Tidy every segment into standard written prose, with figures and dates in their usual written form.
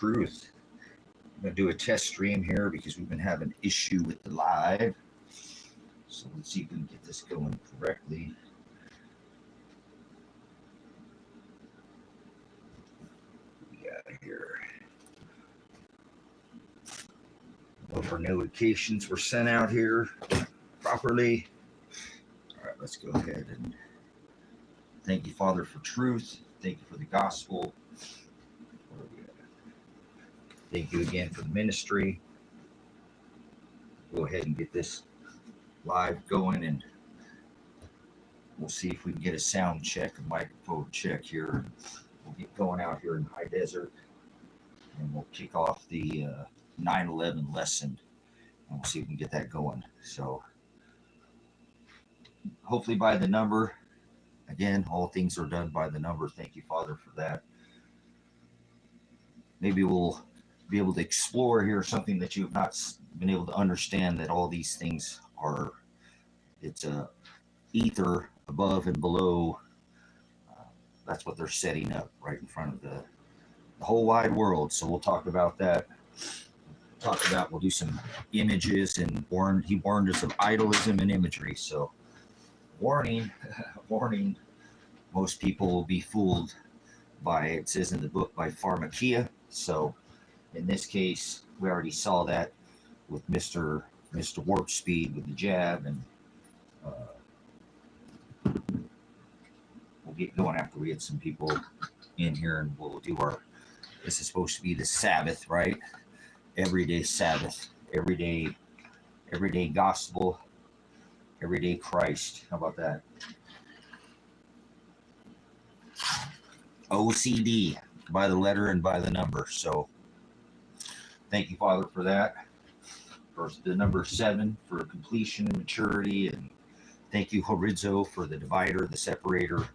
truth. I'm going to do a test stream here because we've been having an issue with the live. So let's see if we can get this going correctly. What we got here. Hope our notifications were sent out here properly. All right, let's go ahead and thank you, Father, for truth. Thank you for the gospel. Thank you again for the ministry. Go ahead and get this live going, and we'll see if we can get a sound check, a microphone check here. We'll get going out here in the high desert, and we'll kick off the 9/11 lesson, and we'll see if we can get that going. So hopefully by the number. Again, all things are done by the number. Thank you, Father, for that. Maybe we'll be able to explore here something that you have not been able to understand, that all these things are, it's ether above and below. That's what they're setting up right in front of the whole wide world. So we'll talk about that. We'll do some images, and he warned us of idolism and imagery. So warning, most people will be fooled by, it says in the book, by pharmakia. So in this case, we already saw that with Mr. Warp Speed with the jab, and we'll get going after we get some people in here, and we'll do this is supposed to be the Sabbath, right? Everyday Sabbath, everyday gospel, everyday Christ. How about that? OCD, by the letter and by the number. So thank you, Father, for that. First, the number 7 for completion and maturity. And thank you, Horizo, for the divider, the separator,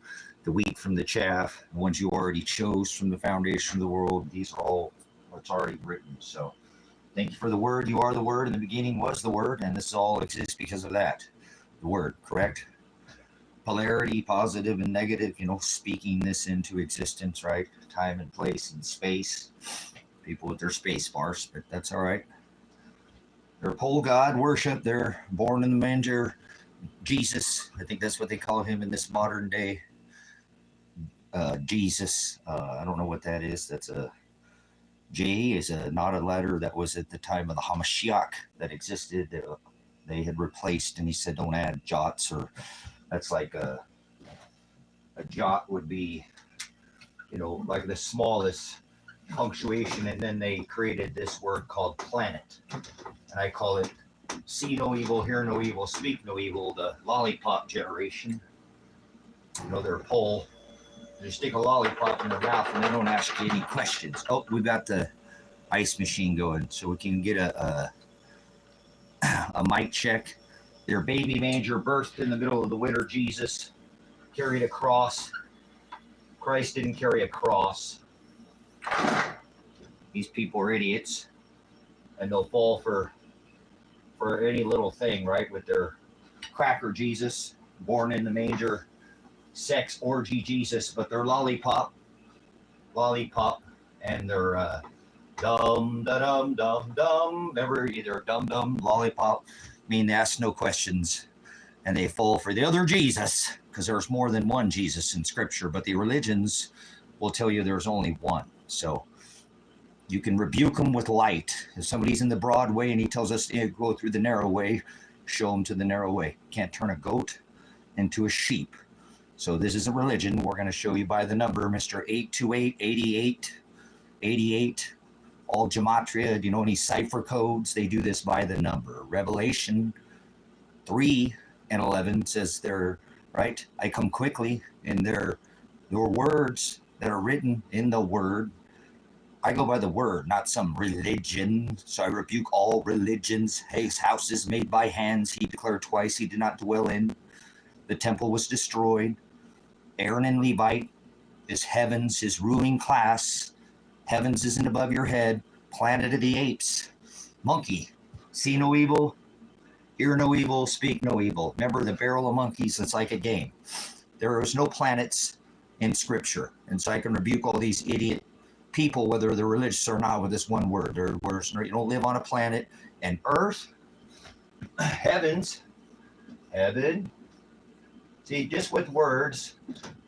the wheat from the chaff, the ones you already chose from the foundation of the world. These are all what's already written. So thank you for the word. You are the word. In the beginning was the word, and this all exists because of that. The word, correct? Polarity, positive and negative, speaking this into existence, right? Time and place and space. People with their space bars, but that's all right. They're pole god worship. They're born in the manger. Jesus, I think that's what they call him in this modern day. Jesus, I don't know what that is. That's a J is not a letter that was at the time of the Hamashiach that existed. They had replaced, and he said, don't add jots, or that's like a jot would be, like the smallest punctuation, and then they created this word called planet, and I call it see no evil, hear no evil, speak no evil, the lollipop generation. They're pole. They stick a lollipop in their mouth and they don't ask you any questions. Oh, we've got the ice machine going, so we can get a mic check. Their baby manger birthed in the middle of the winter. Jesus carried a cross. Christ didn't carry a cross. These people are idiots, and they'll fall for any little thing, right? With their cracker Jesus, born in the manger, sex orgy Jesus, but they're lollipop, and they're dumb, dumb. Remember, either dumb, lollipop. They ask no questions, and they fall for the other Jesus, because there's more than one Jesus in Scripture, but the religions will tell you there's only one. So you can rebuke them with light. If somebody's in the broad way and he tells us to go through the narrow way, show them to the narrow way. Can't turn a goat into a sheep. So this is a religion. We're going to show you by the number, Mr. 828, 88, all gematria. Do you know any cipher codes? They do this by the number. Revelation 3:11 says they're, right? I come quickly, and your words that are written in the word. I go by the word, not some religion. So I rebuke all religions. His house is made by hands. He declared twice he did not dwell in. The temple was destroyed. Aaron and Levite is heavens, his ruling class. Heavens isn't above your head. Planet of the apes. Monkey. See no evil, hear no evil, speak no evil. Remember the barrel of monkeys? It's like a game. There is no planets in Scripture. And so I can rebuke all these idiot people, whether they're religious or not, with this one word. You don't live on a planet. And earth, heavens, heaven. See, just with words,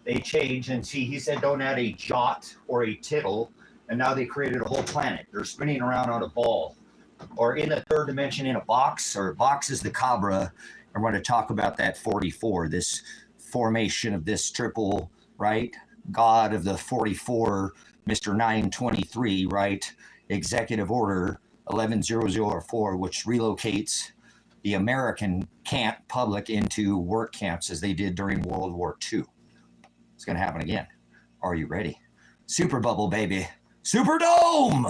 they change. And see, he said don't add a jot or a tittle. And now they created a whole planet. They're spinning around on a ball. Or in the third dimension in a box, or box is the Cabra. And we're going to talk about that 44, this formation of this triple, right? God of the 44, Mr. 923, right? Executive Order 11004, which relocates the American camp public into work camps as they did during World War II. It's going to happen again. Are you ready? Super bubble, baby. Super dome.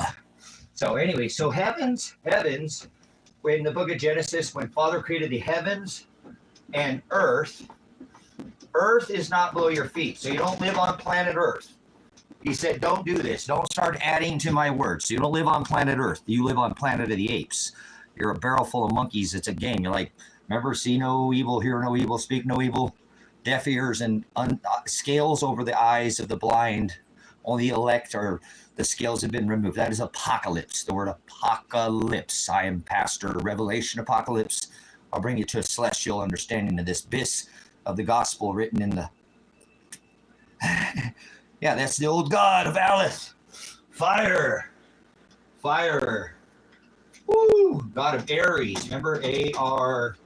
So anyway, so heavens, in the book of Genesis, when Father created the heavens and earth is not below your feet. So you don't live on planet Earth. He said, don't do this. Don't start adding to my words. You don't live on planet Earth. You live on planet of the apes. You're a barrel full of monkeys. It's a game. You're like, remember, see no evil, hear no evil, speak no evil, deaf ears and scales over the eyes of the blind. Only elect or the scales have been removed. That is apocalypse. The word apocalypse. I am pastor to Revelation Apocalypse. I'll bring you to a celestial understanding of this bis of the gospel written in the... Yeah, that's the old god of Aleth. Fire. Woo! God of Aries. Remember A-R...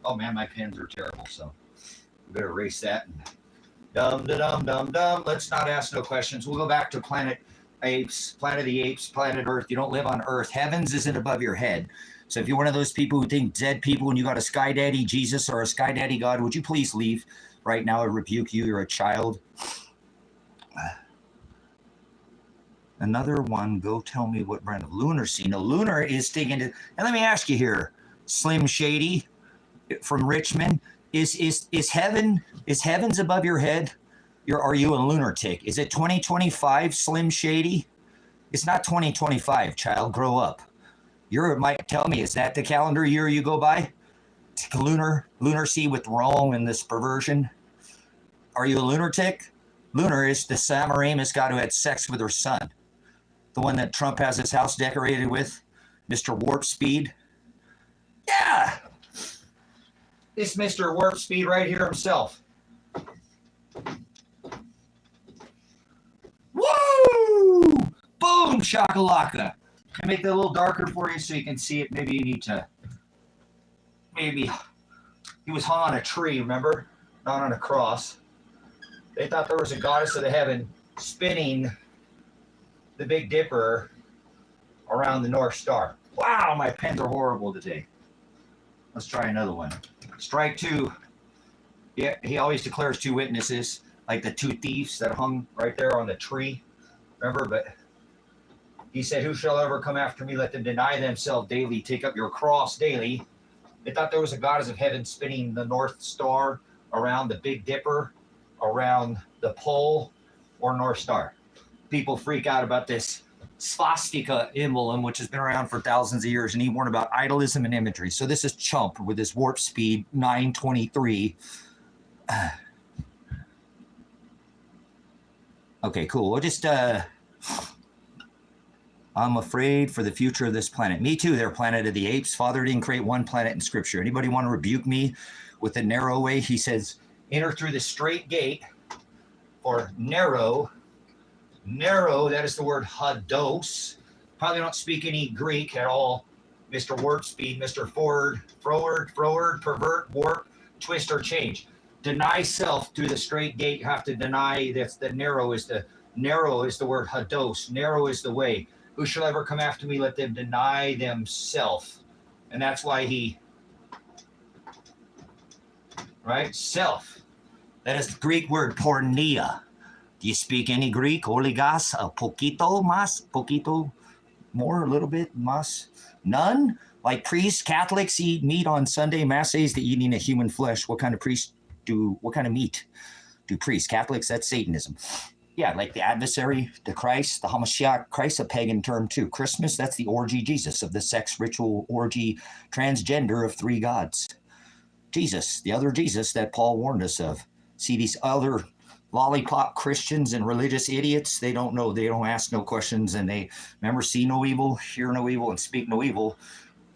Oh, man, my pens are terrible, so we better erase that. Dum. Let's not ask no questions. We'll go back to planet apes, planet of the apes, planet Earth. You don't live on Earth. Heavens isn't above your head. So if you're one of those people who think dead people and you got a sky daddy Jesus or a sky daddy God, would you please leave right now? I rebuke you. You're a child. Another one. Go tell me what brand of lunar scene. A lunar is taken to. And let me ask you here, Slim Shady from Richmond. Is heavens above your head? Are you a lunatic? Is it 2025, Slim Shady? It's not 2025, child. Grow up. Might tell me, is that the calendar year you go by? Lunar sea with Rome and this perversion. Are you a lunatic? Lunar is the Samaramus god who had sex with her son. The one that Trump has his house decorated with. Mr. Warp Speed. Yeah! This Mr. Warp Speed right here himself. Woo! Boom! Shakalaka. I make that a little darker for you so you can see it. Maybe you need to... Maybe... He was hung on a tree, remember? Not on a cross. They thought there was a goddess of the heaven spinning the Big Dipper around the North Star. Wow, my pens are horrible today. Let's try another one. Strike two. Yeah, he always declares two witnesses, like the two thieves that hung right there on the tree. Remember, but he said, who shall ever come after me? Let them deny themselves daily, take up your cross daily. They thought there was a goddess of heaven spinning the North Star around the Big Dipper, around the pole, or North Star. People freak out about this swastika emblem, which has been around for thousands of years, and he warned about idolism and imagery. So this is Chump with his Warp Speed 923. Okay, cool. We'll just, I'm afraid for the future of this planet. Me too, they're planet of the apes. Father didn't create one planet in Scripture. Anybody want to rebuke me with the narrow way? He says, enter through the straight gate, or narrow. Narrow, that is the word hados. Probably don't speak any Greek at all. Mr. Warp Speed, Mr. Forward, pervert, warp, twist, or change. Deny self through the straight gate. You have to deny that's the narrow is the word hados. Narrow is the way. Who shall ever come after me? Let them deny themselves. And that's why he, right? Self. That is the Greek word porneia. Do you speak any Greek? Oligas, a poquito más, poquito more, a little bit más. None? Like priests, Catholics eat meat on Sunday. Mass says they're eating a human flesh. What kind of meat do priests? Catholics, that's Satanism. Yeah, like the adversary, the Christ, the Hamashiach. Christ, a pagan term too. Christmas, that's the orgy Jesus of the sex ritual orgy transgender of three gods. Jesus, the other Jesus that Paul warned us of. See, these other lollipop Christians and religious idiots. They don't know. They don't ask no questions, and they remember see no evil, hear no evil, and speak no evil.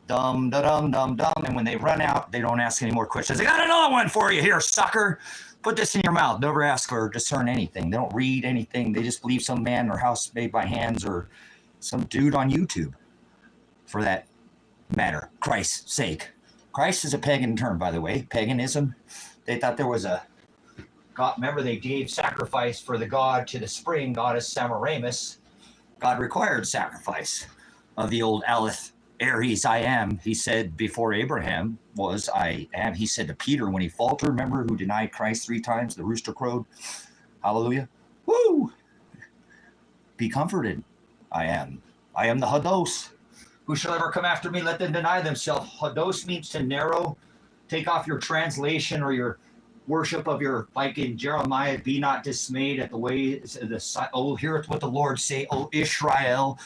Dumb, da-dum, dumb, dumb. And when they run out, they don't ask any more questions. I got another one for you here, sucker. Put this in your mouth. Never ask or discern anything. They don't read anything. They just believe some man or house made by hands or some dude on YouTube, for that matter. Christ's sake. Christ is a pagan term, by the way. Paganism. They thought there was a God. Remember, they gave sacrifice for the god to the spring goddess Semiramis. God required sacrifice of the old Aleth. Aries, I am, he said before Abraham was I am. He said to Peter when he faltered, remember, who denied Christ 3 times, the rooster crowed. Hallelujah. Woo! Be comforted. I am the Hados. Who shall ever come after me? Let them deny themselves. Hados means to narrow. Take off your translation or your worship of your, like in Jeremiah, be not dismayed at the ways of the, oh, heareth what the Lord say, O Israel.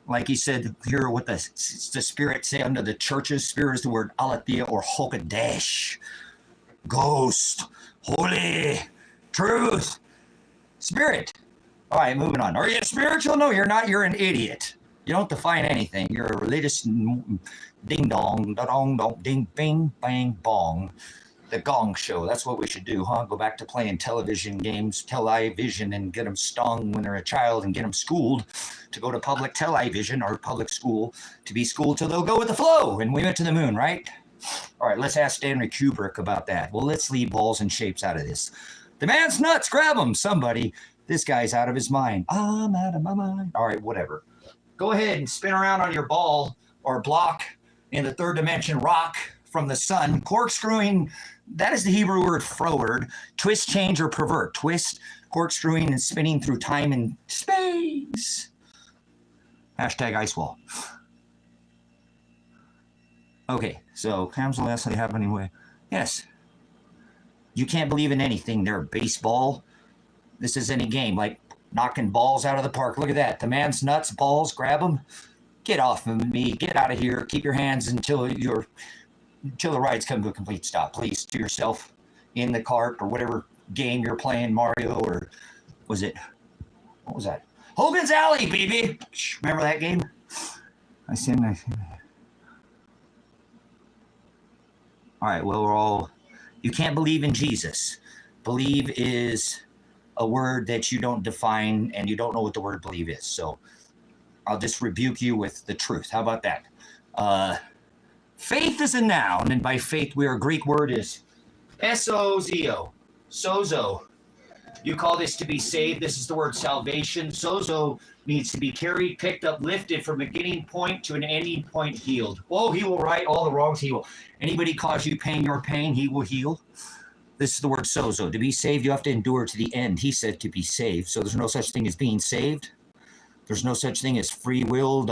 Like he said, hear what the Spirit say unto the churches. Spirit is the word aletheia or hokadesh. Ghost, holy, truth, spirit. All right, moving on. Are you spiritual? No, you're not. You're an idiot. You don't define anything. You're a religious ding-dong, da-dong-dong, ding, bing, bang, bong. The Gong Show. That's what we should do, huh? Go back to playing television games, television, and get them stung when they're a child and get them schooled to go to public television or public school to be schooled till they'll go with the flow. And we went to the moon, right? All right, let's ask Stanley Kubrick about that. Well, let's leave balls and shapes out of this. The man's nuts. Grab him, somebody. This guy's out of his mind. I'm out of my mind. All right, whatever. Go ahead and spin around on your ball or block in the 3rd dimension rock from the sun, corkscrewing. That is the Hebrew word froward. Twist, change, or pervert. Twist, corkscrewing, and spinning through time and space. Hashtag ice wall. Okay, so comes the last thing happening anyway. Yes. You can't believe in anything there. Baseball. This is any game, like knocking balls out of the park. Look at that. The man's nuts, balls, grab them. Get off of me. Get out of here. Keep your hands until the rides come to a complete stop. Please, to yourself in the cart or whatever game you're playing, Mario, or what was that? Hogan's Alley, baby. Remember that game? I seen. All right, well, you can't believe in Jesus. Believe is a word that you don't define, and you don't know what the word believe is. So I'll just rebuke you with the truth. How about that? Faith is a noun, and by faith, our Greek word is S-O-Z-O, sozo. You call this to be saved. This is the word salvation. Sozo means to be carried, picked up, lifted from a beginning point to an ending point, healed. Oh, he will right all the wrongs. He will. Anybody cause you pain, your pain, he will heal. This is the word sozo. To be saved, you have to endure to the end. He said to be saved. So there's no such thing as being saved. There's no such thing as free will,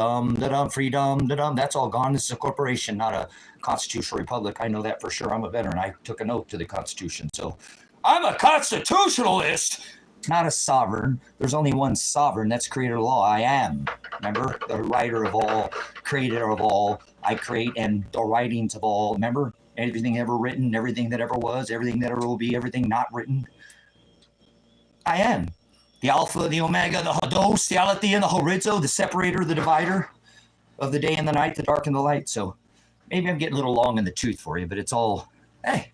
freedom, that's all gone. This is a corporation, not a constitutional republic. I know that for sure. I'm a veteran. I took an oath to the Constitution. So I'm a constitutionalist, not a sovereign. There's only one sovereign. That's creator of law. I am. Remember? The writer of all, creator of all. I create and the writings of all. Remember? Everything ever written, everything that ever was, everything that ever will be, everything not written. I am. The Alpha, the Omega, the Hados, the Aletheia, the Horizo, the separator, the divider of the day and the night, the dark and the light. So maybe I'm getting a little long in the tooth for you, but it's all, hey,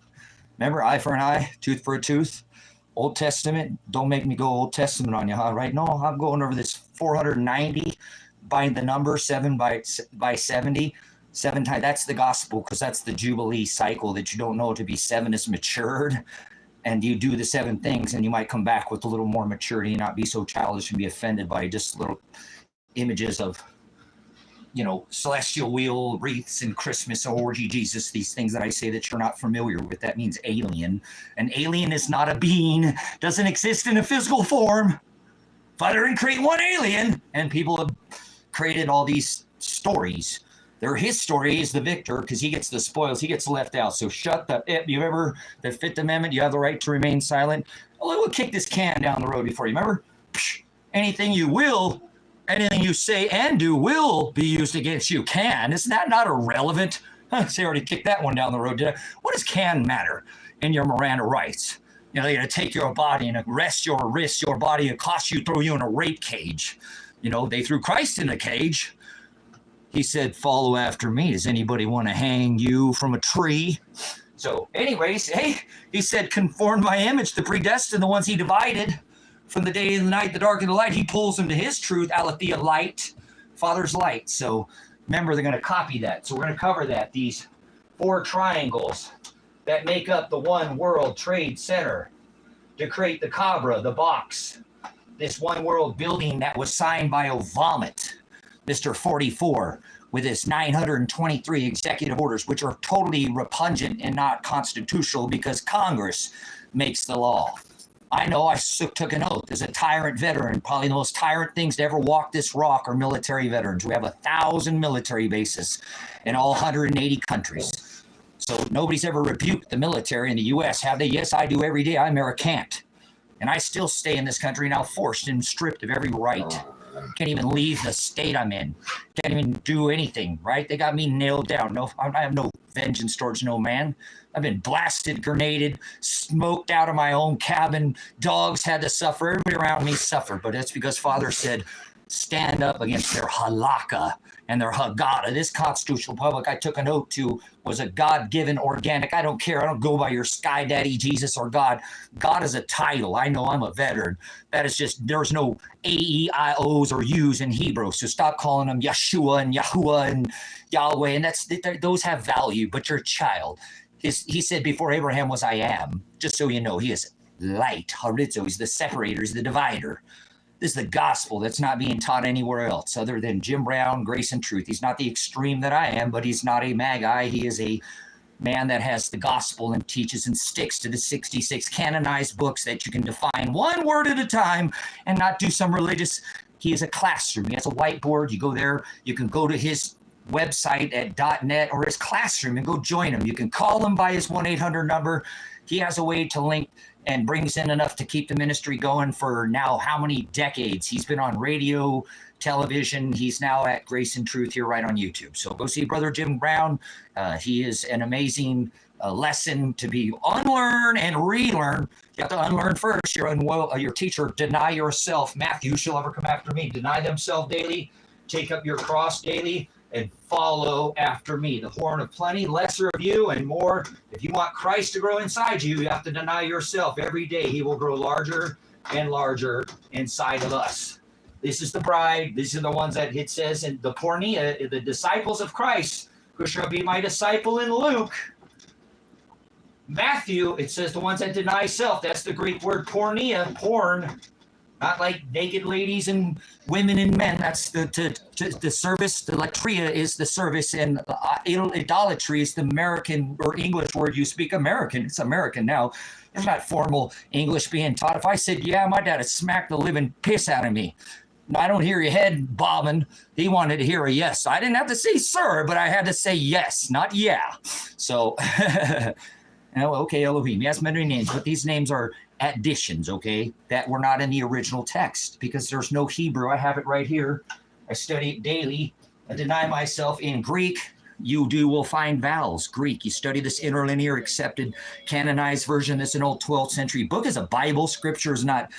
remember, eye for an eye, tooth for a tooth. Old Testament, don't make me go Old Testament on you, huh? Right? No, I'm going over this 490 by the number, 7 by 70. 7 times, that's the gospel, because that's the Jubilee cycle that you don't know to be 7 is matured. And you do the 7 things, and you might come back with a little more maturity and not be so childish and be offended by just little images of, celestial wheel wreaths and Christmas orgy Jesus, these things that I say that you're not familiar with. That means alien. An alien is not a being, doesn't exist in a physical form. Father didn't create one alien, and people have created all these stories. His story is the victor because he gets the spoils. He gets left out. So shut the up. You remember the 5th Amendment? You have the right to remain silent. Well, we'll kick this can down the road before you. Remember? Anything you say and do will be used against you. Can. Isn't that not irrelevant? See, I already kicked that one down the road, did I? What does can matter in your Miranda rights? You know, they're going to take your body and arrest your wrist, your body, and throw you in a rape cage. You know, they threw Christ in a cage. He said, follow after me. Does anybody want to hang you from a tree? So anyways, hey, he said, conform my image, the predestined, the ones he divided from the day and the night, the dark and the light. He pulls them to his truth, Aletheia light, Father's light. So remember, they're going to copy that. So we're going to cover that. These 4 triangles that make up the one World Trade Center to create the Cabra, the box, this one world building that was signed by Obama, Mr. 44, with his 923 executive orders, which are totally repugnant and not constitutional because Congress makes the law. I know I took an oath as a tyrant veteran. Probably the most tyrant things to ever walk this rock are military veterans. We have 1,000 military bases in all 180 countries. So nobody's ever rebuked the military in the U.S., have they? Yes, I do every day. I'm American. And I still stay in this country now, forced and stripped of every right. Can't even leave the state I'm in. Can't even do anything, right? They got me nailed down. No, I have no vengeance towards no man. I've been blasted, grenaded, smoked out of my own cabin. Dogs had to suffer. Everybody around me suffered. But that's because Father said, stand up against their halakha and their haggadah. This constitutional republic I took an oath to was a God-given organic. I don't care. I don't go by your sky daddy, Jesus, or God. God is a title. I know I'm a veteran. That is just, there's no A-E-I-O's or U's in Hebrew. So stop calling them Yeshua and Yahuwah and Yahweh. And those have value, but you're a child. He said before Abraham was I am. Just so you know, he is light, horizo. He's the separator. He's the divider. This is the gospel that's not being taught anywhere else other than Jim Brown, Grace and Truth. He's not the extreme that I am, but he's not a magi. He is a man that has the gospel and teaches and sticks to the 66 canonized books that you can define one word at a time and not do some religious. He is a classroom. He has a whiteboard. You go there. You can go to his website at .net or his classroom and go join him. You can call him by his 1-800 number. He has a way to link and brings in enough to keep the ministry going for now how many decades. He's been on radio, television. He's now at Grace and Truth here right on YouTube. So go see Brother Jim Brown. He is an amazing lesson to be unlearn and relearn. You have to unlearn first. Your teacher, deny yourself. Matthew shall ever come after me. Deny themselves daily. Take up your cross daily. And follow after me. The horn of plenty, lesser of you and more. If you want Christ to grow inside you, you have to deny yourself. Every day he will grow larger and larger inside of us. This is the bride. These are the ones that it says in the pornea, the disciples of Christ, who shall be my disciple in Luke. Matthew, it says the ones that deny self. That's the Greek word pornea, porn. Not like naked ladies and women and men. That's the service. The latria is the service, and idolatry is the American or English word. You speak American. It's American now. There's not formal English being taught. If I said, yeah, my dad had smacked the living piss out of me. I don't hear your head bobbing. He wanted to hear a yes. I didn't have to say sir, but I had to say yes, not yeah. So, okay, Elohim. He has many names, but these names are additions, okay, that were not in the original text because there's no Hebrew. I have it right here. I study it daily. I deny myself in Greek. You will find vowels. Greek. You study this interlinear, accepted, canonized version. This is an old 12th century book. Is a Bible. Scripture is not.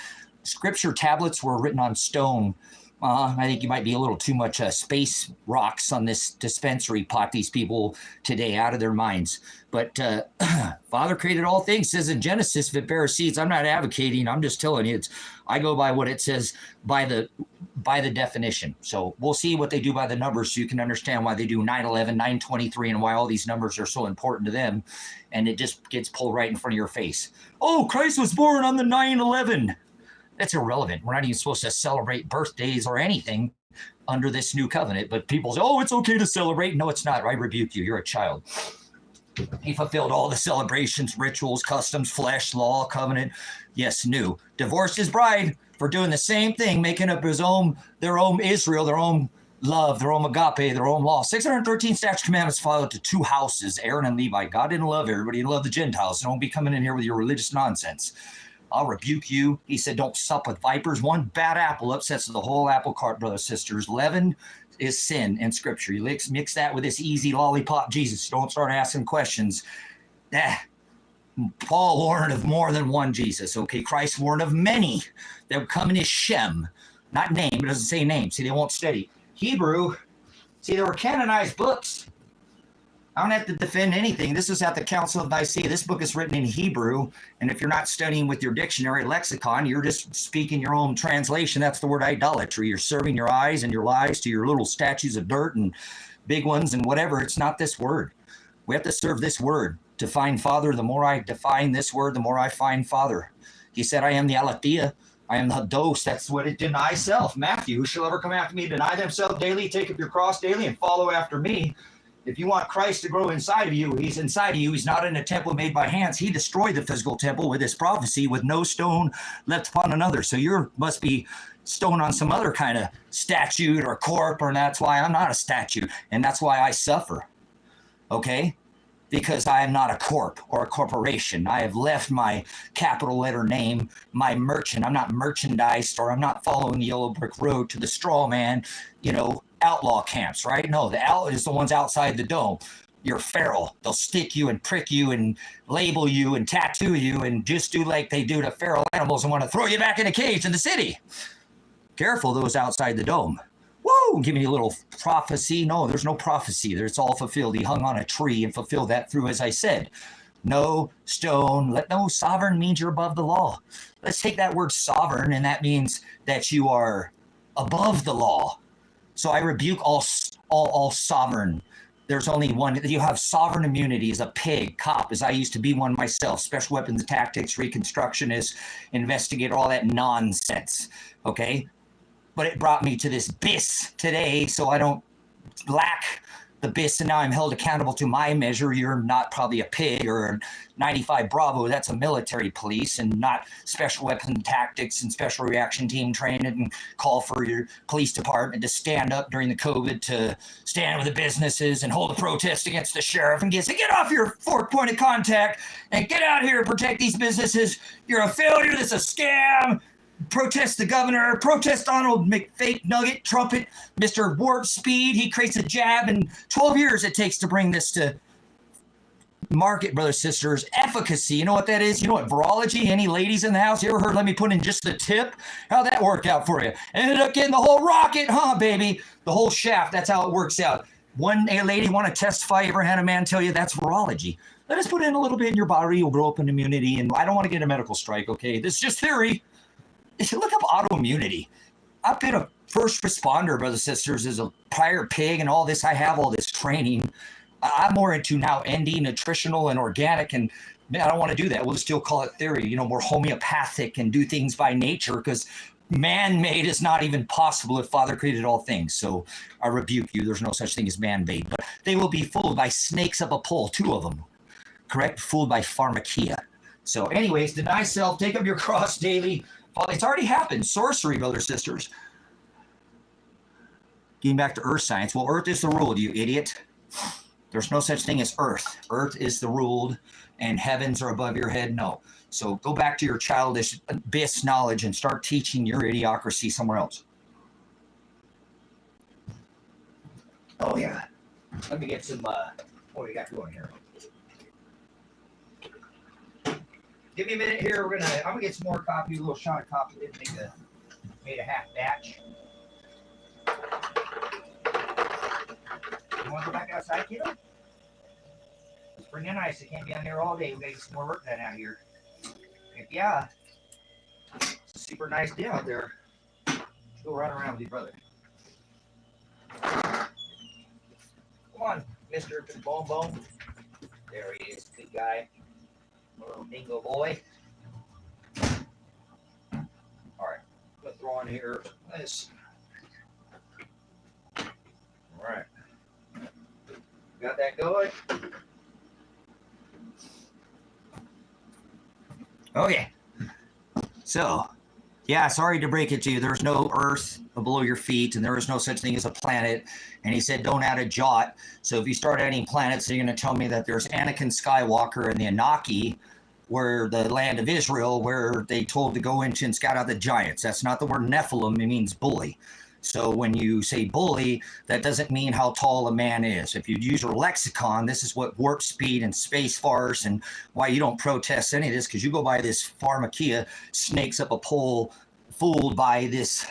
Scripture tablets were written on stone. I think you might be a little too much space rocks on this dispensary pot, these people today, out of their minds. But Father created all things, says in Genesis, if it bears seeds. I'm not advocating. I'm just telling you. I go by what it says by the definition. So we'll see what they do by the numbers so you can understand why they do 9/11, 9/23, and why all these numbers are so important to them. And it just gets pulled right in front of your face. Oh, Christ was born on the 9/11. That's irrelevant. We're not even supposed to celebrate birthdays or anything under this new covenant. But people say, oh, it's okay to celebrate. No, it's not. I rebuke you. You're a child. He fulfilled all the celebrations, rituals, customs, flesh, law, covenant. Yes, new. Divorced his bride for doing the same thing, making up their own Israel, their own love, their own agape, their own law. 613 statute commandments followed to 2 houses, Aaron and Levi. God didn't love everybody. He loved the Gentiles. So don't be coming in here with your religious nonsense. I'll rebuke you. He said, don't sup with vipers. One bad apple upsets the whole apple cart, brothers and sisters. Leaven is sin in Scripture. You mix that with this easy lollipop Jesus. Don't start asking questions. Paul warned of more than one Jesus. Okay, Christ warned of many that would come in his Shem. Not name, it doesn't say name. See, they won't study. Hebrew, see, there were canonized books. I don't have to defend anything. This is at the Council of Nicaea. This book is written in Hebrew, and if you're not studying with your dictionary lexicon, you're just speaking your own translation. That's the word idolatry. You're serving your eyes and your lies to your little statues of dirt and big ones and whatever. It's not this word. We have to serve this word. To find Father, the more I define this word, the more I find Father. He said, I am the aletheia. I am the dose. That's what it denies self. Matthew, who shall ever come after me, deny themselves daily, take up your cross daily, and follow after me. If you want Christ to grow inside of you, he's inside of you. He's not in a temple made by hands. He destroyed the physical temple with his prophecy with no stone left upon another. So you must be stone on some other kind of statue or corpse, and that's why I'm not a statue, and that's why I suffer. Okay? Because I am not a corp or a corporation. I have left my capital letter name, my merchant. I'm not merchandised, or I'm not following the yellow brick road to the straw man, outlaw camps, right? No, the outlaw is the ones outside the dome. You're feral. They'll stick you and prick you and label you and tattoo you and just do like they do to feral animals and want to throw you back in a cage in the city. Careful, those outside the dome. Whoa, give me a little prophecy. No, there's no prophecy there. It's all fulfilled. He hung on a tree and fulfilled that through, as I said. No stone. Let no sovereign means you're above the law. Let's take that word sovereign, and that means that you are above the law. So I rebuke all sovereign. There's only one. You have sovereign immunity as a pig, cop, as I used to be one myself. Special weapons tactics, reconstructionist, investigator, all that nonsense. Okay? But it brought me to this bis today, so I don't lack the bis, and now I'm held accountable to my measure. You're not probably a pig or a 95 Bravo. That's a military police, and not special weapon tactics and special reaction team training, and call for your police department to stand up during the COVID, to stand with the businesses and hold a protest against the sheriff and get off your fork point of contact and get out here and protect these businesses. You're a failure. This is a scam. Protest the governor, protest Donald McFake Nugget Trumpet, Mr. Warp Speed. He creates a jab, and 12 years it takes to bring this to market, brothers, sisters. Efficacy, you know what that is? You know what virology? Any ladies in the house, you ever heard, let me put in just the tip? How'd that work out for you? Ended up getting the whole rocket, huh, baby? The whole shaft, that's how it works out. One lady want to testify, ever had a man tell you that's virology? Let us put in a little bit in your body, you'll grow up in immunity, and I don't want to get a medical strike, okay? This is just theory. If you look up autoimmunity, I've been a first responder, brothers and sisters, as a prior pig and all this. I have all this training. I'm more into now ND, nutritional and organic, and man, I don't want to do that. We'll still call it theory, more homeopathic, and do things by nature, because man-made is not even possible if Father created all things. So I rebuke you. There's no such thing as man-made. But they will be fooled by snakes up a pole, 2 of them. Correct? Fooled by pharmakia. So anyways, deny self, take up your cross daily. Well, it's already happened. Sorcery, brothers, sisters. Getting back to earth science. Well, earth is the ruled, you idiot. There's no such thing as earth. Earth is the ruled, and heavens are above your head. No. So go back to your childish abyss knowledge and start teaching your idiocracy somewhere else. Oh, yeah. Let me get some, what do we got going here? Give me a minute here. I'm gonna get some more coffee, a little shot of coffee. Didn't made a half batch. You want to go back outside, kiddo? It's pretty nice. It can't be on here all day. We gotta get some more work done out here. Heck yeah, it's a super nice day out there. Let's go run around with your brother. Come on, Mr. Bone Bone. There he is, good guy. Little dingo boy. All right, I'm gonna throw on here this. All right, got that going. Okay, so yeah, sorry to break it to you. There's no earth below your feet, and there is no such thing as a planet. And he said, don't add a jot. So if you start adding planets, you're going to tell me that there's Anakin Skywalker and the Anunnaki, where the land of Israel, where they told to go into and scout out the giants. That's not the word Nephilim. It means bully. So when you say bully, that doesn't mean how tall a man is. If you use your lexicon, this is what warp speed and space farce and why you don't protest any of this, because you go by this pharmakia, snakes up a pole, fooled by this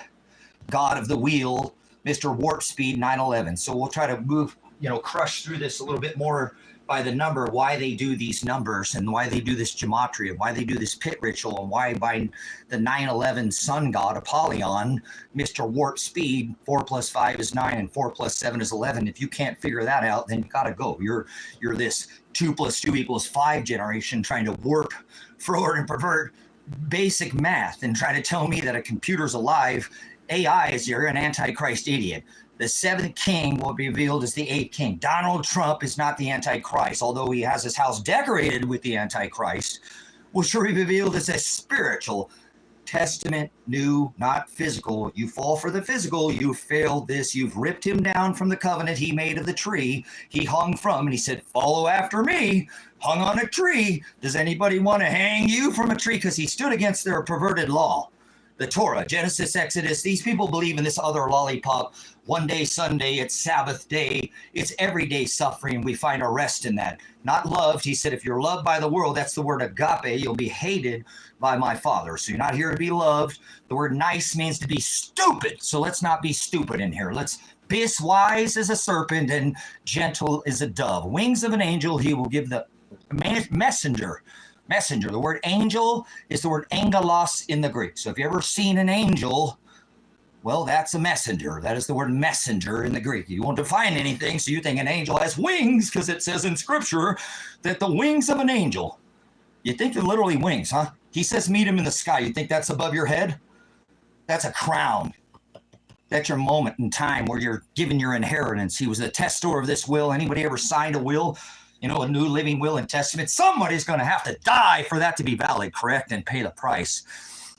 god of the wheel, Mr. Warp Speed 911. So we'll try to move, crush through this a little bit more by the number, why they do these numbers and why they do this gematria, why they do this pit ritual, and why by the 911 sun god Apollyon, Mr. Warp Speed, 4 plus 5 is 9 and 4 plus 7 is 11. If you can't figure that out, then you gotta go. You're this 2 plus 2 equals 5 generation trying to warp, forward, and pervert basic math and try to tell me that a computer's alive. AI is you're an antichrist idiot. The 7th king will be revealed as the 8th king. Donald Trump is not the Antichrist, although he has his house decorated with the Antichrist, which will be revealed as a spiritual testament, new, not physical. You fall for the physical, you failed this, you've ripped him down from the covenant he made of the tree he hung from, and he said, follow after me, hung on a tree. Does anybody want to hang you from a tree? Because he stood against their perverted law. The Torah, Genesis, Exodus, these people believe in this other lollipop. One day, Sunday, it's Sabbath day, it's everyday suffering. We find our rest in that. Not loved. He said, if you're loved by the world, that's the word agape, you'll be hated by my Father. So you're not here to be loved. The word nice means to be stupid. So let's not be stupid in here. Let's be as wise as a serpent and gentle as a dove. Wings of an angel, he will give the messenger. The word angel is the word angelos in the Greek. So if you ever seen an angel, well, that's a messenger. That is the word messenger in the Greek. You won't define anything, so you think an angel has wings because it says in Scripture that the wings of an angel. You think they're literally wings, huh? He says meet him in the sky. You think that's above your head? That's a crown. That's your moment in time where you're given your inheritance. He was the testor of this will. Anybody ever signed a will? A new living will and testament, somebody's going to have to die for that to be valid, correct, and pay the price.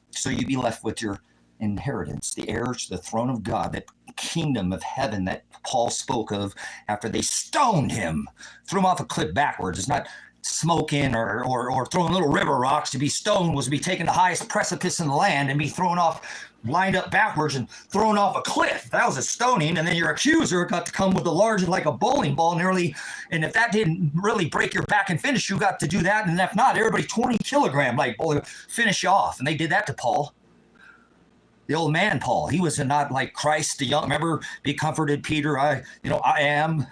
So you'd be left with your inheritance, the heirs to the throne of God, that kingdom of heaven that Paul spoke of after they stoned him, threw him off a cliff backwards. It's not smoking or throwing little river rocks. To be stoned was to be taken to the highest precipice in the land and be thrown off, lined up backwards and thrown off a cliff. That was a stoning. And then your accuser got to come with a large, like a bowling ball nearly. And if that didn't really break your back and finish, you got to do that. And if not, everybody 20 kilogram, like finish you off. And they did that to Paul. The old man, Paul, he was not like Christ, the young, remember, be comforted, Peter, I am,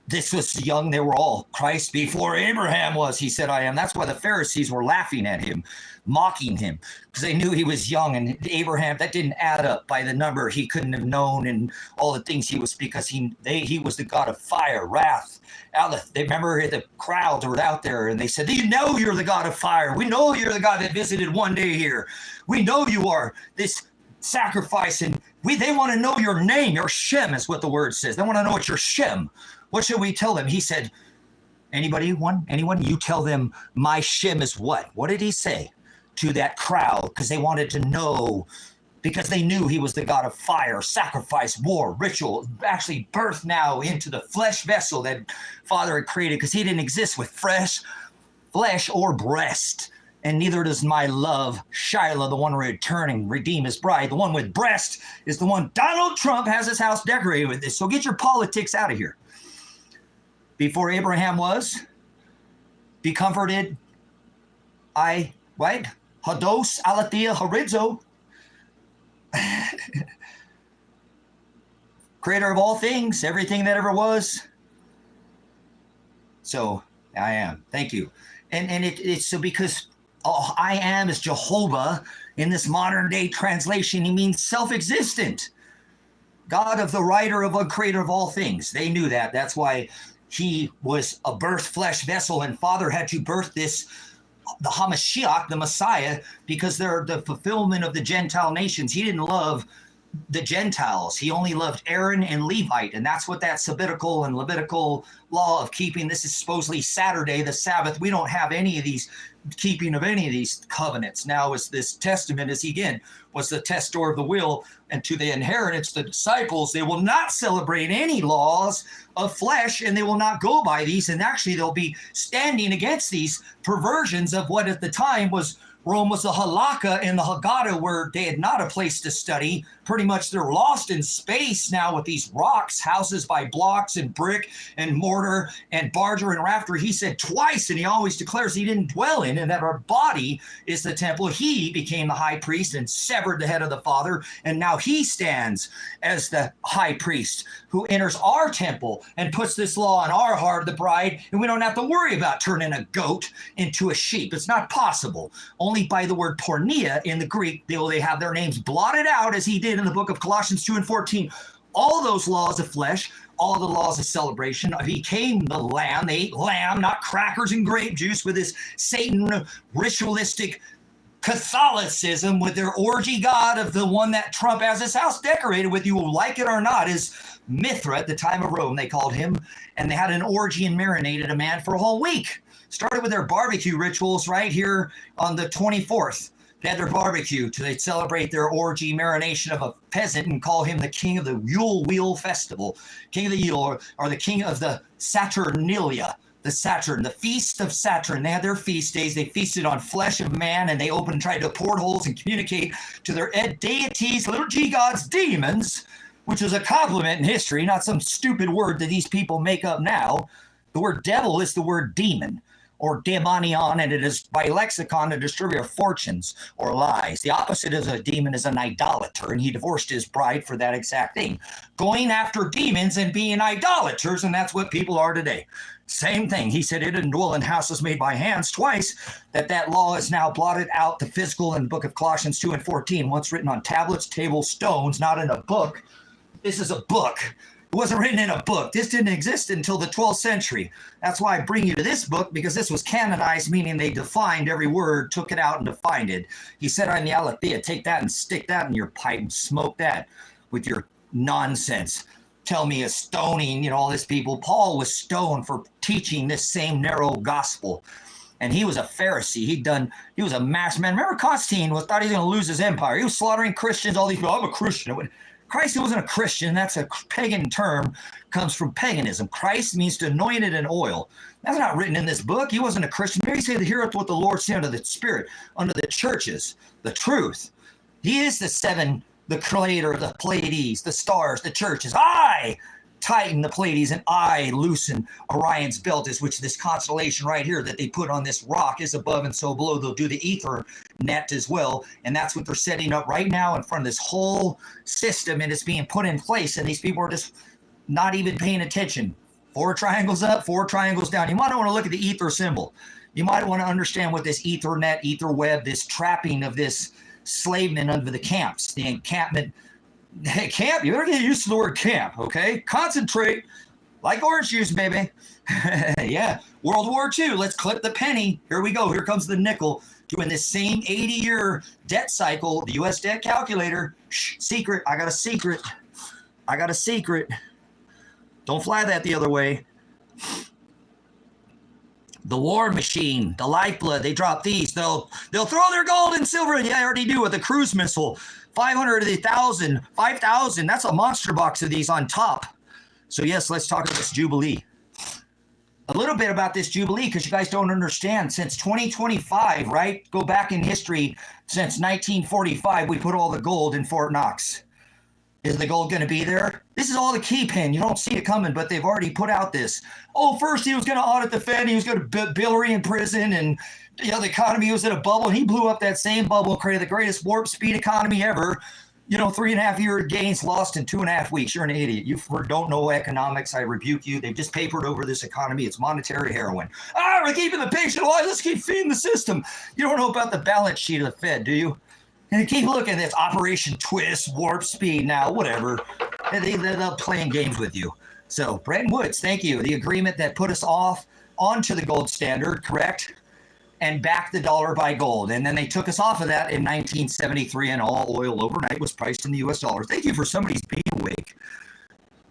this was young. They were all Christ before Abraham was. He said, I am. That's why the Pharisees were laughing at him, mocking him, because they knew he was young. And Abraham, that didn't add up by the number. He couldn't have known and all the things he was, because he was the God of fire, wrath. They remember the crowds were out there and they said, you know you're the God of fire. We know you're the God that visited one day here. We know you are this sacrifice. And they want to know your name. Your Shem is what the word says. They want to know what your Shem. What should we tell them? He said, anyone? You tell them my Shem is what? What did he say to that crowd? Because they wanted to know, because they knew he was the God of fire, sacrifice, war, ritual, actually birthed now into the flesh vessel that Father had created, because he didn't exist with flesh or breast. And neither does my love, Shiloh, the one returning, redeem his bride. The one with breast is the one Donald Trump has his house decorated with. This. So get your politics out of here. Before Abraham was, be comforted. Hados, Aletheia, Horizo. Creator of all things, everything that ever was. So I am. Thank you. And it's so because I am is Jehovah in this modern day translation. He means self-existent. God of the writer of a creator of all things. They knew that. That's why he was a birth flesh vessel, and Father had to birth the Hamashiach, the Messiah, because they're the fulfillment of the Gentile nations. He didn't love the Gentiles. He only loved Aaron and Levite, and that's what that Sabbatical and Levitical law of keeping. This is supposedly Saturday, the Sabbath. We don't have any of these keeping of any of these covenants. Now, as this testament, as he again was the testor of the will, and to the inheritance, the disciples, they will not celebrate any laws of flesh, and they will not go by these. And actually, they'll be standing against these perversions of what at the time was Rome was the Halakha and the Haggadah, where they had not a place to study, pretty much they're lost in space now with these rocks, houses by blocks and brick and mortar and barger and rafter. He said twice, and he always declares he didn't dwell in, and that our body is the temple. He became the high priest and severed the head of the Father, and now he stands as the high priest who enters our temple and puts this law in our heart, the bride, and we don't have to worry about turning a goat into a sheep. It's not possible. Only by the word porneia in the Greek will they have their names blotted out, as he did in the book of Colossians 2 and 14. All those laws of flesh, all the laws of celebration, became the lamb. They ate lamb, not crackers and grape juice, with this Satan ritualistic Catholicism, with their orgy god of the one that Trump has his house decorated with, you will like it or not, is Mithra at the time of Rome, they called him. And they had an orgy and marinated a man for a whole week. Started with their barbecue rituals right here on the 24th. They had their barbecue to celebrate their orgy marination of a peasant and call him the king of the Yule Wheel Festival. King of the Yule, or the king of the Saturnalia. The Saturn, the feast of Saturn. They had their feast days. They feasted on flesh of man, and they opened and tried to portholes and communicate to their deities, little g gods, demons, which is a compliment in history, not some stupid word that these people make up now. The word devil is the word demon, or demonion, and it is by lexicon a distributor of fortunes or lies. The opposite of a demon is an idolater, and he divorced his bride for that exact thing. Going after demons and being idolaters, and that's what people are today. Same thing. He said it didn't dwell in houses made by hands twice, that law is now blotted out, the physical, in the book of Colossians 2 and 14, once written on tablets, tables, stones, not in a book. This is a book. It wasn't written in a book. This didn't exist until the 12th century. That's why I bring you to this book, because this was canonized, meaning they defined every word, took it out and defined it. He said on the Aletheia, take that and stick that in your pipe and smoke that with your nonsense. Tell me a stoning, all these people. Paul was stoned for teaching this same narrow gospel. And he was a Pharisee. He was a mass man. Remember Constantine thought he was going to lose his empire. He was slaughtering Christians, all these people. I'm a Christian. Christ wasn't a Christian. That's a pagan term, comes from paganism. Christ means to anoint it in oil. That's not written in this book. He wasn't a Christian. Mary said, heareth what the Lord said unto the Spirit, unto the churches, the truth. He is the creator of the Pleiades, the stars, the churches. I tighten the Pleiades, and I loosen Orion's belt, is which this constellation right here that they put on this rock is above and so below. They'll do the ether net as well, and that's what they're setting up right now in front of this whole system, and it's being put in place, and these people are just not even paying attention. 4 triangles up, 4 triangles down. You might want to look at the ether symbol. You might want to understand what this ether net, ether web, this trapping of this slavemen under the camps, the encampment. Hey, camp, you better get used to the word camp, okay? Concentrate, like orange juice, baby. Yeah, World War II, let's clip the penny. Here we go, here comes the nickel. Doing this same 80-year debt cycle, the U.S. debt calculator. Shh, secret, I got a secret. Don't fly that the other way. The war machine, the lifeblood, they drop these. They'll throw their gold and silver. Yeah, I already do with the cruise missile. 500 of the 1,000, 5,000. That's a monster box of these on top. So yes, let's talk about this Jubilee. A little bit about this Jubilee, because you guys don't understand. Since 2025, right? Go back in history. Since 1945, we put all the gold in Fort Knox. Is the gold going to be there? This is all the key pin. You don't see it coming, but they've already put out this. Oh, first he was going to audit the Fed. He was going to put Billary in prison, and the economy was in a bubble. And he blew up that same bubble, created the greatest warp speed economy ever. 3.5 year gains lost in 2.5 weeks. You're an idiot. You don't know economics. I rebuke you. They've just papered over this economy. It's monetary heroin. We're keeping the patient alive. Let's keep feeding the system. You don't know about the balance sheet of the Fed, do you? And keep looking at this Operation Twist, warp speed now, whatever. They're playing games with you. So, Bretton Woods, thank you. The agreement that put us off onto the gold standard, correct? And backed the dollar by gold. And then they took us off of that in 1973, and all oil overnight was priced in the U.S. dollar. Thank you for somebody's being awake.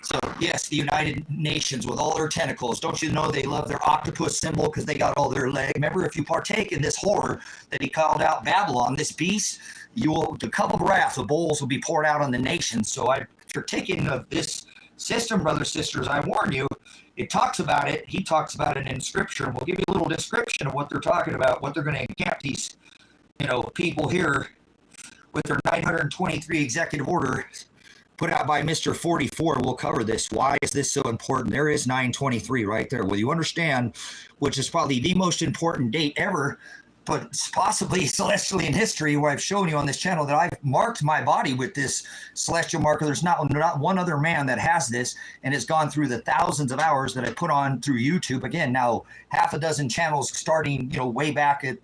So, yes, the United Nations with all their tentacles. Don't you know they love their octopus symbol because they got all their legs? Remember, if you partake in this horror that he called out Babylon, this beast, the cup of wrath, the bowls will be poured out on the nations. So if you're taking of this system, brothers, sisters, I warn you, it talks about it. He talks about it in Scripture. And we'll give you a little description of what they're talking about, what they're going to encamp these, people here with their 923 executive order put out by Mr. 44. We'll cover this. Why is this so important? There is 923 right there. Well, you understand, which is probably the most important date ever, but possibly celestially in history, where I've shown you on this channel that I've marked my body with this celestial marker. There's not one other man that has this, and it's gone through the thousands of hours that I put on through YouTube. Again, now half a dozen channels starting, way back at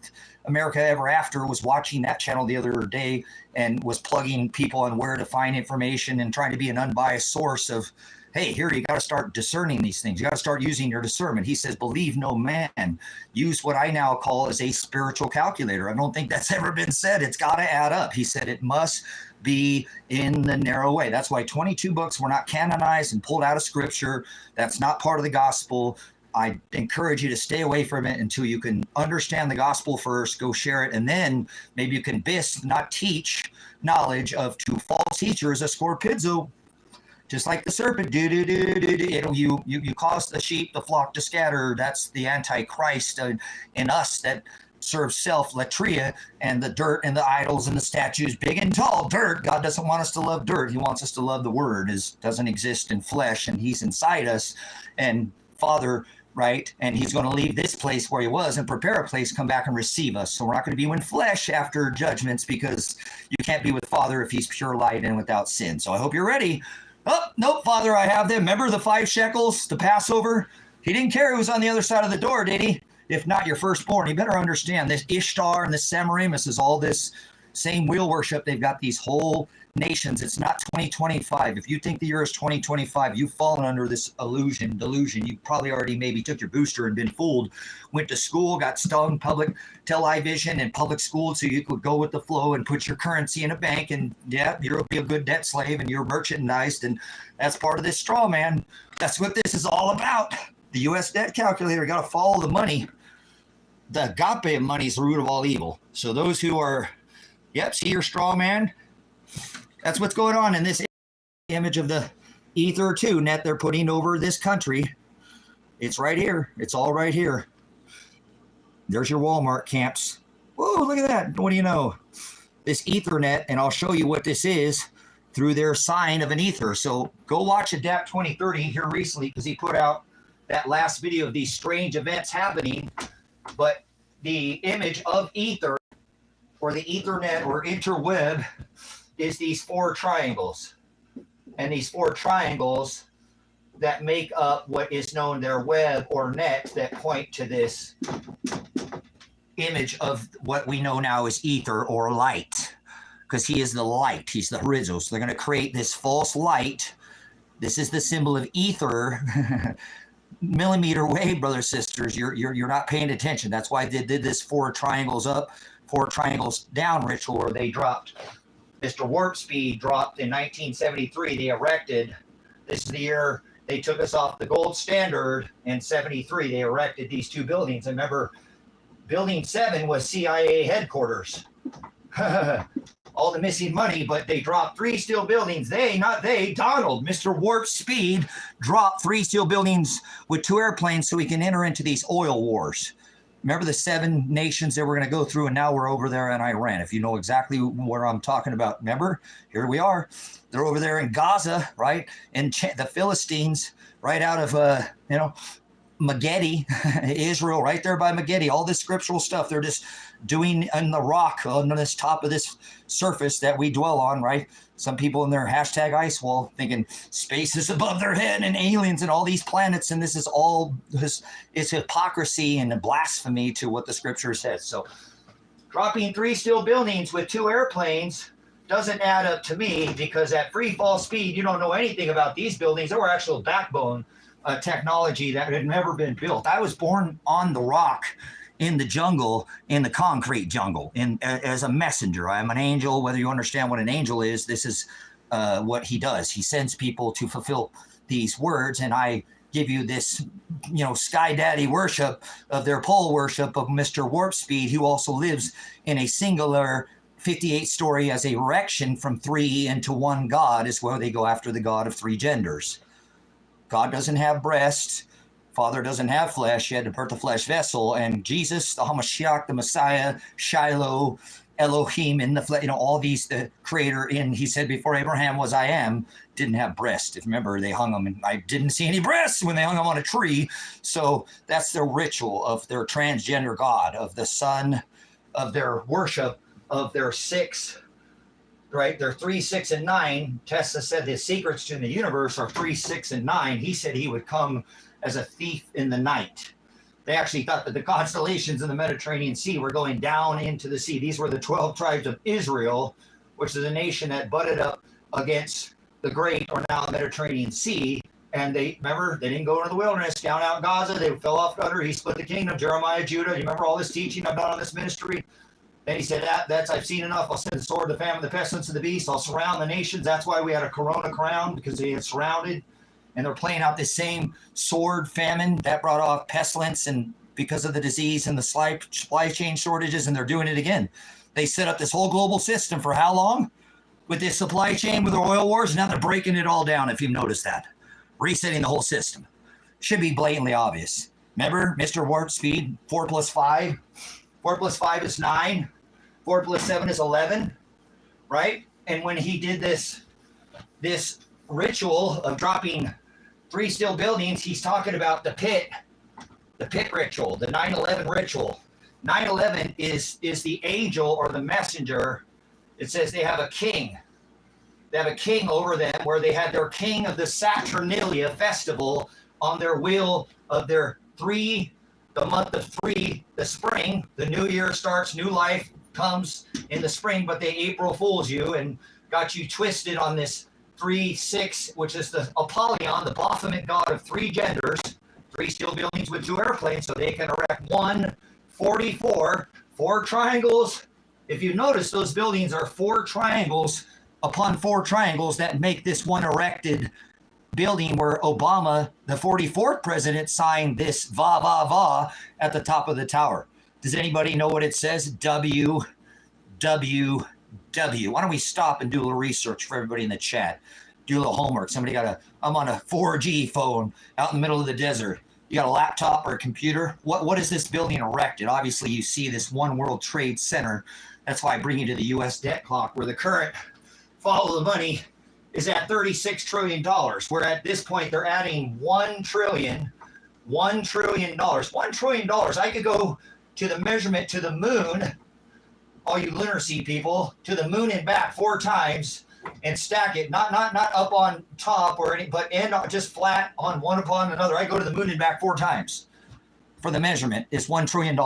America Ever After was watching that channel the other day and was plugging people on where to find information and trying to be an unbiased source of, hey, here, you got to start discerning these things. You got to start using your discernment. He says, believe no man. Use what I now call as a spiritual calculator. I don't think that's ever been said. It's got to add up. He said it must be in the narrow way. That's why 22 books were not canonized and pulled out of scripture. That's not part of the gospel. I encourage you to stay away from it until you can understand the gospel first, go share it, and then maybe you can not teach knowledge of two false teachers, a scorpizzo. Just like the serpent, you cause the sheep, the flock to scatter. That's the Antichrist in us that serves self, latria, and the dirt and the idols and the statues, big and tall. Dirt. God doesn't want us to love dirt. He wants us to love the Word. It doesn't exist in flesh, and He's inside us. And Father, right? And He's going to leave this place where He was and prepare a place, come back and receive us. So we're not going to be in flesh after judgments, because you can't be with Father if He's pure light and without sin. So I hope you're ready. Oh, nope, Father, I have them. Remember the 5 shekels, the Passover? He didn't care who was on the other side of the door, did he? If not your firstborn. You better understand this Ishtar and this Semiramis is all this same wheel worship. They've got these whole nations. It's not 2025. If you think the year is 2025, you've fallen under this delusion. You probably already maybe took your booster and been fooled. Went to school, got stung, public television and public school, so you could go with the flow and put your currency in a bank, and yeah, you'll be a good debt slave and you're merchandised, and that's part of this straw man. That's what this is all about. The U.S. debt calculator, got to follow the money. The agape money is the root of all evil. So those who are, see your straw man, that's what's going on in this image of the Ether 2 net they're putting over this country. It's right here. It's all right here. There's your Walmart camps. Whoa, look at that. What do you know? This Ethernet, and I'll show you what this is through their sign of an ether. So go watch Adapt 2030 here recently, because he put out that last video of these strange events happening. But the image of ether, or the Ethernet or interweb, is these 4 triangles. And these 4 triangles that make up what is known their web or net that point to this image of what we know now as ether or light, because he is the light. He's the horizo. So they're going to create this false light. This is the symbol of ether. Millimeter wave, brothers, sisters. You're not paying attention. That's why they did this 4 triangles up, 4 triangles down ritual, where they dropped. Mr. Warp Speed dropped in 1973. They erected. This is the year they took us off the gold standard. In 73, they erected these 2 buildings. I remember Building 7 was CIA headquarters. All the missing money, but they dropped 3 steel buildings. Donald, Mr. Warp Speed, dropped 3 steel buildings with 2 airplanes so we can enter into these oil wars. Remember the 7 nations that we're going to go through, and now we're over there in Iran. If you know exactly where I'm talking about, remember, here we are. They're over there in Gaza, right? And the Philistines, right out of, Megiddo, Israel, right there by Megiddo. All this scriptural stuff they're just doing on the rock, on this top of this surface that we dwell on, right? Some people in their hashtag ice wall thinking space is above their head and aliens and all these planets, and this is all it's hypocrisy and blasphemy to what the scripture says. So dropping 3 steel buildings with 2 airplanes doesn't add up to me, because at free fall speed, you don't know anything about these buildings. They were actual backbone technology that had never been built. I was born on the rock, in the jungle, in the concrete jungle, as a messenger. I'm an angel. Whether you understand what an angel is, this is what he does. He sends people to fulfill these words, and I give you this, sky daddy worship of their pole worship of Mr. Warp Speed, who also lives in a singular 58-story as a erection from 3 into 1 God, is where they go after the God of 3 genders. God doesn't have breasts. Father doesn't have flesh. He had to birth a flesh vessel. And Jesus, the Hamashiach, the Messiah, Shiloh, Elohim in the flesh, all these, the creator he said before Abraham was I am, didn't have breasts. If you remember, they hung them, and I didn't see any breasts when they hung them on a tree. So that's their ritual of their transgender God, of the son, of their worship, of their six, right? They're 3, 6, and 9. Tesla said the secrets to the universe are 3, 6, and 9. He said he would come as a thief in the night. They actually thought that the constellations in the Mediterranean Sea were going down into the sea. These were the 12 tribes of Israel, which is a nation that butted up against the great, or now the Mediterranean Sea. And they didn't go into the wilderness down out in Gaza. They fell off under. He split the kingdom, Jeremiah, Judah. You remember all this teaching I've done on this ministry? Then he said, that's I've seen enough. I'll send the sword, the famine, the pestilence, and the beast. I'll surround the nations. That's why we had a corona crown, because they had surrounded. And they're playing out this same sword famine that brought off pestilence, and because of the disease and the supply chain shortages, and they're doing it again. They set up this whole global system for how long? With this supply chain, with the oil wars. Now they're breaking it all down, if you've noticed that. Resetting the whole system. Should be blatantly obvious. Remember, Mr. Warp Speed, 4 plus 5. 4 plus 5 is 9. 4 plus 7 is 11, right? And when he did this ritual of dropping 3 steel buildings, he's talking about the pit ritual, the 9/11 ritual. 9/11 is the angel or the messenger. It says they have a king. They have a king over them, where they had their king of the Saturnalia festival on their wheel of their 3, the month of 3, the spring. The new year starts, new life comes in the spring, but they April Fools you and got you twisted on this 3, 6, which is the Apollyon, the Baphomet god of 3 genders, 3 steel buildings with 2 airplanes, so they can erect 144, 4 triangles. If you notice, those buildings are 4 triangles upon 4 triangles that make this one erected building, where Obama, the 44th president, signed this va va va at the top of the tower. Does anybody know what it says? W, W, W. Why don't we stop and do a little research for everybody in the chat? Do a little homework. I'm on a 4G phone out in the middle of the desert. You got a laptop or a computer? What is this building erected? Obviously, you see this One World Trade Center. That's why I bring you to the U.S. debt clock, where the current follow the money is at $36 trillion, where at this point they're adding $1 trillion. $1 trillion. I could go to the measurement to the moon, all you lunar sea people, to the moon and back 4 times and stack it, not up on top or any, but end just flat on one upon another. I go to the moon and back 4 times for the measurement. It's $1 trillion.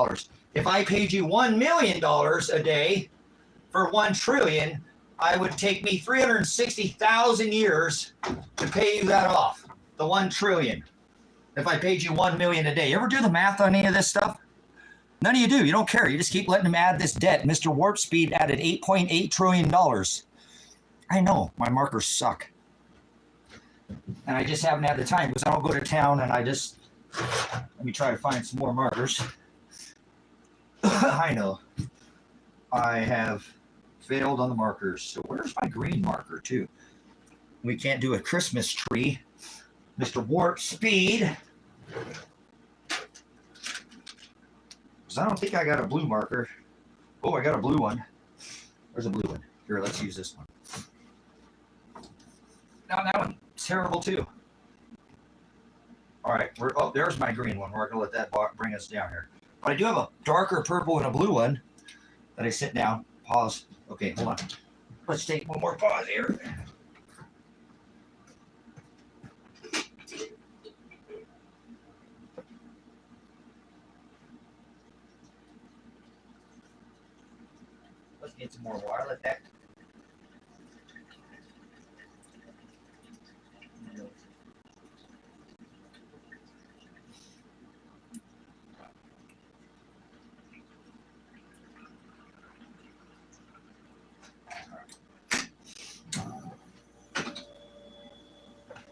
If I paid you $1 million a day for 1 trillion, I would take me 360,000 years to pay you that off, the 1 trillion. If I paid you 1 million a day. You ever do the math on any of this stuff? None of you do. You don't care. You just keep letting them add this debt. Mr. Warp Speed added $8.8 trillion. I know, my markers suck. And I just haven't had the time, because I don't go to town, and let me try to find some more markers. I know. I have failed on the markers. So where's my green marker too? We can't do a Christmas tree. Mr. Warp Speed. Because I don't think I got a blue marker. Oh, I got a blue one. There's a blue one. Here, let's use this one. Now that one's terrible too. All right, there's my green one. We're going to let that bring us down here. But I do have a darker purple and a blue one that I sit down, pause. Okay, hold on. Let's take one more pause here. Let's get some more water. Let that.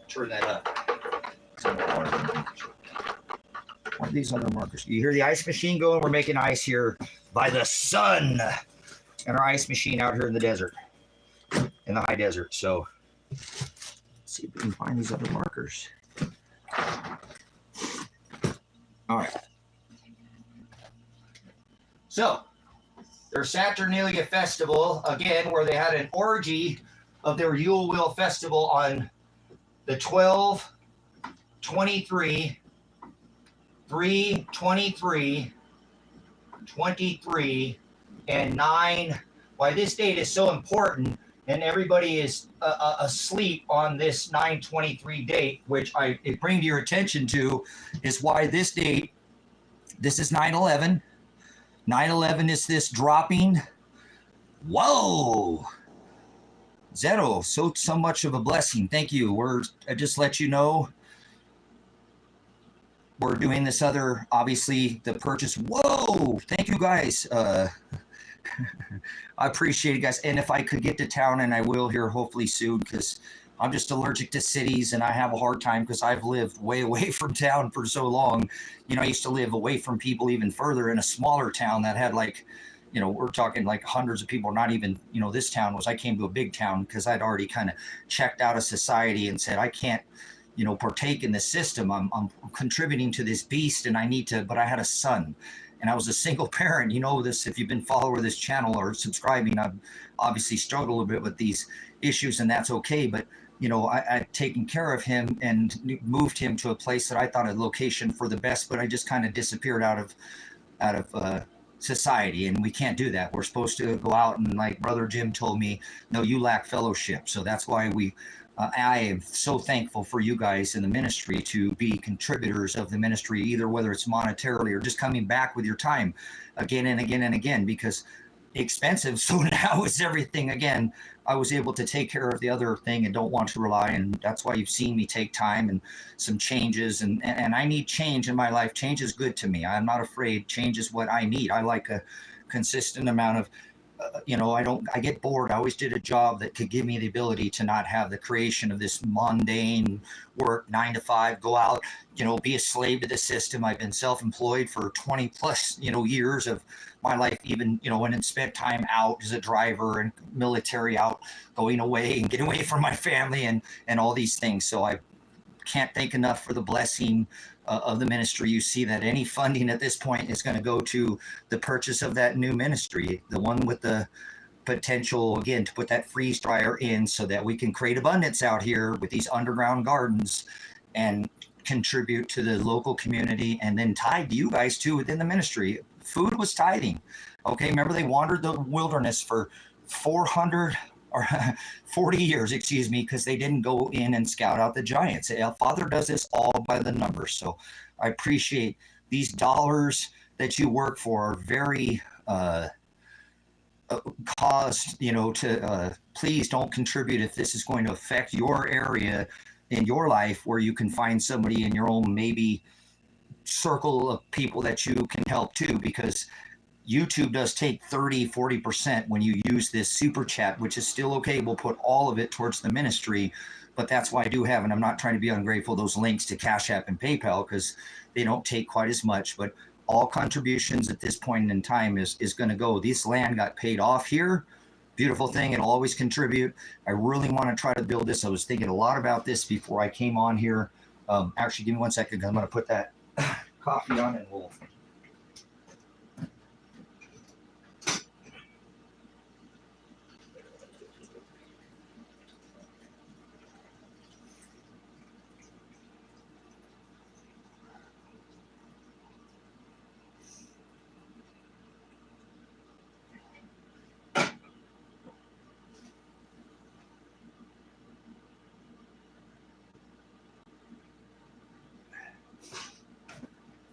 Turn that up. What are these other markers? You hear the ice machine going? We're making ice here by the sun. And our ice machine out here in the desert, in the high desert. So let's see if we can find these other markers. All right. So their Saturnalia Festival, again, where they had an orgy of their Yule Wheel Festival on the 12, 23, 3, 23, 23, and 9. Why this date is so important, and everybody is asleep on this 9/23 date, which I bring to your attention to, is why this date, this is 9/11. 9/11 is this dropping. Whoa! Zero, so much of a blessing. Thank you. I just let you know, we're doing this other, obviously, the purchase. Whoa! Thank you, guys. I appreciate it, guys. And if I could get to town, and I will here hopefully soon, because I'm just allergic to cities, and I have a hard time because I've lived way away from town for so long. You know, I used to live away from people even further in a smaller town that had like, you know, we're talking like hundreds of people, not even, you know, this town was, I came to a big town because I'd already kind of checked out of society and said, I can't, you know, partake in the system. I'm contributing to this beast, and I need to, but I had a son. And I was a single parent. You know this, if you've been following this channel or subscribing, I've obviously struggled a little bit with these issues, and that's okay. But, you know, I'd taken care of him and moved him to a place that I thought a location for the best, but I just kind of disappeared out of society, and we can't do that. We're supposed to go out, and like Brother Jim told me, no, you lack fellowship. So that's why I am so thankful for you guys in the ministry to be contributors of the ministry, either whether it's monetarily or just coming back with your time again and again and again, because expensive. So now is everything again. I was able to take care of the other thing and don't want to rely. And that's why you've seen me take time and some changes. And I need change in my life. Change is good to me. I'm not afraid. Change is what I need. I like a consistent amount of, you know, I get bored. I always did a job that could give me the ability to not have the creation of this mundane work, 9 to 5, go out, you know, be a slave to the system. I've been self-employed for 20 plus, you know, years of my life, even, you know, when I spent time out as a driver and military, out going away and getting away from my family and all these things. So I can't thank enough for the blessing of the ministry. You see that any funding at this point is going to go to the purchase of that new ministry, the one with the potential, again, to put that freeze dryer in so that we can create abundance out here with these underground gardens and contribute to the local community, and then tied to you guys too within the ministry. Food was tithing. Okay, remember they wandered the wilderness for 400 or 40 years, excuse me, because they didn't go in and scout out the giants. Father does this all by the numbers. So I appreciate these dollars that you work for are very caused, you know, to please don't contribute if this is going to affect your area in your life, where you can find somebody in your own maybe circle of people that you can help too, because YouTube does take 30-40% when you use this super chat, which is still okay. We'll put all of it towards the ministry, but that's why I do have, and I'm not trying to be ungrateful, those links to Cash App and PayPal, because they don't take quite as much. But all contributions at this point in time is going to go. This land got paid off here. Beautiful thing. It'll always contribute. I really want to try to build this. I was thinking a lot about this before I came on here. Actually, give me 1 second, because I'm going to put that coffee on and we'll...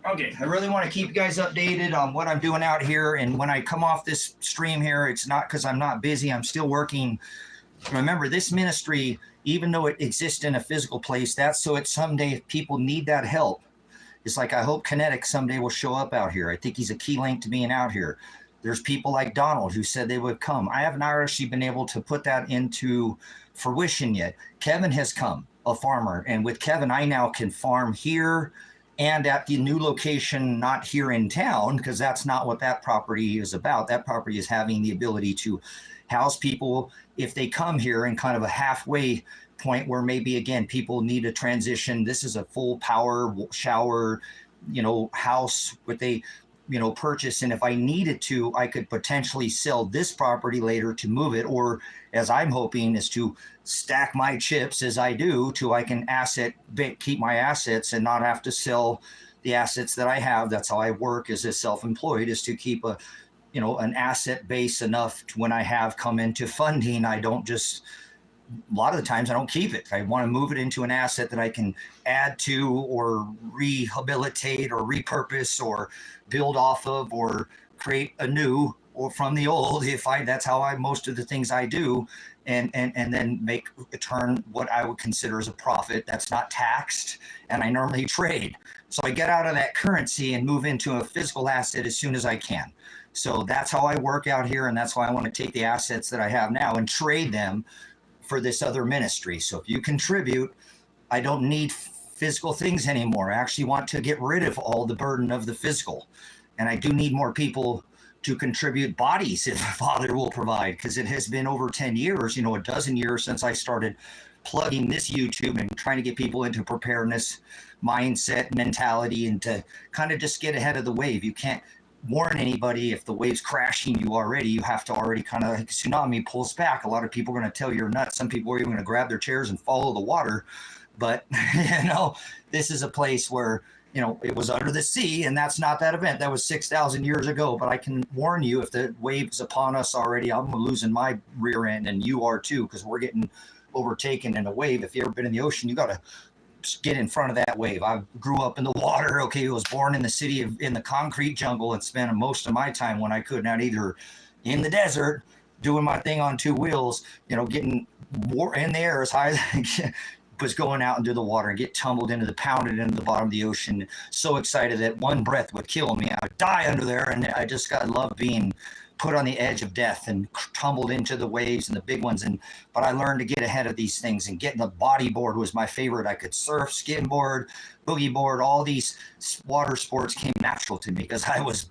Okay, I really want to keep you guys updated on what I'm doing out here. And when I come off this stream here, it's not because I'm not busy. I'm still working. Remember, this ministry, even though it exists in a physical place, that's so it's someday if people need that help. It's like I hope Kinetic someday will show up out here. I think he's a key link to being out here. There's people like Donald who said they would come. I have not actually been able to put that into fruition yet. Kevin has come, a farmer. And with Kevin, I now can farm here and at the new location, not here in town, because that's not what that property is about. That property is having the ability to house people if they come here in kind of a halfway point where maybe, again, people need a transition. This is a full power shower, you know, house with purchase. And if I needed to, I could potentially sell this property later to move it, or as I'm hoping is to stack my chips as I do to I can keep my assets and not have to sell the assets that I have. That's how I work as a self-employed, is to keep an asset base enough to when I have come into funding, I don't just, a lot of the times I don't keep it. I want to move it into an asset that I can add to or rehabilitate or repurpose or build off of or create a new or from the old. That's how most of the things I do, and then turn what I would consider as a profit that's not taxed, and I normally trade. So I get out of that currency and move into a physical asset as soon as I can. So that's how I work out here, and that's why I want to take the assets that I have now and trade them for this other ministry. So if you contribute, I don't need physical things anymore. I actually want to get rid of all the burden of the physical. And I do need more people to contribute bodies if Father will provide, because it has been over 10 years, a dozen years since I started plugging this YouTube and trying to get people into preparedness, mindset, mentality, and to kind of just get ahead of the wave. You can't warn anybody if the wave's crashing you already. You have to already kind of, like a tsunami pulls back. A lot of people are going to tell you're nuts. Some people are even going to grab their chairs and follow the water. But, this is a place where, it was under the sea, and that's not that event. That was 6,000 years ago. But I can warn you, if the wave is upon us already, I'm losing my rear end, and you are too, because we're getting overtaken in a wave. If you've ever been in the ocean, you got to get in front of that wave. I grew up in the water. Okay, I was born in the city in the concrete jungle, and spent most of my time when I could not either in the desert doing my thing on two wheels, getting more in the air as high as I was going out into the water and get pounded into the bottom of the ocean. So excited that one breath would kill me. I would die under there, and I just love being put on the edge of death and tumbled into the waves and the big ones. But I learned to get ahead of these things, and getting the bodyboard was my favorite. I could surf, skimboard, boogie board, all these water sports came natural to me because I was,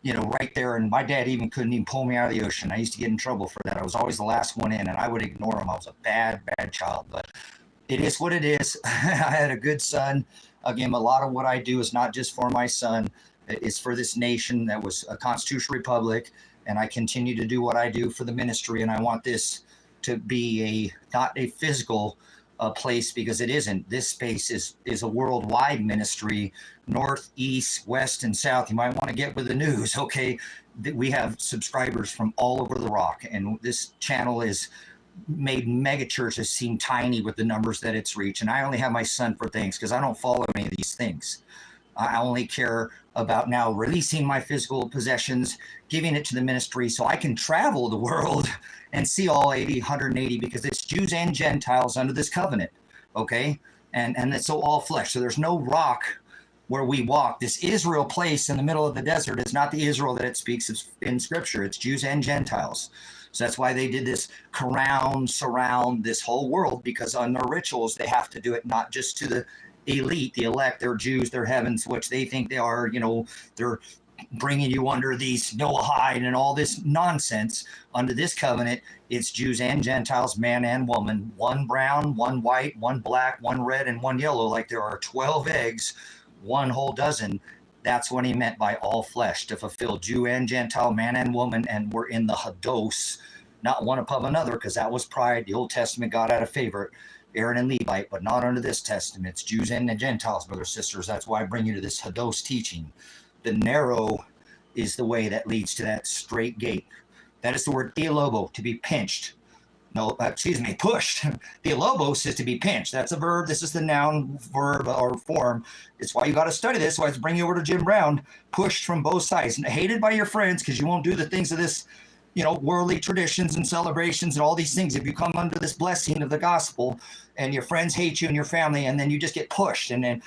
right there. And my dad couldn't even pull me out of the ocean. I used to get in trouble for that. I was always the last one in, and I would ignore him. I was a bad child, but it is what it is. I had a good son. Again, a lot of what I do is not just for my son. It's for this nation that was a constitutional republic. And I continue to do what I do for the ministry. And I want this to be not a physical place, because it isn't. This space is a worldwide ministry, north, east, west, and south. You might want to get with the news. Okay, we have subscribers from all over the rock. And this channel is made mega churches seem tiny with the numbers that it's reached. And I only have my son for things, because I don't follow any of these things. I only care about now releasing my physical possessions, giving it to the ministry so I can travel the world and see all 180, because it's Jews and Gentiles under this covenant, okay? And it's so all flesh. So there's no rock where we walk. This Israel place in the middle of the desert is not the Israel that it speaks of in Scripture. It's Jews and Gentiles. So that's why they did this surround this whole world, because on their rituals, they have to do it not just to the elite, the elect, they're Jews, they're heavens, which they think they are, they're bringing you under these Noahide and all this nonsense. Under this covenant, it's Jews and Gentiles, man and woman, one brown, one white, one black, one red, and one yellow, like there are 12 eggs, one whole dozen. That's what he meant by all flesh, to fulfill Jew and Gentile, man and woman, and we're in the Hados, not one above another, because that was pride. The Old Testament got out of favor, Aaron and Levite, but not under this testament. It's Jews and the Gentiles, brothers, sisters. That's why I bring you to this Hados teaching. The narrow is the way that leads to that straight gate. That is the word theolobo, to be pinched. Pushed. Theolobos is to be pinched. That's a verb. This is the noun, verb, or form. It's why you got to study this. Why it's bringing you over to Jim Brown. Pushed from both sides. And hated by your friends, because you won't do the things of this, worldly traditions and celebrations and all these things. If you come under this blessing of the gospel, and your friends hate you and your family, and then you just get pushed, and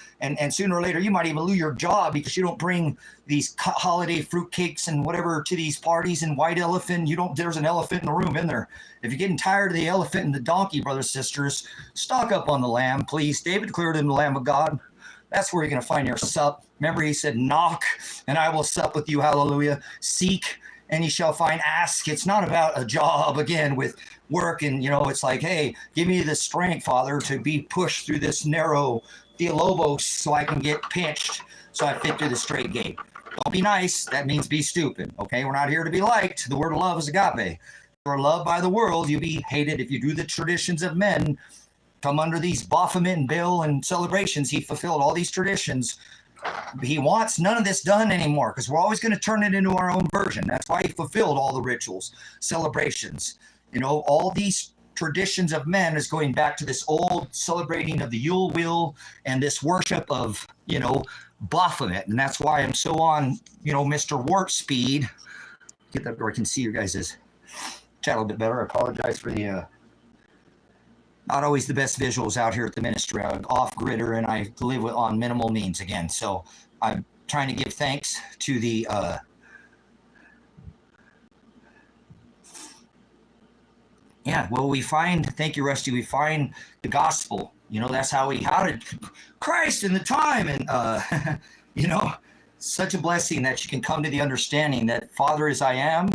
sooner or later you might even lose your job because you don't bring these holiday fruitcakes and whatever to these parties, and white elephant, there's an elephant in the room in there. If you're getting tired of the elephant and the donkey, brothers, sisters, stock up on the lamb, please. David declared in the Lamb of God. That's where you're going to find your sup. Remember, he said, knock and I will sup with you. Hallelujah. Seek and you shall find. Ask. It's not about a job, again, with work. And, it's like, hey, give me the strength, Father, to be pushed through this narrow theolobos so I can get pinched, so I fit through the straight gate. Don't be nice. That means be stupid. Okay, we're not here to be liked. The word of love is agape. If you're loved by the world, you'll be hated. If you do the traditions of men, come under these Baphomet and Baal and celebrations. He fulfilled all these traditions. He wants none of this done anymore because we're always going to turn it into our own version. That's why he fulfilled all the rituals, celebrations. You know, all these traditions of men is going back to this old celebrating of the Yule wheel and this worship of, you know, Baphomet. And that's why I'm so on, you know, Mr. Warp Speed. Get that where I can see you guys' chat a little bit better. I apologize for the not always the best visuals out here at the ministry. I'm off-gridder and I live on minimal means again. So I'm trying to give thanks to the yeah, well, we find, thank you, Rusty, we find the gospel. You know, that's how did Christ in the time. And, you know, such a blessing that you can come to the understanding that Father as I am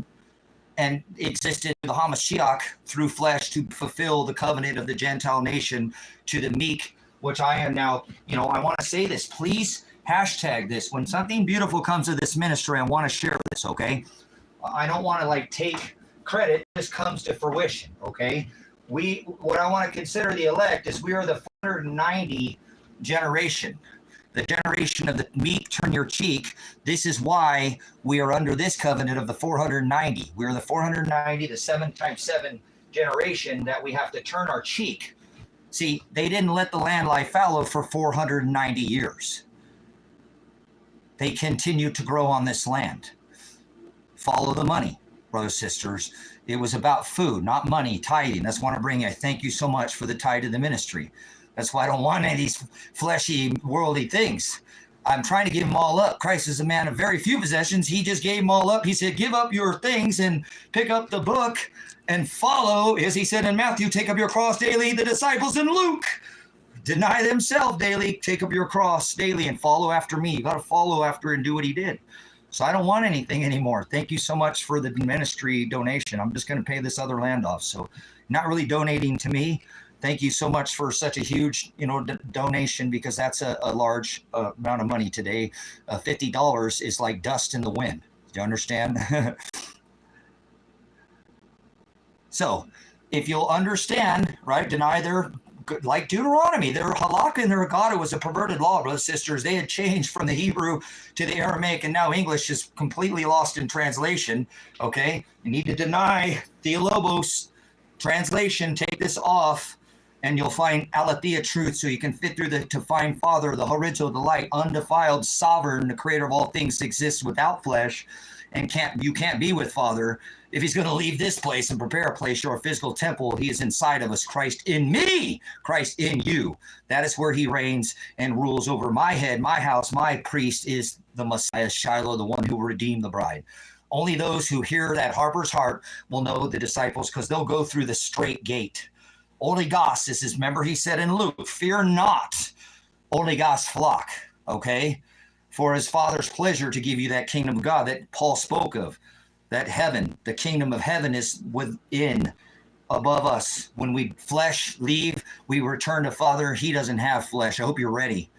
and existed the Hamashiach through flesh to fulfill the covenant of the Gentile nation to the meek, which I am now. You know, I want to say this, please hashtag this. When something beautiful comes of this ministry, I want to share this, okay? I don't want to like take credit, this comes to fruition, okay? What I want to consider the elect is we are the 490 generation. The generation of the meek, turn your cheek. This is why we are under this covenant of the 490. We are the 490, the 7 times 7 generation that we have to turn our cheek. See, they didn't let the land lie fallow for 490 years. They continue to grow on this land. Follow the money, brothers, sisters. It was about food, not money, tithing. That's why I bring you. Thank you so much for the tithe of the ministry. That's why I don't want any of these fleshy, worldly things. I'm trying to give them all up. Christ is a man of very few possessions. He just gave them all up. He said, give up your things and pick up the book and follow. As he said in Matthew, take up your cross daily. The disciples in Luke, deny themselves daily. Take up your cross daily and follow after me. You got to follow after and do what he did. So I don't want anything anymore. Thank you so much for the ministry donation. I'm just going to pay this other land off. So not really donating to me. Thank you so much for such a huge, you know, donation, because that's a large amount of money today. $50 is like dust in the wind. Do you understand? So if you'll understand, right, deny their, like Deuteronomy, their halakha and their agata was a perverted law, brothers and sisters. They had changed from the Hebrew to the Aramaic, and now English is completely lost in translation, okay? You need to deny Theolobos translation, take this off, and you'll find aletheia truth, so you can fit through to find Father, the horizo, the light, undefiled, sovereign, the creator of all things, exists without flesh, and you can't be with Father. If he's going to leave this place and prepare a place, your physical temple, he is inside of us. Christ in me, Christ in you. That is where he reigns and rules over my head, my house. My priest is the Messiah, Shiloh, the one who will redeem the bride. Only those who hear that harper's heart will know the disciples, because they'll go through the straight gate. Oligos is his, remember he said in Luke, fear not, oligos flock, okay? For his Father's pleasure to give you that kingdom of God that Paul spoke of, that heaven, the kingdom of heaven is within, above us. When we flesh leave, we return to Father. He doesn't have flesh. I hope you're ready.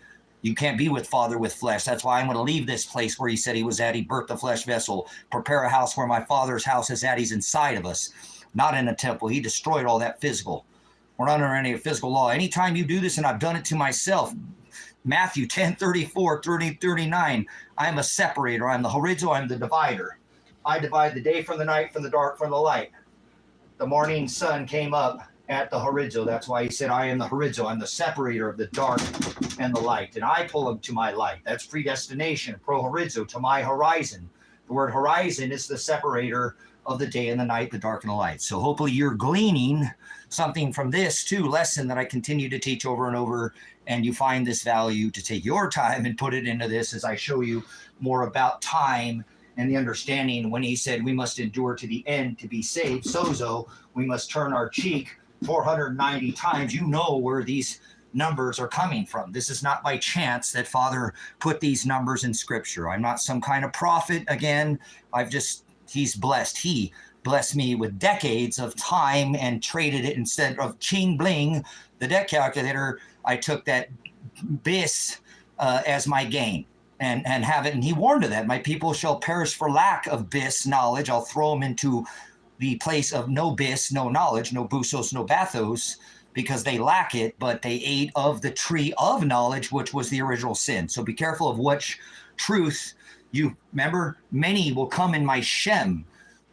You can't be with Father with flesh. That's why I'm going to leave this place where he said he was at. He birthed the flesh vessel, prepare a house where my Father's house is at. He's inside of us, not in a temple. He destroyed all that physical. We're not under any physical law. Anytime you do this, and I've done it to myself, Matthew 10:34, 30, 39, I'm a separator. I'm the horizo. I'm the divider. I divide the day from the night, from the dark from the light. The morning sun came up at the horizo. That's why he said, I am the horizo. I'm the separator of the dark and the light. And I pull them to my light. That's predestination, pro-horizo, to my horizon. The word horizon is the separator of the day and the night, the dark and the light. So hopefully you're gleaning something from this too, lesson that I continue to teach over and over, and you find this value to take your time and put it into this as I show you more about time and the understanding. When he said we must endure to the end to be saved, sozo, we must turn our cheek 490 times. You know where these numbers are coming from. This is not by chance that Father put these numbers in Scripture. I'm not some kind of prophet. Again, he's blessed. He blessed me with decades of time and traded it instead of ching bling, the debt calculator. I took that bis as my gain. and have it. And he warned of that. My people shall perish for lack of bis, knowledge. I'll throw them into the place of no bis, no knowledge, no busos, no bathos, because they lack it, but they ate of the tree of knowledge, which was the original sin. So be careful of which truth you remember. Many will come in my Shem,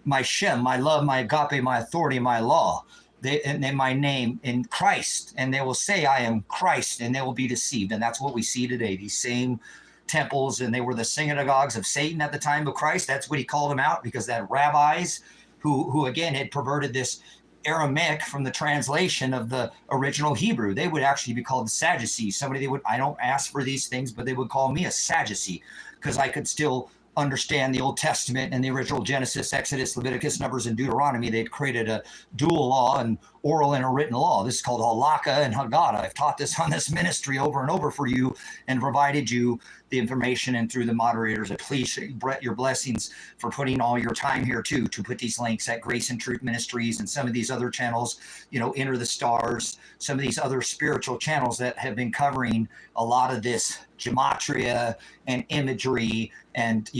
my love, my agape, my authority, my law, and in my name in Christ, and they will say, I am Christ, and they will be deceived. And that's what we see today. These same temples, and they were the synagogues of Satan at the time of Christ. That's what he called them out, because that rabbis who again had perverted this Aramaic from the translation of the original Hebrew. They would actually be called the Sadducees. I don't ask for these things, but they would call me a Sadducee, because I could still understand the Old Testament and the original Genesis, Exodus, Leviticus, Numbers, and Deuteronomy. They'd created a dual law, an oral and a written law. This is called Halakha and Haggadah. I've taught this on this ministry over and over for you and provided you the information, and through the moderators. Please, Brett, your blessings for putting all your time here too, to put these links at Grace and Truth Ministries and some of these other channels, Enter the Stars, some of these other spiritual channels that have been covering a lot of this gematria and imagery and,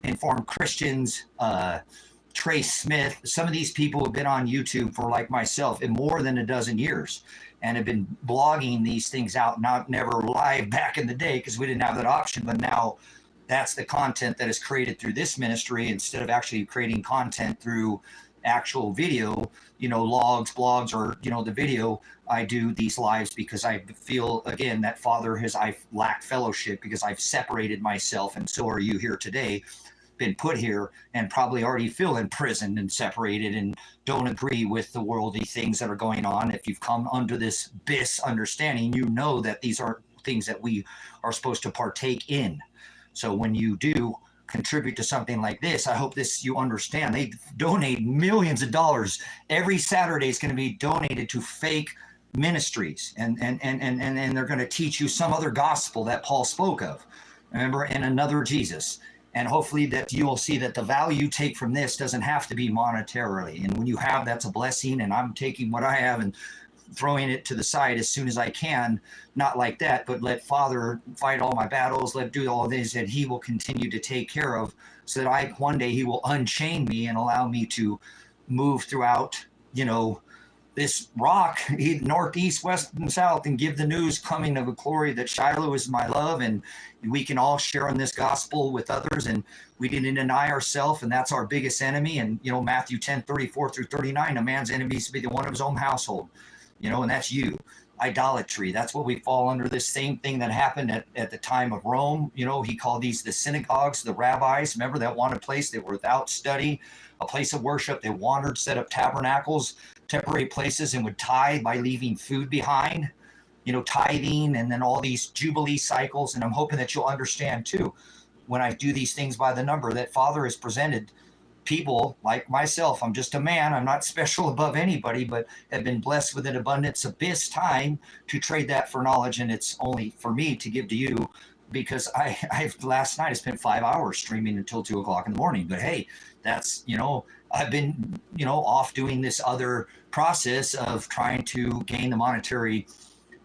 informed Christians, Tracy Smith. Some of these people have been on YouTube for, like myself, in more than a dozen years, and have been blogging these things out, never live back in the day, because we didn't have that option. But now that's the content that is created through this ministry, instead of actually creating content through actual video, logs, blogs, or, the video. I do these lives because I feel, again, that I lack fellowship, because I've separated myself, and so are you here today, been put here and probably already feel imprisoned and separated and don't agree with the worldly things that are going on. If you've come under this bis understanding, you know that these are things that we are supposed to partake in. So when you do contribute to something like this, I hope you understand. They donate millions of dollars. Every Saturday is going to be donated to fake ministries, and they're going to teach you some other gospel that Paul spoke of, remember, and another Jesus. And hopefully that you will see that the value you take from this doesn't have to be monetarily. And when you have, that's a blessing. And I'm taking what I have and throwing it to the side as soon as I can. Not like that, but let Father fight all my battles, let do all this, and he will continue to take care of, so that one day he will unchain me and allow me to move throughout, this rock, northeast, west, and south, and give the news coming of a glory that Shiloh is my love, and we can all share in this gospel with others, and we didn't deny ourselves, and that's our biggest enemy. And Matthew 10:34-39, a man's enemy is to be the one of his own household, and that's you. Idolatry, that's what we fall under. This same thing that happened at the time of Rome. He called these the synagogues, the rabbis. Remember, that wanted place, they were without study, a place of worship. They wandered, set up tabernacles, temporary places, and would tithe by leaving food behind, tithing, and then all these Jubilee cycles. And I'm hoping that you'll understand too, when I do these things by the number, that Father has presented people like myself. I'm just a man. I'm not special above anybody, but have been blessed with an abundance of this time to trade that for knowledge. And it's only for me to give to you, because last night I spent 5 hours streaming until 2 o'clock in the morning. But hey, that's, I've been, off doing this other process of trying to gain the monetary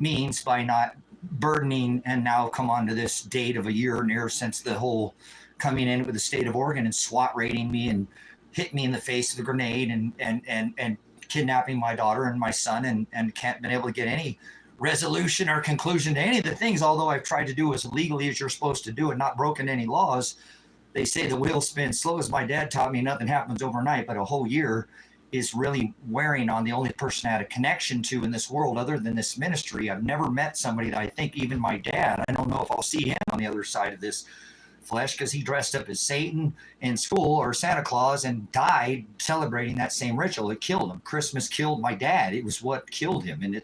means by not burdening, and now come on to this date of a year near since the whole coming in with the state of Oregon and SWAT raiding me and hit me in the face with a grenade and kidnapping my daughter and my son, and can't been able to get any resolution or conclusion to any of the things, although I've tried to do as legally as you're supposed to do and not broken any laws. They say the wheel spins slow. As my dad taught me, nothing happens overnight, but a whole year is really wearing on the only person I had a connection to in this world other than this ministry. I've never met somebody that I think, even my dad, I don't know if I'll see him on the other side of this flesh, because he dressed up as Satan in school, or Santa Claus, and died celebrating that same ritual. It killed him. Christmas killed my dad. It was what killed him. And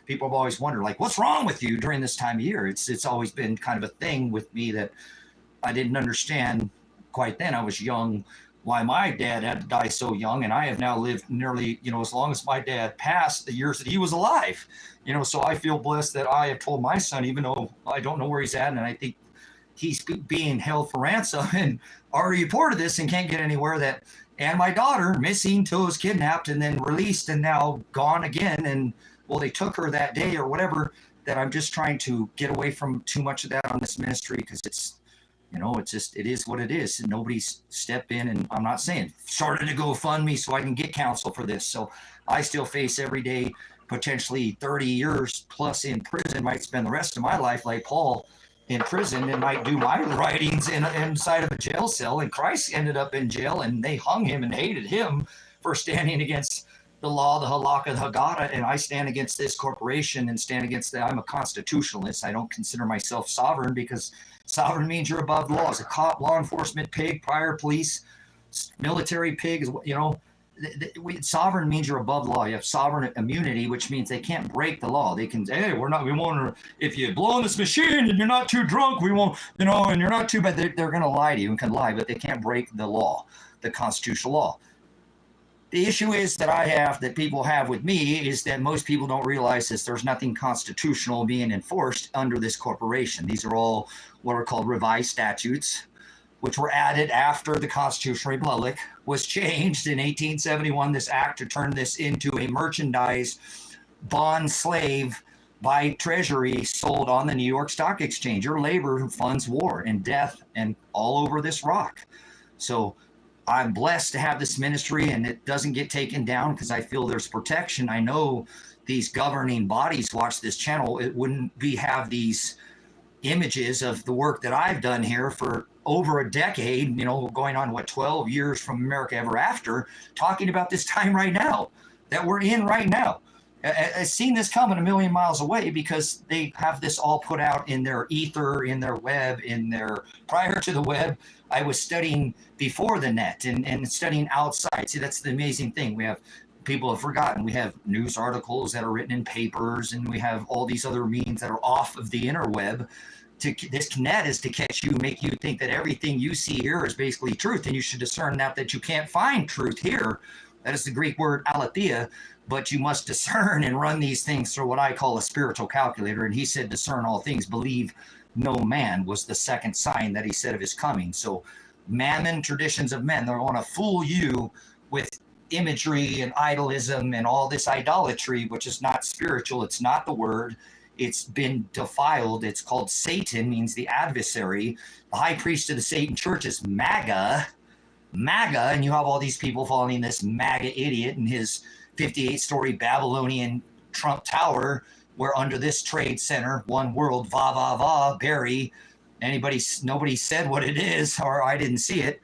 people have always wondered, like, what's wrong with you during this time of year? It's always been kind of a thing with me that I didn't understand quite then. I was young, why my dad had to die so young, and I have now lived nearly, as long as my dad passed, the years that he was alive. So I feel blessed that I have told my son, even though I don't know where he's at, and I think he's being held for ransom and already reported this and can't get anywhere, and my daughter missing till was kidnapped and then released and now gone again. And well, they took her that day or whatever, that I'm just trying to get away from too much of that on this ministry, because it's You know, it's just, it is what it is. And nobody's stepped in, and I'm not saying started to GoFundMe so I can get counsel for this. So I still face every day potentially 30 years plus in prison. Might spend the rest of my life like Paul in prison, and might do my writings inside of a jail cell. And Christ ended up in jail, and they hung him and hated him for standing against the law, the halakha, the haggadah, and I stand against this corporation and stand against that. I'm a constitutionalist. I don't consider myself sovereign, because sovereign means you're above the law. As a cop, law enforcement pig, prior police, military pig, you know, sovereign means you're above the law. You have sovereign immunity, which means they can't break the law. They can say, hey, we won't, if you blow on this machine and you're not too drunk, we won't, you know, and you're not too bad. They're going to lie to you and can lie, but they can't break the law, the constitutional law. The issue is that I have, that people have with me, is that most people don't realize this. There's nothing constitutional being enforced under this corporation. These are all what are called revised statutes, which were added after the Constitutional Republic was changed in 1871, this act to turn this into a merchandise bond slave by Treasury sold on the New York Stock Exchange. Your labor funds war and death and all over this rock. So I'm blessed to have this ministry, and it doesn't get taken down because I feel there's protection. I know these governing bodies watch this channel. It wouldn't be have these images of the work that I've done here for over a decade, you know, going on, 12 years from America Ever After, talking about this time right now that we're in right now. I've seen this coming a million miles away, because they have this all put out in their ether, in their web, prior to the web. I was studying before the net and studying outside. See, that's the amazing thing. We have, people have forgotten, we have news articles that are written in papers, and we have all these other means that are off of the interweb. This net is to catch you, make you think that everything you see here is basically truth, and you should discern that you can't find truth here. That is the Greek word aletheia, but you must discern and run these things through what I call a spiritual calculator. And he said, discern all things, believe no man, was the second sign that he said of his coming. So mammon, traditions of men, they're going to fool you with imagery and idolism and all this idolatry, which is not spiritual. It's not the word. It's been defiled. It's called Satan, means the adversary. The high priest of the Satan church is MAGA, and you have all these people following this MAGA idiot and his 58-story Babylonian Trump Tower, where under this trade center, one world, Barry, nobody said what it is, or I didn't see it.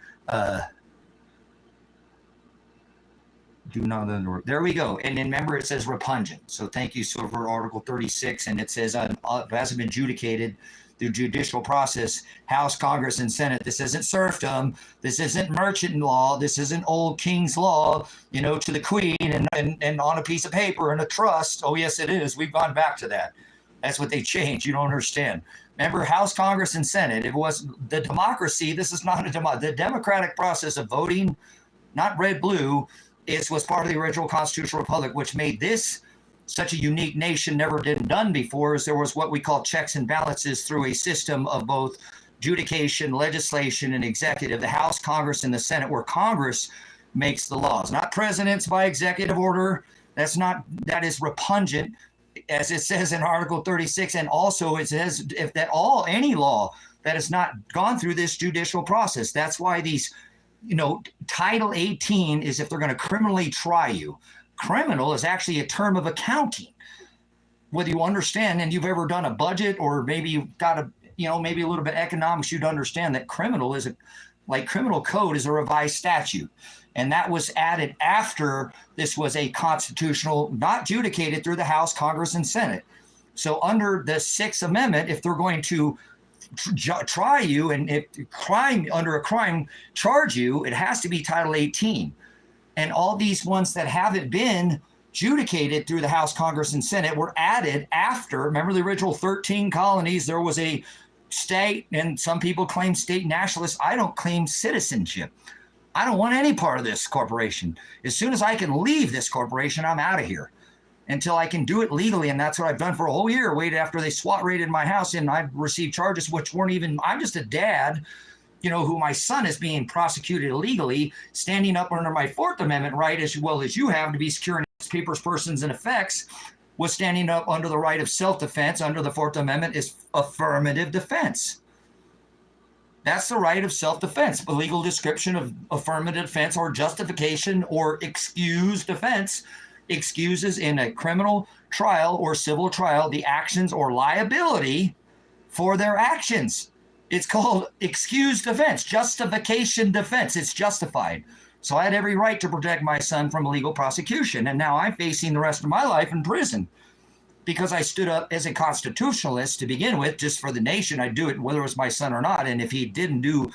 Do not under, there we go. And then remember, it says repugnant. So thank you, so for Article 36, and it says hasn't been adjudicated through judicial process, House, Congress, and Senate. This isn't serfdom. This isn't merchant law. This isn't old king's law, you know, to the queen and on a piece of paper and a trust. Oh, yes, it is. We've gone back to that. That's what they changed. You don't understand. Remember, House, Congress, and Senate. It was the democracy. This is not a the democratic process of voting, not red, blue, was part of the original constitutional republic, which made this such a unique nation, never been done before. Is there was what we call checks and balances through a system of both adjudication, legislation, and executive, the House, Congress, and the Senate, where Congress makes the laws, not presidents by executive order. That is repugnant, as it says in Article 36. And also it says any law that has not gone through this judicial process. That's why these, you know, Title 18 is if they're going to criminally try you. Criminal is actually a term of accounting. Whether you understand and you've ever done a budget, or maybe you've got maybe a little bit of economics, you'd understand that criminal is like criminal code is a revised statute. And that was added after this was a constitutional, not adjudicated through the House, Congress, and Senate. So under the Sixth Amendment, if they're going to try you and if under a crime charge you, it has to be Title 18. And all these ones that haven't been adjudicated through the House, Congress, and Senate were added after. Remember the original 13 colonies, there was a state, and some people claim state nationalists. I don't claim citizenship. I don't want any part of this corporation. As soon as I can leave this corporation, I'm out of here until I can do it legally. And that's what I've done for a whole year, waited after they SWAT raided my house, and I've received charges which weren't even, I'm just a dad, you know, who my son is being prosecuted illegally, standing up under my Fourth Amendment right, as well as you have, to be securing papers, persons, and effects, was standing up under the right of self-defense under the Fourth Amendment is affirmative defense. That's the right of self-defense, the legal description of affirmative defense or justification or excused defense. Excuses in a criminal trial or civil trial the actions or liability for their actions. It's called excused defense, justification defense. It's justified. So I had every right to protect my son from illegal prosecution. And now I'm facing the rest of my life in prison because I stood up as a constitutionalist to begin with, just for the nation. I'd do it whether it was my son or not. And if he didn't do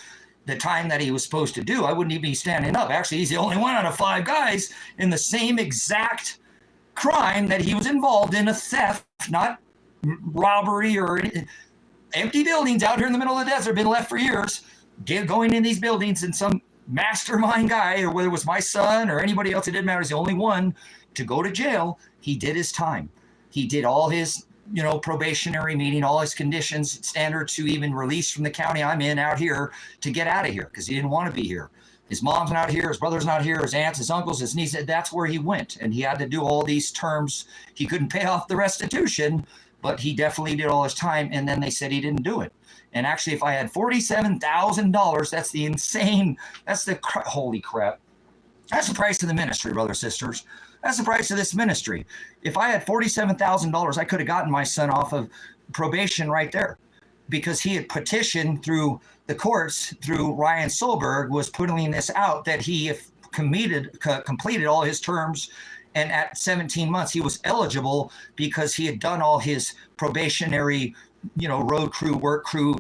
the time that he was supposed to do, I wouldn't even be standing up. Actually, he's the only one out of 5 guys in the same exact crime that he was involved in, a theft, not robbery or anything. Empty buildings out here in the middle of the desert, been left for years, going in these buildings, and some mastermind guy, or whether it was my son or anybody else, it didn't matter. He's the only one to go to jail. He did his time. He did all his, probationary, meeting all his conditions, standards to even release from the county I'm in out here to get out of here because he didn't want to be here. His mom's not here, his brother's not here, his aunts, his uncles, his nieces. That's where he went. And he had to do all these terms. He couldn't pay off the restitution, but he definitely did all his time. And then they said he didn't do it. And actually, if I had $47,000, that's the insane, holy crap. That's the price of the ministry, brothers and sisters. That's the price of this ministry. If I had $47,000, I could have gotten my son off of probation right there, because he had petitioned through the courts, through Ryan Solberg, was putting this out that he completed all his terms, and at 17 months he was eligible because he had done all his probationary, road crew, work crew,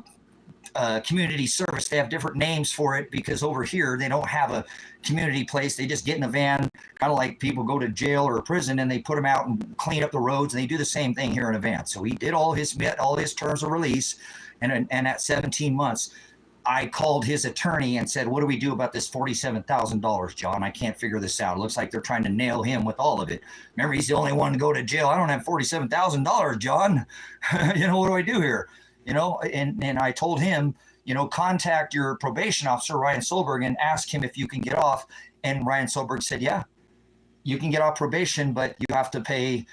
community service. They have different names for it because over here they don't have a community place. They just get in a van, kind of like people go to jail or prison, and they put them out and clean up the roads, and they do the same thing here in a van. So he did met all his terms of release, and at 17 months, I called his attorney and said, what do we do about this $47,000, John? I can't figure this out. It looks like they're trying to nail him with all of it. Remember, he's the only one to go to jail. I don't have $47,000, John. What do I do here? And I told him, contact your probation officer, Ryan Solberg, and ask him if you can get off. And Ryan Solberg said, yeah, you can get off probation, but you have to pay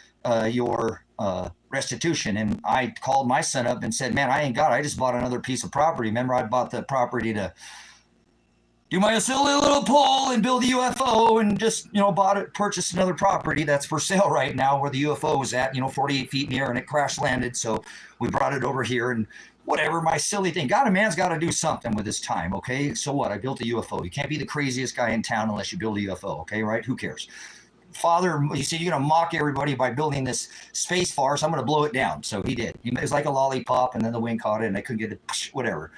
your restitution. And I called my son up and said, man, I just bought another piece of property. Remember, I bought the property to do my silly little pole and build a UFO, and just, purchased another property that's for sale right now where the UFO was at, 48 feet in the air, and it crash landed. So we brought it over here, and whatever, my silly thing. A man's got to do something with his time, okay? So what? I built a UFO. You can't be the craziest guy in town unless you build a UFO, okay, right? Who cares? Father, you said you're going to mock everybody by building this space farce. I'm going to blow it down. So he did. It was like a lollipop, and then the wind caught it, and I couldn't get it, whatever.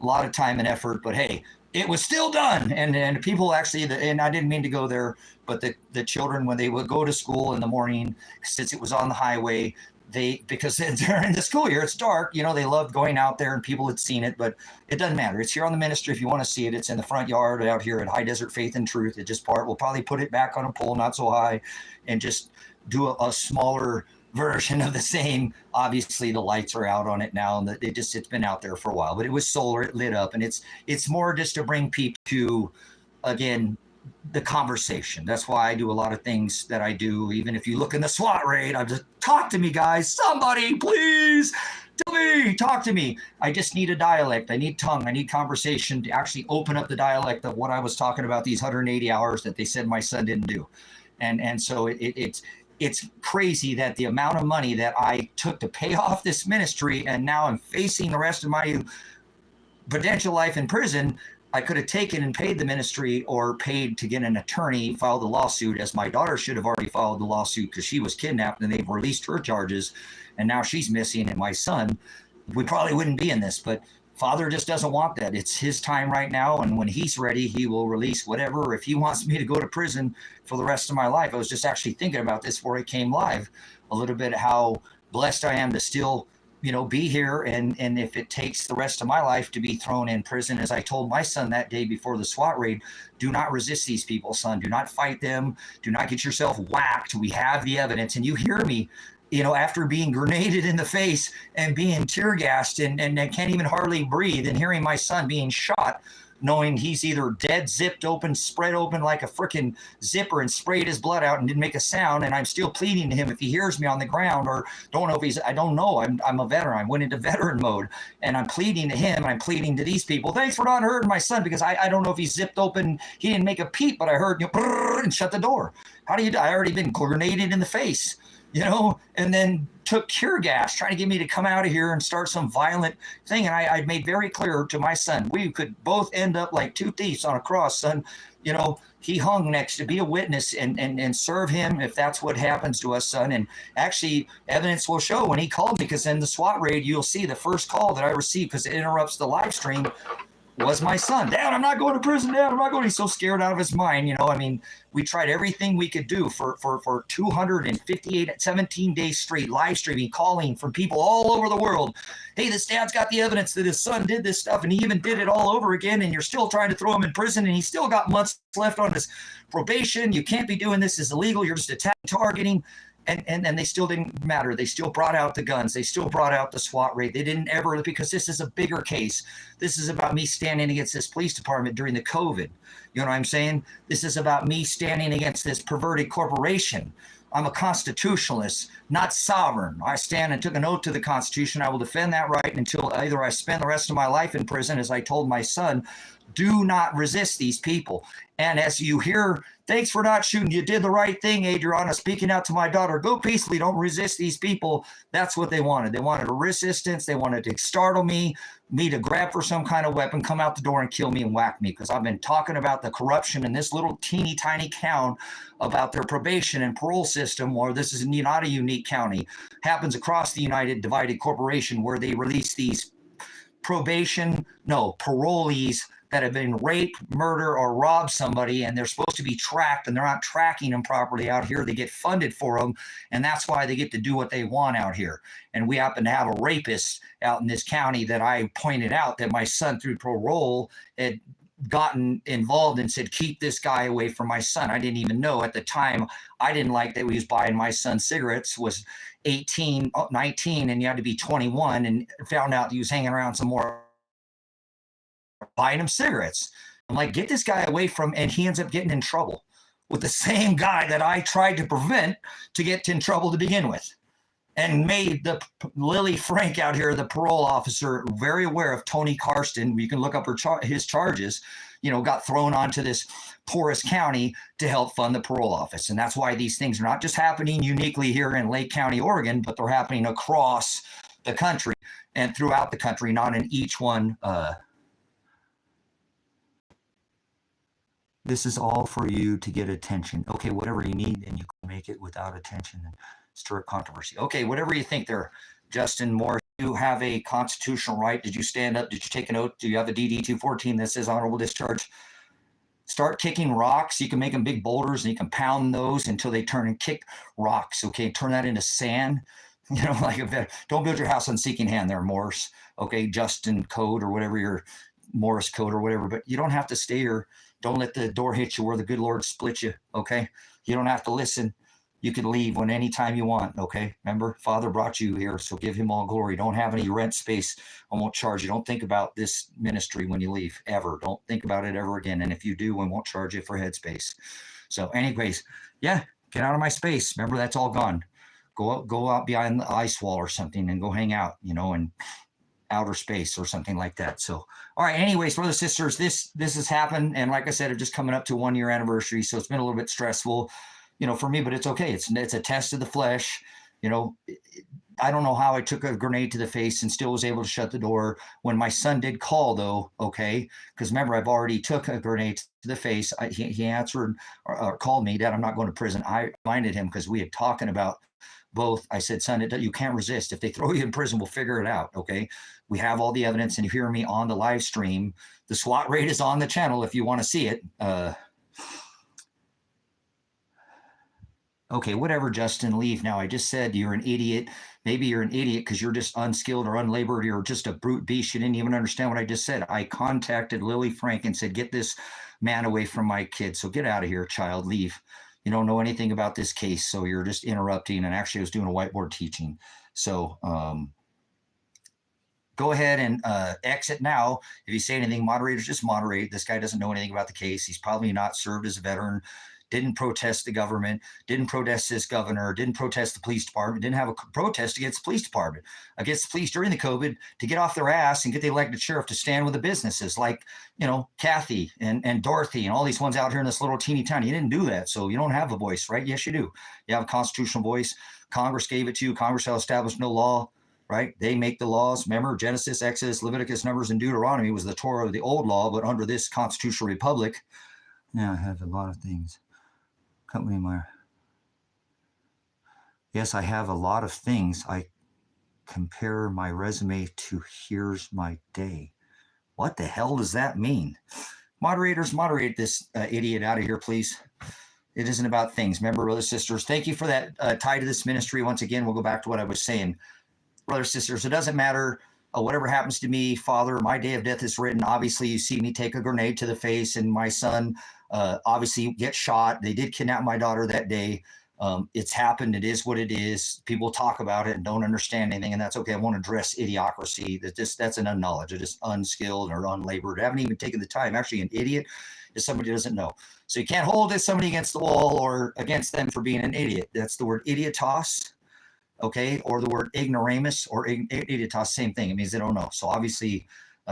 A lot of time and effort, but hey, it was still done. And people actually, and I didn't mean to go there, but the children, when they would go to school in the morning, since it was on the highway, because during the school year, it's dark, they loved going out there, and people had seen it, but it doesn't matter. It's here on the ministry. If you want to see it, it's in the front yard out here at High Desert Faith and Truth. We'll probably put it back on a pole, not so high, and just do a smaller version of the same. Obviously the lights are out on it now, and it's been out there for a while, but it was solar, it lit up, and it's more just to bring people to, again, the conversation. That's why I do a lot of things that I do. Even if you look in the SWAT raid, I just talk to me, guys. Somebody please tell me, talk to me. I just need a dialect. I need tongue. I need conversation to actually open up the dialect of what I was talking about, these 180 hours that they said my son didn't do. And so it's crazy that the amount of money that I took to pay off this ministry, and now I'm facing the rest of my potential life in prison. I could have taken and paid the ministry, or paid to get an attorney, filed a lawsuit, as my daughter should have already filed the lawsuit because she was kidnapped and they've released her charges, and now she's missing. And my son, we probably wouldn't be in this, but Father just doesn't want that. It's his time right now, and when he's ready, he will release whatever. If he wants me to go to prison for the rest of my life, I was just actually thinking about this before I came live, a little bit how blessed I am to still be here. And if it takes the rest of my life to be thrown in prison, as I told my son that day before the SWAT raid, do not resist these people, son. Do not fight them. Do not get yourself whacked. We have the evidence. And you hear me, after being grenaded in the face and being tear gassed and can't even hardly breathe, and hearing my son being shot, knowing he's either dead, zipped open, spread open like a freaking zipper and sprayed his blood out and didn't make a sound. And I'm still pleading to him if he hears me on the ground, or don't know if he's, I don't know. I'm a veteran. I went into veteran mode, and I'm pleading to him. I'm pleading to these people. Thanks for not hurting my son, because I don't know if he's zipped open. He didn't make a peep, but I heard, you know, and shut the door. How do you die? I already been grenaded in the face, you know, and then took tear gas trying to get me to come out of here and start some violent thing. And I made very clear to my son, we could both end up like two thieves on a cross, son. You know, he hung next to be a witness and serve him if that's what happens to us, son. And actually, evidence will show when he called me, because in the SWAT raid, you'll see the first call that I received, because it interrupts the live stream, was my son. Dad, I'm not going to prison. Dad, I'm not going. He's so scared out of his mind. You know, I mean, we tried everything we could do for 258, 17 days straight, live streaming, calling from people all over the world. Hey, this dad's got the evidence that his son did this stuff, and he even did it all over again, and you're still trying to throw him in prison, and he's still got months left on his probation. You can't be doing this. It's illegal. You're just attacking, targeting. And they still didn't matter. They still brought out the guns. They still brought out the SWAT raid. They didn't ever, because this is a bigger case. This is about me standing against this police department during the COVID. You know what I'm saying? This is about me standing against this perverted corporation. I'm a constitutionalist, not sovereign. I stand and took an oath to the Constitution. I will defend that right until either I spend the rest of my life in prison, as I told my son. Do not resist these people. And as you hear, thanks for not shooting. You did the right thing, Adriana, speaking out to my daughter. Go peacefully. Don't resist these people. That's what they wanted. They wanted a resistance. They wanted to startle me to grab for some kind of weapon, come out the door and kill me and whack me, because I've been talking about the corruption in this little teeny tiny town, about their probation and parole system, or this is not a unique county. Happens across the United Divided Corporation, where they release these parolees that have been raped, murder, or robbed somebody, and they're supposed to be tracked, and they're not tracking them properly out here. They get funded for them, and that's why they get to do what they want out here. And we happen to have a rapist out in this county that I pointed out that my son, through parole, had gotten involved and said, keep this guy away from my son. I didn't even know at the time. I didn't like that he was buying my son cigarettes, was 18, 19, and you had to be 21, and found out he was hanging around some more, buying him cigarettes. I'm like, get this guy away from, and he ends up getting in trouble with the same guy that I tried to prevent to get in trouble to begin with, and made the Lily Frank out here, the parole officer, very aware of Tony Karsten. You can look up his charges, you know, got thrown onto this poorest county to help fund the parole office. And that's why these things are not just happening uniquely here in Lake County, Oregon, but they're happening across the country and throughout the country, not in each one. This is all for you to get attention. Okay, whatever you need, and you can make it without attention and stir controversy. Okay, whatever you think there, Justin Moore. You have a constitutional right. Did you stand up? Did you take an oath? Do you have a DD-214 that says honorable discharge? Start kicking rocks. You can make them big boulders, and you can pound those until they turn and kick rocks. Okay, turn that into sand. You know, like don't build your house on sinking hand there, Morse. Okay, Justin Code or whatever your Morris Code or whatever. But you don't have to stay here. Don't let the door hit you where the good Lord split you, okay? You don't have to listen. You can leave when anytime you want, okay? Remember, Father brought you here, so give him all glory. Don't have any rent space. I won't charge you. Don't think about this ministry when you leave, ever. Don't think about it ever again. And if you do, we won't charge you for headspace. So anyways, yeah, get out of my space. Remember, that's all gone. Go out behind the ice wall or something and go hang out, you know, and outer space or something like that. So, all right. Anyways, brothers, sisters, this has happened. And like I said, it's just coming up to 1 year anniversary. So it's been a little bit stressful, you know, for me, but it's okay. It's a test of the flesh. You know, I don't know how I took a grenade to the face and still was able to shut the door when my son did call, though. Okay. Because remember, I've already took a grenade to the face. He answered or called me, Dad, I'm not going to prison. I reminded him because we had talking about both. I said, son, you can't resist. If they throw you in prison, we'll figure it out. Okay. We have all the evidence, and you hear me on the live stream. The SWAT raid is on the channel if you want to see it. Okay, whatever, Justin, leave now. I just said you're an idiot. Maybe you're an idiot because you're just unskilled or unlabored. You're just a brute beast. You didn't even understand what I just said. I contacted Lily Frank and said, get this man away from my kid. So get out of here, child. Leave. You don't know anything about this case, so you're just interrupting. And actually, I was doing a whiteboard teaching. So, go ahead and exit now. If you say anything, moderators, just moderate. This guy doesn't know anything about the case. He's probably not served as a veteran, didn't protest the government, didn't protest this governor, didn't protest the police department, didn't have a protest against the police department, against the police during the COVID to get off their ass and get the elected sheriff to stand with the businesses like, you know, Kathy and Dorothy and all these ones out here in this little teeny tiny. You didn't do that. So you don't have a voice, right? Yes, you do. You have a constitutional voice. Congress gave it to you. Congress shall establish no law, right? They make the laws. Remember, Genesis, Exodus, Leviticus, Numbers, and Deuteronomy was the Torah of the old law, but under this constitutional republic, now I have a lot of things. Company my, yes, I have a lot of things. I compare my resume to here's my day. What the hell does that mean? Moderators, moderate this idiot out of here, please. It isn't about things. Remember, brothers, sisters, thank you for that tie to this ministry. Once again, we'll go back to what I was saying. Brothers, sisters, it doesn't matter whatever happens to me, Father, my day of death is written. Obviously, you see me take a grenade to the face and my son obviously get shot. They did kidnap my daughter that day. It's happened. It is what it is. People talk about it and don't understand anything, and that's okay. I won't address idiocracy. That's an unknowledge. They're just unskilled or unlabored. I haven't even taken the time. Actually, an idiot is somebody who doesn't know. So you can't hold somebody against the wall or against them for being an idiot. That's the word idiotos. Okay, or the word ignoramus or idiotos, same thing. It means they don't know. So obviously,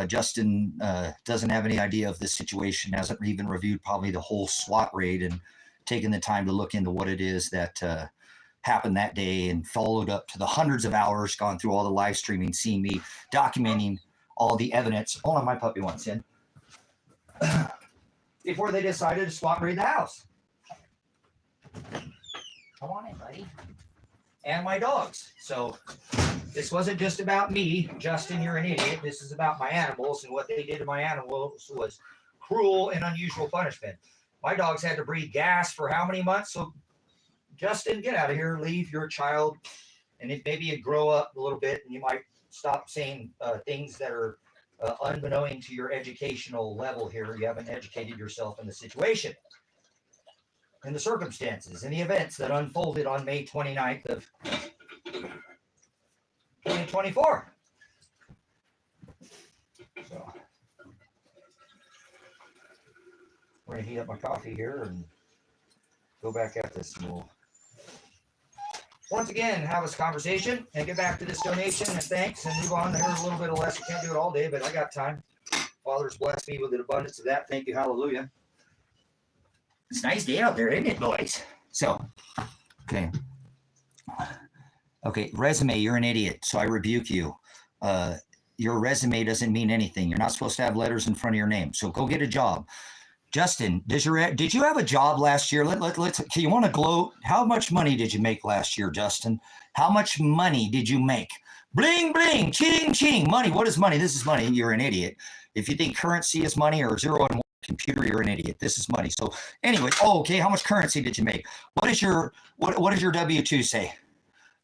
Justin doesn't have any idea of this situation, hasn't even reviewed probably the whole SWAT raid and taken the time to look into what it is that happened that day and followed up to the hundreds of hours, gone through all the live streaming, seeing me documenting all the evidence. Hold on, my puppy wants in. Before they decided to SWAT raid the house. Come on in, buddy. And my dogs. So this wasn't just about me. Justin, you're an idiot. This is about my animals, and what they did to my animals was cruel and unusual punishment. My dogs had to breathe gas for how many months? So Justin, get out of here. Leave. You're a child. And if maybe you grow up a little bit and you might stop saying things that are unbeknown to your educational level here. You haven't educated yourself in the situation, in the circumstances, in the events that unfolded on May 29th of 2024. So we're going to heat up my coffee here and go back at this. And we'll once again have this conversation and get back to this donation and thanks and move on. Here's a little bit of less. I can't do it all day, but I got time. Father's blessed me with an abundance of that. Thank you. Hallelujah. It's a nice day out there, isn't it, boys? So, okay. Okay, resume, you're an idiot, so I rebuke you. Your resume doesn't mean anything. You're not supposed to have letters in front of your name, so go get a job. Justin, did you have a job last year? Let's. You want to gloat? How much money did you make last year, Justin? How much money did you make? Bling, bling, ching, ching. Money. What is money? This is money. You're an idiot. If you think currency is money or 0 and 1 computer, you're an idiot. This is money. So anyway, okay. How much currency did you make? What does your W-2 say?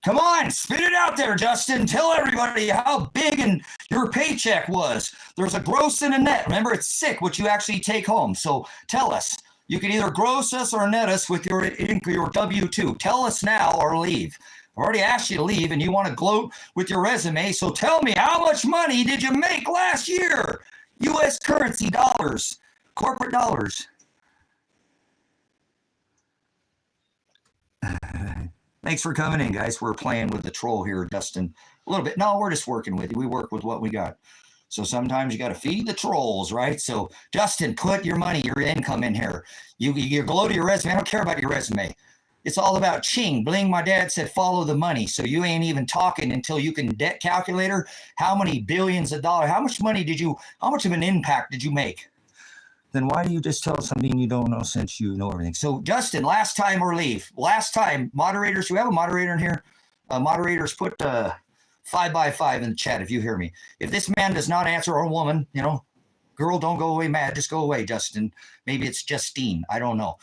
Come on, spit it out there, Justin. Tell everybody how big and your paycheck was. There's a gross and a net. Remember, it's sick what you actually take home. So tell us. You can either gross us or net us with your W-2. Tell us now or leave. I've already asked you to leave, and you want to gloat with your resume. So tell me, how much money did you make last year? U.S. currency, dollars, corporate dollars. Thanks for coming in, guys. We're playing with the troll here, Justin. A little bit. No, we're just working with you. We work with what we got. So sometimes you got to feed the trolls, right? So, Justin, put your money, your income in here. You gloat to your resume. I don't care about your resume. It's all about ching, bling. My dad said, follow the money. So you ain't even talking until you can debt calculator. How many billions of dollars? How much money how much of an impact did you make? Then why do you just tell something you don't know since you know everything? So, Justin, last time or leave. Last time, moderators, do we have a moderator in here? Moderators, put 5x5 in the chat if you hear me. If this man does not answer, or a woman, girl, don't go away mad. Just go away, Justin. Maybe it's Justine. I don't know.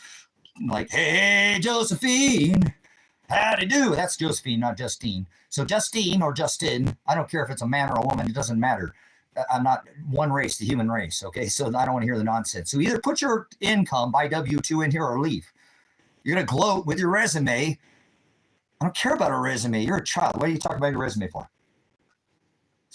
Like, hey, Josephine, how'd you do? That's Josephine, not Justine. So Justine or Justin, I don't care if it's a man or a woman. It doesn't matter. I'm not one race, the human race, okay? So I don't want to hear the nonsense. So either put your income by W-2 in here or leave. You're going to gloat with your resume. I don't care about a resume. You're a child. What are you talking about your resume for?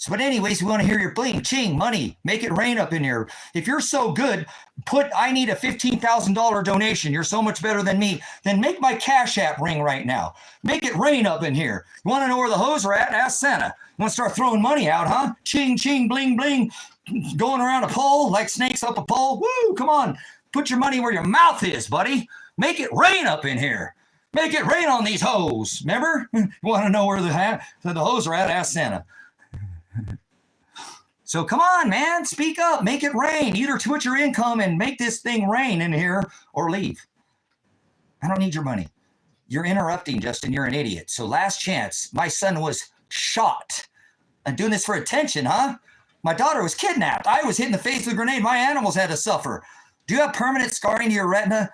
So, but anyways, we want to hear your bling, ching, money. Make it rain up in here. If you're so good, I need a $15,000 donation. You're so much better than me. Then make my Cash App ring right now. Make it rain up in here. You want to know where the hoes are at? Ask Santa. You want to start throwing money out, huh? Ching, ching, bling, bling. Going around a pole like snakes up a pole. Woo, come on. Put your money where your mouth is, buddy. Make it rain up in here. Make it rain on these hoes. Remember? You want to know where the hoes are at? Ask Santa. So come on, man, speak up, make it rain. Either put your income and make this thing rain in here or leave. I don't need your money. You're interrupting, Justin. You're an idiot. So last chance. My son was shot. I'm doing this for attention, huh? My daughter was kidnapped. I was hit in the face with a grenade. My animals had to suffer. Do you have permanent scarring to your retina?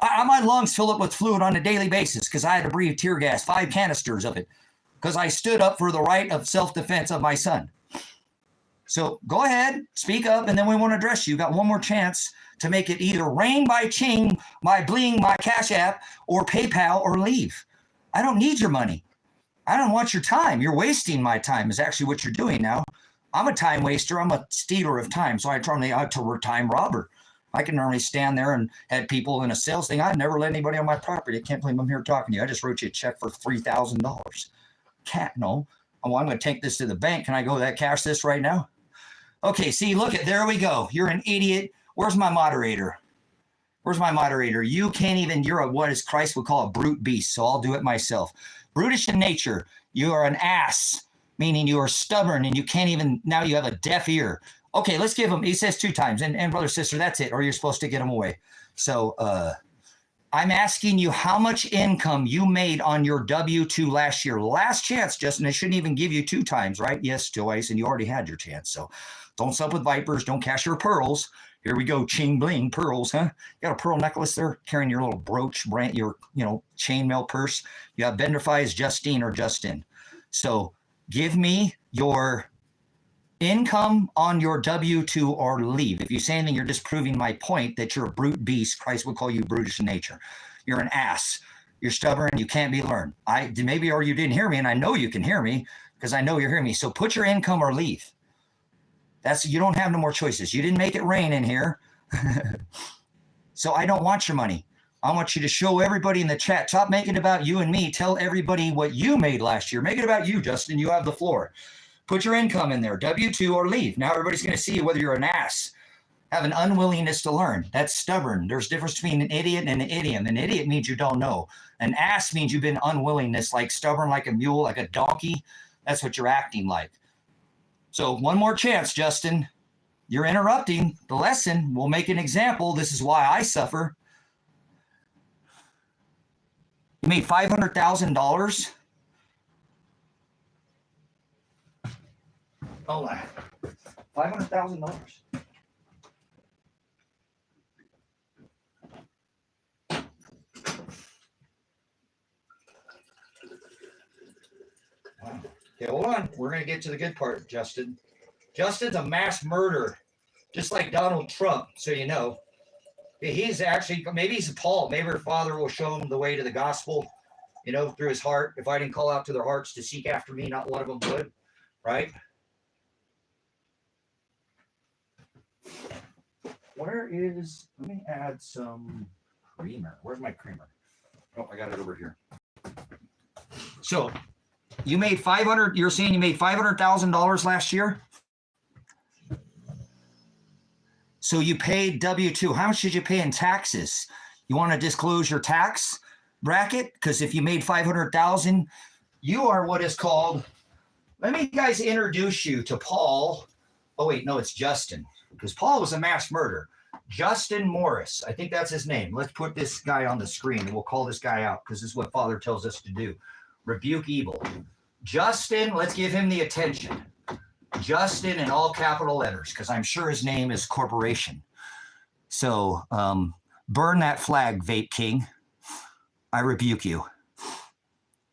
My lungs fill up with fluid on a daily basis because I had to breathe tear gas, 5 canisters of it, because I stood up for the right of self-defense of my son. So go ahead, speak up, and then we want to address you. You got one more chance to make it either rain by Ching, my bling, my Cash App, or PayPal, or leave. I don't need your money. I don't want your time. You're wasting my time is actually what you're doing now. I'm a time waster. I'm a stealer of time. So I turn out to a time robber. I can normally stand there and had people in a sales thing. I'd never let anybody on my property. I can't believe I'm here talking to you. I just wrote you a check for $3,000. Can't, no. Oh, I'm going to take this to the bank. Can I go cash this right now? Okay, see, look at, there we go. You're an idiot. Where's my moderator? Where's my moderator? You can't even, you're a, what is Christ would call a brute beast, so I'll do it myself. Brutish in nature. You are an ass, meaning you are stubborn and you can't even, now you have a deaf ear. Okay, let's give him, he says 2 times, and brother, sister, that's it, or you're supposed to get him away. So I'm asking you how much income you made on your W-2 last year. Last chance, Justin. I shouldn't even give you 2 times, right? Yes, twice, and you already had your chance. So don't sup with vipers. Don't cash your pearls. Here we go, ching bling, pearls, huh? You got a pearl necklace there, carrying your little brooch, your chainmail purse. You have Benderfi as Justine or Justin. So give me your income on your W-2 or leave. If you say anything, you're disproving my point that you're a brute beast. Christ would call you brutish in nature. You're an ass. You're stubborn. You can't be learned. Maybe, or you didn't hear me, and I know you can hear me because I know you're hearing me. So put your income or leave. You don't have no more choices. You didn't make it rain in here. So I don't want your money. I want you to show everybody in the chat. Stop making it about you and me. Tell everybody what you made last year. Make it about you, Justin. You have the floor. Put your income in there, W-2 or leave. Now everybody's going to see whether you're an ass. Have an unwillingness to learn. That's stubborn. There's a difference between an idiot and an idiom. An idiot means you don't know. An ass means you've been unwillingness, like stubborn, like a mule, like a donkey. That's what you're acting like. So one more chance, Justin. You're interrupting the lesson. We'll make an example. This is why I suffer. You made $500,000. Oh, $500,000. Okay, hold on. We're going to get to the good part, Justin. Justin's a mass murderer, just like Donald Trump, so you know. He's actually, maybe he's Paul. Maybe her father will show him the way to the gospel, through his heart. If I didn't call out to their hearts to seek after me, not one of them would, right? Let me add some creamer. Where's my creamer? Oh, I got it over here. So you made you're saying you made $500,000 last year? So you paid W-2. How much did you pay in taxes? You want to disclose your tax bracket? Because if you made $500,000, you are what is called, let me guys introduce you to Paul. Oh, wait, no, it's Justin. Because Paul was a mass murderer. Justin Morris. I think that's his name. Let's put this guy on the screen and we'll call this guy out because this is what Father tells us to do. Rebuke evil. Justin, let's give him the attention. Justin in all capital letters because I'm sure his name is Corporation. So burn that flag, Vape King. I rebuke you.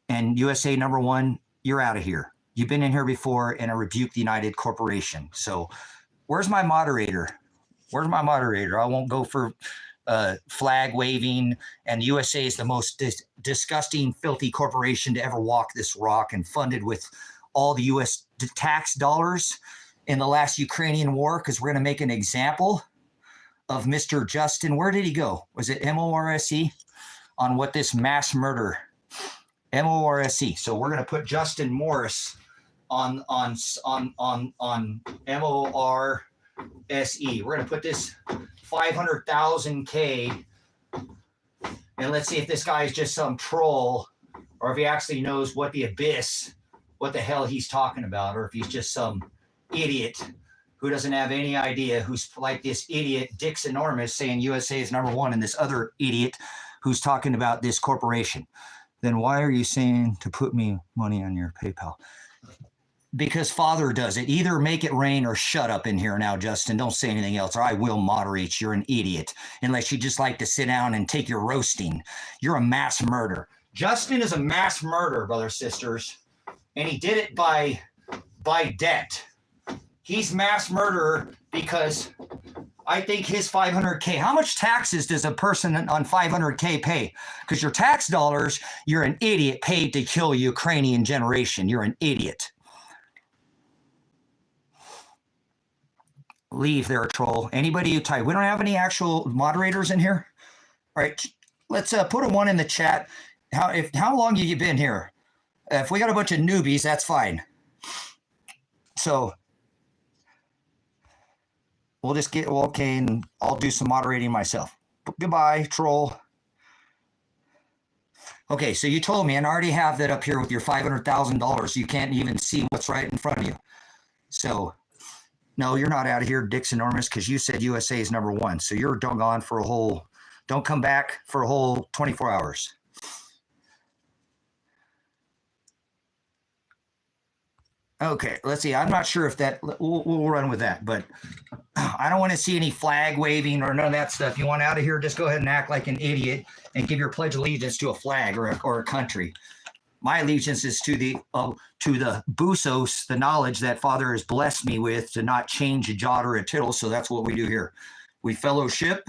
And USA #1, you're out of here. You've been in here before and I rebuke the United Corporation. So where's my moderator? Where's my moderator? I won't go for flag waving. And USA is the most disgusting, filthy corporation to ever walk this rock and funded with all the U.S. tax dollars in the last Ukrainian war, because we're going to make an example of Mr. Justin. Where did he go? Was it MORSE? On what this mass murder, MORSE. So we're going to put Justin Morris on MORSE. We're going to put this 500,000 K, and let's see if this guy is just some troll, or if he actually knows what the abyss, what the hell he's talking about, or if he's just some idiot who doesn't have any idea, who's like this idiot Dick's Enormous saying USA is number one, and this other idiot who's talking about this corporation. Then why are you saying to put me money on your PayPal? Because Father does it. Either make it rain or shut up in here now, Justin. Don't say anything else, or I will moderate. You're an idiot, unless you just like to sit down and take your roasting. You're a mass murderer. Justin is a mass murderer, brothers, sisters, and he did it by debt. He's mass murderer because I think his 500K, how much taxes does a person on 500K pay? Because your tax dollars, you're an idiot, paid to kill Ukrainian generation. You're an idiot. Leave there, troll. Anybody you type. We don't have any actual moderators in here. All right, let's put a 1 in the chat. How long have you been here? If we got a bunch of newbies, that's fine. So we'll just get okay, and I'll do some moderating myself. Goodbye, troll. Okay, so you told me, and I already have that up here with your $500,000. You can't even see what's right in front of you. So no, you're not out of here, Dick's Enormous, because you said USA is number one. So you're gone for a whole, don't come back for a whole 24 hours. Okay, let's see. I'm not sure if that, we'll run with that, but I don't want to see any flag waving or none of that stuff. You want out of here, just go ahead and act like an idiot and give your pledge of allegiance to a flag or a country. My allegiance is to the busos, the knowledge that Father has blessed me with, to not change a jot or a tittle. So that's what we do here. We fellowship.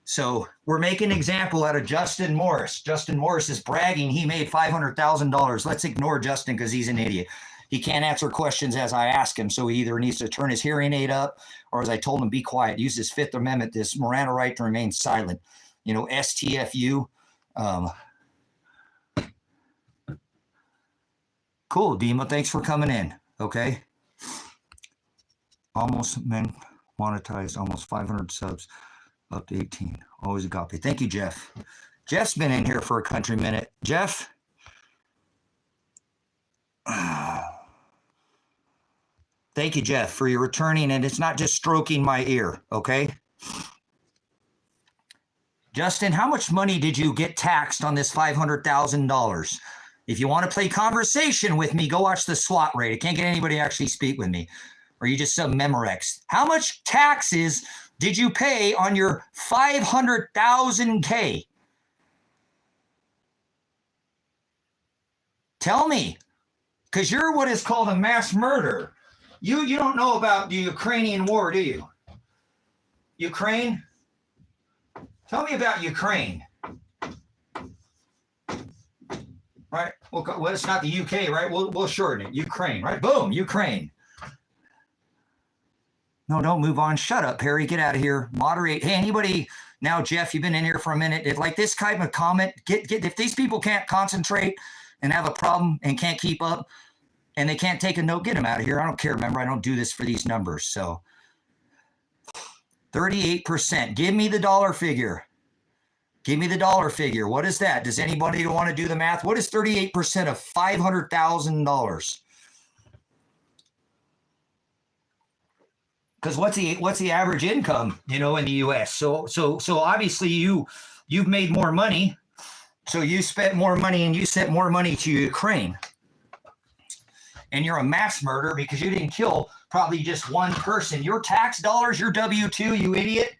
So we're making an example out of Justin Morris. Justin Morris is bragging he made $500,000. Let's ignore Justin because he's an idiot. He can't answer questions as I ask him, so he either needs to turn his hearing aid up, or as I told him, be quiet. Use his Fifth Amendment, this Miranda right to remain silent. You know, STFU. Cool, Dima. Thanks for coming in. Okay. Almost monetized, almost 500 subs, up to 18. Always Agape. Thank you, Jeff. Jeff's been in here for a country minute. Jeff. Thank you, Jeff, for your returning, and it's not just stroking my ear, okay? Justin, how much money did you get taxed on this $500,000? If you want to play conversation with me, go watch the SWAT raid. I can't get anybody to actually speak with me. Or you just some Memorex. How much taxes did you pay on your 500,000K? Tell me, because you're what is called a mass murderer. You don't know about the Ukrainian war, do you? Ukraine? Tell me about Ukraine. Right? Well, it's not the UK, right? We'll shorten it. Ukraine, right? Boom, Ukraine. No, don't move on. Shut up, Harry. Get out of here. Moderate. Hey, anybody now, Jeff, you've been in here for a minute. If like this kind of comment, if these people can't concentrate and have a problem and can't keep up, and they can't take a note, get them out of here. I don't care. Remember, I don't do this for these numbers. So 38%. Give me the dollar figure. Give me the dollar figure. What is that? Does anybody want to do the math? What is 38% of $500,000? Because what's the average income, in the U.S.? So obviously you've made more money. So you spent more money and you sent more money to Ukraine. And you're a mass murderer because you didn't kill probably just one person. Your tax dollars, your W-2, you idiot.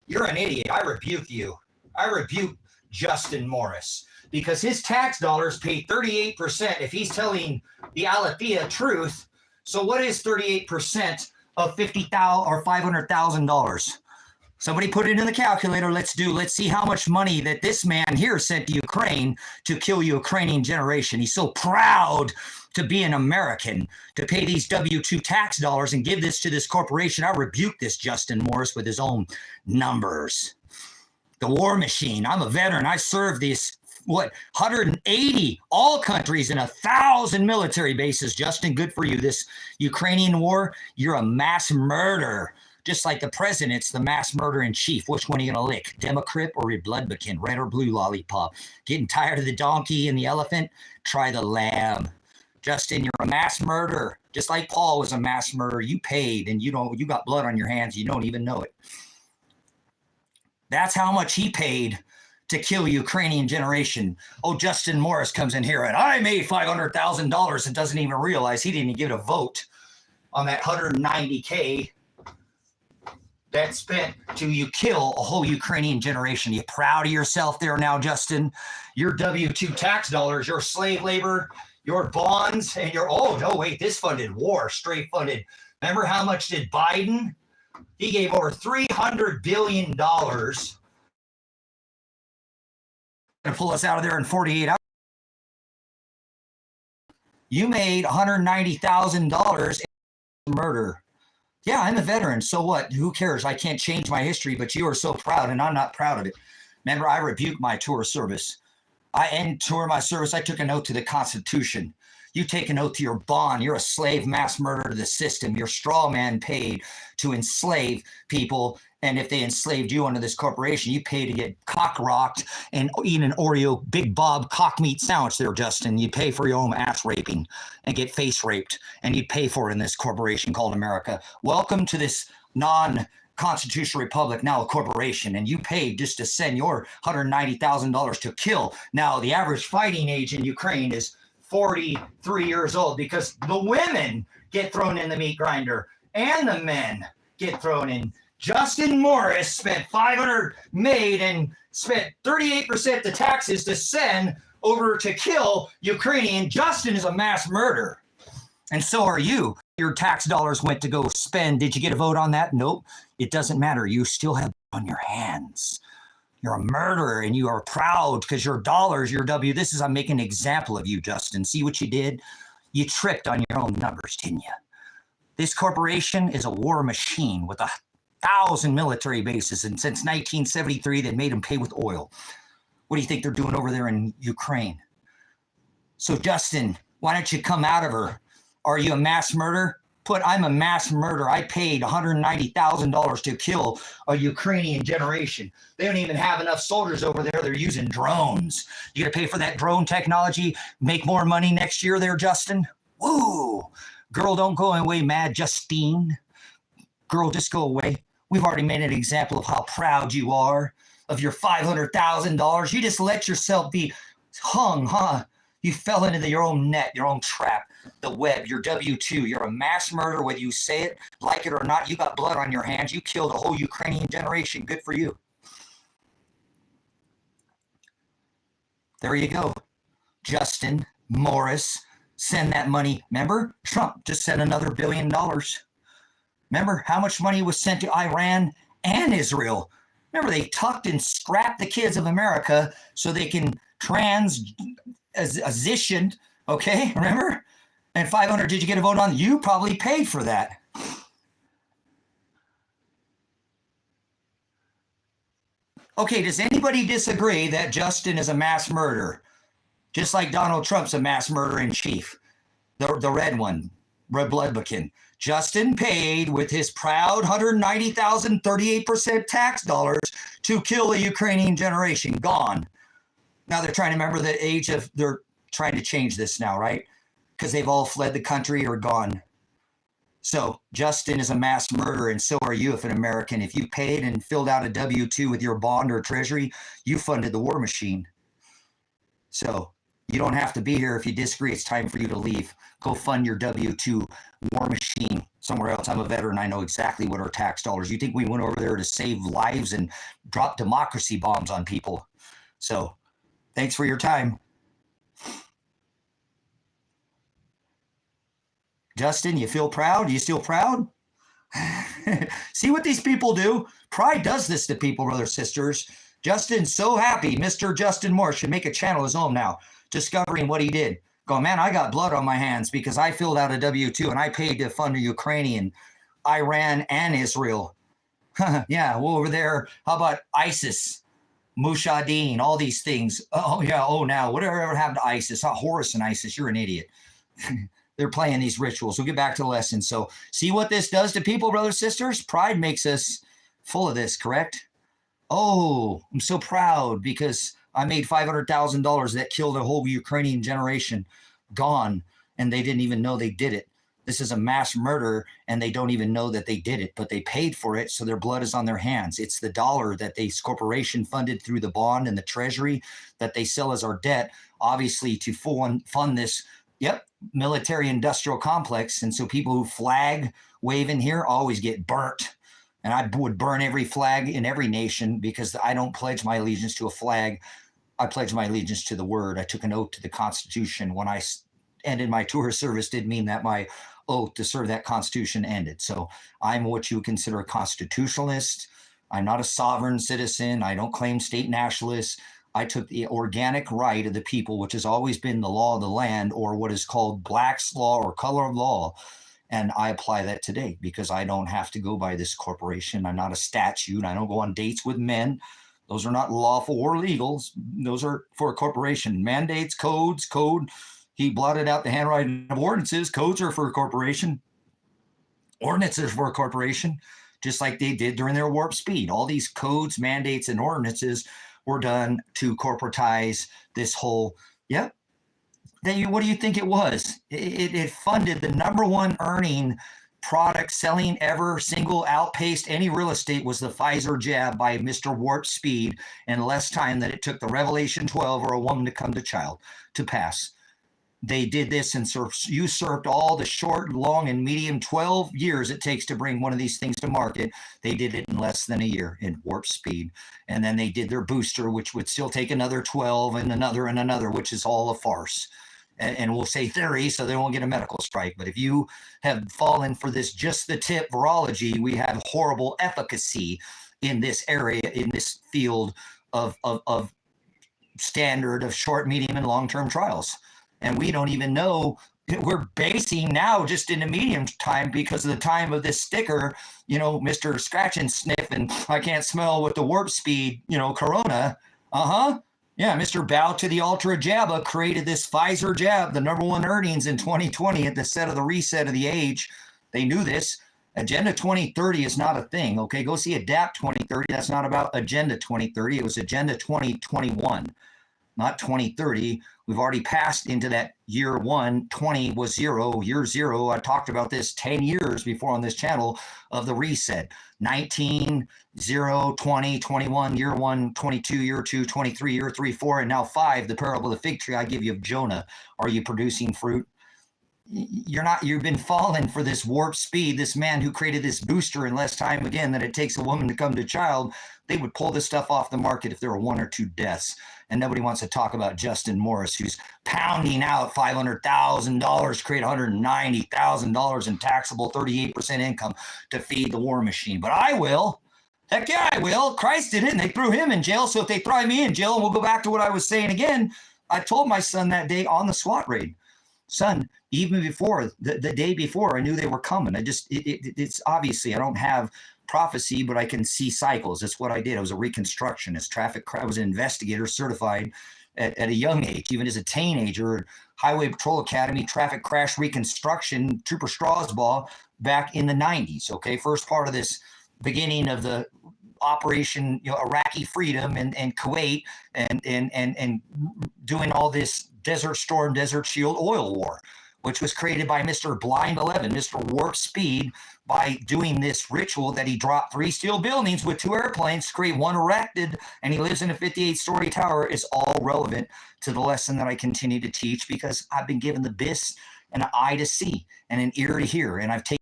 You're an idiot. I rebuke you. I rebuke Justin Morris because his tax dollars pay 38% if he's telling the Aletheia truth. So what is 38% of $50,000 or $500,000? Somebody put it in the calculator. Let's see how much money that this man here sent to Ukraine to kill Ukrainian generation. He's so proud to be an American, to pay these W-2 tax dollars and give this to this corporation. I rebuke this Justin Morris with his own numbers. The war machine. I'm a veteran. I served these, 180 all countries and 1,000 military bases. Justin, good for you. This Ukrainian war, you're a mass murderer. Just like the president's the mass murderer in chief. Which one are you going to lick? Democrat or Republican? Red or blue lollipop? Getting tired of the donkey and the elephant? Try the lamb. Justin, you're a mass murderer. Just like Paul was a mass murderer. You paid and you got blood on your hands. You don't even know it. That's how much he paid to kill Ukrainian generation. Oh, Justin Morris comes in here and I made $500,000 and doesn't even realize he didn't even give it a vote on that $190K that spent to kill a whole Ukrainian generation. You proud of yourself there now, Justin? Your W-2 tax dollars, your slave labor, your bonds, and your, oh, no, wait, this funded war, straight funded. Remember how much did Biden? He gave over $300 billion to pull us out of there in 48 hours. You made $190,000 in murder. Yeah, I'm a veteran. So what? Who cares? I can't change my history, but you are so proud, and I'm not proud of it. Remember, I rebuke my tour of service. I end tour my service. I took an oath to the Constitution. You take an oath to your bond. You're a slave mass murderer to the system. You're straw man paid to enslave people. And if they enslaved you under this corporation, you pay to get cock rocked and eat an Oreo Big Bob cock meat sandwich there, Justin. You pay for your own ass raping and get face raped. And you pay for it in this corporation called America. Welcome to this non-constitutional republic, now a corporation. And you paid just to send your $190,000 to kill. Now, the average fighting age in Ukraine is 43 years old because the women get thrown in the meat grinder and the men get thrown in. Justin Morris spent $500 made and spent 38% the taxes to send over to kill Ukrainian. Justin is a mass murderer. And so are you. Your tax dollars went to go spend. Did you get a vote on that? Nope. It doesn't matter. You still have on your hands. You're a murderer and you are proud because your dollars, your W. I'm making an example of you, Justin. See what you did? You tripped on your own numbers, didn't you? This corporation is a war machine with 1,000 military bases. And since 1973, they made them pay with oil. What do you think they're doing over there in Ukraine? So, Justin, why don't you come out of her? Are you a mass murderer? I'm a mass murderer. I paid $190,000 to kill a Ukrainian generation. They don't even have enough soldiers over there. They're using drones. You got to pay for that drone technology, make more money next year there, Justin? Woo! Girl, don't go away mad, Justine. Girl, just go away. We've already made an example of how proud you are of your $500,000. You just let yourself be hung, huh? You fell into your own net, your own trap. The web, your W-2, you're a mass murderer, whether you say it, like it or not. You got blood on your hands. You killed a whole Ukrainian generation. Good for you. There you go. Justin Morris, send that money. Remember, Trump just sent another $1 billion. Remember how much money was sent to Iran and Israel? Remember, they tucked and scrapped the kids of America so they can transition, okay? Remember? And 500, did you get a vote on? You probably paid for that. Okay, does anybody disagree that Justin is a mass murderer? Just like Donald Trump's a mass murderer in chief. The red one, Republican. Justin paid with his proud $190,000, 38% tax dollars to kill the Ukrainian generation. Gone. Now they're trying to remember the age of, they're trying to change this now, right? Because they've all fled the country or gone. So Justin is a mass murderer, and so are you if an American. If you paid and filled out a W-2 with your bond or treasury, you funded the war machine. So you don't have to be here if you disagree. It's time for you to leave. Go fund your W-2 war machine somewhere else. I'm a veteran. I know exactly what our tax dollars. You think we went over there to save lives and drop democracy bombs on people? So thanks for your time. Justin, you feel proud? You still proud? See what these people do? Pride does this to people, brothers, sisters. Justin's so happy. Mr. Justin Moore should make a channel his own now, discovering what he did. Going, man, I got blood on my hands because I filled out a W-2 and I paid to fund Ukrainian, Iran, and Israel. Yeah, well, over there, how about ISIS, Mushadeen, all these things? Oh, yeah, oh, now, whatever happened to ISIS? Horus and ISIS, you're an idiot. They're playing these rituals. We'll get back to the lesson. So see what this does to people, brothers, sisters? Pride makes us full of this, correct? Oh, I'm so proud because I made $500,000 that killed a whole Ukrainian generation. Gone. And they didn't even know they did it. This is a mass murder, and they don't even know that they did it, but they paid for it, so their blood is on their hands. It's the dollar that this corporation funded through the bond and the treasury that they sell as our debt, obviously to fund this, military industrial complex. And so people who flag wave in here always get burnt. And I would burn every flag in every nation because I don't pledge my allegiance to a flag. I pledge my allegiance to the word. I took an oath to the Constitution when I ended my tour of service. Did mean that my oath to serve that Constitution ended. So I'm what you would consider a constitutionalist. I'm not a sovereign citizen. I don't claim state nationalist. I took the organic right of the people, which has always been the law of the land, or what is called Black's law or color of law. And I apply that today because I don't have to go by this corporation. I'm not a statute. I don't go on dates with men. Those are not lawful or legal. Those are for a corporation. Mandates, codes, code. He blotted out the handwriting of ordinances. Codes are for a corporation. Ordinances for a corporation, just like they did during their warp speed. All these codes, mandates, and ordinances were done to corporatize this whole, what do you think it was? It funded the number one earning product selling ever, single outpaced any real estate was the Pfizer jab by Mr. Warp Speed in less time than it took the Revelation 12 or a woman to come to child to pass. They did this and usurped all the short, long, and medium 12 years it takes to bring one of these things to market. They did it in less than a year in warp speed. And then they did their booster, which would still take another 12 and another, which is all a farce. And we'll say theory, so they won't get a medical strike. But if you have fallen for this just the tip virology, we have horrible efficacy in this area, in this field of standard of short, medium, and long-term trials. And we don't even know. We're basing now just in the medium time because of the time of this sticker, Mr. Scratch and Sniff and I can't smell with the warp speed, Corona. Yeah, Mr. Bow to the Ultra Jabba created this Pfizer jab, the number one earnings in 2020 at the set of the reset of the age. They knew this. Agenda 2030 is not a thing, okay? Go see Adapt 2030. That's not about Agenda 2030. It was Agenda 2021, not 2030. We've already passed into that year one. 20 was zero. Year zero, I talked about this 10 years before on this channel of the reset. 19, 0, 20, 21, year one, 22, year two, 23, year three, 4, and now 5, the parable of the fig tree I give you of Jonah. Are you producing fruit? You're not. You've been falling for this warp speed. This man who created this booster in less time, again, that it takes a woman to come to child, they would pull this stuff off the market if there were 1 or 2 deaths. And nobody wants to talk about Justin Morris, who's pounding out $500,000, create $190,000 in taxable 38% income to feed the war machine. But I will. Heck yeah, I will. Christ did it, and they threw him in jail. So if they throw me in jail, and we'll go back to what I was saying again, I told my son that day on the SWAT raid, son, even before, the day before, I knew they were coming. It's obviously, I don't have prophecy, but I can see cycles. That's what I did. I was a reconstructionist, I was an investigator certified at a young age, even as a teenager, Highway Patrol Academy, traffic crash reconstruction, Trooper Strasbaugh back in the 90s. Okay, first part of this beginning of the Operation Iraqi Freedom and Kuwait and doing all this Desert Storm, Desert Shield oil war, which was created by Mr. Blind 11, Mr. Warp Speed, by doing this ritual that he dropped 3 steel buildings with 2 airplanes to create 1 erected, and he lives in a 58-story tower, is all relevant to the lesson that I continue to teach because I've been given the bis and an eye to see and an ear to hear, and I've taken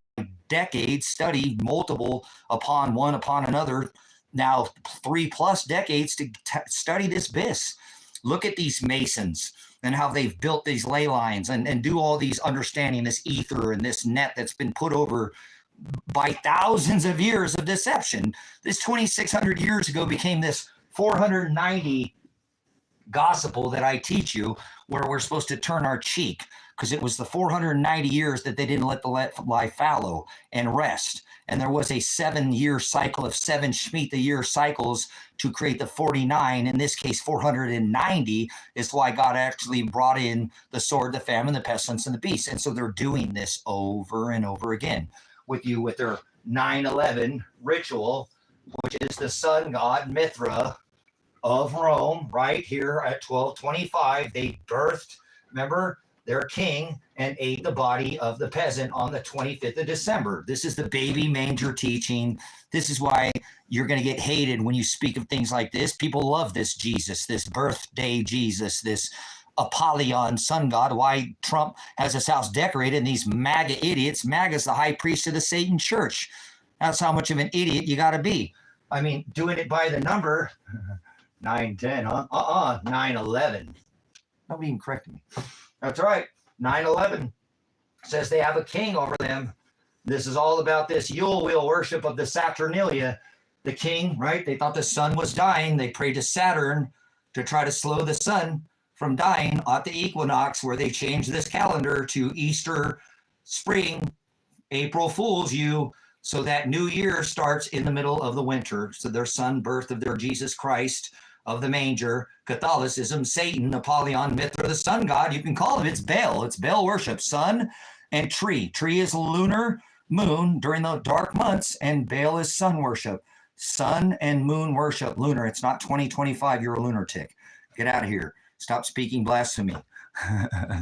decades, studied multiple upon one upon another, now 3+ decades to study this bis. Look at these Masons and how they've built these ley lines and do all these understanding, this ether and this net that's been put over by thousands of years of deception. This 2,600 years ago became this 490 gospel that I teach you, where we're supposed to turn our cheek, because it was the 490 years that they didn't let the lie fallow and rest. And there was a 7-year cycle of 7 Shemitah year cycles to create the 49. In this case, 490 is why God actually brought in the sword, the famine, the pestilence, and the beast. And so they're doing this over and over again with you with their 9/11 ritual, which is the sun god Mithra of Rome. Right here at 1225, they birthed, remember, their king, and ate the body of the peasant on the 25th of December. This is the baby manger teaching. This is why you're going to get hated when you speak of things like this. People love this Jesus, this birthday Jesus, this Apollyon sun god. Why Trump has his house decorated, and these MAGA idiots. MAGA's the high priest of the Satan church. That's how much of an idiot you got to be. I mean, doing it by the number, 9/10, huh? 9/11. Nobody even corrected me. That's right. 9/11 says they have a king over them. This is all about this Yule wheel worship of the Saturnalia. The king, right? They thought the sun was dying. They prayed to Saturn to try to slow the sun from dying at the equinox, where they changed this calendar to Easter spring, April Fool's you, so that new year starts in the middle of the winter. So their sun, birth of their Jesus Christ of the manger, Catholicism, Satan, Apollyon, Mithra, the sun god. You can call it, it's Baal. It's Baal worship. Sun and tree. Tree is lunar, moon during the dark months, and Baal is sun worship. Sun and moon worship, lunar. It's not 2025. You're a lunatic. Get out of here. Stop speaking blasphemy.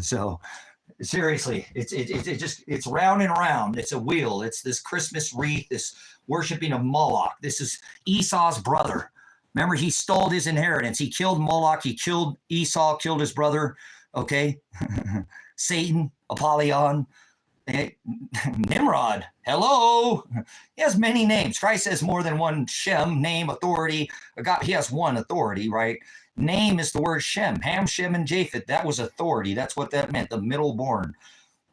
So seriously, it's round and round. It's a wheel. It's this Christmas wreath, this worshiping of Moloch. This is Esau's brother. Remember, he stole his inheritance. He killed Moloch. He killed Esau, killed his brother. Okay. Satan, Apollyon, Nimrod. Hello. He has many names. Christ has more than one Shem, name, authority. Agape, he has one authority, right? Name is the word Shem. Ham, Shem, and Japheth. That was authority. That's what that meant. The middle born.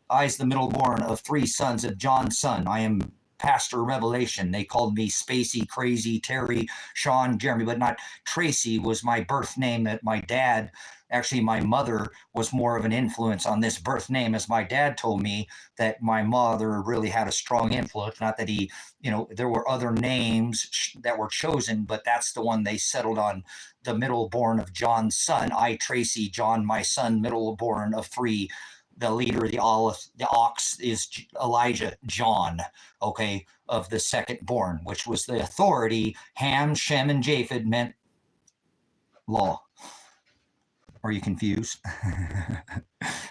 I is the middle born of 3 sons of John's son. I am Pastor Revelation. They called me Spacey, Crazy, Terry, Sean, Jeremy, but not Tracy was my birth name that my dad, actually my mother was more of an influence on this birth name, as my dad told me that my mother really had a strong influence. Not that he, there were other names that were chosen, but that's the one they settled on, the middle born of John's son. I, Tracy, John, my son, middle born of 3. The leader, the ox is Elijah, John, okay, of the second born, which was the authority. Ham, Shem, and Japheth meant law. Are you confused?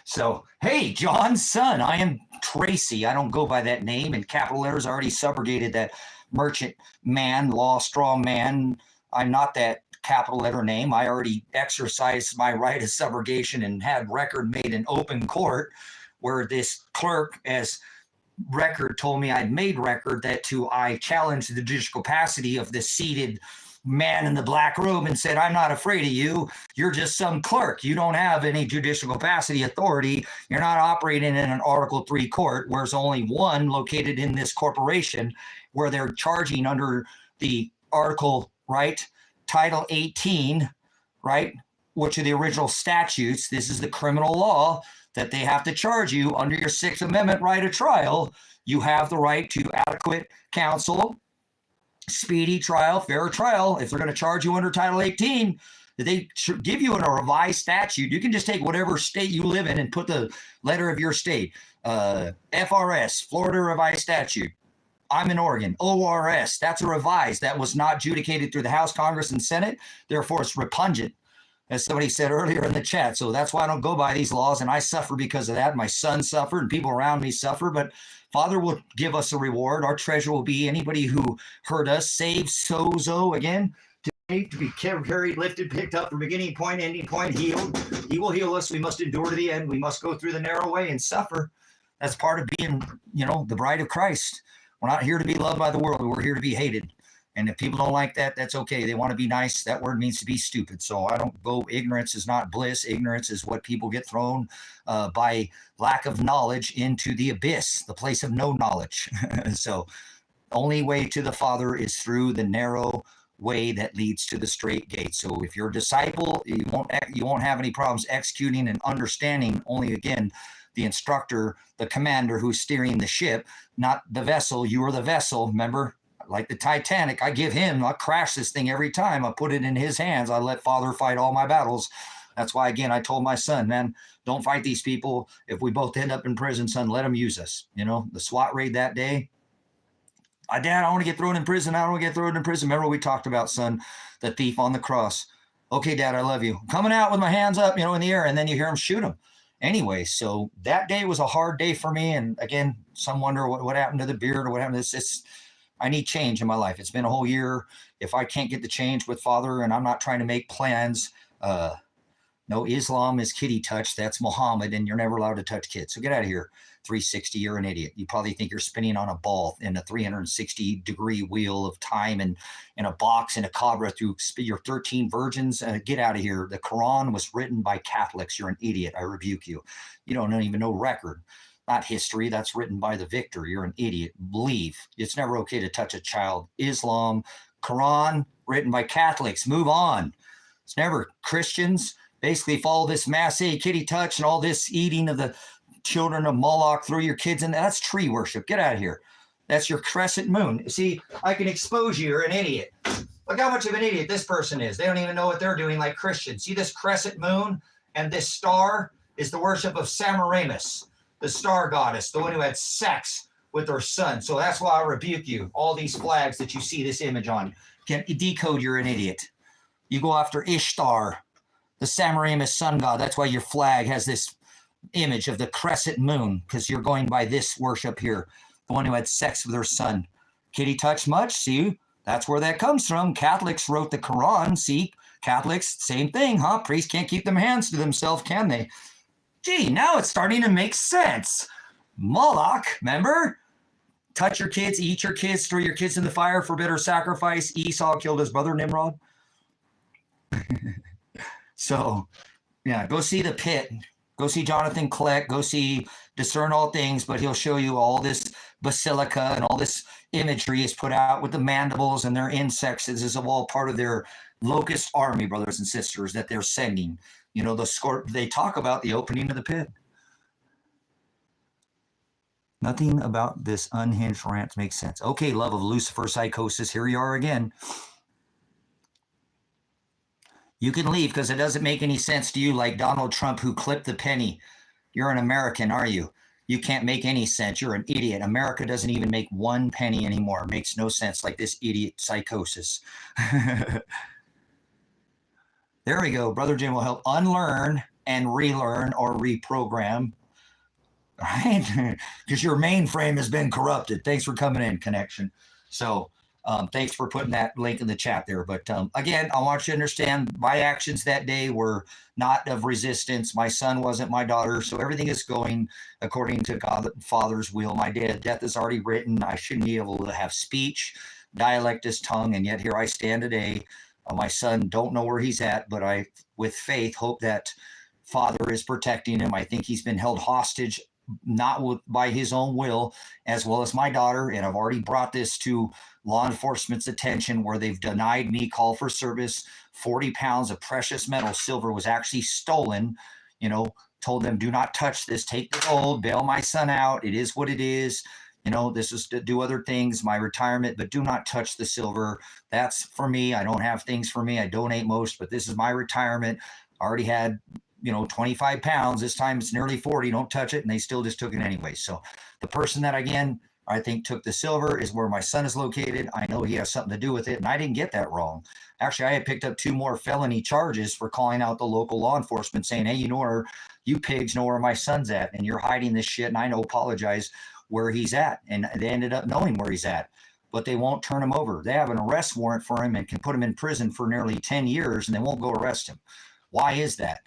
So, hey, John's son, I am Tracy. I don't go by that name. In capital letters, I already subrogated that merchant man, law, strong man. I'm not that capital letter name. I already exercised my right of subrogation and had record made in open court, where this clerk, as record, told me I'd made record that I challenged the judicial capacity of the seated man in the black robe and said, I'm not afraid of you. You're just some clerk. You don't have any judicial capacity authority. You're not operating in an Article 3 court, where there's only one located in this corporation, where they're charging under the article, right? Title 18, right, which are the original statutes. This is the criminal law that they have to charge you under your 6th Amendment right of trial. You have the right to adequate counsel, speedy trial, fair trial. If they're going to charge you under Title 18, they give you a revised statute. You can just take whatever state you live in and put the letter of your state. FRS, Florida Revised Statute. I'm in Oregon. ORS, that's a revised. That was not adjudicated through the House, Congress, and Senate. Therefore, it's repugnant, as somebody said earlier in the chat. So that's why I don't go by these laws, and I suffer because of that. My son suffered, and people around me suffer, but Father will give us a reward. Our treasure will be anybody who hurt us, saved, sozo, again, to be carried, lifted, picked up from beginning point, ending point, healed. He will heal us. We must endure to the end. We must go through the narrow way and suffer. That's part of being, the bride of Christ. We're not here to be loved by the world. We're here to be hated. And if people don't like that, that's okay. They want to be nice. That word means to be stupid. So I don't go, ignorance is not bliss. Ignorance is what people get thrown by lack of knowledge into the abyss, the place of no knowledge. So only way to the Father is through the narrow way that leads to the straight gate. So if you're a disciple, you won't have any problems executing and understanding. Only, again, the instructor, the commander who's steering the ship, not the vessel. You are the vessel, remember? Like the Titanic, I give him, I crash this thing every time. I put it in his hands. I let Father fight all my battles. That's why, again, I told my son, man, don't fight these people. If we both end up in prison, son, let them use us. You know, the SWAT raid that day, Dad, I want to get thrown in prison. I don't want to get thrown in prison. Remember we talked about, son, the thief on the cross. Okay, Dad, I love you. I'm coming out with my hands up, in the air, and then you hear him shoot him. Anyway, so that day was a hard day for me. And again, some wonder what happened to the beard or what happened to this. I need change in my life. It's been a whole year. If I can't get the change with Father, and I'm not trying to make plans, no, Islam is kitty touch. That's Muhammad, and you're never allowed to touch kids. So get out of here. 360, you're an idiot. You probably think you're spinning on a ball in a 360-degree wheel of time and in a box in a cabra through your 13 virgins. Get out of here. The Quran was written by Catholics. You're an idiot. I rebuke you. You don't even know record. Not history. That's written by the victor. You're an idiot. Believe. It's never okay to touch a child. Islam, Quran, written by Catholics. Move on. It's never Christians. Basically follow this massé, kitty touch, and all this eating of the children of Moloch through your kids. And that's tree worship. Get out of here. That's your crescent moon. See, I can expose you. You're an idiot. Look how much of an idiot this person is. They don't even know what they're doing like Christians. See this crescent moon and this star is the worship of Semiramis, the star goddess, the one who had sex with her son. So that's why I rebuke you. All these flags that you see this image on. Can Decode, you're an idiot. You go after Ishtar, the Semiramis sun god. That's why your flag has this image of the crescent moon, because you're going by this worship here. The one who had sex with her son. Kitty touch much? See, that's where that comes from. Catholics wrote the Quran. See, Catholics, same thing, huh? Priests can't keep them hands to themselves, can they? Gee, now it's starting to make sense. Moloch, remember? Touch your kids, eat your kids, throw your kids in the fire for bitter sacrifice. Esau killed his brother Nimrod. So, yeah, go see The Pit. Go see Jonathan Kleck. Go see Discern All Things, but he'll show you all this basilica and all this imagery is put out with the mandibles and their insects. This is all part of their locust army, brothers and sisters, that they're sending. They talk about the opening of the pit. Nothing about this unhinged rant makes sense. Okay, love of Lucifer psychosis. Here you are again. You can leave because it doesn't make any sense to you, like Donald Trump who clipped the penny. You're an American, are you? You can't make any sense. You're an idiot. America doesn't even make 1 penny anymore. It makes no sense, like this idiot psychosis. There we go. Brother Jim will help unlearn and relearn or reprogram. Right? Because your mainframe has been corrupted. Thanks for coming in, Connection. So thanks for putting that link in the chat there. But again, I want you to understand my actions that day were not of resistance. My son wasn't my daughter. So everything is going according to God the Father's will. My death is already written. I shouldn't be able to have speech. Dialect is tongue. And yet here I stand today. My son, don't know where he's at, but I, with faith, hope that Father is protecting him. I think he's been held hostage, not by his own will, as well as my daughter. And I've already brought this to law enforcement's attention, where they've denied me call for service. 40 pounds of precious metal, silver, was actually stolen. Told them, do not touch this, take the gold, bail my son out. It is what it is. This is to do other things, my retirement, but do not touch the silver. That's for me. I don't have things for me. I donate most, but this is my retirement. I already had, 25 pounds. This time it's nearly 40. Don't touch it. And they still just took it anyway. So the person that, again, I think took the silver is where my son is located. I know he has something to do with it, and I didn't get that wrong. Actually, I had picked up 2 more felony charges for calling out the local law enforcement saying, hey, you pigs know where my son's at, and you're hiding this shit, and I apologize where he's at. And they ended up knowing where he's at, but they won't turn him over. They have an arrest warrant for him and can put him in prison for nearly 10 years, and they won't go arrest him. Why is that?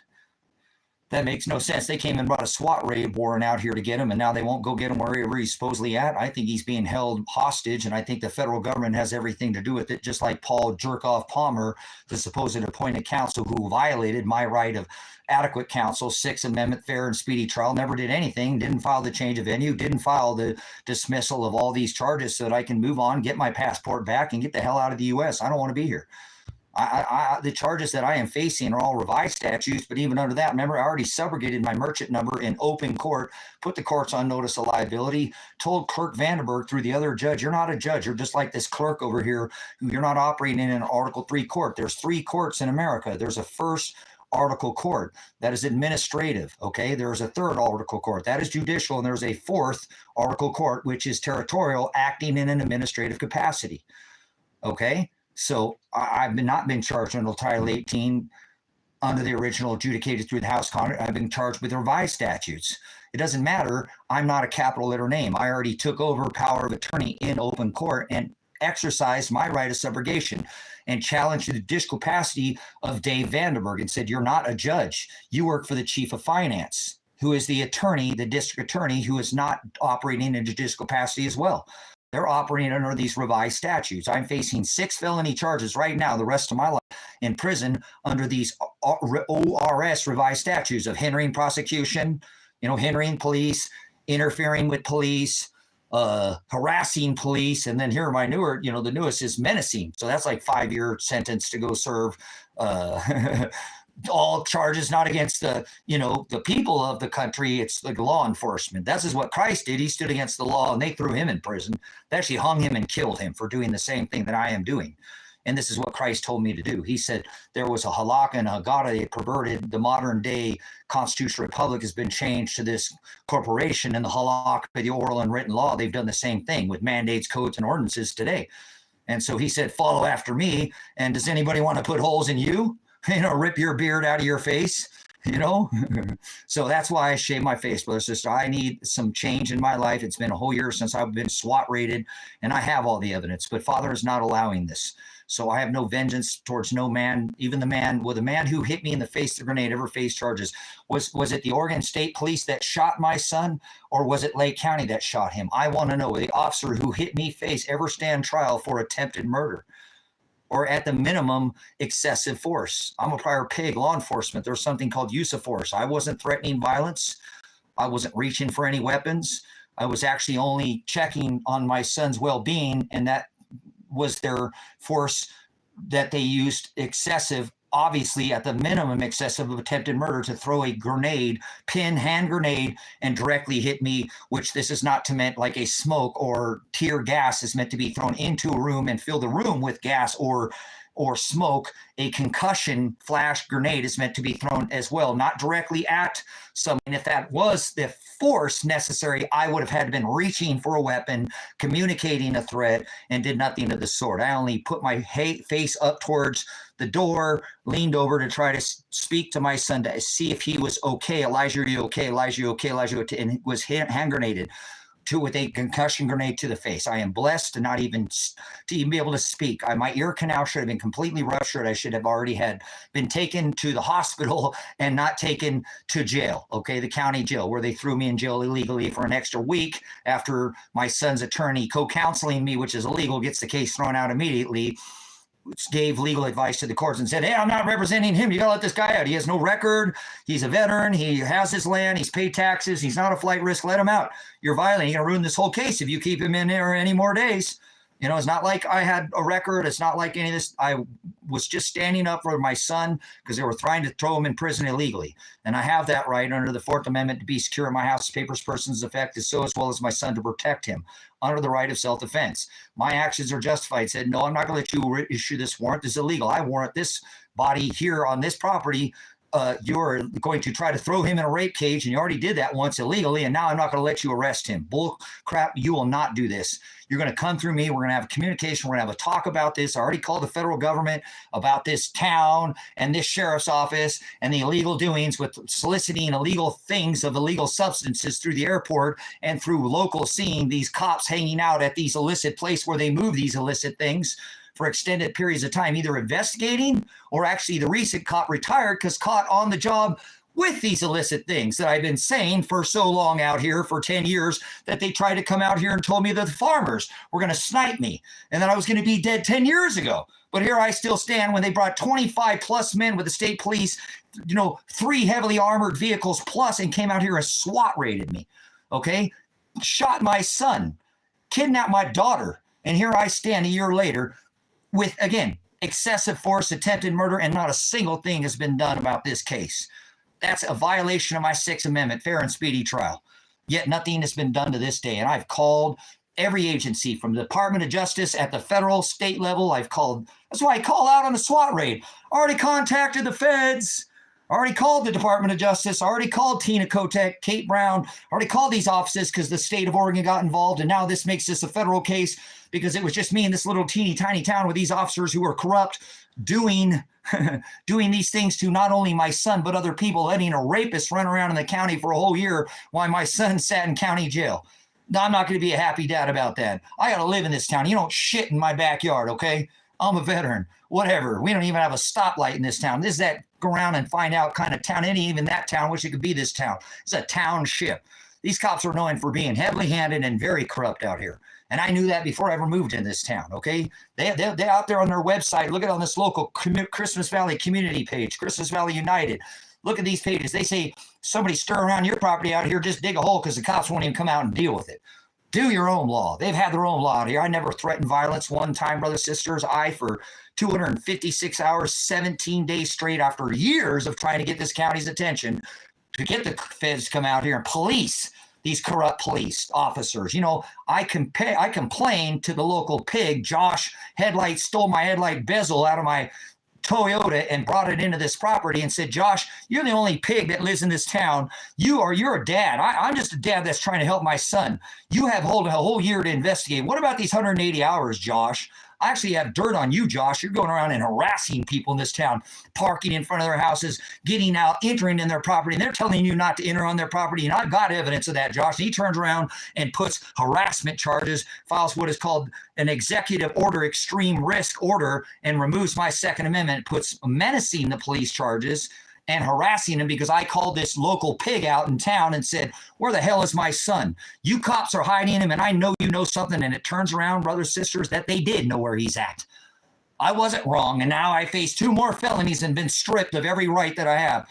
That makes no sense. They came and brought a SWAT raid warrant out here to get him, and now they won't go get him wherever he's supposedly at. I think he's being held hostage, and I think the federal government has everything to do with it, just like Paul Jerkoff Palmer, the supposed appointed counsel who violated my right of adequate counsel, Sixth Amendment, fair and speedy trial, never did anything, didn't file the change of venue, didn't file the dismissal of all these charges so that I can move on, get my passport back, and get the hell out of the U.S. I don't want to be here. The charges that I am facing are all revised statutes, but even under that, remember, I already subrogated my merchant number in open court, put the courts on notice of liability, told Clerk Vandenberg through the other judge, you're not a judge. You're just like this clerk over here. You're not operating in an Article 3 court. There's 3 courts in America. There's a first article court that is administrative. Okay. There's a third article court that is judicial. And there's a fourth article court, which is territorial, acting in an administrative capacity. Okay. So I've not been charged under Title 18 under the original adjudicated through the House Congress. I've been charged with revised statutes. It doesn't matter. I'm not a capital letter name. I already took over power of attorney in open court and exercised my right of subrogation and challenged the judicial capacity of Dave Vandenberg and said, you're not a judge. You work for the chief of finance, who is the attorney, the district attorney, who is not operating in judicial capacity as well. They're operating under these revised statutes. I'm facing 6 felony charges right now, the rest of my life in prison under these ORS revised statutes of hindering prosecution, hindering police, interfering with police, harassing police. And then here are my newer, the newest is menacing. So that's like 5-year sentence to go serve all charges not against the people of the country. It's like law enforcement. This is what Christ did. He stood against the law and they threw him in prison. They actually hung him and killed him for doing the same thing that I am doing. And this is what Christ told me to do. He said there was a halakha and a haggadah. They perverted the modern day constitutional republic has been changed to this corporation, and the halakha, the oral and written law, they've done the same thing with mandates, codes, and ordinances today. And so he said, follow after me. And does anybody want to put holes in you? Rip your beard out of your face, So that's why I shave my face, brother, sister. I need some change in my life. It's been a whole year since I've been SWAT raided, and I have all the evidence, but Father is not allowing this. So I have no vengeance towards no man, even the man who hit me in the face with the grenade ever faced charges. Was it the Oregon State Police that shot my son, or was it Lake County that shot him? I want to know, the officer who hit me face ever stand trial for attempted murder? Or at the minimum, excessive force. I'm a prior pig, law enforcement. There's something called use of force. I wasn't threatening violence. I wasn't reaching for any weapons. I was actually only checking on my son's well-being, and that was their force that they used excessive, obviously at the minimum excessive of attempted murder, to throw a grenade, hand grenade, and directly hit me, which this is not to meant like a smoke or tear gas is meant to be thrown into a room and fill the room with gas or smoke. A concussion flash grenade is meant to be thrown as well, not directly at someone. If that was the force necessary, I would have had been reaching for a weapon, communicating a threat, and did nothing of the sort. I only put my face up towards the door, leaned over to try to speak to my son to see if he was okay. Elijah, are you okay? Elijah, you okay? Elijah, and it was hand grenaded with a concussion grenade to the face. I am blessed to not even be able to speak. My ear canal should have been completely ruptured. I should have already been taken to the hospital and not taken to jail. Okay, the county jail, where they threw me in jail illegally for an extra week after my son's attorney co-counseling me, which is illegal, gets the case thrown out immediately. Gave legal advice to the courts and said, hey, I'm not representing him. You got to let this guy out. He has no record. He's a veteran. He has his land. He's paid taxes. He's not a flight risk. Let him out. You're violating. You're going to ruin this whole case if you keep him in there any more days. It's not like I had a record. It's not like any of this. I was just standing up for my son because they were trying to throw him in prison illegally. And I have that right under the 4th Amendment to be secure in my house, papers, persons affected, so as well as my son, to protect him under the right of self-defense. My actions are justified. Said, no, I'm not going to let you issue this warrant. This is illegal. I warrant this body here on this property. You're going to try to throw him in a rape cage, and you already did that once illegally, and now I'm not going to let you arrest him. Bull crap, you will not do this. You're going to come through me. We're going to have a communication. We're going to have a talk about this. I already called the federal government about this town and this sheriff's office and the illegal doings with soliciting illegal things of illegal substances through the airport and through local seeing these cops hanging out at these illicit places where they move these illicit things for extended periods of time, either investigating or actually the recent cop retired because caught on the job with these illicit things that I've been saying for so long out here for 10 years that they tried to come out here and told me that the farmers were going to snipe me and that I was going to be dead 10 years ago. But here I still stand when they brought 25 plus men with the state police, 3 heavily armored vehicles plus, and came out here and SWAT raided me. Okay. Shot my son, kidnapped my daughter. And here I stand a year later with, again, excessive force, attempted murder, and not a single thing has been done about this case. That's a violation of my 6th Amendment, fair and speedy trial. Yet nothing has been done to this day. And I've called every agency from the Department of Justice at the federal, state level. That's why I call out on the SWAT raid. Already contacted the feds. Already called the Department of Justice. Already called Tina Kotek, Kate Brown. Already called these offices because the state of Oregon got involved. And now this makes this a federal case because it was just me in this little teeny tiny town with these officers who were corrupt doing these things to not only my son, but other people, letting a rapist run around in the county for a whole year while my son sat in county jail. No, I'm not going to be a happy dad about that. I got to live in this town. You don't shit in my backyard, okay? I'm a veteran. Whatever. We don't even have a stoplight in this town. This is that go around and find out kind of town. Ain't even that town. Wish it could be this town. It's a township. These cops are known for being heavily handed and very corrupt out here. And I knew that before I ever moved in this town, okay? They're out there on their website. Look at on this local Christmas Valley community page, Christmas Valley United. Look at these pages. They say somebody stir around your property out here, just dig a hole because the cops won't even come out and deal with it. Do your own law. They've had their own law out here. I never threatened violence one time, brothers, sisters. For 256 hours, 17 days straight after years of trying to get this county's attention to get the feds to come out here and police these corrupt police officers. I complained to the local pig. Josh Headlight stole my headlight bezel out of my Toyota and brought it into this property and said, Josh, you're the only pig that lives in this town. You're a dad. I'm just a dad that's trying to help my son. You have a whole year to investigate. What about these 180 hours, Josh? I actually have dirt on you, Josh. You're going around and harassing people in this town, parking in front of their houses, getting out, entering in their property, and they're telling you not to enter on their property. And I've got evidence of that, Josh. And he turns around and puts harassment charges, files what is called an executive order, extreme risk order, and removes my 2nd Amendment, puts menacing the police charges and harassing him because I called this local pig out in town and said, where the hell is my son? You cops are hiding him, and I know you know something. And it turns around, brothers, sisters, that they did know where he's at. I wasn't wrong, and now I face 2 more felonies and been stripped of every right that I have.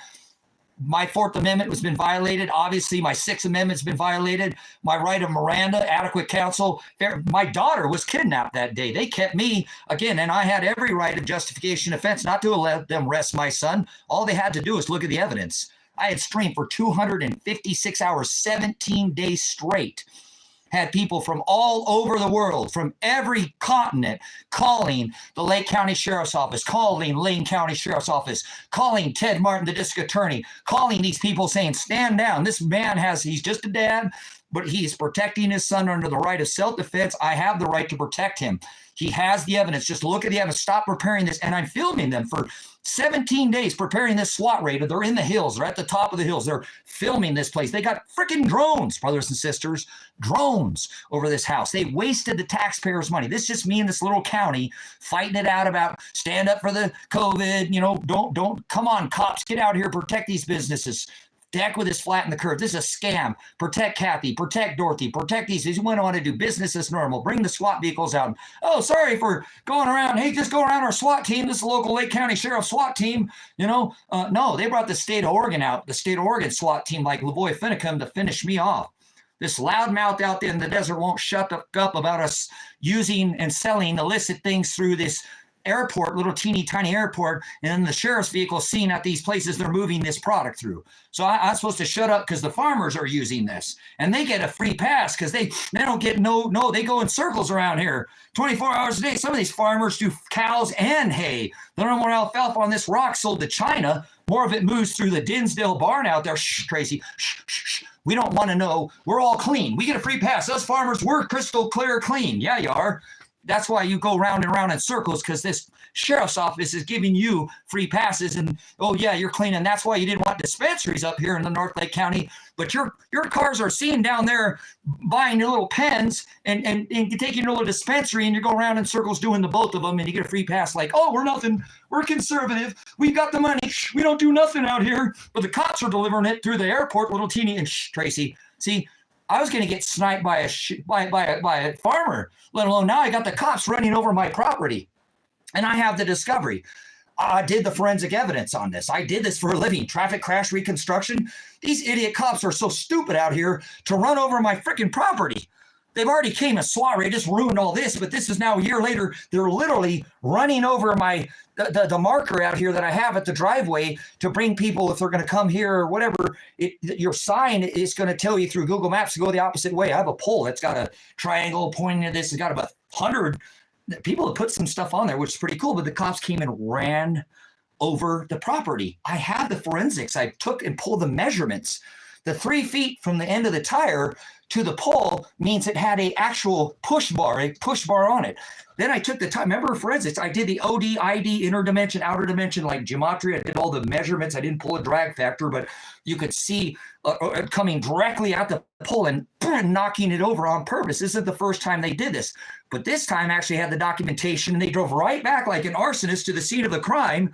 My 4th Amendment has been violated. Obviously, my 6th Amendment's been violated. My right of Miranda, adequate counsel. My daughter was kidnapped that day. They kept me, again, and I had every right of justification offense not to let them arrest my son. All they had to do was look at the evidence. I had streamed for 256 hours, 17 days straight. Had people from all over the world, from every continent, calling the Lake County Sheriff's Office, calling Lane County Sheriff's Office, calling Ted Martin, the district attorney, calling these people saying, stand down. This man he's just a dad, but he's protecting his son under the right of self-defense. I have the right to protect him. He has the evidence. Just look at the evidence. Stop preparing this. And I'm filming them for 17 days preparing this SWAT raid. They're in the hills. They're at the top of the hills. They're filming this place. They got freaking drones, brothers and sisters, drones over this house. They wasted the taxpayers' money. This is just me in this little county fighting it out about stand up for the COVID. Don't come on, cops, get out here, protect these businesses. Heck with this flatten the curve. This is a scam. Protect Kathy. Protect Dorothy. Protect these. You want to do business as normal. Bring the SWAT vehicles out. Oh, sorry for going around. Hey, just go around our SWAT team. This is the local Lake County Sheriff SWAT team. No, they brought the state of Oregon out. The state of Oregon SWAT team like Lavoy Finicum to finish me off. This loudmouth out there in the desert won't shut up about us using and selling illicit things through this airport, little teeny tiny airport, and then the sheriff's vehicle seen at these places they're moving this product through. So I'm supposed to shut up because the farmers are using this, and they get a free pass because they don't get they go in circles around here 24 hours a day. Some of these farmers do cows and hay. The number one alfalfa on this rock sold to China. More of it moves through the Dinsdale barn out there. Shh, Tracy. Shh, shh, shh. We don't want to know. We're all clean. We get a free pass. Us farmers, we're crystal clear clean. Yeah, you are. That's why you go round and round in circles, because this sheriff's office is giving you free passes. And, oh, yeah, you're cleaning. That's why you didn't want dispensaries up here in the North Lake County. But your cars are seen down there buying your little pens and taking your little dispensary, and you go around in circles doing the both of them, and you get a free pass like, oh, we're nothing. We're conservative. We've got the money. We don't do nothing out here. But the cops are delivering it through the airport, little teeny. And Tracy, see, I was going to get sniped by a farmer, let alone now I got the cops running over my property. And I have the discovery. I did the forensic evidence on this. I did this for a living, traffic crash reconstruction. These idiot cops are so stupid out here to run over my freaking property. They've already came a soiree, just ruined all this, but this is now a year later. They're literally running over my the marker out here that I have at the driveway to bring people, if they're going to come here or whatever, your sign is going to tell you through Google Maps to go the opposite way. I have a pole that's got a triangle pointing at this. It's got about 100 people have put some stuff on there, which is pretty cool, but the cops came and ran over the property. I had the forensics. I took and pulled the measurements. The 3 feet from the end of the tire to the pole means it had a actual push bar on it. Then I took the time, remember forensics, I did the OD, ID, inner dimension, outer dimension, like geometry. I did all the measurements. I didn't pull a drag factor, but you could see coming directly at the pole and knocking it over on purpose. This isn't the first time they did this, but this time actually had the documentation, and they drove right back like an arsonist to the scene of the crime.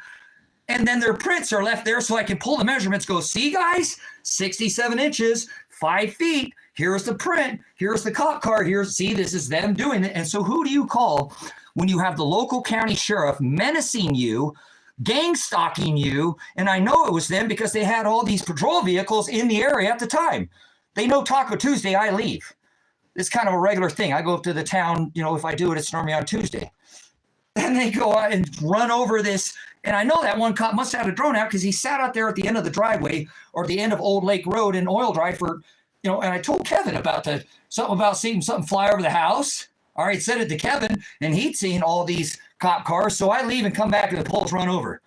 And then their prints are left there so I can pull the measurements, go, see guys, 67 inches, 5 feet. Here's the print. Here's the cop car. See, this is them doing it. And so who do you call when you have the local county sheriff menacing you, gang stalking you? And I know it was them because they had all these patrol vehicles in the area at the time. They know Taco Tuesday, I leave. It's kind of a regular thing. I go up to the town, if I do it, it's normally on Tuesday. And they go out and run over this. And I know that one cop must have had a drone out because he sat out there at the end of the driveway or the end of Old Lake Road in Oil Drive for, and I told Kevin about something about seeing something fly over the house. All right, said it to Kevin, and he'd seen all these cop cars. So I leave and come back and the pole's run over.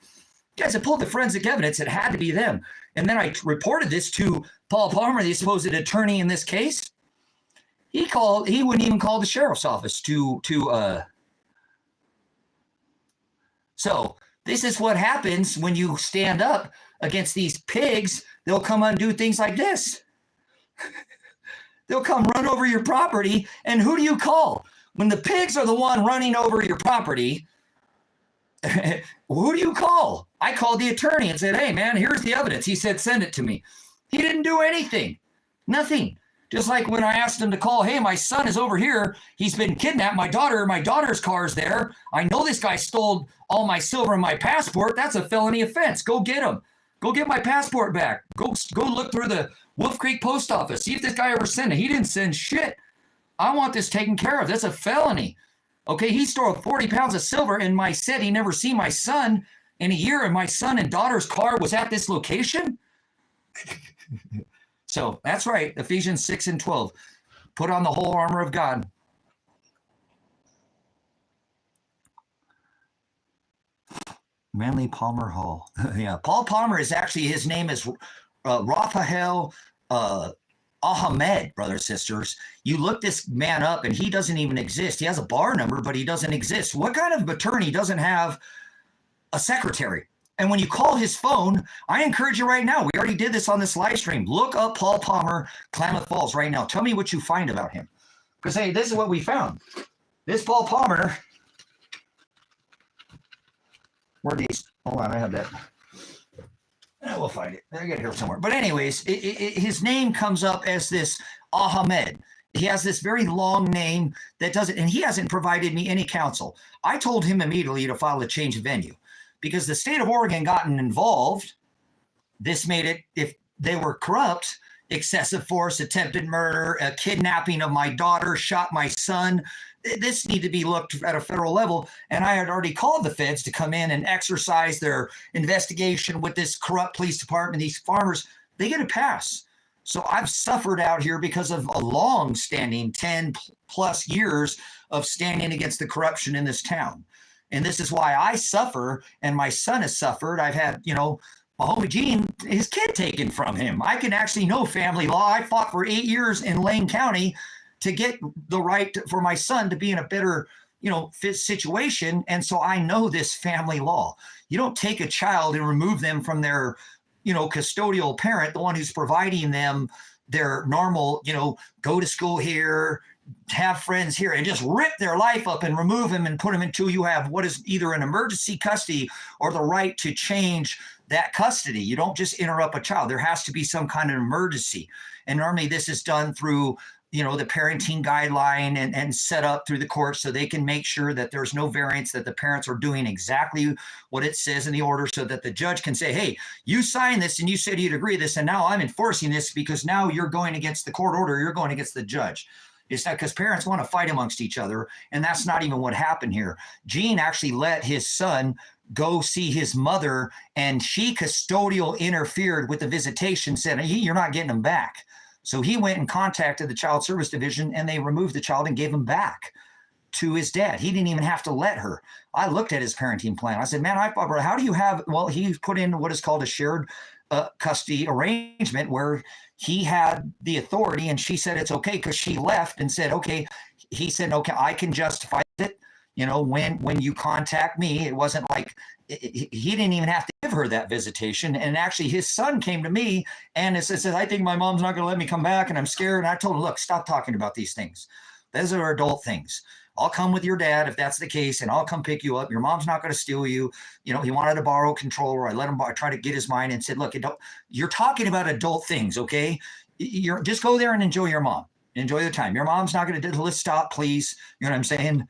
Guys, I pulled the forensic evidence. It had to be them. And then I reported this to Paul Palmer, the supposed attorney in this case. He wouldn't even call the sheriff's office So this is what happens when you stand up against these pigs. They'll come and do things like this. They'll come run over your property. And who do you call? When the pigs are the one running over your property, who do you call? I called the attorney and said, hey, man, here's the evidence. He said, send it to me. He didn't do anything. Nothing. Just like when I asked him to call, hey, my son is over here. He's been kidnapped. My daughter's car's there. I know this guy stole all my silver and my passport. That's a felony offense. Go get him. Go get my passport back. Go look through the Wolf Creek post office. See if this guy ever sent it. He didn't send shit. I want this taken care of. That's a felony. Okay, he stole 40 pounds of silver and said he never seen my son in a year, and my son and daughter's car was at this location? So that's right, Ephesians 6:12. Put on the whole armor of God. Manly Palmer Hall. Yeah, Paul Palmer is actually, his name is Raphael Ahmed, brothers, sisters. You look this man up and he doesn't even exist. He has a bar number, but he doesn't exist. What kind of attorney doesn't have a secretary? And when you call his phone, I encourage you right now. We already did this on this live stream. Look up Paul Palmer, Klamath Falls right now. Tell me what you find about him. Because, hey, this is what we found. This Paul Palmer. Where these? Hold on, I have that. We'll find it. I got it here somewhere. But anyways, his name comes up as this Ahmed. He has this very long name that doesn't, and he hasn't provided me any counsel. I told him immediately to file a change of venue because the state of Oregon gotten involved. This made it, if they were corrupt, excessive force, attempted murder, a kidnapping of my daughter, shot my son. This need to be looked at a federal level. And I had already called the feds to come in and exercise their investigation with this corrupt police department. These farmers, they get a pass. So I've suffered out here because of a long-standing 10 plus years of standing against the corruption in this town. And this is why I suffer, and my son has suffered. I've had, my homie Gene, his kid taken from him. I can actually know family law. I fought for 8 years in Lane County to get the right for my son to be in a better, situation. And so I know this family law. You don't take a child and remove them from their, custodial parent, the one who's providing them their normal, go to school here, have friends here, and just rip their life up and remove them and put them until you have what is either an emergency custody or the right to change that custody. You don't just interrupt a child. There has to be some kind of emergency. And normally this is done through, the parenting guideline and set up through the court so they can make sure that there's no variance, that the parents are doing exactly what it says in the order so that the judge can say, hey, you signed this and you said you'd agree to this, and now I'm enforcing this because now you're going against the court order, you're going against the judge. It's not because parents want to fight amongst each other, and that's not even what happened here. Gene actually let his son go see his mother, and she custodial interfered with the visitation, said, hey, you're not getting him back. So he went and contacted the Child Service Division, and they removed the child and gave him back to his dad. He didn't even have to let her. I looked at his parenting plan. I said, man, how do you have, well, he put in what is called a shared custody arrangement where he had the authority and she said it's okay because she left and said, okay. He said, okay, I can justify it. When you contact me, it wasn't like he didn't even have to give her that visitation. And actually his son came to me and says, I think my mom's not going to let me come back and I'm scared. And I told him, look, stop talking about these things. Those are adult things. I'll come with your dad if that's the case, and I'll come pick you up. Your mom's not going to steal you. He wanted to borrow a controller. I let him try to get his mind and said, look, you're talking about adult things, okay? Just go there and enjoy your mom. Enjoy the time. Your mom's not going to let's stop, please. You know what I'm saying?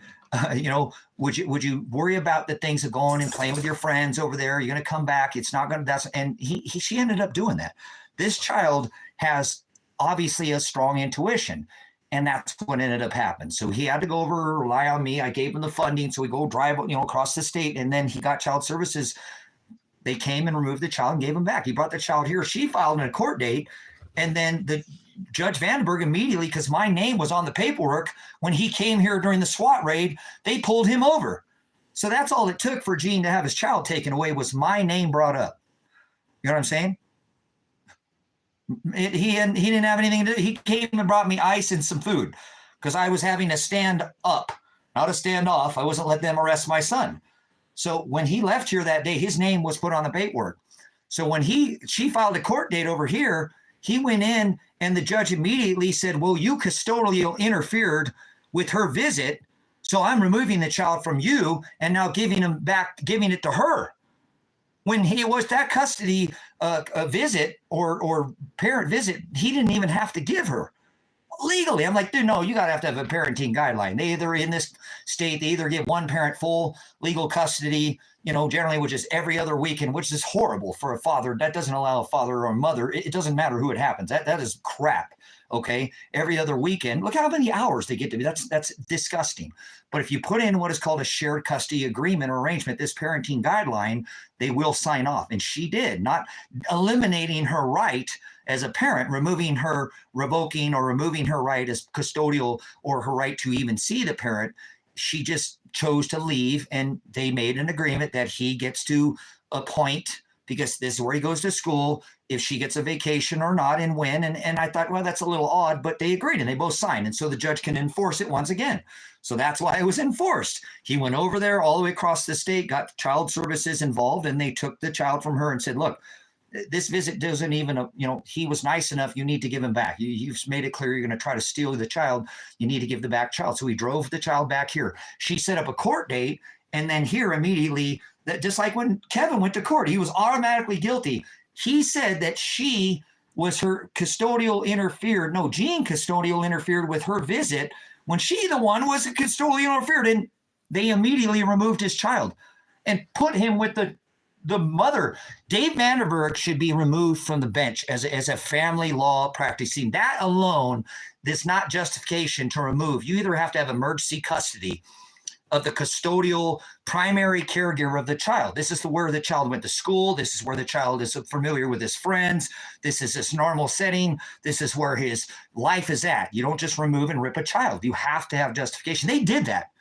Would you worry about the things of going and playing with your friends over there? You're going to come back. It's not going to, and she ended up doing that. This child has obviously a strong intuition. And that's what ended up happening. So he had to go over, rely on me. I gave him the funding. So we go drive, across the state. And then he got child services. They came and removed the child and gave him back. He brought the child here. She filed in a court date. And then the Judge Vandenberg immediately, because my name was on the paperwork, when he came here during the SWAT raid, they pulled him over. So that's all it took for Gene to have his child taken away was my name brought up. You know what I'm saying? He didn't have anything to do. He came and brought me ice and some food because I was having to stand up, not a stand off. I wasn't letting them arrest my son. So when he left here that day, his name was put on the paperwork. So when she filed a court date over here, he went in and the judge immediately said, well, you custodial interfered with her visit. So I'm removing the child from you and now giving it to her. When he was that custody visit or parent visit, he didn't even have to give her legally. I'm like, dude, no, you got to have a parenting guideline. They either in this state, they either give one parent full legal custody, generally, which is every other weekend, which is horrible for a father. That doesn't allow a father or a mother. It doesn't matter who it happens. That is crap. Okay. Every other weekend, look how many hours they get to be. That's disgusting. But if you put in what is called a shared custody agreement or arrangement, this parenting guideline, they will sign off. And she did, not eliminating her right as a parent, removing her, revoking or removing her right as custodial or her right to even see the parent. She just chose to leave, and they made an agreement that he gets to appoint, because this is where he goes to school, if she gets a vacation or not and when. And I thought, well, that's a little odd, but they agreed and they both signed. And so the judge can enforce it once again. So that's why it was enforced. He went over there all the way across the state, got child services involved, and they took the child from her and said, look, this visit doesn't even, he was nice enough. You need to give him back. You've made it clear you're going to try to steal the child. You need to give the back child. So he drove the child back here. She set up a court date. And then here immediately, that just like when Kevin went to court, he was automatically guilty. He said that she was her custodial interfered. No, Gene custodial interfered with her visit when she the one was custodial interfered. And they immediately removed his child and put him with the mother. Dave Vandenberg should be removed from the bench as a family law practicing. That alone is not justification to remove. You either have to have emergency custody of the custodial primary caregiver of the child. This is where the child went to school. This is where the child is familiar with his friends. This is his normal setting. This is where his life is at. You don't just remove and rip a child. You have to have justification. They did that.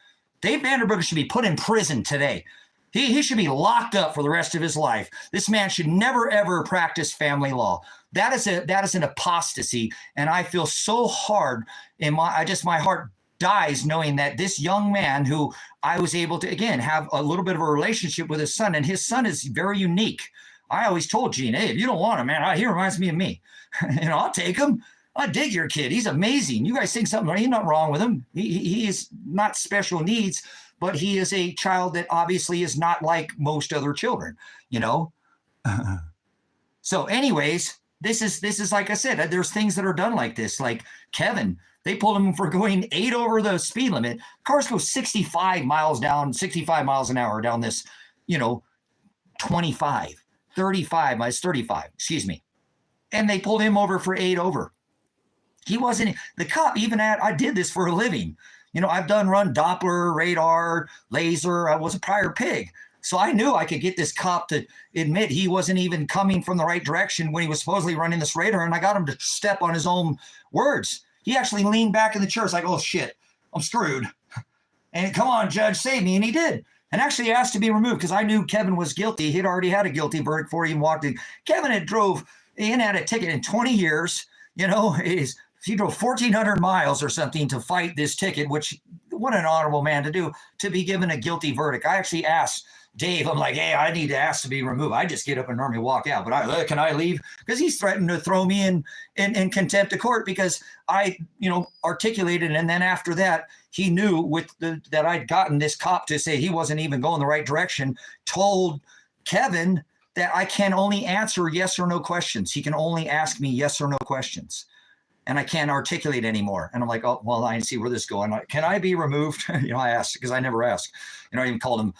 Dave Vandenberg should be put in prison today. He should be locked up for the rest of his life. This man should never, ever practice family law. That is an apostasy. And I feel so hard in my heart dies knowing that this young man who I was able to, again, have a little bit of a relationship with his son, and his son is very unique. I always told Gene, hey, if you don't want him, man, he reminds me of me. I'll take him. I dig your kid. He's amazing. You guys think something, ain't nothing wrong with him. He is not special needs, but he is a child that obviously is not like most other children, So anyways, this is like I said, there's things that are done like this. Like Kevin, they pulled him for going 8 over the speed limit. Cars go 65 miles an hour down this, 25, 35 miles, 35, excuse me. And they pulled him over for 8 over. He wasn't, the cop even I did this for a living. I've run Doppler, radar, laser. I was a prior pig. So I knew I could get this cop to admit he wasn't even coming from the right direction when he was supposedly running this radar. And I got him to step on his own words. He actually leaned back in the chair. It's like, oh shit, I'm screwed. And come on, judge, save me. And he did. And actually asked to be removed because I knew Kevin was guilty. He'd already had a guilty verdict before he even walked in. Kevin had had a ticket in 20 years. He drove 1,400 miles or something to fight this ticket, which what an honorable man to do, to be given a guilty verdict. I actually asked Dave, I'm like, hey, I need to ask to be removed. I just get up and normally walk out, but can I leave? Because he's threatened to throw me in contempt of court because I, articulated. And then after that, he knew that I'd gotten this cop to say he wasn't even going the right direction, told Kevin that I can only answer yes or no questions. He can only ask me yes or no questions. And I can't articulate anymore. And I'm like, oh, well, I see where this is going. Can I be removed? I asked because I never asked. I even called him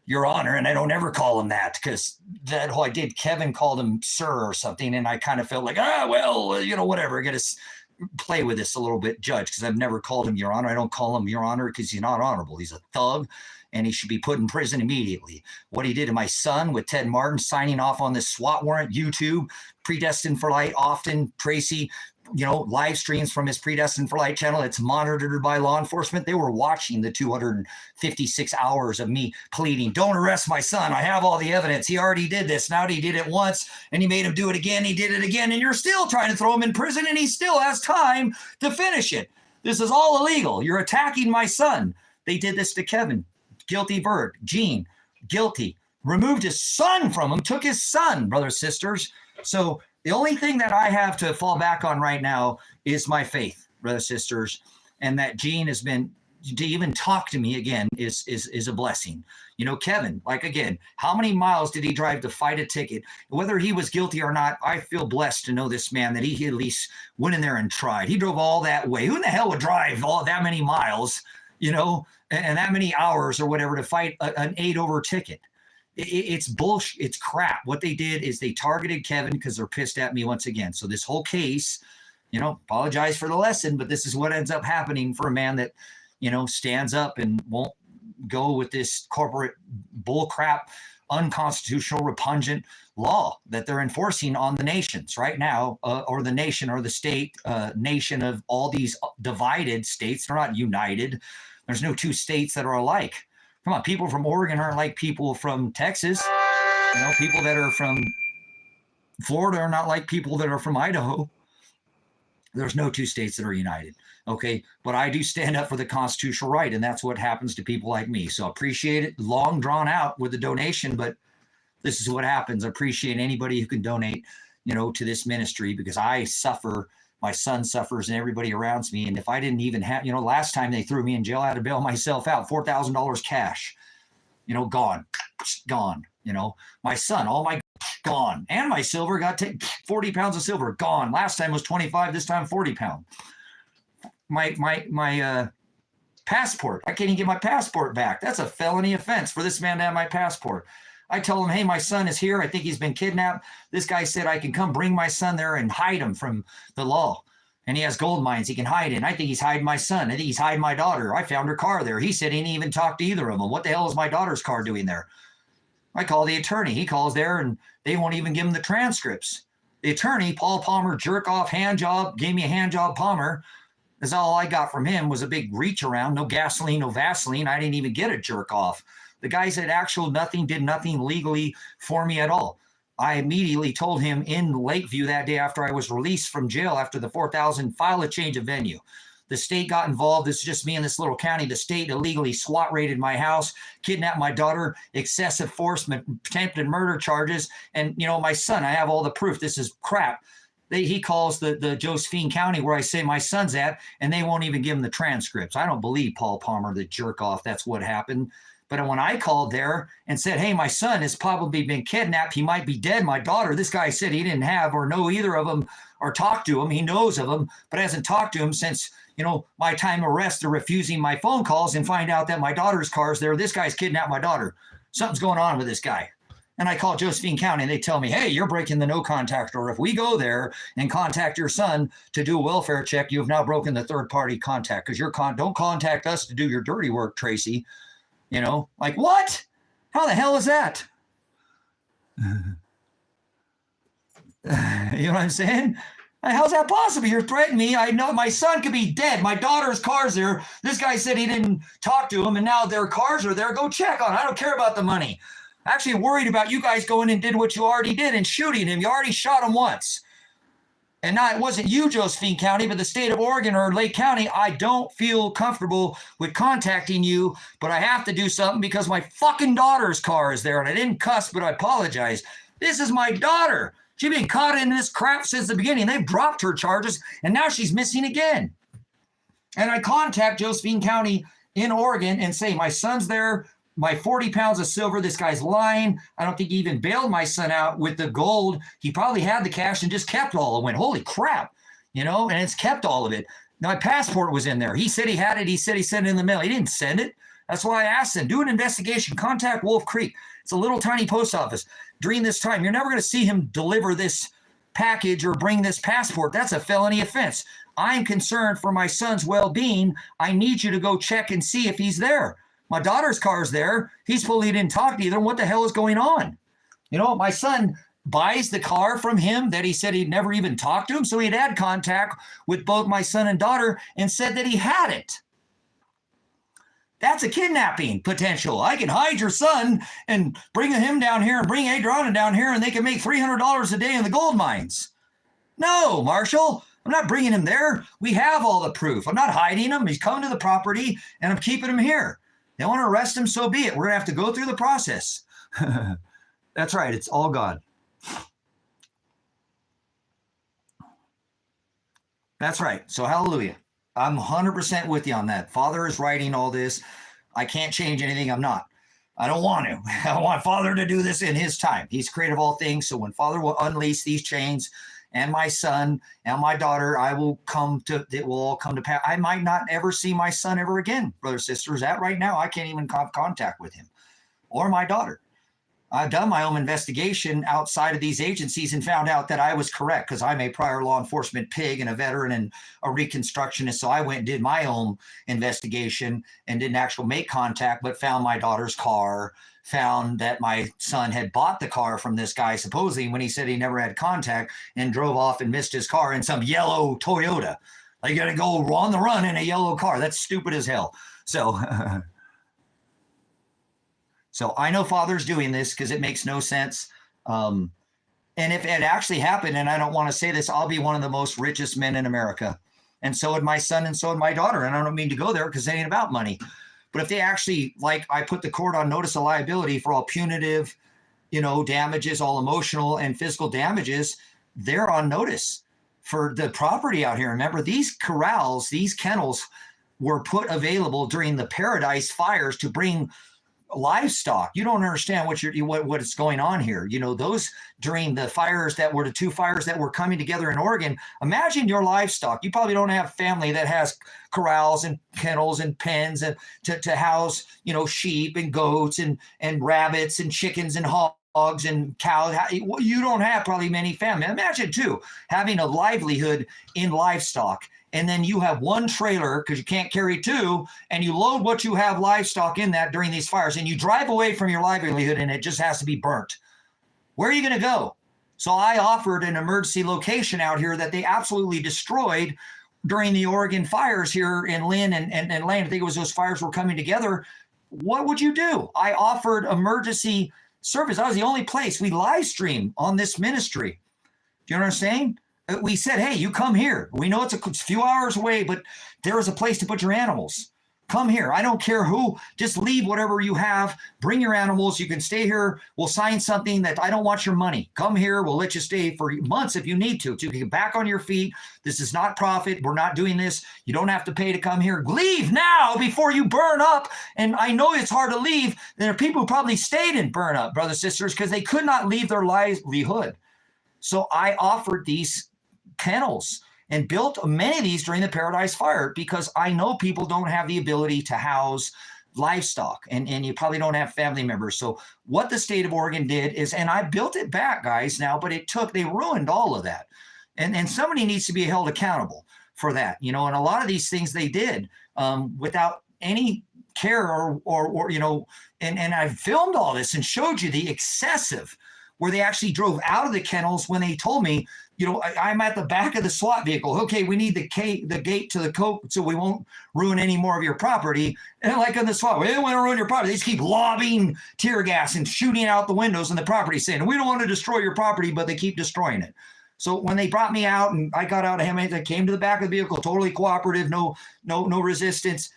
Your Honor, and I don't ever call him that because that whole I did. Kevin called him sir or something, and I kind of felt like, whatever. I got to play with this a little bit, Judge, because I've never called him Your Honor. I don't call him Your Honor because he's not honorable. He's a thug, and he should be put in prison immediately. What he did to my son with Ted Martin signing off on this SWAT warrant, YouTube, Predestined for Light, often Tracy, live streams from his Predestined for Light channel. It's monitored by law enforcement. They were watching the 256 hours of me pleading, don't arrest my son. I have all the evidence. He already did this. Now he did it once and he made him do it again. He did it again. And you're still trying to throw him in prison and he still has time to finish it. This is all illegal. You're attacking my son. They did this to Kevin. Guilty verdict. Gene, guilty. Removed his son from him, took his son, brothers, sisters. So the only thing that I have to fall back on right now is my faith, brothers, sisters, and that Gene has been, to even talk to me again is a blessing. Kevin, like again, how many miles did he drive to fight a ticket? Whether he was guilty or not, I feel blessed to know this man, that he at least went in there and tried. He drove all that way. Who in the hell would drive all that many miles, and that many hours or whatever to fight an 8 over ticket? It's bullshit. It's crap. What they did is they targeted Kevin because they're pissed at me once again. So this whole case, apologize for the lesson, but this is what ends up happening for a man that, stands up and won't go with this corporate bullcrap, unconstitutional, repugnant law that they're enforcing on the nations right now, or the nation or the state, nation of all these divided states. They're not united. There's no 2 states that are alike. Come on, people from Oregon aren't like people from Texas. People that are from Florida are not like people that are from Idaho. There's no 2 states that are united. Okay, but I do stand up for the constitutional right, and that's what happens to people like me. So I appreciate it. Long drawn out with the donation, but this is what happens. I appreciate anybody who can donate, to this ministry, because I suffer. My son suffers and everybody around me. And if I didn't even have, last time they threw me in jail, I had to bail myself out, $4,000 cash, gone. My son, all my gone. And my silver got 40 pounds of silver, gone. Last time was 25, this time 40 pounds. My passport, I can't even get my passport back. That's a felony offense for this man to have my passport. I tell him, hey, my son is here. I think he's been kidnapped. This guy said I can come bring my son there and hide him from the law. And he has gold mines he can hide in. I think he's hiding my son. I think he's hiding my daughter. I found her car there. He said he didn't even talk to either of them. What the hell is my daughter's car doing there? I call the attorney. He calls there and they won't even give him the transcripts. The attorney, Paul Palmer, jerk off hand job, gave me a hand job Palmer. That's all I got from him was a big reach around. No gasoline, no Vaseline. I didn't even get a jerk off. The guy said did nothing legally for me at all. I immediately told him in Lakeview that day after I was released from jail after the 4,000, file a change of venue. The state got involved. It's just me in this little county. The state illegally SWAT raided my house, kidnapped my daughter, excessive force, attempted murder charges. And, my son, I have all the proof. This is crap. He calls the Josephine County where I say my son's at, and they won't even give him the transcripts. I don't believe Paul Palmer, the jerk off. That's what happened. But when I called there and said, hey, my son has probably been kidnapped. He might be dead. My daughter, this guy said he didn't have or know either of them or talk to him. He knows of them, but hasn't talked to him since, my time of arrest. They're refusing my phone calls and find out that my daughter's car's there. This guy's kidnapped my daughter. Something's going on with this guy. And I call Josephine County and they tell me, hey, you're breaking the no contact order. If we go there and contact your son to do a welfare check, you have now broken the third party contact because don't contact us to do your dirty work, Tracy. Like what? How the hell is that? You know what I'm saying? How's that possible? You're threatening me. I know my son could be dead. My daughter's car's there. This guy said he didn't talk to him and now their cars are there. Go check on it. I don't care about the money. Actually worried about you guys going and did what you already did and shooting him. You already shot him once. And now it wasn't you, Josephine County, but the state of Oregon or Lake County. I don't feel comfortable with contacting you, but I have to do something because my fucking daughter's car is there. And I didn't cuss, but I apologize. This is my daughter. She's been caught in this crap since the beginning. They've dropped her charges, and now she's missing again. And I contact Josephine County in Oregon and say, my son's there. My 40 pounds of silver, this guy's lying. I don't think he even bailed my son out with the gold. He probably had the cash and just kept all of it. Went, holy crap, and it's kept all of it. My passport was in there. He said he had it. He said he sent it in the mail. He didn't send it. That's why I asked him, do an investigation. Contact Wolf Creek. It's a little tiny post office. During this time, you're never going to see him deliver this package or bring this passport. That's a felony offense. I'm concerned for my son's well-being. I need you to go check and see if he's there. My daughter's car's there. He's fully didn't talk to either. What the hell is going on? My son buys the car from him that he said he'd never even talked to him. So he'd had contact with both my son and daughter and said that he had it. That's a kidnapping potential. I can hide your son and bring him down here and bring Adriana down here and they can make $300 a day in the gold mines. No, Marshall, I'm not bringing him there. We have all the proof. I'm not hiding him. He's come to the property and I'm keeping him here. They want to arrest him, so be it. We're going to have to go through the process. That's right. It's all God. That's right. So hallelujah. I'm 100% with you on that. Father is writing all this. I can't change anything. I'm not. I don't want to. I want Father to do this in his time. He's creator of all things. So when Father will unleash these chains and my son and my daughter, it will all come to pass. I might not ever see my son ever again, brothers, sisters. At right now, I can't even have contact with him or my daughter. I've done my own investigation outside of these agencies and found out that I was correct because I'm a prior law enforcement pig and a veteran and a reconstructionist. So I went and did my own investigation and didn't actually make contact, but found my daughter's car, found that my son had bought the car from this guy, supposedly when he said he never had contact, and drove off and missed his car in some yellow Toyota. Like, you got to go on the run in a yellow car. That's stupid as hell. So, so I know Father's doing this because it makes no sense. And if it actually happened, and I don't want to say this, I'll be one of the most richest men in America. And so would my son and so would my daughter. And I don't mean to go there because it ain't about money. But if they actually, I put the court on notice of liability for all punitive, damages, all emotional and physical damages, they're on notice for the property out here. Remember, these corrals, these kennels were put available during the Paradise fires to bring livestock. You don't understand what is going on here. Those during the fires that were the two fires that were coming together in Oregon. Imagine your livestock. You probably don't have family that has corrals and kennels and pens and to house, sheep and goats and rabbits and chickens and hogs and cows. You don't have probably many family. Imagine too, having a livelihood in livestock. And then you have one trailer because you can't carry two, and you load what you have livestock in that during these fires, and you drive away from your livelihood and it just has to be burnt. Where are you going to go? So I offered an emergency location out here that they absolutely destroyed during the Oregon fires here in Lynn and Lane. I think it was those fires were coming together. What would you do? I offered emergency service. That was the only place we live stream on this ministry. Do you know what I'm saying? We said, hey, you come here. We know it's a few hours away, but there is a place to put your animals. Come here. I don't care who. Just leave whatever you have. Bring your animals. You can stay here. We'll sign something that I don't want your money. Come here. We'll let you stay for months if you need to. So you can get back on your feet. This is not profit. We're not doing this. You don't have to pay to come here. Leave now before you burn up. And I know it's hard to leave. There are people who probably stayed in burn up, brothers and sisters, because they could not leave their livelihood. So I offered these kennels and built many of these during the Paradise Fire because I know people don't have the ability to house livestock and you probably don't have family members. So what the state of Oregon did is, and I built it back, guys, now, but they ruined all of that. And somebody needs to be held accountable for that, and a lot of these things they did without any care or and I filmed all this and showed you the excessive where they actually drove out of the kennels when they told me, I'm at the back of the SWAT vehicle. Okay, we need the gate to the coat so we won't ruin any more of your property. And like on the SWAT, we don't want to ruin your property. They just keep lobbing tear gas and shooting out the windows in the property saying, we don't want to destroy your property, but they keep destroying it. So when they brought me out and I got out of him, I came to the back of the vehicle, totally cooperative, no resistance.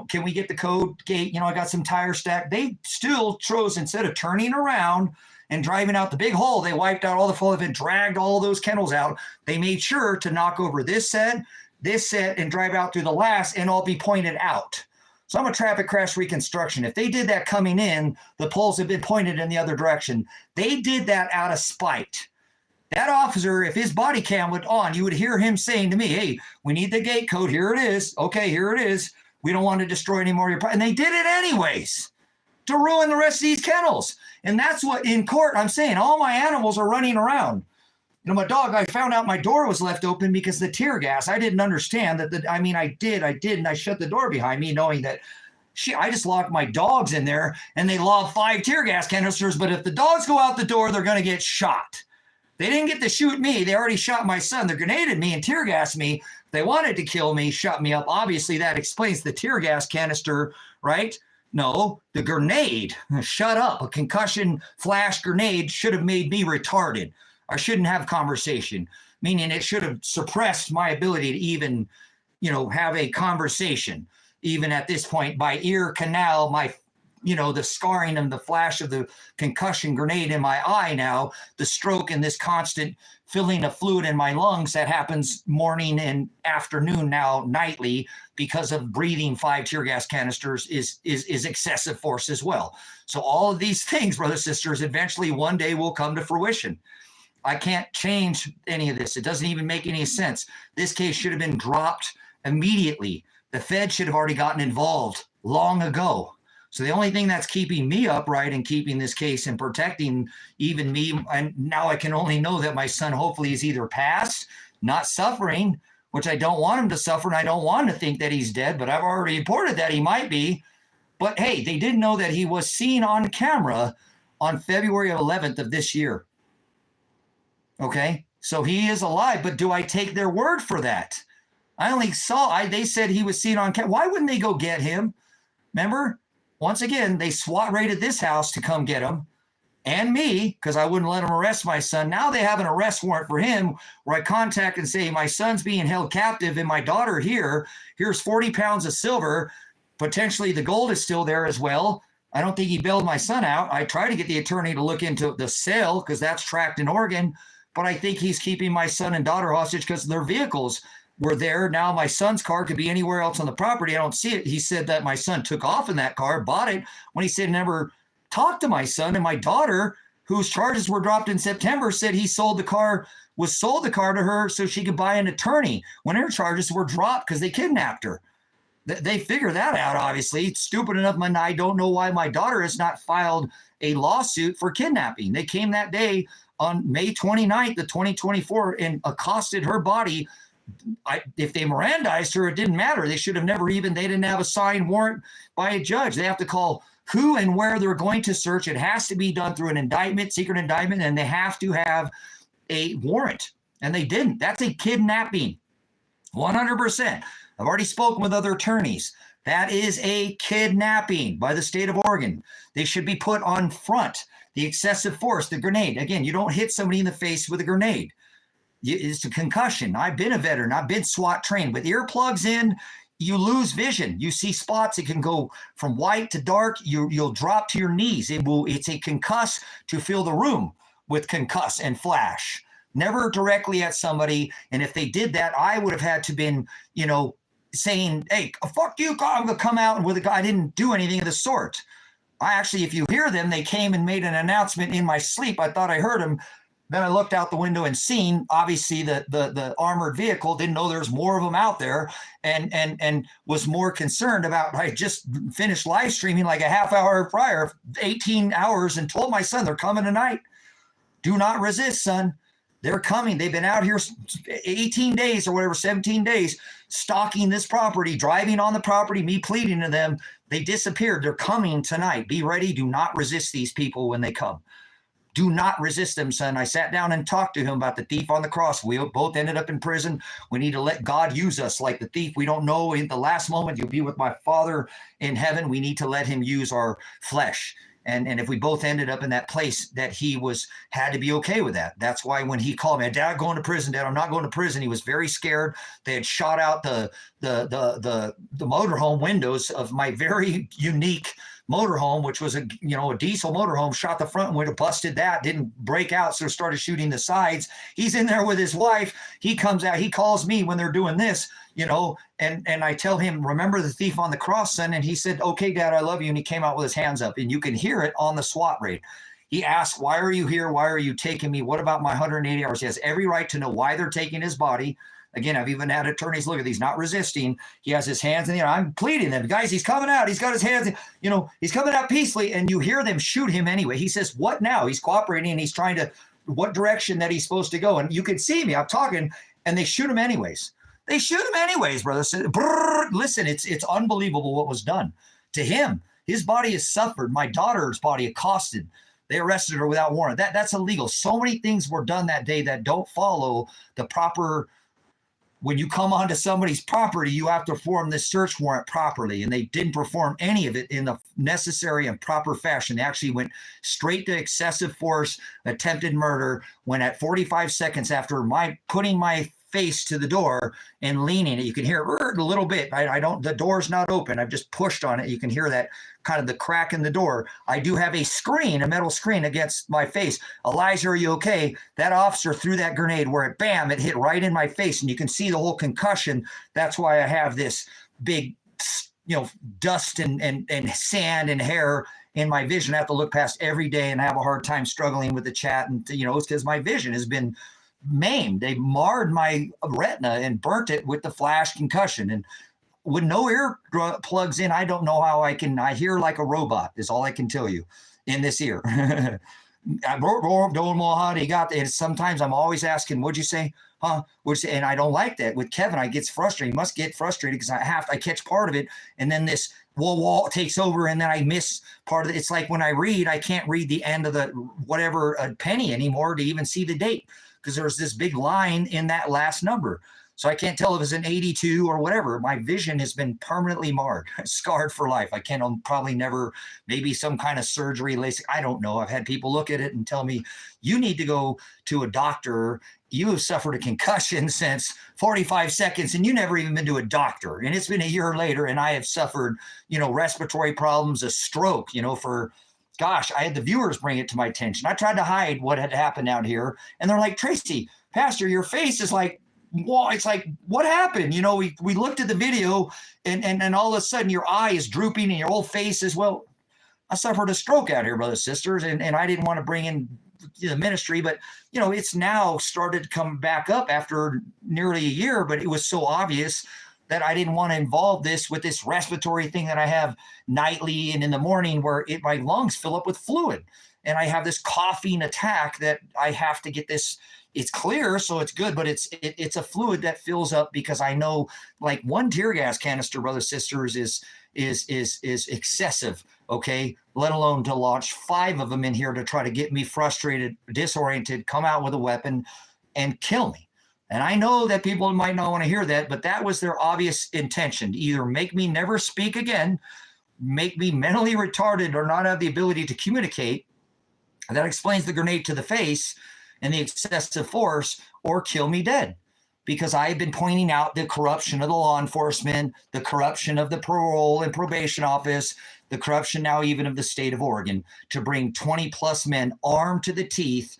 Can we get the code gate? I got some tire stack. They still chose, instead of turning around and driving out the big hole, they wiped out all the flow and dragged all those kennels out. They made sure to knock over this set, and drive out through the last and all be pointed out. So I'm a traffic crash reconstruction. If they did that coming in, the poles have been pointed in the other direction. They did that out of spite. That officer, if his body cam went on, you would hear him saying to me, hey, we need the gate code. Here it is. Okay, here it is. We don't want to destroy any more of your property. And they did it anyways to ruin the rest of these kennels. And that's what in court I'm saying. All my animals are running around. My dog, I found out my door was left open because the tear gas. I didn't understand that. I did, and I shut the door behind me knowing that I just locked my dogs in there and they lobbed 5 tear gas canisters. But if the dogs go out the door, they're going to get shot. They didn't get to shoot me. They already shot my son. They grenaded me and tear gassed me. They wanted to kill me, shut me up. Obviously, that explains the tear gas canister, right? No, the grenade, shut up. A concussion flash grenade should have made me retarded. I shouldn't have conversation, meaning it should have suppressed my ability to even, have a conversation. Even at this point, by ear canal, the scarring and the flash of the concussion grenade in my eye now, the stroke and this constant filling of fluid in my lungs that happens morning and afternoon now nightly because of breathing 5 tear gas canisters is excessive force as well. So all of these things, brothers and sisters, eventually one day will come to fruition. I can't change any of this. It doesn't even make any sense. This case should have been dropped immediately. The Fed should have already gotten involved long ago. So the only thing that's keeping me upright and keeping this case and protecting even me, and now I can only know that my son hopefully is either passed, not suffering, which I don't want him to suffer, and I don't want to think that he's dead, but I've already reported that he might be. But hey, they didn't know that he was seen on camera on February 11th of this year. Okay, so he is alive, but do I take their word for that? I only saw, they said he was seen on camera. Why wouldn't they go get him? Remember? Once again, they SWAT raided this house to come get him and me because I wouldn't let them arrest my son. Now they have an arrest warrant for him where I contact and say, my son's being held captive and my daughter here's 40 pounds of silver. Potentially the gold is still there as well. I don't think he bailed my son out. I tried to get the attorney to look into the sale because that's tracked in Oregon, but I think he's keeping my son and daughter hostage because their vehicles were there. Now my son's car could be anywhere else on the property. I don't see it. He said that my son took off in that car, bought it, when he said never talked to my son. And my daughter, whose charges were dropped in September, said he sold the car to her so she could buy an attorney when her charges were dropped because they kidnapped her. They figure that out, obviously. It's stupid enough, and I don't know why my daughter has not filed a lawsuit for kidnapping. They came that day on May 29th of 2024 and accosted her body. If they Mirandized her, it didn't matter. They should have they didn't have a signed warrant by a judge. They have to call who and where they're going to search. It has to be done through an indictment, secret indictment, and they have to have a warrant. And they didn't. That's a kidnapping. 100%. I've already spoken with other attorneys. That is a kidnapping by the state of Oregon. They should be put on front. The excessive force, the grenade. Again, you don't hit somebody in the face with a grenade. It's a concussion. I've been a veteran. I've been SWAT trained. With earplugs in, you lose vision. You see spots. It can go from white to dark. You'll drop to your knees. It's a concuss to fill the room with concuss and flash. Never directly at somebody. And if they did that, I would have had to been, saying, hey, fuck you, I'm going to come out. And with a guy, I didn't do anything of the sort. I actually, if you hear them, they came and made an announcement in my sleep. I thought I heard them. Then I looked out the window and seen, obviously, the armored vehicle. Didn't know there's more of them out there, and was more concerned about. I just finished live streaming like a half hour prior, 18 hours, and told my son they're coming tonight. Do not resist, son. They're coming. They've been out here 18 days or whatever, 17 days, stalking this property, driving on the property, me pleading to them. They disappeared. They're coming tonight. Be ready. Do not resist these people when they come. Do not resist them, son. I sat down and talked to him about the thief on the cross. We both ended up in prison. We need to let God use us like the thief. We don't know in the last moment you'll be with my Father in heaven. We need to let him use our flesh. And if we both ended up in that place, that he had to be okay with that. That's why when he called me, Dad, going to prison, Dad, I'm not going to prison. He was very scared. They had shot out the motorhome windows of my very unique motorhome, which was a diesel motorhome. Shot the front window, busted that, didn't break out, so started shooting the sides. He's in there with his wife. He comes out, he calls me when they're doing this, and I tell him, remember the thief on the cross, son? And he said, okay, Dad, I love you. And he came out with his hands up, and you can hear it on the SWAT raid. He asked, why are you here? Why are you taking me? What about my 180 hours? He has every right to know why they're taking his body. Again, I've even had attorneys look at these, not resisting. He has his hands in the air. I'm pleading them. Guys, he's coming out. He's got his hands, he's coming out peacefully, and you hear them shoot him anyway. He says, what now? He's cooperating, and he's trying to, what direction that he's supposed to go. And you can see me, I'm talking, and they shoot him anyways. They shoot him anyways, brother. Listen, it's unbelievable what was done to him. His body has suffered. My daughter's body accosted. They arrested her without warrant. That's illegal. So many things were done that day that don't follow the proper. When you come onto somebody's property, you have to perform this search warrant properly, and they didn't perform any of it in the necessary and proper fashion. They actually went straight to excessive force, attempted murder, when at 45 seconds after putting my face to the door and leaning it, you can hear it a little bit. The door's not open. I've just pushed on it. You can hear that kind of the crack in the door. I do have a metal screen against my face. Elijah, are you okay? That officer threw that grenade where it hit right in my face, and you can see the whole concussion. That's why I have this big, dust and sand and hair in my vision. I have to look past every day and have a hard time struggling with the chat. And, it's because my vision has been maimed. They marred my retina and burnt it with the flash concussion. And with no ear plugs in, I don't know how I hear like a robot is all I can tell you in this ear. Don't know how he got it. Sometimes I'm always asking, what'd you say? Huh? What'd you say? And I don't like that. With Kevin, I get frustrated. He must get frustrated because I catch part of it. And then this wall takes over, and then I miss part of it. It's like when I read, I can't read the end of the whatever a penny anymore to even see the date, because there's this big line in that last number. So I can't tell if it's an 82 or whatever. My vision has been permanently marred, scarred for life. I can probably never, maybe some kind of surgery, LASIK. I don't know. I've had people look at it and tell me, you need to go to a doctor. You have suffered a concussion since 45 seconds and you never even been to a doctor. And it's been a year later, and I have suffered, respiratory problems, a stroke, gosh, I had the viewers bring it to my attention. I tried to hide what had happened out here. And they're like, Tracy, Pastor, your face is like, well, it's like, what happened? We looked at the video and all of a sudden your eye is drooping and your whole face is, well, I suffered a stroke out here, brothers and sisters. And I didn't want to bring in the ministry, but it's now started to come back up after nearly a year, but it was so obvious that I didn't want to involve this with this respiratory thing that I have nightly and in the morning, where my lungs fill up with fluid. And I have this coughing attack that I have to get this. It's clear, so it's good, but it's a fluid that fills up, because I know like one tear gas canister, brothers and sisters, is excessive, okay? Let alone to launch 5 of them in here to try to get me frustrated, disoriented, come out with a weapon and kill me. And I know that people might not want to hear that, but that was their obvious intention, to either make me never speak again, make me mentally retarded or not have the ability to communicate. That explains the grenade to the face. and the excessive force or kill me dead. Because I've been pointing out the corruption of the law enforcement, the corruption of the parole and probation office, the corruption now even of the state of Oregon, to bring 20 plus men armed to the teeth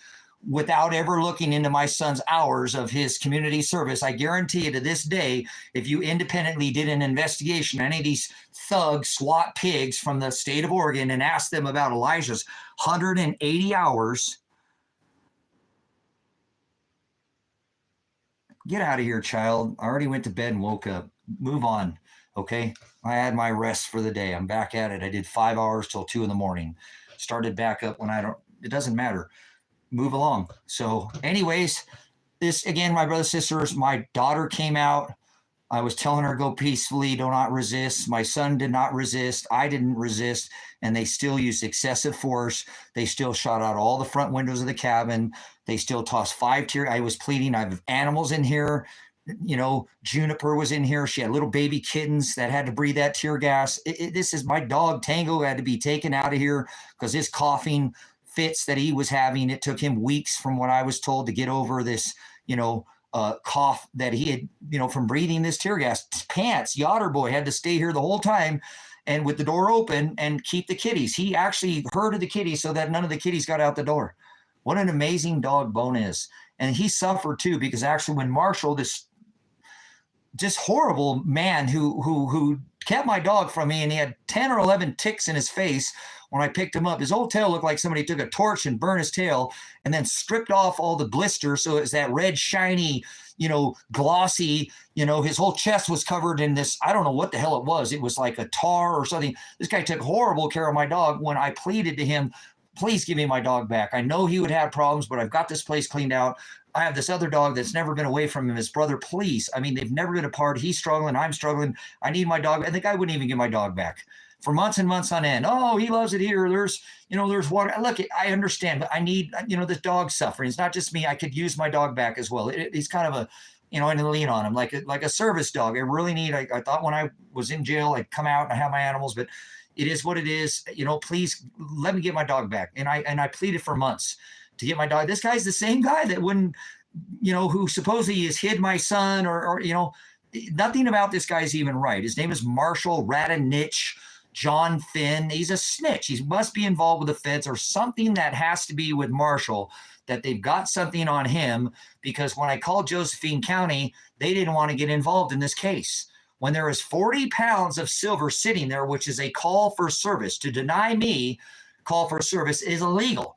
without ever looking into my son's hours of his community service. I guarantee you to this day, if you independently did an investigation, any of these thug SWAT pigs from the state of Oregon, and asked them about Elijah's 180 hours. Get out of here, child. I already went to bed and woke up. Move on, okay? I had my rest for the day. I'm back at it. I did 5 hours till 2 in the morning. Started back up when it doesn't matter. Move along. So anyways, this, again, my brothers, sisters, my daughter came out. I was telling her, go peacefully, do not resist. My son did not resist. I didn't resist. And they still used excessive force. They still shot out all the front windows of the cabin. They still tossed 5 tear. I was pleading. I have animals in here. You know, Juniper was in here. She had little baby kittens that had to breathe that tear gas. This is my dog, Tango, had to be taken out of here because his coughing fits that he was having. It took him weeks, from what I was told, to get over this, cough that he had, from breathing this tear gas. Pants, Yotter boy, had to stay here the whole time and with the door open and keep the kitties. He actually herded the kitties so that none of the kitties got out the door. What an amazing dog Bone is. And he suffered too, because actually when Marshall, this just horrible man who kept my dog from me, and he had 10 or 11 ticks in his face when I picked him up. His whole tail looked like somebody took a torch and burned his tail and then stripped off all the blisters. So it was that red, shiny, glossy, his whole chest was covered in this. I don't know what the hell it was. It was like a tar or something. This guy took horrible care of my dog. When I pleaded to him, please give me my dog back. I know he would have problems, but I've got this place cleaned out. I have this other dog that's never been away from him, his brother. Please. I mean, they've never been apart. He's struggling. I'm struggling. I need my dog. I think I wouldn't even give my dog back for months and months on end. Oh, he loves it here. There's water. Look, I understand, but I need, this dog suffering. It's not just me. I could use my dog back as well. He's kind of a, I need to lean on him like a service dog. I really need, I thought when I was in jail, I'd come out and I have my animals, but it is what it is. Please let me get my dog back. And I pleaded for months to get my dog. This guy's the same guy that wouldn't, who supposedly has hid my son or nothing about this guy's even right. His name is Marshall Radonich John Finn. He's a snitch. He must be involved with the feds or something that has to be with Marshall, that they've got something on him, because when I called Josephine County, they didn't want to get involved in this case. When there is 40 pounds of silver sitting there, which is a call for service, to deny me call for service is illegal.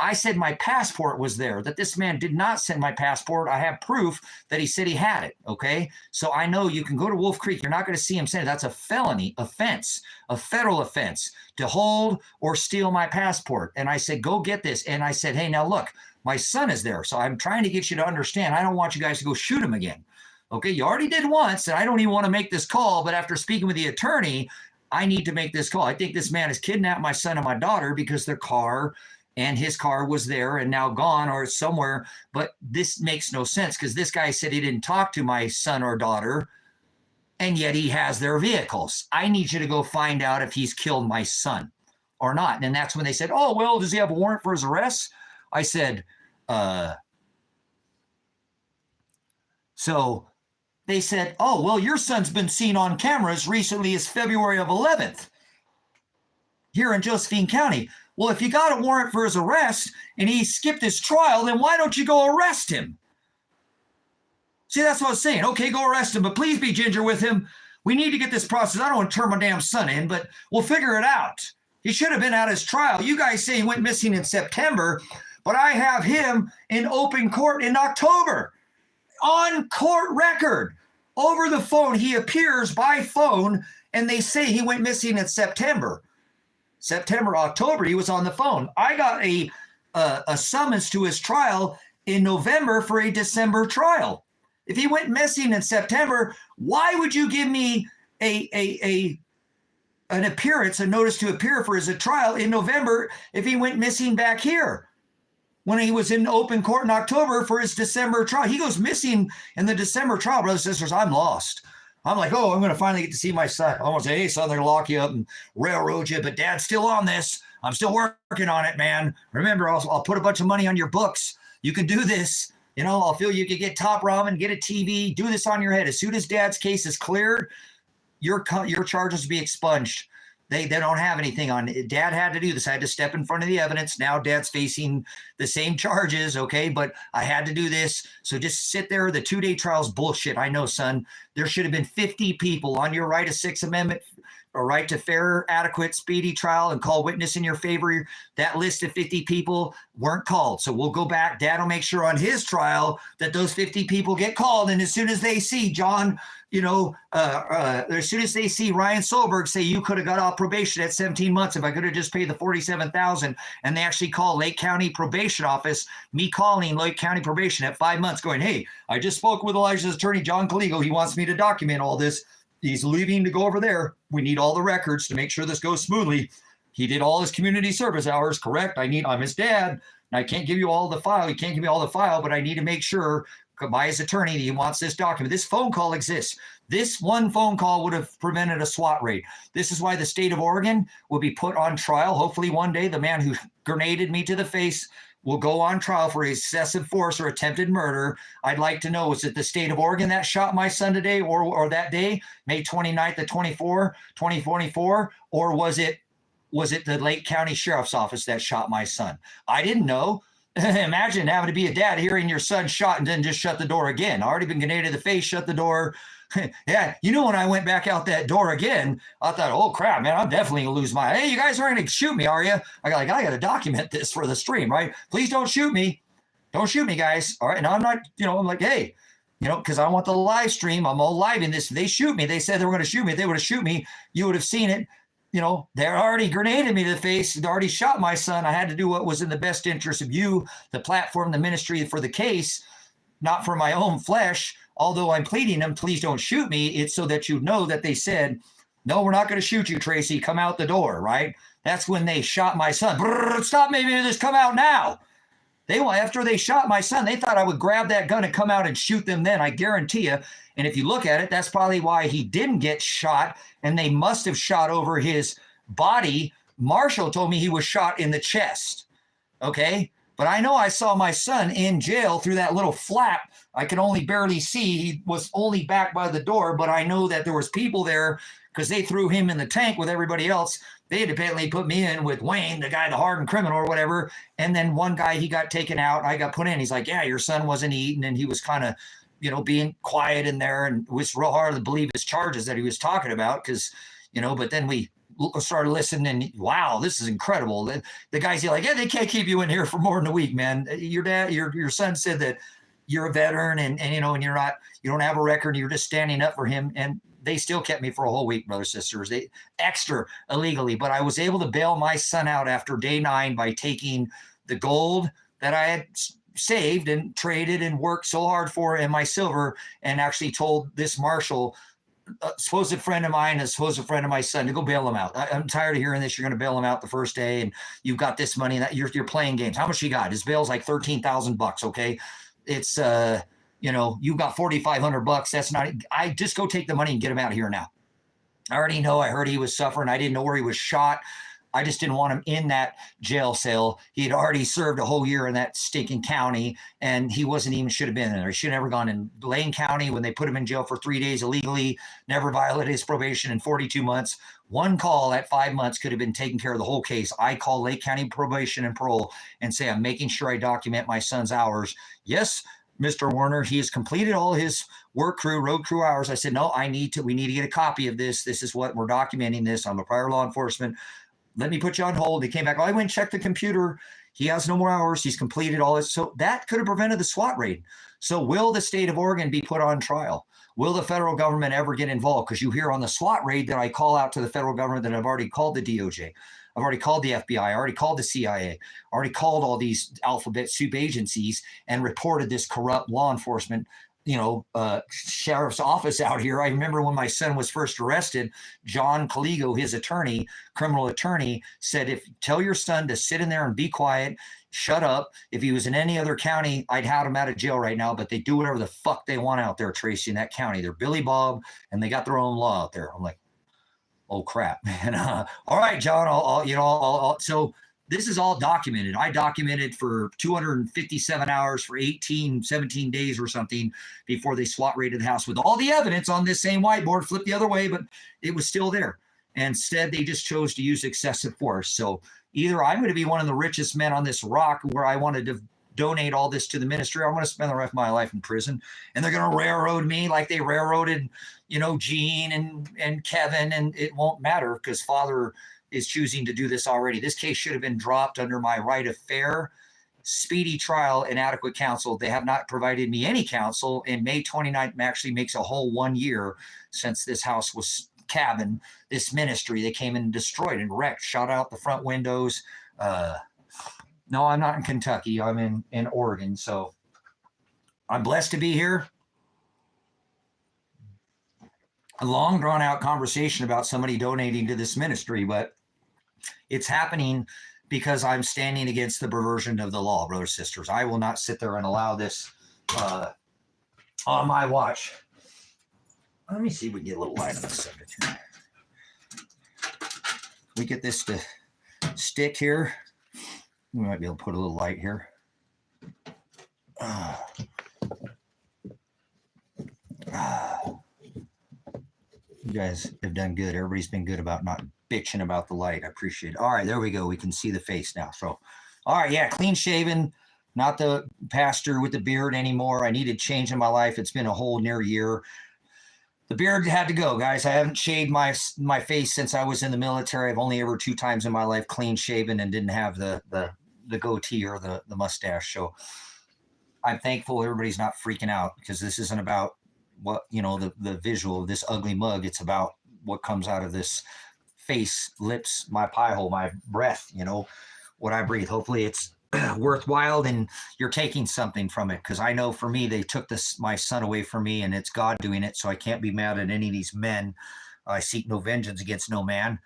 I said my passport was there, that this man did not send my passport. I have proof that he said he had it, okay? So I know you can go to Wolf Creek. You're not going to see him send it. That's a felony offense, a federal offense, to hold or steal my passport. And I said, go get this. And I said, hey, now look, my son is there. So I'm trying to get you to understand. I don't want you guys to go shoot him again. Okay, you already did once, and I don't even want to make this call, but after speaking with the attorney, I need to make this call. I think this man has kidnapped my son and my daughter because their car and his car was there and now gone or somewhere. But this makes no sense, because this guy said he didn't talk to my son or daughter, and yet he has their vehicles. I need you to go find out if he's killed my son or not. And that's when they said, oh, well, does he have a warrant for his arrest? I said, so they said, oh, well, your son's been seen on camera as recently as February of 11th here in Josephine County. Well, if you got a warrant for his arrest and he skipped his trial, then why don't you go arrest him? See, that's what I was saying. Okay, go arrest him, but please be ginger with him. We need to get this process. I don't want to turn my damn son in, but we'll figure it out. He should have been at his trial. You guys say he went missing in September, but I have him in open court in October. On court record, over the phone, he appears by phone, and they say he went missing in September. October, he was on the phone. I got a summons to his trial in November for a December trial. If he went missing in September, why would you give me an appearance, a notice to appear for his trial in November if he went missing back here? When he was in open court in October for his December trial. He goes missing in the December trial. Brothers and sisters, I'm lost. I'm like, oh, I'm going to finally get to see my son. I want to say, hey, son, they're going to lock you up and railroad you, but Dad's still on this. I'm still working on it, man. Remember, I'll put a bunch of money on your books. You can do this. You know, I'll feel you could get top ramen, get a TV, do this on your head. As soon as dad's case is cleared, your charges will be expunged. They don't have anything on it. Dad had to do this. I had to step in front of the evidence. Now dad's facing the same charges, okay? But I had to do this. So just sit there. The 2-day trial's bullshit. I know, son. There should have been 50 people on your right of Sixth Amendment, or right to fair, adequate, speedy trial and call witness in your favor. That list of 50 people weren't called. So we'll go back. Dad will make sure on his trial that those 50 people get called. And as soon as they see John, as soon as they see Ryan Solberg say, you could have got off probation at 17 months if I could have just paid the $47,000, and they actually call Lake County Probation Office, me calling Lake County Probation at 5 months going, hey, I just spoke with Elijah's attorney, John Caligo. He wants me to document all this. He's leaving to go over there. We need all the records to make sure this goes smoothly. He did all his community service hours, correct? I'm his dad, and I can't give you all the file. He can't give me all the file, but I need to make sure by his attorney that he wants this document. This phone call exists. This one phone call would have prevented a SWAT raid. This is why the state of Oregon will be put on trial. Hopefully one day the man who grenaded me to the face will go on trial for excessive force or attempted murder. I'd like to know, was it the state of Oregon that shot my son today or that day, May 29th of 2024, or was it the Lake County Sheriff's Office that shot my son? I didn't know. Imagine having to be a dad, hearing your son shot and then just shut the door again. Already been grenaded to the face, shut the door. Yeah, when I went back out that door again, I thought, oh crap, man, I'm definitely gonna lose my. Hey, you guys aren't gonna shoot me, are you? I got to document this for the stream, right? Please don't shoot me. Don't shoot me, guys. All right, and I'm not, I'm like, hey, because I want the live stream. I'm all live in this. If they shoot me, they said they were gonna shoot me. If they would have shoot me, you would have seen it. They're already grenaded me to the face. They already shot my son. I had to do what was in the best interest of you, the platform, the ministry for the case, not for my own flesh. Although I'm pleading them, please don't shoot me. It's so that you know that they said, no, we're not going to shoot you, Tracy. Come out the door, right? That's when they shot my son. Brrr, stop me, just come out now. After they shot my son, they thought I would grab that gun and come out and shoot them then, I guarantee you. And if you look at it, that's probably why he didn't get shot, and they must have shot over his body. Marshall told me he was shot in the chest, okay? But I know I saw my son in jail through that little flap. I could only barely see. He was only back by the door, but I know that there was people there because they threw him in the tank with everybody else. They had apparently put me in with Wayne, the guy, the hardened criminal or whatever. And then one guy, he got taken out. I got put in. He's like, yeah, your son wasn't eating. And he was kind of, being quiet in there. And it was real hard to believe his charges that he was talking about because, but then we started listening and wow, this is incredible. The guy's like, yeah, they can't keep you in here for more than a week, man. Your dad, your son said that you're a veteran and and you're not, you don't have a record. And you're just standing up for him. And they still kept me for a whole week, brothers and sisters. They extra illegally, but I was able to bail my son out after day 9 by taking the gold that I had saved and traded and worked so hard for and my silver, and actually told this marshal, a supposed friend of mine, a supposed friend of my son, to go bail him out. I'm tired of hearing this. You're going to bail him out the first day and you've got this money that you're playing games. How much you got? His bail's like $13,000. Okay. It's, you've got $4,500. That's not, I just go take the money and get him out of here now. I already know. I heard he was suffering. I didn't know where he was shot. I just didn't want him in that jail cell. He had already served a whole year in that stinking county, and he should have been there. He should have never gone in Lane County when they put him in jail for 3 days illegally, never violated his probation in 42 months. One call at 5 months could have been taking care of the whole case. I call Lake County Probation and Parole and say, I'm making sure I document my son's hours. Yes, Mr. Werner, he has completed all his road crew hours. I said, no, we need to get a copy of this. This is what we're documenting this. I'm a prior law enforcement. Let me put you on hold. He came back. I went and checked the computer. He has no more hours. He's completed all this. So that could have prevented the SWAT raid. So will the state of Oregon be put on trial? Will the federal government ever get involved? Because you hear on the SWAT raid that I call out to the federal government that I've already called the DOJ. I've already called the FBI. I already called the CIA. I already called all these alphabet soup agencies and reported this corrupt law enforcement sheriff's office out here. I remember when my son was first arrested, John Caligo, his attorney, criminal attorney, said, tell your son to sit in there and be quiet, shut up. If he was in any other county, I'd have him out of jail right now, but they do whatever the fuck they want out there, Tracy, in that county. They're Billy Bob and they got their own law out there. I'm like, oh crap, man. All right, John, so This is all documented. I documented for 257 hours for 18, 17 days or something before they SWAT raided the house with all the evidence on this same whiteboard, flipped the other way, but it was still there. And instead, they just chose to use excessive force. So either I'm going to be one of the richest men on this rock where I wanted to donate all this to the ministry, or I'm going to spend the rest of my life in prison. And they're going to railroad me like they railroaded, Gene and Kevin, and it won't matter because Father is choosing to do this already. This case should have been dropped under my right of fair, speedy trial, and adequate counsel. They have not provided me any counsel, and May 29th actually makes a whole 1 year since this house was cabin, this ministry. They came in and destroyed and wrecked, shot out the front windows. No, I'm not in Kentucky. I'm in Oregon, so I'm blessed to be here. A long, drawn-out conversation about somebody donating to this ministry, but it's happening because I'm standing against the perversion of the law, brothers and sisters. I will not sit there and allow this on my watch. Let me see if we can get a little light on this subject here. We get this to stick here. We might be able to put a little light here. You guys have done good. Everybody's been good about not bitching about the light. I appreciate it. All right, there we go. We can see the face now. So, all right, yeah, clean shaven, not the pastor with the beard anymore. I needed change in my life. It's been a whole near year. The beard had to go, guys. I haven't shaved my face since I was in the military. I've only ever 2 times in my life clean shaven and didn't have the goatee or the mustache. So I'm thankful everybody's not freaking out because this isn't about what, the visual of this ugly mug. It's about what comes out of this face, lips, my pie hole, my breath, what I breathe. Hopefully it's worthwhile and you're taking something from it, because I know for me they took my son away from me, and it's God doing it, so I can't be mad at any of these men. I seek no vengeance against no man,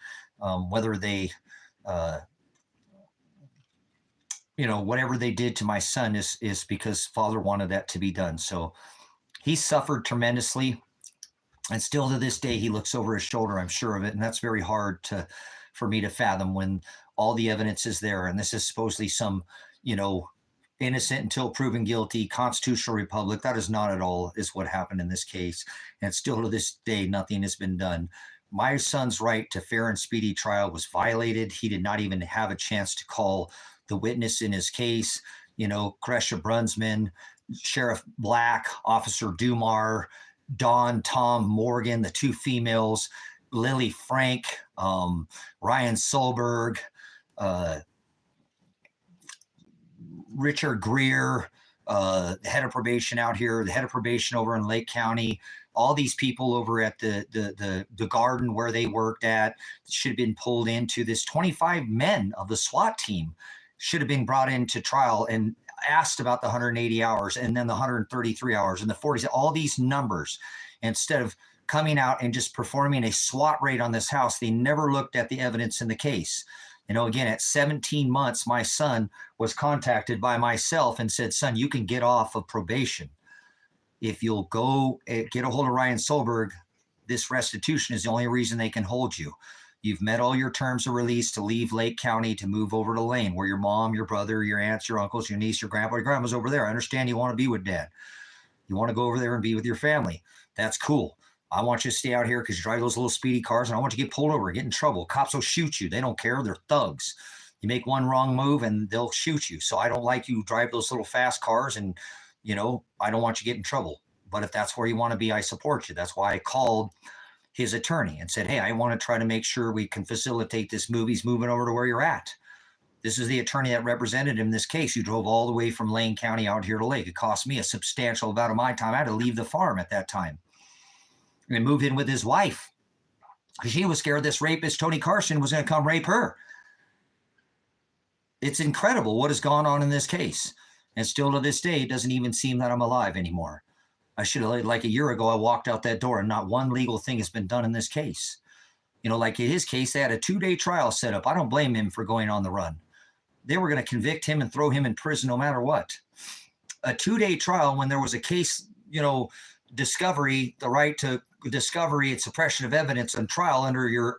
whether they whatever they did to my son is because Father wanted that to be done. So he suffered tremendously, and still to this day he looks over his shoulder, I'm sure of it, and that's very hard for me to fathom when all the evidence is there, and this is supposedly some, innocent until proven guilty constitutional republic. That is not at all is what happened in this case, and still to this day nothing has been done. My son's right to fair and speedy trial was violated. He did not even have a chance to call the witness in his case. Kresha Brunsman, Sheriff Black, Officer Dumar, Don, Tom, Morgan, the 2 females, Lily Frank, Ryan Solberg, Richard Greer, the head of probation out here, the head of probation over in Lake County, all these people over at the garden where they worked at should have been pulled into this. 25 men of the SWAT team should have been brought into trial and asked about the 180 hours and then the 133 hours and the 40s, all these numbers. Instead of coming out and just performing a SWAT raid on this house, they never looked at the evidence in the case. Again, at 17 months, my son was contacted by myself and said, son, you can get off of probation. If you'll go get a hold of Ryan Solberg, this restitution is the only reason they can hold you. You've met all your terms of release to leave Lake County to move over to Lane, where your mom, your brother, your aunts, your uncles, your niece, your grandpa, your grandma's over there. I understand you want to be with dad. You want to go over there and be with your family. That's cool. I want you to stay out here because you drive those little speedy cars, and I want you to get pulled over, get in trouble. Cops will shoot you. They don't care. They're thugs. You make one wrong move and they'll shoot you. So I don't like you drive those little fast cars, and, I don't want you to get in trouble. But if that's where you want to be, I support you. That's why I called his attorney and said, hey, I want to try to make sure we can facilitate this movie's moving over to where you're at. This is the attorney that represented him in this case. You drove all the way from Lane County out here to Lake. It cost me a substantial amount of my time. I had to leave the farm at that time and move in with his wife because she was scared this rapist, Tony Carson, was going to come rape her. It's incredible what has gone on in this case. And still to this day, it doesn't even seem that I'm alive anymore. I should have, like a year ago, I walked out that door and not one legal thing has been done in this case. Like in his case, they had a 2-day trial set up. I don't blame him for going on the run. They were going to convict him and throw him in prison no matter what. A 2-day trial when there was a case, discovery, the right to discovery and suppression of evidence on trial under your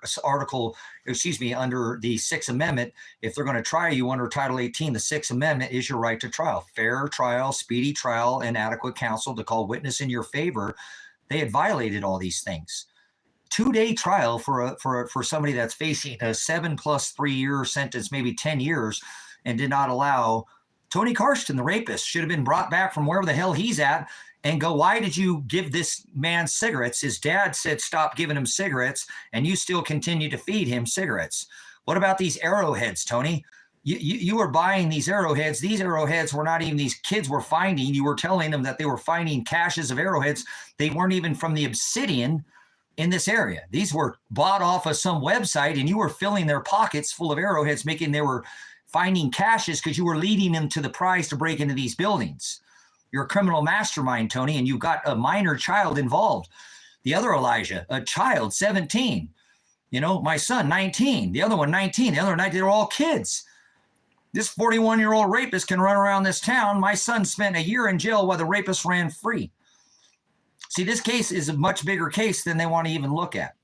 under the Sixth Amendment. If they're going to try you under Title 18, the Sixth Amendment is your right to trial, fair trial, speedy trial, and adequate counsel to call witness in your favor. They had violated all these things. 2-day trial for somebody that's facing a 7+ 3 year sentence, maybe 10 years, and did not allow Tony Karsten, the rapist, should have been brought back from wherever the hell he's at and go, why did you give this man cigarettes? His dad said stop giving him cigarettes, and you still continue to feed him cigarettes. What about these arrowheads, Tony? You were buying these arrowheads. These arrowheads were not even these kids were finding. You were telling them that they were finding caches of arrowheads. They weren't even from the obsidian in this area. These were bought off of some website, and you were filling their pockets full of arrowheads, they were finding caches because you were leading them to the prize to break into these buildings. You're a criminal mastermind, Tony, and you've got a minor child involved. The other Elijah, a child, 17. My son, 19. The other one, 19. The other 19, they're all kids. This 41-year-old rapist can run around this town. My son spent a year in jail while the rapist ran free. See, this case is a much bigger case than they want to even look at.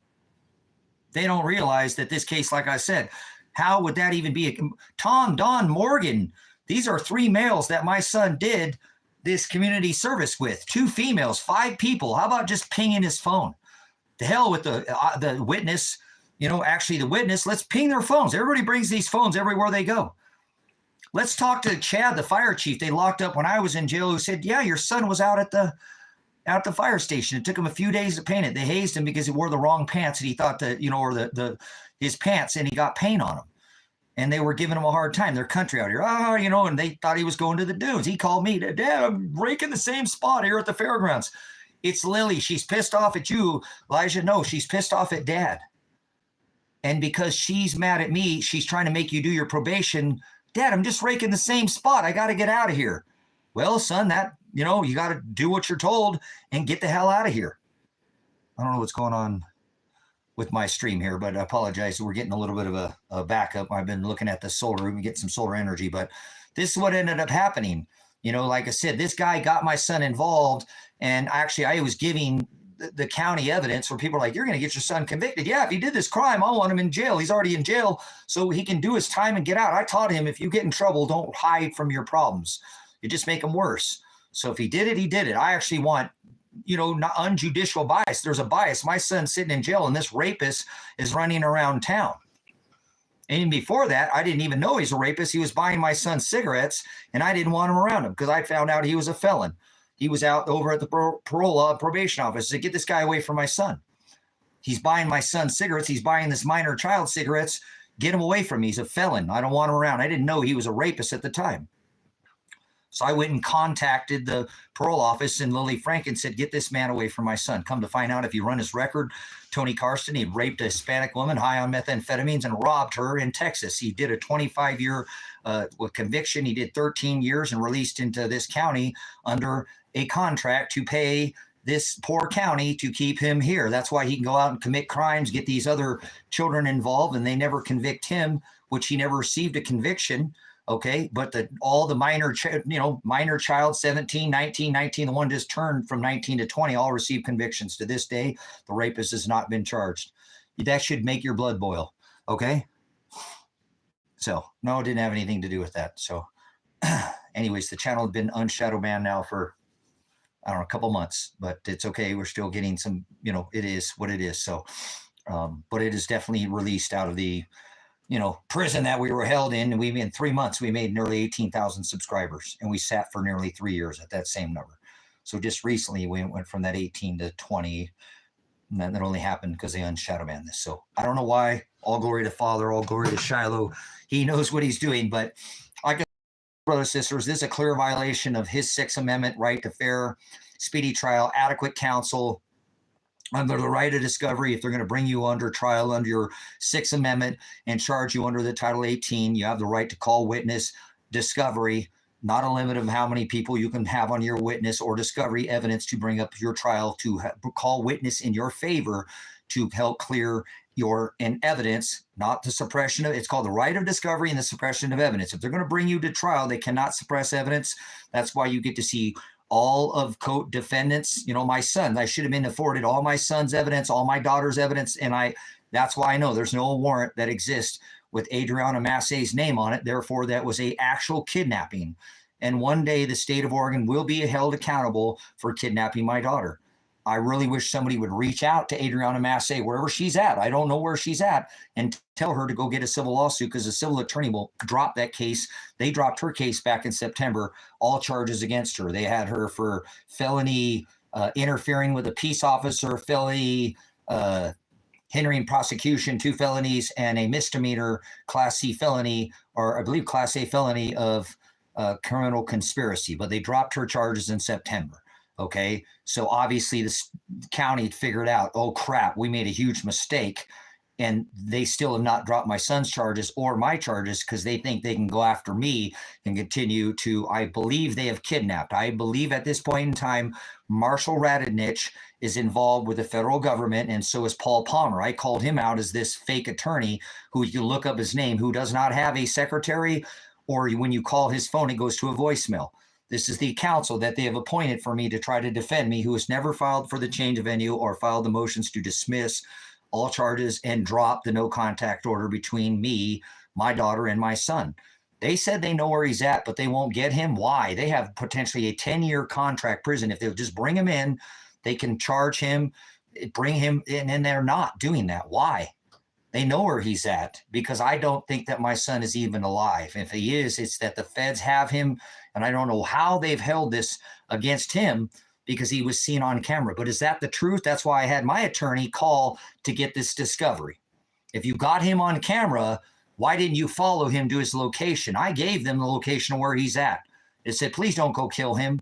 They don't realize that this case, like I said, how would that even be? Tom, Don, Morgan, these are 3 males that my son did this community service with. 2 females, 5 people. How about just pinging his phone? The hell with the witness, actually the witness, let's ping their phones. Everybody brings these phones everywhere they go. Let's talk to Chad, the fire chief they locked up when I was in jail, who said, yeah, your son was out at the fire station. It took him a few days to paint it. They hazed him because he wore the wrong pants, and he thought that, or his pants, and he got paint on them. And they were giving him a hard time. Their country out here, and they thought he was going to the dunes. He called me, Dad, I'm raking the same spot here at the fairgrounds. It's Lily. She's pissed off at you, Elijah. No, she's pissed off at Dad. And because she's mad at me, she's trying to make you do your probation. Dad, I'm just raking the same spot. I got to get out of here. Well, son, you got to do what you're told and get the hell out of here. I don't know what's going on with my stream here, but I apologize. We're getting a little bit of a backup. I've been looking at the solar. We can get some solar energy, but this is what ended up happening. Like I said, this guy got my son involved, and actually I was giving the county evidence where people are like, you're going to get your son convicted. Yeah, if he did this crime, I want him in jail. He's already in jail so he can do his time and get out. I taught him, if you get in trouble, don't hide from your problems. You just make them worse. So if he did it, he did it. I actually want, not unjudicial bias. There's a bias. My son's sitting in jail, and this rapist is running around town. And before that, I didn't even know he's a rapist. He was buying my son cigarettes, and I didn't want him around him because I found out he was a felon. He was out over at the probation office to get this guy away from my son. He's buying my son cigarettes. He's buying this minor child cigarettes. Get him away from me. He's a felon. I don't want him around. I didn't know he was a rapist at the time. So I went and contacted the parole office, and Lily Franken said, get this man away from my son. Come to find out, if you run his record, Tony Karsten, he raped a Hispanic woman high on methamphetamines and robbed her in Texas. He did a 25-year conviction. He did 13 years and released into this county under a contract to pay this poor county to keep him here. That's why he can go out and commit crimes, get these other children involved, and they never convict him, which he never received a conviction. Okay, but all the minor child, 17, 19, the one just turned from 19 to 20, all received convictions. To this day, the rapist has not been charged. That should make your blood boil, okay? So, no, it didn't have anything to do with that. So, anyways, the channel had been unshadow banned now for, I don't know, a couple months, but it's okay. We're still getting some, it is what it is. So, but it is definitely released out of the prison that we were held in. And in 3 months, we made nearly 18,000 subscribers, and we sat for nearly 3 years at that same number. So just recently we went from that 18 to 20, and that only happened because they unshadow banned this. So I don't know why. All glory to Father, all glory to Shiloh. He knows what he's doing. But I guess, brothers and sisters, this is a clear violation of his Sixth Amendment right to fair, speedy trial, adequate counsel, under the right of discovery. If they're going to bring you under trial under your Sixth Amendment and charge you under the Title 18, you have the right to call witness, discovery, not a limit of how many people you can have on your witness or discovery evidence to bring up your trial, to call witness in your favor to help clear your evidence, not the suppression of, it's called the right of discovery and the suppression of evidence. If they're going to bring you to trial, they cannot suppress evidence. That's why you get to see all of co-defendants, my son. I should have been afforded all my son's evidence, all my daughter's evidence, and that's why I know there's no warrant that exists with Adriana Massey's name on it. Therefore, that was a actual kidnapping. And one day the state of Oregon will be held accountable for kidnapping my daughter. I really wish somebody would reach out to Adriana Massey, wherever she's at. I don't know where she's at, and tell her to go get a civil lawsuit, because the civil attorney will drop that case. They dropped her case back in September, all charges against her. They had her for felony interfering with a peace officer, felony hindering prosecution, 2 felonies, and a misdemeanor Class C felony, or I believe Class A felony of criminal conspiracy. But they dropped her charges in September. Okay, so obviously this county figured out, oh crap, we made a huge mistake, and they still have not dropped my son's charges or my charges, because they think they can go after me and continue to, I believe they have kidnapped. I believe at this point in time, Marshall Radinich is involved with the federal government, and so is Paul Palmer. I called him out as this fake attorney who, you look up his name, who does not have a secretary, or when you call his phone, it goes to a voicemail. This is the counsel that they have appointed for me to try to defend me, who has never filed for the change of venue or filed the motions to dismiss all charges and drop the no contact order between me, my daughter, and my son. They said they know where he's at, but they won't get him. Why? They have potentially a 10-year contract prison. If they'll just bring him in, they can charge him, bring him in, and they're not doing that. Why? They know where he's at, because I don't think that my son is even alive. If he is, it's that the feds have him, and I don't know how they've held this against him, because he was seen on camera. But is that the truth? That's why I had my attorney call to get this discovery. If you got him on camera, why didn't you follow him to his location? I gave them the location of where he's at. It said, please don't go kill him.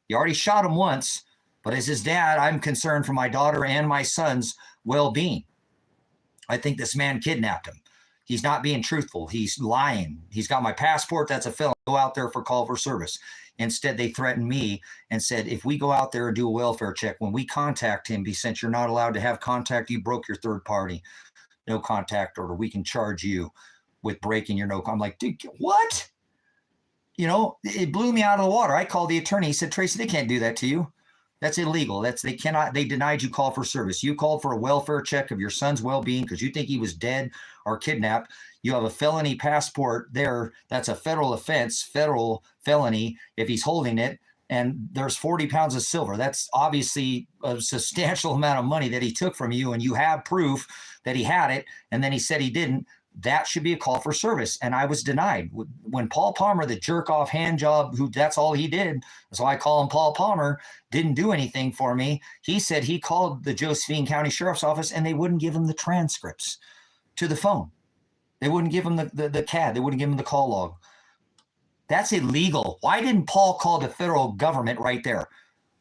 You already shot him once, but as his dad, I'm concerned for my daughter and my son's well-being. I think this man kidnapped him. He's not being truthful. He's lying. He's got my passport. That's a felony. Go out there for call for service. Instead, they threatened me and said, if we go out there and do a welfare check, when we contact him, since you're not allowed to have contact, you broke your third party no contact order, we can charge you with breaking your no. I'm like, dude, what? It blew me out of the water. I called the attorney. He said, Tracy, they can't do that to you. That's illegal. They denied you call for service. You called for a welfare check of your son's well-being because you think he was dead or kidnapped. You have a felony passport there. That's a federal offense, federal felony, if he's holding it. And there's 40 pounds of silver. That's obviously a substantial amount of money that he took from you, and you have proof that he had it, and then he said he didn't. That should be a call for service. And I was denied. When Paul Palmer, the jerk-off hand job, that's all he did, so I call him Paul Palmer, didn't do anything for me. He said he called the Josephine County Sheriff's Office, and they wouldn't give him the transcripts to the phone. They wouldn't give him the CAD. They wouldn't give him the call log. That's illegal. Why didn't Paul call the federal government right there?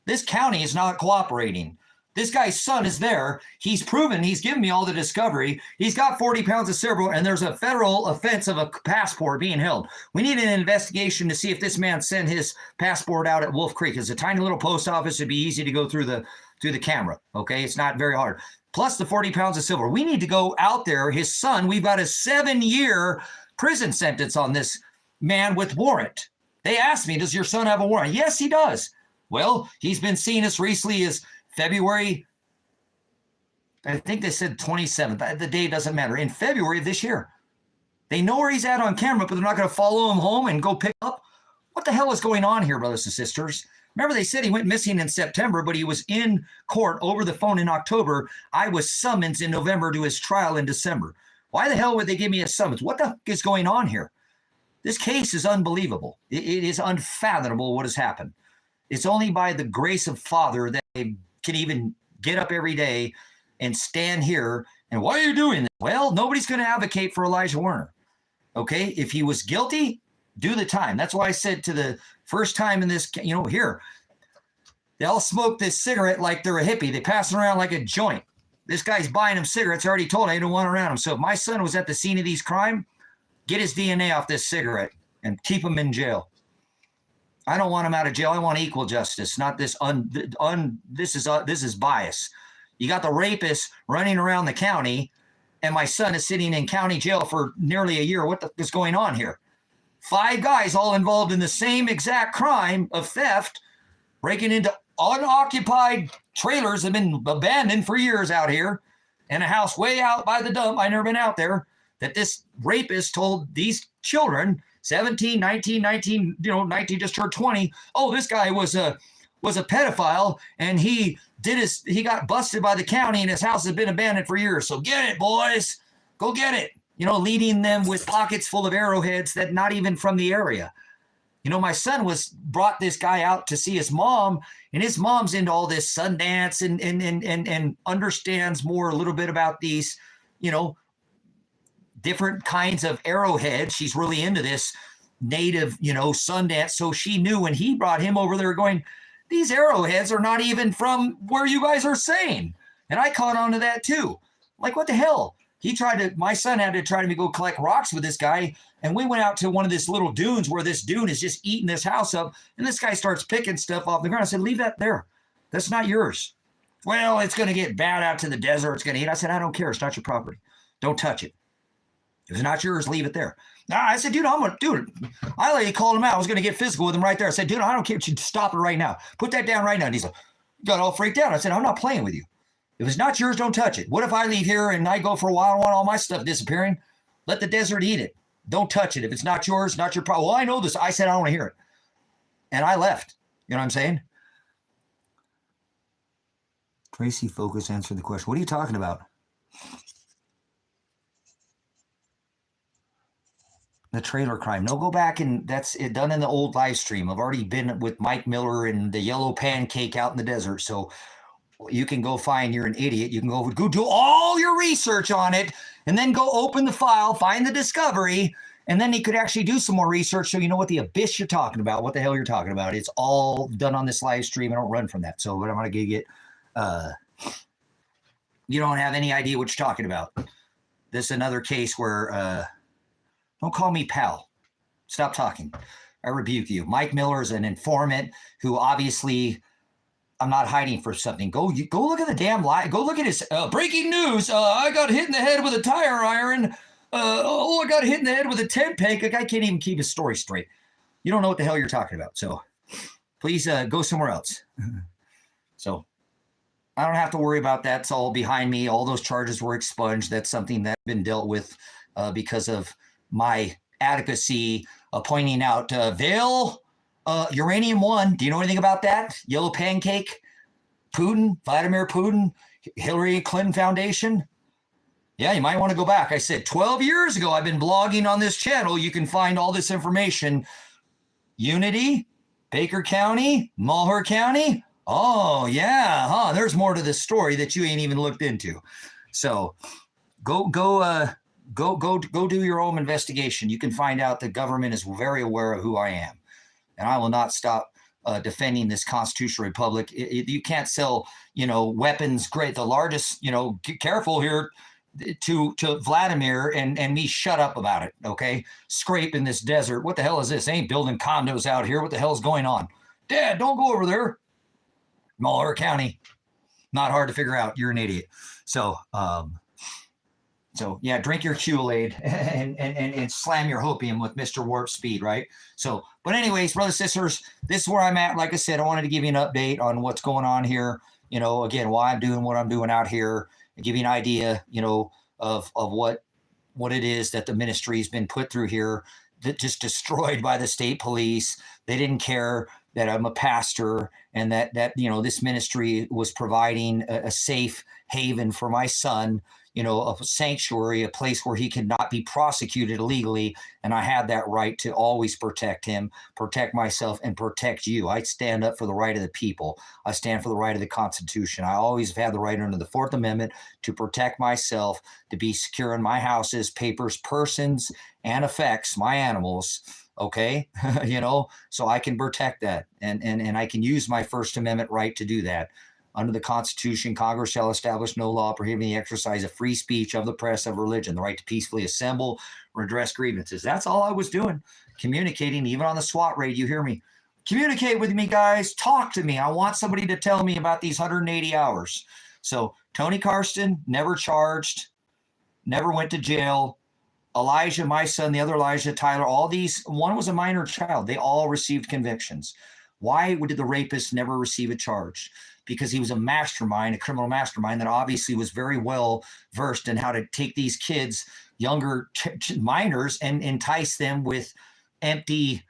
This county is not cooperating. This guy's son is there. He's proven, he's given me all the discovery. He's got 40 pounds of silver, and there's a federal offense of a passport being held. We need an investigation to see if this man sent his passport out at Wolf Creek. It's a tiny little post office. It'd be easy to go through the camera. Okay, it's not very hard. Plus the 40 pounds of silver. We need to go out there. His son, we've got a 7-year prison sentence on this man with warrant. They asked me, does your son have a warrant? Yes, he does. Well, he's been seen as recently as February, I think they said 27th. The day doesn't matter. In February of this year. They know where he's at on camera, but they're not going to follow him home and go pick up. What the hell is going on here, brothers and sisters? Remember, they said he went missing in September, but he was in court over the phone in October. I was summoned in November to his trial in December. Why the hell would they give me a summons? What the heck is going on here? This case is unbelievable. It is unfathomable what has happened. It's only by the grace of Father that they can even get up every day and stand here. And why are you doing this? Well, nobody's going to advocate for Elijah Werner. Okay, if he was guilty, do the time. That's why I said to the first time in this, here, they all smoke this cigarette like they're a hippie. They pass it around like a joint. This guy's buying them cigarettes. I already told him I don't want around him. So if my son was at the scene of these crimes, get his DNA off this cigarette and keep him in jail. I don't want him out of jail. I want equal justice, not this. This is bias. You got the rapist running around the county, and my son is sitting in county jail for nearly a year. What is going on here? 5 guys all involved in the same exact crime of theft, breaking into unoccupied trailers that have been abandoned for years out here, and a house way out by the dump. I've never been out there. That this rapist told these children, 17, 19, 19, just turned 20. Oh, this guy was a pedophile, and he got busted by the county, and his house has been abandoned for years. So get it, boys. Go get it. Leading them with pockets full of arrowheads that not even from the area. My son brought this guy out to see his mom, and his mom's into all this Sundance and understands more a little bit about these, different kinds of arrowheads. She's really into this native, Sundance. So she knew when he brought him over there going, these arrowheads are not even from where you guys are saying. And I caught on to that too. Like, what the hell? My son had to try to go collect rocks with this guy. And we went out to one of these little dunes where this dune is just eating this house up. And this guy starts picking stuff off the ground. I said, leave that there. That's not yours. Well, it's going to get bad out to the desert. It's going to eat. I said, I don't care. It's not your property. Don't touch it. If it's not yours, leave it there. I said, dude, I literally called him out. I was going to get physical with him right there. I said, dude, I don't care. Stop it right now. Put that down right now. And he's like, got all freaked out. I said, I'm not playing with you. If it's not yours, don't touch it. What if I leave here and I go for a while and want all my stuff disappearing? Let the desert eat it. Don't touch it. If it's not yours, not your problem. Well, I know this. I said, I don't want to hear it. And I left. You know what I'm saying? Tracy, focus, answer the question. What are you talking about? The trailer crime. No, go back, and that's it, done in the old live stream. I've already been with Mike Miller and the yellow pancake out in the desert. So you can go find, you're an idiot. You can go do all your research on it, and then go open the file, find the discovery, and then you could actually do some more research so you know what the abyss you're talking about, what the hell you're talking about. It's all done on this live stream. I don't run from that. So, but I'm going to get, you don't have any idea what you're talking about. This is another case where, don't call me pal. Stop talking. I rebuke you. Mike Miller is an informant who obviously, I'm not hiding for something. Go look at the damn lie. Go look at his breaking news. I got hit in the head with a tire iron. I got hit in the head with a tent peg. A guy can't even keep his story straight. You don't know what the hell you're talking about. So please go somewhere else. So I don't have to worry about that. It's all behind me. All those charges were expunged. That's something that's been dealt with because of my adequacy pointing out Vale Uranium One. Do you know anything about that? Yellow Pancake, Putin, Vladimir Putin, Hillary Clinton Foundation. Yeah, you might want to go back. I said 12 years ago, I've been blogging on this channel. You can find all this information. Unity, Baker County, Mulhern County. Oh, yeah. Huh. There's more to this story that you ain't even looked into. So go do your own investigation. You can find out the government is very aware of who I am. And I will not stop defending this constitutional republic. You can't sell, weapons. Great. The largest, careful here to Vladimir and me shut up about it. Okay. Scrape in this desert. What the hell is this? They ain't building condos out here. What the hell is going on? Dad, don't go over there. Mulhern County. Not hard to figure out. You're an idiot. So yeah, drink your Kool-Aid and slam your hopium with Mr. Warp Speed, right? So, but anyways, brothers, sisters, this is where I'm at. Like I said, I wanted to give you an update on what's going on here. Again, why I'm doing what I'm doing out here, and give you an idea, of what it is that the ministry has been put through here, that just destroyed by the state police. They didn't care that I'm a pastor and that this ministry was providing a safe haven for my son, a sanctuary, a place where he could not be prosecuted illegally. And I had that right to always protect him, protect myself, and protect you. I stand up for the right of the people. I stand for the right of the Constitution. I always have had the right under the Fourth Amendment to protect myself, to be secure in my houses, papers, persons, and effects, my animals. Okay. So I can protect that. And I can use my First Amendment right to do that. Under the Constitution, Congress shall establish no law prohibiting the exercise of free speech, of the press, of religion, the right to peacefully assemble, redress grievances. That's all I was doing, communicating, even on the SWAT raid. You hear me? Communicate with me, guys. Talk to me. I want somebody to tell me about these 180 hours. So Tony Karsten, never charged, never went to jail. Elijah, my son, the other Elijah, Tyler, all these, one was a minor child. They all received convictions. Why did the rapist never receive a charge? Because he was a mastermind, a criminal mastermind that obviously was very well versed in how to take these kids, younger minors, and entice them with empty,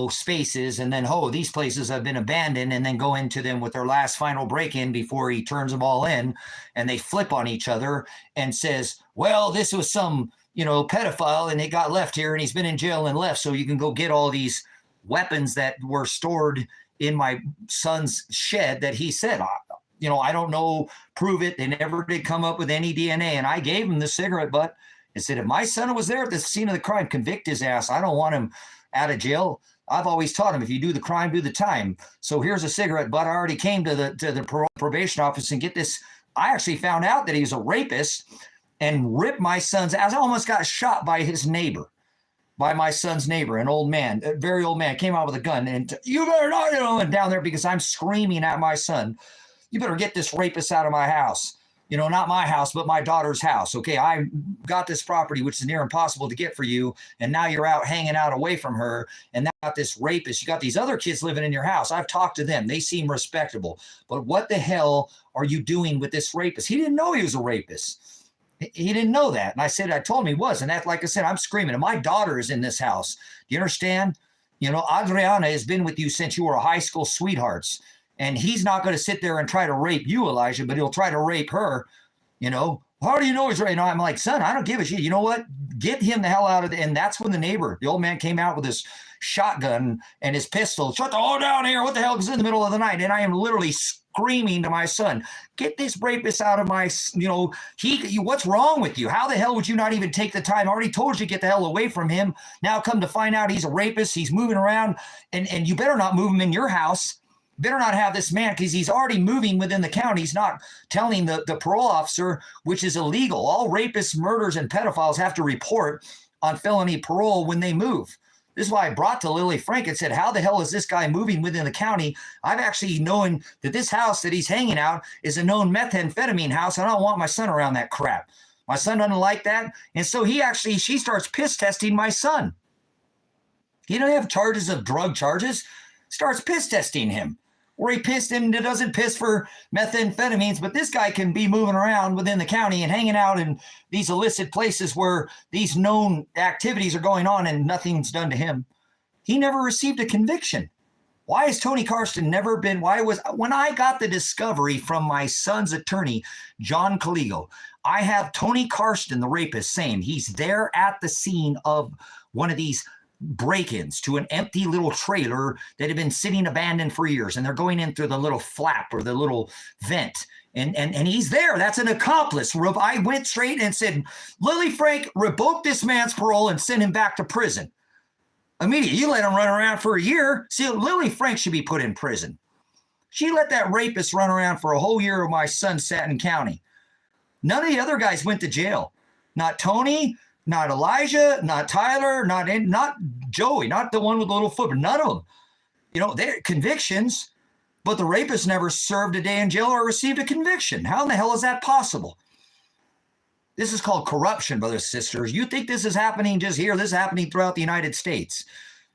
spaces. And then, these places have been abandoned, and then go into them with their last final break-in before he turns them all in, and they flip on each other and says, well, this was some, pedophile, and it got left here, and he's been in jail and left, so you can go get all these weapons that were stored in my son's shed that he said, I don't know, prove it. They never did come up with any DNA. And I gave him the cigarette butt and said, if my son was there at the scene of the crime, convict his ass. I don't want him out of jail. I've always taught him, if you do the crime, do the time. So here's a cigarette butt. I already came to the probation office and get this. I actually found out that he was a rapist and ripped my son's ass. I almost got shot by his neighbor. By my son's neighbor, an old man, a very old man, came out with a gun, and you better not, and down there, because I'm screaming at my son, you better get this rapist out of my house. Not my house, but my daughter's house. Okay, I got this property, which is near impossible to get for you, and now you're out hanging out away from her, and now got this rapist. You got these other kids living in your house. I've talked to them. They seem respectable. But what the hell are you doing with this rapist? He didn't know he was a rapist. He didn't know that. And I told him he was. And that, like I said, I'm screaming. And my daughter is in this house. Do you understand? Adriana has been with you since you were high school sweethearts. And he's not going to sit there and try to rape you, Elijah, but he'll try to rape her. How do you know he's right? I'm like, son, I don't give a shit. You know what? Get him the hell out of there. And that's when the old man came out with his shotgun and his pistol. Shut the hell down here. What the hell is in the middle of the night? And I am literally screaming to my son, get this rapist out of my, what's wrong with you? How the hell would you not even take the time? I already told you to get the hell away from him. Now come to find out he's a rapist. He's moving around, and you better not move him in your house. Better not have this man, because he's already moving within the county. He's not telling the parole officer, which is illegal. All rapists, murders, and pedophiles have to report on felony parole when they move. This is why I brought to Lily Frank and said, how the hell is this guy moving within the county? I've actually known that this house that he's hanging out is a known methamphetamine house. I don't want my son around that crap. My son doesn't like that. And so she starts piss testing my son. He doesn't have charges of drug charges. Starts piss testing him. Where he pissed and doesn't piss for methamphetamines, but this guy can be moving around within the county and hanging out in these illicit places where these known activities are going on and nothing's done to him. He never received a conviction. Why has Tony Karsten never been, when I got the discovery from my son's attorney, John Caligo, I have Tony Karsten, the rapist, saying he's there at the scene of one of these break-ins to an empty little trailer that had been sitting abandoned for years, and they're going in through the little flap or the little vent, and he's there. That's an accomplice. I went straight and said, Lily Frank, revoke this man's parole and send him back to prison immediately. You let him run around for a year. See, Lily Frank should be put in prison. She let that rapist run around for a whole year of my son Satin County. None of the other guys went to jail. Not Tony, not Elijah, not Tyler, not Joey, not the one with the little foot, but none of them. They're convictions, but the rapist never served a day in jail or received a conviction. How in the hell is that possible? This is called corruption, brothers and sisters. You think this is happening just here? This is happening throughout the United States.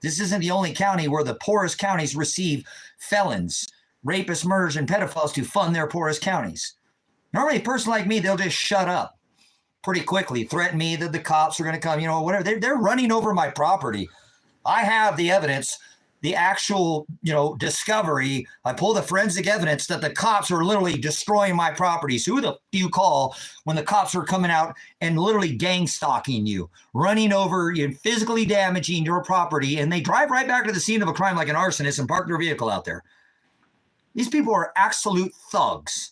This isn't the only county where the poorest counties receive felons, rapists, murderers, and pedophiles to fund their poorest counties. Normally, a person like me, they'll just shut up pretty quickly, threaten me that the cops are going to come, whatever. They're running over my property. I have the evidence, the actual, discovery. I pull the forensic evidence that the cops are literally destroying my properties. Who the do you call when the cops are coming out and literally gang stalking you, running over you, physically damaging your property, and they drive right back to the scene of a crime like an arsonist and park their vehicle out there? These people are absolute thugs.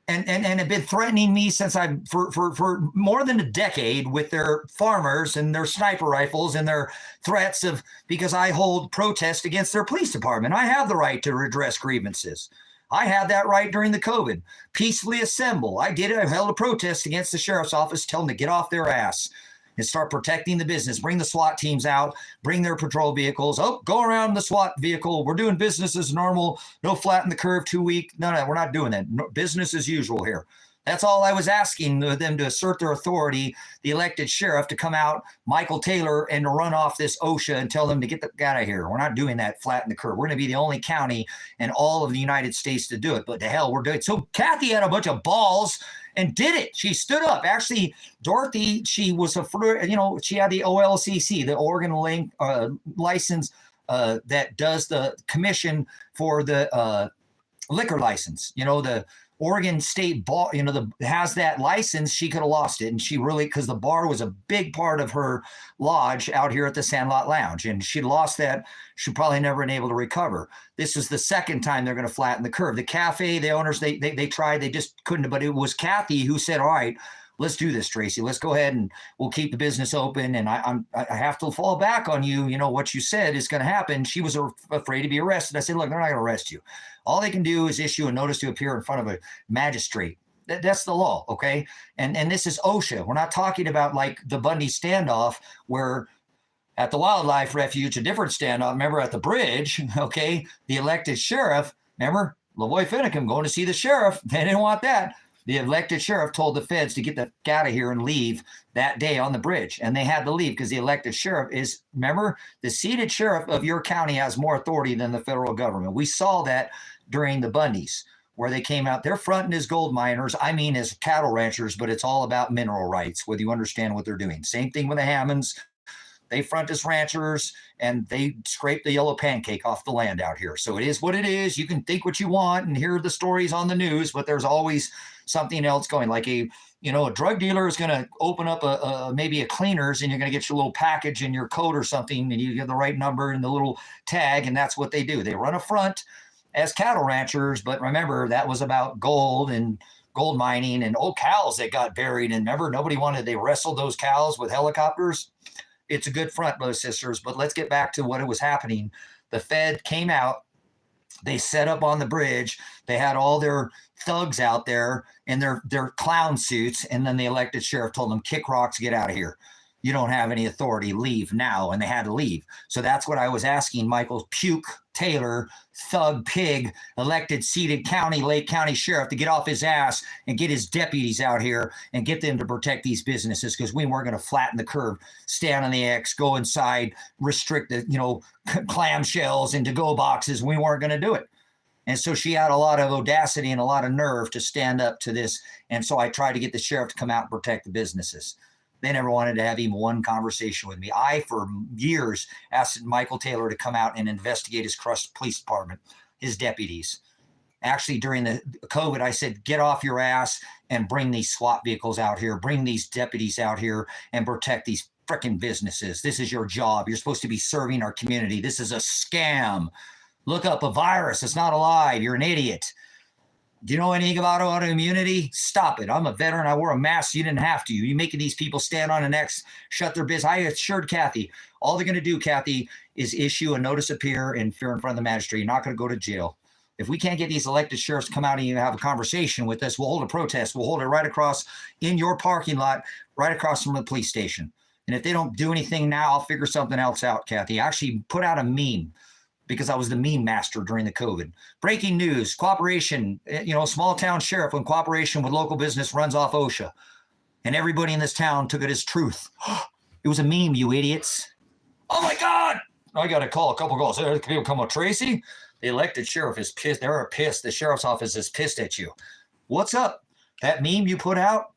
And have been threatening me since for more than a decade with their farmers and their sniper rifles and their threats because I hold protest against their police department. I have the right to redress grievances. I had that right during the COVID. Peacefully assemble. I did it. I held a protest against the sheriff's office, tell them to get off their ass and start protecting the business. Bring the SWAT teams out, bring their patrol vehicles. Oh, go around the SWAT vehicle. We're doing business as normal. No flatten the curve 2 week. No, we're not doing that. No, business as usual here. That's all I was asking them to assert their authority, the elected sheriff to come out, Michael Taylor, and to run off this OSHA and tell them to get the out of here. We're not doing that, flatten the curve. We're going to be the only county in all of the United States to do it. But the hell, we're doing it. So Kathy had a bunch of balls and did it. She stood up. Actually, Dorothy, she was she had the OLCC, the Oregon license that does the commission for the liquor license. The Oregon State bar, has that license. She could have lost it. And she really, because the bar was a big part of her lodge out here at the Sandlot Lounge. And she lost that. She probably never been able to recover. This is the second time they're going to flatten the curve. The cafe, the owners, they tried, they just couldn't. But it was Kathy who said, all right, let's do this, Tracy. Let's go ahead and we'll keep the business open. And I have to fall back on you. What you said is going to happen. She was afraid to be arrested. I said, look, they're not going to arrest you. All they can do is issue a notice to appear in front of a magistrate. That's the law, okay? And this is OSHA. We're not talking about like the Bundy standoff where at the wildlife refuge, a different standoff. Remember at the bridge, okay? The elected sheriff, remember Lavoy Finicum going to see the sheriff. They didn't want that. The elected sheriff told the feds to get the out of here and leave that day on the bridge. And they had to leave because the elected sheriff is, remember, the seated sheriff of your county has more authority than the federal government. We saw that during the Bundys, where they came out. They're fronting as gold miners. I mean, as cattle ranchers, but it's all about mineral rights, whether you understand what they're doing. Same thing with the Hammonds. They front as ranchers, and they scrape the yellow pancake off the land out here. So it is what it is. You can think what you want and hear the stories on the news, but there's always something else going. Like a drug dealer is going to open up maybe a cleaners, and you're going to get your little package in your coat or something, and you get the right number and the little tag, and that's what they do. They run a front as cattle ranchers, but remember, that was about gold and gold mining and cows that got buried. And remember, they wrestled those cows with helicopters. It's a good front, brothers and sisters, but let's get back to what was happening. The Fed came out. They set up on the bridge. They had all their thugs out there in their clown suits, and then the elected sheriff told them, kick rocks, get out of here. You don't have any authority, leave now. And they had to leave. So that's what I was asking Michael Puke Taylor, thug pig, elected seated Lake County sheriff, to get off his ass and get his deputies out here and get them to protect these businesses, because we weren't going to flatten the curve, stand on the X, go inside, restrict the clamshells and to-go boxes. We weren't going to do it. And so she had a lot of audacity and a lot of nerve to stand up to this. And so I tried to get the sheriff to come out and protect the businesses. They never wanted to have even one conversation with me. I, for years, asked Michael Taylor to come out and investigate his crushed police department, his deputies. Actually, during the COVID, I said, get off your ass and bring these SWAT vehicles out here, bring these deputies out here and protect these freaking businesses. This is your job. You're supposed to be serving our community. This is a scam. Look up a virus. It's not alive. You're an idiot. Do you know anything about autoimmunity? Stop it. I'm a veteran. I wore a mask. You didn't have to. You're making these people stand on an X, shut their business. I assured Kathy, all they're going to do, Kathy, is issue a notice of appear in front of the magistrate. You're not going to go to jail. If we can't get these elected sheriffs to come out and even have a conversation with us, we'll hold a protest. We'll hold it right across in your parking lot, right across from the police station. And if they don't do anything now, I'll figure something else out, Kathy. I actually put out a meme, because I was the meme master during the COVID. Breaking news, cooperation, small town sheriff in cooperation with local business runs off OSHA. And everybody in this town took it as truth. It was a meme, you idiots. Oh my God. I got to call a couple calls. People come up, Tracy, the elected sheriff is pissed. They're pissed. The sheriff's office is pissed at you. What's up? That meme you put out?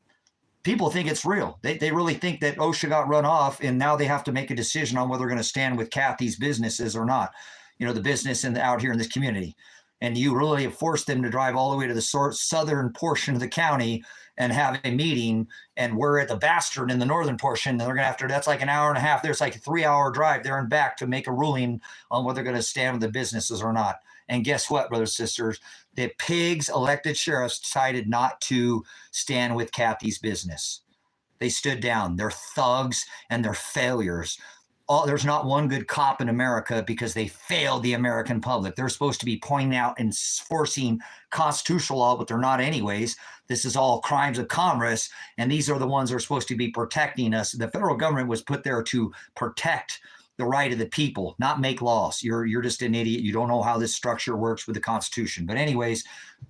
People think it's real. They really think that OSHA got run off, and now they have to make a decision on whether they're going to stand with Kathy's businesses or not. The business out here in this community. And you really have forced them to drive all the way to the southern portion of the county and have a meeting. And we're at the bastard in the northern portion. And they're going to have to, that's like an hour and a half. There's like a 3-hour drive there and back to make a ruling on whether they're going to stand with the businesses or not. And guess what, brothers and sisters? The pigs elected sheriffs decided not to stand with Kathy's business. They stood down. They're thugs and they're failures. There's not one good cop in America because they failed the American public. They're supposed to be pointing out and enforcing constitutional law, but they're not anyways. This is all crimes of commerce, and these are the ones that are supposed to be protecting us. The federal government was put there to protect the right of the people, not make laws. You're just an idiot. You don't know how this structure works with the Constitution. But anyways,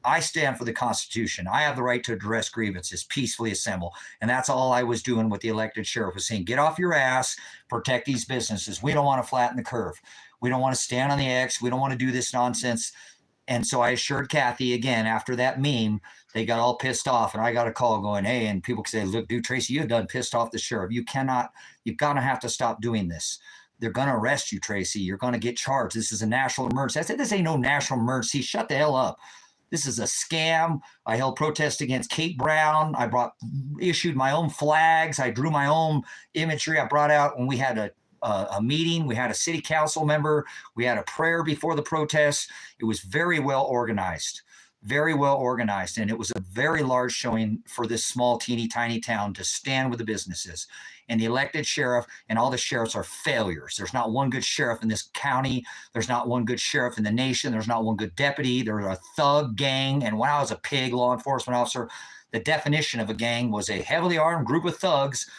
I stand for the Constitution. I have the right to address grievances, peacefully assemble. And that's all I was doing with the elected sheriff, was saying, get off your ass, protect these businesses. We don't want to flatten the curve. We don't want to stand on the X. We don't want to do this nonsense. And so I assured Kathy again, after that meme, they got all pissed off, and I got a call going, hey, and people say, look, dude, Tracy, you've done pissed off the sheriff. You've got to have to stop doing this. They're going to arrest you, Tracy. You're going to get charged. This is a national emergency. I said, this ain't no national emergency. Shut the hell up. This is a scam. I held protests against Kate Brown. I issued my own flags. I drew my own imagery. I brought out when we had a meeting. We had a city council member. We had a prayer before the protests. It was very well organized. Very well organized. And it was a very large showing for this small, teeny, tiny town to stand with the businesses. And the elected sheriff and all the sheriffs are failures. There's not one good sheriff in this county. There's not one good sheriff in the nation. There's not one good deputy. There's a thug gang. And when I was a pig law enforcement officer, the definition of a gang was a heavily armed group of thugs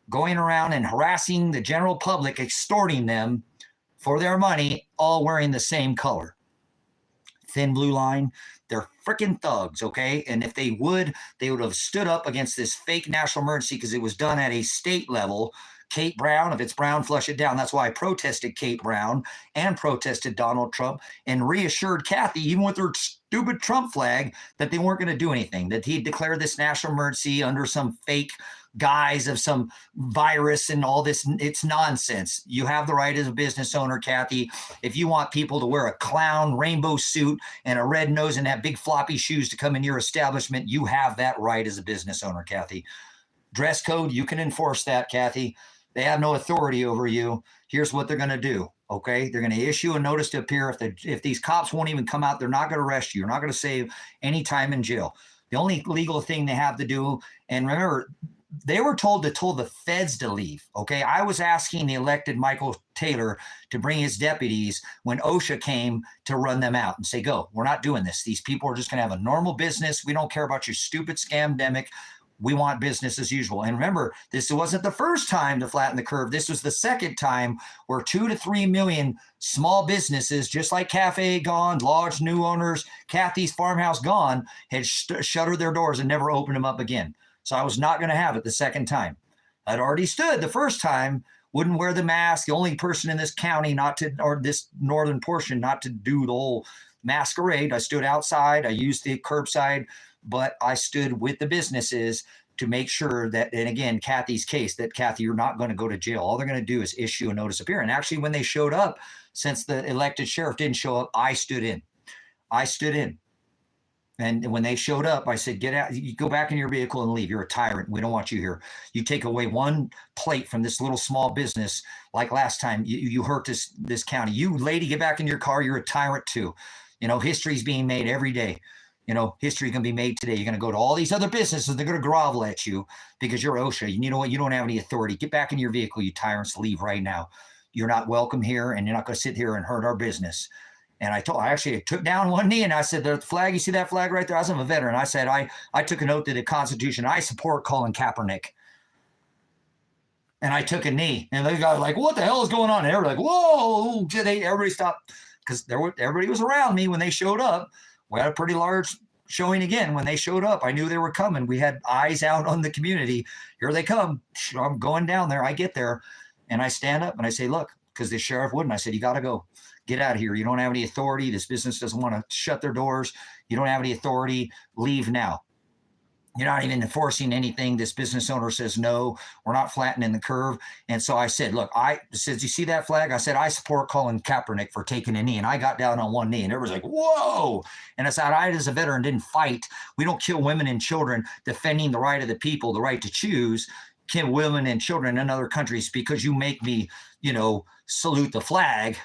going around and harassing the general public, extorting them for their money, all wearing the same color. Thin blue line. They're freaking thugs, okay? And if they would have stood up against this fake national emergency, because it was done at a state level. Kate Brown, if it's Brown, flush it down. That's why I protested Kate Brown and protested Donald Trump and reassured Kathy, even with her stupid Trump flag, that they weren't going to do anything, that he declared this national emergency under some fake guise of some virus and all this. It's nonsense. You have the right as a business owner, Kathy. If you want people to wear a clown rainbow suit and a red nose and have big floppy shoes to come in your establishment, you have that right as a business owner, Kathy. Dress code, you can enforce that, Kathy. They have no authority over you. Here's what they're going to do, okay? They're going to issue a notice to appear. If these cops won't even come out, they're not going to arrest you. You're not going to save any time in jail. The only legal thing they have to do, and remember, they were told to tell the feds to leave, okay? I was asking the elected Michael Taylor to bring his deputies when OSHA came to run them out and say, go, we're not doing this. These people are just going to have a normal business. We don't care about your stupid scamdemic. We want business as usual. And remember, this wasn't the first time to flatten the curve. This was the second time where 2 to 3 million small businesses, just like Cafe gone, large new owners, Kathy's Farmhouse gone, had shuttered their doors and never opened them up again. So I was not going to have it the second time. I'd already stood the first time, wouldn't wear the mask, the only person in this county or this northern portion not to do the whole masquerade. I stood outside. I used the curbside, but I stood with the businesses to make sure that, and again, Kathy's case, that Kathy, you're not going to go to jail. All they're going to do is issue a notice of appearance. And actually, when they showed up, since the elected sheriff didn't show up, I stood in. And when they showed up, I said, get out, you go back in your vehicle and leave. You're a tyrant. We don't want you here. You take away one plate from this little small business. Like last time, you hurt this county. You lady, get back in your car. You're a tyrant too. You know, history's being made every day. You know, history can be made today. You're going to go to all these other businesses. They're going to grovel at you because you're OSHA. You know what? You don't have any authority. Get back in your vehicle, you tyrants. Leave right now. You're not welcome here, and you're not going to sit here and hurt our business. And I actually took down one knee and I said, the flag, you see that flag right there? I was a veteran. I said, I took an oath to the Constitution. I support Colin Kaepernick. And I took a knee. And they got like, what the hell is going on? And they were like, whoa. Everybody stopped because everybody was around me when they showed up. We had a pretty large showing again. When they showed up, I knew they were coming. We had eyes out on the community. Here they come. I'm going down there. I get there and I stand up and I say, look, because the sheriff wouldn't. I said, you got to go. Get out of here. You don't have any authority. This business doesn't want to shut their doors. You don't have any authority. Leave now. You're not even enforcing anything. This business owner says, no, we're not flattening the curve. And so I said, look, you see that flag? I said, I support Colin Kaepernick for taking a knee. And I got down on one knee and everybody's like, whoa. And I said, I, as a veteran, didn't fight. We don't kill women and children defending the right of the people, the right to choose. Kill women and children in other countries because you make me, salute the flag.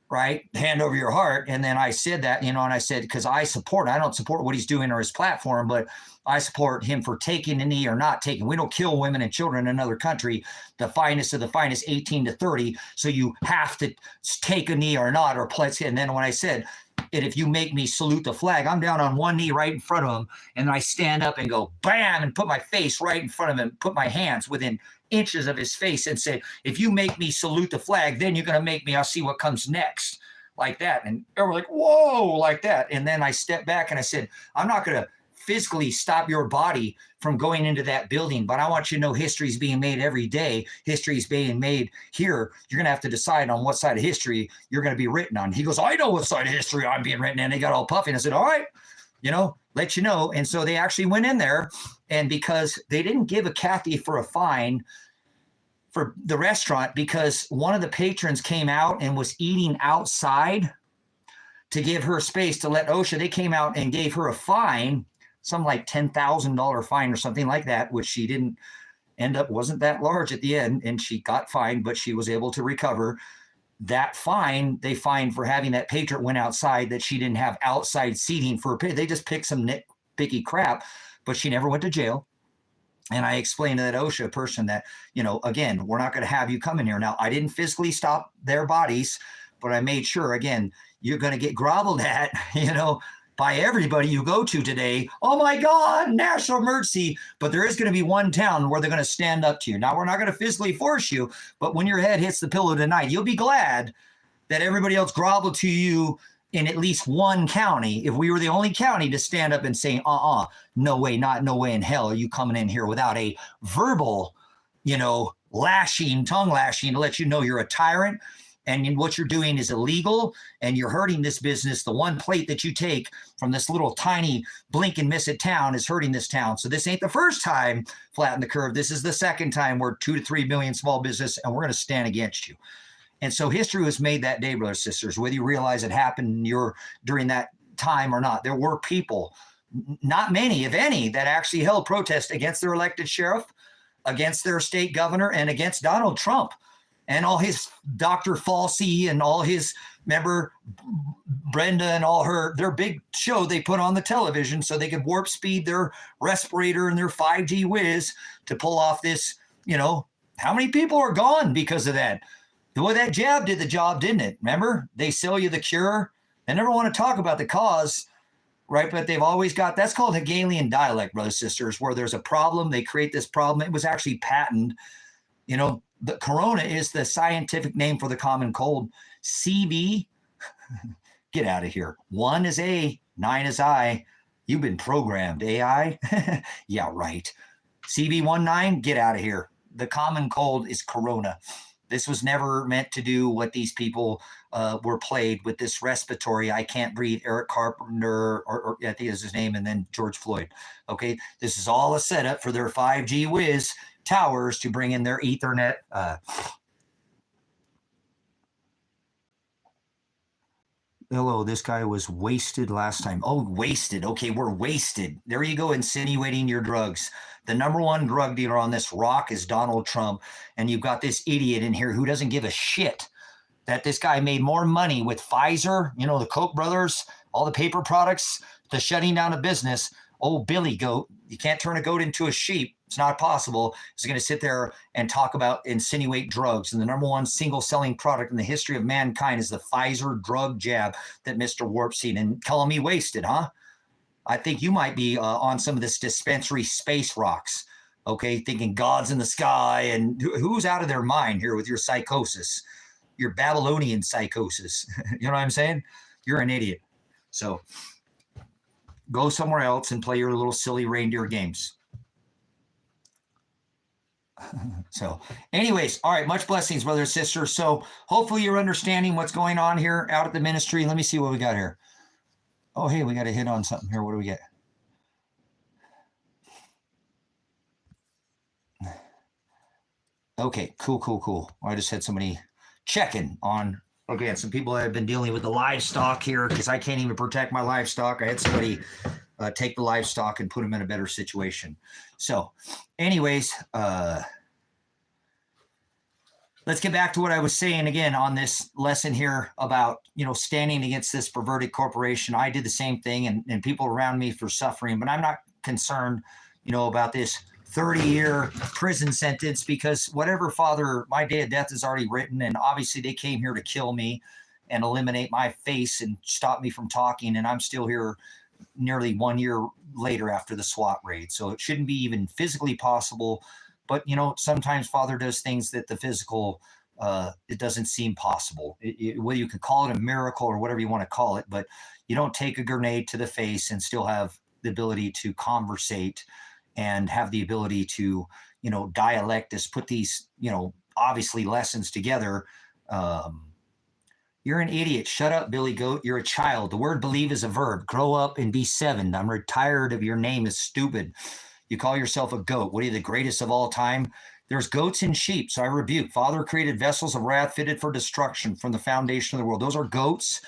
Right? Hand over your heart. And then I said that, and I said, because I don't support what he's doing or his platform, but I support him for taking a knee or not taking. We don't kill women and children in another country, the finest of the finest, 18 to 30. So you have to take a knee or not, or place. And then when I said, And if you make me salute the flag, I'm down on one knee right in front of him. And then I stand up and go, bam, and put my face right in front of him, put my hands within inches of his face and say, if you make me salute the flag, then you're going to make me, I'll see what comes next. Like that. And we're like, whoa, like that. And then I stepped back and I said, I'm not going to physically stop your body from going into that building, but I want you to know history is being made every day. History is being made here. You're going to have to decide on what side of history you're going to be written on. He goes, I know what side of history I'm being written in. They got all puffy. And I said, all right, let you know. And so they actually went in there, and because they didn't give a Kathy for a fine for the restaurant, because one of the patrons came out and was eating outside to give her space to let OSHA, they came out and gave her a fine, some like $10,000 fine or something like that, which she didn't end up, wasn't that large at the end, and she got fined, but she was able to recover. That fine, they fined for having that patron went outside, that she didn't have outside seating for a pay. They just picked some nitpicky crap, but she never went to jail. And I explained to that OSHA person that, again, we're not going to have you come in here. Now, I didn't physically stop their bodies, but I made sure, again, you're going to get groveled at, by everybody you go to today. Oh my God, national emergency. But there is going to be one town where they're going to stand up to you. Now, we're not going to physically force you, but when your head hits the pillow tonight, you'll be glad that everybody else groveled to you in at least one county. If we were the only county to stand up and say, no way, no way in hell are you coming in here without a verbal, tongue lashing to let you know you're a tyrant. And what you're doing is illegal, and you're hurting this business. The one plate that you take from this little tiny blink and miss it town is hurting this town. So this ain't the first time, flatten the curve. This is the second time we're 2 to 3 million small business, and we're going to stand against you. And so history was made that day, brothers and sisters, whether you realize it happened during that time or not. There were people, not many, if any, that actually held protest against their elected sheriff, against their state governor, and against Donald Trump. And all his Dr. Falsey and all his, remember, Brenda and all their big show they put on the television so they could warp speed their respirator and their 5G whiz to pull off this, how many people are gone because of that? Boy, that jab did the job, didn't it? Remember? They sell you the cure. They never want to talk about the cause, right? But they've always got, that's called Hegelian dialect, brothers and sisters, where there's a problem, they create this problem. It was actually patented, the corona is the scientific name for the common cold. CV, get out of here. 1 is A, 9 is I. You've been programmed, AI? Yeah, right. CV19, get out of here. The common cold is corona. This was never meant to do what these people were played with, this respiratory, I can't breathe, Eric Carpenter, or I think is his name, and then George Floyd. Okay, this is all a setup for their 5G whiz towers to bring in their Ethernet. Hello, this guy was wasted last time. Oh, wasted. Okay, we're wasted. There you go, insinuating your drugs. The number one drug dealer on this rock is Donald Trump. And you've got this idiot in here who doesn't give a shit that this guy made more money with Pfizer, the Koch brothers, all the paper products, the shutting down of business. Oh, Billy Goat, you can't turn a goat into a sheep. It's not possible. He's going to sit there and talk about, insinuate drugs. And the number one single selling product in the history of mankind is the Pfizer drug jab that Mr. Warp's seen. And calling me wasted, huh? I think you might be on some of this dispensary space rocks, okay? Thinking God's in the sky. And who's out of their mind here with your psychosis, your Babylonian psychosis? You know what I'm saying? You're an idiot. So go somewhere else and play your little silly reindeer games. So anyways, all right, much blessings, brothers and sisters. So hopefully you're understanding what's going on here out at the ministry. Let me see what we got here. Oh, hey, we got to hit on something here. What do we get? Okay, cool. I just had somebody checking on, again, some people that have been dealing with the livestock here because I can't even protect my livestock. I had somebody take the livestock and put them in a better situation. So anyways, let's get back to what I was saying again on this lesson here about, standing against this perverted corporation. I did the same thing and people around me for suffering, but I'm not concerned, about this 30-year prison sentence because whatever, Father, my day of death is already written. And obviously they came here to kill me. and eliminate my face and stop me from talking. And I'm still here nearly 1 year later after the SWAT raid. So it shouldn't be even physically possible. But, you know, sometimes Father does things that the physical, it doesn't seem possible. Whether you could call it a miracle or whatever you want to call it, but you don't take a grenade to the face and still have the ability to conversate and have the ability to, you know, dialect us, put these, you know, obviously lessons together. You're an idiot. Shut up, Billy Goat. You're a child. The word believe is a verb. Grow up and be 7. I'm retired of your name is stupid. You call yourself a goat. What are you, the greatest of all time? There's goats and sheep, so I rebuke. Father created vessels of wrath fitted for destruction from the foundation of the world. Those are goats,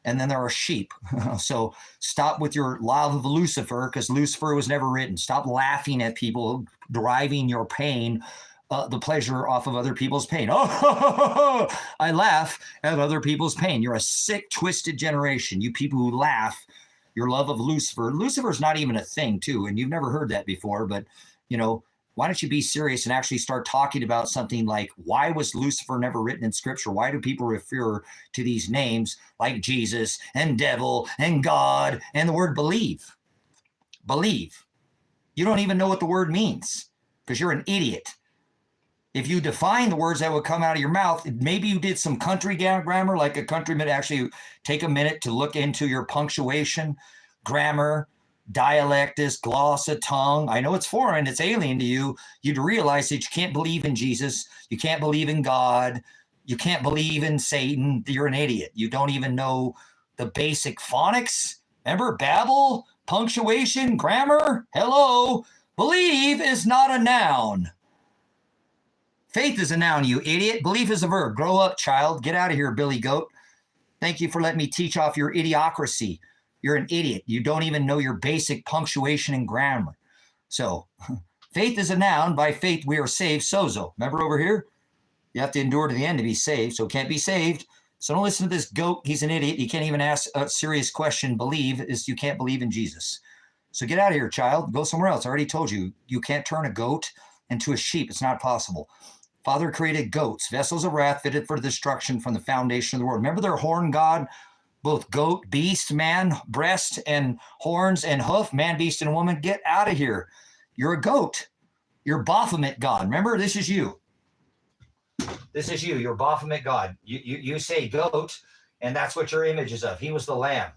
and then there are sheep. So stop with your love of Lucifer, because Lucifer was never written. Stop laughing at people, deriving your pain, the pleasure off of other people's pain. Oh, I laugh at other people's pain. You're a sick, twisted generation. You people who laugh your love of Lucifer. Lucifer's not even a thing, too, and you've never heard that before, but, you know, why don't you be serious and actually start talking about something like, why was Lucifer never written in Scripture? Why do people refer to these names like Jesus and devil and God and the word believe? Believe. You don't even know what the word means because you're an idiot. If you define the words that would come out of your mouth, maybe you did some country grammar, like a countryman. Actually take a minute to look into your punctuation, grammar, dialectus, glossa, tongue. I know it's foreign, it's alien to you. You'd realize that you can't believe in Jesus. You can't believe in God. You can't believe in Satan. You're an idiot. You don't even know the basic phonics. Remember, Babel, punctuation, grammar. Hello. Believe is not a noun. Faith is a noun, you idiot. Belief is a verb. Grow up, child. Get out of here, Billy Goat. Thank you for letting me teach off your idiocracy. You're an idiot. You don't even know your basic punctuation and grammar. So, faith is a noun. By faith we are saved. Sozo. Remember over here? You have to endure to the end to be saved, so can't be saved. So don't listen to this goat. He's an idiot. You can't even ask a serious question. Believe is you can't believe in Jesus. So get out of here, child. Go somewhere else. I already told you. You can't turn a goat into a sheep. It's not possible. Father created goats, vessels of wrath fitted for destruction from the foundation of the world. Remember their horn god? Both goat, beast, man, breast, and horns and hoof, man, beast, and woman. Get out of here. You're a goat. You're Baphomet God. Remember, this is you. This is you. You're Baphomet God. You say goat, and that's what your image is of. He was the lamb.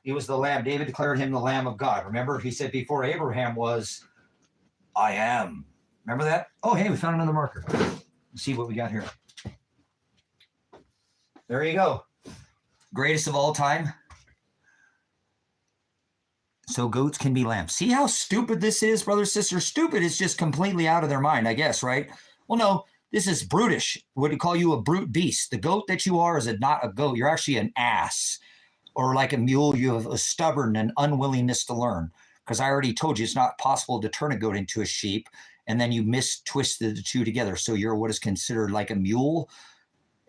He was the lamb. David declared him the Lamb of God. Remember, he said before Abraham was, I am. Remember that? Oh, hey, we found another marker. Let's see what we got here. There you go. Greatest of all time. So goats can be lambs. See how stupid this is, brothers, sisters? Stupid is just completely out of their mind, I guess, right? Well, no, this is brutish. What do you call you? A brute beast. The goat that you are is not a goat. You're actually an ass. Or like a mule, you have a stubborn and unwillingness to learn. Because I already told you it's not possible to turn a goat into a sheep. And then you mistwisted the two together. So you're what is considered like a mule.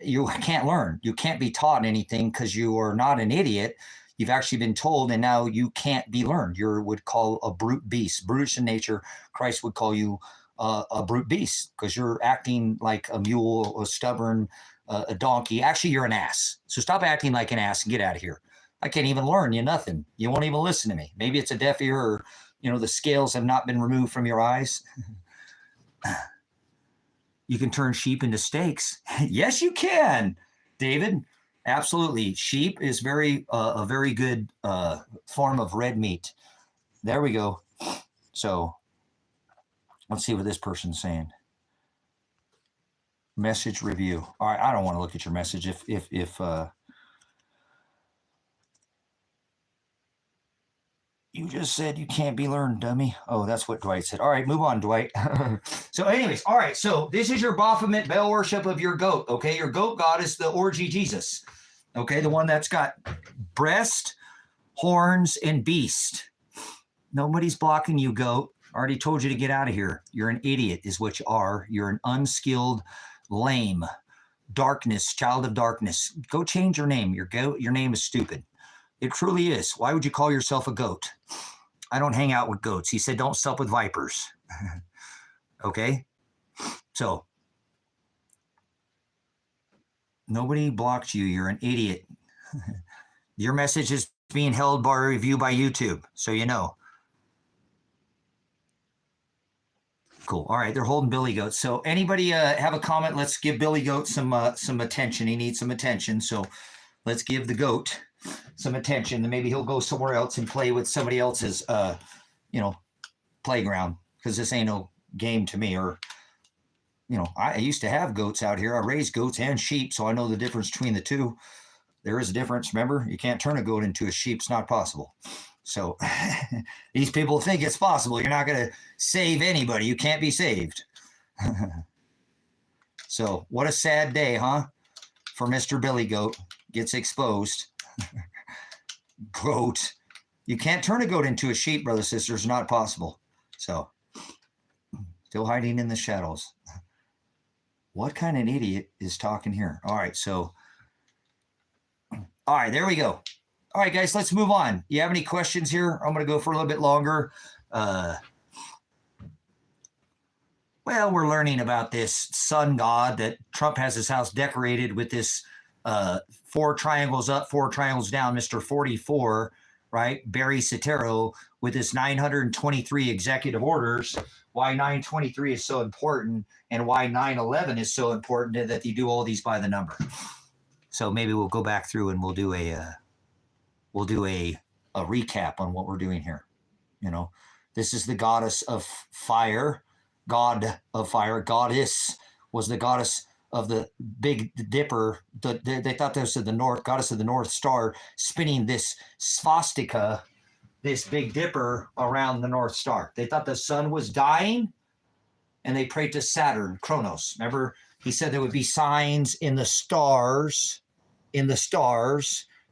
You can't learn. You can't be taught anything because you are not an idiot. You've actually been told, and now you can't be learned. You would call a brute beast. Brutish in nature, Christ would call you a brute beast because you're acting like a mule, a stubborn, a donkey. Actually, you're an ass. So stop acting like an ass and get out of here. I can't even learn you nothing. You won't even listen to me. Maybe it's a deaf ear or, you know, the scales have not been removed from your eyes. You can turn sheep into steaks. Yes, you can, David. Absolutely. Sheep is a very good form of red meat. There we go. So let's see what this person's saying. Message review. All right, I don't want to look at your message. If you just said you can't be learned, dummy. Oh, that's what Dwight said. All right, move on, Dwight. So anyways, all right, so this is your Baphomet Baal worship of your goat, okay? Your goat god is the orgy Jesus, okay? The one that's got breast, horns, and beast. Nobody's blocking you, goat. I already told you to get out of here. You're an idiot is what you are. You're an unskilled, lame, darkness, child of darkness. Go change your name. Your name is stupid. It truly is. Why would you call yourself a goat? I don't hang out with goats. He said, don't sup with vipers. Okay? So, Nobody blocked you. You're an idiot. Your message is being held by review by YouTube, so you know. Cool. All right, they're holding Billy Goat. So anybody have a comment? Let's give Billy Goat some attention. He needs some attention. So let's give the goat some attention. Then maybe he'll go somewhere else and play with somebody else's playground, because this ain't no game to me. Or I used to have goats out here. I raised goats and sheep, so I know the difference between the two. There is a difference. Remember, you can't turn a goat into a sheep. It's not possible. So these people think it's possible. You're not going to save anybody. You can't be saved. So what a sad day, huh? For Mr. Billy Goat. Gets exposed. Goat. You can't turn a goat into a sheep, brothers and sisters. Not possible. So still hiding in the shadows. What kind of an idiot is talking here? All right, so all right, there we go. All right, guys, let's move on. You have any questions here? I'm going to go for a little bit longer. Well, we're learning about this sun god that Trump has his house decorated with this 4 triangles up, 4 triangles down, Mr. 44, right? Barry Soetoro with his 923 executive orders. Why 923 is so important and why 9/11 is so important that you do all these by the number. So maybe we'll go back through and we'll do a recap on what we're doing here. This is the goddess of fire, god of fire. Goddess was the goddess of the Big Dipper. They thought this was the north, goddess of the North Star, spinning this swastika, this Big Dipper around the North Star. They thought the sun was dying, and they prayed to Saturn, Kronos. Remember, he said there would be signs in the stars.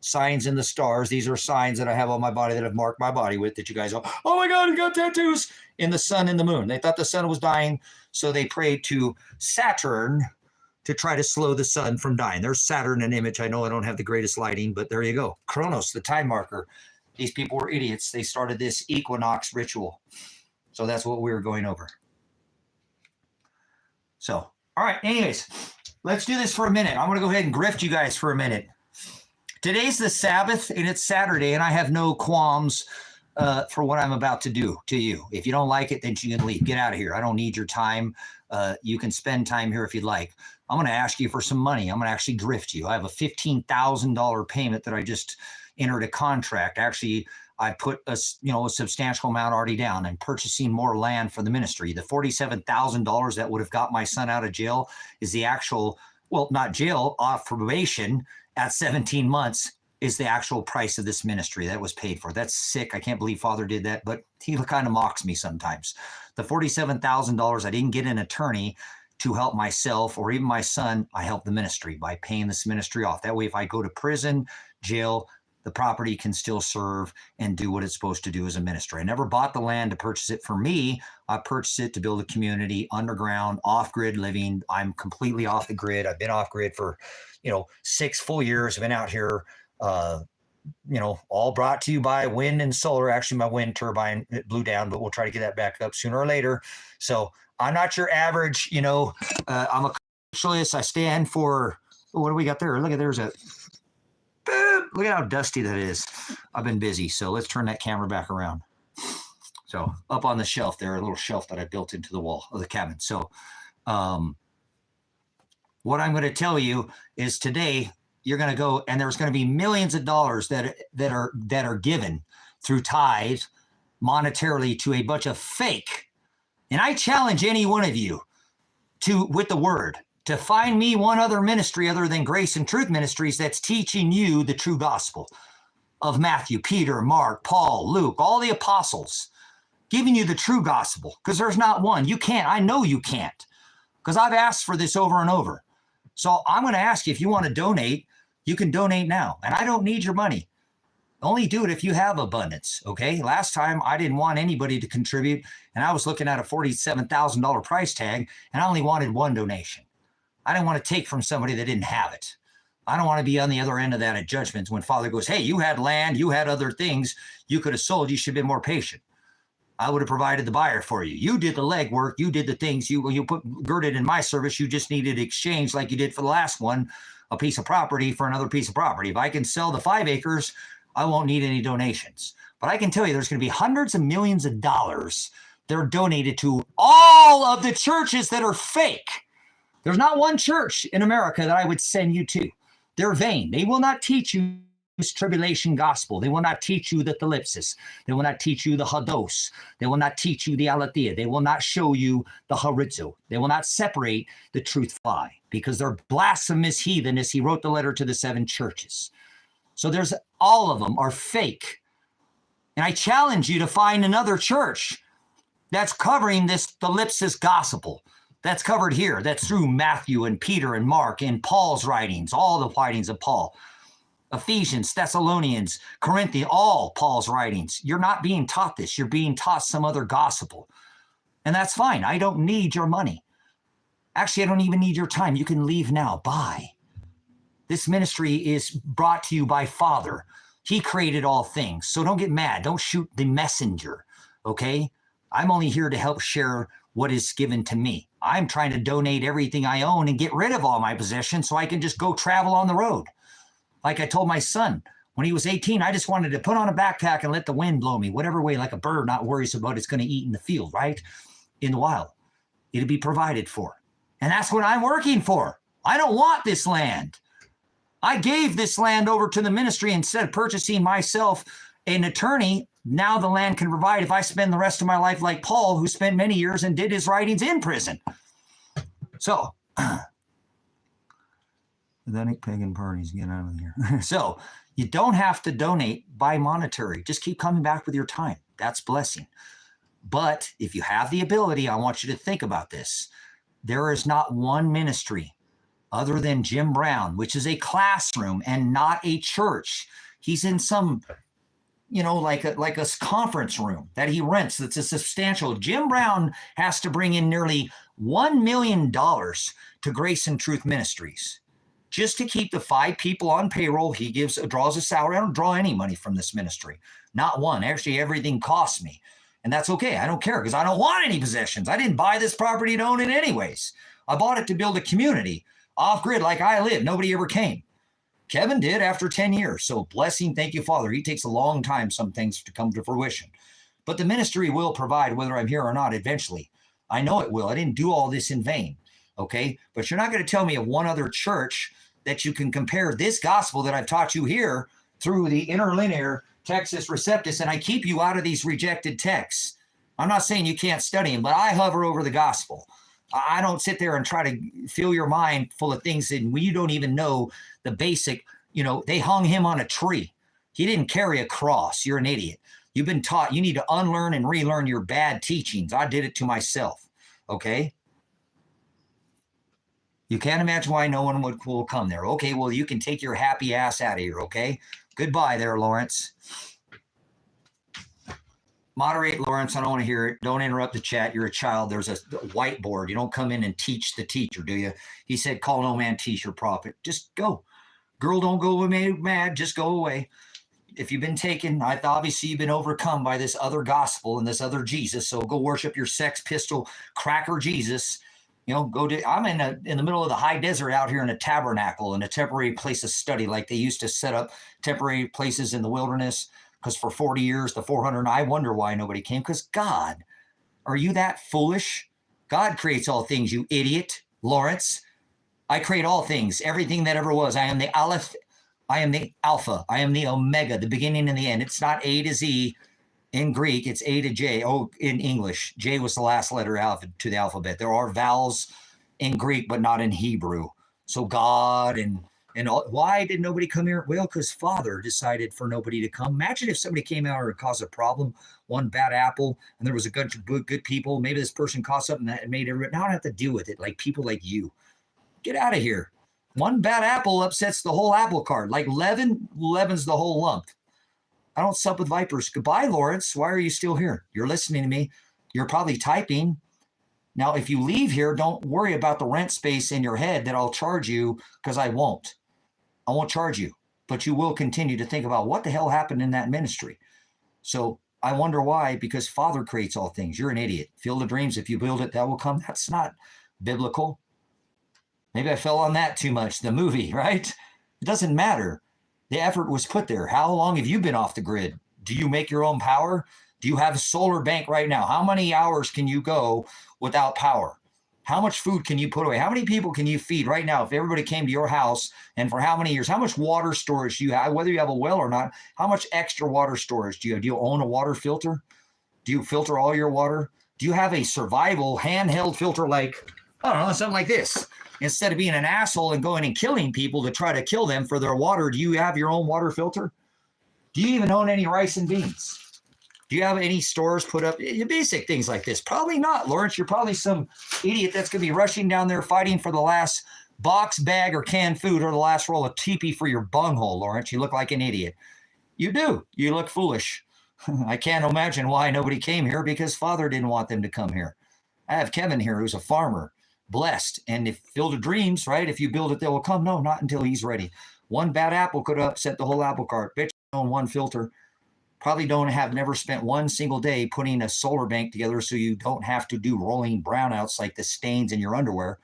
Signs in the stars. These are signs that I have on my body that I've marked my body with, that you guys go, oh my God, you got tattoos, in the sun and the moon. They thought the sun was dying, so they prayed to Saturn to try to slow the sun from dying. There's Saturn, an image. I know I don't have the greatest lighting, but there you go. Kronos, the time marker. These people were idiots. They started this equinox ritual. So that's what we were going over. So, all right, anyways, let's do this for a minute. I'm going to go ahead and grift you guys for a minute. Today's the Sabbath, and it's Saturday, and I have no qualms for what I'm about to do to you. If you don't like it, then you can leave. Get out of here. I don't need your time. You can spend time here if you'd like. I'm going to ask you for some money. I'm going to actually grift you. I have a $15,000 payment that I just entered a contract. Actually, I put a substantial amount already down. I'm purchasing more land for the ministry. The $47,000 that would have got my son out of jail is the actual, well, not jail, off probation at 17 months is the actual price of this ministry that was paid for. That's sick. I can't believe Father did that, but he kind of mocks me sometimes. The $47,000, I didn't get an attorney to help myself or even my son. I helped the ministry by paying this ministry off. That way, if I go to prison, jail, the property can still serve and do what it's supposed to do as a ministry. I never bought the land to purchase it for me. I purchased it to build a community, underground, off-grid living. I'm completely off the grid. I've been off grid for 6 full years. I've been out here, all brought to you by wind and solar. Actually, my wind turbine, it blew down, but we'll try to get that back up sooner or later. So I'm not your average, I'm a socialist. I stand for, what do we got there? Look at, there's a, look at how dusty that is. I've been busy. So let's turn that camera back around. So up on the shelf there, a little shelf that I built into the wall of the cabin. So what I'm going to tell you is today you're going to go, and there's going to be millions of dollars that are given through tithe monetarily to a bunch of fake. And I challenge any one of you with the word to find me one other ministry other than Grace and Truth Ministries that's teaching you the true gospel of Matthew, Peter, Mark, Paul, Luke, all the apostles, giving you the true gospel, because there's not one. You can't. I know you can't, because I've asked for this over and over. So I'm going to ask you, if you want to donate, you can donate now. And I don't need your money. Only do it if you have abundance, okay? Last time, I didn't want anybody to contribute, and I was looking at a $47,000 price tag, and I only wanted one donation. I didn't want to take from somebody that didn't have it. I don't want to be on the other end of that at judgment when Father goes, hey, you had land, you had other things you could have sold. You should have been more patient. I would have provided the buyer for you. You did the legwork. You did the things you put girded in my service. You just needed exchange like you did for the last one a piece of property for another piece of property. If I can sell the 5 acres, I won't need any donations. But I can tell you there's going to be hundreds of millions of dollars that are donated to all of the churches that are fake. There's not one church in America that I would send you to. They're vain. They will not teach you this tribulation gospel. They will not teach you the thalipsis. They will not teach you the hados. They will not teach you the aletheia. They will not show you the harizo. They will not separate the truth from lie because they're blasphemous heathen, as he wrote the letter to the 7 churches. So there's all of them are fake. And I challenge you to find another church that's covering this thalipsis gospel. That's covered here. That's through Matthew and Peter and Mark and Paul's writings, all the writings of Paul. Ephesians, Thessalonians, Corinthians, all Paul's writings. You're not being taught this. You're being taught some other gospel. And that's fine. I don't need your money. Actually, I don't even need your time. You can leave now. Bye. This ministry is brought to you by Father. He created all things. So don't get mad. Don't shoot the messenger. Okay? I'm only here to help share what is given to me. I'm trying to donate everything I own and get rid of all my possessions so I can just go travel on the road. Like I told my son, when he was 18, I just wanted to put on a backpack and let the wind blow me, whatever way, like a bird not worries about it's going to eat in the field, right? In the wild. It'll be provided for. And that's what I'm working for. I don't want this land. I gave this land over to the ministry instead of purchasing myself an attorney. Now the land can provide if I spend the rest of my life like Paul, who spent many years and did his writings in prison. So, Hellenic pagan parties, get out of here. So you don't have to donate by monetary. Just keep coming back with your time. That's blessing. But if you have the ability, I want you to think about this. There is not one ministry other than Jim Brown, which is a classroom and not a church. He's in some, like a conference room that he rents. That's a substantial. Jim Brown has to bring in nearly $1 million to Grace and Truth Ministries. Just to keep the 5 people on payroll, he draws a salary. I don't draw any money from this ministry. Not one. Actually, everything costs me. And that's okay. I don't care because I don't want any possessions. I didn't buy this property to own it anyways. I bought it to build a community off-grid like I live. Nobody ever came. Kevin did after 10 years. So blessing, thank you, Father. He takes a long time, some things to come to fruition. But the ministry will provide whether I'm here or not eventually. I know it will. I didn't do all this in vain. Okay? But you're not going to tell me of one other church that you can compare this gospel that I've taught you here through the interlinear Textus Receptus, and I keep you out of these rejected texts. I'm not saying you can't study them, but I hover over the gospel. I don't sit there and try to fill your mind full of things that you don't even know the basic, they hung him on a tree. He didn't carry a cross. You're an idiot. You've been taught you need to unlearn and relearn your bad teachings. I did it to myself. Okay? You can't imagine why no one will come there. Okay, well, you can take your happy ass out of here, okay? Goodbye there, Lawrence. Moderate, Lawrence. I don't want to hear it. Don't interrupt the chat. You're a child. There's a whiteboard. You don't come in and teach the teacher, do you? He said, call no man teacher prophet. Just go. Girl, don't go mad. Just go away. If you've been taken, obviously you've been overcome by this other gospel and this other Jesus. So go worship your Sex Pistol cracker Jesus. I'm in the middle of the high desert out here in a tabernacle, in a temporary place of study, like they used to set up temporary places in the wilderness. Because for 40 years, the 400, I wonder why nobody came. Because God, are you that foolish? God creates all things, you idiot, Lawrence. I create all things, everything that ever was. I am the Aleph, I am the Alpha, I am the Omega, the beginning and the end. It's not A to Z. In Greek, it's A to J. Oh, in English, J was the last letter to the alphabet. There are vowels in Greek, but not in Hebrew. So God and all, why did nobody come here? Well, because Father decided for nobody to come. Imagine if somebody came out and caused a problem, one bad apple, and there was a bunch of good people. Maybe this person caused something that made everybody. Now I don't have to deal with it. Like people like you, get out of here. One bad apple upsets the whole apple cart. Like leaven's the whole lump. I don't sup with vipers. Goodbye, Lawrence. Why are you still here? You're listening to me. You're probably typing. Now, if you leave here, don't worry about the rent space in your head that I'll charge you, because I won't. I won't charge you. But you will continue to think about what the hell happened in that ministry. So I wonder why, because Father creates all things. You're an idiot. Field of dreams, if you build it, that will come. That's not biblical. Maybe I fell on that too much, the movie, right? It doesn't matter. The effort was put there. How long have you been off the grid? Do you make your own power? Do you have a solar bank right now? How many hours can you go without power? How much food can you put away? How many people can you feed right now? If everybody came to your house, and for how many years? How much water storage do you have? Whether you have a well or not, how much extra water storage do you have? Do you own a water filter? Do you filter all your water? Do you have a survival handheld filter like, I don't know, something like this? Instead of being an asshole and going and killing people to try to kill them for their water, do you have your own water filter? Do you even own any rice and beans? Do you have any stores put up? Basic things like this. Probably not, Lawrence. You're probably some idiot that's going to be rushing down there fighting for the last box, bag, or canned food or the last roll of teepee for your bunghole, Lawrence. You look like an idiot. You do. You look foolish. I can't imagine why nobody came here, because Father didn't want them to come here. I have Kevin here, who's a farmer, blessed. And if Field of Dreams, right? If you build it, they will come. No, not until he's ready. One bad apple could upset the whole apple cart. Bitch, own one filter. Probably never spent one single day putting a solar bank together so you don't have to do rolling brownouts like the stains in your underwear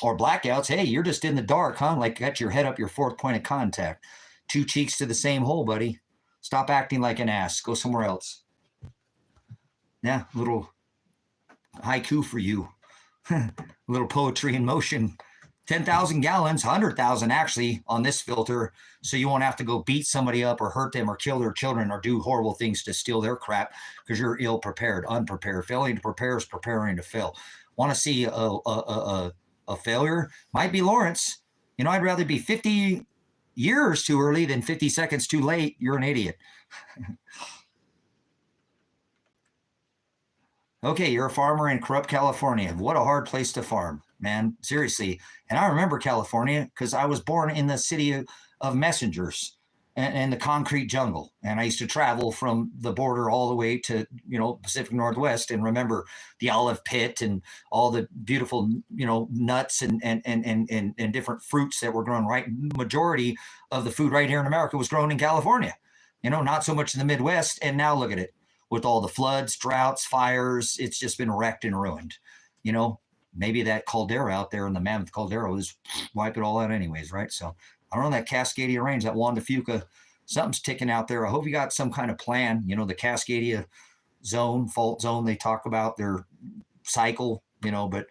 or blackouts. Hey, you're just in the dark, huh? Like got your head up your fourth point of contact. Two cheeks to the same hole, buddy. Stop acting like an ass. Go somewhere else. Yeah, little haiku for you. Little poetry in motion. 10,000 gallons, 100,000 actually on this filter, so you won't have to go beat somebody up or hurt them or kill their children or do horrible things to steal their crap because you're ill-prepared, unprepared. Failing to prepare is preparing to fail. Want to see a failure? Might be Lawrence. You know, I'd rather be 50 years too early than 50 seconds too late. You're an idiot. Okay, you're a farmer in corrupt California. What a hard place to farm, man. Seriously. And I remember California because I was born in the city of messengers and the concrete jungle. And I used to travel from the border all the way to, Pacific Northwest and remember the olive pit and all the beautiful, nuts and different fruits that were grown right. Majority of the food right here in America was grown in California, not so much in the Midwest. And now look at it. With all the floods, droughts, fires, it's just been wrecked and ruined. Maybe that caldera out there in the Mammoth Caldera was wipe it all out anyways, right? So I don't know, that Cascadia Range, that Juan de Fuca, something's ticking out there. I hope you got some kind of plan. The Cascadia zone, fault zone, they talk about their cycle, but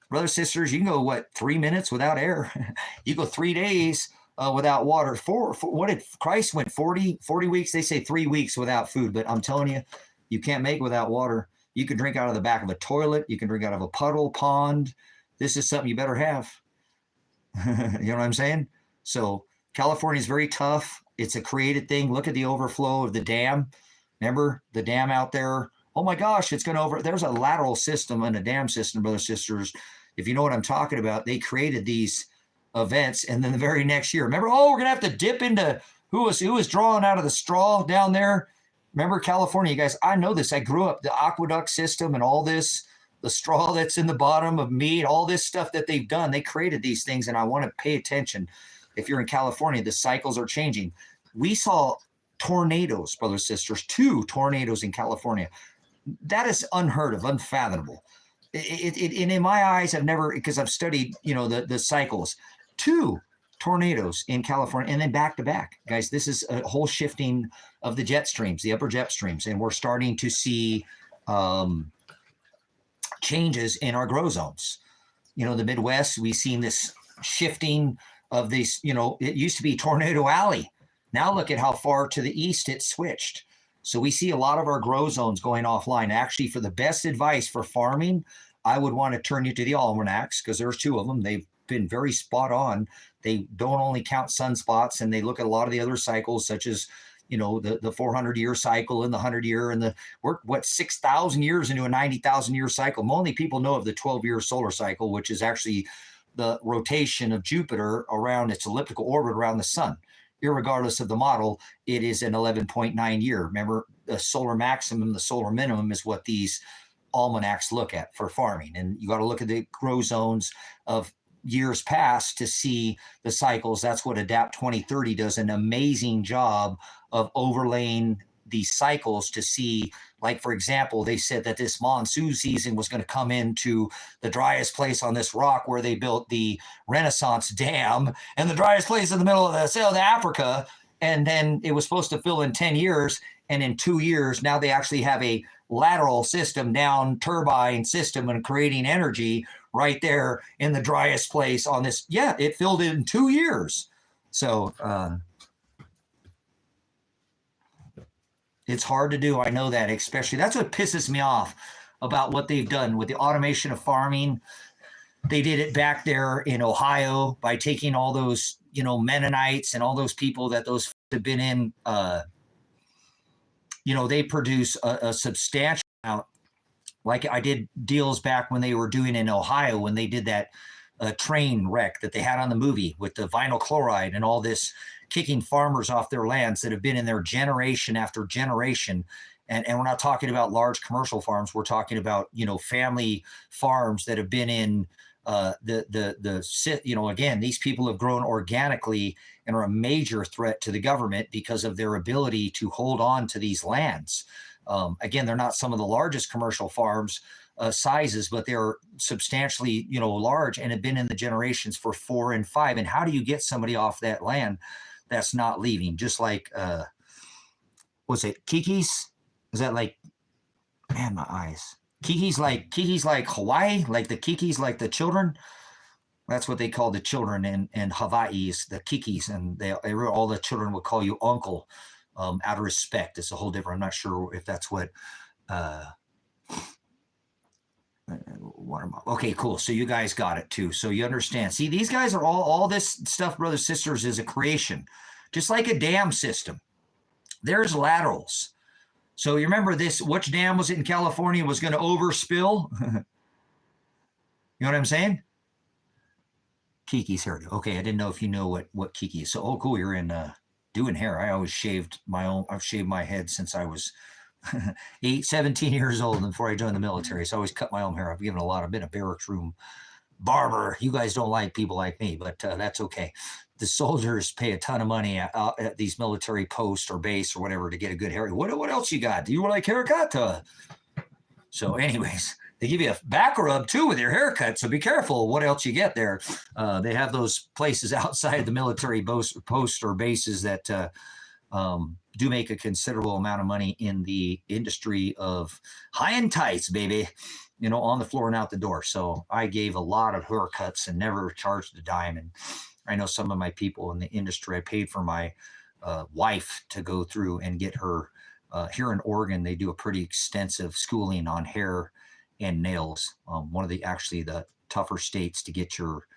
brothers, sisters, you can go, 3 minutes without air? You go 3 days without water. What did Christ went 40 weeks? They say 3 weeks without food, but I'm telling you, you can't make without water. You can drink out of the back of a toilet. You can drink out of a puddle, pond. This is something you better have. You know what I'm saying? So California is very tough. It's a created thing. Look at the overflow of the dam. Remember the dam out there? Oh my gosh, it's going to there's a lateral system and a dam system, brothers, sisters. If you know what I'm talking about, they created these events, and then the very next year, remember, we're gonna have to dip into who was drawing out of the straw down there. Remember California, you guys? I know this. I grew up the aqueduct system and all this, the straw that's in the bottom of meat, all this stuff that they've done. They created these things, and I want to pay attention. If you're in California, the cycles are changing. We saw tornadoes, brothers, sisters, 2 tornadoes in California. That is unheard of, unfathomable. And in my eyes, I've never, because I've studied, the cycles. 2 tornadoes in California, and then back to back. Guys, this is a whole shifting of the jet streams, the upper jet streams, and we're starting to see changes in our grow zones. The Midwest, we've seen this shifting of these, it used to be Tornado Alley. Now look at how far to the east it switched. So we see a lot of our grow zones going offline. Actually, for the best advice for farming, I would want to turn you to the almanacs, because there's 2 of them. They've been very spot on. They don't only count sunspots, and they look at a lot of the other cycles, such as, the 400-year cycle and the 100-year, and we're 6,000 years into a 90,000-year cycle. Only people know of the 12-year solar cycle, which is actually the rotation of Jupiter around its elliptical orbit around the sun. Irregardless of the model, it is an 11.9 year. Remember, the solar maximum, the solar minimum is what these almanacs look at for farming. And you got to look at the grow zones of years past to see the cycles. That's what Adapt 2030 does an amazing job of overlaying these cycles to see, like, for example, they said that this monsoon season was going to come into the driest place on this rock where they built the Renaissance Dam, and the driest place in the middle of South Africa. And then it was supposed to fill in 10 years. And in 2 years, now they actually have a lateral system down turbine system and creating energy right there in the driest place on this. Yeah, it filled in 2 years. So it's hard to do. I know that, especially that's what pisses me off about what they've done with the automation of farming. They did it back there in Ohio by taking all those, Mennonites and all those people that those have been in, they produce a substantial amount. Like I did deals back when they were doing in Ohio, when they did that train wreck that they had on the movie with the vinyl chloride and all this, kicking farmers off their lands that have been in there generation after generation. And we're not talking about large commercial farms. We're talking about, family farms that have been in again, these people have grown organically and are a major threat to the government because of their ability to hold on to these lands. Again, they're not some of the largest commercial farms sizes, but they're substantially, large and have been in the generations for 4 and 5. And how do you get somebody off that land that's not leaving? Just like, what's it, Kiki's? Is that like, man, my eyes. Kiki's like Hawaii, like the Kikis, like the children. That's what they call the children in Hawaii, is the Kikis, and all the children will call you uncle out of respect. It's a whole different. I'm not sure if that's what. Okay, cool. So you guys got it too. So you understand. See, these guys are all this stuff, brothers, sisters, is a creation, just like a dam system. There's laterals. So you remember this, which dam was it in California was going to overspill? You know what I'm saying? Kiki's hair. Okay, I didn't know if you know what Kiki is. So, oh, cool, you're in doing hair. I always shaved I've shaved my head since I was 17 years old, and before I joined the military. So I always cut my own hair. I've been a barracks room barber. You guys don't like people like me, but that's okay. The soldiers pay a ton of money at these military posts or base or whatever to get a good haircut. What else you got? Do you like haircut? So anyways, they give you a back rub too with your haircut. So be careful what else you get there. They have those places outside the military posts or bases that do make a considerable amount of money in the industry of high and tights, baby, on the floor and out the door. So I gave a lot of haircuts and never charged a dime. And I know some of my people in the industry, I paid for my wife to go through and get her here in Oregon. They do a pretty extensive schooling on hair and nails. One of the tougher states to get your,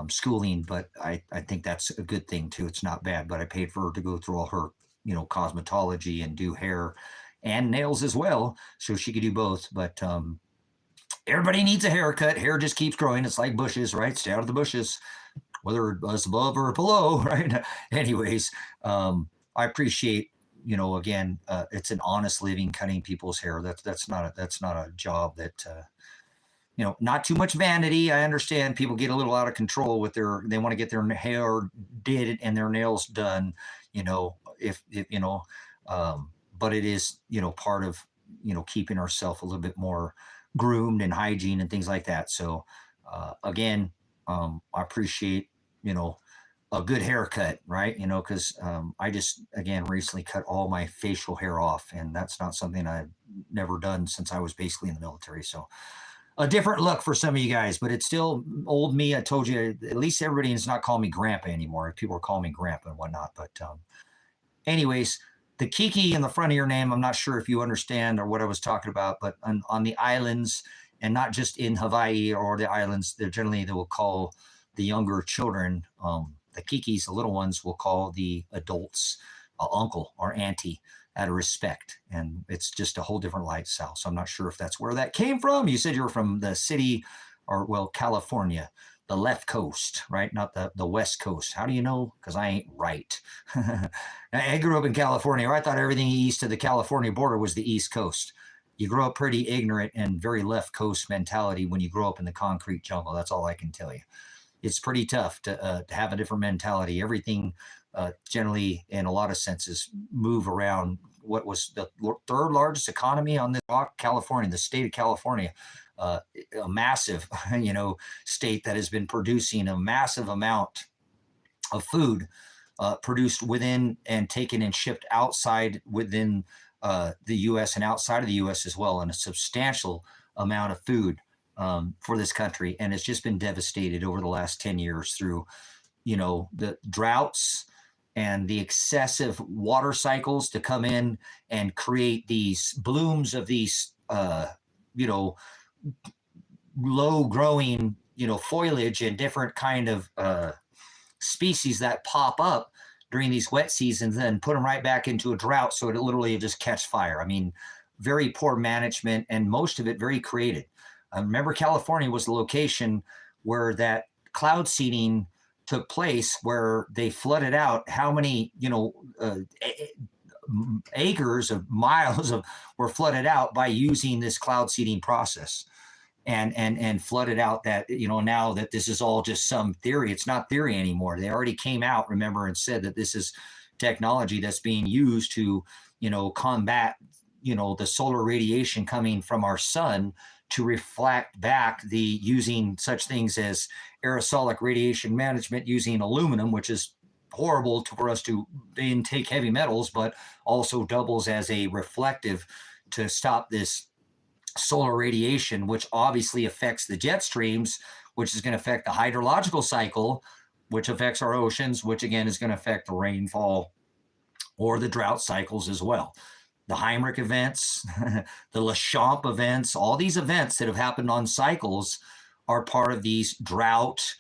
schooling, but I think that's a good thing too. It's not bad, but I paid for her to go through all her, cosmetology and do hair and nails as well, so she could do both. But everybody needs a haircut. Hair just keeps growing. It's like bushes, right? Stay out of the bushes, whether it's above or below, right? Anyways, I appreciate, again, it's an honest living, cutting people's hair. That's not a job that, not too much vanity. I understand people get a little out of control with they want to get their hair did and their nails done, but it is, part of, keeping ourselves a little bit more groomed and hygiene and things like that. So, again, I appreciate, a good haircut, right? Because I just, again, recently cut all my facial hair off, and that's not something I've never done since I was basically in the military. So a different look for some of you guys, but it's still old me. I told you, at least everybody is not calling me grandpa anymore. People are calling me grandpa and whatnot. But anyways, the Kiki in the front of your name, I'm not sure if you understand or what I was talking about, but on the islands, and not just in Hawaii or the islands, they will call the younger children, the Kikis, the little ones, will call the adults uncle or auntie out of respect. And it's just a whole different lifestyle. So I'm not sure if that's where that came from. You said you were from the city, or, well, California, the left coast, right? Not the west coast. How do you know? Because I ain't right. I grew up in California, where I thought everything east of the California border was the East Coast. You grow up pretty ignorant and very left coast mentality when you grow up in the concrete jungle. That's all I can tell you. It's pretty tough to have a different mentality. Everything generally, in a lot of senses, move around what was the third largest economy on this rock, California, the state of California, a massive, state that has been producing a massive amount of food produced within and taken and shipped outside within the U.S. and outside of the U.S. as well, and a substantial amount of food for this country. And it's just been devastated over the last 10 years through, the droughts and the excessive water cycles to come in and create these blooms of these, low growing, foliage and different kind of species that pop up during these wet seasons, then put them right back into a drought. So it literally just catch fire. I mean, very poor management, and most of it very created. Remember, California was the location where that cloud seeding took place, where they flooded out how many, acres of miles were flooded out by using this cloud seeding process, and flooded out that, now that this is all just some theory. It's not theory anymore. They already came out, remember, and said that this is technology that's being used to, combat, the solar radiation coming from our sun, to reflect back using such things as aerosolic radiation management using aluminum, which is horrible for us to intake heavy metals, but also doubles as a reflective to stop this solar radiation, which obviously affects the jet streams, which is going to affect the hydrological cycle, which affects our oceans, which again is going to affect the rainfall or the drought cycles as well. The Heinrich events, the Lachamp events, all these events that have happened on cycles are part of these drought.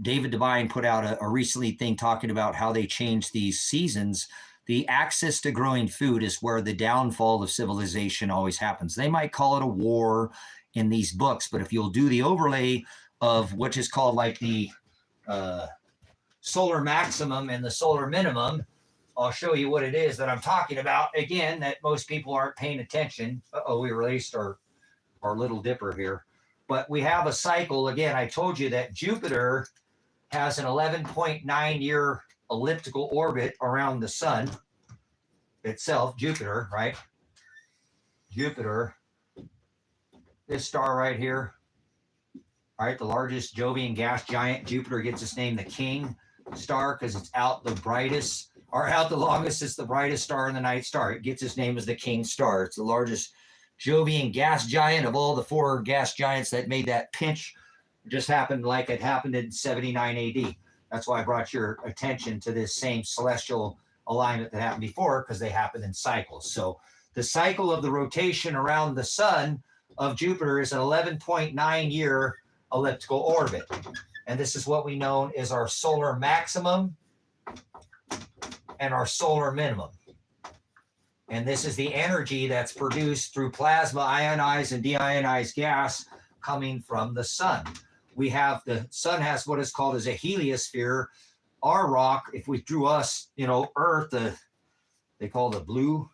David Devine put out a recently thing talking about how they changed these seasons. The access to growing food is where the downfall of civilization always happens. They might call it a war in these books, but if you'll do the overlay of what is called like the solar maximum and the solar minimum, I'll show you what it is that I'm talking about. Again, that most people aren't paying attention. We released our Little Dipper here. But we have a cycle. Again, I told you that Jupiter has an 11.9 year elliptical orbit around the sun itself. Jupiter, right? Jupiter, this star right here, right? The largest Jovian gas giant. Jupiter gets its name, the King star, because it's out the brightest, or out the longest. It's the brightest star in the night star. It gets its name as the King star. It's the largest Jovian gas giant of all the four gas giants that made that pinch. It just happened like it happened in 79 AD. That's why I brought your attention to this same celestial alignment that happened before, because they happen in cycles. So the cycle of the rotation around the sun of Jupiter is an 11.9 year elliptical orbit. And this is what we know as our solar maximum and our solar minimum. And this is the energy that's produced through plasma, ionized and deionized gas coming from the sun. The sun has what is called as a heliosphere. Our rock, if we drew us, Earth, they call the blue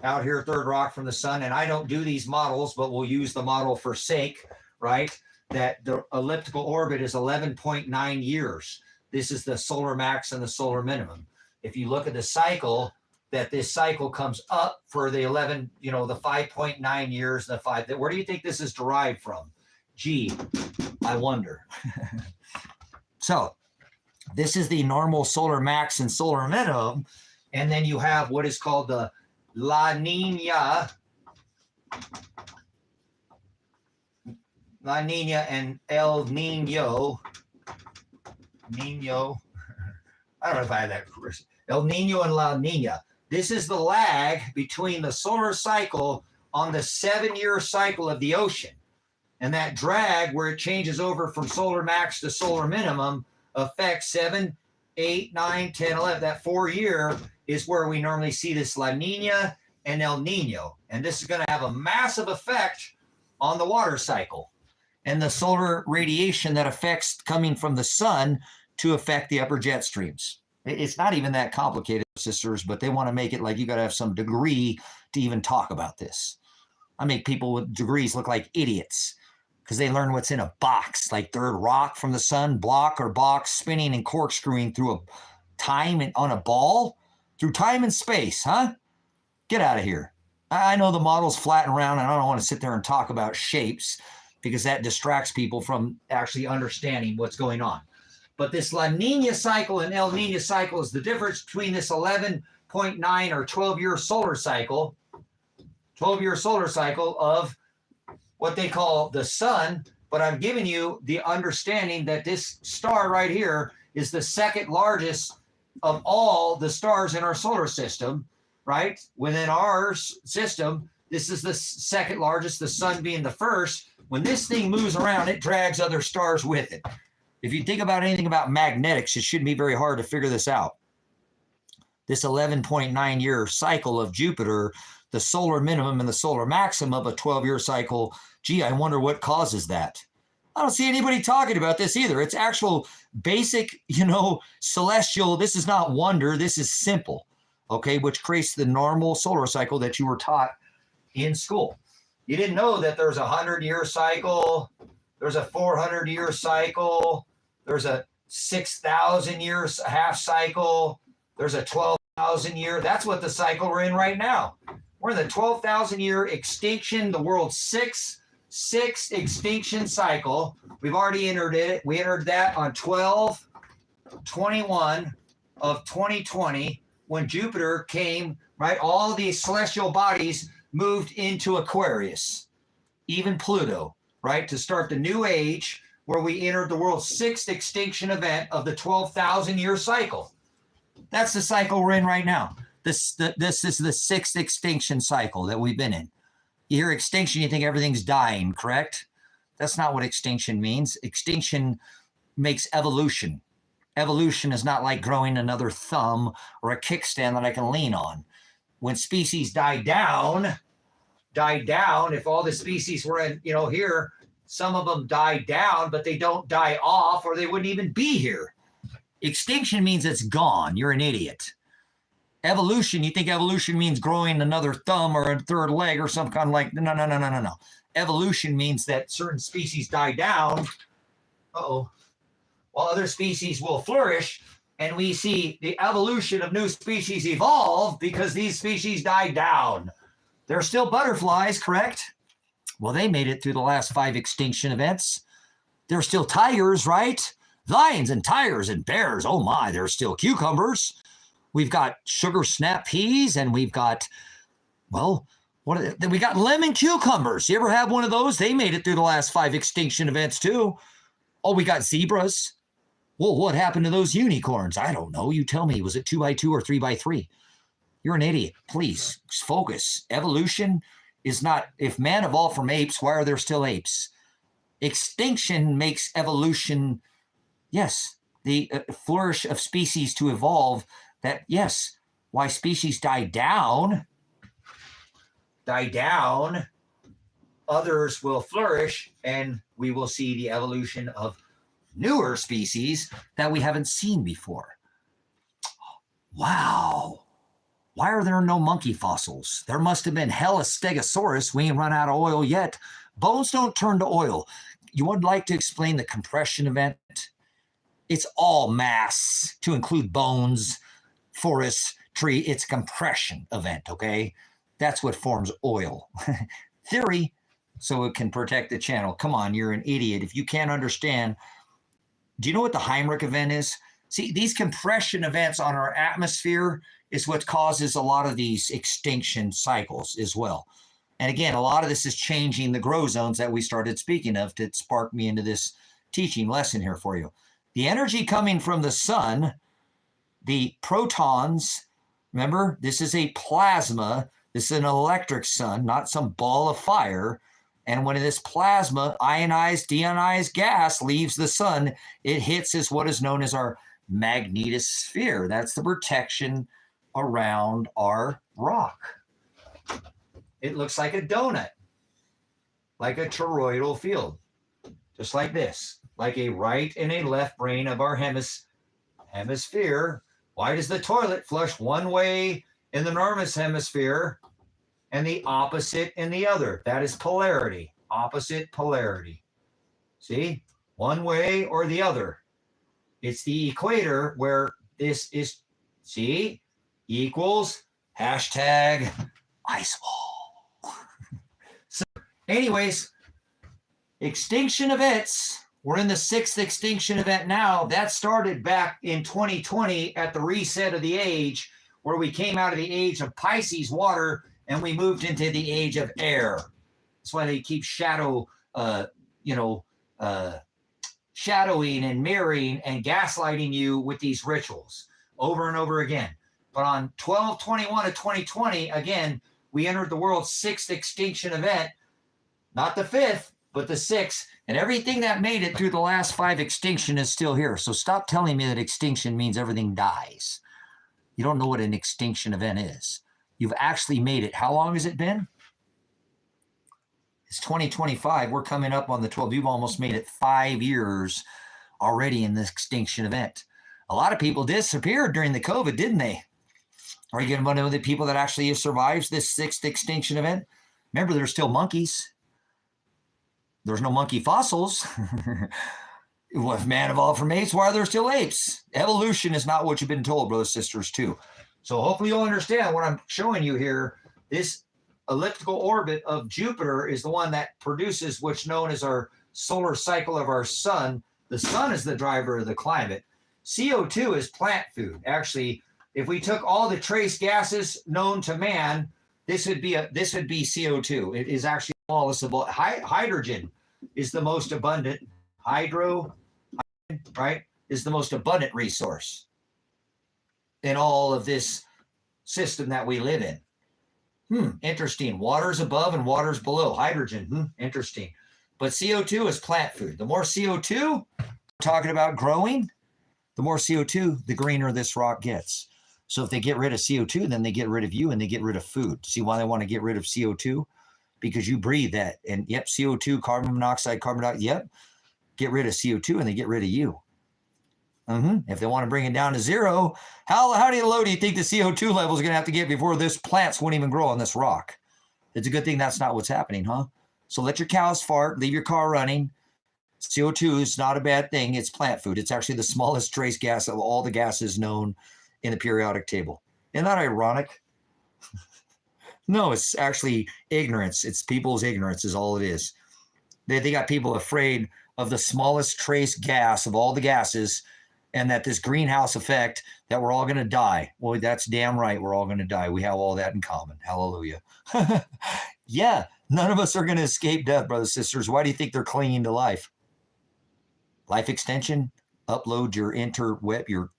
out here, third rock from the sun. And I don't do these models, but we'll use the model for sake, right? That the elliptical orbit is 11.9 years. This is the solar max and the solar minimum. If you look at the cycle, that this cycle comes up for the 11, the 5.9 years, the 5. Where do you think this is derived from? Gee, I wonder. So this is the normal solar max and solar minimum. And then you have what is called the La Nina and El Nino. I don't know if I have that. El Nino and La Nina. This is the lag between the solar cycle on the 7-year cycle of the ocean. And that drag, where it changes over from solar max to solar minimum, affects 7, 8, 9, 10, 11. That 4-year is where we normally see this La Nina and El Nino. And this is going to have a massive effect on the water cycle and the solar radiation that affects coming from the sun to affect the upper jet streams. It's not even that complicated, sisters, but they want to make it like you got to have some degree to even talk about this. I make people with degrees look like idiots because they learn what's in a box, like third rock from the sun, block or box, spinning and corkscrewing through a time and on a ball through time and space, huh? Get out of here. I know the model's flat and round, and I don't want to sit there and talk about shapes because that distracts people from actually understanding what's going on. But this La Nina cycle and El Nino cycle is the difference between this 11.9 or 12-year solar cycle, 12-year solar cycle of what they call the sun. But I'm giving you the understanding that this star right here is the second largest of all the stars in our solar system, right? Within our system, this is the second largest, the sun being the first. When this thing moves around, it drags other stars with it. If you think about anything about magnetics, it shouldn't be very hard to figure this out. This 11.9 year cycle of Jupiter, the solar minimum and the solar maximum of a 12-year cycle, gee, I wonder what causes that. I don't see anybody talking about this either. It's actual basic, celestial. This is not wonder. This is simple, okay, which creates the normal solar cycle that you were taught in school. You didn't know that there's a 100-year cycle. There's a 400-year cycle. There's a 6,000 years half cycle. There's a 12,000 year. That's what the cycle we're in right now. We're in the 12,000 year extinction, the world's sixth extinction cycle. We've already entered it. We entered that on 12/21 of 2020 when Jupiter came, right? All these celestial bodies moved into Aquarius, even Pluto, right? To start the new age where we entered the world's sixth extinction event of the 12,000 year cycle. That's the cycle we're in right now. This is the sixth extinction cycle that we've been in. You hear extinction, you think everything's dying, correct? That's not what extinction means. Extinction makes evolution. Evolution is not like growing another thumb or a kickstand that I can lean on. When species die down, if all the species were in, here, some of them die down, but they don't die off or they wouldn't even be here. Extinction means it's gone. You're an idiot. Evolution, you think evolution means growing another thumb or a third leg or some kind of like, no. Evolution means that certain species die down, while other species will flourish, and we see the evolution of new species evolve because these species died down. They're still butterflies, correct? Well, they made it through the last 5 extinction events. They're still tigers, right? Lions and tigers and bears, oh my, they're still cucumbers. We've got sugar snap peas, and we've got, we got lemon cucumbers. You ever have one of those? They made it through the last 5 extinction events too. Oh, we got zebras. Well, what happened to those unicorns? I don't know. You tell me. Was it 2x2 or 3x3? You're an idiot. Please focus. Evolution is not, if man evolved from apes, why are there still apes? Extinction makes evolution, yes, the flourish of species to evolve. That, yes, why species die down, others will flourish, and we will see the evolution of newer species that we haven't seen before. Wow. Why are there no monkey fossils? There must have been hella stegosaurus. We ain't run out of oil yet. Bones don't turn to oil. You would like to explain the compression event? It's all mass to include bones, forest, tree. It's a compression event, okay? That's what forms oil. Theory, so it can protect the channel. Come on, you're an idiot. If you can't understand, do you know what the Heinrich event is? See, these compression events on our atmosphere is what causes a lot of these extinction cycles as well. And again, a lot of this is changing the grow zones that we started speaking of that sparked me into this teaching lesson here for you. The energy coming from the sun, the protons, remember, this is a plasma. This is an electric sun, not some ball of fire. And when this plasma, ionized, deionized gas leaves the sun, it hits as what is known as our magnetosphere. That's the protection around our rock. It looks like a donut, like a toroidal field, just like this, like a right and a left brain of our hemisphere. Why does the toilet flush one way in the northern hemisphere and the opposite in the other? That is polarity, opposite polarity. See, one way or the other. It's the equator where this is, see, equals hashtag ice wall. So anyways, extinction events. We're in the 6th extinction event now. That started back in 2020 at the reset of the age, where we came out of the age of Pisces water and we moved into the age of air. That's why they keep shadowing and mirroring and gaslighting you with these rituals over and over again. But on 12/21 of 2020, again, we entered the world's 6th extinction event, not the 5th, but the 6th, and everything that made it through the last 5 extinction is still here. So stop telling me that extinction means everything dies. You don't know what an extinction event is. You've actually made it. How long has it been? It's 2025. We're coming up on the 12th. You've almost made it 5 years already in this extinction event. A lot of people disappeared during the COVID, didn't they? Are you going to know the people that actually have survived this 6th extinction event? Remember, there's still monkeys. There's no monkey fossils. If man evolved from apes, why are there still apes? Evolution is not what you've been told, brothers and sisters, too. So hopefully you'll understand what I'm showing you here. This elliptical orbit of Jupiter is the one that produces what's known as our solar cycle of our sun. The sun is the driver of the climate. CO2 is plant food. Actually, if we took all the trace gases known to man, this would be CO2. It is actually smallest of all. Hydrogen is the most abundant. Right, is the most abundant resource in all of this system that we live in. Interesting. Water's above and water's below. Hydrogen. Interesting. But CO2 is plant food. The more CO2, talking about growing, the more CO2, the greener this rock gets. So if they get rid of CO2, then they get rid of you and they get rid of food. See why they want to get rid of CO2? Because you breathe that. And yep, CO2, carbon monoxide, yep. Get rid of CO2 and they get rid of you. If they want to bring it down to zero, how low do you think the CO2 level is going to have to get before this plants won't even grow on this rock? It's a good thing that's not what's happening, huh? So let your cows fart, leave your car running. CO2 is not a bad thing. It's plant food. It's actually the smallest trace gas of all the gases known in the periodic table. Isn't that ironic? No, it's actually ignorance. It's people's ignorance is all it is. They got people afraid of the smallest trace gas of all the gases, and that this greenhouse effect, that we're all going to die. Well, that's damn right. We're all going to die. We have all that in common. Hallelujah. Yeah, none of us are going to escape death, brothers and sisters. Why do you think they're clinging to life? Life extension, upload your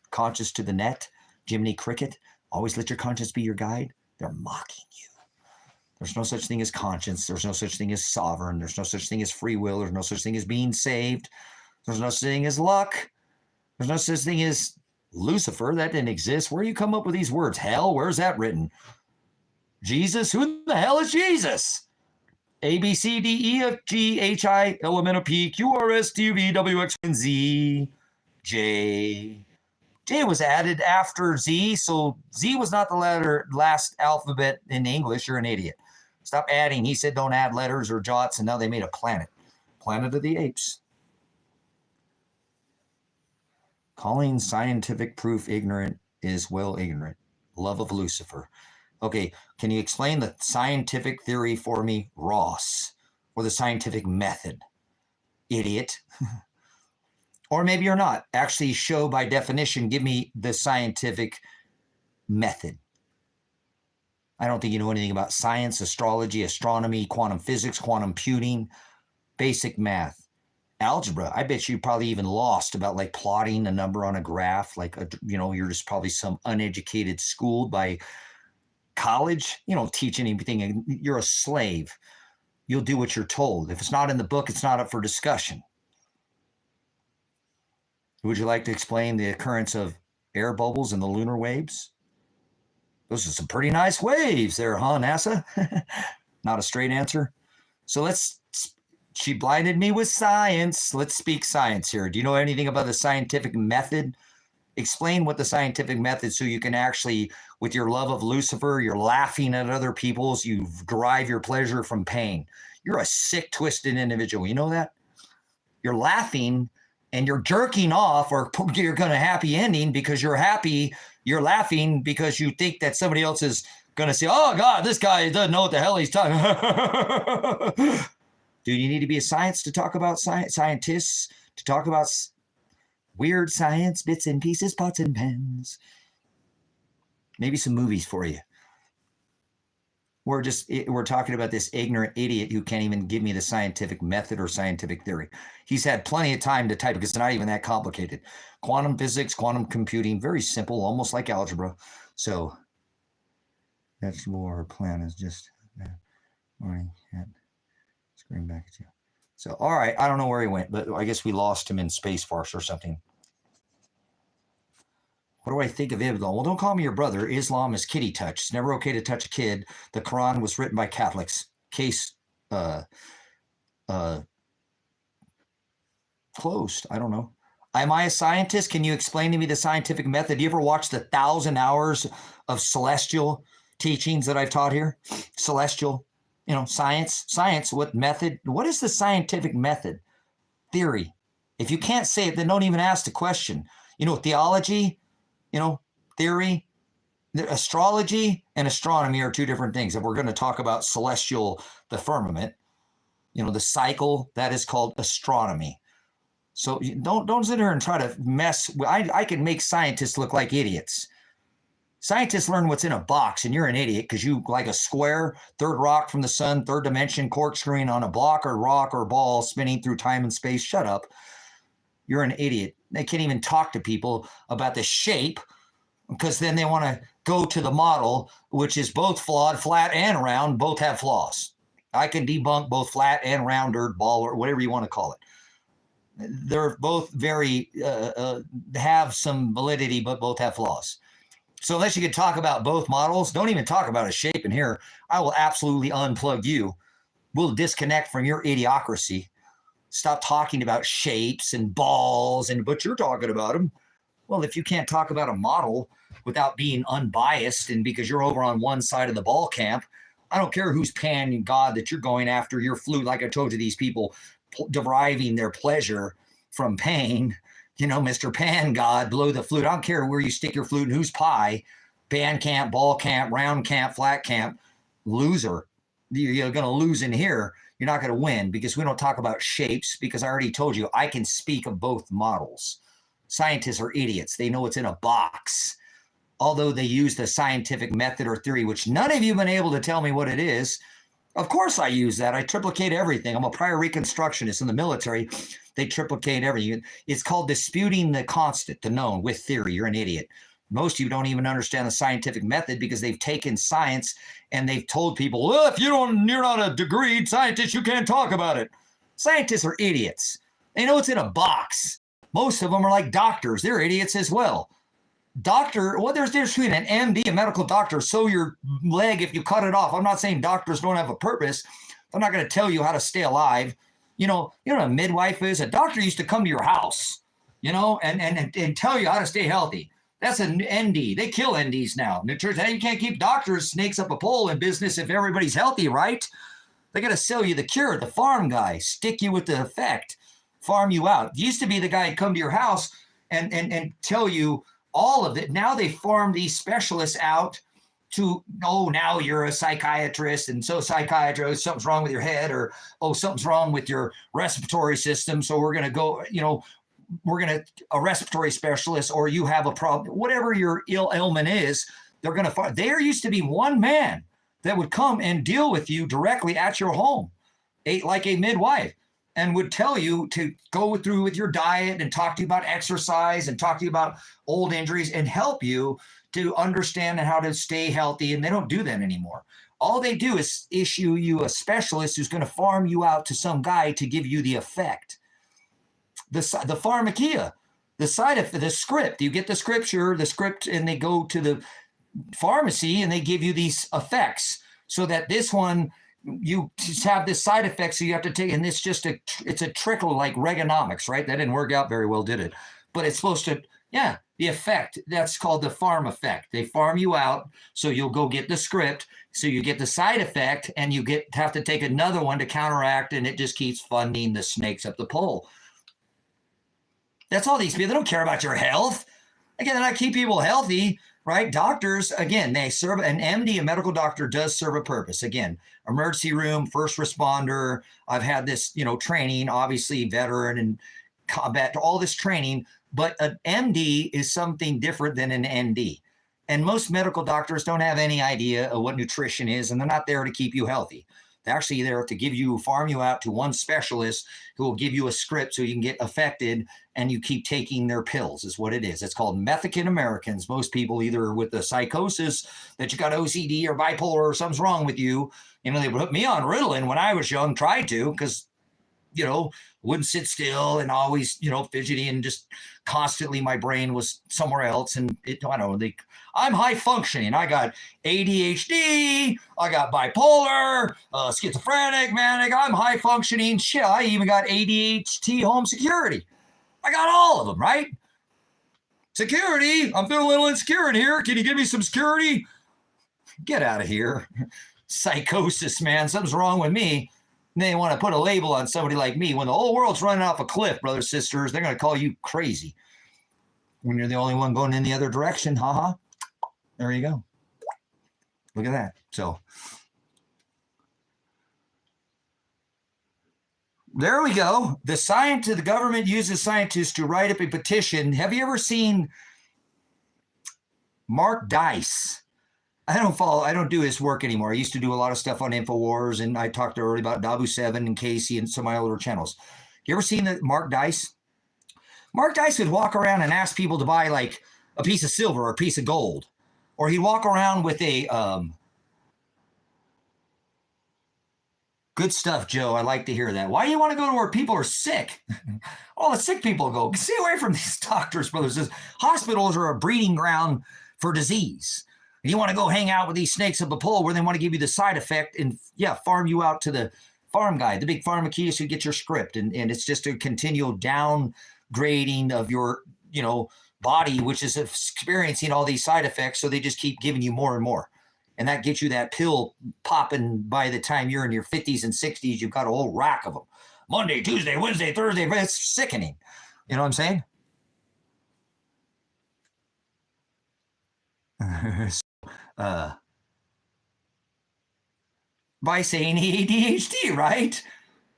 conscious to the net. Jiminy Cricket, always let your conscience be your guide. They're mocking you. There's no such thing as conscience. There's no such thing as sovereign. There's no such thing as free will. There's no such thing as being saved. There's no such thing as luck. There's no such thing as Lucifer. That didn't exist. Where do you come up with these words? Hell? Where's that written? Jesus? Who the hell is Jesus? A, B, C, D, E, F, G, H, I, L, M, N, O, P, Q, R, S, T, U, V, W, X, Y, Z, J. J was added after Z, so Z was not the last alphabet in English. You're an idiot. Stop adding. He said don't add letters or jots, and now they made a planet. Planet of the Apes. Calling scientific proof ignorant is well ignorant. Love of Lucifer. Okay, can you explain the scientific theory for me, Ross? Or the scientific method? Idiot. Or maybe you're not. Actually show by definition, give me the scientific method. I don't think you know anything about science, astrology, astronomy, quantum physics, quantum computing, basic math, algebra. I bet you probably even lost about like plotting a number on a graph. Like, you're just probably some uneducated schooled by college. You don't teach anything. You're a slave. You'll do what you're told. If it's not in the book, it's not up for discussion. Would you like to explain the occurrence of air bubbles and the lunar waves? Those are some pretty nice waves there, huh, NASA? Not a straight answer. So she blinded me with science. Let's speak science here. Do you know anything about the scientific method? Explain what the scientific method, so you can actually, with your love of Lucifer, you're laughing at other people's, you derive your pleasure from pain. You're a sick, twisted individual. You know that? You're laughing and you're jerking off, or you're going to happy ending because you're happy, you're laughing because you think that somebody else is going to say, oh God, this guy doesn't know what the hell he's talking. Do you need to be a science to talk about scientists, to talk about weird science, bits and pieces, pots and pans? Maybe some movies for you. We're talking about this ignorant idiot who can't even give me the scientific method or scientific theory. He's had plenty of time to type because it's not even that complicated. Quantum physics, quantum computing, very simple, almost like algebra. So that's more plan is just morning at screen back at you. So, all right, I don't know where he went, but I guess we lost him in Space Force or something. What do I think of Islam? Well, don't call me your brother. Islam is kitty touch. It's never okay to touch a kid. The Quran was written by Catholics. Case closed. I don't know. Am I a scientist? Can you explain to me the scientific method? Do you ever watch the 1,000 hours of celestial teachings that I've taught here? Celestial, science, what method? What is the scientific method? Theory. If you can't say it, then don't even ask the question. Theology, theory, astrology and astronomy are two different things. If we're going to talk about celestial, the firmament, the cycle, that is called astronomy. So don't sit there and try to mess. I can make scientists look like idiots. Scientists learn what's in a box, and you're an idiot because you like a square, third rock from the sun, third dimension, corkscrewing on a block or rock or ball spinning through time and space. Shut up. You're an idiot. They can't even talk to people about the shape because then they want to go to the model, which is both flawed, flat and round, both have flaws. I can debunk both flat and round or ball or whatever you want to call it. They're both have some validity, but both have flaws. So unless you can talk about both models, don't even talk about a shape in here. I will absolutely unplug you. We'll disconnect from your idiocracy. Stop talking about shapes and balls, but you're talking about them. Well, if you can't talk about a model without being unbiased and because you're over on one side of the ball camp, I don't care whose pan God that you're going after, your flute, like I told you, these people deriving their pleasure from pain. Mr. Pan God, blow the flute. I don't care where you stick your flute and whose pie, band camp, ball camp, round camp, flat camp, loser. You're going to lose in here. You're not going to win because we don't talk about shapes because I already told you I can speak of both models. Scientists are idiots. They know it's in a box. Although they use the scientific method or theory, which none of you have been able to tell me what it is. Of course I use that. I triplicate everything. I'm a prior reconstructionist in the military. They triplicate everything. It's called disputing the constant, the known, with theory. You're an idiot. Most of you don't even understand the scientific method because they've taken science and they've told people, well, if you're not a degreed scientist, you can't talk about it. Scientists are idiots. They know it's in a box. Most of them are like doctors. They're idiots as well. Doctor, well, there's between an MD, a medical doctor, sew your leg if you cut it off. I'm not saying doctors don't have a purpose. I'm not going to tell you how to stay alive. You know what a midwife is? A doctor used to come to your house, and tell you how to stay healthy. That's an ND. They kill NDs now. You can't keep doctors snakes up a pole in business if everybody's healthy, right? They got to sell you the cure, the farm guy, stick you with the effect, farm you out. It used to be the guy who'd come to your house and tell you all of it. Now they farm these specialists out to, now you're a psychiatrist, and so psychiatrist, something's wrong with your head, or, something's wrong with your respiratory system, so we're going to go, a respiratory specialist, or you have a problem, whatever your ailment is, they're going to find. There used to be one man that would come and deal with you directly at your home, like a midwife, and would tell you to go through with your diet and talk to you about exercise and talk to you about old injuries and help you to understand how to stay healthy. And they don't do that anymore. All they do is issue you a specialist who's going to farm you out to some guy to give you the effect. The pharmakia, the side of the script. You get the script, and they go to the pharmacy and they give you these effects so that this one, you just have this side effect, so you have to take, and it's a trickle like Reaganomics, right? That didn't work out very well, did it? But it's supposed to, the effect, that's called the farm effect. They farm you out, so you'll go get the script, so you get the side effect, and you have to take another one to counteract, and it just keeps funding the snakes up the pole. That's all these people. They don't care about your health. Again, they're not keep people healthy, right? Doctors, again, they serve, an MD, a medical doctor, does serve a purpose. Again, emergency room, first responder. I've had this, training, obviously veteran and combat, all this training, but an MD is something different than an ND. And most medical doctors don't have any idea of what nutrition is, and they're not there to keep you healthy. They're actually there to farm you out to one specialist who will give you a script so you can get affected and you keep taking their pills is what it is. It's called Methicant Americans. Most people either with the psychosis that you got OCD or bipolar or something's wrong with you. They put me on Ritalin when I was young, tried to, because, wouldn't sit still and always, fidgety and just constantly my brain was somewhere else. And I'm high functioning. I got ADHD. I got bipolar, schizophrenic, manic. I'm high functioning. Shit, I even got ADHD home security. I got all of them, right? Security. I'm feeling a little insecure in here. Can you give me some security? Get out of here. Psychosis, man. Something's wrong with me. And they want to put a label on somebody like me. When the whole world's running off a cliff, brothers, sisters, they're going to call you crazy. When you're the only one going in the other direction, haha. There you go. Look at that. So there we go. The government uses scientists to write up a petition. Have you ever seen Mark Dice? I don't do his work anymore. I used to do a lot of stuff on InfoWars, and I talked earlier about Dabu 7 and Casey and some of my older channels. You ever seen Mark Dice? Mark Dice would walk around and ask people to buy like a piece of silver or a piece of gold. Or he'd walk around with a good stuff, Joe. I like to hear that. Why do you want to go to where people are sick? All the sick people go. Stay away from these doctors, brothers. Hospitals are a breeding ground for disease. And you want to go hang out with these snakes up a pole where they want to give you the side effect and, farm you out to the farm guy, the big pharmacist who gets your script. And it's just a continual downgrading of your, body, which is experiencing all these side effects. So they just keep giving you more and more. And that gets you that pill popping by the time you're in your 50s and 60s. You've got a whole rack of them. Monday, Tuesday, Wednesday, Thursday. It's sickening. You know what I'm saying? By saying ADHD, right?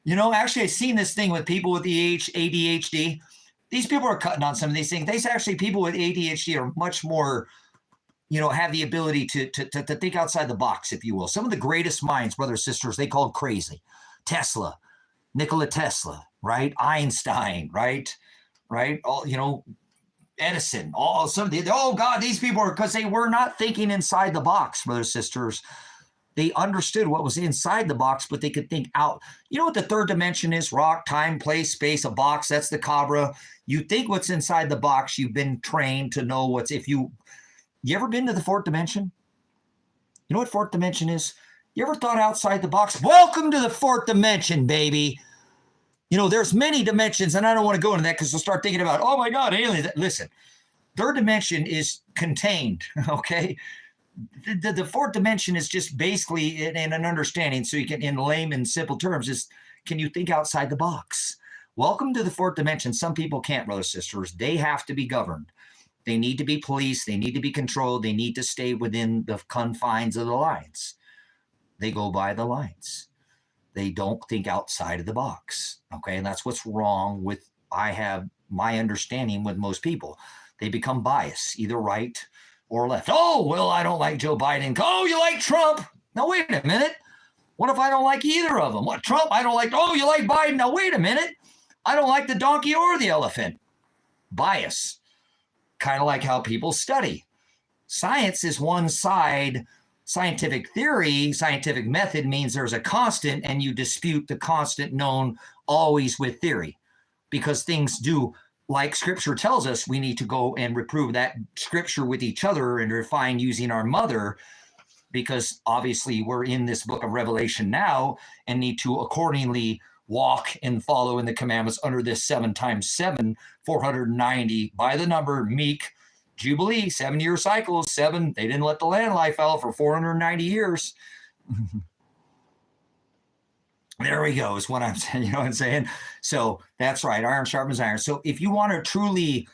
Actually, I've seen this thing with people with ADHD. These people are cutting on some of these things. These actually people with ADHD are much more, have the ability to think outside the box, if you will. Some of the greatest minds, brothers, sisters, they called crazy. Tesla, Nikola Tesla, right? Einstein, right? All, Edison, these people are, because they were not thinking inside the box, brothers, sisters. They understood what was inside the box, but they could think out. You know what the third dimension is? Rock, time, place, space, a box. That's the Cabra. You think what's inside the box. You've been trained to know what's, you ever been to the fourth dimension? You know what fourth dimension is? You ever thought outside the box? Welcome to the fourth dimension, baby. There's many dimensions, and I don't want to go into that because we'll start thinking about, oh my God, aliens. Listen, third dimension is contained, okay? The fourth dimension is just basically in an understanding, so you can, in layman, simple terms, is can you think outside the box? Welcome to the fourth dimension. Some people can't, brothers, sisters. They have to be governed. They need to be policed. They need to be controlled. They need to stay within the confines of the lines. They go by the lines. They don't think outside of the box. Okay, and that's what's wrong with, I have my understanding with most people. They become biased, either right or left. Oh, well, I don't like Joe Biden. Oh, you like Trump? Now, wait a minute. What if I don't like either of them? What, Trump? I don't like. Oh, you like Biden? Now, wait a minute. I don't like the donkey or the elephant. Bias. Kind of like how people study. Science is one side. Scientific theory, scientific method means there's a constant, and you dispute the constant known always with theory, because things do, like Scripture tells us, we need to go and reprove that Scripture with each other and refine using our mother, because obviously we're in this book of Revelation now and need to accordingly walk and follow in the commandments under this 7 times 7, 490 by the number, meek, Jubilee, 7-year cycles, 7. They didn't let the land lie fall for 490 years. There we go, is what I'm saying. You know what I'm saying? So that's right. Iron sharpens iron. So if you want to truly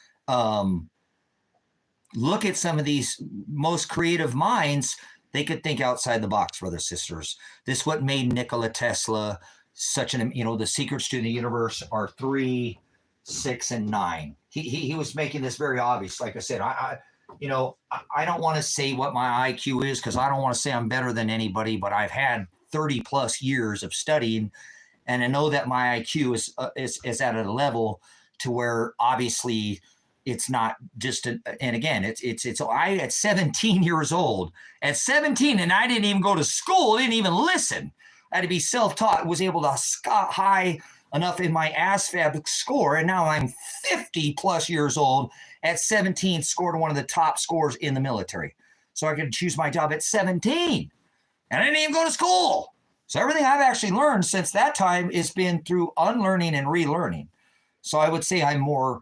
look at some of these most creative minds, they could think outside the box, brothers, sisters. This is what made Nikola Tesla such an, the secrets to the universe are 3, 6, and 9. He was making this very obvious. Like I said, I don't want to say what my IQ is because I don't want to say I'm better than anybody, but I've had 30 plus years of studying, and I know that my IQ is at a level to where obviously it's not just and again it's I at 17 years old, at 17, and I didn't even go to school, didn't even listen. I had to be self-taught, was able to score high enough in my ASVAB score, and now I'm 50 plus years old. At 17, scored one of the top scores in the military, so I could choose my job at 17. And I didn't even go to school. So everything I've actually learned since that time has been through unlearning and relearning. So I would say I'm more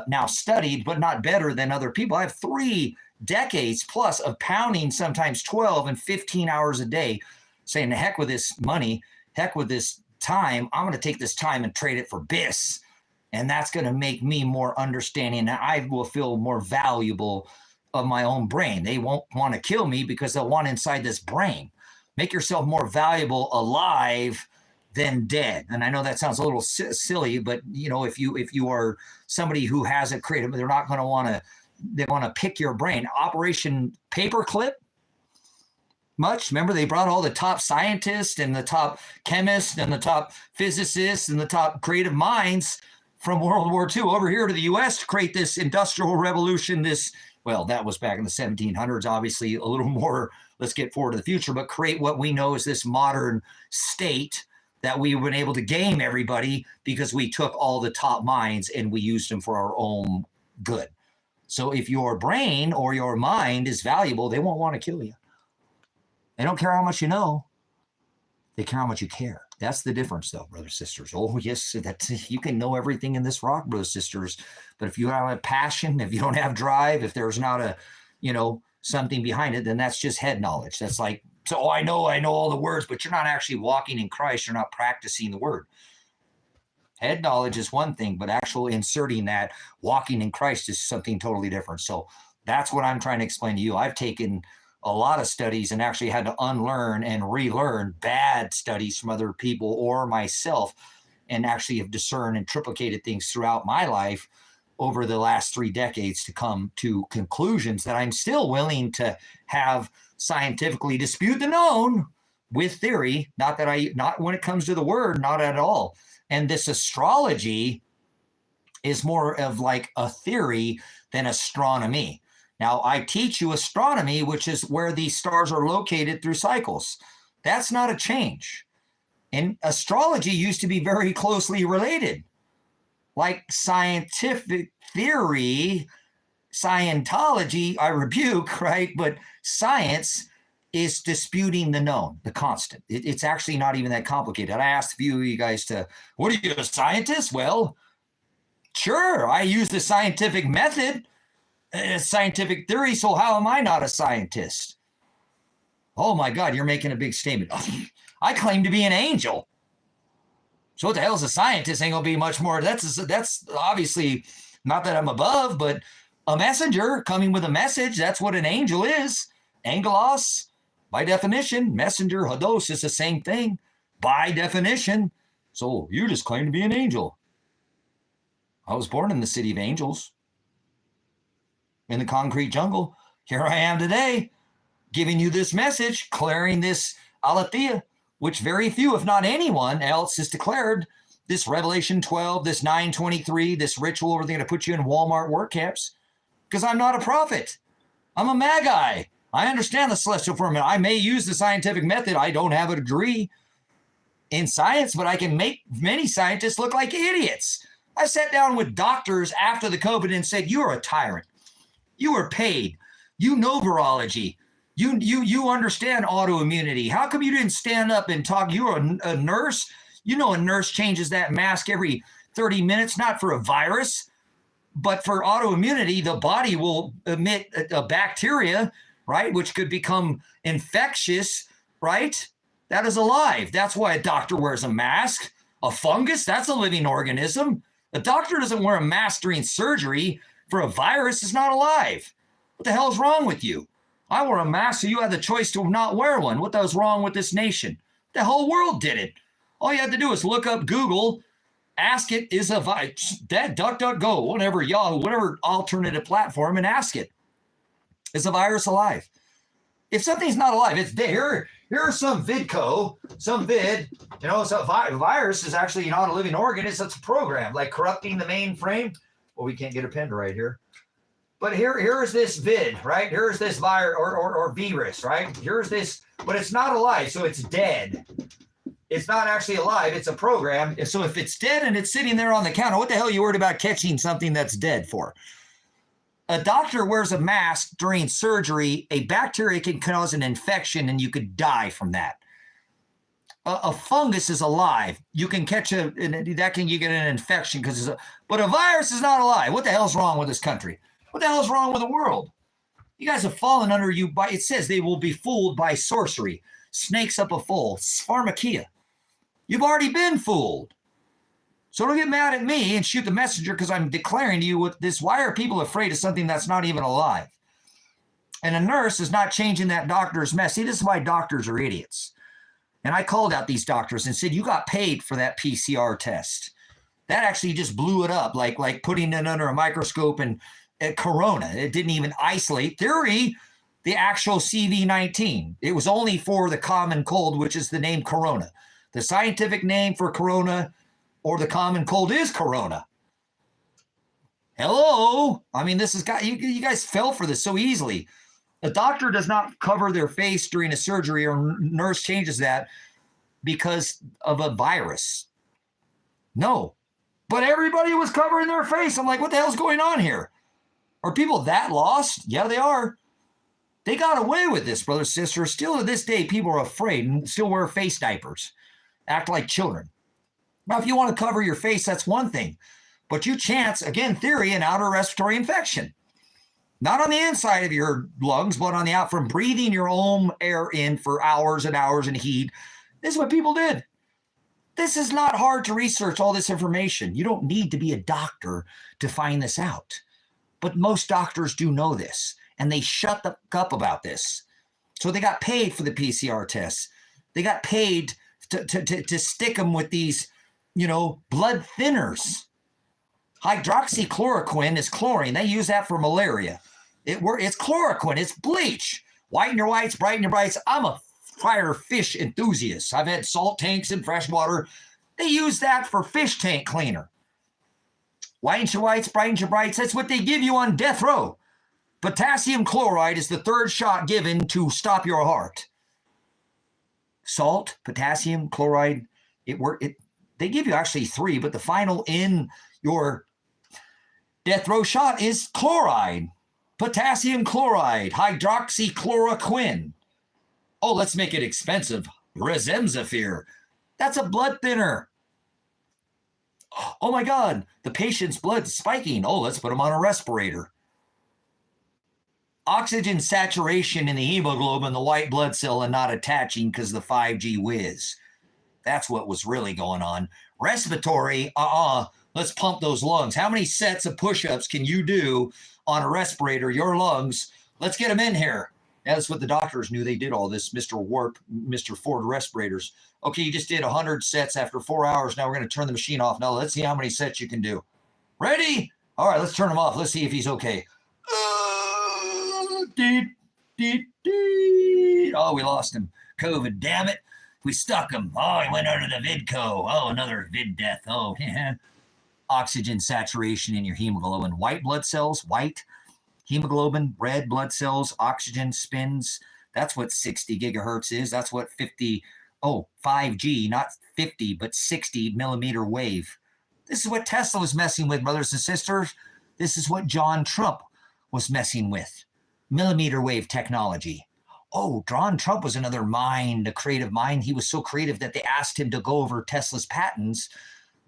now studied, but not better than other people. I have 3 decades plus of pounding sometimes 12 and 15 hours a day, saying, the heck with this money, heck with this time. I'm going to take this time and trade it for BIS. And that's going to make me more understanding, and I will feel more valuable of my own brain. They won't want to kill me because they'll want inside this brain. Make yourself more valuable alive than dead. And I know that sounds a little silly, but if you are somebody who has a creative, they're not going to want to. They want to pick your brain. Operation Paperclip. Much. Remember, they brought all the top scientists and the top chemists and the top physicists and the top creative minds from World War II over here to the U.S. to create this industrial revolution. That was back in the 1700s, obviously a little more, let's get forward to the future, but create what we know as this modern state that we've been able to game everybody because we took all the top minds and we used them for our own good. So if your brain or your mind is valuable, they won't want to kill you. They don't care how much you know. They care how much you care. That's the difference, though, brothers, sisters. Oh, yes, that you can know everything in this rock, brothers, sisters. But if you don't have passion, if you don't have drive, if there's not something behind it, then that's just head knowledge. That's like, so I know all the words, but you're not actually walking in Christ. You're not practicing the word. Head knowledge is one thing, but actual inserting that, walking in Christ, is something totally different. So that's what I'm trying to explain to you. I've taken a lot of studies and actually had to unlearn and relearn bad studies from other people or myself, and actually have discerned and triplicated things throughout my life over the last 3 decades to come to conclusions that I'm still willing to have scientifically dispute the known with theory. Not when it comes to the word, not at all. And this astrology is more of like a theory than astronomy. Now, I teach you astronomy, which is where these stars are located through cycles. That's not a change. And astrology used to be very closely related. Like scientific theory, Scientology, I rebuke, right? But science is disputing the known, the constant. It's actually not even that complicated. I asked a few of you guys what are you, a scientist? Well, sure, I use the scientific method. Scientific theory, so how am I not a scientist? Oh my God, you're making a big statement. I claim to be an angel. So what the hell's a scientist? Ain't gonna be much more. That's obviously not that I'm above, but a messenger coming with a message. That's what an angel is. Angelos, by definition. Messenger, hodos, is the same thing by definition. So you just claim to be an angel. I was born in the city of angels, in the concrete jungle. Here I am today, giving you this message, declaring this aletheia, which very few, if not anyone else, has declared. This Revelation 12, this 923, this ritual where they're going to put you in Walmart work camps, because I'm not a prophet. I'm a magi. I understand the celestial firmament. I may use the scientific method. I don't have a degree in science, but I can make many scientists look like idiots. I sat down with doctors after the COVID and said, you're a tyrant. You were paid. You know virology. You understand autoimmunity. How come you didn't stand up and talk? You're a nurse. You know a nurse changes that mask every 30 minutes, not for a virus, but for autoimmunity. The body will emit a bacteria, right, which could become infectious, right? That is alive. That's why a doctor wears a mask. A fungus, that's a living organism. A doctor doesn't wear a mask during surgery for a virus. It's not alive. What the hell is wrong with you? I wore a mask, so you had the choice to not wear one. What the hell's wrong with this nation? The whole world did it. All you had to do is look up Google, ask it, is a virus, DuckDuckGo, whatever, Yahoo, whatever alternative platform, and ask it, is a virus alive? If something's not alive, it's there. Here's some vidco, some vid, so a virus is actually not a living organism. It's a program, like corrupting the mainframe. Well, we can't get a pen to write here. But here's this vid, right? Here's this virus or virus, right? Here's this, but it's not alive, so it's dead. It's not actually alive. It's a program. So if it's dead and it's sitting there on the counter, what the hell are you worried about catching something that's dead for? A doctor wears a mask during surgery. A bacteria can cause an infection and you could die from that. A fungus is alive. You can catch you get an infection but a virus is not alive. What the hell's wrong with this country? What the hell's wrong with the world? You guys have fallen under it says they will be fooled by sorcery. Snakes up a fool. Pharmakia. You've already been fooled. So don't get mad at me and shoot the messenger because I'm declaring to you what this. Why are people afraid of something that's not even alive? And a nurse is not changing that doctor's mess. See, this is why doctors are idiots. And I called out these doctors and said, you got paid for that PCR test. That actually just blew it up, like putting it under a microscope and corona. It didn't even isolate. Theory, the actual CV-19. It was only for the common cold, which is the name corona. The scientific name for corona or the common cold is corona. Hello? I mean, this is you guys fell for this so easily. A doctor does not cover their face during a surgery, or nurse changes that because of a virus. No. But everybody was covering their face. I'm like, what the hell's going on here? Are people that lost? Yeah, they are. They got away with this, brothers, sisters. Still to this day, people are afraid and still wear face diapers. Act like children. Now, if you want to cover your face, that's one thing. But you chance, again, theory, an outer respiratory infection. Not on the inside of your lungs, but on the out from breathing your own air in for hours and hours in heat. This is what people did. This is not hard to research all this information. You don't need to be a doctor to find this out. But most doctors do know this, and they shut the up about this. So they got paid for the PCR tests. They got paid to stick them with these, blood thinners. Hydroxychloroquine is chlorine. They use that for malaria. It's chloroquine. It's bleach. Whiten your whites, brighten your brights. I'm a fire fish enthusiast. I've had salt tanks and fresh water. They use that for fish tank cleaner. Whiten your whites, brighten your brights. That's what they give you on death row. Potassium chloride is the third shot given to stop your heart. Salt, potassium, chloride, they give you actually 3, but the final in your death row shot is chloride, potassium chloride, hydroxychloroquine. Oh, let's make it expensive. Remdesivir. That's a blood thinner. Oh my God, the patient's blood's spiking. Oh, let's put him on a respirator. Oxygen saturation in the hemoglobin, the white blood cell, and not attaching because of the 5G whiz. That's what was really going on. Respiratory, let's pump those lungs. How many sets of push-ups can you do on a respirator, your lungs? Let's get them in here. That's what the doctors knew. They did all this, Mr. Warp, Mr. Ford respirators. Okay, you just did 100 sets after 4 hours. Now we're going to turn the machine off. Now let's see how many sets you can do. Ready? All right, let's turn him off. Let's see if he's okay. Oh, we lost him. COVID, damn it. We stuck him. Oh, he went under the vidco. Oh, another vid death. Oh, yeah. Oxygen saturation in your hemoglobin. White blood cells, white. Hemoglobin, red blood cells, oxygen spins. That's what 60 gigahertz is. That's what 5G, not 50, but 60 millimeter wave. This is what Tesla was messing with, brothers and sisters. This is what John Trump was messing with. Millimeter wave technology. Oh, John Trump was another mind, a creative mind. He was so creative that they asked him to go over Tesla's patents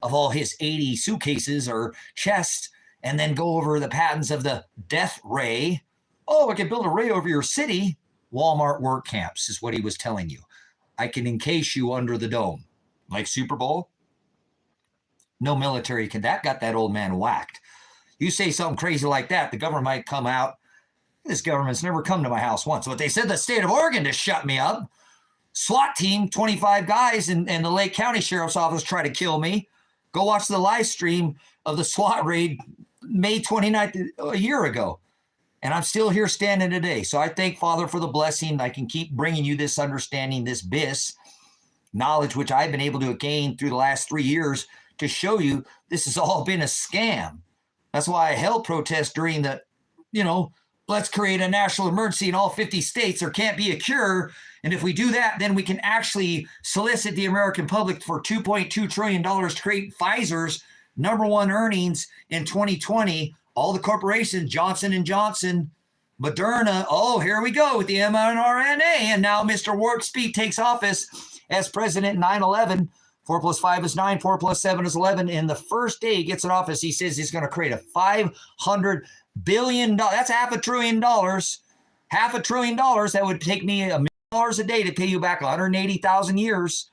of all his 80 suitcases or chests, and then go over the patents of the death ray. Oh, I could build a ray over your city. Walmart work camps is what he was telling you. I can encase you under the dome. Like Super Bowl? No military can. That got that old man whacked. You say something crazy like that, the government might come out. This government's never come to my house once. But they said the state of Oregon to shut me up. SWAT team, 25 guys, and the Lake County Sheriff's Office try to kill me. Go watch the live stream of the SWAT raid May 29th, a year ago. And I'm still here standing today. So I thank Father for the blessing. I can keep bringing you this understanding, this knowledge, which I've been able to gain through the last 3 years to show you this has all been a scam. That's why I held protests during the, let's create a national emergency in all 50 states. There can't be a cure. And if we do that, then we can actually solicit the American public for $2.2 trillion to create Pfizer's #1 earnings in 2020. All the corporations, Johnson & Johnson, Moderna. Oh, here we go with the mRNA. And now Mr. Warp Speed takes office as president 9/11. 4 + 5 is 9. 4 + 7 is 11. And the first day he gets in office, he says he's going to create a $500 billion. That's $500 billion. $500 billion. That would take me $1 million a day to pay you back 180,000 years.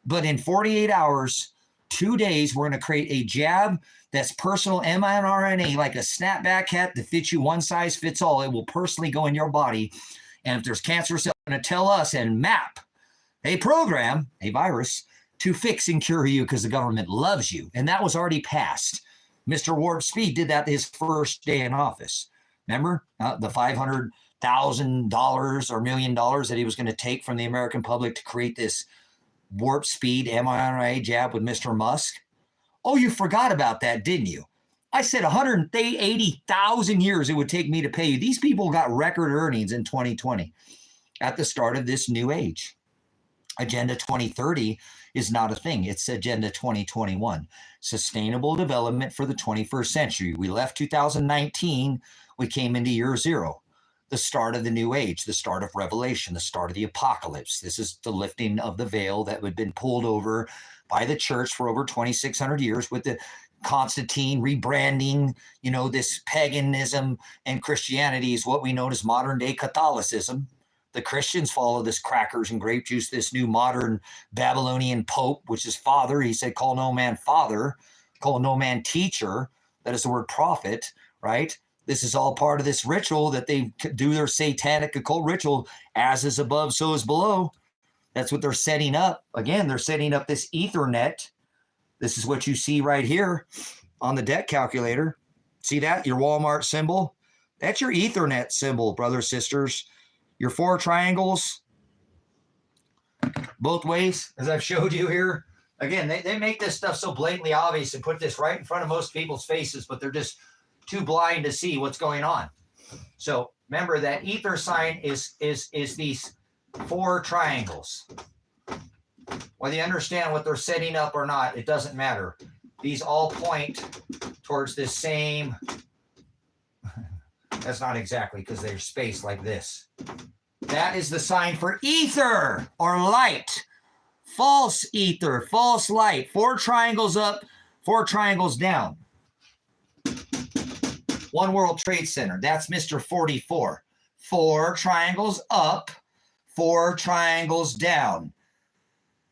But in 48 hours, 2 days, we're going to create a jab that's personal mRNA, like a snapback hat that fits you, one size fits all. It will personally go in your body. And if there's cancer, it's going to tell us and map a program, a virus, to fix and cure you because the government loves you. And that was already passed. Mr. Warp Speed did that his first day in office. Remember the $500,000 or $1 million that he was going to take from the American public to create this Warp Speed mRNA jab with Mr. Musk? Oh, you forgot about that, didn't you? I said 180,000 years it would take me to pay you. These people got record earnings in 2020 at the start of this new age. Agenda 2030 is not a thing. It's Agenda 2021. Sustainable development for the 21st century. We left 2019. We came into year 0. The start of the new age, the start of Revelation, the start of the apocalypse. This is the lifting of the veil that had been pulled over by the church for over 2,600 years with the Constantine rebranding, this paganism, and Christianity is what we know as modern day Catholicism. The Christians follow this crackers and grape juice, this new modern Babylonian pope, which is father. He said, call no man father, call no man teacher. That is the word prophet, right? This is all part of this ritual that they do, their satanic occult ritual, as is above, so is below. That's what they're setting up. Again, they're setting up this Ethernet. This is what you see right here on the debt calculator. See that? Your Walmart symbol? That's your Ethernet symbol, brothers, sisters. Your 4 triangles, both ways, as I've showed you here. Again, they make this stuff so blatantly obvious and put this right in front of most people's faces, but they're just too blind to see what's going on. So remember that ether sign is these 4 triangles. Whether you understand what they're setting up or not, it doesn't matter. These all point towards this same. That's not exactly because they're spaced like this. That is the sign for ether or light. False ether, false light. 4 triangles up, 4 triangles down. One World Trade Center. That's Mr. 44. 4 triangles up, 4 triangles down.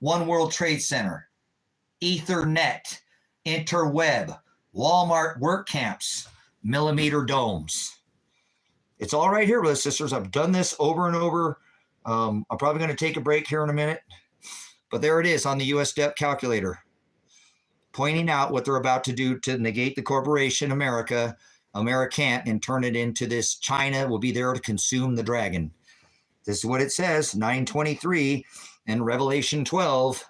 One World Trade Center. Ethernet. Interweb. Walmart work camps. Millimeter domes. It's all right here, brothers and sisters. I've done this over and over. I'm probably going to take a break here in a minute. But there it is on the U.S. debt calculator, pointing out what they're about to do to negate the corporation America, Americant, and turn it into this China will be there to consume the dragon. This is what it says, 923 and Revelation 12.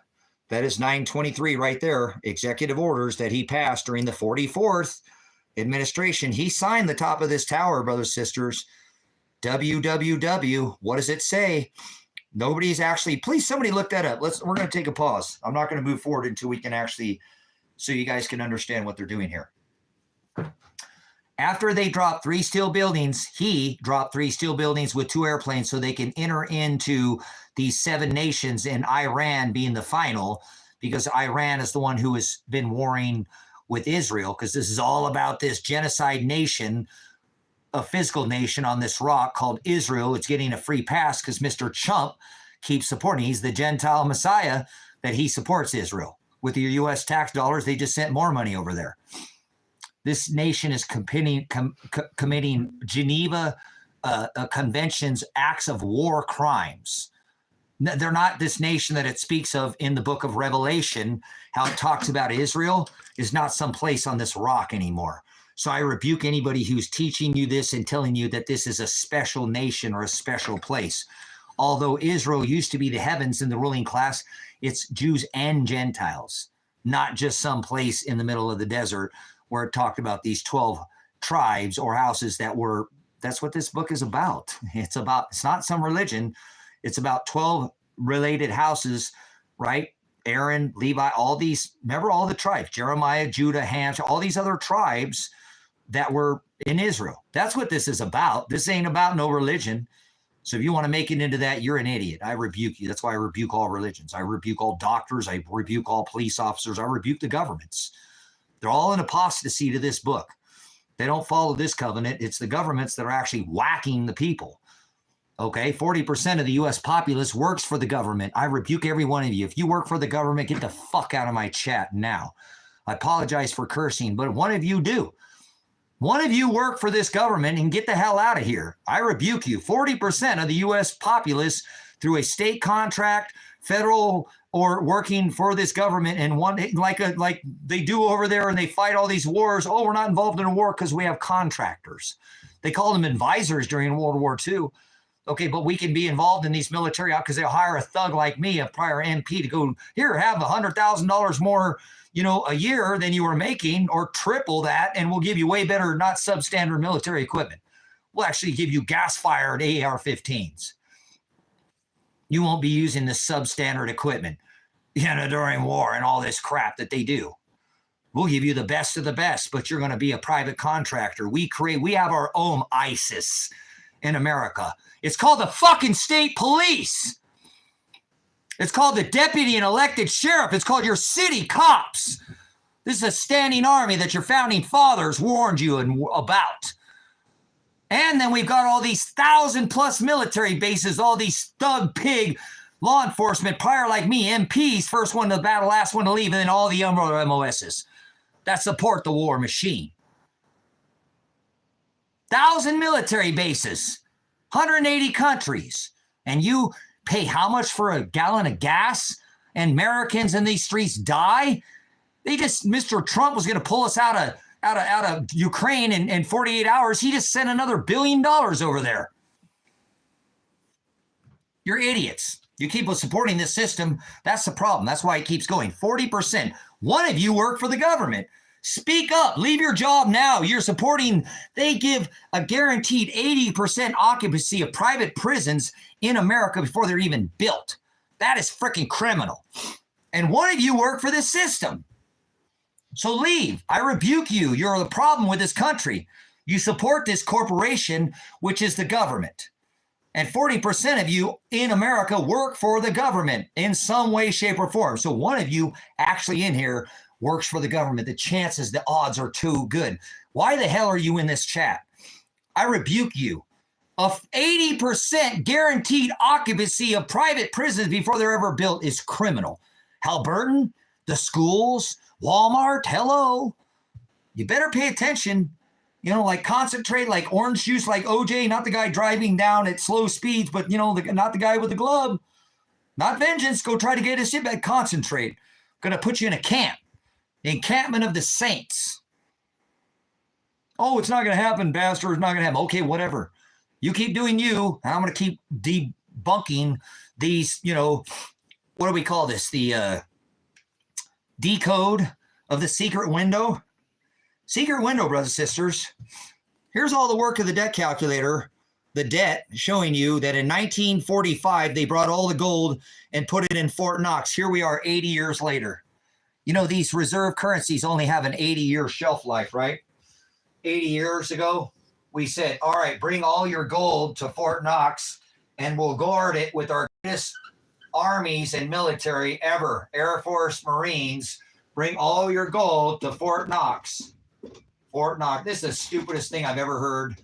That is 923 right there. Executive orders that he passed during the 44th administration. He signed the top of this tower, brothers and sisters. www. What does it say? Nobody's actually, please somebody look that up. We're going to take a pause. I'm not going to move forward until we can actually, so you guys can understand what they're doing here. After they dropped 3 steel buildings, he dropped 3 steel buildings with 2 airplanes so they can enter into these 7 nations, and Iran being the final, because Iran is the one who has been warring with Israel, because this is all about this genocide nation, a physical nation on this rock called Israel. It's getting a free pass because Mr. Trump keeps supporting. He's the Gentile Messiah that he supports Israel. With your U.S. tax dollars, they just sent more money over there. This nation is committing Geneva Convention's acts of war crimes. They're not this nation that it speaks of in the book of Revelation. How it talks about Israel is not some place on this rock anymore. So I rebuke anybody who's teaching you this and telling you that this is a special nation or a special place. Although Israel used to be the heavens in the ruling class, it's Jews and Gentiles, not just some place in the middle of the desert where it talked about these 12 tribes or houses that were, that's what this book is about. It's not some religion. It's about 12 related houses, right? Aaron, Levi, all these, remember all the tribes, Jeremiah, Judah, Ham, all these other tribes that were in Israel. That's what this is about. This ain't about no religion. So if you want to make it into that, you're an idiot. I rebuke you. That's why I rebuke all religions. I rebuke all doctors. I rebuke all police officers. I rebuke the governments. They're all in apostasy to this book. They don't follow this covenant. It's the governments that are actually whacking the people. Okay, 40% of the U.S. populace works for the government. I rebuke every one of you. If you work for the government, get the fuck out of my chat now. I apologize for cursing, but one of you do. One of you work for this government and get the hell out of here. I rebuke you. 40% of the U.S. populace through a state contract, federal, or working for this government, and one like they do over there, and they fight all these wars. Oh, we're not involved in a war because we have contractors. They called them advisors during World War II. Okay, but we can be involved in these military out because they'll hire a thug like me, a prior MP, to go here, have $100,000 more, a year than you were making, or triple that, and we'll give you way better, not substandard military equipment. We'll actually give you gas-fired AR-15s. You won't be using the substandard equipment, during war and all this crap that they do. We'll give you the best of the best, but you're going to be a private contractor. We have our own ISIS in America. It's called the fucking state police. It's called the deputy and elected sheriff. It's called your city cops. This is a standing army that your founding fathers warned you about. And then we've got all these 1,000+ military bases, all these thug pig law enforcement, prior like me, MPs, first one to battle, last one to leave, and then all the other MOSs that support the war machine. 1,000 military bases, 180 countries, and you pay how much for a gallon of gas? And Americans in these streets die? Mr. Trump was going to pull us out of Ukraine in 48 hours. He just sent another $1 billion over there. You're idiots. You keep supporting this system. That's the problem. That's why it keeps going. 40%. One of you work for the government. Speak up. Leave your job now. You're supporting, they give a guaranteed 80% occupancy of private prisons in America before they're even built. That is freaking criminal. And one of you work for this system. So leave. I rebuke you. You're the problem with this country. You support this corporation, which is the government. And 40% of you in America work for the government in some way, shape, or form. So one of you actually in here works for the government. The odds are too good. Why the hell are you in this chat? I rebuke you. Of 80% guaranteed occupancy of private prisons before they're ever built is criminal. Halliburton, the schools, Walmart, hello. You better pay attention. Like concentrate, like orange juice, like OJ, not the guy driving down at slow speeds, but, not the guy with the glove. Not vengeance. Go try to get his shit back. Concentrate. Going to put you in a camp. The encampment of the saints. Oh, it's not going to happen, bastard. It's not going to happen. Okay, whatever. You keep doing you, and I'm going to keep debunking these, what do we call this? The decode of the secret window. Secret window, brothers and sisters. Here's all the work of the debt calculator, the debt, showing you that in 1945, they brought all the gold and put it in Fort Knox. Here we are 80 years later. These reserve currencies only have an 80-year shelf life, right? 80 years ago, we said, all right, bring all your gold to Fort Knox, and we'll guard it with our greatest armies and military ever, Air Force, Marines. Bring all your gold to Fort Knox. Fort Knox. This is the stupidest thing I've ever heard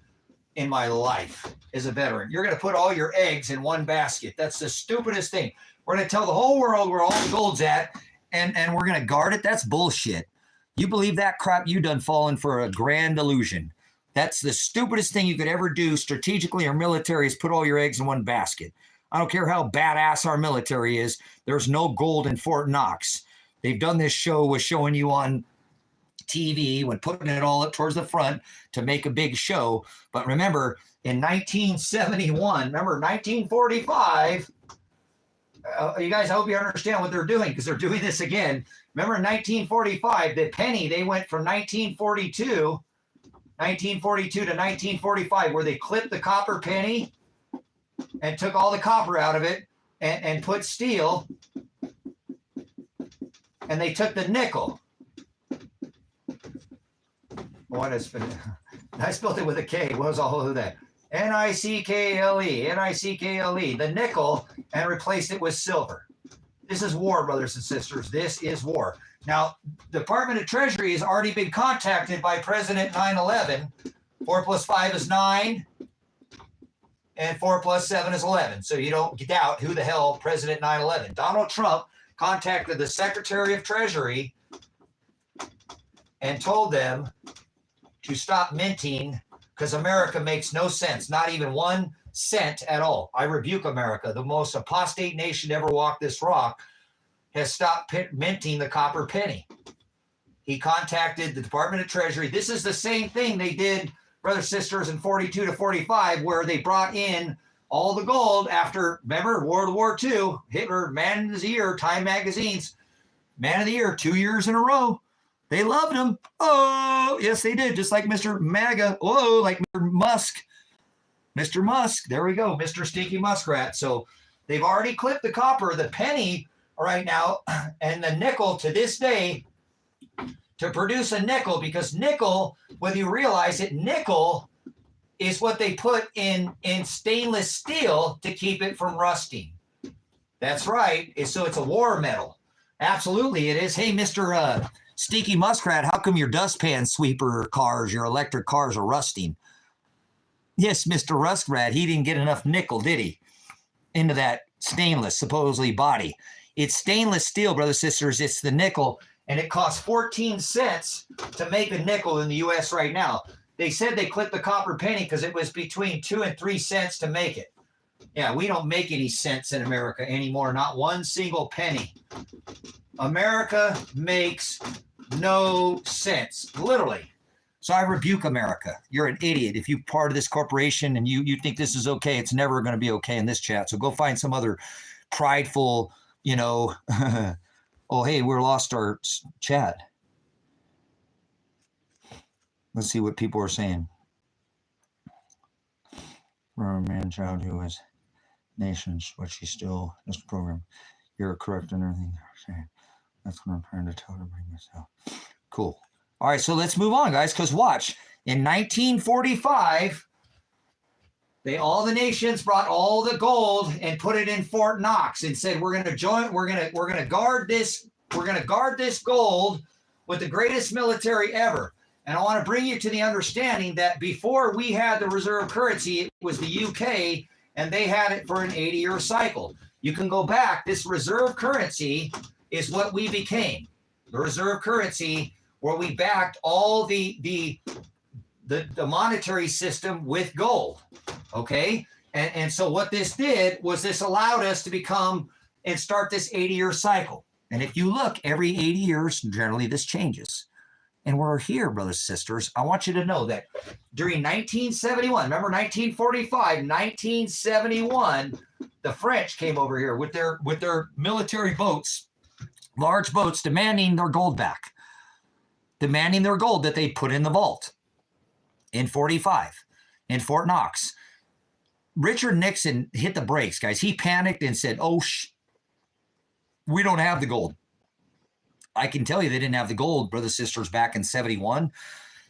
in my life as a veteran. You're going to put all your eggs in one basket. That's the stupidest thing. We're going to tell the whole world where all the gold's at, and we're going to guard it. That's bullshit. You believe that crap, you done fallen for a grand illusion. That's the stupidest thing you could ever do strategically or military is put all your eggs in one basket. I don't care how badass our military is. There's no gold in Fort Knox. They've done this show with showing you on TV when putting it all up towards the front to make a big show. But remember, in 1971, remember 1945, you guys, I hope you understand what they're doing because they're doing this again. Remember in 1945, the penny, they went from 1942 to 1945, where they clipped the copper penny and took all the copper out of it and put steel, and they took the nickel. What has been? I spelled it with a K. What was all of that? Nickle, Nickle, the nickel, and replaced it with silver. This is war, brothers and sisters. This is war. Now, the Department of Treasury has already been contacted by President 9/11. 4 plus 5 is 9, and 4 plus 7 is 11. So you don't doubt who the hell President 9/11. Donald Trump contacted the Secretary of Treasury and told them to stop minting because America makes no sense, not even 1 cent at all. I rebuke America. The most apostate nation to ever walk this rock has stopped minting the copper penny. He contacted the Department of Treasury. This is the same thing they did, brothers, sisters, in 42 to 45, where they brought in all the gold after, remember, World War II, Hitler, Man of the Year, Time Magazine's Man of the Year, 2 years in a row. They loved him. Oh, yes, they did. Just like Mr. MAGA. Oh, like Mr. Musk. Mr. Musk. There we go. Mr. Stinky Muskrat. So they've already clipped the copper, the penny right now, and the nickel to this day to produce a nickel, because nickel, whether you realize it, nickel is what they put in stainless steel to keep it from rusting. That's right. So it's a war metal. Absolutely it is. Hey, Mr. Stinky Muskrat, how come your dustpan sweeper cars, your electric cars are rusting? Yes, Mr. Ruskrat, he didn't get enough nickel, did he? Into that stainless, supposedly, body. It's stainless steel, brothers and sisters. It's the nickel, and it costs 14 cents to make a nickel in the U.S. right now. They said they clipped the copper penny because it was between 2 and 3 cents to make it. Yeah, we don't make any cents in America anymore, not 1 single penny. America makes no sense, literally. So I rebuke America. You're an idiot. If you're part of this corporation and you think this is okay, it's never going to be okay in this chat. So go find some other prideful, oh, hey, we lost our chat. Let's see what people are saying. For a man child who has nations, but she's still in this program. You're correct in everything you're saying. That's what I'm trying to tell everybody myself. Cool. All right, so let's move on, guys, because watch. In 1945, all the nations brought all the gold and put it in Fort Knox and said, we're going to join, we're going to guard this gold with the greatest military ever. And I want to bring you to the understanding that before we had the reserve currency, it was the UK, and they had it for an 80-year cycle. You can go back. This reserve currency is what we became. The reserve currency, where we backed all the monetary system with gold. Okay? And so what this did was this allowed us to become and start this 80-year cycle. And if you look, every 80 years, generally this changes. And we're here, brothers and sisters. I want you to know that during 1971, remember 1945, 1971, the French came over here with their military boats, large boats, demanding their gold back, demanding their gold that they put in the vault in 45 in Fort Knox. Richard Nixon hit the brakes, guys. He panicked and said, oh, we don't have the gold. I can tell you they didn't have the gold, brothers and sisters, back in 71,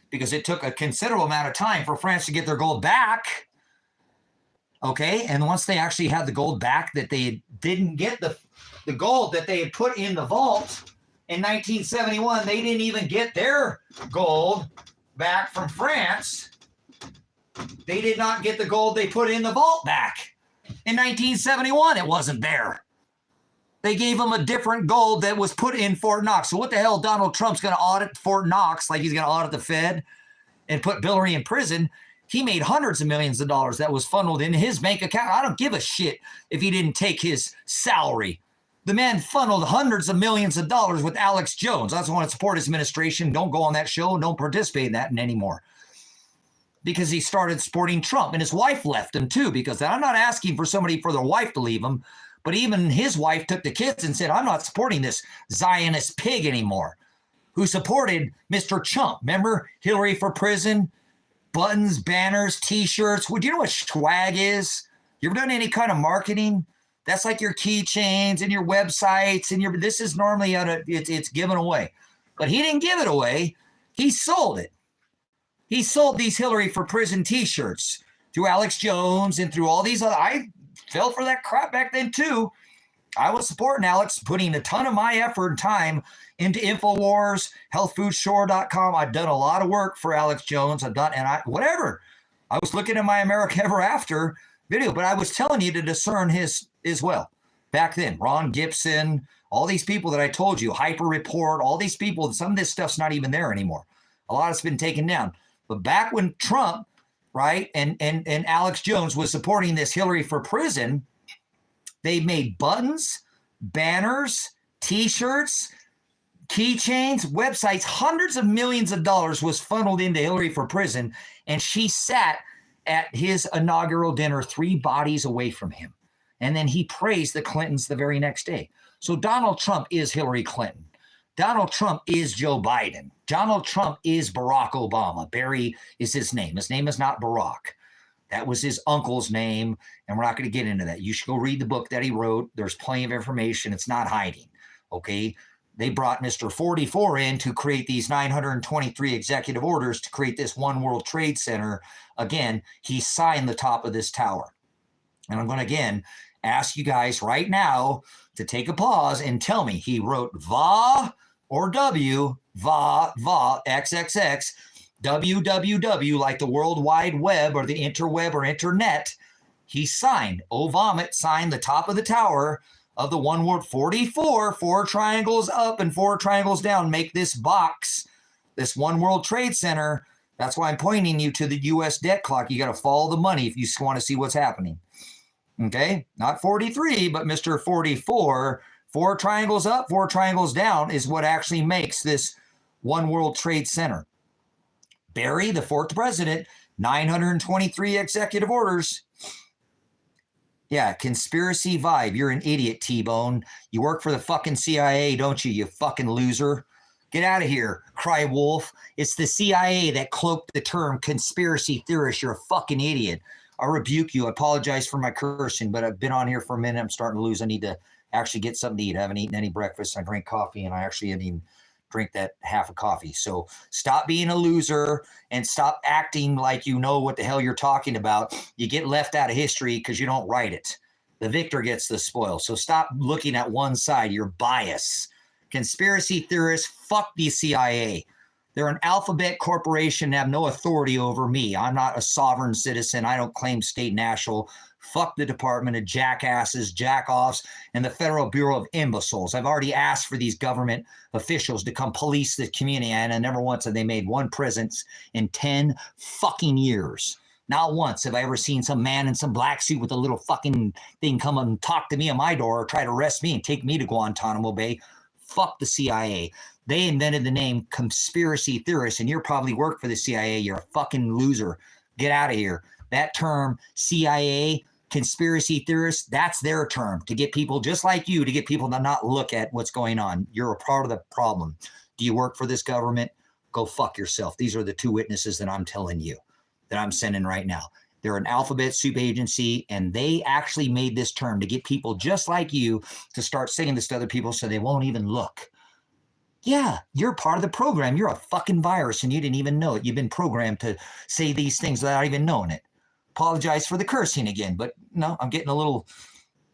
because it took a considerable amount of time for France to get their gold back. Okay, and once they actually had the gold back, that they didn't get the gold that they had put in the vault in 1971, they didn't even get their gold back from France They did not get the gold they put in the vault back. In 1971, it wasn't there. They gave them a different gold that was put in Fort Knox. So what the hell, Donald Trump's going to audit Fort Knox like he's going to audit the Fed and put Hillary in prison? He made hundreds of millions of dollars that was funneled in his bank account. I don't give a shit if he didn't take his salary. The man funneled hundreds of millions of dollars with Alex Jones. I just want to support his administration. Don't go on that show. Don't participate in that anymore. Because he started supporting Trump. And his wife left him too, because I'm not asking for somebody for their wife to leave him, but even his wife took the kids and said, I'm not supporting this Zionist pig anymore, who supported Mr. Trump. Remember Hillary for prison, buttons, banners, T-shirts. Would you know what swag is? You ever done any kind of marketing? That's like your keychains and your websites and this is normally it's given away. But he didn't give it away. He sold it. He sold these Hillary for prison T-shirts through Alex Jones and through all these other. I fell for that crap back then too. I was supporting Alex, putting a ton of my effort and time into InfoWars, healthfoodshore.com. I've done a lot of work for Alex Jones. Whatever. I was looking at my America Ever After video, but I was telling you to discern his as well. Back then, Ron Gibson, all these people that I told you, Hyper Report, all these people, some of this stuff's not even there anymore. A lot of it's been taken down. But back when Trump, right, and Alex Jones was supporting this Hillary for prison, they made buttons, banners, T-shirts, keychains, websites. Hundreds of millions of dollars was funneled into Hillary for prison, and she sat at his inaugural dinner 3 bodies away from him. And then he praised the Clintons the very next day. So Donald Trump is Hillary Clinton. Donald Trump is Joe Biden. Donald Trump is Barack Obama. Barry is his name. His name is not Barack. That was his uncle's name, and we're not going to get into that. You should go read the book that he wrote. There's plenty of information. It's not hiding, okay? They brought Mr. 44 in to create these 923 executive orders to create this One World Trade Center. Again, he signed the top of this tower. And I'm going to, again, ask you guys right now to take a pause and tell me he wrote VA or W, VA, XXX, www, like the World Wide Web or the interweb or internet. He signed, Vomit signed the top of the tower of the One World 44, 4 triangles up and 4 triangles down, make this box, this One World Trade Center. That's why I'm pointing you to the U.S. debt clock. You got to follow the money if you want to see what's happening. Okay, not 43, but Mr. 44, 4 triangles up, 4 triangles down is what actually makes this One World Trade Center. Barry, the 4th president, 923 executive orders. Yeah, conspiracy vibe. You're an idiot, T-Bone. You work for the fucking CIA, don't you, you fucking loser? Get out of here, cry wolf. It's the CIA that cloaked the term conspiracy theorist. You're a fucking idiot. I rebuke you. I apologize for my cursing, but I've been on here for a minute. I'm starting to lose. I need to actually get something to eat. I haven't eaten any breakfast. I drank coffee, and I actually didn't even drink that half a coffee. So stop being a loser and stop acting like you know what the hell you're talking about. You get left out of history because you don't write it. The victor gets the spoil. So stop looking at one side. You're biased. Conspiracy theorists, fuck the CIA. They're an alphabet corporation and have no authority over me. I'm not a sovereign citizen. I don't claim state national. Fuck the Department of Jackasses, Jackoffs, and the Federal Bureau of Imbeciles. I've already asked for these government officials to come police the community, and never once have they made one presence in 10 fucking years. Not once have I ever seen some man in some black suit with a little fucking thing come and talk to me on my door or try to arrest me and take me to Guantanamo Bay. Fuck the CIA. They invented the name conspiracy theorist, and you're probably work for the CIA. You're a fucking loser. Get out of here. That term, CIA, conspiracy theorist, that's their term to get people just like you, to get people to not look at what's going on. You're a part of the problem. Do you work for this government? Go fuck yourself. These are the 2 witnesses that I'm telling you, that I'm sending right now. They're an alphabet soup agency, and they actually made this term to get people just like you to start saying this to other people so they won't even look. Yeah, you're part of the program. You're a fucking virus, and you didn't even know it. You've been programmed to say these things without even knowing it. Apologize for the cursing again, but no, I'm getting a little,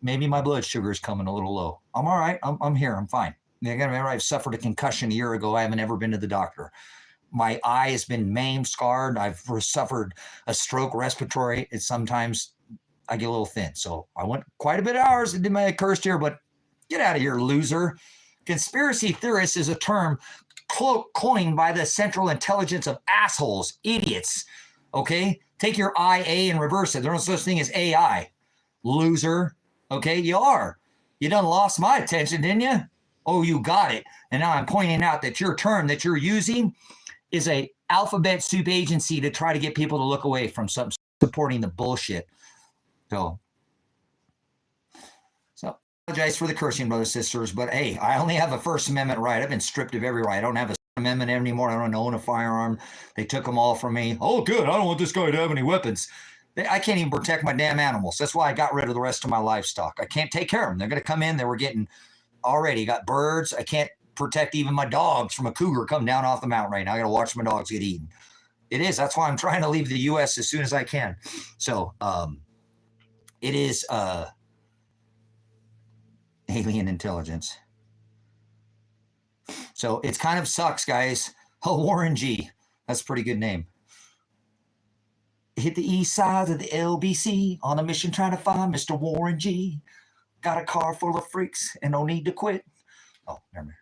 maybe my blood sugar is coming a little low. I'm all right. I'm here. I'm fine. Remember, I've suffered a concussion a year ago. I haven't ever been to the doctor. My eye has been maimed, scarred. I've suffered a stroke, respiratory. It's sometimes I get a little thin. So I went quite a bit of hours and did my cursed here, but get out of here, loser. Conspiracy theorist is a term coined by the Central Intelligence of assholes, idiots. Okay? Take your IA and reverse it. There's no such thing as AI. Loser. Okay? You are. You done lost my attention, didn't you? Oh, you got it. And now I'm pointing out that your term that you're using is a alphabet soup agency to try to get people to look away from supporting the bullshit. So I apologize for the cursing, brothers and sisters, but hey, I only have a First Amendment right. I've been stripped of every right. I don't have a Second Amendment anymore. I don't own a firearm. They took them all from me. Oh, good. I don't want this guy to have any weapons. I can't even protect my damn animals. That's why I got rid of the rest of my livestock. I can't take care of them. They're going to come in. They were getting already got birds. I can't protect even my dogs from a cougar coming down off the mountain right now. I got to watch my dogs get eaten. It is. That's why I'm trying to leave the U.S. as soon as I can. So it is alien intelligence. So it kind of sucks, guys. Oh, Warren G. That's a pretty good name. Hit the east side of the LBC on a mission trying to find Mr. Warren G. Got a car full of freaks and no need to quit. Oh, never mind.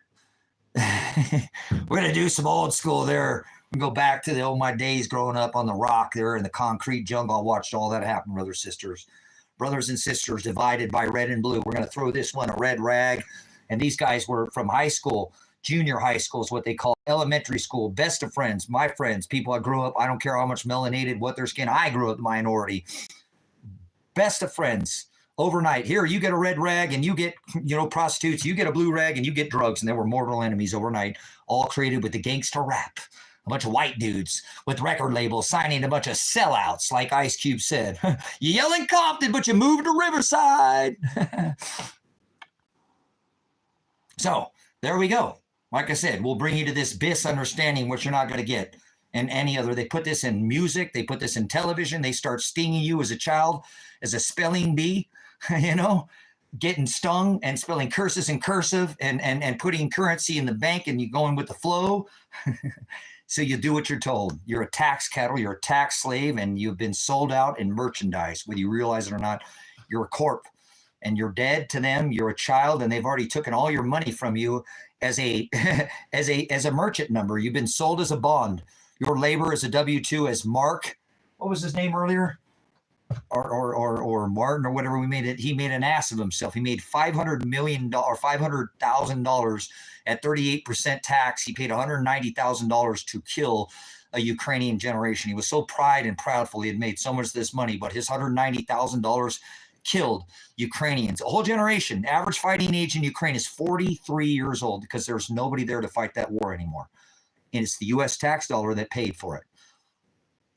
We're going to do some old school there. We go back to my days growing up on the rock there in the concrete jungle. I watched all that happen, brothers and sisters divided by red and blue. We're going to throw this one a red rag. And these guys were from high school, junior high school is what they call elementary school, best of friends, my friends, people I grew up. I don't care how much melanated, what their skin. I grew up minority. Best of friends. Overnight, here you get a red rag and you get, prostitutes, you get a blue rag and you get drugs. And they were mortal enemies overnight, all created with the gangster rap. A bunch of white dudes with record labels signing a bunch of sellouts, like Ice Cube said. You yell in Compton, but you move to Riverside. So there we go. Like I said, we'll bring you to this BIS understanding, which you're not going to get in any other. They put this in music. They put this in television. They start stinging you as a child, as a spelling bee. Getting stung and spelling curses in cursive and putting currency in the bank and you going with the flow. So you do what you're told. You're a tax cattle, you're a tax slave, and you've been sold out in merchandise, whether you realize it or not. You're a corp and you're dead to them. You're a child and they've already taken all your money from you as a as a merchant number. You've been sold as a bond. Your labor as a W-2 as Mark. What was his name earlier? Or Martin or whatever we made it. He made an ass of himself. He made $500 million or $500,000 at 38% tax. He paid $190,000 to kill a Ukrainian generation. He was so proud and proudful he had made so much of this money, but his $190,000 killed Ukrainians. A whole generation. Average fighting age in Ukraine is 43 years old because there's nobody there to fight that war anymore. And it's the U.S. tax dollar that paid for it.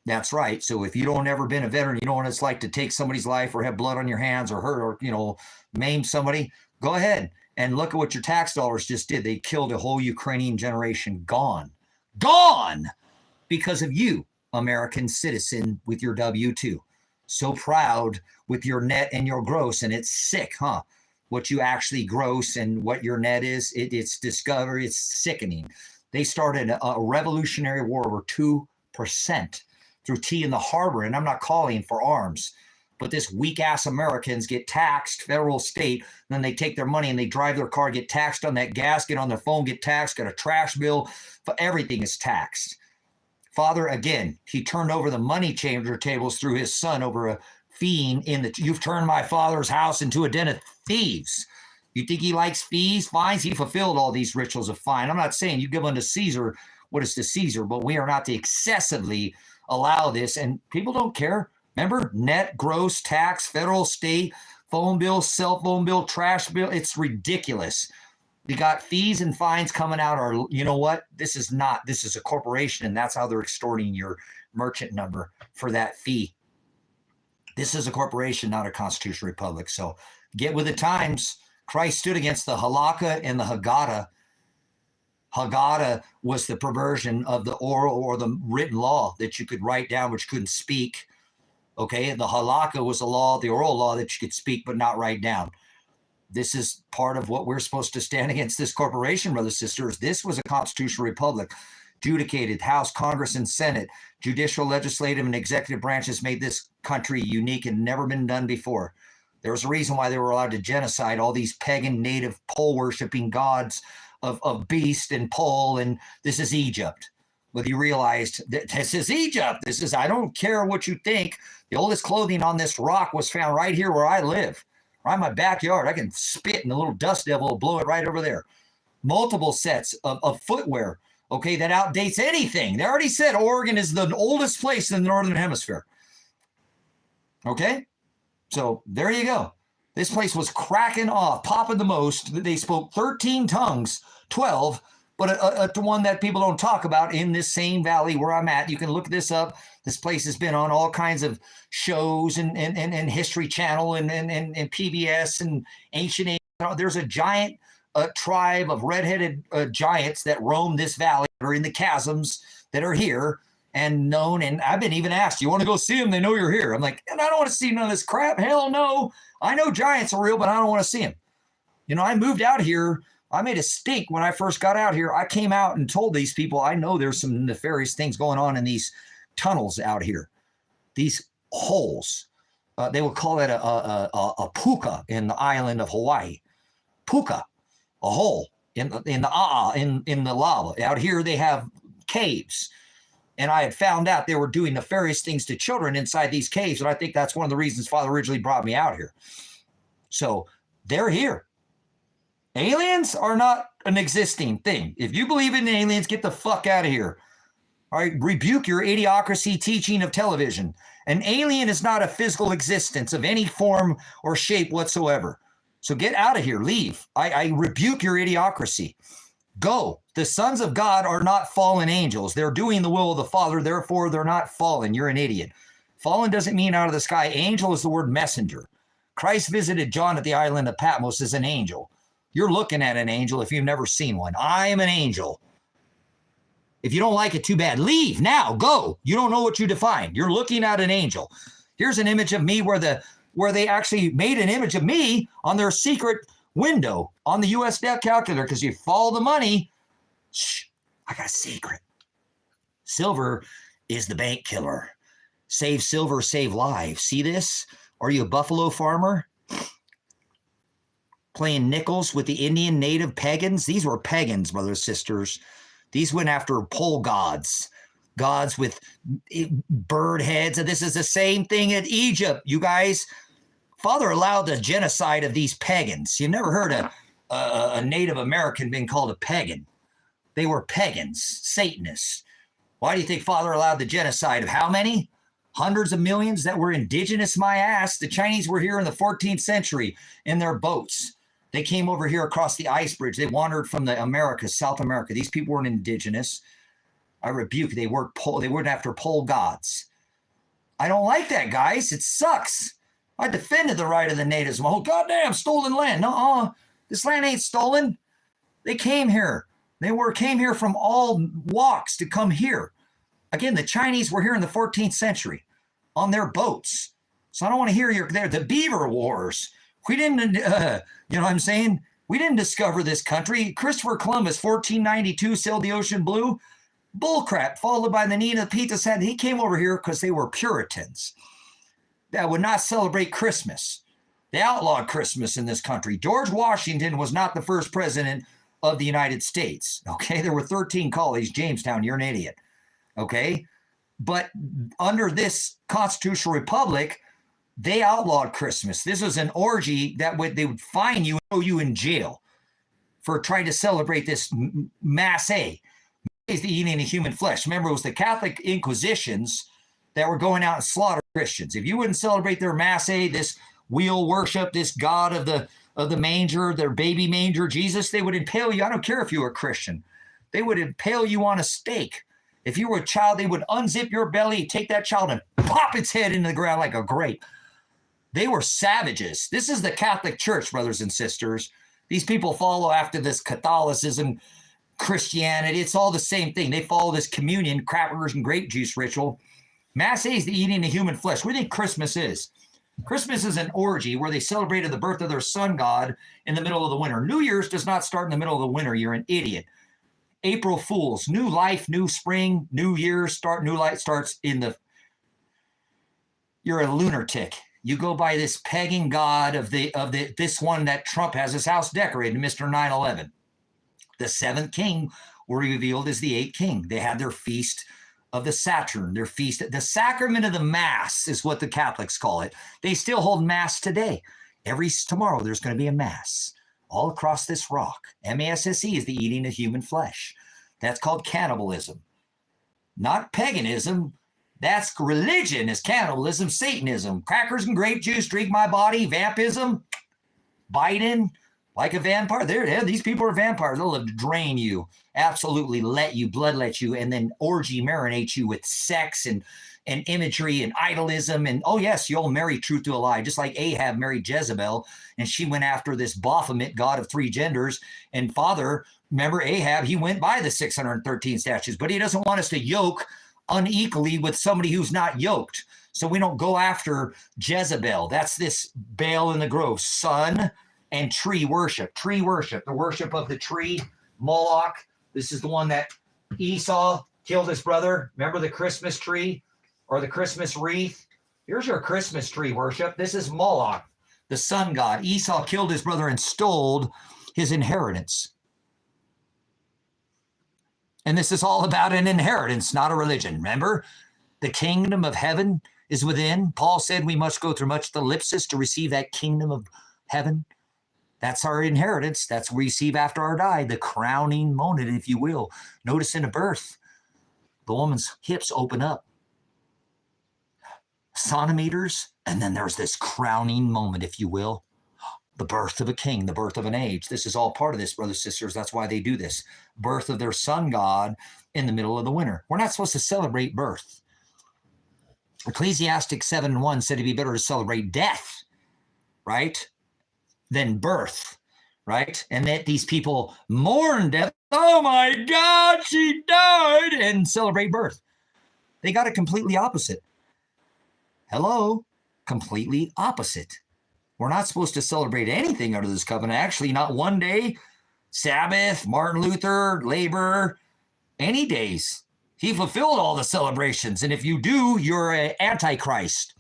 That's right. So if you don't ever been a veteran, you know what it's like to take somebody's life or have blood on your hands or hurt or, maim somebody, go ahead and look at what your tax dollars just did. They killed a whole Ukrainian generation. Gone because of you, American citizen with your W-2. So proud with your net and your gross. And it's sick, huh? What you actually gross and what your net is, it's discovery. It's sickening. They started a revolutionary war over 2%. Through tea in the harbor, and I'm not calling for arms, but this weak-ass Americans get taxed, federal, state, then they take their money and they drive their car, get taxed on that gas, get on their phone, get taxed, got a trash bill, everything is taxed. Father, again, he turned over the money changer tables through his son over a fiend you've turned my father's house into a den of thieves. You think he likes fees, fines? He fulfilled all these rituals of fine. I'm not saying you give unto Caesar what is to Caesar, but we are not to excessively allow this, and people don't care. Remember, net, gross, tax, federal, state, phone bill, cell phone bill, trash bill. It's ridiculous. You got fees and fines coming out, or you know what? This is a corporation, and that's how they're extorting your merchant number for that fee. This is a corporation, not a constitutional republic. So get with the times. Christ stood against the halakha and the haggadah. Haggadah was the perversion of the oral or the written law that you could write down, but you couldn't speak. Okay. And the halakha was the law, the oral law that you could speak, but not write down. This is part of what we're supposed to stand against this corporation, brothers and sisters. This was a constitutional republic. judicated. House, Congress, and Senate, judicial, legislative, and executive branches made this country unique and never been done before. There was a reason why they were allowed to genocide all these pagan, native, pole-worshipping gods of beast and pole, and this is Egypt. Whether you realized that this is Egypt. This is, I don't care what you think. The oldest clothing on this rock was found right here where I live, right in my backyard. I can spit and the little dust devil will blow it right over there. Multiple sets of footwear, okay, that outdates anything. They already said Oregon is the oldest place in the Northern Hemisphere. Okay? So there you go. This place was cracking off, popping the most. They spoke 13 tongues, 12, but the one that people don't talk about in this same valley where I'm at. You can look this up. This place has been on all kinds of shows and History Channel and PBS and Ancient. There's a giant tribe of redheaded giants that roam this valley or in the chasms that are here and known. And I've been even asked, you want to go see them? They know you're here. I'm like, and I don't want to see none of this crap. Hell no. I know giants are real, but I don't want to see them. You know, I moved out here. I made a stink when I first got out here. I came out and told these people, I know there's some nefarious things going on in these tunnels out here, these holes. They would call it a puka in the island of Hawaii. Puka, a hole in the lava. Out here they have caves. And I had found out they were doing nefarious things to children inside these caves. And I think that's one of the reasons Father originally brought me out here. So they're here. Aliens are not an existing thing. If you believe in aliens, get the fuck out of here. All right, rebuke your idiocracy teaching of television. An alien is not a physical existence of any form or shape whatsoever. So get out of here, leave. I rebuke your idiocracy. Go. The sons of God are not fallen angels. They're doing the will of the Father. Therefore, they're not fallen. You're an idiot. Fallen doesn't mean out of the sky. Angel is the word messenger. Christ visited John at the island of Patmos as an angel. You're looking at an angel if you've never seen one. I am an angel. If you don't like it, too bad. Leave now. Go. You don't know what you define. You're looking at an angel. Here's an image of me where they actually made an image of me on their secret window on the U.S. debt calculator, because you follow the money. Shh, I got a secret. Silver is the bank killer. Save silver, save lives. See this? Are you a buffalo farmer? Playing nickels with the Indian native pagans? These were pagans, brothers and sisters. These went after pole gods. Gods with bird heads. And this is the same thing in Egypt, you guys. Father allowed the genocide of these pagans. You never heard a Native American being called a pagan. They were pagans, Satanists. Why do you think Father allowed the genocide of how many? Hundreds of millions that were indigenous, my ass. The Chinese were here in the 14th century in their boats. They came over here across the ice bridge. They wandered from the Americas, South America. These people weren't indigenous. I rebuke. They weren't after pole gods. I don't like that, guys. It sucks. I defended the right of the natives. Oh, goddamn, stolen land. No, this land ain't stolen. They came here. Came here from all walks to come here. Again, the Chinese were here in the 14th century on their boats. So I don't want to hear the Beaver Wars. We didn't, you know what I'm saying? We didn't discover this country. Christopher Columbus, 1492, sailed the ocean blue. Bullcrap, followed by the Nina Pizza said he came over here because they were Puritans that would not celebrate Christmas. They outlawed Christmas in this country. George Washington was not the first president of the United States. Okay, there were 13 colonies. Jamestown, you're an idiot. Okay, but under this constitutional republic, they outlawed Christmas. This was an orgy they would fine you and throw you in jail for trying to celebrate this Mass is the eating of human flesh. Remember, it was the Catholic Inquisitions that were going out and slaughtering Christians. If you wouldn't celebrate their Mass, this wheel worship, this God of the manger, their baby manger, Jesus, they would impale you. I don't care if you were a Christian. They would impale you on a stake. If you were a child, they would unzip your belly, take that child and pop its head into the ground like a grape. They were savages. This is the Catholic Church, brothers and sisters. These people follow after this Catholicism, Christianity. It's all the same thing. They follow this communion, crackers and grape juice ritual. Mass is the eating of human flesh. What do you think Christmas is? Christmas is an orgy where they celebrated the birth of their sun god in the middle of the winter. New Year's does not start in the middle of the winter. You're an idiot. April Fools, new life, new spring, new year, new light starts in the, you're a lunatic. You go by this pagan god of this one that Trump has his house decorated, Mr. 9/11. The seventh king were revealed as the eighth king. They had their feast of the Saturn, their feast, the sacrament of the Mass is what the Catholics call it. They still hold Mass today. Tomorrow there's going to be a Mass all across this rock. MASSE is the eating of human flesh. That's called cannibalism, not paganism. That's religion is cannibalism, Satanism, crackers and grape juice, drink my body, vampism, Biden, like a vampire. These people are vampires. They'll love to drain you, absolutely bloodlet you, and then orgy marinate you with sex and imagery and idolism. And oh yes, you'll marry truth to a lie, just like Ahab married Jezebel, and she went after this Baphomet god of three genders. And father, remember Ahab, he went by the 613 statutes, but he doesn't want us to yoke unequally with somebody who's not yoked. So we don't go after Jezebel. That's this Baal in the grove, sun and tree worship, the worship of the tree, Moloch. This is the one that Esau killed his brother. Remember the Christmas tree or the Christmas wreath? Here's your Christmas tree worship. This is Moloch, the sun god. Esau killed his brother and stole his inheritance. And this is all about an inheritance, not a religion. Remember, the kingdom of heaven is within. Paul said we must go through much thlipsis to receive that kingdom of heaven. That's our inheritance. That's what we receive after our die, the crowning moment, if you will. Notice in a birth, the woman's hips open up, centimeters, and then there's this crowning moment, if you will. The birth of a king, the birth of an age. This is all part of this, brothers and sisters. That's why they do this. Birth of their sun god in the middle of the winter. We're not supposed to celebrate birth. Ecclesiastic 7:1 said it'd be better to celebrate death, right, than birth, right? And that these people mourn death. Oh my God, she died, and celebrate birth. They got it completely opposite. Hello, completely opposite. We're not supposed to celebrate anything under this covenant. Actually, not one day, Sabbath, Martin Luther, labor, any days. He fulfilled all the celebrations. And if you do, you're an antichrist.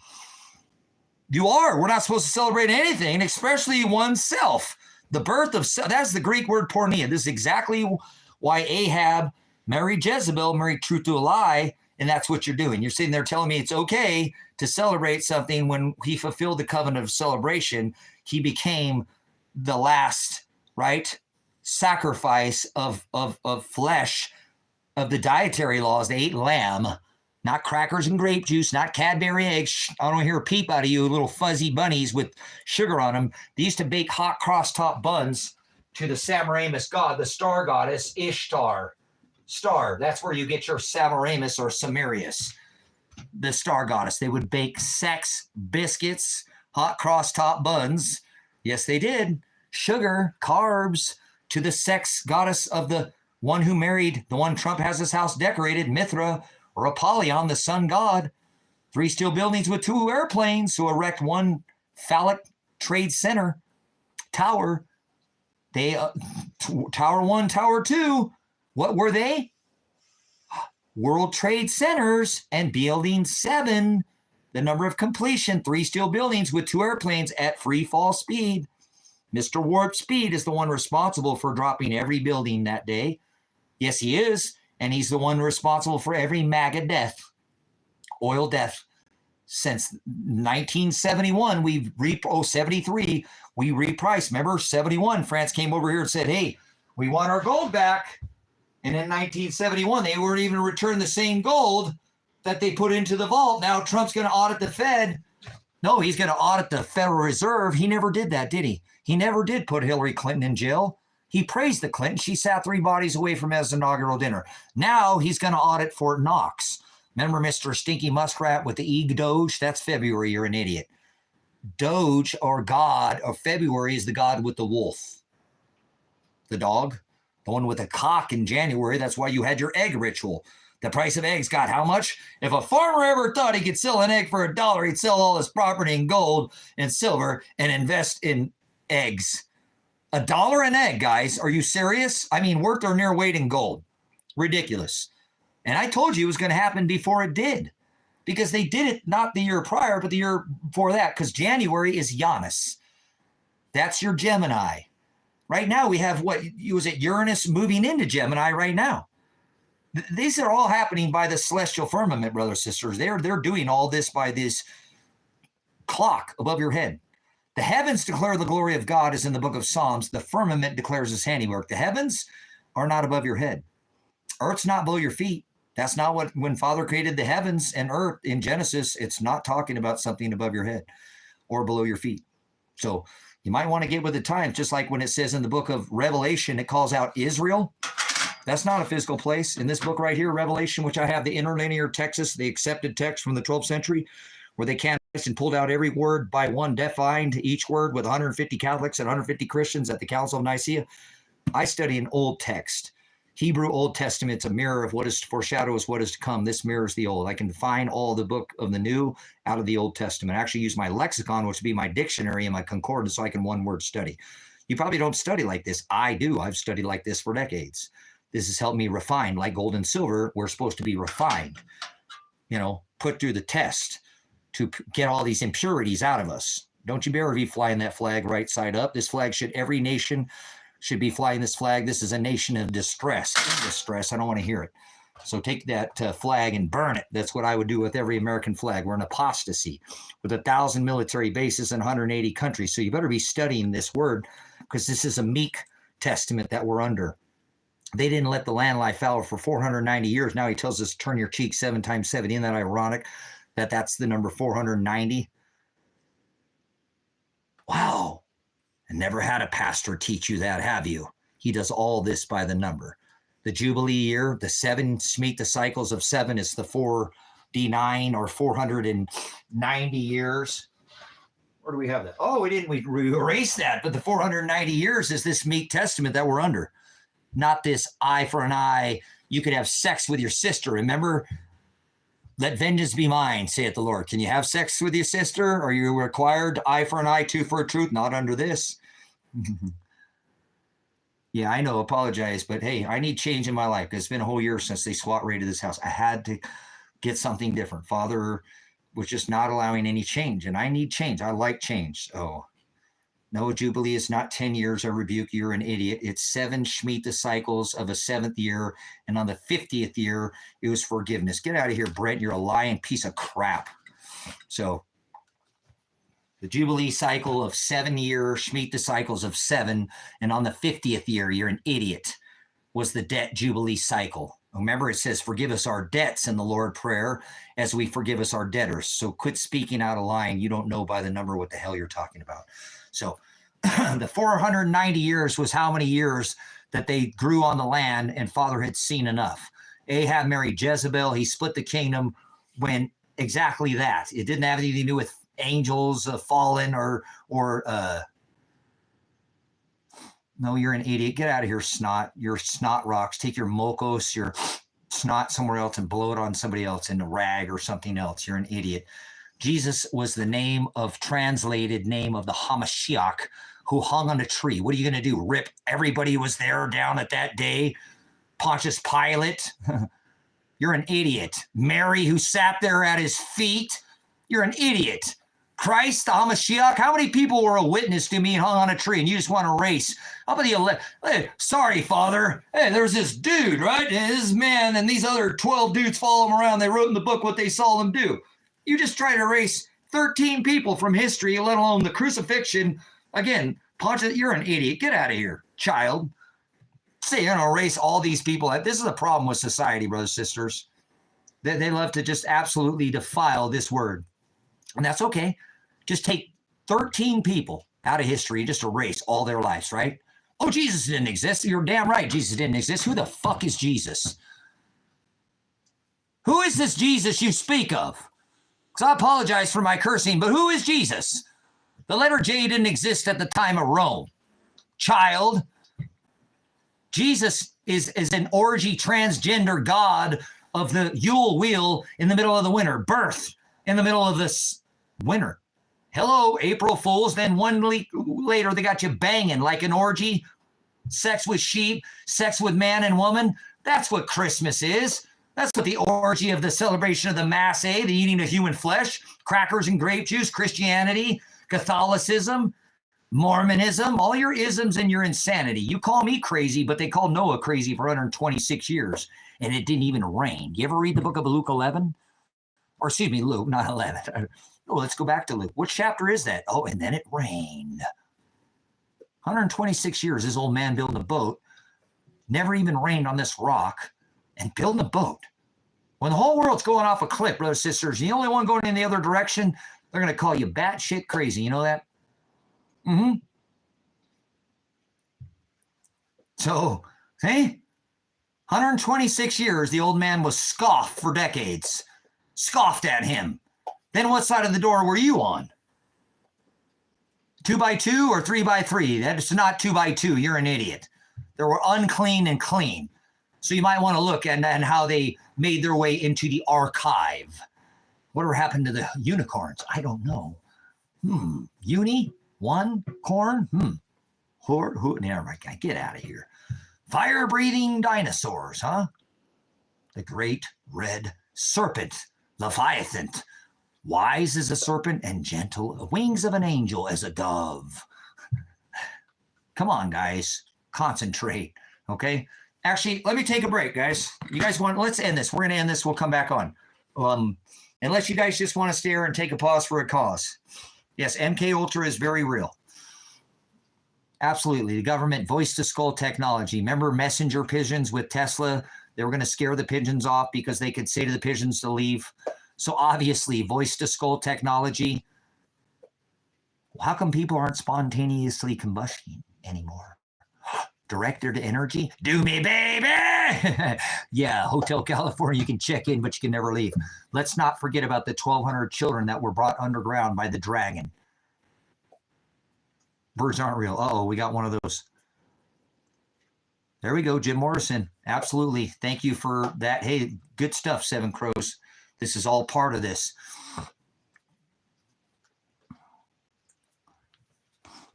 You are. We're not supposed to celebrate anything, especially oneself. The birth of, that's the Greek word porneia. This is exactly why Ahab married Jezebel, married truth to a lie. And that's what you're doing. You're sitting there telling me it's okay to celebrate something when he fulfilled the covenant of celebration. He became the last, right, sacrifice of flesh of the dietary laws. They ate lamb, not crackers and grape juice, not Cadbury eggs. I don't hear a peep out of you, little fuzzy bunnies with sugar on them. They used to bake hot cross-top buns to the Semiramis god, the star goddess, Ishtar. Star, that's where you get your Semiramis or Samarius, the star goddess. They would bake sex biscuits, hot cross-top buns. Yes, they did. Sugar, carbs to the sex goddess of the one who married the one Trump has his house decorated, Mithra or Apollyon, the sun god. 3 steel buildings with 2 airplanes who erect one phallic trade center tower. They Tower 1, Tower 2. What were they? World Trade Centers. And Building 7, the number of completion, 3 steel buildings with 2 airplanes at free fall speed. Mr. Warp Speed is the one responsible for dropping every building that day. Yes, he is. And he's the one responsible for every MAGA death, oil death. Since 1971, 73, we repriced. Remember, 71, France came over here and said, hey, we want our gold back. And in 1971, they weren't even returning the same gold that they put into the vault. Now Trump's going to audit the Fed. No, he's going to audit the Federal Reserve. He never did that, did he? He never did put Hillary Clinton in jail. He praised the Clinton. She sat 3 bodies away from his inaugural dinner. Now he's going to audit Fort Knox. Remember Mr. Stinky Muskrat with the Doge? That's February. You're an idiot. Doge or God of February is the god with the wolf. The dog. The one with a cock in January. That's why you had your egg ritual. The price of eggs got how much? If a farmer ever thought he could sell an egg for $1, he'd sell all his property in gold and silver and invest in eggs. $1 an egg, guys. Are you serious? I mean, worth or near weight in gold. Ridiculous. And I told you it was going to happen before it did, because they did it not the year prior, but the year before that, because January is Janus. That's your Gemini. Right now we have what was it, Uranus moving into Gemini right now. These are all happening by the celestial firmament, brothers and sisters. They're doing all this by this clock above your head. The heavens declare the glory of God, as in the book of Psalms. The firmament declares his handiwork. The heavens are not above your head. Earth's not below your feet. That's not what, when Father created the heavens and earth in Genesis, it's not talking about something above your head or below your feet. So you might want to get with the times, just like when it says in the book of Revelation, it calls out Israel. That's not a physical place. In this book right here, Revelation, which I have the interlinear Texas, the accepted text from the 12th century, where they canvassed and pulled out every word by one, defined each word with 150 Catholics and 150 Christians at the Council of Nicaea. I study an old text. Hebrew Old Testament's a mirror of what is foreshadows what is to come. This mirrors the old. I can define all the book of the new out of the Old Testament. I actually use my lexicon, which would be my dictionary and my concordance, so I can one-word study. You probably don't study like this. I do. I've studied like this for decades. This has helped me refine, like gold and silver. We're supposed to be refined, put through the test to get all these impurities out of us. Don't you ever be flying that flag right side up. This flag every nation should be flying this flag. This is a nation of distress. Distress, I don't want to hear it. So take that flag and burn it. That's what I would do with every American flag. We're in apostasy with 1,000 military bases in 180 countries. So you better be studying this word, because this is a meek testament that we're under. They didn't let the land lie fallow for 490 years. Now he tells us, turn your cheek 7 times 70. Isn't that ironic that that's the number 490? Wow. And never had a pastor teach you that, have you? He does all this by the number. The Jubilee year, the 7, meet the cycles of 7 is the 4D9 or 490 years. Where do we have that? Oh, we erased that. But the 490 years is this meek testament that we're under. Not this eye for an eye. You could have sex with your sister. Remember, let vengeance be mine, saith the Lord. Can you have sex with your sister? Are you required eye for an eye, tooth for a tooth? Not under this. Yeah, I know. Apologize. But hey, I need change in my life. It's been a whole year since they SWAT raided this house. I had to get something different. Father was just not allowing any change. And I need change. I like change. Oh. No, Jubilee is not 10 years. I rebuke you. You're an idiot. It's 7 Shemitah cycles of a 7th year. And on the 50th year, it was forgiveness. Get out of here, Brent. You're a lying piece of crap. So the Jubilee cycle of 7 years, Shemitah cycles of 7. And on the 50th year, you're an idiot, was the debt Jubilee cycle. Remember, it says, forgive us our debts in the Lord prayer as we forgive us our debtors. So quit speaking out of line. You don't know by the number what the hell you're talking about. So the 490 years was how many years that they grew on the land, and Father had seen enough. Ahab married Jezebel. He split the kingdom when exactly that. It didn't have anything to do with angels fallen or no, you're an idiot. Get out of here, snot. Your snot rocks. Take your mokos, your snot somewhere else and blow it on somebody else in a rag or something else. You're an idiot. Jesus was the translated name of the Hamashiach who hung on a tree. What are you going to do? Rip everybody who was there down at that day? Pontius Pilate? You're an idiot. Mary, who sat there at his feet? You're an idiot. Christ, the Hamashiach? How many people were a witness to me and hung on a tree, and you just want to race? How about hey, sorry, Father. Hey, there's this dude, right? This man and these other 12 dudes follow him around. They wrote in the book what they saw them do. You just try to erase 13 people from history, let alone the crucifixion. Again, Pontius, you're an idiot. Get out of here, child. Say you're going to erase all these people. This is a problem with society, brothers and sisters. They love to just absolutely defile this word. And that's okay. Just take 13 people out of history and just erase all their lives, right? Oh, Jesus didn't exist. You're damn right Jesus didn't exist. Who the fuck is Jesus? Who is this Jesus you speak of? Because I apologize for my cursing, but who is Jesus? The letter J didn't exist at the time of Rome. Child, Jesus is an orgy transgender God of the Yule wheel in the middle of the winter. Birth in the middle of this winter. Hello, April Fools. Then 1 week later, they got you banging like an orgy. Sex with sheep, sex with man and woman. That's what Christmas is. That's what the orgy of the celebration of the Mass, the eating of human flesh, crackers and grape juice, Christianity, Catholicism, Mormonism, all your isms and your insanity. You call me crazy, but they called Noah crazy for 126 years, and it didn't even rain. You ever read the book of Luke 11? Or excuse me, Luke, not 11. Oh, let's go back to Luke. What chapter is that? Oh, and then it rained. 126 years, this old man building a boat, never even rained on this rock, and building a boat. When the whole world's going off a cliff, brothers and sisters, the only one going in the other direction, they're going to call you batshit crazy. You know that? Mm-hmm. So, hey, 126 years, the old man was scoffed for decades. Scoffed at him. Then what side of the door were you on? 2 by 2 or 3 by 3? That's not 2 by 2. You're an idiot. There were unclean and clean. So you might want to look at how they made their way into the archive. Whatever happened to the unicorns? I don't know. Uni? One? Corn? Who? Never mind. Get out of here. Fire-breathing dinosaurs, huh? The great red serpent, Leviathan. Wise as a serpent and gentle, wings of an angel as a dove. Come on, guys. Concentrate, okay? Actually, let me take a break, guys. You guys let's end this. We're going to end this. We'll come back on. Unless you guys just want to stare and take a pause for a cause. Yes, MK Ultra is very real. Absolutely. The government voice-to-skull technology. Remember messenger pigeons with Tesla? They were going to scare the pigeons off because they could say to the pigeons to leave. So obviously, voice-to-skull technology. How come people aren't spontaneously combusting anymore? Director to energy? Do me, baby! Yeah, Hotel California, you can check in, but you can never leave. Let's not forget about the 1,200 children that were brought underground by the dragon. Birds aren't real. Uh-oh, we got one of those. There we go, Jim Morrison. Absolutely. Thank you for that. Hey, good stuff, Seven Crows. This is all part of this.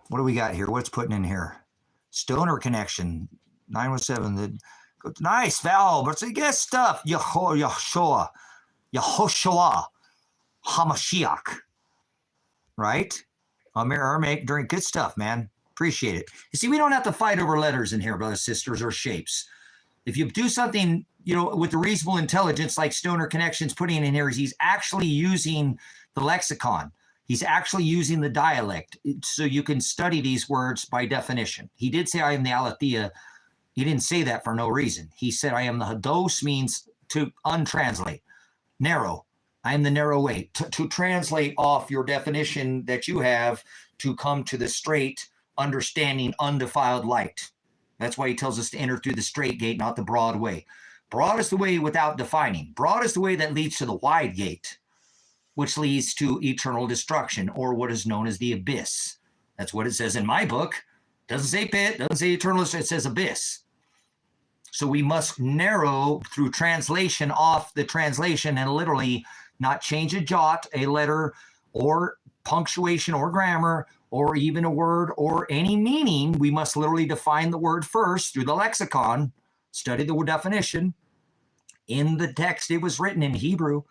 What do we got here? What's putting in here? Stoner connection. 917. Nice, Val. But it's good stuff. Yehoshua. Hamashiach. Right? Aramaic during good stuff, man. Appreciate it. You see, we don't have to fight over letters in here, brothers, sisters, or shapes. If you do something, with the reasonable intelligence like Stoner Connections putting in here, is he's actually using the lexicon. He's actually using the dialect. So you can study these words by definition. He did say, I am the aletheia. He didn't say that for no reason. He said, I am the hados means to untranslate. Narrow. I am the narrow way. To translate off your definition that you have to come to the straight, understanding, undefiled light. That's why he tells us to enter through the straight gate, not the broad way. Broad is the way without defining. Broad is the way that leads to the wide gate, which leads to eternal destruction, or what is known as the abyss. That's what it says in my book. Doesn't say pit, doesn't say eternal, it says abyss. So we must narrow through translation off the translation and literally not change a jot, a letter, or punctuation or grammar, or even a word or any meaning. We must literally define the word first through the lexicon, study the definition. In the text, it was written in Hebrew,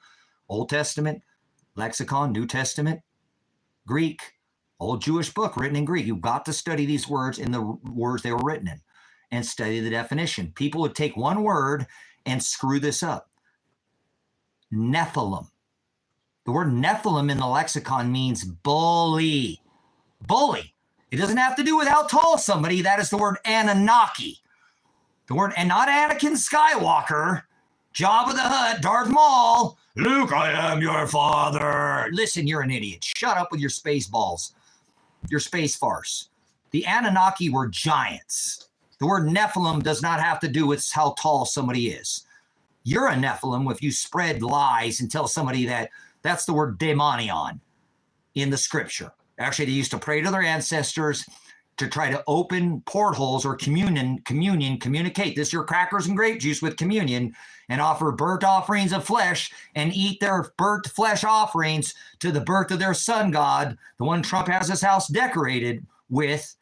Old Testament, lexicon, New Testament, Greek, old Jewish book written in Greek. You've got to study these words in the words they were written in and study the definition. People would take one word and screw this up. Nephilim. The word Nephilim in the lexicon means bully. Bully. It doesn't have to do with how tall somebody. That is the word Anunnaki. The word, and not Anakin Skywalker, Jabba the Hutt, Darth Maul, Luke, I am your father. Listen, you're an idiot. Shut up with your space balls, your space farce. The Anunnaki were giants. The word Nephilim does not have to do with how tall somebody is. You're a Nephilim if you spread lies and tell somebody that's the word daemonion in the scripture. Actually, they used to pray to their ancestors to try to open portholes or communicate. This is your crackers and grape juice with communion, and offer burnt offerings of flesh and eat their burnt flesh offerings to the birth of their sun god, the one Trump has his house decorated with,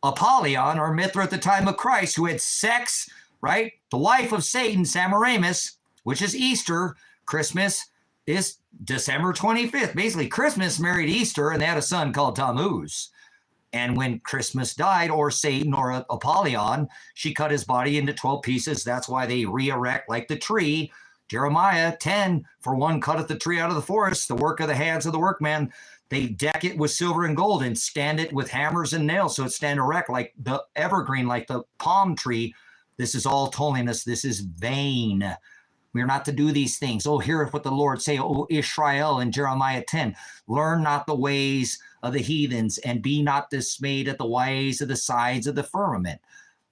Apollyon or Mithra at the time of Christ, who had sex right? The wife of Satan, Semiramis, which is Easter. Christmas is December 25th. Basically, Christmas married Easter, and they had a son called Tammuz. And when Christmas died, or Satan, or Apollyon, she cut his body into 12 pieces. That's why they re-erect like the tree. Jeremiah 10, for one cutteth the tree out of the forest, the work of the hands of the workman. They deck it with silver and gold and stand it with hammers and nails so it stand erect like the evergreen, like the palm tree. This is all holiness. This is vain. We are not to do these things. Oh, hear what the Lord say, O Israel, in Jeremiah 10. Learn not the ways of the heathens, and be not dismayed at the ways of the sides of the firmament.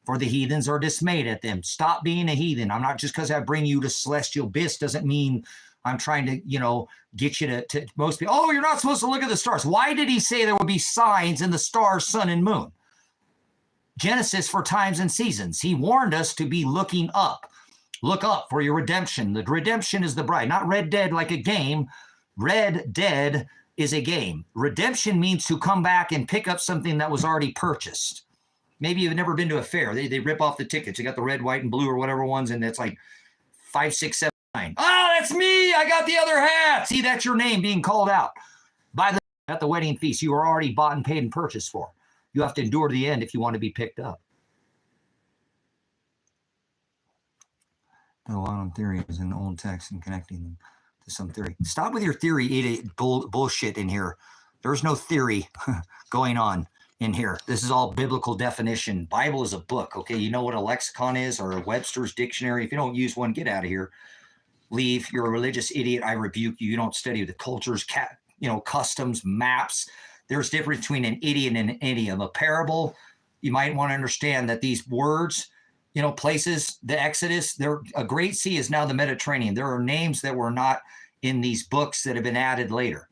For the heathens are dismayed at them. Stop being a heathen. I'm not, just because I bring you to celestial abyss doesn't mean I'm trying to, get you to most people. Oh, you're not supposed to look at the stars. Why did he say there would be signs in the stars, sun, and moon? Genesis for times and seasons. He warned us to be looking up. Look up for your redemption. The redemption is the bride, not Red Dead like a game. Red Dead is a game. Redemption means to come back and pick up something that was already purchased. Maybe you've never been to a fair. They rip off the tickets. You got the red, white, and blue or whatever ones, and it's like 5, 6, 7, 9. Oh, that's me. I got the other hat. See, that's your name being called out at the wedding feast. You were already bought and paid and purchased for. You have to endure to the end if you want to be picked up. A lot of theories in the old text and connecting them to some theory. Stop with your theory bullshit in here. There's no theory going on in here. This is all biblical definition. Bible is a book, okay? You know what a lexicon is, or a Webster's dictionary. If you don't use one, get out of here. Leave. You're a religious idiot. I rebuke you. You don't study the cultures, customs, maps. There's a difference between an idiot and an idiom. A parable, you might want to understand that these words, places, the Exodus, a great sea is now the Mediterranean. There are names that were not in these books that have been added later.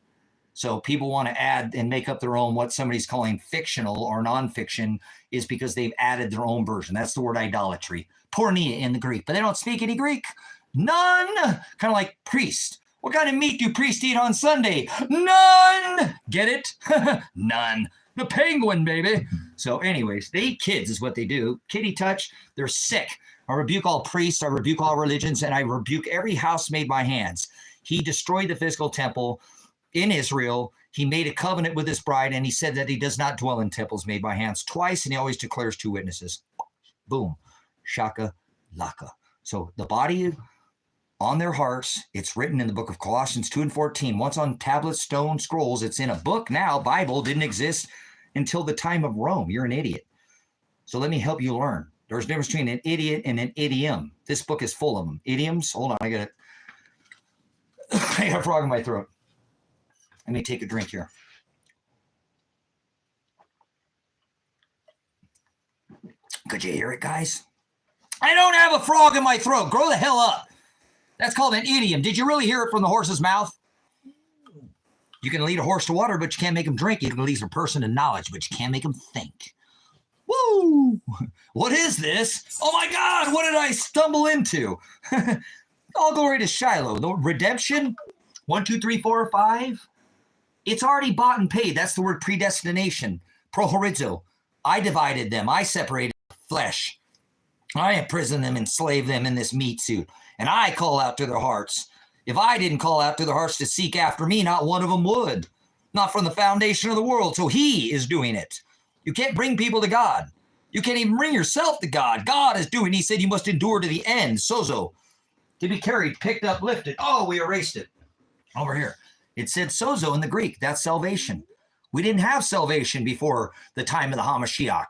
So people want to add and make up their own, what somebody's calling fictional or nonfiction is because they've added their own version. That's the word idolatry. Pornea in the Greek, but they don't speak any Greek. None. Kind of like priest. What kind of meat do priests eat on Sunday? None. Get it? None. The penguin, baby. So anyways, they eat kids is what they do. Kitty touch, they're sick. I rebuke all priests, I rebuke all religions, and I rebuke every house made by hands. He destroyed the physical temple in Israel. He made a covenant with his bride, and he said that he does not dwell in temples made by hands twice, and he always declares 2 witnesses. Boom. Shaka laka. So the body on their hearts, it's written in the book of Colossians 2 and 14. Once on tablets, stone, scrolls, it's in a book now. Bible didn't exist until the time of Rome. You're an idiot. So let me help you learn. There's a difference between an idiot and an idiom. This book is full of them. Idioms. Hold on, I got a frog in my throat. Let me take a drink here. Could you hear it, guys? I don't have a frog in my throat. Grow the hell up. That's called an idiom. Did you really hear it from the horse's mouth? You can lead a horse to water, but you can't make him drink. You can lead a person to knowledge, but you can't make him think. Woo! What is this? Oh my God, what did I stumble into? All glory to Shiloh. The redemption, 1, 2, 3, 4, 5. It's already bought and paid. That's the word predestination. Prohorizo. I divided them. I separated flesh. I imprisoned them, enslaved them in this meat suit. And I call out to their hearts. If I didn't call out to their hearts to seek after me, not one of them would. Not from the foundation of the world. So he is doing it. You can't bring people to God. You can't even bring yourself to God. God is doing. He said you must endure to the end. Sozo. To be carried, picked up, lifted. Oh, we erased it. Over here. It said sozo in the Greek. That's salvation. We didn't have salvation before the time of the Hamashiach.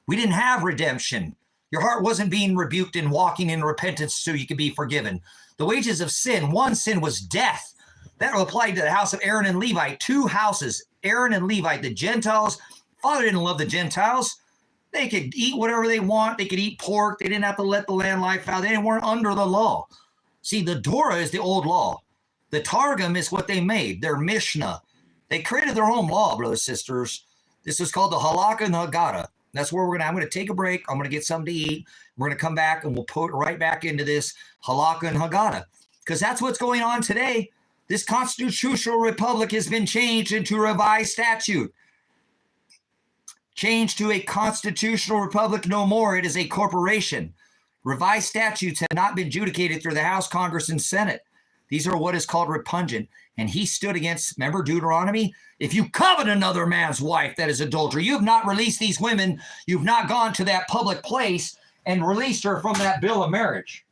We didn't have redemption. Your heart wasn't being rebuked and walking in repentance so you could be forgiven. The wages of sin, one sin was death. That applied to the house of Aaron and Levi. 2 houses, Aaron and Levi, the Gentiles. Father didn't love the Gentiles. They could eat whatever they want. They could eat pork. They didn't have to let the land life out. They weren't under the law. See, the Torah is the old law. The Targum is what they made, their Mishnah. They created their own law, brothers and sisters. This is called the Halakha and Haggadah. That's where I'm going to take a break. I'm going to get something to eat. We're going to come back and we'll put right back into this Halakha and Haggadah because that's what's going on today. This constitutional republic has been changed into a revised statute. Changed to a constitutional republic no more. It is a corporation. Revised statutes have not been adjudicated through the House, Congress, and Senate. These are what is called repugnant. And he stood against, remember Deuteronomy? If you covet another man's wife, that is adultery. You have not released these women. You've not gone to that public place and released her from that bill of marriage.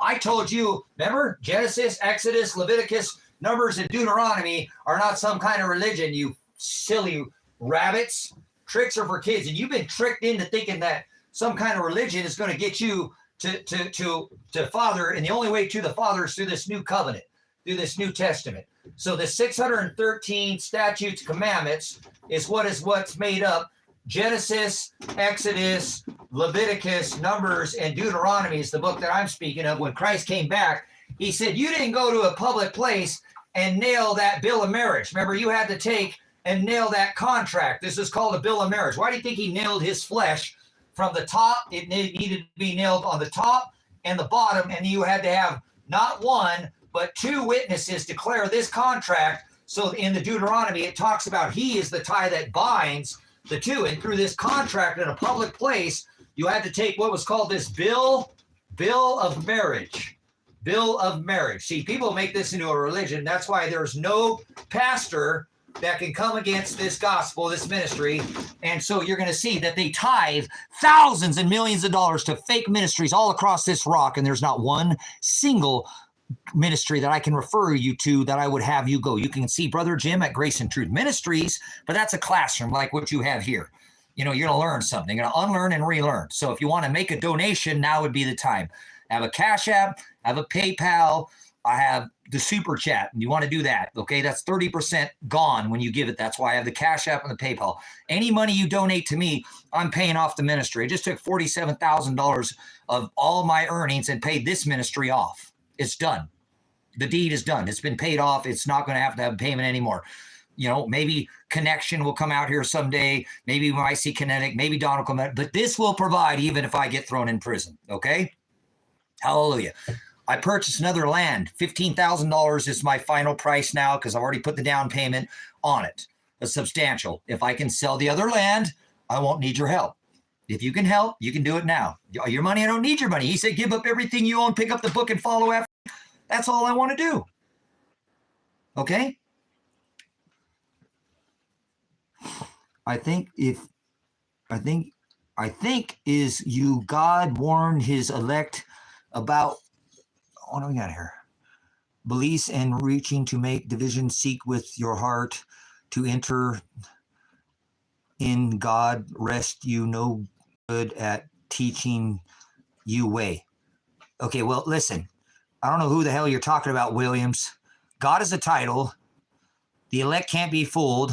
I told you, remember, Genesis, Exodus, Leviticus, Numbers, and Deuteronomy are not some kind of religion, you silly rabbits. Tricks are for kids. And you've been tricked into thinking that some kind of religion is going to get you to Father. And the only way to the Father is through this new covenant, through this New Testament. So the 613 statutes, commandments is what's made up. Genesis, Exodus, Leviticus, Numbers, and Deuteronomy is the book that I'm speaking of. When Christ came back, he said, you didn't go to a public place and nail that bill of marriage. Remember, you had to take and nail that contract. This is called a bill of marriage. Why do you think he nailed his flesh from the top? It needed to be nailed on the top and the bottom, and you had to have not one, but two witnesses declare this contract. So in the Deuteronomy, it talks about he is the tie that binds the two. And through this contract in a public place, you had to take what was called this bill of marriage. Bill of marriage. See, people make this into a religion. That's why there's no pastor that can come against this gospel, this ministry. And so you're going to see that they tithe thousands and millions of dollars to fake ministries all across this rock. And there's not one single ministry that I can refer you to that I would have you go. You can see Brother Jim at Grace and Truth Ministries, but that's a classroom like what you have here. You know, you're going to learn something, you're going to unlearn and relearn. So if you want to make a donation, now would be the time. I have a Cash App, I have a PayPal, I have the Super Chat, and you want to do that, okay? That's 30% gone when you give it. That's why I have the Cash App and the PayPal. Any money you donate to me, I'm paying off the ministry. I just took $47,000 of all my earnings and paid this ministry off. It's done. The deed is done. It's been paid off. It's not going to have a payment anymore. You know, maybe Connection will come out here someday. Maybe we might see Kinetic. Maybe Don will come out. But this will provide even if I get thrown in prison, okay? Hallelujah. I purchased another land. $15,000 is my final price now because I've already put the down payment on it. It's substantial. If I can sell the other land, I won't need your help. If you can help, you can do it now. Your money, I don't need your money. He said, give up everything you own, pick up the book and follow after. That's all I want to do. Okay? I think is you God warned his elect about, what do we got here? Beliefs and reaching to make division, seek with your heart to enter in God, rest you no good at teaching you way. Okay, well, listen, I don't know who the hell you're talking about, Williams. God is a title. The elect can't be fooled.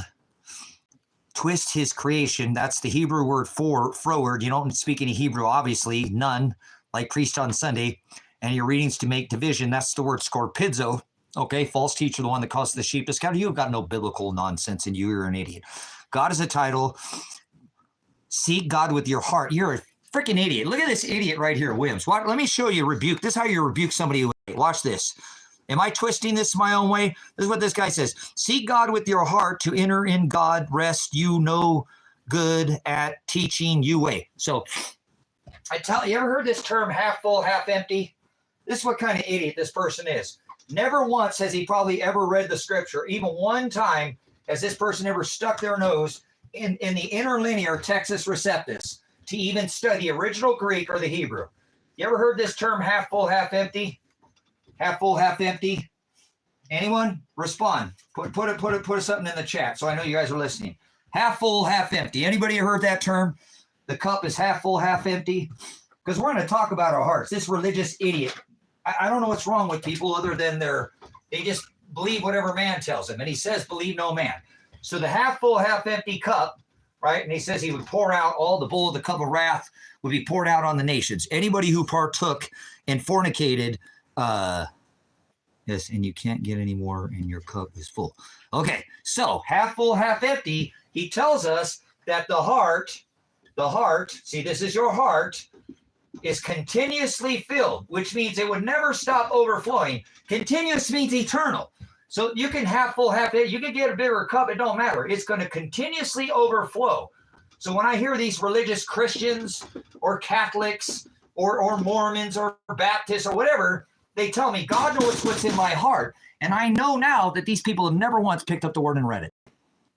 Twist his creation. That's the Hebrew word for froward. You don't speak any Hebrew, obviously, none, like priest on Sunday. And your readings to make division, that's the word scorpizzo. Okay, false teacher, the one that caused the sheep to scatter. You've got no biblical nonsense and you're an idiot. God is a title. Seek God with your heart. You're a freaking idiot. Look at this idiot right here, Williams. Let me show you a rebuke. This is how you rebuke somebody. Watch this. Am I twisting this my own way? This is what this guy says. Seek God with your heart to enter in God, rest you no good at teaching you way. So I tell you, ever heard this term half full, half empty? This is what kind of idiot this person is. Never once has he probably ever read the scripture. Even one time has this person ever stuck their nose in the interlinear Textus Receptus to even study original Greek or the Hebrew. You ever heard this term half full, half empty? Half full, half empty? Anyone? Respond. Put something in the chat so I know you guys are listening. Half full, half empty. Anybody heard that term? The cup is half full, half empty? Because we're going to talk about our hearts. This religious idiot. I don't know what's wrong with people other than they just believe whatever man tells them. And he says, believe no man. So the half full, half empty cup, right? And he says he would pour out all the bowl of the cup of wrath would be poured out on the nations. Anybody who partook and fornicated, yes, and you can't get any more and your cup is full. Okay, so half full, half empty. He tells us that the heart, see, this is your heart, is continuously filled, which means it would never stop overflowing. Continuous means eternal. So you can half full, half empty. You can get a bigger cup. It don't matter. It's going to continuously overflow. So when I hear these religious Christians or Catholics or Mormons or Baptists or whatever, they tell me God knows what's in my heart. And I know now that these people have never once picked up the word and read it.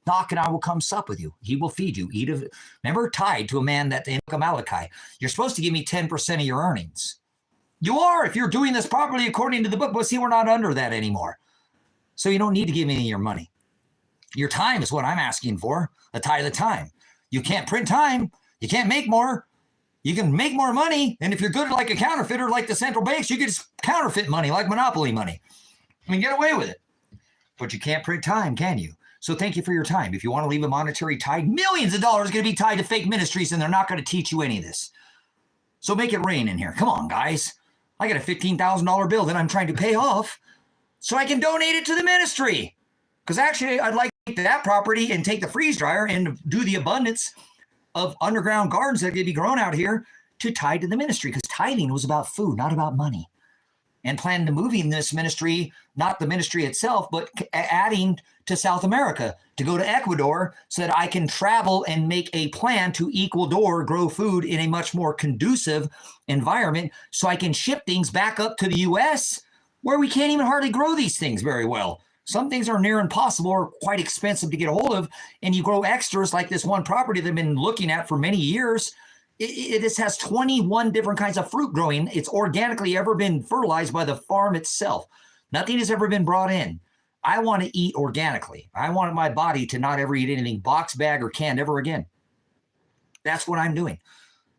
Knock and I will come sup with you. He will feed you. Eat of it. Remember, tied to a man that in Malachi. You're supposed to give me 10% of your earnings. You are if you're doing this properly according to the book. But see, we're not under that anymore. So you don't need to give me any of your money. Your time is what I'm asking for, a tithe of the time. You can't print time. You can't make more. You can make more money. And if you're good like a counterfeiter, like the central banks, you can just counterfeit money like monopoly money. I mean, get away with it. But you can't print time, can you? So thank you for your time. If you want to leave a monetary tithe, millions of dollars are going to be tied to fake ministries, and they're not going to teach you any of this. So make it rain in here. Come on, guys. I got a $15,000 bill that I'm trying to pay off so I can donate it to the ministry. Because actually, I'd like to take that property and take the freeze dryer and do the abundance of underground gardens that could be grown out here to tithe to the ministry. Because tithing was about food, not about money. And plan to moving this ministry, not the ministry itself, but adding to South America, to go to Ecuador so that I can travel and make a plan to Ecuador, grow food in a much more conducive environment so I can ship things back up to the U.S. where we can't even hardly grow these things very well. Some things are near impossible or quite expensive to get a hold of, and you grow extras like this one property that I've been looking at for many years. It has 21 different kinds of fruit growing. It's organically ever been fertilized by the farm itself. Nothing has ever been brought in. I want to eat organically. I want my body to not ever eat anything box, bag, or canned ever again. That's what I'm doing.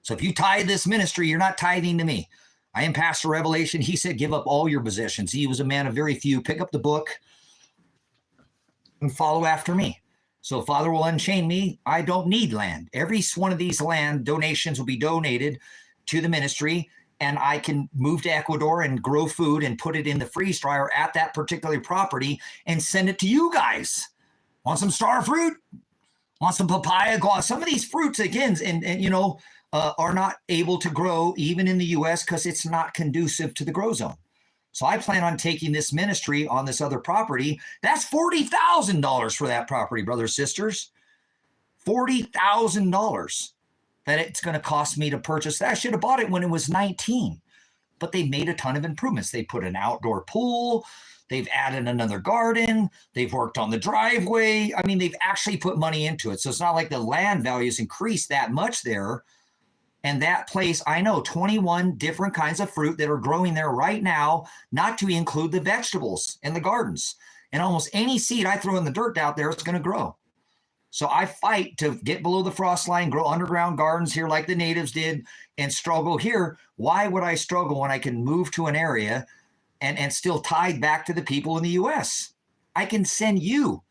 So if you tithe this ministry, you're not tithing to me. I am Pastor Revelation. He said, give up all your possessions. He was a man of very few. Pick up the book and follow after me. So Father will unchain me. I don't need land. Every one of these land donations will be donated to the ministry, and I can move to Ecuador and grow food and put it in the freeze dryer at that particular property and send it to you guys. Want some star fruit? Want some papaya? Some of these fruits, again, are not able to grow even in the U.S. because it's not conducive to the grow zone. So I plan on taking this ministry on this other property. That's $40,000 for that property, brothers, sisters. $40,000 that it's going to cost me to purchase that. I should have bought it when it was 19, but they made a ton of improvements. They put an outdoor pool. They've added another garden. They've worked on the driveway. I mean, they've actually put money into it. So it's not like the land values increased that much there. And that place, I know 21 different kinds of fruit that are growing there right now, not to include the vegetables in the gardens. And almost any seed I throw in the dirt out there, it's going to grow. So I fight to get below the frost line, grow underground gardens here like the natives did, and struggle here. Why would I struggle when I can move to an area and still tied back to the people in the U.S.? I can send you,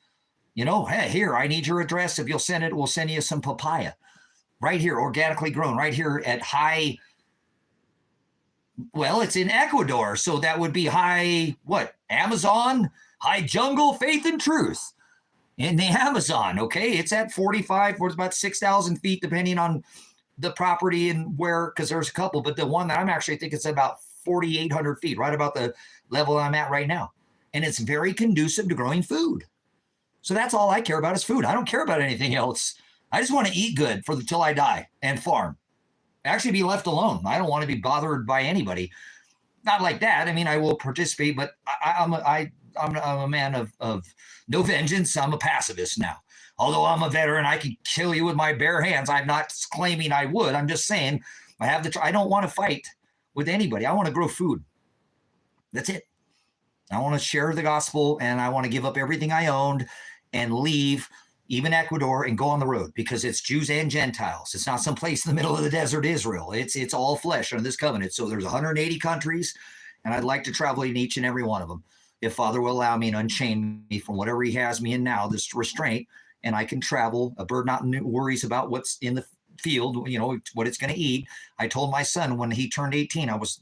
hey, here, I need your address. If you'll send it, we'll send you some papaya. Right here, organically grown, right here at high, well, it's in Ecuador, so that would be high, Amazon, high jungle, faith and truth in the Amazon, okay? It's at 45, or it's about 6,000 feet, depending on the property and where, because there's a couple, but the one that I'm actually think it's about 4,800 feet, right about the level I'm at right now. And it's very conducive to growing food. So that's all I care about is food. I don't care about anything else. I just want to eat good till I die and farm. Actually be left alone. I don't want to be bothered by anybody. Not like that. I mean, I will participate, but I'm a man of no vengeance. I'm a pacifist now. Although I'm a veteran, I can kill you with my bare hands. I'm not claiming I would. I'm just saying I don't want to fight with anybody. I want to grow food. That's it. I want to share the gospel, and I want to give up everything I owned and leave even Ecuador and go on the road, because it's Jews and Gentiles. It's not some place in the middle of the desert, Israel. It's all flesh under this covenant. So there's 180 countries, and I'd like to travel in each and every one of them. If Father will allow me and unchain me from whatever he has me in now, this restraint, and I can travel, a bird not worries about what's in the field, what it's going to eat. I told my son when he turned 18, I was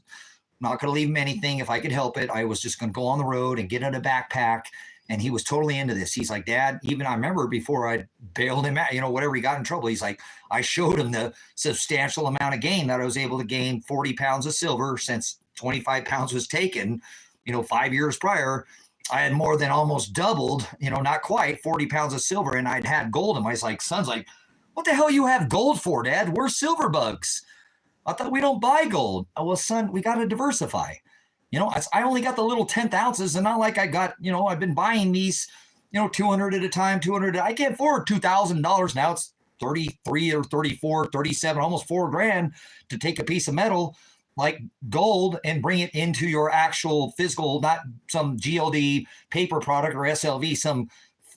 not going to leave him anything if I could help it. I was just going to go on the road and get in a backpack. And he was totally into this. He's like, Dad, even I remember before I bailed him out, whatever he got in trouble, he's like, I showed him the substantial amount of gain that I was able to gain 40 pounds of silver since 25 pounds was taken, 5 years prior. I had more than almost doubled, not quite 40 pounds of silver, and I'd had gold. And my son's like, what the hell you have gold for, Dad? We're silver bugs. I thought we don't buy gold. Oh, well, son, we got to diversify. You know, I only got the little 10th ounces, and not like I got, you know, I've been buying these, you know, 200 at a time, 200. I can't afford $2,000 now. It's 33 or 34, 37, almost $4,000 to take a piece of metal like gold and bring it into your actual physical, not some GLD paper product or SLV, some,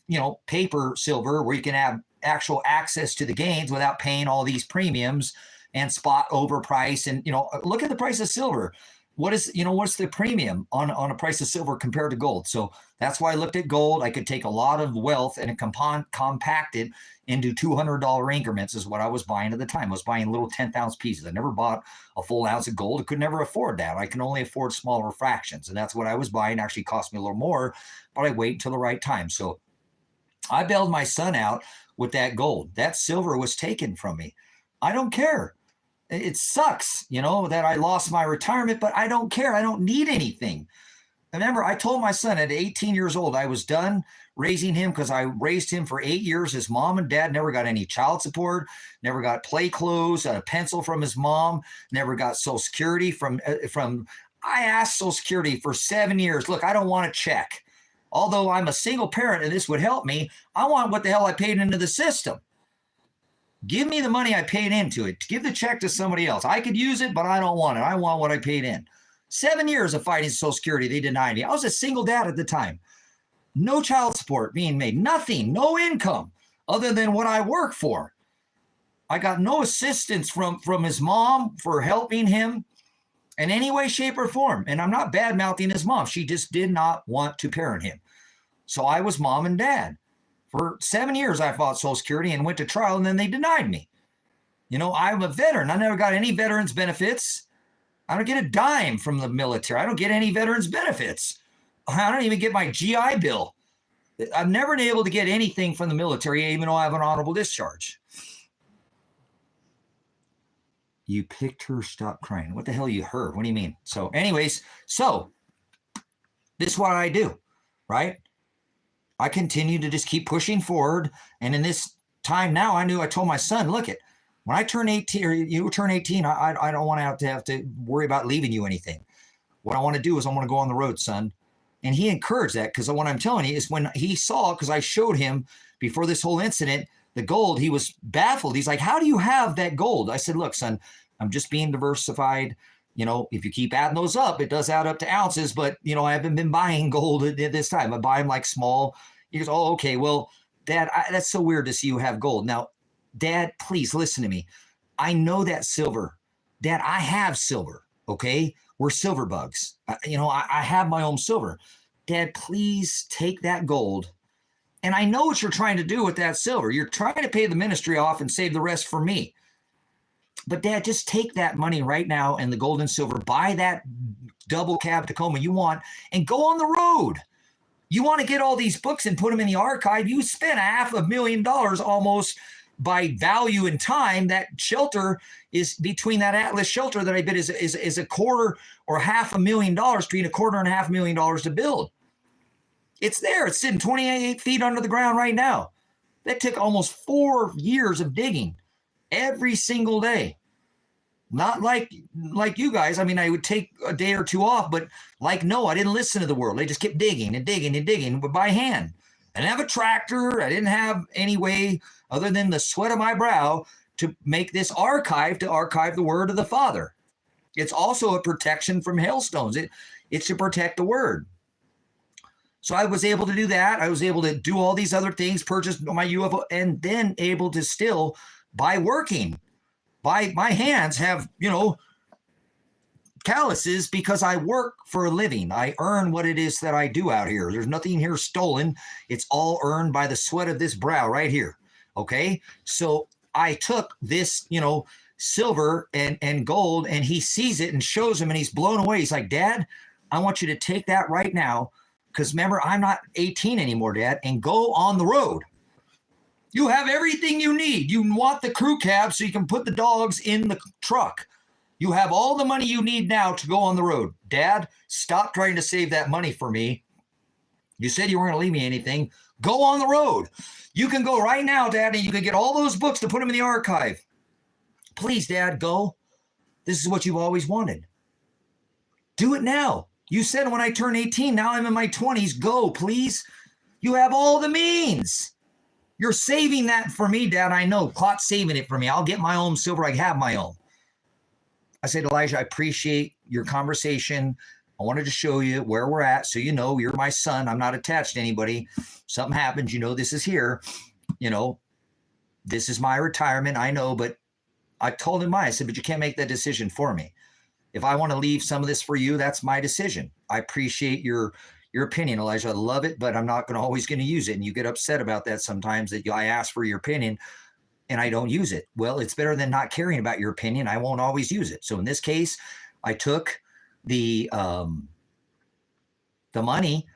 you know, paper silver where you can have actual access to the gains without paying all these premiums and spot overprice. And, you know, look at the price of silver. What is, you know, what's the premium on a price of silver compared to gold? So that's why I looked at gold. I could take a lot of wealth and compact it into $200 increments is what I was buying at the time. I was buying little 10th ounce pieces. I never bought a full ounce of gold. I could never afford that. I can only afford smaller fractions. And that's what I was buying. It actually cost me a little more, but I wait until the right time. So I bailed my son out with that gold. That silver was taken from me. I don't care. It sucks, you know, that I lost my retirement, but I don't care. I don't need anything. Remember, I told my son at 18 years old, I was done raising him because I raised him for 8 years. His mom and dad never got any child support, never got play clothes, a pencil from his mom, never got Social Security from. I asked Social Security for 7 years. Look, I don't want a check. Although I'm a single parent and this would help me, I want what the hell I paid into the system. Give me the money I paid into it. Give the check to somebody else. I could use it, but I don't want it. I want what I paid in. 7 years of fighting Social Security, they denied me. I was a single dad at the time. No child support being made. Nothing. No income other than what I work for. I got no assistance from his mom for helping him in any way, shape, or form. And I'm not bad-mouthing his mom. She just did not want to parent him. So I was mom and dad. For 7 years, I fought Social Security and went to trial, and then they denied me. You know, I'm a veteran. I never got any veterans benefits. I don't get a dime from the military. I don't get any veterans benefits. I don't even get my GI Bill. I've never been able to get anything from the military, even though I have an honorable discharge. You picked her, stop crying. What the hell you heard? What do you mean? So anyways, so this is what I do, right? I continue to just keep pushing forward. And in this time now, I told my son, look it, when I turn 18 or you turn 18, I don't want to have to worry about leaving you anything. What I want to do is I want to go on the road, son. And he encouraged that because what I'm telling you is when he saw, because I showed him before this whole incident, the gold, he was baffled. He's like, how do you have that gold? I said, look, son, I'm just being diversified. You know, if you keep adding those up, it does add up to ounces, but, you know, I haven't been buying gold at this time. I buy them like small. He goes, oh, okay, well, Dad, that's so weird to see you have gold. Now, Dad, please listen to me. I know that silver. Dad, I have silver, okay? We're silver bugs. I have my own silver. Dad, please take that gold. And I know what you're trying to do with that silver. You're trying to pay the ministry off and save the rest for me. But Dad, just take that money right now and the gold and silver, buy that double cab Tacoma you want, and go on the road. You want to get all these books and put them in the archive. You spent $500,000 almost by value and time. That shelter is between that Atlas shelter that I bid is a quarter or $500,000, between a quarter and $500,000 to build. It's there. It's sitting 28 feet under the ground right now. That took almost 4 years of digging every single day. Not like you guys. I mean, I would take a day or two off, but like Noah, I didn't listen to the world. I just kept digging and digging and digging, but by hand. I didn't have a tractor. I didn't have any way other than the sweat of my brow to make this archive, to archive the word of the Father. It's also a protection from hailstones. It's to protect the word. So I was able to do that. I was able to do all these other things, purchase my UFO, and then able to still, by working, by my hands have, calluses because I work for a living. I earn what it is that I do out here. There's nothing here stolen. It's all earned by the sweat of this brow right here. Okay. So I took this, silver and gold, and he sees it and shows him, and he's blown away. He's like, Dad, I want you to take that right now. Because remember, I'm not 18 anymore, Dad, and go on the road. You have everything you need. You want the crew cab so you can put the dogs in the truck. You have all the money you need now to go on the road. Dad, stop trying to save that money for me. You said you weren't going to leave me anything. Go on the road. You can go right now, Dad, and you can get all those books to put them in the archive. Please, Dad, go. This is what you've always wanted. Do it now. You said when I turn 18, now I'm in my 20s. Go, please. You have all the means. You're saving that for me, Dad. I know. Clot's saving it for me. I'll get my own silver. I have my own. I said, Elijah, I appreciate your conversation. I wanted to show you where we're at. So, you know, you're my son. I'm not attached to anybody. Something happens, you know, this is here. You know, this is my retirement. I know, but I told him I said, but you can't make that decision for me. If I want to leave some of this for you, that's my decision. I appreciate your opinion, Elijah. I love it, but I'm not always going to use it. And you get upset about that sometimes, that I ask for your opinion and I don't use it. Well, it's better than not caring about your opinion. I won't always use it. So in this case, I took the money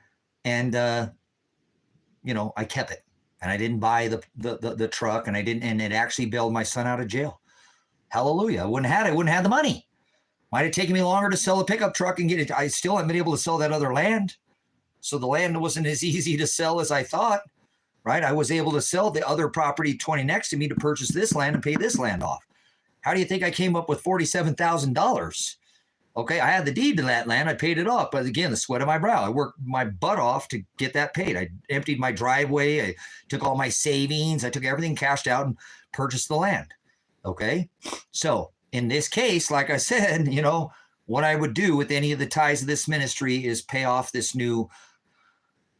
and, you know, I kept it, and I didn't buy the truck, and it actually bailed my son out of jail. Hallelujah. I wouldn't have the money. Might have taken me longer to sell the pickup truck and get it. I still haven't been able to sell that other land. So the land wasn't as easy to sell as I thought, right? I was able to sell the other property 20 next to me to purchase this land and pay this land off. How do you think I came up with $47,000? Okay, I had the deed to that land. I paid it off. But again, the sweat of my brow. I worked my butt off to get that paid. I emptied my driveway. I took all my savings. I took everything cashed out and purchased the land. Okay, so in this case, like I said, you know, what I would do with any of the ties of this ministry is pay off this new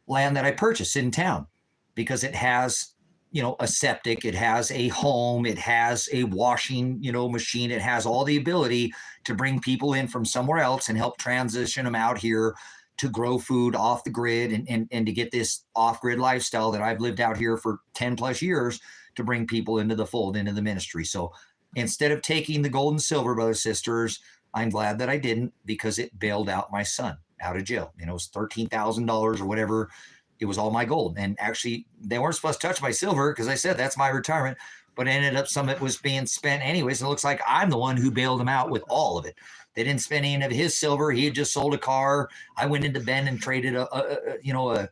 land that I purchased in town, because it has, you know, a septic, it has a home, it has a washing, you know, machine. It has all the ability to bring people in from somewhere else and help transition them out here to grow food off the grid and to get this off-grid lifestyle that I've lived out here for 10 plus years to bring people into the fold, into the ministry. So instead of taking the gold and silver, brothers, sisters, I'm glad that I didn't, because it bailed out my son out of jail. You know, it was $13,000 or whatever. It was all my gold. And actually, they weren't supposed to touch my silver, because I said that's my retirement. But it ended up some of it was being spent anyways. It looks like I'm the one who bailed him out with all of it. They didn't spend any of his silver. He had just sold a car. I went into Bend and traded a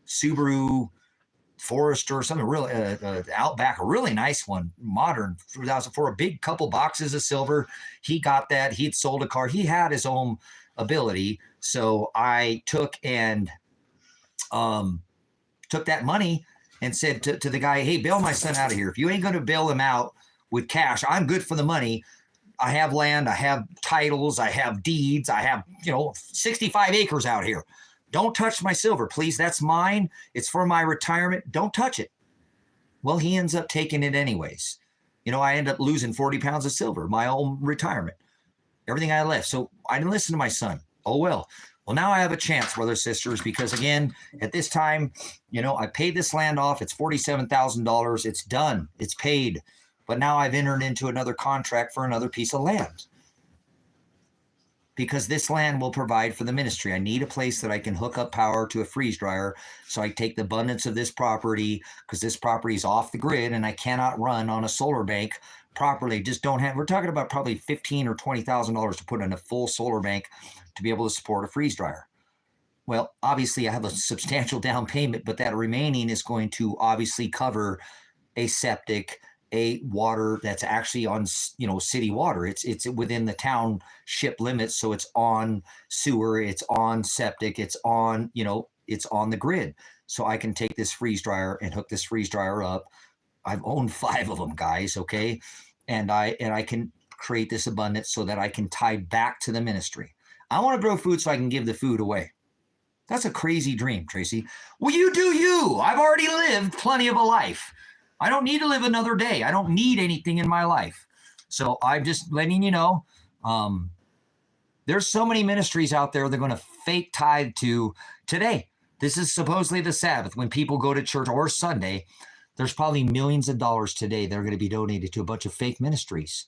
Subaru Forester or something, really Outback, a really nice one, modern 2004, a big couple boxes of silver. He got that. He'd sold a car. He had his own ability. So I took that money and said to the guy, hey, bail my son out of here. If you ain't going to bail him out with cash, I'm good for the money. I have land, I have titles, I have deeds, I have, 65 acres out here. Don't touch my silver, please. That's mine. It's for my retirement. Don't touch it. Well, he ends up taking it anyways. I end up losing 40 pounds of silver, my own retirement, everything I left. So I didn't listen to my son. Oh, well. Well, now I have a chance, brothers, sisters, because again, at this time, I paid this land off. It's $47,000. It's done. It's paid. But now I've entered into another contract for another piece of land, because this land will provide for the ministry. I need a place that I can hook up power to a freeze dryer. So I take the abundance of this property, because this property is off the grid and I cannot run on a solar bank properly. We're talking about probably $15,000 or $20,000 to put in a full solar bank to be able to support a freeze dryer. Well, obviously I have a substantial down payment, but that remaining is going to obviously cover a septic, a water that's actually on, city water. It's within the township limits. So it's on sewer, it's on septic, it's on, it's on the grid. So I can take this freeze dryer and hook this freeze dryer up. I've owned 5 of them, guys. Okay. And I can create this abundance so that I can tie back to the ministry. I want to grow food so I can give the food away. That's a crazy dream, Tracy. Well, you do you. I've already lived plenty of a life. I don't need to live another day. I don't need anything in my life. So I'm just letting you know, there's so many ministries out there they're going to fake tithe to today. This is supposedly the Sabbath when people go to church, or Sunday. There's probably millions of dollars today that are going to be donated to a bunch of fake ministries.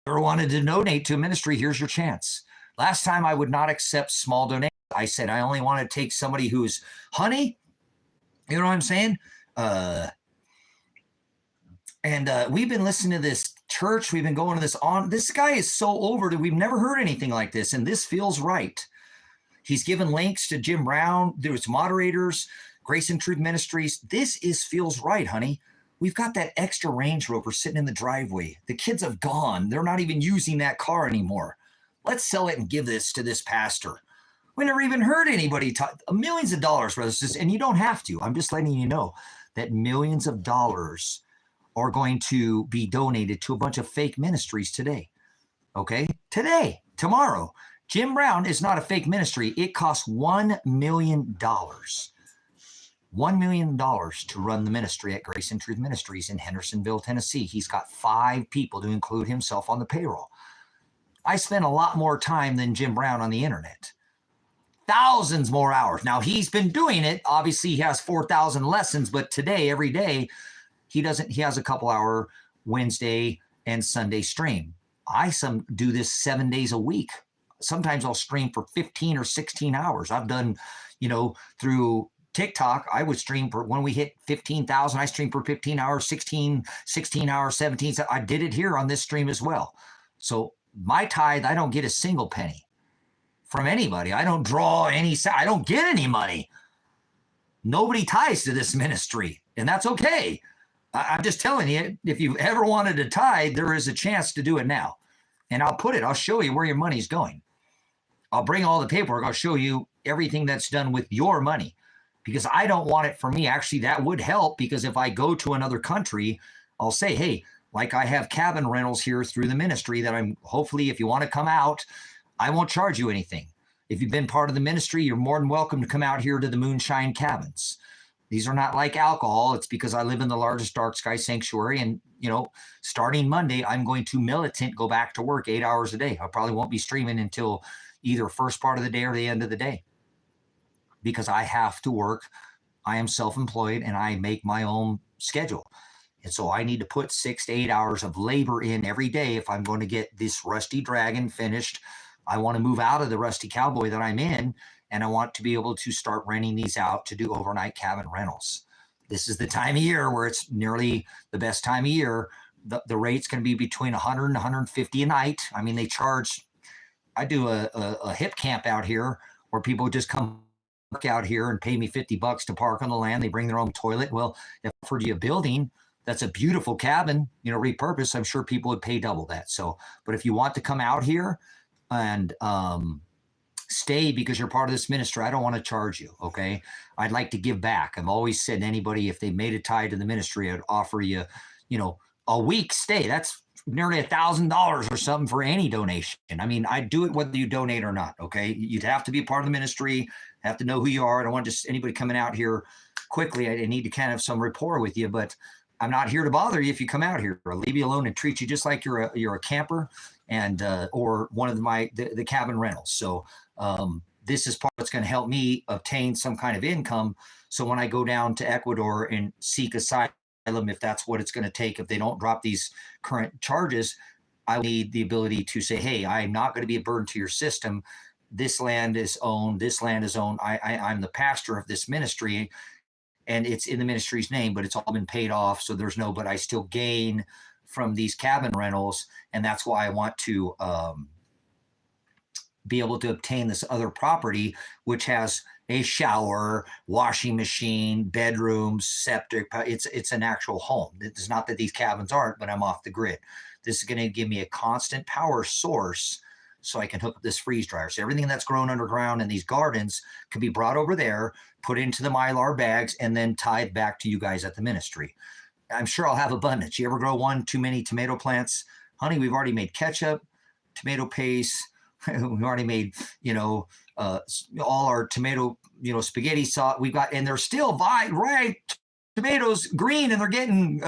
If you ever wanted to donate to a ministry, here's your chance. Last time I would not accept small donations. I said I only want to take somebody who's honey. You know what I'm saying? And we've been listening to this church. We've been going to this on. This guy is so over that we've never heard anything like this. And this feels right. He's given links to Jim Brown. There's moderators, Grace and Truth Ministries. This feels right, honey. We've got that extra Range Rover sitting in the driveway. The kids have gone. They're not even using that car anymore. Let's sell it and give this to this pastor. We never even heard anybody talk millions of dollars, brothers, and you don't have to. I'm just letting you know that millions of dollars are going to be donated to a bunch of fake ministries today. Okay? Today, tomorrow. Jim Brown is not a fake ministry. It costs $1 million. $1 million to run the ministry at Grace and Truth Ministries in Hendersonville, Tennessee. He's got 5 people to include himself on the payroll. I spend a lot more time than Jim Brown on the internet. Thousands more hours. Now, he's been doing it. Obviously, he has 4,000 lessons, but today, every day, he has a couple hour Wednesday and Sunday stream. I do this 7 days a week. Sometimes I'll stream for 15 or 16 hours. I've done, through TikTok, I would stream for, when we hit 15,000, I stream for 15 hours, 16 hours, 17. I did it here on this stream as well. So my tithe, I don't get a single penny from anybody. I don't draw I don't get any money. Nobody ties to this ministry, and that's okay. I'm just telling you, if you've ever wanted to tithe, there is a chance to do it now. And I'll show you where your money's going. I'll bring all the paperwork. I'll show you everything that's done with your money, because I don't want it for me. Actually, that would help, because if I go to another country, I'll say, hey, like I have cabin rentals here through the ministry that hopefully, if you want to come out, I won't charge you anything. If you've been part of the ministry, you're more than welcome to come out here to the Moonshine Cabins. These are not like alcohol. It's because I live in the largest dark sky sanctuary. And, starting Monday, I'm going to militant go back to work 8 hours a day. I probably won't be streaming until either first part of the day or the end of the day, because I have to work. I am self-employed and I make my own schedule. And so I need to put 6 to 8 hours of labor in every day if I'm going to get this Rusty Dragon finished. I want to move out of the Rusty Cowboy that I'm in, and I want to be able to start renting these out to do overnight cabin rentals. This is the time of year where it's nearly the best time of year. The rate's going to be between 100 and 150 a night. I mean, I do a hip camp out here where people just come work out here and pay me $50 to park on the land. They bring their own toilet. Well, if I offered you a building that's a beautiful cabin, repurposed, I'm sure people would pay double that. So, but if you want to come out here and stay because you're part of this ministry, I don't want to charge you, okay? I'd like to give back. I've always said anybody, if they made a tithe to the ministry, I'd offer you, a week stay. That's nearly $1,000 or something for any donation. I mean, I do it whether you donate or not, okay? You'd have to be part of the ministry, have to know who you are. I don't want just anybody coming out here quickly. I need to kind of have some rapport with you, but I'm not here to bother you if you come out here. I'll leave you alone and treat you just like you're a camper and or one of the cabin rentals. So this is part that's going to help me obtain some kind of income. So when I go down to Ecuador and seek asylum, if that's what it's going to take, if they don't drop these current charges, I need the ability to say, hey, I'm not going to be a burden to your system. This land is owned. This land is owned. I'm the pastor of this ministry, and it's in the ministry's name, but it's all been paid off. So but I still gain from these cabin rentals. And that's why I want to be able to obtain this other property, which has a shower, washing machine, bedrooms, septic. It's an actual home. It's not that these cabins aren't, but I'm off the grid. This is going to give me a constant power source so I can hook up this freeze dryer. So everything that's grown underground in these gardens can be brought over there, put into the Mylar bags, and then tied back to you guys at the ministry. I'm sure I'll have abundance. You ever grow one too many tomato plants? Honey, we've already made ketchup, tomato paste. We've already made, all our tomato, spaghetti sauce. We've got, and they're still ripe tomatoes, green, and they're getting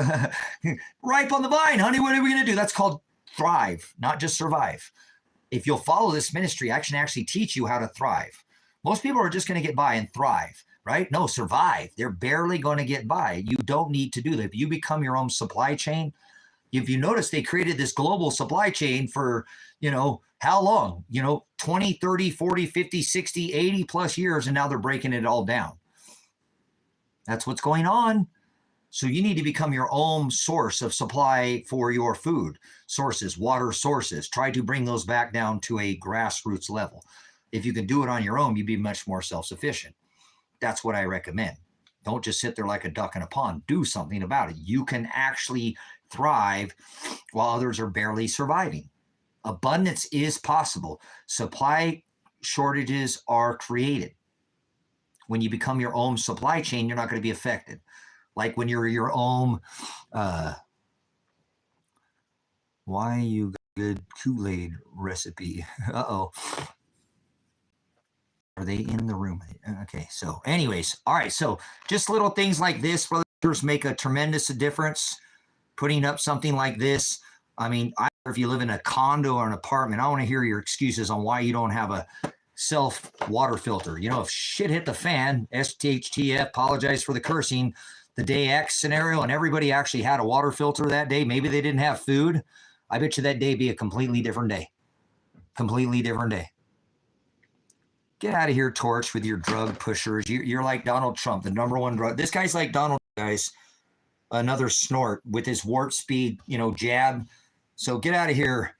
ripe on the vine. Honey, what are we going to do? That's called thrive, not just survive. If you'll follow this ministry, I can actually teach you how to thrive. Most people are just going to get by and thrive, right? No, survive. They're barely going to get by. You don't need to do that. If you become your own supply chain, if you notice, they created this global supply chain for, how long? 20, 30, 40, 50, 60, 80 plus years, and now they're breaking it all down. That's what's going on. So you need to become your own source of supply for your food sources, water sources. Try to bring those back down to a grassroots level. If you can do it on your own, you'd be much more self-sufficient. That's what I recommend. Don't just sit there like a duck in a pond. Do something about it. You can actually thrive while others are barely surviving. Abundance is possible. Supply shortages are created. When you become your own supply chain, you're not going to be affected. Like when you're your own, why you got a good Kool-Aid recipe? Uh-oh. Are they in the room? Okay, so anyways, all right, so just little things like this, brothers, make a tremendous difference. Putting up something like this, I mean, if you live in a condo or an apartment, I want to hear your excuses on why you don't have a self water filter. You know, if shit hit the fan, STHTF, apologize for the cursing, the day X scenario, and everybody actually had a water filter that day, maybe they didn't have food, I bet you that day be a completely different day. Completely different day. Get out of here, Torch, with your drug pushers. You're like Donald Trump, the #1 drug. This guy's like Donald, guys. Another snort with his warp speed, jab. So get out of here,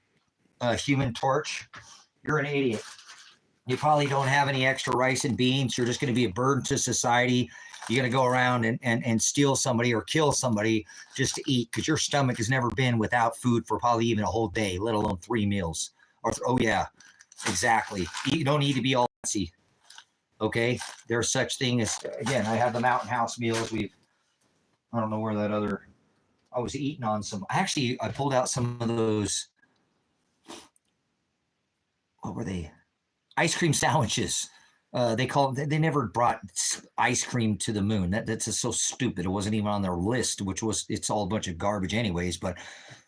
Human Torch. You're an idiot. You probably don't have any extra rice and beans. You're just going to be a burden to society. You're going to go around and steal somebody or kill somebody just to eat because your stomach has never been without food for probably even a whole day, let alone 3 meals. Oh, yeah, exactly. You don't need to be all fancy, okay? There's such thing as, again, I have the Mountain House meals. I don't know where that other, I was eating on some, actually, I pulled out some of those, what were they? Ice cream sandwiches. They never brought ice cream to the moon. That's just so stupid. It wasn't even on their list, it's all a bunch of garbage anyways, but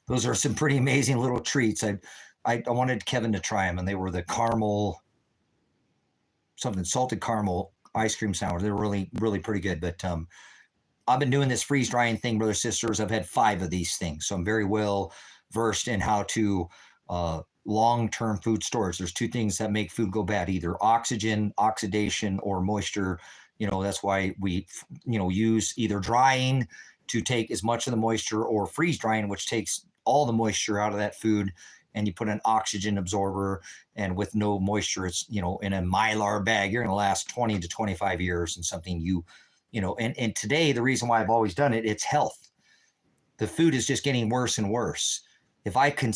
those are some pretty amazing little treats. I wanted Kevin to try them, and they were the caramel, something salted caramel ice cream sandwich. They were really, really pretty good. But I've been doing this freeze drying thing, brothers, sisters. I've had 5 of these things. So I'm very well versed in how to long-term food storage. There's 2 things that make food go bad, either oxygen, oxidation, or moisture. That's why we, use either drying to take as much of the moisture, or freeze drying, which takes all the moisture out of that food. And you put an oxygen absorber, and with no moisture, it's, in a Mylar bag, you're going to last 20 to 25 years and something and today, the reason why I've always done it, it's health. The food is just getting worse and worse. If I can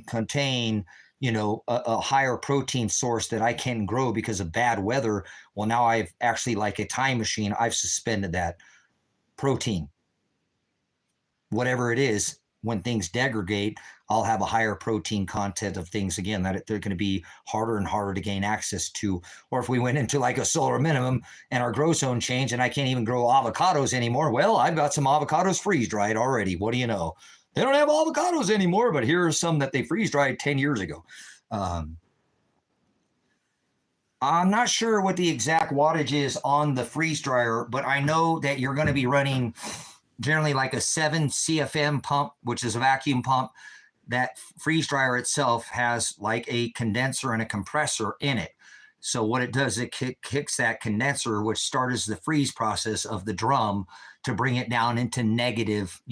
contain, a higher protein source that I can grow because of bad weather, well, now I've actually, like a time machine, I've suspended that protein. Whatever it is, when things degrade, I'll have a higher protein content of things again that they're going to be harder and harder to gain access to. Or if we went into like a solar minimum and our grow zone changed and I can't even grow avocados anymore, well, I've got some avocados freeze dried already. What do you know? They don't have avocados anymore, but here are some that they freeze dried 10 years ago. I'm not sure what the exact wattage is on the freeze dryer, but I know that you're going to be running generally like a 7 CFM pump, which is a vacuum pump. That freeze dryer itself has like a condenser and a compressor in it. So what it does, it kicks that condenser, which starts the freeze process of the drum, to bring it down into negative,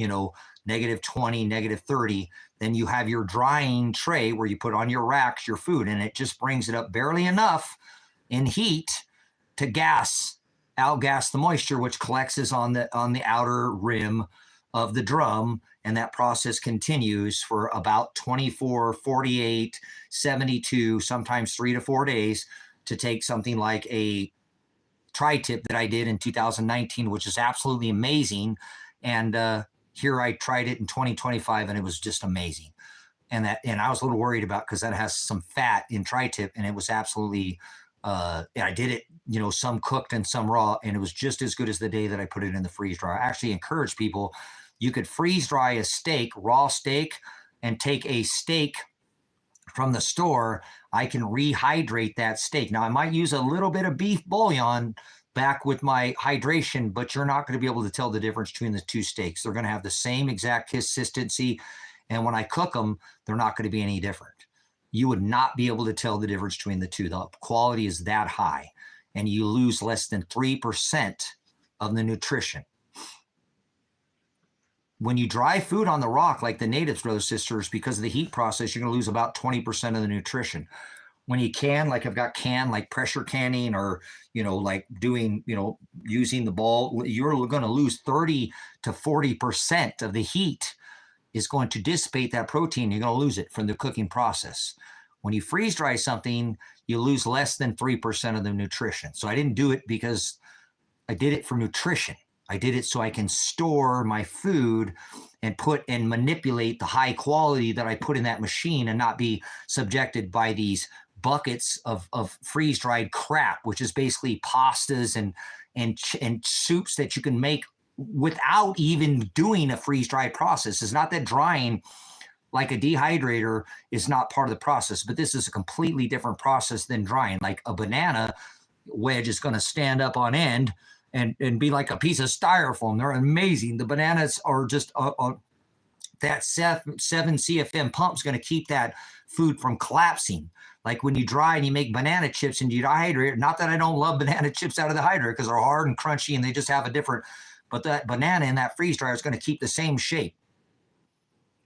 negative 20, negative 30. Then you have your drying tray where you put on your racks your food, and it just brings it up barely enough in heat to outgas the moisture, which collects on the outer rim of the drum. And that process continues for about 24, 48, 72, sometimes 3 to 4 days, to take something like a tri-tip that I did in 2019, which is absolutely amazing. And here I tried it in 2025, and it was just amazing. And I was a little worried about, because that has some fat in tri-tip, and it was absolutely, I did it, some cooked and some raw, and it was just as good as the day that I put it in the freeze dryer. I actually encourage people, you could freeze dry a steak, raw steak, and take a steak from the store. I can rehydrate that steak. Now, I might use a little bit of beef bouillon back with my hydration, but you're not going to be able to tell the difference between the 2 steaks. They're going to have the same exact consistency, and when I cook them, they're not going to be any different. You would not be able to tell the difference between the 2. The quality is that high, and you lose less than 3% of the nutrition. When you dry food on the rock, like the natives, brothers, sisters, because of the heat process, you're going to lose about 20% of the nutrition. when you can, like I've got can, like pressure canning, or, like doing, using the ball, you're going to lose 30 to 40% of the heat is going to dissipate that protein. You're going to lose it from the cooking process. When you freeze dry something, you lose less than 3% of the nutrition. So I didn't do it because I did it for nutrition. I did it so I can store my food and put and manipulate the high quality that I put in that machine and not be subjected by these buckets of freeze-dried crap, which is basically pastas and soups that you can make without even doing a freeze-dry process. It's not that drying like a dehydrator is not part of the process, but this is a completely different process than drying. Like a banana wedge is going to stand up on end and be like a piece of styrofoam. They're amazing. The bananas are just that 7 CFM pump is going to keep that food from collapsing. Like when you dry and you make banana chips and you dehydrate, not that I don't love banana chips out of the hydrator because they're hard and crunchy and they just have a different, but that banana in that freeze dryer is going to keep the same shape.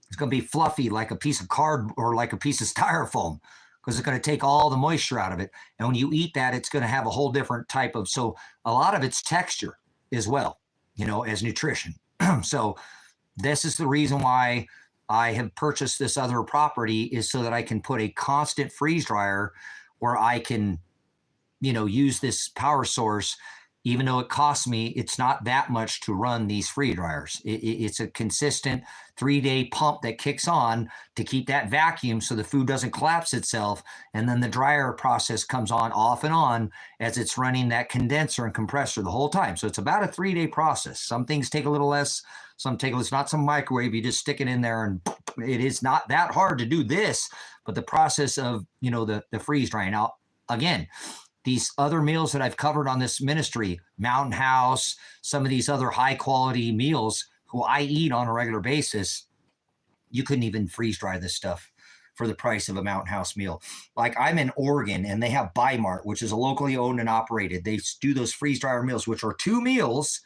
It's going to be fluffy like a piece of card or like a piece of styrofoam because it's going to take all the moisture out of it. And when you eat that, it's going to have a whole different type of, so a lot of it's texture as well, as nutrition. So this is the reason why I have purchased this other property, is so that I can put a constant freeze dryer where I can, use this power source. Even though it costs me, it's not that much to run these freeze dryers. It's a consistent 3-day pump that kicks on to keep that vacuum so the food doesn't collapse itself. And then the dryer process comes on off and on as it's running that condenser and compressor the whole time. So it's about a 3-day process. Some things take a little less, some take less, not some microwave. You just stick it in there and it is not that hard to do this, but the process of, the freeze drying. Now, again, these other meals that I've covered on this ministry, Mountain House, some of these other high quality meals who I eat on a regular basis, you couldn't even freeze dry this stuff for the price of a Mountain House meal. Like I'm in Oregon and they have Buy Mart, which is a locally owned and operated. They do those freeze dryer meals, which are 2 meals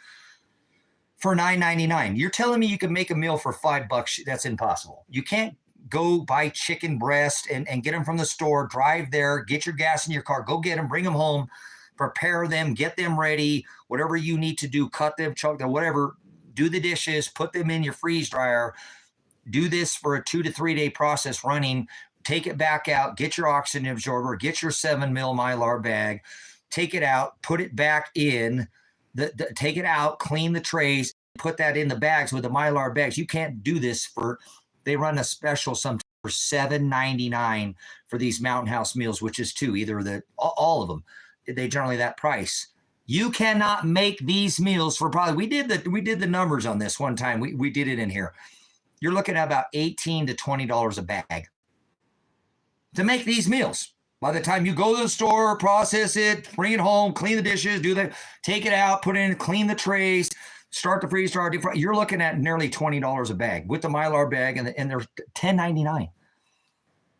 for $9.99. You're telling me you can make a meal for $5? That's impossible. You can't go buy chicken breast and get them from the store, drive there, get your gas in your car, go get them, bring them home, prepare them, get them ready, whatever you need to do, cut them, chunk them, whatever, do the dishes, put them in your freeze dryer, do this for a 2 to 3 day process running, take it back out, get your oxygen absorber, get your 7 mil Mylar bag, take it out, put it back in, take it out, clean the trays, put that in the bags with the Mylar bags. You can't do this for, they run a special sometimes for $7.99 for these Mountain House meals, which is 2, either all of them. They generally that price. You cannot make these meals for probably, we did the numbers on this one time. We did it in here. You're looking at about $18 to $20 a bag to make these meals. By the time you go to the store, process it, bring it home, clean the dishes, take it out, put it in, clean the trays, start the freeze dryer, you're looking at nearly $20 a bag with the Mylar bag, and they're $10.99,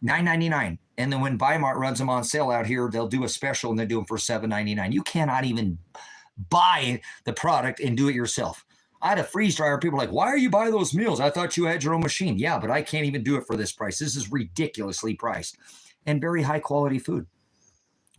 $9.99. And then when Buy Mart runs them on sale out here, they'll do a special and they do them for $7.99. You cannot even buy the product and do it yourself. I had a freeze dryer. People are like, why are you buying those meals? I thought you had your own machine. Yeah, but I can't even do it for this price. This is ridiculously priced and very high quality food.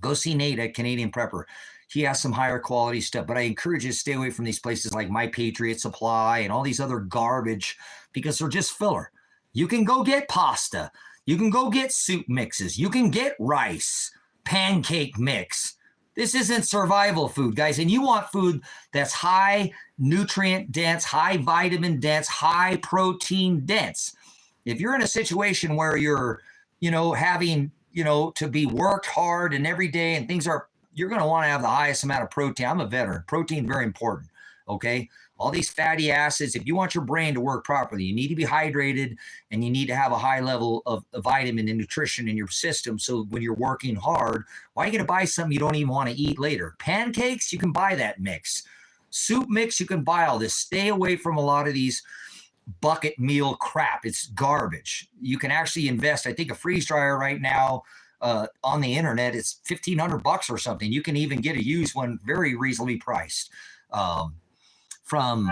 Go see Nate at Canadian Prepper. He has some higher quality stuff, but I encourage you to stay away from these places like My Patriot Supply and all these other garbage because they're just filler. You can go get pasta. You can go get soup mixes. You can get rice, pancake mix. This isn't survival food, guys. And you want food that's high nutrient dense, high vitamin dense, high protein dense. If you're in a situation where you're, having, to be worked hard and every day and things are, you're going to want to have the highest amount of protein. I'm a veteran. Protein, very important. Okay. All these fatty acids, if you want your brain to work properly, you need to be hydrated and you need to have a high level of vitamin and nutrition in your system. So when you're working hard, why are you going to buy something you don't even want to eat later? Pancakes, you can buy that mix. Soup mix, you can buy all this. Stay away from a lot of these bucket meal crap. It's garbage. You can actually invest. I think a freeze dryer right now, on the internet, it's $1,500 or something. You can even get a used one very reasonably priced. From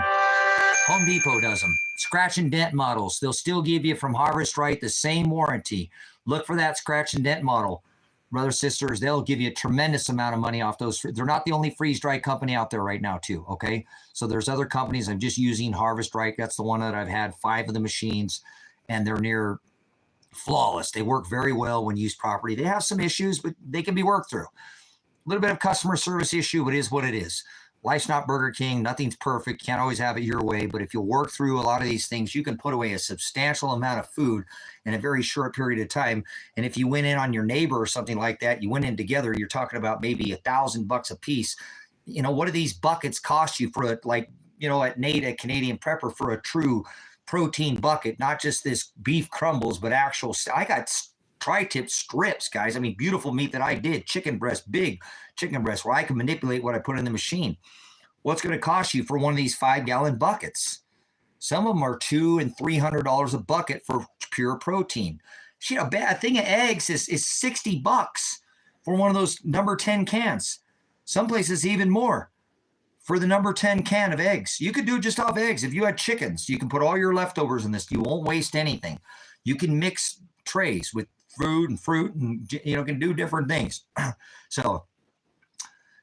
Home Depot does them. Scratch and dent models. They'll still give you from Harvest Right the same warranty. Look for that scratch and dent model. brothers, sisters, they'll give you a tremendous amount of money off those. They're not the only freeze-dry company out there right now too, okay? So there's other companies. I'm just using Harvest Right. That's the one that I've had 5 of the machines, and they're near flawless. They work very well when used properly. They have some issues, but they can be worked through. A little bit of customer service issue, but it is what it is. Life's not Burger King. Nothing's perfect. Can't always have it your way. But if you'll work through a lot of these things, you can put away a substantial amount of food in a very short period of time. And if you went in on your neighbor or something like that, you went in together, you're talking about maybe $1,000 a piece. You know, what do these buckets cost you for a, like, you know, at Nate, a Canadian Prepper, for a true protein bucket, not just this beef crumbles, but actual, I got tri-tip strips, guys. I mean, beautiful meat that I did, chicken breast, big chicken breast, where I can manipulate what I put in the machine. What's going to cost you for one of these 5-gallon buckets? Some of them are $200 and $300 a bucket for pure protein. Shit, a thing of eggs is $60 for one of those number 10 cans. Some places even more for the number 10 can of eggs. You could do it just off eggs. If you had chickens, you can put all your leftovers in this. You won't waste anything. You can mix trays with food and fruit, and you know, can do different things.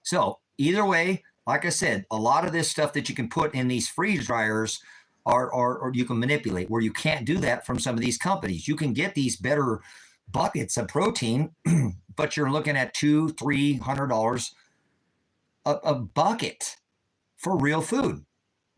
So either way, like I said, a lot of this stuff that you can put in these freeze dryers or you can manipulate, where you can't do that from some of these companies. You can get these better buckets of protein, but you're looking at $200-$300 a bucket for real food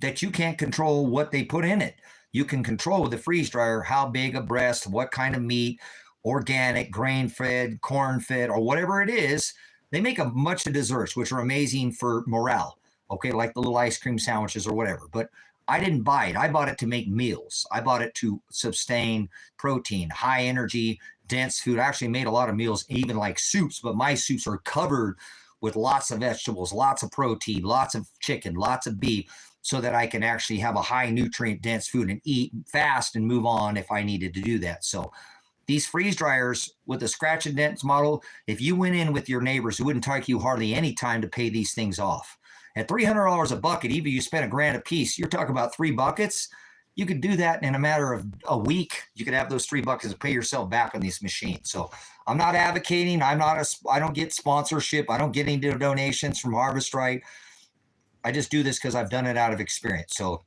that you can't control what they put in it. You can control with the freeze dryer how big a breast, what kind of meat, organic, grain-fed, corn-fed, or whatever it is. They make a bunch of desserts, which are amazing for morale, okay, like the little ice cream sandwiches or whatever. But I didn't buy it. I bought it to make meals. I bought it to sustain protein, high energy, dense food. I actually made a lot of meals, even like soups, but my soups are covered with lots of vegetables, lots of protein, lots of chicken, lots of beef, so that I can actually have a high nutrient dense food and eat fast and move on if I needed to do that. So these freeze dryers with the scratch and dents model, if you went in with your neighbors, it wouldn't take you hardly any time to pay these things off. At $300 a bucket, even if you spent $1,000 a piece, you're talking about 3 buckets. You could do that in a matter of a week. You could have those 3 buckets and pay yourself back on these machines. So I'm not advocating. I don't get sponsorship. I don't get any donations from Harvest Right. I just do this because I've done it out of experience. So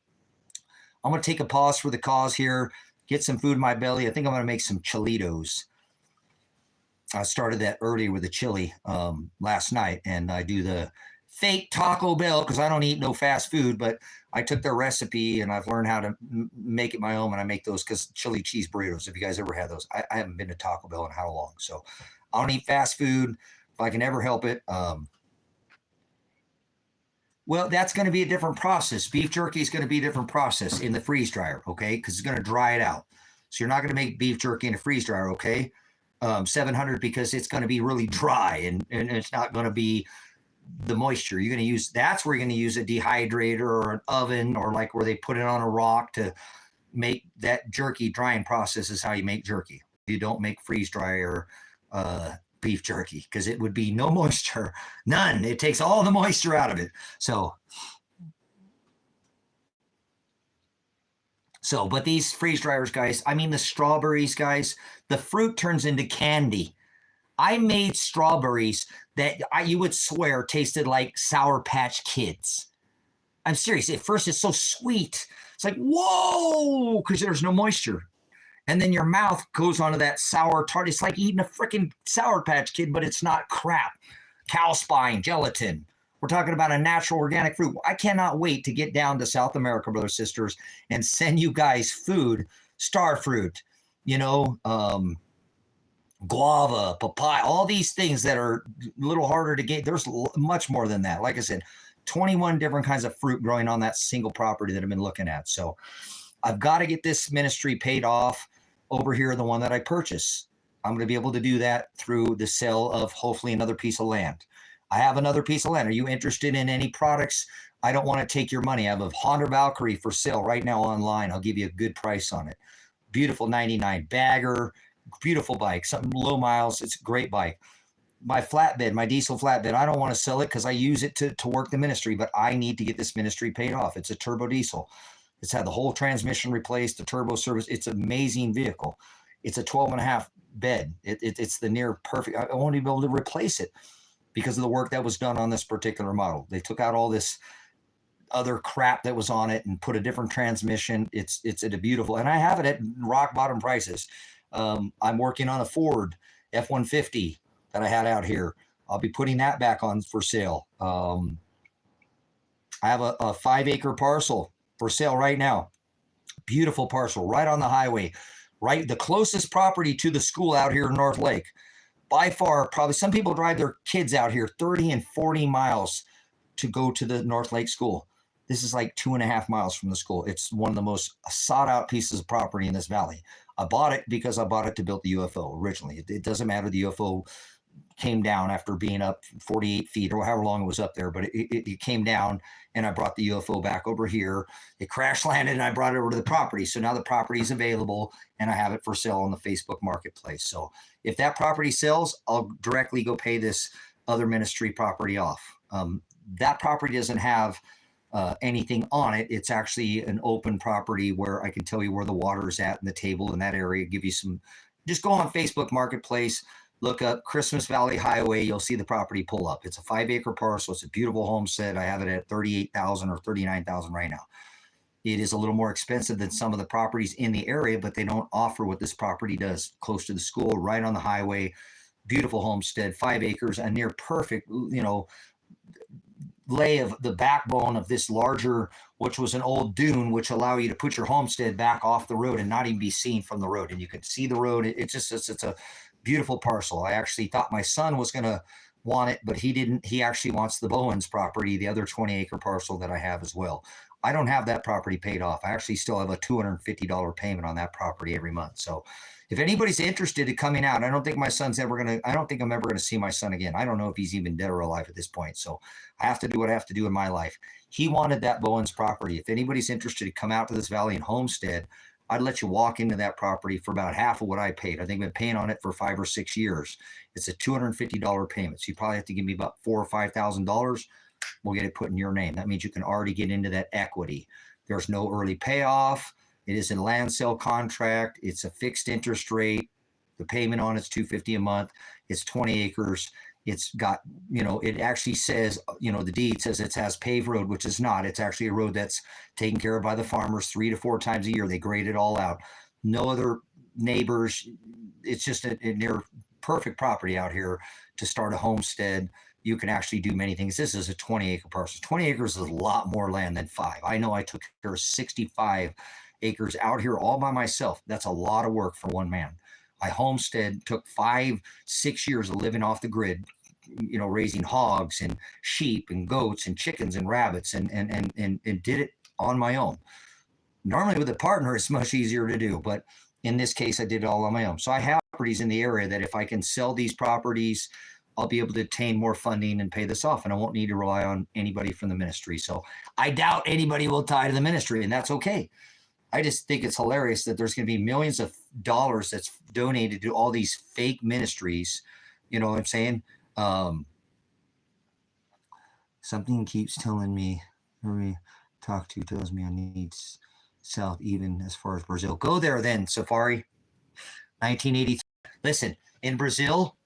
I'm going to take a pause for the cause here, get some food in my belly. I think I'm going to make some chilitos. I started that earlier with the chili last night, and I do the fake Taco Bell because I don't eat no fast food, but I took their recipe and I've learned how to make it my own, and I make those because chili cheese burritos, if you guys ever had those. I haven't been to Taco Bell in how long, so I don't eat fast food if I can ever help it. Well, that's going to be a different process. Beef jerky is going to be a different process in the freeze dryer, okay? Because it's going to dry it out. So you're not going to make beef jerky in a freeze dryer, okay? 700, because it's going to be really dry and it's not going to be the moisture. You're going to use, that's where you're going to use a dehydrator or an oven, or like where they put it on a rock to make that jerky. Drying process is how you make jerky. You don't make freeze dryer beef jerky, because it would be no moisture, none. It takes all the moisture out of it. So, but these freeze dryers, guys, I mean, the strawberries, guys, the fruit turns into candy. I made strawberries that you would swear tasted like Sour Patch Kids. I'm serious. At first, it's so sweet. It's like, whoa, because there's no moisture. And then your mouth goes onto that sour tart. It's like eating a freaking Sour Patch Kid, but it's not crap. Cow spine, gelatin. We're talking about a natural organic fruit. I cannot wait to get down to South America, brothers, sisters, and send you guys food, star fruit, you know, guava, papaya, all these things that are a little harder to get. There's much more than that. Like I said, 21 different kinds of fruit growing on that single property that I've been looking at. So I've got to get this ministry paid off over here, the one that I purchased. I'm going to be able to do that through the sale of hopefully another piece of land. I have another piece of land. Are you interested in any products? I don't want to take your money. I have a Honda Valkyrie for sale right now online. I'll give you a good price on it. Beautiful 99 bagger, beautiful bike, something low miles. It's a great bike. My flatbed, my diesel flatbed, I don't want to sell it because I use it to work the ministry, but I need to get this ministry paid off. It's a turbo diesel. It's had the whole transmission replaced, the turbo service. It's an amazing vehicle. It's a 12.5 bed. It's the near perfect. I won't even be able to replace it because of the work that was done on this particular model. They took out all this other crap that was on it and put a different transmission. It's at a beautiful, and I have it at rock bottom prices. I'm working on a Ford F-150 that I had out here. I'll be putting that back on for sale. I have a 5-acre parcel for sale right now. Beautiful parcel right on the highway, right? The closest property to the school out here in North Lake. By far, probably some people drive their kids out here 30 and 40 miles to go to the North Lake school. This is like 2.5 miles from the school. It's one of the most sought out pieces of property in this valley. I bought it because I bought it to build the UFO originally. It doesn't matter. The UFO came down after being up 48 feet or however long it was up there, but it came down and I brought the UFO back over here. It crash landed and I brought it over to the property. So now the property is available and I have it for sale on the Facebook marketplace. So if that property sells, I'll directly go pay this other ministry property off. That property doesn't have anything on it. It's actually an open property where I can tell you where the water is at in the table in that area, give you some, just go on Facebook marketplace, look up Christmas Valley Highway. You'll see the property pull up. It's a 5-acre parcel. It's a beautiful homestead. I have it at $38,000 or $39,000 right now. It is a little more expensive than some of the properties in the area, but they don't offer what this property does. Close to the school, right on the highway, beautiful homestead, 5 acres, a near perfect, lay of the backbone of this larger, which was an old dune, which allow you to put your homestead back off the road and not even be seen from the road. And you can see the road. It's a beautiful parcel. I actually thought my son was going to want it, but he didn't. He actually wants the Bowens property, the other 20-acre parcel that I have as well. I don't have that property paid off. I actually still have a $250 payment on that property every month. So if anybody's interested in coming out, I don't think my son's ever going to, I don't think I'm ever going to see my son again. I don't know if he's even dead or alive at this point. So I have to do what I have to do in my life. He wanted that Bowens property. If anybody's interested to come out to this valley and homestead, I'd let you walk into that property for about half of what I paid. I think I've been paying on it for 5 or 6 years. It's a $250 payment. So you probably have to give me about $4,000 or $5,000. We'll get it put in your name. That means you can already get into that equity. There's no early payoff. It is a land sale contract. It's a fixed interest rate. The payment on it's $250 a month. It's 20 acres. It's got, it actually says, the deed says it has paved road, which is not. It's actually a road that's taken care of by the farmers 3 to 4 times a year. They grade it all out. No other neighbors. It's just a near perfect property out here to start a homestead. You can actually do many things. This is a 20-acre parcel. 20 acres is a lot more land than 5. I know I took care of 65 acres out here all by myself. That's a lot of work for one man. I homestead, took 5-6 years of living off the grid, raising hogs and sheep and goats and chickens and rabbits and did it on my own. Normally with a partner, it's much easier to do, but in this case, I did it all on my own. So I have properties in the area that if I can sell these properties, I'll be able to obtain more funding and pay this off, and I won't need to rely on anybody from the ministry. So I doubt anybody will tie to the ministry, and that's okay. I just think it's hilarious that there's going to be millions of dollars that's donated to all these fake ministries. You know what I'm saying? Something keeps telling me, whoever talk to tells me I need south, even as far as Brazil. Go there then, Safari. 1983. Listen, in Brazil,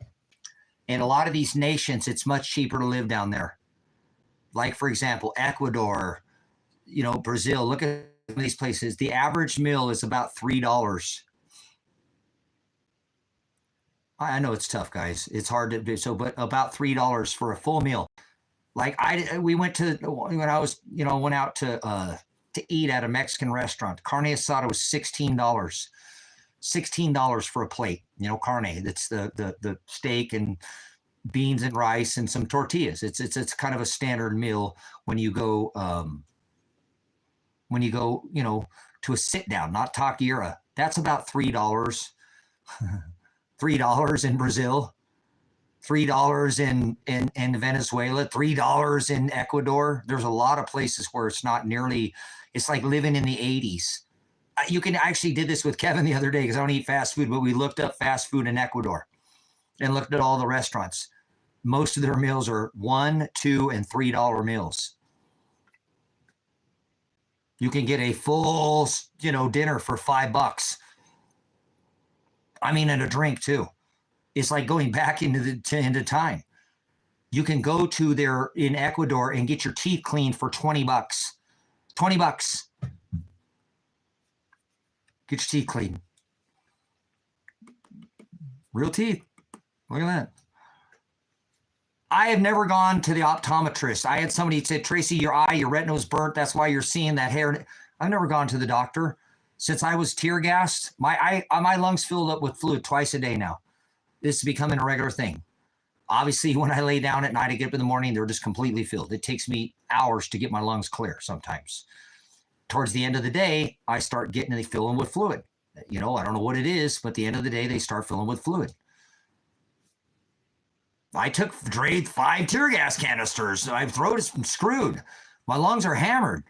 in a lot of these nations, it's much cheaper to live down there. Like, for example, Ecuador, Brazil. Look at these places. The average meal is about $3. I know it's tough, guys. It's hard to do so, but about $3 for a full meal. Like we went to, when I was, went out to eat at a Mexican restaurant. Carne asada was $16. $16 for a plate, carne. That's the steak and beans and rice and some tortillas. It's kind of a standard meal when you go, to a sit down, not taqueria. That's about $3. $3 in Brazil, $3 in Venezuela, $3 in Ecuador. There's a lot of places where it's not nearly, it's like living in the 80s. You can actually did this with Kevin the other day because I don't eat fast food, but we looked up fast food in Ecuador and looked at all the restaurants. Most of their meals are $1, $2, and $3 meals. You can get a full, dinner for $5. I mean, and a drink too. It's like going back into time. You can go to there in Ecuador and get your teeth cleaned for $20. $20. Get your teeth cleaned. Real teeth. Look at that. I have never gone to the optometrist. I had somebody said, Tracy, your retina was burnt. That's why you're seeing that hair. I've never gone to the doctor. Since I was tear gassed, my lungs filled up with fluid twice a day now. This is becoming a regular thing. Obviously, when I lay down at night, I get up in the morning, they're just completely filled. It takes me hours to get my lungs clear sometimes. Towards the end of the day, I start they filling with fluid. I don't know what it is, but at the end of the day, they start filling with fluid. I drained 5 tear gas canisters. My throat is screwed. My lungs are hammered.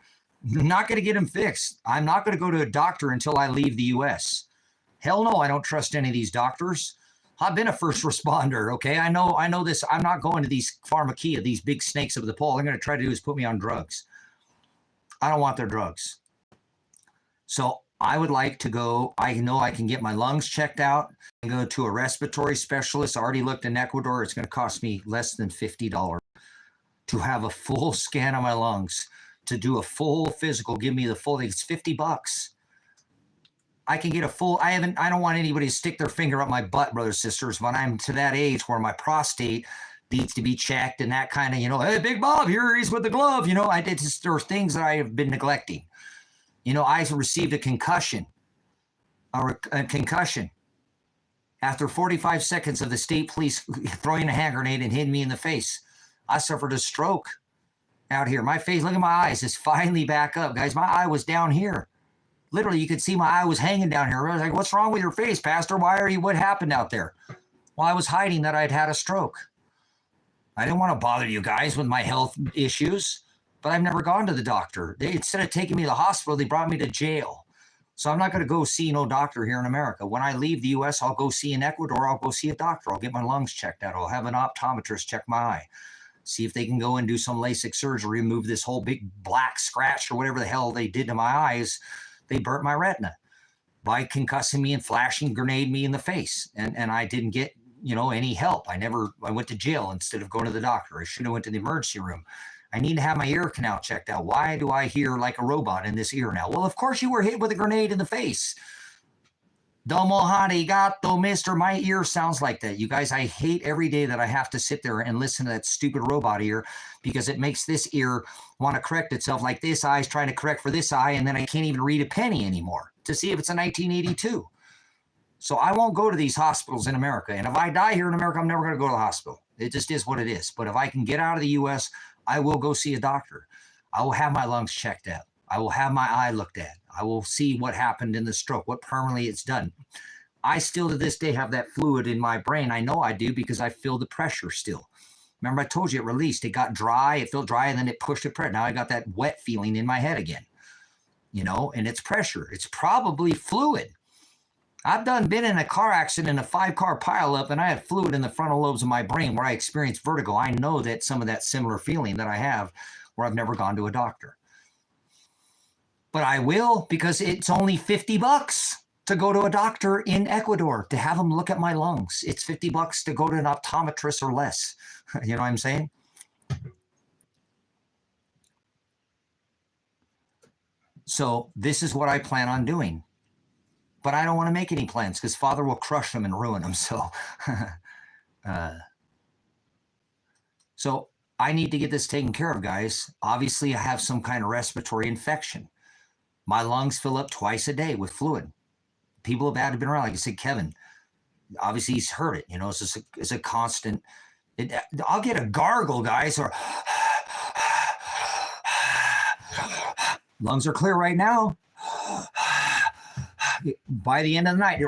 I'm not going to get them fixed. I'm not going to go to a doctor until I leave the U.S. Hell no, I don't trust any of these doctors. I've been a first responder, okay? I know this. I'm not going to these pharmacia, these big snakes of the pole. All they're going to try to do is put me on drugs. I don't want their drugs. So I would like to go. I know I can get my lungs checked out and go to a respiratory specialist. I already looked in Ecuador. It's going to cost me less than $50 to have a full scan of my lungs, to do a full physical. Give me the full thing. It's $50. I can get a full. I don't want anybody to stick their finger up my butt, brothers, sisters, when I'm to that age where my prostate needs to be checked and that kind of, hey, Big Bob, here he's with the glove. there are things that I have been neglecting. I received a concussion. A concussion. After 45 seconds of the state police throwing a hand grenade and hitting me in the face, I suffered a stroke out here. My face, look at my eyes, is finally back up. Guys, my eye was down here. Literally, you could see my eye was hanging down here. I was like, what's wrong with your face, Pastor? What happened out there? Well, I was hiding that I'd had a stroke. I didn't want to bother you guys with my health issues, but I've never gone to the doctor. Instead of taking me to the hospital, they brought me to jail. So I'm not going to go see no doctor here in America. When I leave the U.S., I'll go see in Ecuador. I'll go see a doctor. I'll get my lungs checked out. I'll have an optometrist check my eye. See if they can go and do some LASIK surgery, remove this whole big black scratch or whatever the hell they did to my eyes. They burnt my retina by concussing me and flashing grenade me in the face. And I didn't get, any help. I went to jail instead of going to the doctor. I should have went to the emergency room. I need to have my ear canal checked out. Why do I hear like a robot in this ear now? Well, of course you were hit with a grenade in the face. Domo arigato, mister. My ear sounds like that. You guys, I hate every day that I have to sit there and listen to that stupid robot ear, because it makes this ear want to correct itself, like this eye's trying to correct for this eye, and then I can't even read a penny anymore to see if it's a 1982. So I won't go to these hospitals in America. And if I die here in America, I'm never going to go to the hospital. It just is what it is. But if I can get out of the U.S., I will go see a doctor. I will have my lungs checked out. I will have my eye looked at. I will see what happened in the stroke, what permanently it's done. I still to this day have that fluid in my brain. I know I do because I feel the pressure still. Remember I told you it released. It got dry. It felt dry and then it pushed it. Now I got that wet feeling in my head again, and it's pressure. It's probably fluid. I've been in a car accident, a 5-car pileup, and I had fluid in the frontal lobes of my brain where I experienced vertigo. I know that some of that similar feeling that I have where I've never gone to a doctor. But I will, because it's only $50 to go to a doctor in Ecuador to have them look at my lungs. It's $50 to go to an optometrist or less. You know what I'm saying? So this is what I plan on doing. But I don't want to make any plans because Father will crush them and ruin them. So I need to get this taken care of, guys. Obviously, I have some kind of respiratory infection. My lungs fill up twice a day with fluid. People have been around, like I said, Kevin. Obviously, he's heard it. It's a constant. I'll get a gargle, guys, or lungs are clear right now. By the end of the night,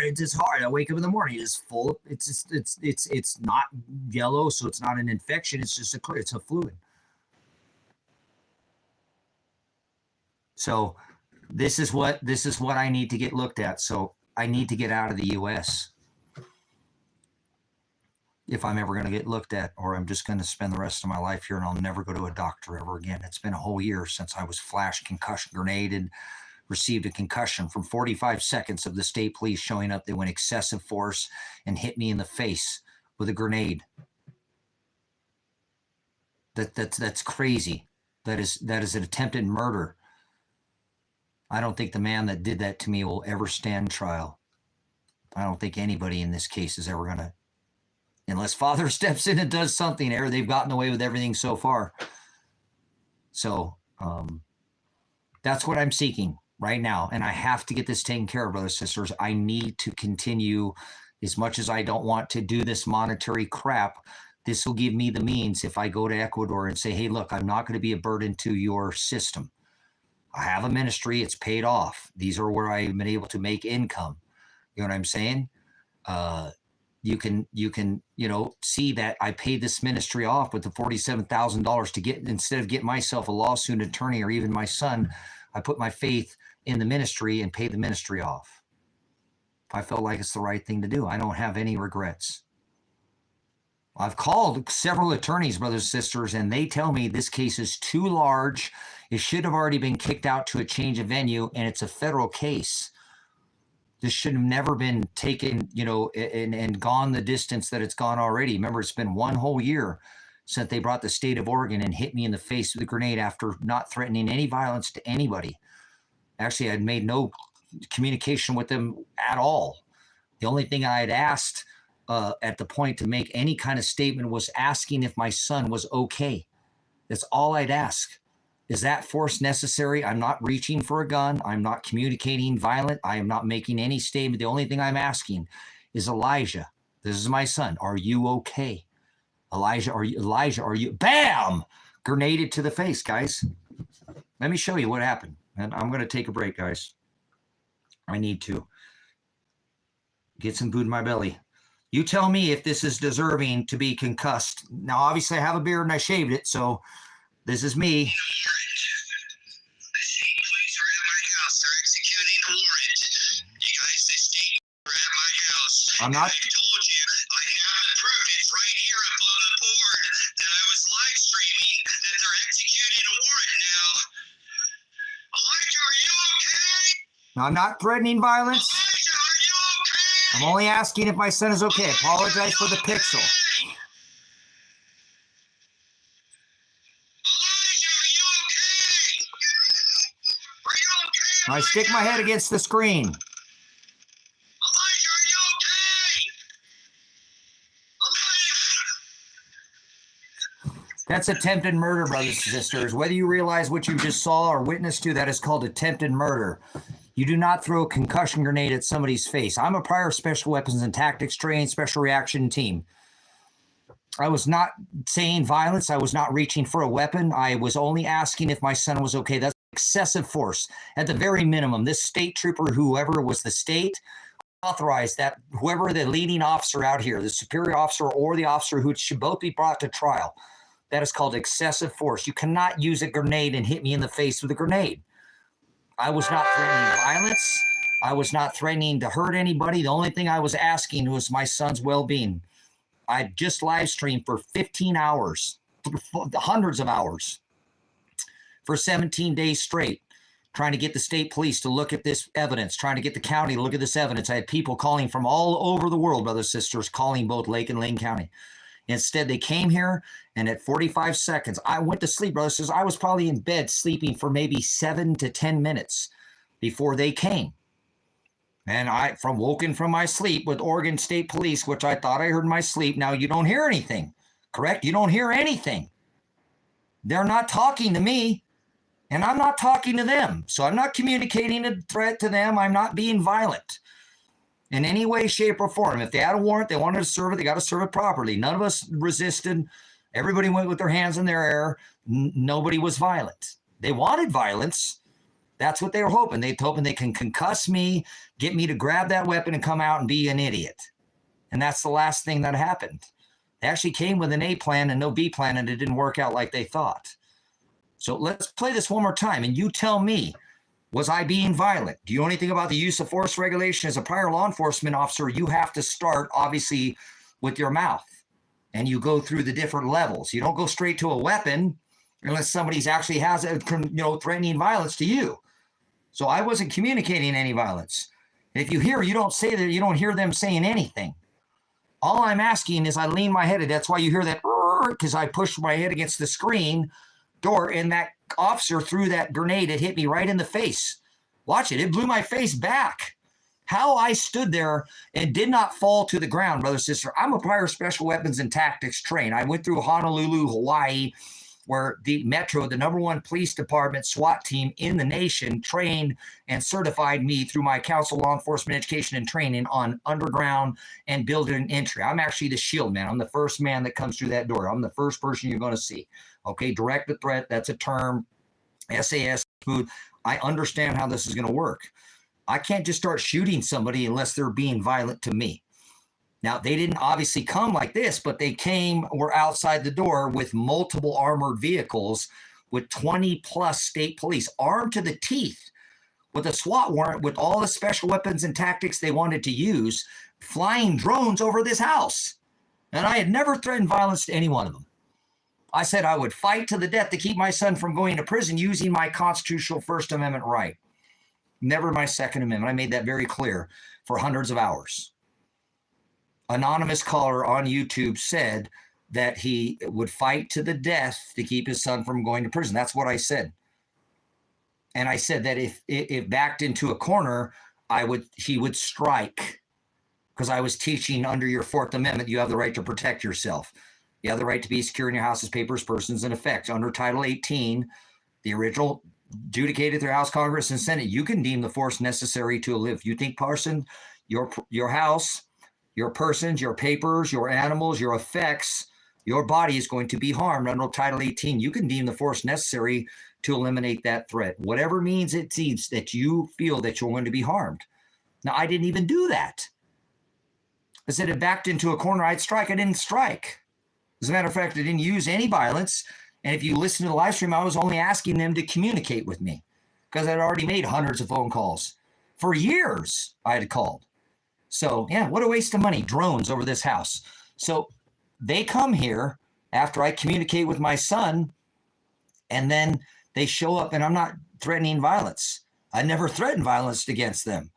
it's just hard. I wake up in the morning, it's full. It's not yellow, so it's not an infection. It's just it's a fluid. So this is what I need to get looked at. So I need to get out of the U.S. if I'm ever going to get looked at, or I'm just going to spend the rest of my life here and I'll never go to a doctor ever again. It's been a whole year since I was flash concussion grenaded, received a concussion from 45 seconds of the state police showing up. They went excessive force and hit me in the face with a grenade. That's crazy. That is an attempted murder. I don't think the man that did that to me will ever stand trial. I don't think anybody in this case is ever going to, unless Father steps in and does something. They've gotten away with everything so far. So that's what I'm seeking right now. And I have to get this taken care of, brothers and sisters. I need to continue, as much as I don't want to do this monetary crap. This will give me the means if I go to Ecuador and say, hey, look, I'm not going to be a burden to your system. I have a ministry. It's paid off. These are where I've been able to make income. You know what I'm saying? You can, see that I paid this ministry off with the $47,000 to get, instead of getting myself a lawsuit attorney or even my son, I put my faith in the ministry and paid the ministry off. I felt like it's the right thing to do. I don't have any regrets. I've called several attorneys, brothers and sisters, and they tell me this case is too large. It should have already been kicked out to a change of venue, and it's a federal case. This should have never been taken, and gone the distance that it's gone already. Remember, it's been 1 whole year since they brought the state of Oregon and hit me in the face with a grenade after not threatening any violence to anybody. Actually, I'd made no communication with them at all. The only thing I had asked at the point to make any kind of statement was asking if my son was okay. That's all I'd ask. Is that force necessary? I'm not reaching for a gun. I'm not communicating violent. I am not making any statement. The only thing I'm asking is, Elijah, this is my son. Are you okay? Elijah, are you, bam! Grenaded to the face, guys. Let me show you what happened. And I'm going to take a break, guys. I need to get some food in my belly. You tell me if this is deserving to be concussed. Now, obviously, I have a beard and I shaved it, so this is me. I'm not. I told you, I have the proof. It's right here up on the board that I was live streaming that they're executing a warrant now. Elijah, are you okay? No, I'm not threatening violence. Elijah, are you okay? I'm only asking if my son is okay. I apologize for the pixel. Elijah, are you okay? Are you okay? I stick my head against the screen. That's attempted murder, brothers and sisters. Whether you realize what you just saw or witnessed to, that is called attempted murder. You do not throw a concussion grenade at somebody's face. I'm a prior special weapons and tactics trained special reaction team. I was not saying violence. I was not reaching for a weapon. I was only asking if my son was okay. That's excessive force. At the very minimum, this state trooper, whoever was the state, authorized that whoever the leading officer out here, the superior officer or the officer who should both be brought to trial, that is called excessive force. You cannot use a grenade and hit me in the face with a grenade. I was not threatening violence. I was not threatening to hurt anybody. The only thing I was asking was my son's well-being. I just live streamed for 15 hours, hundreds of hours, for 17 days straight, trying to get the state police to look at this evidence, trying to get the county to look at this evidence. I had people calling from all over the world, brothers and sisters, calling both Lake and Lane County. Instead, they came here, and at 45 seconds, I went to sleep, brothers and sisters. I was probably in bed sleeping for maybe 7 to 10 minutes before they came. And I woken from my sleep with Oregon State Police, which I thought I heard in my sleep. Now, you don't hear anything, correct? You don't hear anything. They're not talking to me, and I'm not talking to them. So I'm not communicating a threat to them. I'm not being violent in any way, shape, or form. If they had a warrant, they wanted to serve it, they got to serve it properly. None of us resisted. Everybody went with their hands in their air. Nobody was violent. They wanted violence. That's what they were hoping. They're hoping they can concuss me, get me to grab that weapon and come out and be an idiot. And that's the last thing that happened. They actually came with an A plan and no B plan, and it didn't work out like they thought. So let's play this one more time, and you tell me, was I being violent? Do you know anything about the use of force regulation? As a prior law enforcement officer, you have to start, obviously, with your mouth. And you go through the different levels. You don't go straight to a weapon unless somebody's actually has a, threatening violence to you. So I wasn't communicating any violence. And if you hear, you don't say that, you don't hear them saying anything. All I'm asking is I lean my head. That's why you hear that, because I pushed my head against the screen door, and that officer threw that grenade. It hit me right in the face. Watch it. It blew my face back. How I stood there and did not fall to the ground, brother, sister. I'm a prior special weapons and tactics trained. I went through Honolulu, Hawaii, where the Metro, the #1 police department SWAT team in the nation, trained and certified me through my council law enforcement education and training on underground and building entry. I'm actually the shield man. I'm the first man that comes through that door. I'm the first person you're going to see. Okay, direct the threat, that's a term. SAS, food. I understand how this is going to work. I can't just start shooting somebody unless they're being violent to me. Now, they didn't obviously come like this, but they were outside the door with multiple armored vehicles with 20 plus state police armed to the teeth with a SWAT warrant with all the special weapons and tactics they wanted to use, flying drones over this house. And I had never threatened violence to any one of them. I said I would fight to the death to keep my son from going to prison using my constitutional First Amendment right. Never my Second Amendment. I made that very clear for hundreds of hours. Anonymous caller on YouTube said that he would fight to the death to keep his son from going to prison. That's what I said. And I said that if it backed into a corner, he would strike, because I was teaching under your Fourth Amendment, you have the right to protect yourself. You have the right to be secure in your houses, papers, persons, and effects. Under Title 18, the original adjudicated through House, Congress, and Senate, you can deem the force necessary to live. You think, Parson, your house, your persons, your papers, your animals, your effects, your body is going to be harmed under Title 18. You can deem the force necessary to eliminate that threat, whatever means it needs that you feel that you're going to be harmed. Now, I didn't even do that. I said it backed into a corner, I'd strike. I didn't strike. As a matter of fact, I didn't use any violence. And if you listen to the live stream, I was only asking them to communicate with me because I'd already made hundreds of phone calls. For years, I had called. So, yeah, what a waste of money. Drones over this house. So they come here after I communicate with my son, and then they show up, and I'm not threatening violence. I never threatened violence against them.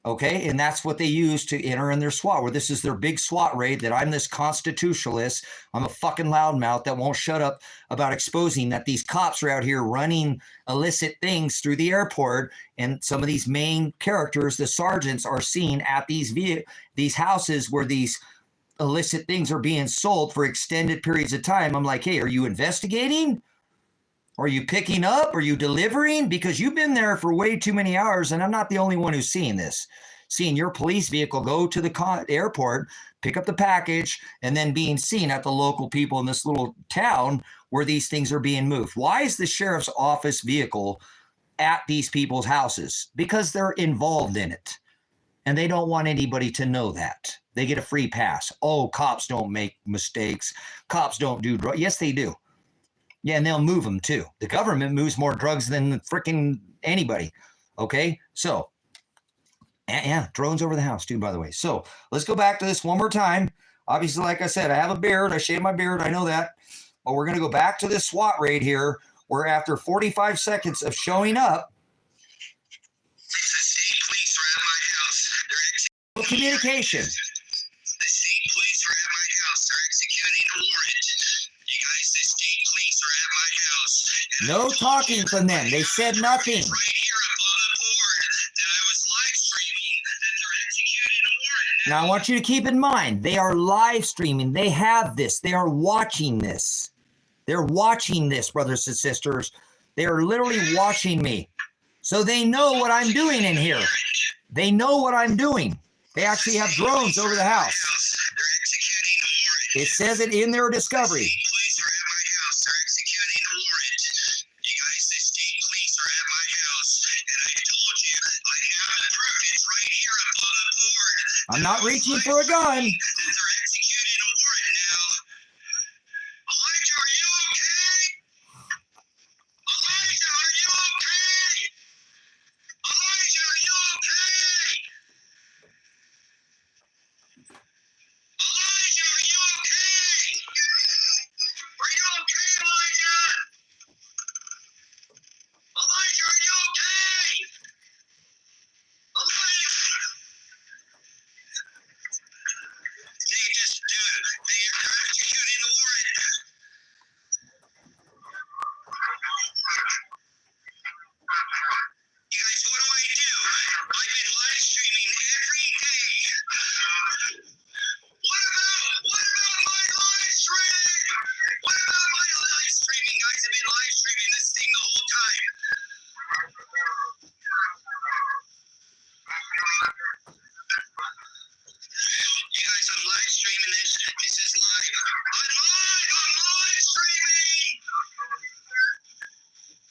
Okay, and that's what they use to enter in their SWAT, where this is their big SWAT raid, that I'm this constitutionalist. I'm a fucking loudmouth that won't shut up about exposing that these cops are out here running illicit things through the airport, and some of these main characters, the sergeants, are seen at these houses where these illicit things are being sold for extended periods of time. I'm like, hey, are you investigating? Are you picking up? Are you delivering? Because you've been there for way too many hours, and I'm not the only one who's seeing this. Seeing your police vehicle go to the airport, pick up the package, and then being seen at the local people in this little town where these things are being moved. Why is the sheriff's office vehicle at these people's houses? Because they're involved in it, and they don't want anybody to know that. They get a free pass. Oh, cops don't make mistakes. Cops don't do drugs. Yes, they do. Yeah, and they'll move them too. The government moves more drugs than freaking anybody. Okay, so, yeah, drones over the house too, by the way. So let's go back to this one more time. Obviously, like I said, I have a beard. I shave my beard. I know that. But we're going to go back to this SWAT raid here, where after 45 seconds of showing up, the state police are at my house. They're communication. The state police are at my house. They're executing a warrant. You guys, the state police are at my house. And No talking from them. They said nothing. right here up on the board that I was live streaming that they're executing a warrant. Now, I want you to keep in mind, they are live streaming. They have this. They are watching this. They're watching this, brothers and sisters. They are literally watching me. So they know what I'm doing in here. They know what I'm doing. They actually have drones over the house. They're executing a warrant. It says it in their discovery. The police are at my house. They're executing a warrant. You guys, the state police are at my house. And I told you, I have the proof. It's right here up on the board. I'm not reaching for a gun. That they're executing a warrant now. Elijah, are you okay? Elijah, are you okay? Elijah, are you okay? Elijah, are you okay? Are you okay, Elijah? Elijah, are you okay? This is live. I'm live streaming.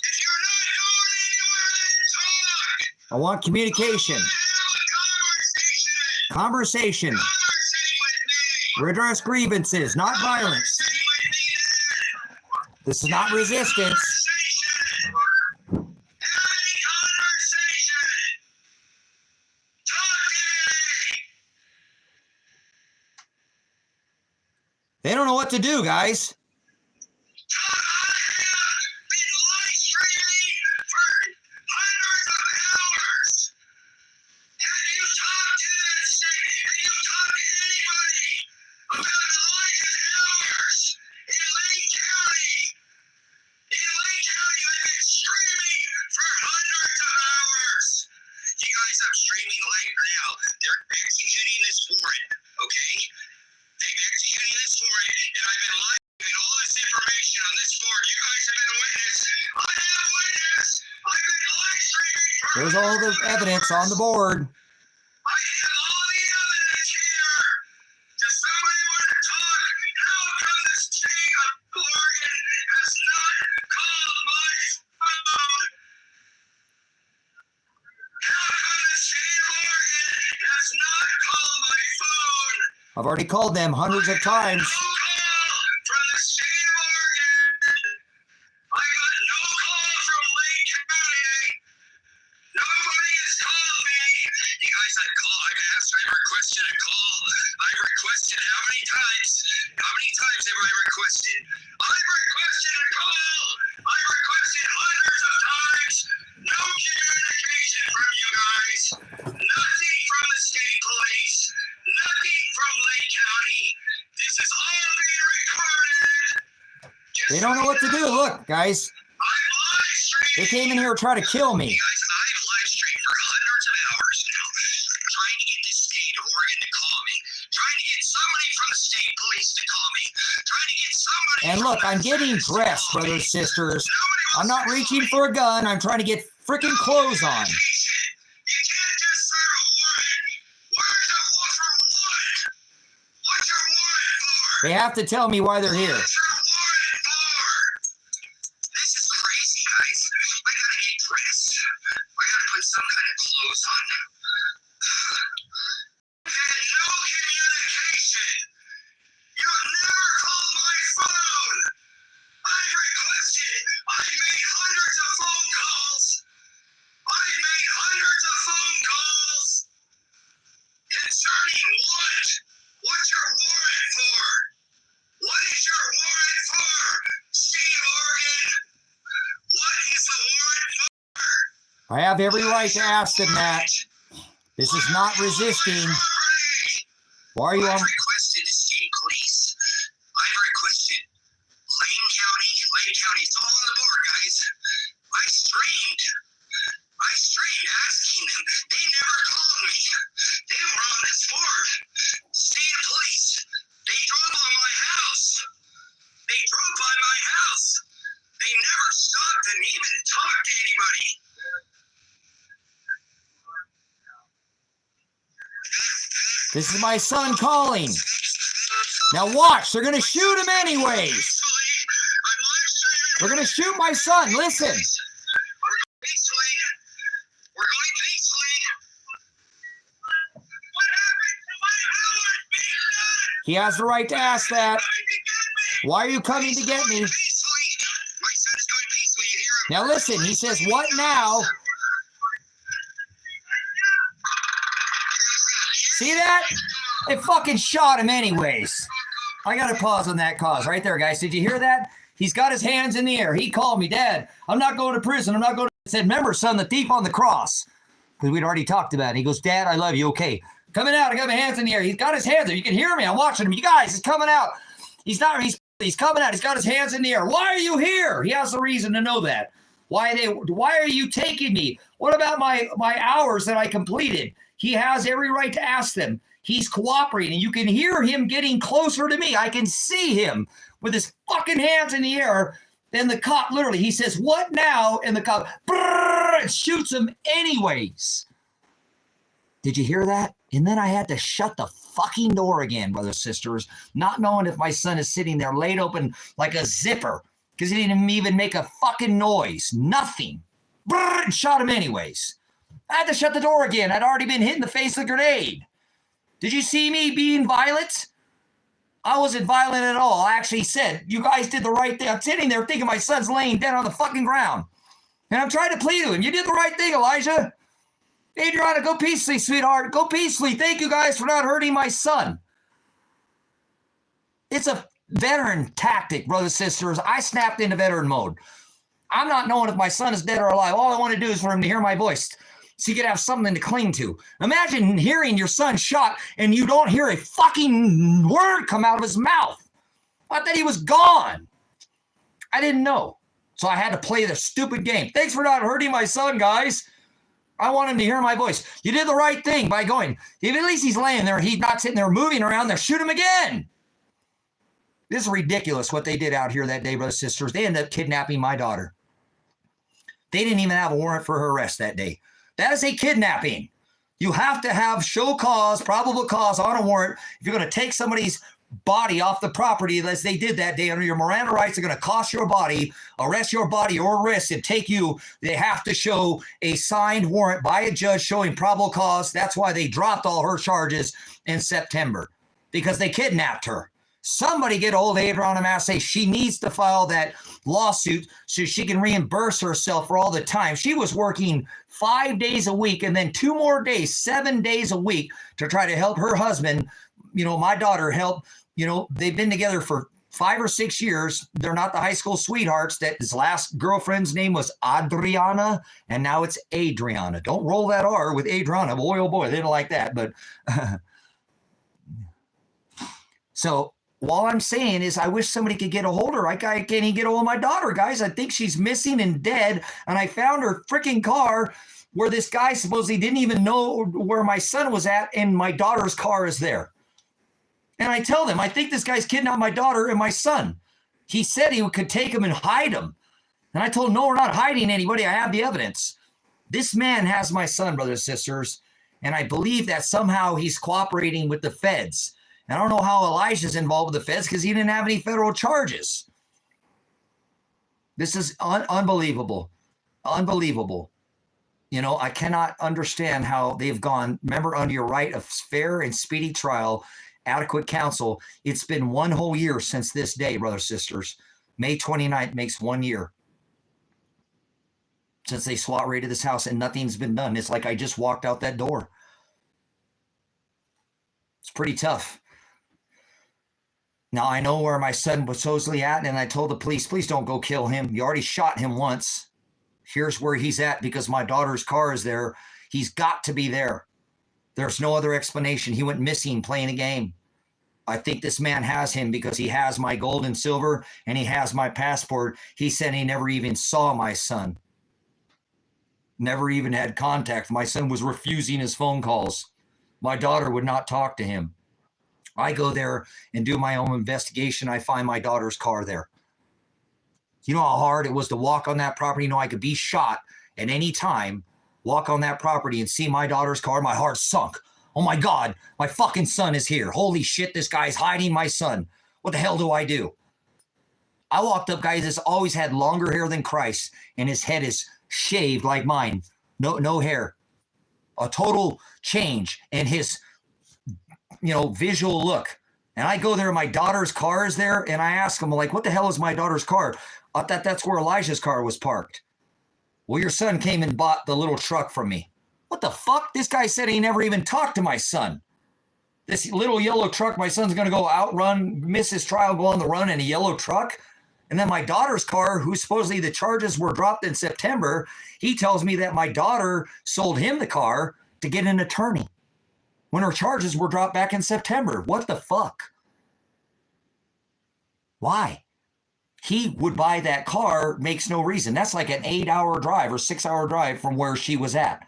If you're not going anywhere, then talk. I want communication. Have a Conversation. conversation. Conversate with me. Redress grievances, not violence. Conversate with me, Dad. This is not resistance. Conversation. Have a conversation. Talk to me. They don't know what to do, guys. I have been live streaming for hundreds of hours. Have you talked to that state? Have you talked to anybody about Elijah's hours in Lane County? In Lane County, I've been streaming for hundreds of hours. You guys, I'm streaming live now. They're executing this warrant, okay? They've executed this warrant, and I've been live streaming all this information on this board. You guys have been witness. I have witness. I've been live streaming for There's all the evidence on the board. I have all the evidence here. Does somebody want to talk? How come the state of Oregon has not called my phone? How come the state of Oregon has not called my phone? I've already called them hundreds of times. No call from the state of Oregon. I got no call from Lake County. Nobody has called me. You guys, I've asked, I've requested a call. I've requested how many times? How many times have I requested? I've requested a call. I've requested hundreds of times. No communication from you guys. Nothing from the state police. Nothing from Lake County. This is all being recorded. They don't know what to do. Look, guys, I'm live streaming. they came in here to try to kill me. Guys, I've live streamed for hundreds of hours now, trying to get this state of Oregon to call me, trying to get somebody from the state police to call me, trying to get somebody. And look, I'm getting dressed, brothers, sisters. I'm not reaching for a gun. I'm trying to get freaking clothes on. You can't just serve a warrant. Where's the warrant for what? What's your warrant for? They have to tell me why they're here. What's your warrant for? This is crazy, guys. I gotta get dressed. I gotta put some kind of clothes on. I've had no communication. You've never called my phone. I've requested. I've made hundreds of phone calls. I've made hundreds of phone calls. Concerning what? What's your warrant for? What is your warrant for, State of Oregon? What is the warrant for? I have every right to ask them that. This is not resisting. Why are you on? I've requested state police. I've requested Lane County. Lane County, it's all on the board, guys. I streamed asking them. They never called me. They were on this board. State police. They drove on my house. They drove by my house. They never stopped and even talked to anybody. This is my son calling. Now watch, they're going to shoot him anyways. They're going to shoot my son. Listen. We're going peacefully. We're going peacefully. What happened to my hours being done? He has the right to ask that. Coming to get me. Why are you coming to get me? Peacefully. My son is going peacefully. You hear him? Now listen, he says, what now? See that? They fucking shot him anyways. I got to pause on that cause right there, guys. Did you hear that? He's got his hands in the air. He called me, Dad, I'm not going to prison. I'm not going to. I said, remember, son, the thief on the cross. Because we'd already talked about it. He goes, Dad, I love you. Okay. Coming out. I got my hands in the air. He's got his hands there. You can hear me. I'm watching him. You guys, he's coming out. He's coming out. He's got his hands in the air. Why are you here? He has the reason to know that. Why are you taking me? What about my hours that I completed? He has every right to ask them. He's cooperating. You can hear him getting closer to me. I can see him with his fucking hands in the air. Then the cop literally, he says, what now? And the cop shoots him anyways. Did you hear that? And then I had to shut the fucking door again, brothers and sisters, not knowing if my son is sitting there laid open like a zipper because he didn't even make a fucking noise. Nothing. Brrr, and shot him anyways. I had to shut the door again. I'd already been hit in the face with a grenade. Did you see me being violent? I wasn't violent at all. I actually said, you guys did the right thing. I'm sitting there thinking my son's laying dead on the fucking ground. And I'm trying to plead to him. You did the right thing, Elijah. Adriana, go peacefully, sweetheart. Go peacefully. Thank you guys for not hurting my son. It's a veteran tactic, brothers and sisters. I snapped into veteran mode. I'm not knowing if my son is dead or alive. All I want to do is for him to hear my voice so you could have something to cling to. Imagine hearing your son shot and you don't hear a fucking word come out of his mouth. I thought he was gone. I didn't know. So I had to play the stupid game. Thanks for not hurting my son, guys. I want him to hear my voice. You did the right thing by going. If at least he's laying there, he's not sitting there moving around there, shoot him again. This is ridiculous what they did out here that day, brothers and sisters. They ended up kidnapping my daughter. They didn't even have a warrant for her arrest that day. That is a kidnapping. You have to have show cause, probable cause on a warrant. If you're going to take somebody's body off the property as they did that day under your Miranda rights, are going to cost your body, arrest your body or arrest and take you. They have to show a signed warrant by a judge showing probable cause. That's why they dropped all her charges in September, because they kidnapped her. Somebody get old Adriana Massey. She needs to file that lawsuit so she can reimburse herself for all the time. She was working 5 days a week and then 2 more days, 7 days a week to try to help her husband, my daughter help. They've been together for 5 or 6 years. They're not the high school sweethearts. That his last girlfriend's name was Adriana, and now it's Adriana. Don't roll that R with Adriana. Boy, oh boy, they didn't like that. But so all I'm saying is I wish somebody could get a hold of her. I can't even get a hold of my daughter, guys. I think she's missing and dead, and I found her freaking car where this guy supposedly didn't even know where my son was at, and my daughter's car is there. And I tell them, I think this guy's kidnapped my daughter and my son. He said he could take him and hide him. And I told him, no, we're not hiding anybody. I have the evidence. This man has my son, brothers and sisters, and I believe that somehow he's cooperating with the feds. And I don't know how Elijah's involved with the feds because he didn't have any federal charges. This is unbelievable. Unbelievable. I cannot understand how they've gone. Remember, under your right of fair and speedy trial, adequate counsel, it's been 1 whole year since this day, brothers and sisters. May 29th makes 1 year since they SWAT raided this house and nothing's been done. It's like I just walked out that door. It's pretty tough. Now, I know where my son was supposedly at, and I told the police, please don't go kill him. You already shot him once. Here's where he's at because my daughter's car is there. He's got to be there. There's no other explanation. He went missing playing a game. I think this man has him because he has my gold and silver, and he has my passport. He said he never even saw my son. Never even had contact. My son was refusing his phone calls. My daughter would not talk to him. I go there and do my own investigation. I find my daughter's car there. You know how hard it was to walk on that property? I could be shot at any time, walk on that property and see my daughter's car. My heart sunk. Oh my God, my fucking son is here. Holy shit, this guy's hiding my son. What the hell do I do? I walked up, guys, that's always had longer hair than Christ, and his head is shaved like mine. No hair. A total change in his visual look. And I go there, my daughter's car is there, and I ask him, like, what the hell is my daughter's car? I thought that's where Elijah's car was parked. Well, your son came and bought the little truck from me. What the fuck? This guy said he never even talked to my son. This little yellow truck, my son's going to go outrun, miss his trial, go on the run in a yellow truck. And then my daughter's car, who supposedly the charges were dropped in September, he tells me that my daughter sold him the car to get an attorney when her charges were dropped back in September. What the fuck? Why? He would buy that car, makes no reason. That's like an 8-hour drive or 6-hour drive from where she was at.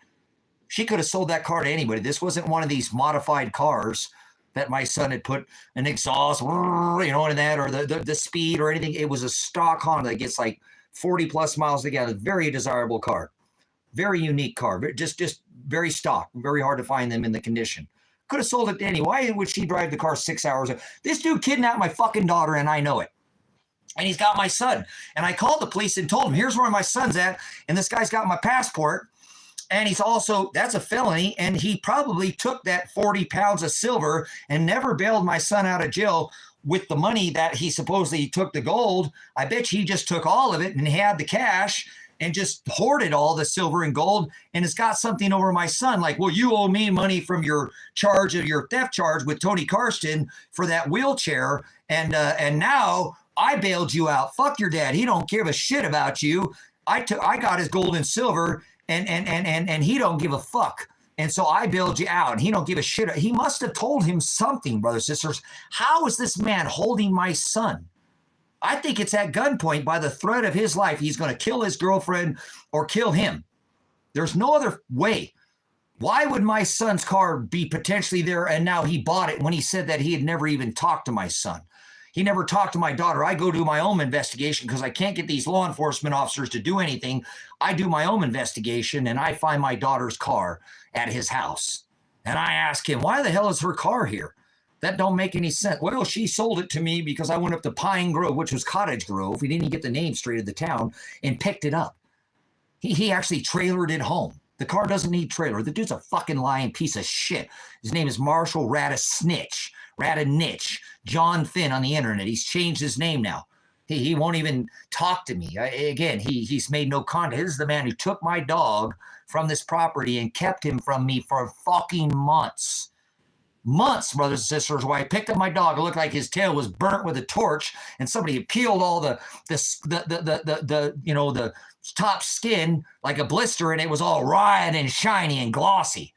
She could have sold that car to anybody. This wasn't one of these modified cars that my son had put an exhaust, in that, or the speed or anything. It was a stock Honda that gets like 40 plus miles to get. A very desirable car. Very unique car. Just very stock. Very hard to find them in the condition. Could have sold it to any. Why would she drive the car 6 hours? This dude kidnapped my fucking daughter, and I know it. And he's got my son. And I called the police and told him, here's where my son's at. And this guy's got my passport. And he's also, that's a felony. And he probably took that 40 pounds of silver and never bailed my son out of jail with the money that he supposedly took the gold. I bet you he just took all of it and had the cash and just hoarded all the silver and gold and has got something over my son. Like, well, you owe me money from your charge of your theft charge with Tony Karsten for that wheelchair. And now I bailed you out. Fuck your dad. He don't give a shit about you. I got his gold and silver and he don't give a fuck. And so I bailed you out and he don't give a shit. He must have told him something, brothers and sisters. How is this man holding my son? I think it's at gunpoint by the threat of his life. He's going to kill his girlfriend or kill him. There's no other way. Why would my son's car be potentially there and now he bought it when he said that he had never even talked to my son? He never talked to my daughter. I go do my own investigation because I can't get these law enforcement officers to do anything. I do my own investigation and I find my daughter's car at his house. And I ask him, why the hell is her car here? That don't make any sense. Well, she sold it to me because I went up to Pine Grove, which was Cottage Grove. We didn't even get the name straight of the town and picked it up. He actually trailered it home. The car doesn't need trailer. The dude's a fucking lying piece of shit. His name is Marshall Radisnitch, John Finn on the internet. He's changed his name now. He won't even talk to me. He's made no contact. This is the man who took my dog from this property and kept him from me for fucking months. Months, brothers and sisters, where I picked up my dog. It looked like his tail was burnt with a torch, and somebody had peeled all the top skin like a blister, and it was all red and shiny and glossy.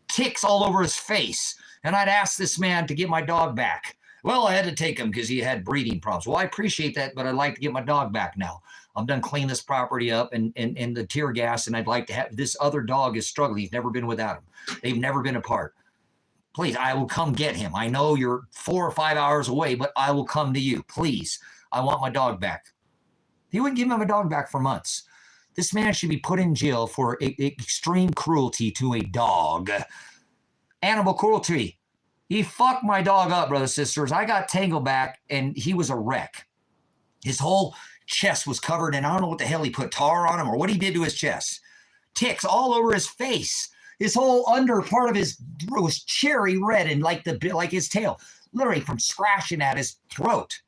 Ticks all over his face. And I'd asked this man to get my dog back. Well, I had to take him because he had breathing problems. Well, I appreciate that, but I'd like to get my dog back now. I'm done cleaning this property up and the tear gas, and I'd like to have this other dog is struggling. He's never been without him. They've never been apart. Please, I will come get him. I know you're 4 or 5 hours away, but I will come to you. Please, I want my dog back. He wouldn't give him a dog back for months. This man should be put in jail for extreme cruelty to a dog. Animal cruelty. He fucked my dog up, brothers and sisters. I got Tango back, and he was a wreck. His whole chest was covered, and I don't know what the hell he put tar on him or what he did to his chest. Ticks all over his face. His whole under part of his was cherry red and like his tail, literally from scratching at his throat.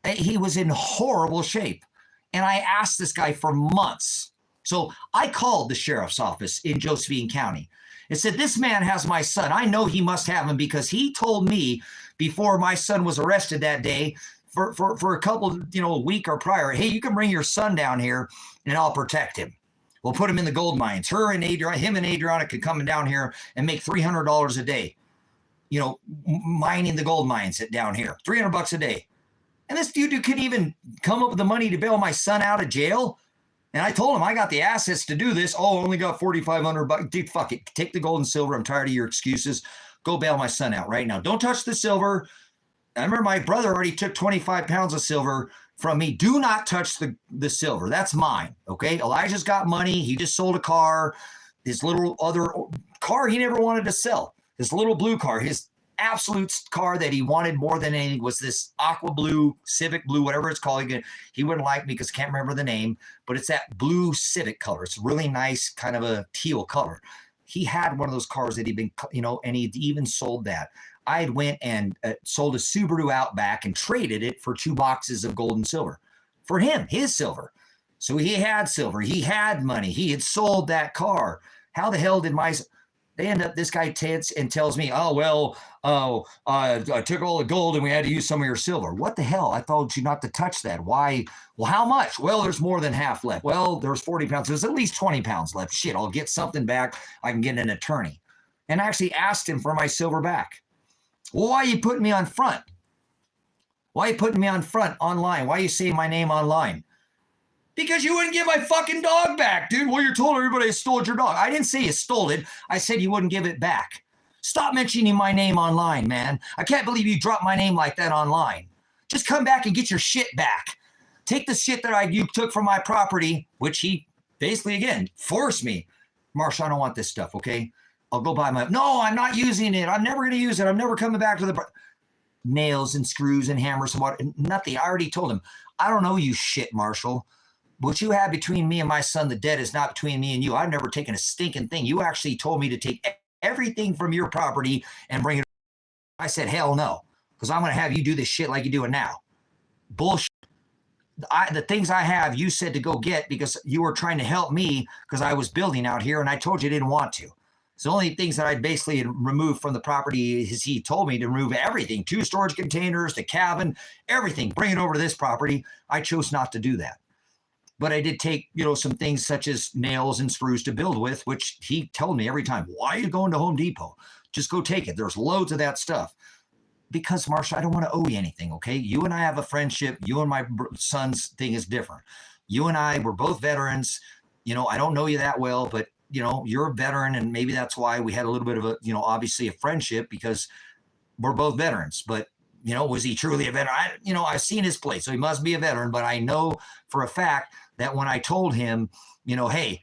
He was in horrible shape. And I asked this guy for months. So I called the sheriff's office in Josephine County and said, this man has my son. I know he must have him because he told me before my son was arrested that day for a couple, a week or prior, hey, you can bring your son down here and I'll protect him. We'll put him in the gold mines. Him and Adriana could come down here and make $300 a day, mining the gold mines down here, $300 a day. And this dude couldn't even come up with the money to bail my son out of jail. And I told him I got the assets to do this. Oh, only got $4,500. Dude, fuck it. Take the gold and silver. I'm tired of your excuses. Go bail my son out right now. Don't touch the silver. I remember my brother already took 25 pounds of silver from me. Do not touch the silver. That's mine. Okay. Elijah's got money. He just sold a car. His little other car he never wanted to sell. His little blue car, his absolute car that he wanted more than anything was this aqua blue, Civic blue, whatever it's called. He wouldn't like me because I can't remember the name, but it's that blue Civic color. It's really nice, kind of a teal color. He had one of those cars that he'd been, and he'd even sold that. I had went and sold a Subaru Outback and traded it for 2 boxes of gold and silver for him, his silver. So he had silver. He had money. He had sold that car. How the hell did they end up, this guy tells me, I took all the gold and we had to use some of your silver. What the hell? I told you not to touch that. Why? Well, how much? Well, there's more than half left. Well, there's 40 pounds. There's at least 20 pounds left. Shit, I'll get something back. I can get an attorney. And I actually asked him for my silver back. Well, why are you putting me on front? Why are you putting me on front online? Why are you saying my name online? Because you wouldn't give my fucking dog back, dude. Well, you told everybody I stole your dog. I didn't say you stole it. I said you wouldn't give it back. Stop mentioning my name online, man. I can't believe you dropped my name like that online. Just come back and get your shit back. Take the shit that you took from my property, which he basically, again, force me. Marshall, I don't want this stuff, okay? I'll go buy my, no, I'm not using it. I'm never going to use it. I'm never coming back to the nails and screws and hammers and what, nothing. I already told him, I don't know you shit, Marshall. What you have between me and my son, the debt, is not between me and you. I've never taken a stinking thing. You actually told me to take everything from your property and bring it. I said, hell no, because I'm going to have you do this shit like you're doing now. Bullshit. The things I have, you said to go get because you were trying to help me because I was building out here and I told you I didn't want to. So the only things that I basically had removed from the property is he told me to remove everything, 2 storage containers, the cabin, everything, bring it over to this property. I chose not to do that. But I did take, some things such as nails and screws to build with, which he told me every time, why are you going to Home Depot? Just go take it. There's loads of that stuff. Because, Marsha, I don't want to owe you anything, okay? You and I have a friendship. You and my son's thing is different. You and I, we're both veterans. I don't know you that well, but, you're a veteran, and maybe that's why we had a little bit of a, obviously a friendship because we're both veterans. But, was he truly a veteran? I've seen his place, so he must be a veteran. But I know for a fact that when I told him, hey,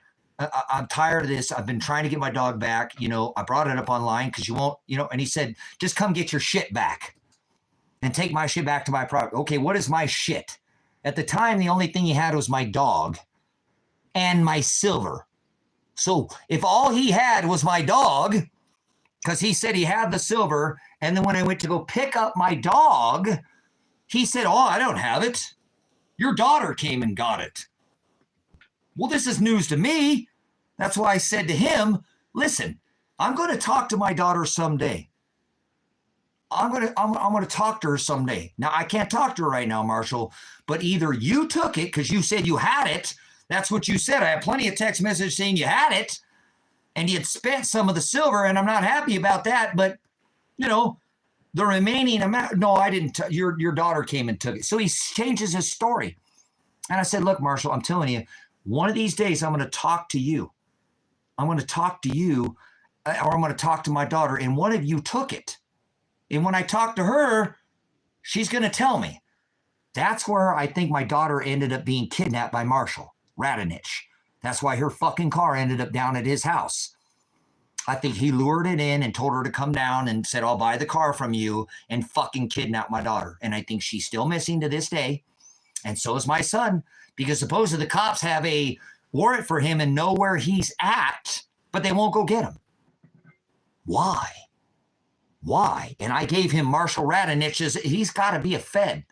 I'm tired of this. I've been trying to get my dog back. I brought it up online because you won't, and he said, just come get your shit back and take my shit back to my property. Okay, what is my shit? At the time, the only thing he had was my dog and my silver. So if all he had was my dog, because he said he had the silver, and then when I went to go pick up my dog, he said, oh, I don't have it. Your daughter came and got it. Well, this is news to me. That's why I said to him, listen, I'm going to talk to my daughter someday. I'm going to talk to her someday. Now, I can't talk to her right now, Marshall, but either you took it because you said you had it. That's what you said. I have plenty of text messages saying you had it and you had spent some of the silver, and I'm not happy about that. But, the remaining amount, no, I didn't. Your daughter came and took it. So he changes his story. And I said, look, Marshall, I'm telling you, one of these days I'm going to talk to you. I'm going to talk to you, or I'm going to talk to my daughter, and one of you took it. And when I talk to her, she's going to tell me. That's where I think my daughter ended up being kidnapped by Marshall Radanich. That's why her fucking car ended up down at his house. I think he lured it in and told her to come down and said, I'll buy the car from you, and fucking kidnapped my daughter. And I think she's still missing to this day. And so is my son, because supposedly the cops have a warrant for him and know where he's at, but they won't go get him. Why? And I gave him Marshall Radanich's. He's got to be a Fed.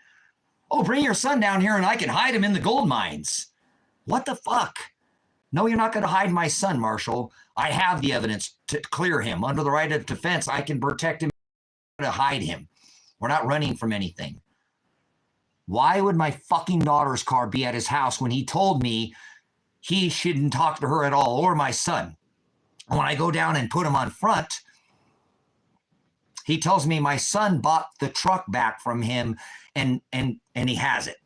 Oh, bring your son down here and I can hide him in the gold mines. What the fuck? No, you're not going to hide my son, Marshall. I have the evidence to clear him. Under the right of defense, I can protect him, to hide him. We're not running from anything. Why would my fucking daughter's car be at his house when he told me he shouldn't talk to her at all, or my son? When I go down and put him on front, he tells me my son bought the truck back from him and he has it.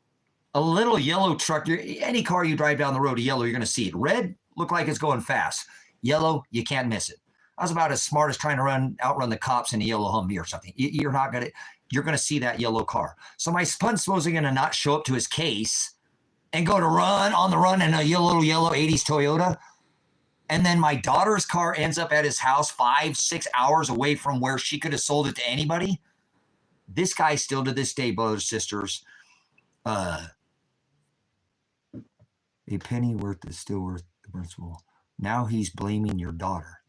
A little yellow truck. Any car you drive down the road, a yellow, you're going to see it. Red, look like it's going fast. Yellow, you can't miss it. I was about as smart as trying to outrun the cops in a yellow Humvee or something. You're going to see that yellow car. So my son's supposedly going to not show up to his case and go to on the run in a little yellow 80s Toyota. And then my daughter's car ends up at his house 5-6 hours away from where she could have sold it to anybody. This guy still to this day, brothers, sisters, a penny worth is still worth the principal. Now he's blaming your daughter.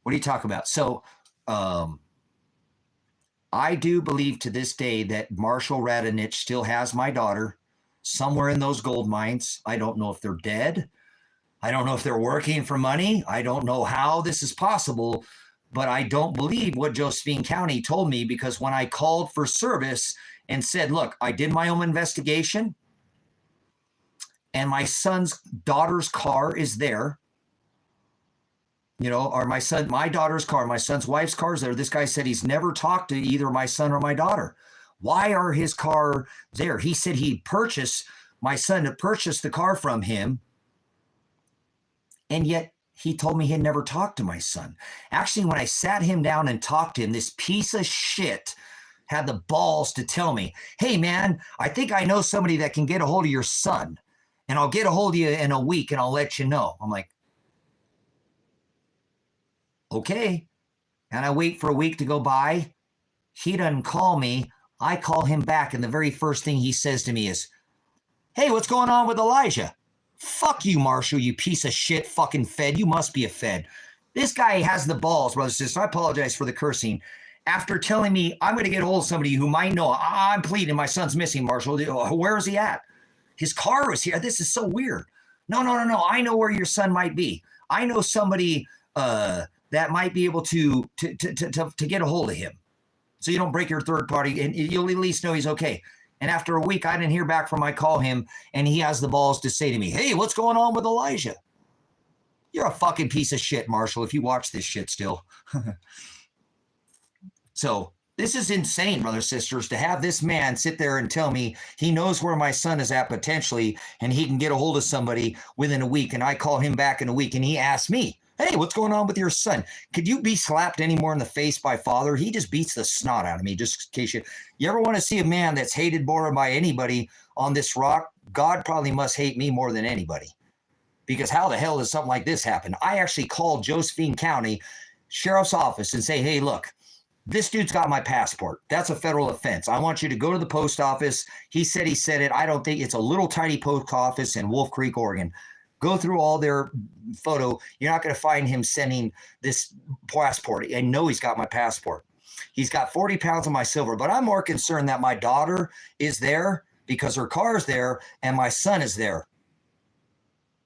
What are you talking about? So I do believe to this day that Marshall Radanich still has my daughter somewhere in those gold mines. I don't know if they're dead. I don't know if they're working for money. I don't know how this is possible, but I don't believe what Josephine County told me, because when I called for service and said, look, I did my own investigation and my son's daughter's car is there, or my daughter's car, my son's wife's car is there. This guy said he's never talked to either my son or my daughter. Why are his car there? He said my son had purchased the car from him, and yet he told me he had never talked to my son. Actually, when I sat him down and talked to him, this piece of shit had the balls to tell me, hey, man, I think I know somebody that can get a hold of your son. and I'll get a hold of you in a week and I'll let you know. I'm like, okay. And I wait for a week to go by. He doesn't call me. I call him back, and the very first thing he says to me is, hey, what's going on with Elijah? Fuck you, Marshall, you piece of shit fucking Fed. You must be a Fed. This guy has the balls, brother, sister. I apologize for the cursing. After telling me I'm going to get a hold of somebody who might know, I'm pleading, my son's missing, Marshall. Where is he at? His car was here. This is so weird. No. I know where your son might be. I know somebody that might be able to get a hold of him. So you don't break your third party, and you'll at least know he's okay. And after a week, I didn't hear back from him. I call him, and he has the balls to say to me, hey, what's going on with Elijah? You're a fucking piece of shit, Marshall, if you watch this shit still. So this is insane, brothers, sisters, to have this man sit there and tell me he knows where my son is at potentially, and he can get a hold of somebody within a week. And I call him back in a week, and he asks me, hey, what's going on with your son? Could you be slapped any more in the face by father? He just beats the snot out of me, just in case you ever want to see a man that's hated more by anybody on this rock, God probably must hate me more than anybody. Because how the hell does something like this happen? I actually called Josephine County Sheriff's Office and say, hey, look, this dude's got my passport. That's a federal offense. I want you to go to the post office. He said it. I don't think it's a little tiny post office in Wolf Creek, Oregon. Go through all their photo. You're not going to find him sending this passport. I know he's got my passport. He's got 40 pounds of my silver, but I'm more concerned that my daughter is there because her car's there and my son is there.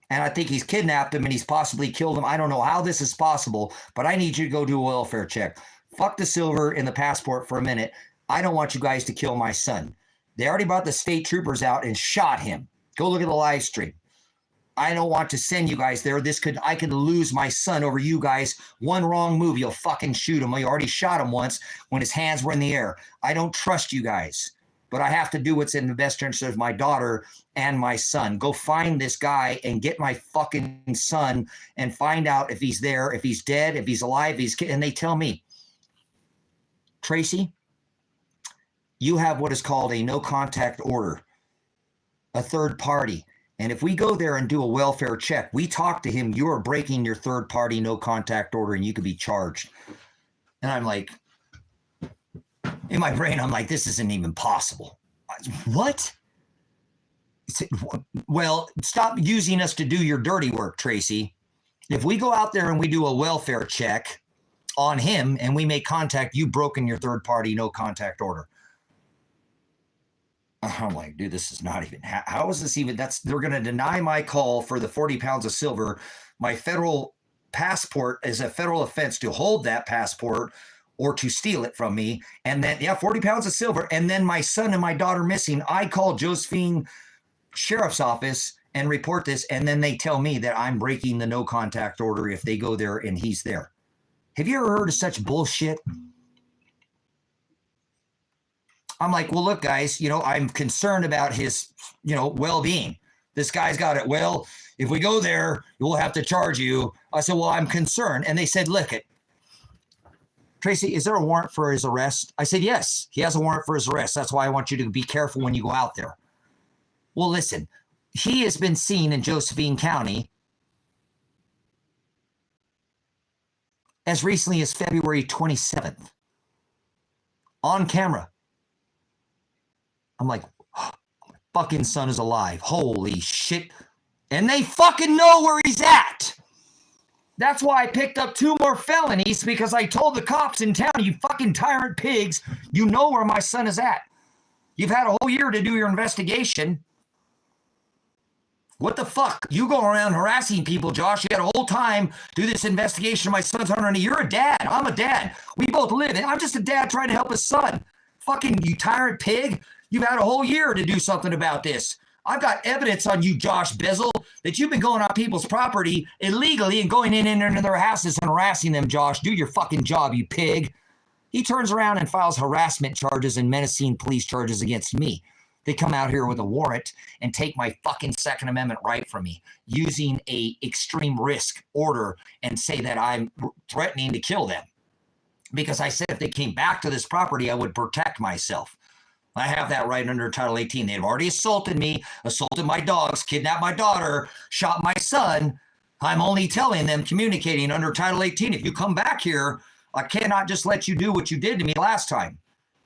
And I think he's kidnapped him and he's possibly killed him. I don't know how this is possible, but I need you to go do a welfare check. Fuck the silver and the passport for a minute. I don't want you guys to kill my son. They already brought the state troopers out and shot him. Go look at the live stream. I don't want to send you guys there. I could lose my son over you guys. One wrong move, you'll fucking shoot him. You already shot him once when his hands were in the air. I don't trust you guys, but I have to do what's in the best interest of my daughter and my son. Go find this guy and get my fucking son and find out if he's there, if he's dead, if he's alive, and they tell me, Tracy, you have what is called a no contact order, a third party. And if we go there and do a welfare check, we talk to him, you are breaking your third party no contact order and you could be charged. And I'm like, in my brain, I'm like, this isn't even possible. What? Well, stop using us to do your dirty work, Tracy. If we go out there and we do a welfare check on him and we make contact, you've broken your third party no contact order. I'm like, dude, this is not even, how is this even, they're going to deny my call for the 40 pounds of silver. My federal passport is a federal offense to hold that passport or to steal it from me. And then, 40 pounds of silver. And then my son and my daughter missing. I call Josephine Sheriff's Office and report this. And then they tell me that I'm breaking the no contact order if they go there and he's there. Have you ever heard of such bullshit? I'm like, well, look, guys, I'm concerned about his, well-being. This guy's got it. Well, if we go there, we'll have to charge you. I said, well, I'm concerned. And they said, look it. Tracy, is there a warrant for his arrest? I said, yes, he has a warrant for his arrest. That's why I want you to be careful when you go out there. Well, listen, he has been seen in Josephine County as recently as February 27th on camera. I'm like, oh, my fucking son is alive. Holy shit. And they fucking know where he's at. That's why I picked up 2 more felonies, because I told the cops in town, you fucking tyrant pigs, you know where my son is at. You've had a whole year to do your investigation. What the fuck? You go around harassing people, Josh. You had a whole time to do this investigation. My son's under. You're a dad. I'm a dad. We both live. I'm just a dad trying to help his son. Fucking you tyrant pig. You've had a whole year to do something about this. I've got evidence on you, Josh Bezel, that you've been going on people's property illegally and going in into their houses and harassing them, Josh. Do your fucking job, you pig. He turns around and files harassment charges and menacing police charges against me. They come out here with a warrant and take my fucking Second Amendment right from me using a extreme risk order and say that I'm threatening to kill them. Because I said if they came back to this property, I would protect myself. I have that right under Title 18. They've already assaulted me, assaulted my dogs, kidnapped my daughter, shot my son. I'm only telling them, communicating under Title 18. If you come back here, I cannot just let you do what you did to me last time.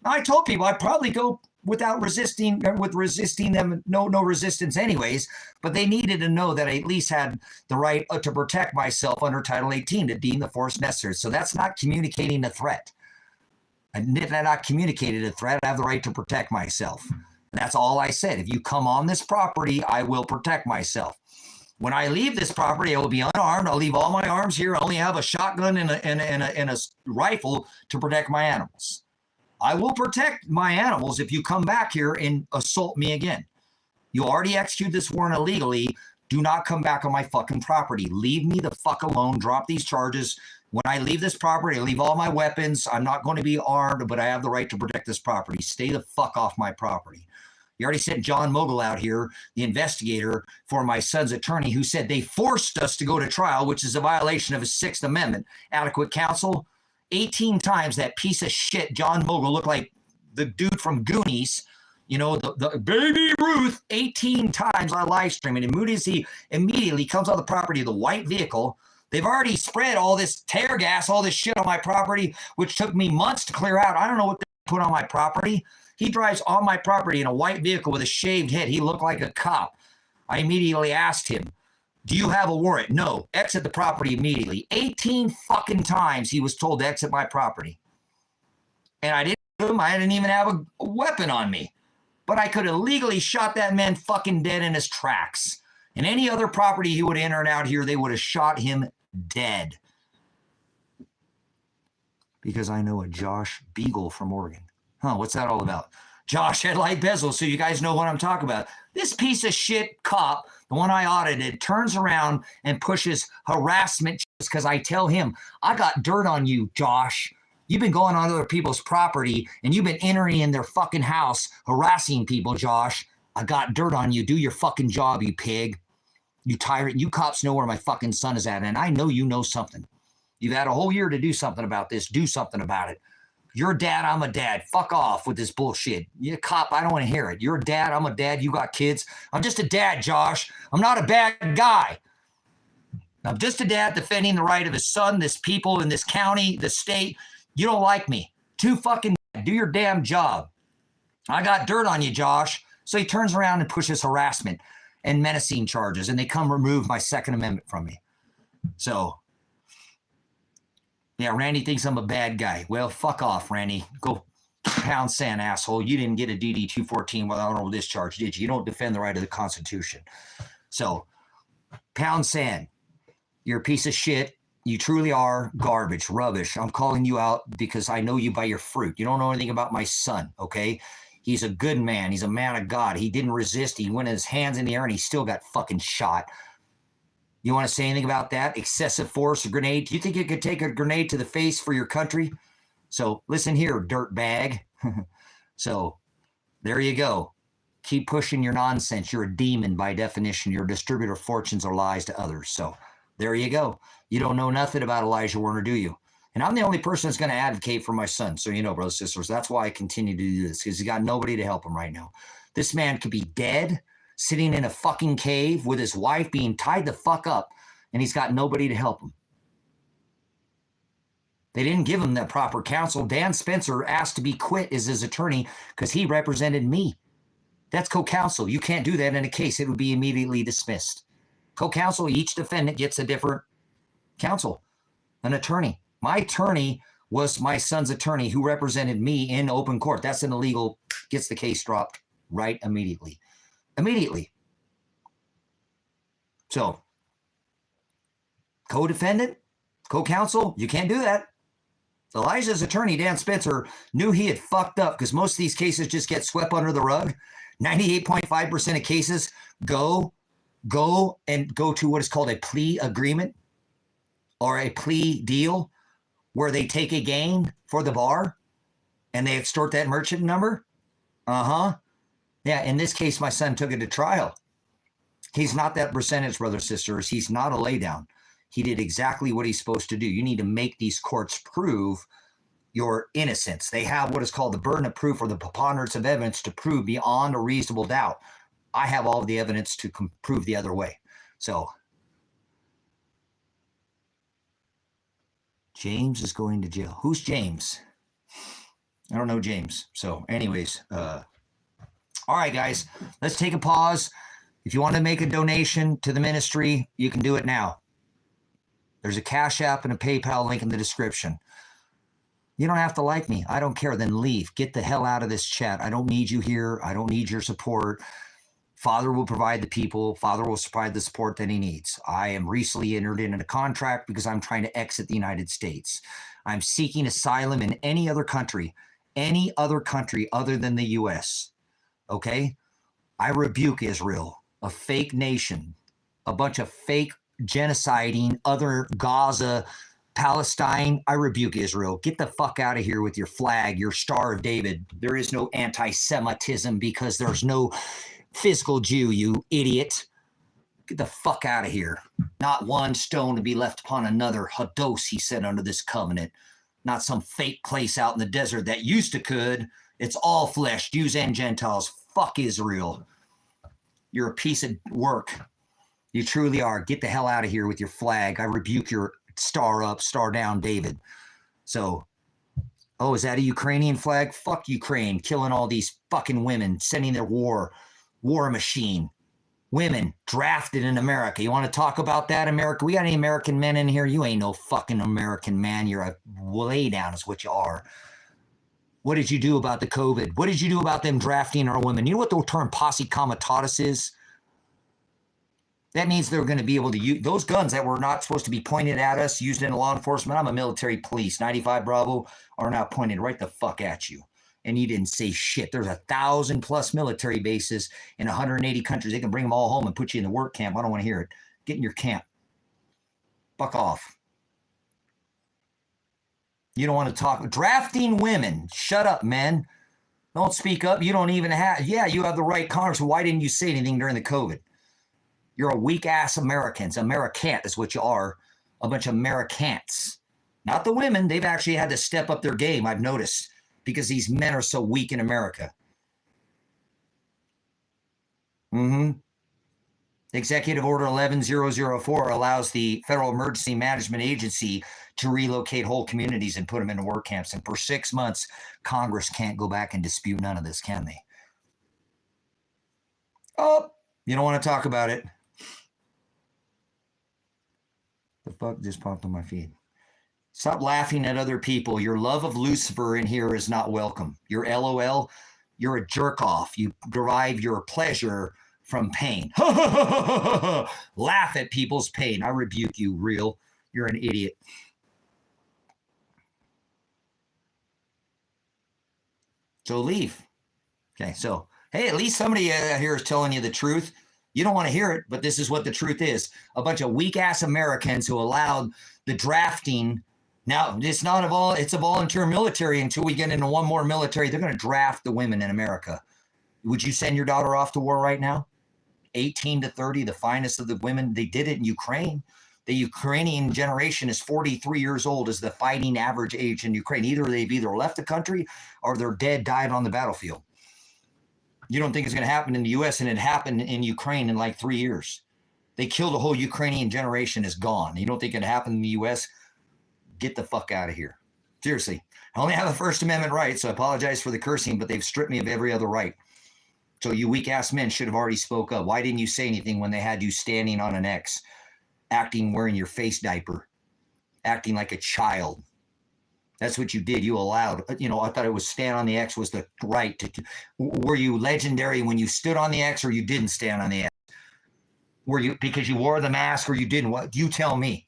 I told people I'd probably go without resisting, with resisting them, no resistance anyways, but they needed to know that I at least had the right to protect myself under Title 18 to deem the force necessary. So that's not communicating a threat. I did not communicated a threat. I have the right to protect myself. And that's all I said. If you come on this property, I will protect myself. When I leave this property, I will be unarmed. I'll leave all my arms here. I only have a shotgun and a rifle to protect my animals. I will protect my animals if you come back here and assault me again. You already executed this warrant illegally. Do not come back on my fucking property. Leave me the fuck alone. Drop these charges. When I leave this property, I leave all my weapons. I'm not going to be armed, but I have the right to protect this property. Stay the fuck off my property. You already sent John Mogul out here, the investigator for my son's attorney, who said they forced us to go to trial, which is a violation of his Sixth Amendment. Adequate counsel. 18 times that piece of shit John Mogul looked like the dude from Goonies, you know, the baby Ruth. 18 times I live stream it. And he immediately comes on the property of the white vehicle. They've already spread all this tear gas, all this shit on my property, which took me months to clear out. I don't know what they put on my property. He drives on my property in a white vehicle with a shaved head. He looked like a cop. I immediately asked him, do you have a warrant? No. Exit the property immediately. 18 fucking times he was told to exit my property. And I didn't even have a weapon on me. But I could have legally shot that man fucking dead in his tracks. And any other property he would have entered out here, they would have shot him dead. Because I know a Josh Beagle from Oregon. Huh, what's that all about? Josh headlight bezel, so you guys know what I'm talking about. This piece of shit cop, the one I audited, turns around and pushes harassment because I tell him, I got dirt on you, Josh. You've been going on other people's property and you've been entering in their fucking house, harassing people, Josh. I got dirt on you. Do your fucking job, you pig. You tyrant. You cops know where my fucking son is at, and I know you know something. You've had a whole year to do something about this. Do something about it. You're a dad, I'm a dad. Fuck off with this bullshit. You cop, I don't want to hear it. You're a dad, I'm a dad. You got kids. I'm just a dad, Josh. I'm not a bad guy. I'm just a dad defending the right of his son, this people in this county, the state. You don't like me. Too fucking bad. Do your damn job. I got dirt on you, Josh. So he turns around and pushes harassment and menacing charges, and they come remove my Second Amendment from me. So... yeah, Randy thinks I'm a bad guy. Well, fuck off, Randy. Go pound sand, asshole. You didn't get a DD-214 without honorable discharge, did you? You don't defend the right of the Constitution. So, pound sand. You're a piece of shit. You truly are garbage, rubbish. I'm calling you out because I know you by your fruit. You don't know anything about my son, okay? He's a good man. He's a man of God. He didn't resist. He went his hands in the air and he still got fucking shot. You want to say anything about that? Excessive force, a grenade? Do you think you could take a grenade to the face for your country? So listen here, dirt bag. So there you go. Keep pushing your nonsense. You're a demon by definition. You're a distributor of fortunes or lies to others. So there you go. You don't know nothing about Elijah Werner, do you? And I'm the only person that's going to advocate for my son. So you know, brothers and sisters, that's why I continue to do this, because he's got nobody to help him right now. This man could be dead, sitting in a fucking cave with his wife being tied the fuck up, and he's got nobody to help him. They didn't give him the proper counsel. Dan Spencer asked to be quit as his attorney because he represented me. That's co-counsel. You can't do that in a case. It would be immediately dismissed. Co-counsel, each defendant gets a different counsel, an attorney. My attorney was my son's attorney who represented me in open court. That's an illegal, gets the case dropped right immediately. Immediately. So, co-defendant, co-counsel, you can't do that. Elijah's attorney, Dan Spencer, knew he had fucked up because most of these cases just get swept under the rug. 98.5% of cases go to what is called a plea agreement or a plea deal where they take a gain for the bar and they extort that merchant number. Yeah, in this case, my son took it to trial. He's not that percentage, brothers and sisters. He's not a laydown. He did exactly what he's supposed to do. You need to make these courts prove your innocence. They have what is called the burden of proof or the preponderance of evidence to prove beyond a reasonable doubt. I have all of the evidence to prove the other way. So James is going to jail. Who's James? I don't know James. So anyways, all right, guys, let's take a pause. If you want to make a donation to the ministry, you can do it now. There's a Cash App and a PayPal link in the description. You don't have to like me. I don't care. Then leave. Get the hell out of this chat. I don't need you here. I don't need your support. Father will provide the people. Father will provide the support that he needs. I am recently entered in a contract because I'm trying to exit the United States. I'm seeking asylum in any other country other than the U.S. Okay? I rebuke Israel, a fake nation, a bunch of fake genociding other Gaza, Palestine. I rebuke Israel. Get the fuck out of here with your flag, your Star of David. There is no anti-Semitism because there's no physical Jew, you idiot. Get the fuck out of here. Not one stone to be left upon another. Hados, he said, under this covenant. Not some fake place out in the desert that used to could. It's all flesh, Jews and Gentiles. Fuck Israel. You're a piece of work. You truly are. Get the hell out of here with your flag. I rebuke your star up, star down, David. So, oh, is that a Ukrainian flag? Fuck Ukraine. Killing all these fucking women, sending their war machine. Women drafted in America. You want to talk about that, America? We got any American men in here? You ain't no fucking American man. You're a lay down is what you are. What did you do about the COVID? What did you do about them drafting our women? You know what the term posse comitatus is? That means they're going to be able to use those guns that were not supposed to be pointed at us, used in law enforcement. I'm a military police. 95 Bravo are now pointed right the fuck at you. And you didn't say shit. There's 1,000+ military bases in 180 countries. They can bring them all home and put you in the work camp. I don't want to hear it. Get in your camp. Fuck off. You don't want to talk. Drafting women. Shut up, men. Don't speak up. You don't even have. Yeah, you have the right Congress. Why didn't you say anything during the COVID? You're a weak-ass Americans. Americant is what you are. A bunch of Americants. Not the women. They've actually had to step up their game, I've noticed, because these men are so weak in America. Executive Order 11004 allows the Federal Emergency Management Agency to relocate whole communities and put them into work camps. And for 6 months, Congress can't go back and dispute none of this, can they? Oh, you don't want to talk about it. The fuck just popped on my feed. Stop laughing at other people. Your love of Lucifer in here is not welcome. Your LOL, you're a jerk off. You derive your pleasure from pain. Laugh at people's pain. I rebuke you, real. You're an idiot. So leave. Okay, so, hey, at least somebody here is telling you the truth. You don't want to hear it, but this is what the truth is. A bunch of weak-ass Americans who allowed the drafting. Now, it's a volunteer military until we get into one more military. They're going to draft the women in America. Would you send your daughter off to war right now? 18 to 30, the finest of the women. They did it in Ukraine. The Ukrainian generation is 43 years old is the fighting average age in Ukraine. They've left the country or they're dead, died on the battlefield. You don't think it's going to happen in the U.S., and it happened in Ukraine in like 3 years. They killed a whole Ukrainian generation is gone. You don't think it happened in the U.S.? Get the fuck out of here. Seriously. I only have a First Amendment right, so I apologize for the cursing, but they've stripped me of every other right. So you weak-ass men should have already spoke up. Why didn't you say anything when they had you standing on an X, wearing your face diaper, acting like a child? That's what you did. You allowed, I thought it was stand on the X was the right to. Were you legendary when you stood on the X or you didn't stand on the X? Were you because you wore the mask or you didn't? What? You tell me.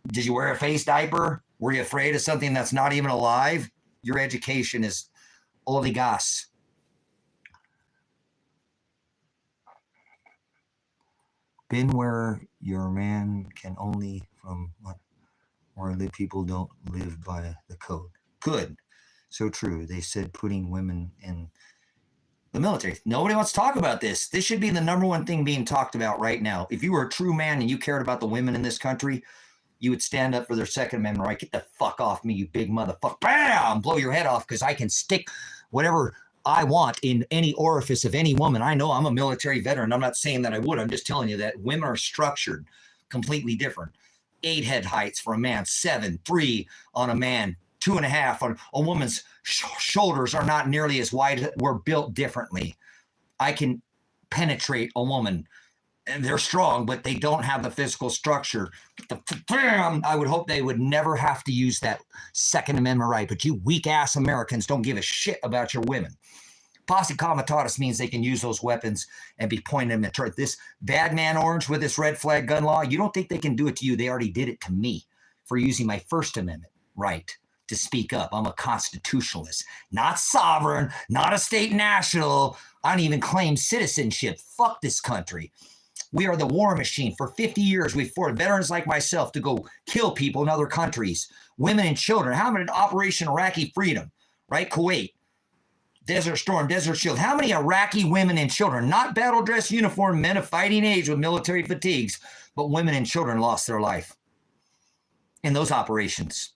Did you wear a face diaper? Were you afraid of something that's not even alive? Your education is oligas. Been where your man can only from what? Where the people don't live by the code. Good. So true. They said putting women in the military. Nobody wants to talk about this. This should be the number one thing being talked about right now. If you were a true man and you cared about the women in this country, you would stand up for their Second Amendment right. Get the fuck off me, you big motherfucker. Bam! Blow your head off because I can stick whatever I want in any orifice of any woman. I know I'm a military veteran. I'm not saying that I would. I'm just telling you that women are structured completely different. 8 head heights for a man, 7, 3 on a man, 2.5 on a woman's shoulders are not nearly as wide. We're built differently. I can penetrate a woman. And they're strong, but they don't have the physical structure. I would hope they would never have to use that Second Amendment right. But you weak-ass Americans don't give a shit about your women. Posse comitatus means they can use those weapons and be pointing them at this bad man orange with this red flag gun law. You don't think they can do it to you? They already did it to me for using my First Amendment right to speak up. I'm a constitutionalist, not sovereign, not a state national. I don't even claim citizenship. Fuck this country. We are the war machine. For 50 years, we've fought veterans like myself to go kill people in other countries, women and children. How many Operation Iraqi Freedom, right? Kuwait, Desert Storm, Desert Shield. How many Iraqi women and children, not battle dress uniform men of fighting age with military fatigues, but women and children lost their life in those operations?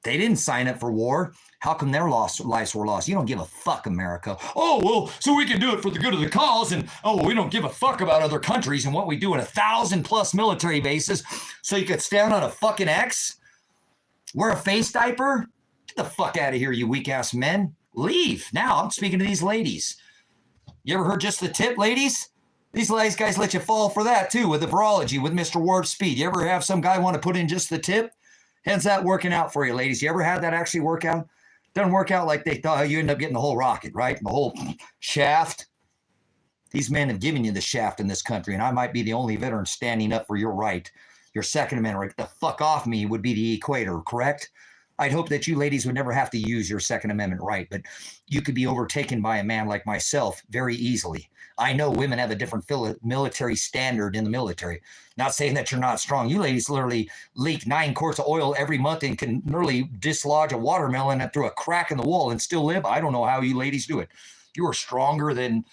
They didn't sign up for war. How come their lives were lost? You don't give a fuck, America. Oh, well, so we can do it for the good of the cause. And, oh, we don't give a fuck about other countries and what we do in 1,000+ military bases. So you could stand on a fucking X, wear a face diaper? Get the fuck out of here, you weak-ass men. Leave. Now, I'm speaking to these ladies. You ever heard just the tip, ladies? These guys let you fall for that, too, with the virology, with Mr. Warp Speed. You ever have some guy want to put in just the tip? How's that working out for you, ladies? You ever had that actually work out? Doesn't work out like they thought. You end up getting the whole rocket, right? The whole shaft. These men have given you the shaft in this country, and I might be the only veteran standing up for your right. Your Second Amendment right. The fuck off me would be the equator, correct? I'd hope that you ladies would never have to use your Second Amendment right, but you could be overtaken by a man like myself very easily. I know women have a different military standard in the military. Not saying that you're not strong. You ladies literally leak 9 quarts of oil every month and can literally dislodge a watermelon through a crack in the wall and still live. I don't know how you ladies do it. You are stronger than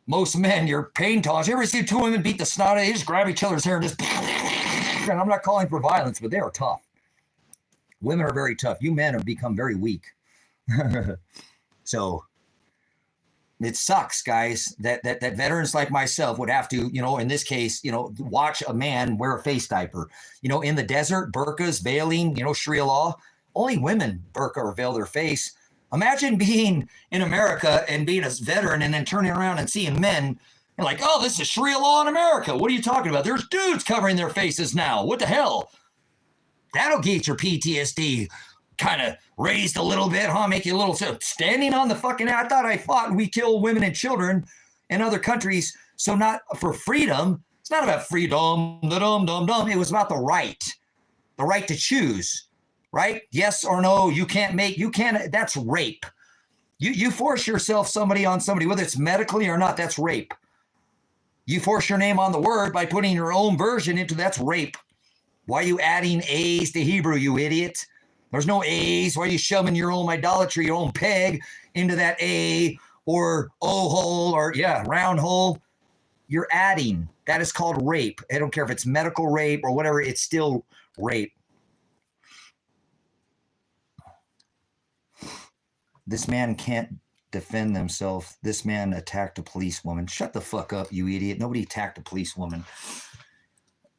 most men. You're pain tolerant. You ever see 2 women beat the snot out? They just grab each other's hair and just... And I'm not calling for violence, but they are tough. Women are very tough. You men have become very weak. So... it sucks, guys, that veterans like myself would have to, in this case, watch a man wear a face diaper. In the desert, burqas, veiling, Sharia law, only women burqa or veil their face. Imagine being in America and being a veteran and then turning around and seeing men and like, oh, this is Sharia law in America. What are you talking about? There's dudes covering their faces now. What the hell? That'll get your PTSD kind of raised a little bit, huh? Make you a little standing on the fucking, I thought I fought and we kill women and children in other countries. So not for freedom. It's not about freedom. It was about the right to choose, right? Yes or no. That's rape. You force yourself somebody on somebody, whether it's medically or not, that's rape. You force your name on the word by putting your own version into, that's rape. Why are you adding A's to Hebrew, you idiot? There's no A's. Why are you shoving your own idolatry, your own peg into that A or O hole or, round hole? You're adding. That is called rape. I don't care if it's medical rape or whatever. It's still rape. This man can't defend themselves. This man attacked a policewoman. Shut the fuck up, you idiot. Nobody attacked a policewoman.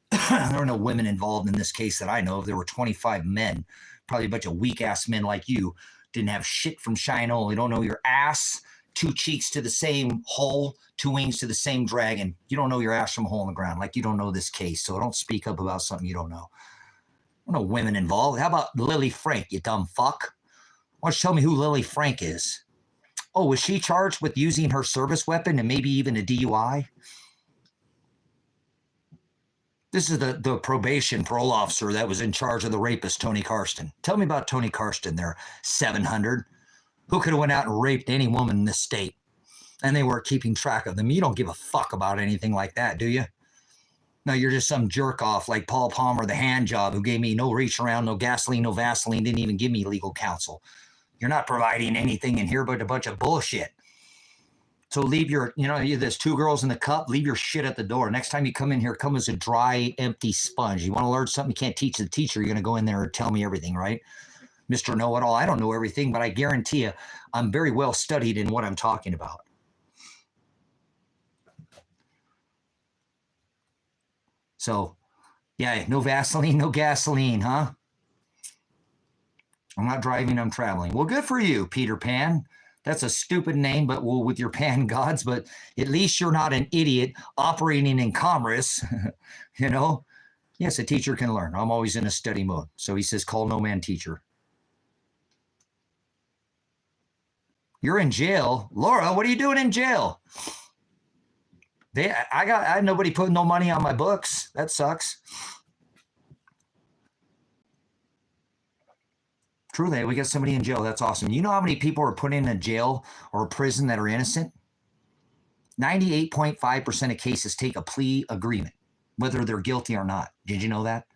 There were no women involved in this case that I know of. There were 25 men. Probably a bunch of weak-ass men like you. Didn't have shit from Shiloh. You don't know your ass. 2 cheeks to the same hole. 2 wings to the same dragon. You don't know your ass from a hole in the ground. Like you don't know this case. So don't speak up about something you don't know. There are no women involved. How about Lily Frank, you dumb fuck? Why don't you tell me who Lily Frank is? Oh, was she charged with using her service weapon and maybe even a DUI? This is the probation parole officer that was in charge of the rapist, Tony Karsten. Tell me about Tony Karsten there, 700. Who could have went out and raped any woman in this state? And they were keeping track of them. You don't give a fuck about anything like that, do you? No, you're just some jerk off like Paul Palmer, the hand job, who gave me no reach around, no gasoline, no Vaseline, didn't even give me legal counsel. You're not providing anything in here but a bunch of bullshit. So leave your, there's 2 girls in the cup, leave your shit at the door. Next time you come in here, come as a dry, empty sponge. You want to learn something you can't teach the teacher, you're going to go in there and tell me everything, right? Mr. Know-it-all, I don't know everything, but I guarantee you I'm very well studied in what I'm talking about. So, yeah, no Vaseline, no gasoline, huh? I'm not driving, I'm traveling. Well, good for you, Peter Pan. That's a stupid name, but with your pan gods, but at least you're not an idiot operating in commerce, Yes, a teacher can learn. I'm always in a study mode. So he says, call no man teacher. You're in jail. Laura, what are you doing in jail? I had nobody putting no money on my books. That sucks. Truly, we got somebody in jail. That's awesome. You know how many people are put in a jail or a prison that are innocent? 98.5% of cases take a plea agreement, whether they're guilty or not. Did you know that?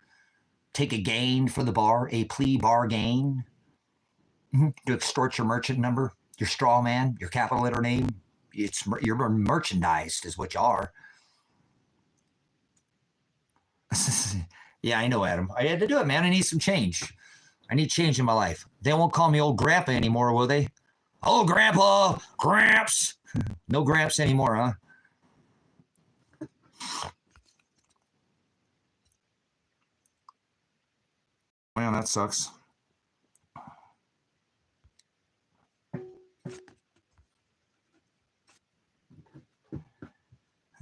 Take a gain for the bar, a plea bargain. To extort your merchant number, your straw man, your capital letter name. You're merchandised is what you are. Yeah, I know, Adam. I had to do it, man. I need some change. I need change in my life. They won't call me old grandpa anymore, will they? Oh, grandpa, gramps. No gramps anymore, huh? Man, that sucks.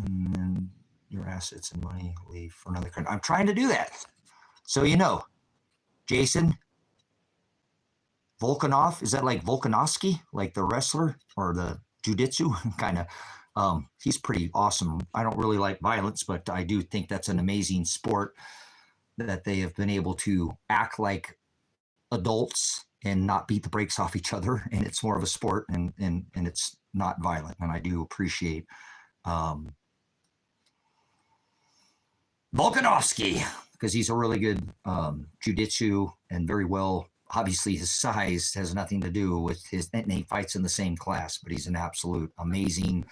And then your assets and money leave for another country. I'm trying to do that. So Jason Volkanov, is that like Volkanovski, like the wrestler or the jiu-jitsu kind of? He's pretty awesome. I don't really like violence, but I do think that's an amazing sport that they have been able to act like adults and not beat the brakes off each other. And it's more of a sport and it's not violent. And I do appreciate Volkanovski because he's a really good jiu-jitsu and very well. Obviously, his size has nothing to do with his, and he fights in the same class, but he's an absolute amazing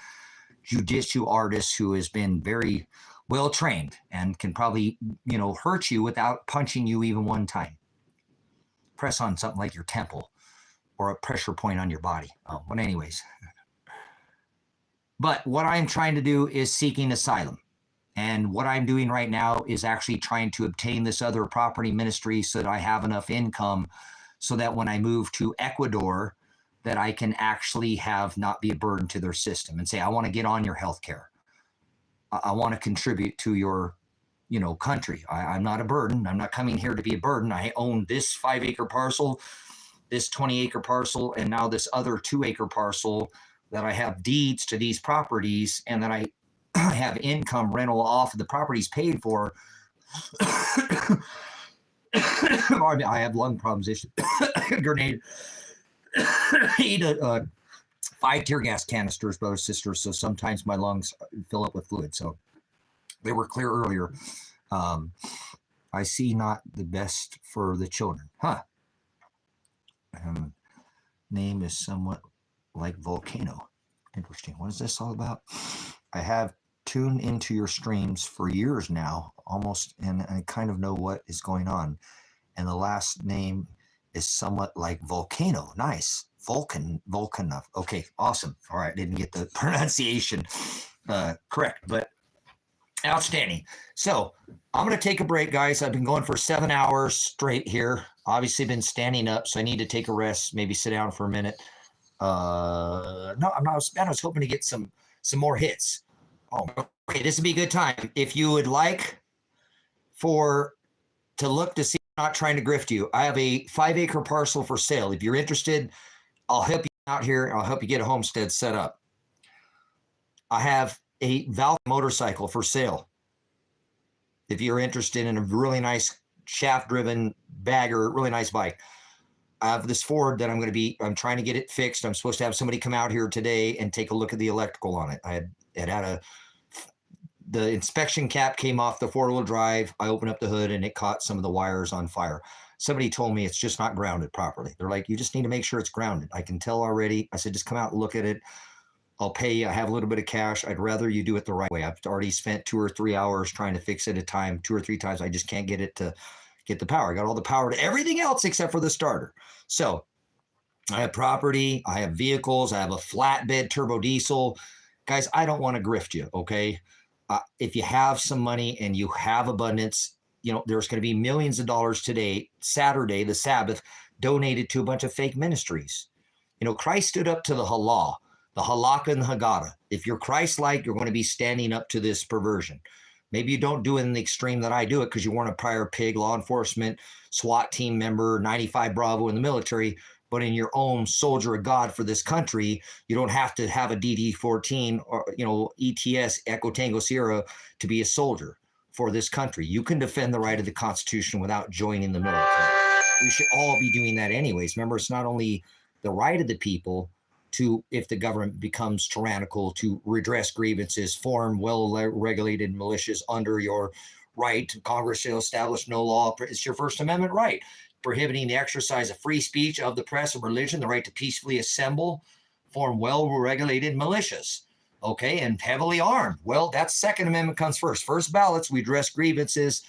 jiu-jitsu artist who has been very well trained and can probably, hurt you without punching you even one time. Press on something like your temple or a pressure point on your body. But anyways. But what I'm trying to do is seeking asylum. And what I'm doing right now is actually trying to obtain this other property ministry so that I have enough income so that when I move to Ecuador, that I can actually not be a burden to their system and say, I want to get on your healthcare. I want to contribute to your, country. I'm not a burden. I'm not coming here to be a burden. I own this 5-acre parcel, this 20-acre parcel, and now this other 2-acre parcel that I have deeds to these properties and that I have income rental off of the properties paid for. I have lung problems. Grenade. Eat 5 tear gas canisters, brothers, sisters. So sometimes my lungs fill up with fluid. So they were clear earlier. I see not the best for the children. Name is somewhat like volcano. Interesting. What is this all about? I have tuned into your streams for years now, almost, and I kind of know what is going on. And the last name is somewhat like volcano. Nice. Volcanov. Okay, awesome. All right, didn't get the pronunciation correct, but outstanding. So I'm going to take a break, guys. I've been going for 7 hours straight here. Obviously been standing up, so I need to take a rest, maybe sit down for a minute. No, I'm not. I was hoping to get some more hits. Oh, okay, this would be a good time. If you would like to look to see, I'm not trying to grift you. I have a 5-acre parcel for sale. If you're interested, I'll help you out here. I'll help you get a homestead set up. I have a Valve motorcycle for sale. If you're interested in a really nice shaft-driven bagger, really nice bike. I have this Ford that I'm trying to get it fixed. I'm supposed to have somebody come out here today and take a look at the electrical on it. The inspection cap came off the 4-wheel drive. I opened up the hood and it caught some of the wires on fire. Somebody told me it's just not grounded properly. They're like, you just need to make sure it's grounded. I can tell already. I said, just come out and look at it. I'll pay you. I have a little bit of cash. I'd rather you do it the right way. I've already spent 2 or 3 hours trying to fix it at a time, 2 or 3 times. I just can't get it to get the power. I got all the power to everything else except for the starter. So I have property, I have vehicles, I have a flatbed turbo diesel. Guys, I don't want to grift you, okay? If you have some money and you have abundance, there's going to be millions of dollars today, Saturday, the Sabbath, donated to a bunch of fake ministries. Christ stood up to the halakha and the haggadah. If you're Christ-like, you're going to be standing up to this perversion. Maybe you don't do it in the extreme that I do it because you weren't a prior pig, law enforcement, SWAT team member, 95 Bravo in the military, but in your own soldier of God for this country, you don't have to have a DD-14 or, ETS, Echo Tango Sierra, to be a soldier for this country. You can defend the right of the Constitution without joining the military. We should all be doing that anyways. Remember, it's not only the right of the people to, if the government becomes tyrannical, to redress grievances, form well-regulated militias under your right. Congress shall establish no law. It's your First Amendment right, prohibiting the exercise of free speech, of the press, of religion, the right to peacefully assemble, form well-regulated militias, okay, and heavily armed. Well, that Second Amendment comes first. First ballots, we address grievances.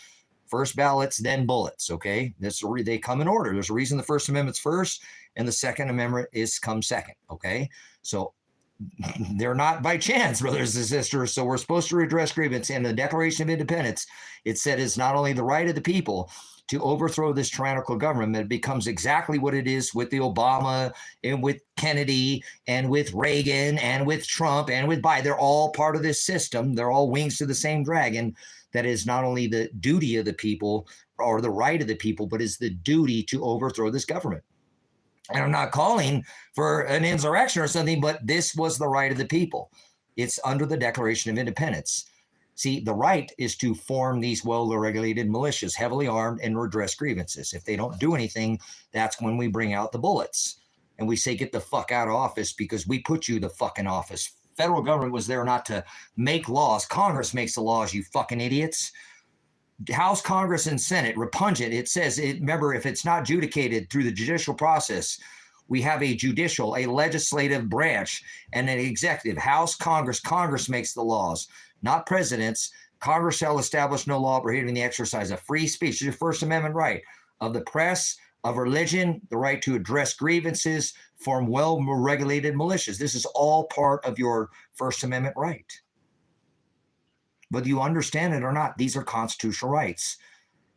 First ballots, then bullets, okay? They come in order. There's a reason the First Amendment's first and the Second Amendment comes second, okay? So they're not by chance, brothers and sisters. So we're supposed to redress grievance. In the Declaration of Independence, it said it's not only the right of the people to overthrow this tyrannical government, it becomes exactly what it is with the Obama and with Kennedy and with Reagan and with Trump and with Biden. They're all part of this system. They're all wings to the same dragon. That is not only the duty of the people or the right of the people, but is the duty to overthrow this government. And I'm not calling for an insurrection or something, but this was the right of the people. It's under the Declaration of Independence. See, the right is to form these well-regulated militias, heavily armed, and redress grievances. If they don't do anything, that's when we bring out the bullets. And we say, get the fuck out of office because we put you the fucking office. Federal government was there not to make laws. Congress makes the laws, you fucking idiots. House, Congress, and Senate, repugnant. It says, remember, if it's not adjudicated through the judicial process, we have a legislative branch, and an executive. House, Congress makes the laws, not presidents. Congress shall establish no law prohibiting the exercise of free speech, your First Amendment right, of the press, of religion, the right to address grievances, form well-regulated militias. This is all part of your First Amendment right. Whether you understand it or not, these are constitutional rights.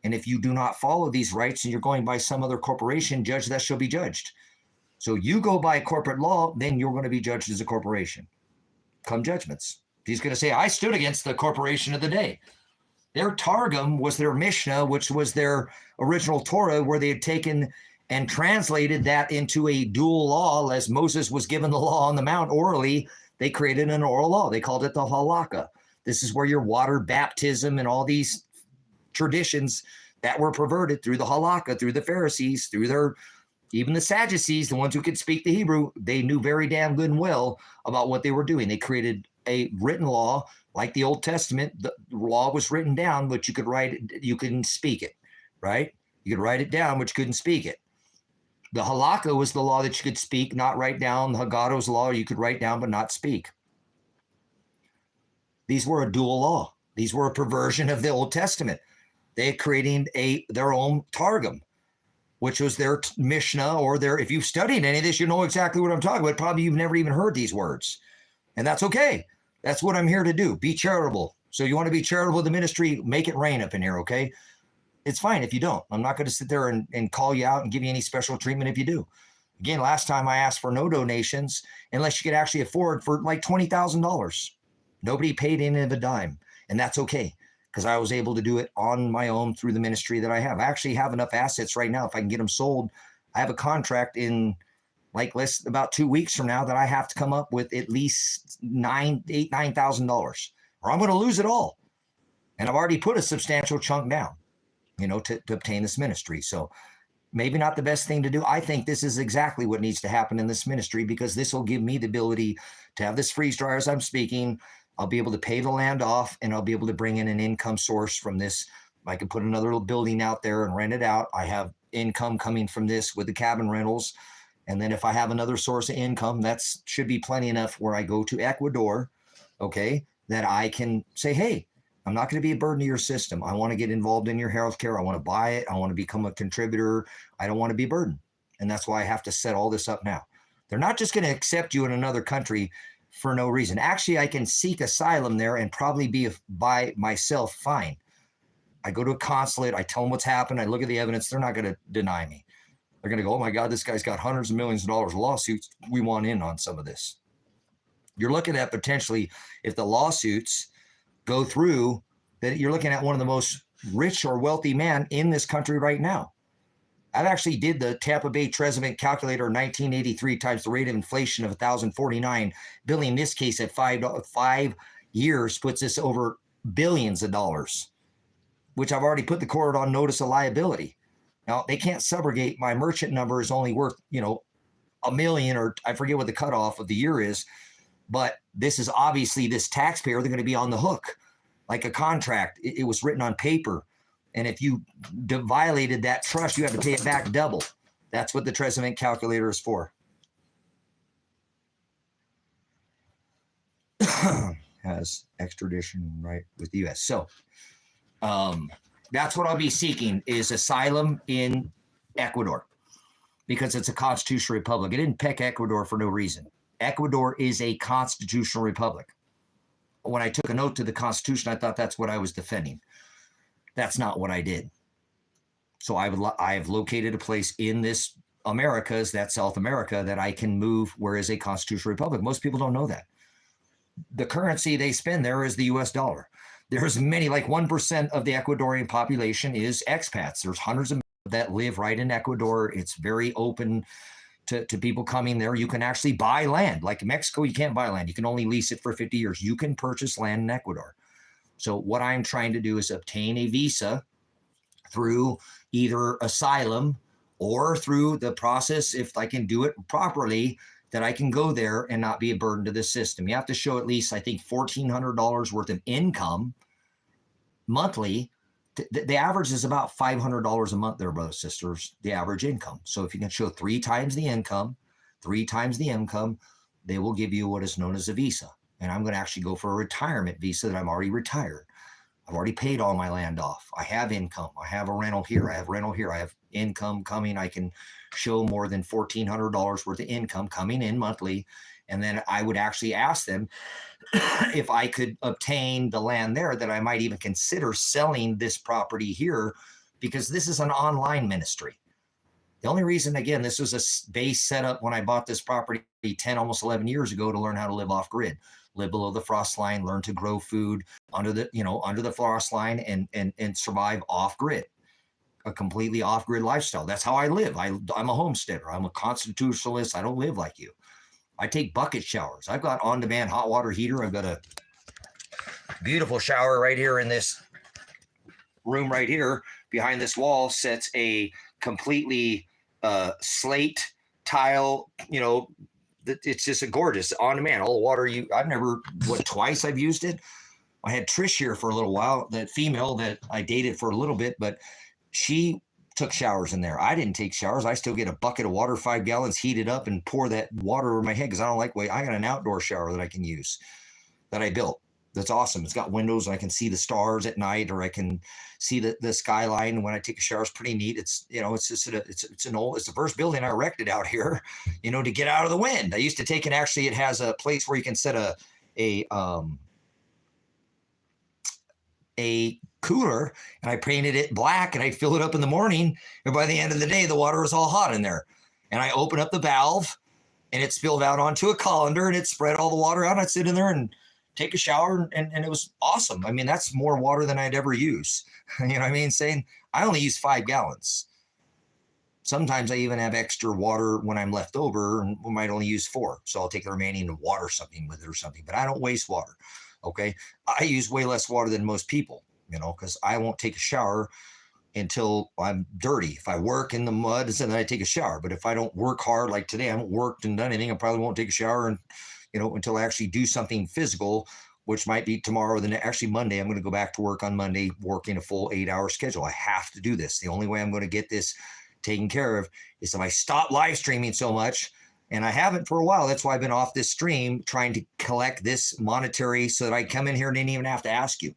And if you do not follow these rights and you're going by some other corporation, judge that shall be judged. So you go by corporate law, then you're going to be judged as a corporation. Come judgments. He's going to say, I stood against the corporation of the day. Their Targum was their Mishnah, which was their original Torah, where they had taken and translated that into a dual law. As Moses was given the law on the Mount orally, they created an oral law. They called it the halakha. This is where your water baptism and all these traditions that were perverted through the halakha, through the Pharisees, through even the Sadducees, the ones who could speak the Hebrew, they knew very damn good and well about what they were doing. They created a written law like the Old Testament. The law was written down, but you could write it, you couldn't speak it, right? You could write it down, but you couldn't speak it. The halakha was the law that you could speak, not write down. The haggadah was the law you could write down, but not speak. These were a dual law. These were a perversion of the Old Testament. They created their own Targum, which was their Mishnah or if you've studied any of this, you know exactly what I'm talking about. Probably you've never even heard these words. And that's okay. That's what I'm here to do. Be charitable. So you want to be charitable to the ministry, make it rain up in here, okay? It's fine if you don't. I'm not going to sit there and call you out and give you any special treatment if you do. Again, last time I asked for no donations unless you could actually afford for like $20,000. Nobody paid any of a dime. And that's okay because I was able to do it on my own through the ministry that I have. I actually have enough assets right now. If I can get them sold, I have a contract in about 2 weeks from now that I have to come up with at least $9,000 or I'm going to lose it all. And I've already put a substantial chunk down, to obtain this ministry. So maybe not the best thing to do. I think this is exactly what needs to happen in this ministry because this will give me the ability to have this freeze dryer as I'm speaking. I'll be able to pay the land off and I'll be able to bring in an income source from this. I can put another little building out there and rent it out. I have income coming from this with the cabin rentals. And then if I have another source of income, that's should be plenty enough where I go to Ecuador, okay, that I can say, hey, I'm not going to be a burden to your system. I want to get involved in your healthcare. I want to buy it. I want to become a contributor. I don't want to be a burden. And that's why I have to set all this up now. They're not just going to accept you in another country for no reason. Actually, I can seek asylum there and probably be by myself fine. I go to a consulate. I tell them what's happened. I look at the evidence. They're not going to deny me. They're going to go, oh my God, this guy's got hundreds of millions of dollars of lawsuits. We want in on some of this. You're looking at potentially, if the lawsuits go through, that you're looking at one of the most rich or wealthy men in this country right now. I've actually did the Tampa Bay Treasury calculator 1983 times the rate of inflation of 1,049. Billy, in this case, at 5 years, puts this over billions of dollars, which I've already put the court on notice of liability. Now, they can't subrogate. My merchant number is only worth, $1 million, or I forget what the cutoff of the year is. But this is obviously this taxpayer, they're going to be on the hook like a contract. It was written on paper. And if you violated that trust, you have to pay it back double. That's what the Treasury calculator is for. Has extradition right with the U.S. So that's what I'll be seeking is asylum in Ecuador because it's a constitutional republic. I didn't pick Ecuador for no reason. Ecuador is a constitutional republic. When I took a note to the Constitution, I thought that's what I was defending. That's not what I did. So I have located a place in this Americas, that South America, that I can move where is a constitutional republic. Most people don't know that. The currency they spend there is the US dollar. There's many, like 1% of the Ecuadorian population is expats. There's hundreds of that live right in Ecuador. It's very open to people coming there. You can actually buy land. Like in Mexico, you can't buy land. You can only lease it for 50 years. You can purchase land in Ecuador. So what I'm trying to do is obtain a visa through either asylum or through the process, if I can do it properly, that I can go there and not be a burden to the system. You have to show at least, I think, $1,400 worth of income monthly. The average is about $500 a month there, brothers and sisters, the average income. So if you can show 3 times the income, they will give you what is known as a visa. And I'm going to actually go for a retirement visa that I'm already retired. I've already paid all my land off. I have income. I have a rental here. I have rental here. I have income coming. I can show more than $1,400 worth of income coming in monthly. And then I would actually ask them if I could obtain the land there, that I might even consider selling this property here, because this is an online ministry. The only reason, again, this was a base setup when I bought this property 10, almost 11 years ago to learn how to live off grid, live below the frost line, learn to grow food under the frost line and survive off grid, a completely off grid lifestyle. That's how I live. I'm a homesteader. I'm a constitutionalist. I don't live like you. I take bucket showers. I've got on-demand hot water heater. I've got a beautiful shower right here in this room right here. Behind this wall sits a completely slate tile, it's just a gorgeous on-demand. All the water twice I've used it. I had Trish here for a little while, that female that I dated for a little bit, but she took showers in there. I didn't take showers. I still get a bucket of water, 5 gallons, heat it up and pour that water over my head because I don't like I got an outdoor shower that I can use that I built. That's awesome. It's got windows and I can see the stars at night, or I can see the skyline. And when I take a shower, it's pretty neat. It's the first building I erected out here, to get out of the wind. I used to take it. Actually, it has a place where you can set a cooler, and I painted it black and I fill it up in the morning. And by the end of the day, the water was all hot in there. And I open up the valve and it spilled out onto a colander and it spread all the water out. I'd sit in there and take a shower and it was awesome. I mean, that's more water than I'd ever use. You know what I mean? Saying I only use 5 gallons. Sometimes I even have extra water when I'm left over and we might only use 4. So I'll take the remaining and water something with it or something, but I don't waste water. Okay. I use way less water than most people, because I won't take a shower until I'm dirty. If I work in the mud, then I take a shower. But if I don't work hard, like today, I haven't worked and done anything, I probably won't take a shower and, until I actually do something physical, which might be tomorrow. Then actually Monday, I'm going to go back to work on Monday, working a full 8-hour schedule. I have to do this. The only way I'm going to get this taken care of is if I stop live streaming so much, and I haven't for a while. That's why I've been off this stream trying to collect this monetary so that I come in here and didn't even have to ask you.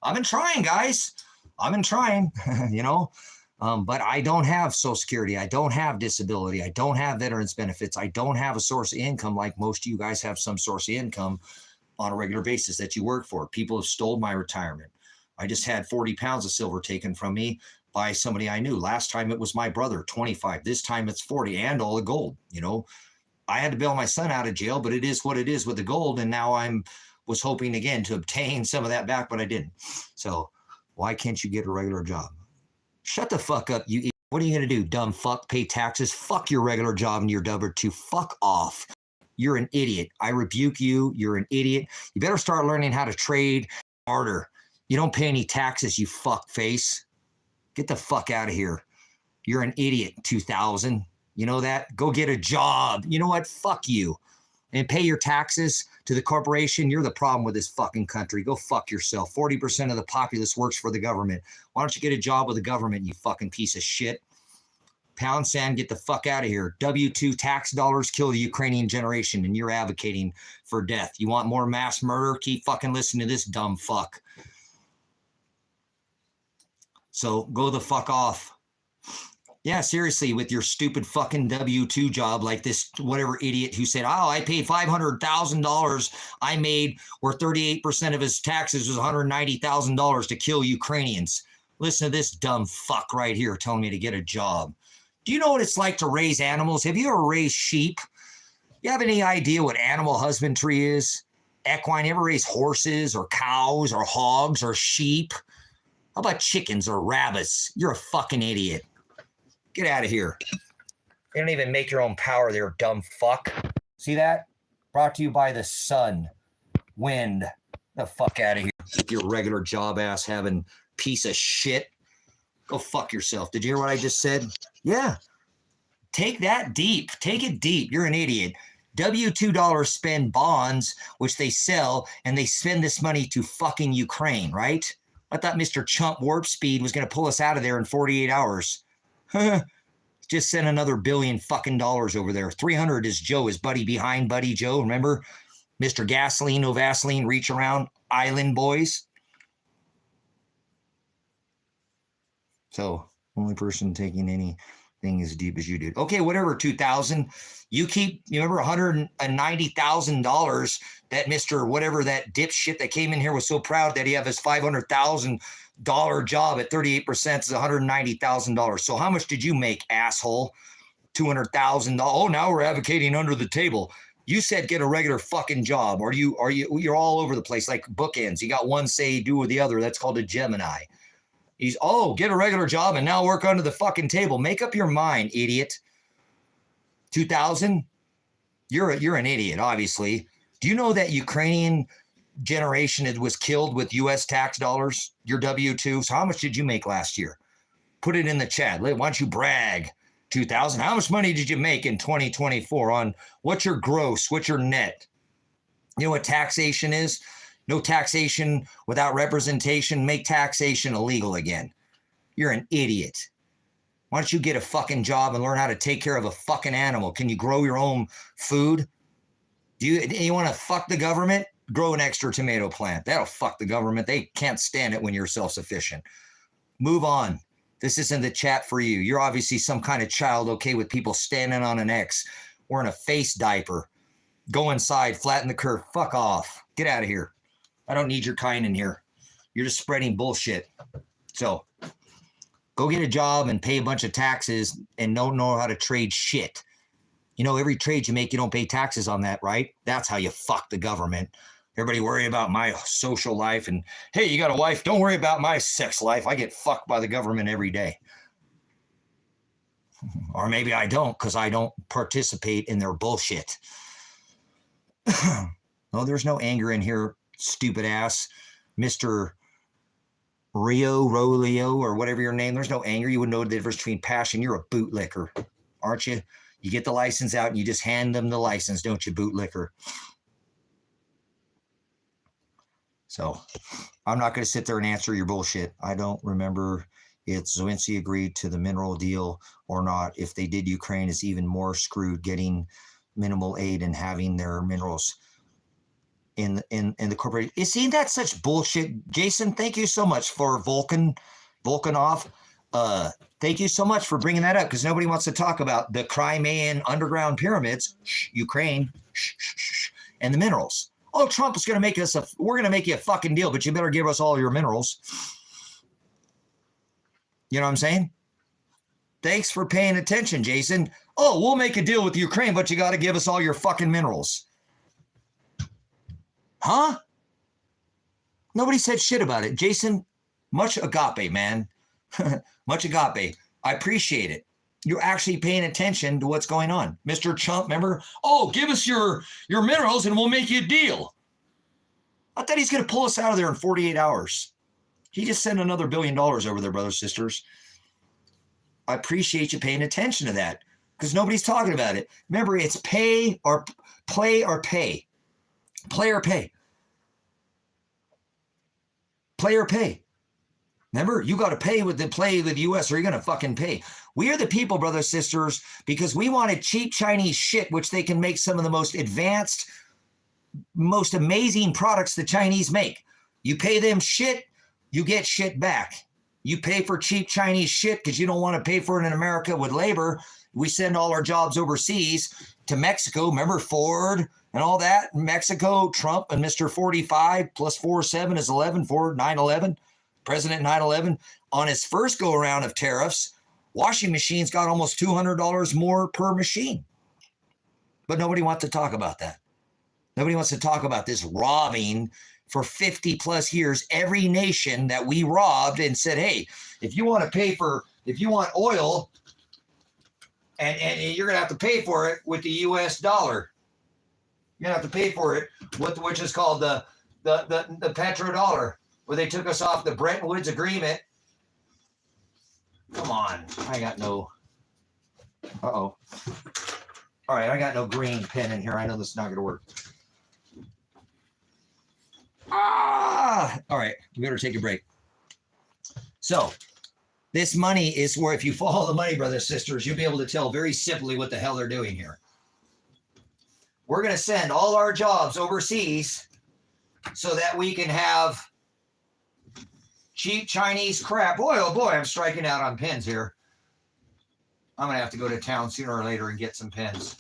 I've been trying, guys. I've been trying, you know, but I don't have Social Security. I don't have disability. I don't have veterans benefits. I don't have a source of income like most of you guys have some source of income on a regular basis that you work for. People have stole my retirement. I just had 40 pounds of silver taken from me by somebody I knew. Last time it was my brother, 25. This time it's 40 and all the gold, you know. I had to bail my son out of jail, but it is what it is with the gold. And now was hoping again to obtain some of that back, but I didn't. So why can't you get a regular job? Shut the fuck up, you. What are you going to do, dumb fuck? Pay taxes? Fuck your regular job and your W-2. Fuck off. You're an idiot. I rebuke you. You're an idiot. You better start learning how to trade harder. You don't pay any taxes, you fuck face. Get the fuck out of here. You're an idiot, 2000. You know that? Go get a job. You know what? Fuck you. And pay your taxes to the corporation. You're the problem with this fucking country. Go fuck yourself. 40% of the populace works for the government. Why don't you get a job with the government, you fucking piece of shit? Pound sand, get the fuck out of here. W-2 tax dollars kill the Ukrainian generation, and you're advocating for death. You want more mass murder? Keep fucking listening to this dumb fuck. So go the fuck off. Yeah, seriously, with your stupid fucking W-2 job like this whatever idiot who said, oh, I paid $500,000 I made where 38% of his taxes was $190,000 to kill Ukrainians. Listen to this dumb fuck right here telling me to get a job. Do you know what it's like to raise animals? Have you ever raised sheep? You have any idea what animal husbandry is? Equine, you ever raise horses or cows or hogs or sheep? How about chickens or rabbits? You're a fucking idiot. Get out of here. You don't even make your own power there, dumb fuck. See that? Brought to you by the sun, wind. The fuck out of here. Your regular job ass having piece of shit. Go fuck yourself. Did you hear what I just said? Yeah. Take that deep. Take it deep. You're an idiot. W-2 spend bonds, which they sell, and they spend this money to fucking Ukraine, right? I thought Mr. Chump Warp Speed was going to pull us out of there in 48 hours. Just send another $1 billion fucking dollars over there. 300 is Joe, his buddy behind Buddy Joe. Remember? Mr. Gasoline, no Vaseline, reach around, Island Boys. So, only person taking anything as deep as you did. Okay, whatever, 2000. You remember $190,000 that Mr. whatever that dipshit that came in here was so proud that he have his $500,000 job at 38% is $190,000. So how much did you make, asshole? $200,000. Oh, now we're advocating under the table. You said get a regular fucking job. Or you're all over the place like bookends. You got one say do with the other. That's called a Gemini. Get a regular job and now work under the fucking table. Make up your mind, idiot. 2000. You're an idiot, obviously. Do you know that Ukrainian generation was killed with U.S. tax dollars? Your W-2. So how much did you make last year? Put it in the chat. Why don't you brag? 2000. How much money did you make in 2024 on what's your gross? What's your net? You know what taxation is? No taxation without representation. Make taxation illegal again. You're an idiot. Why don't you get a fucking job and learn how to take care of a fucking animal? Can you grow your own food? Do you want to fuck the government? Grow an extra tomato plant. That'll fuck the government. They can't stand it when you're self-sufficient. Move on. This isn't the chat for you. You're obviously some kind of child okay with people standing on an X, wearing a face diaper. Go inside, flatten the curve. Fuck off. Get out of here. I don't need your kind in here. You're just spreading bullshit. So go get a job and pay a bunch of taxes and don't know how to trade shit. You know, every trade you make, you don't pay taxes on that, right? That's how you fuck the government. Everybody worry about my social life and, hey, you got a wife? Don't worry about my sex life. I get fucked by the government every day. Or maybe I don't because I don't participate in their bullshit. No, there's no anger in here, stupid ass. Mr. Rolio, or whatever your name. There's no anger. You wouldn't know the difference between passion. You're a bootlicker, aren't you? You get the license out and you just hand them the license, don't you, bootlicker? So I'm not going to sit there and answer your bullshit. I don't remember if Zelensky agreed to the mineral deal or not. If they did, Ukraine is even more screwed, getting minimal aid and having their minerals in the corporate. Isn't that such bullshit? Jason, thank you so much for Volkanov. Thank you so much for bringing that up, because nobody wants to talk about the Crimean underground pyramids, Ukraine, and the minerals. Oh, Trump is going to make us we're going to make you a fucking deal, but you better give us all your minerals. You know what I'm saying? Thanks for paying attention, Jason. Oh, we'll make a deal with Ukraine, but you got to give us all your fucking minerals. Huh? Nobody said shit about it. Jason, much agape, man. Much agape. I appreciate it. You're actually paying attention to what's going on. Mr. Chump, remember? Oh, give us your minerals and we'll make you a deal. I thought he's going to pull us out of there in 48 hours. He just sent another $1 billion over there, brothers, sisters. I appreciate you paying attention to that, because nobody's talking about it. Remember, it's pay or play or pay. Play or pay. Play or pay. Remember, you got to pay with the U.S. or you're going to fucking pay. We are the people, brothers, sisters, because we wanted cheap Chinese shit, which they can make some of the most advanced, most amazing products the Chinese make. You pay them shit, you get shit back. You pay for cheap Chinese shit because you don't want to pay for it in America with labor. We send all our jobs overseas to Mexico. Remember Ford and all that? Mexico, Trump and Mr. 45 plus 47 is 11, Ford 9/11. President 9/11, on his first go around of tariffs, washing machines got almost $200 more per machine. But nobody wants to talk about that. Nobody wants to talk about this robbing for 50 plus years. Every nation that we robbed and said, hey, if you want oil, and you're going to have to pay for it with the US dollar. You're going to have to pay for it with, which is called the petrodollar, where they took us off the Bretton Woods Agreement. Come on. I got no. Uh-oh. All right. I got no green pen in here. I know this is not going to work. All right. We better take a break. So this money is where, if you follow the money, brothers, sisters, you'll be able to tell very simply what the hell they're doing here. We're going to send all our jobs overseas so that we can have cheap Chinese crap. Boy, oh boy, I'm striking out on pens here. I'm going to have to go to town sooner or later and get some pens.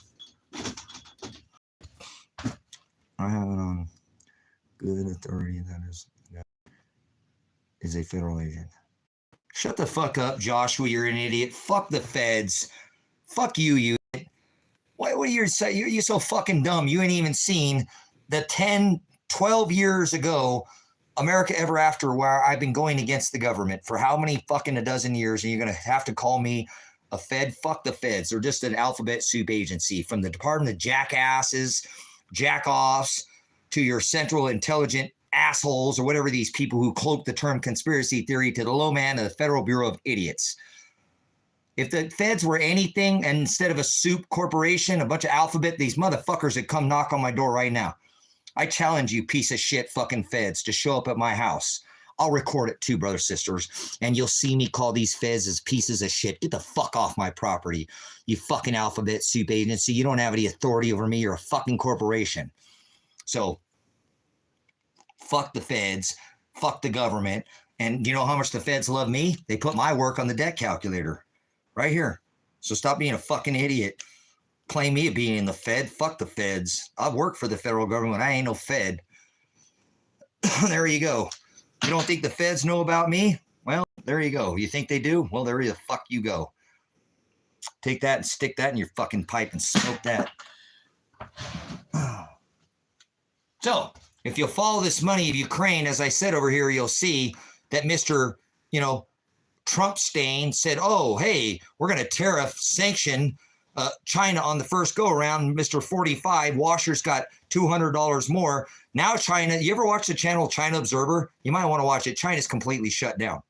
I have it on good authority that is a federal agent. Shut the fuck up, Joshua. You're an idiot. Fuck the feds. Fuck you, you idiot. What are you saying? You're so fucking dumb. You ain't even seen the 10, 12 years ago America Ever After, where I've been going against the government for how many fucking a dozen years, and you're going to have to call me a Fed? Fuck the feds. They're just an alphabet soup agency, from the Department of Jackasses, Jackoffs, to your Central Intelligent assholes, or whatever these people who cloak the term conspiracy theory, to the low man of the Federal Bureau of Idiots. If the feds were anything, and instead of a soup corporation, a bunch of alphabet, these motherfuckers would come knock on my door right now. I challenge you, piece of shit fucking feds, to show up at my house. I'll record it too, brothers, sisters, and you'll see me call these feds as pieces of shit. Get the fuck off my property, you fucking alphabet soup agency. You don't have any authority over me. You're a fucking corporation. So fuck the feds, fuck the government. And you know how much the feds love me? They put my work on the debt calculator right here. So stop being a fucking idiot. Claim me of being in the Fed. Fuck the feds. I work for the federal government. I ain't no Fed. There you go. You don't think the feds know about me? Well, there you go. You think they do? Well, there the fuck you go. Take that and stick that in your fucking pipe and smoke that. So, if you'll follow this money of Ukraine, as I said over here, you'll see that Mr. Trump stain said, oh, hey, we're going to tariff sanction China on the first go around. Mr. 45 washers got $200 more. Now China, you ever watch the channel China Observer? You might want to watch it. China's completely shut down,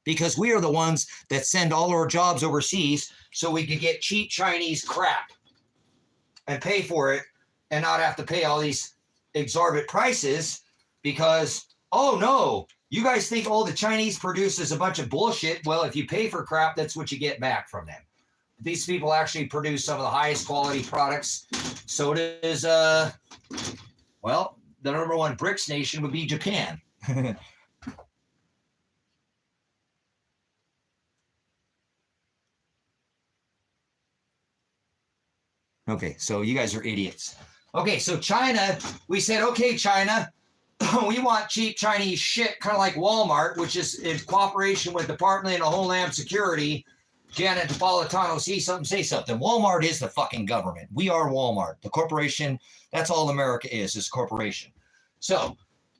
because we are the ones that send all our jobs overseas so we can get cheap Chinese crap and pay for it and not have to pay all these exorbitant prices, because, oh no, You guys think, oh, the Chinese produces a bunch of bullshit. Well, if you pay for crap, that's what you get back from them. These people actually produce some of the highest quality products. So does, well, the number one BRICS nation would be Japan. Okay, so you guys are idiots. Okay, so China, we said, okay, China, we want cheap Chinese shit, kind of like Walmart, which is in cooperation with Department of Homeland Security. Janet Napolitano, see something, say something. Walmart is the fucking government. We are Walmart. The corporation, that's all America is corporation. So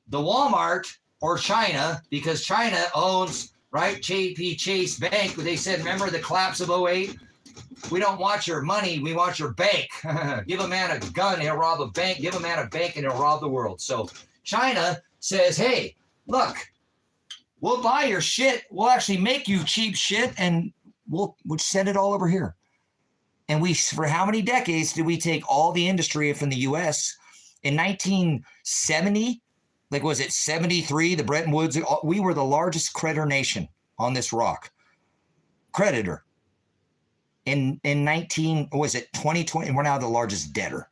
the Walmart or China, because China owns, right, JP Chase Bank, they said, remember the collapse of 08? We don't want your money. We want your bank. Give a man a gun, he'll rob a bank. Give a man a bank and he'll rob the world. So China says, hey, look, we'll buy your shit. We'll actually make you cheap shit and we'll send it all over here. And we, for how many decades did we take all the industry from the U.S. in 1970? Like, was it 73? The Bretton Woods, we were the largest creditor nation on this rock. Creditor. In 2020, and we're now the largest debtor.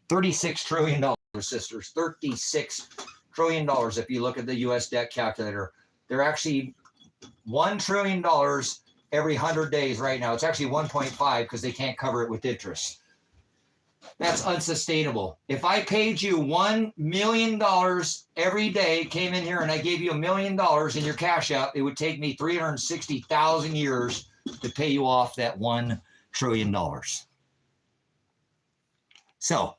$36 trillion, sisters. $36 trillion if you look at the U.S. debt calculator. They're actually $1 trillion every 100 days right now. It's actually 1.5 because they can't cover it with interest. That's unsustainable. If I paid you $1 million every day, came in here and I gave you $1 million in your cash app, it would take me 360,000 years to pay you off that $1 trillion. So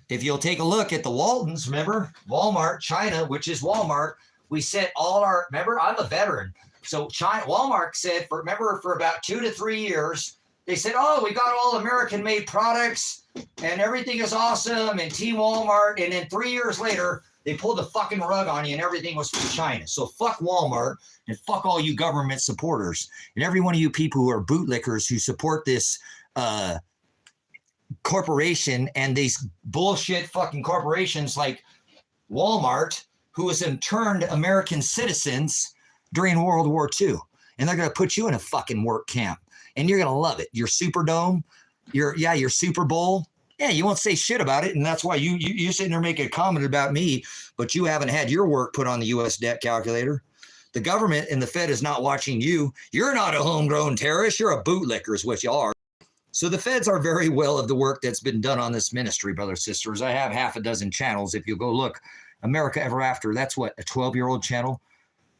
if you'll take a look at the Waltons, remember, Walmart, China, which is Walmart, we set all our, remember, I'm a veteran. So China, Walmart said, for about 2 to 3 years, they said, oh, we got all American-made products and everything is awesome and Team Walmart. And then 3 years later, they pulled the fucking rug on you and everything was from China. So fuck Walmart and fuck all you government supporters. And every one of you people who are bootlickers who support this corporation and these bullshit fucking corporations like Walmart, who has interned American citizens during World War II. And they're going to put you in a fucking work camp. And you're going to love it. Your Superdome, your Super Bowl. Yeah, you won't say shit about it. And that's why you sitting there making a comment about me, but you haven't had your work put on the U.S. debt calculator. The government and the Fed is not watching you. You're not a homegrown terrorist. You're a bootlicker is what you are. So the Feds are very well of the work that's been done on this ministry, brothers, sisters. I have half a dozen channels. If you go look, America Ever After, that's what, a 12-year-old channel.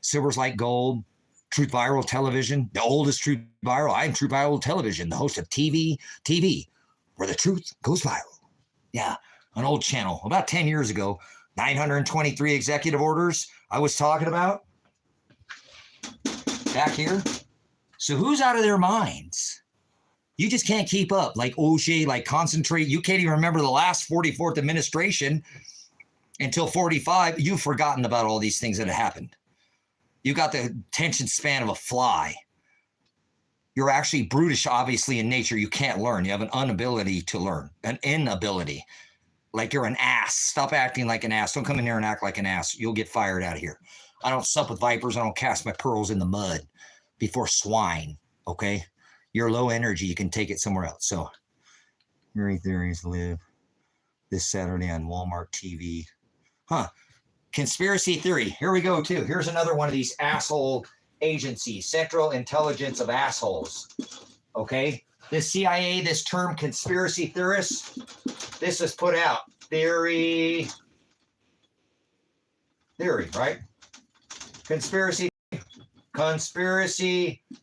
Silver's Like Gold, Truth Viral Television, the oldest Truth Viral. I'm Truth Viral Television, the host of TV, where the truth goes viral. Yeah, an old channel. About 10 years ago, 923 executive orders I was talking about back here. So who's out of their minds? You just can't keep up. Like O'Shea, like concentrate. You can't even remember the last 44th administration until 45. You've forgotten about all these things that have happened. You got the attention span of a fly. You're actually brutish, obviously, in nature. You can't learn. You have an inability to learn, an inability. Like you're an ass. Stop acting like an ass. Don't come in here and act like an ass. You'll get fired out of here. I don't sup with vipers. I don't cast my pearls in the mud before swine, okay? You're low energy. You can take it somewhere else. So, Mary Theories live this Saturday on Walmart TV. Huh. Conspiracy theory. Here we go, too. Here's another one of these asshole agencies, Central Intelligence of Assholes. Okay? This CIA, this term conspiracy theorist, this is put out. Theory, right? Conspiracy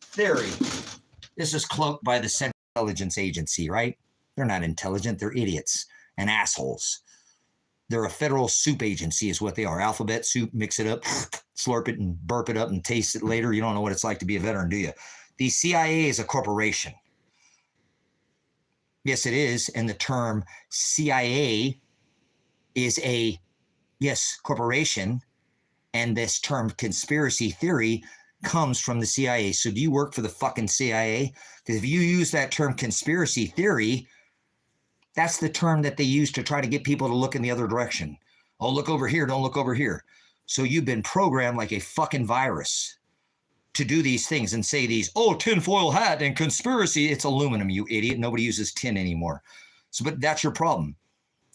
theory. This is cloaked by the Central Intelligence Agency, right? They're not intelligent. They're idiots and assholes. They're a federal soup agency is what they are. Alphabet soup, mix it up, slurp it and burp it up and taste it later. You don't know what it's like to be a veteran, do you? The CIA is a corporation. Yes, it is. And the term CIA is a, yes, corporation. And this term conspiracy theory comes from the CIA. So do you work for the fucking CIA? Because if you use that term conspiracy theory, that's the term that they use to try to get people to look in the other direction. Oh, look over here. Don't look over here. So you've been programmed like a fucking virus to do these things and say these, oh, tinfoil hat and conspiracy. It's aluminum, you idiot. Nobody uses tin anymore. So, but that's your problem.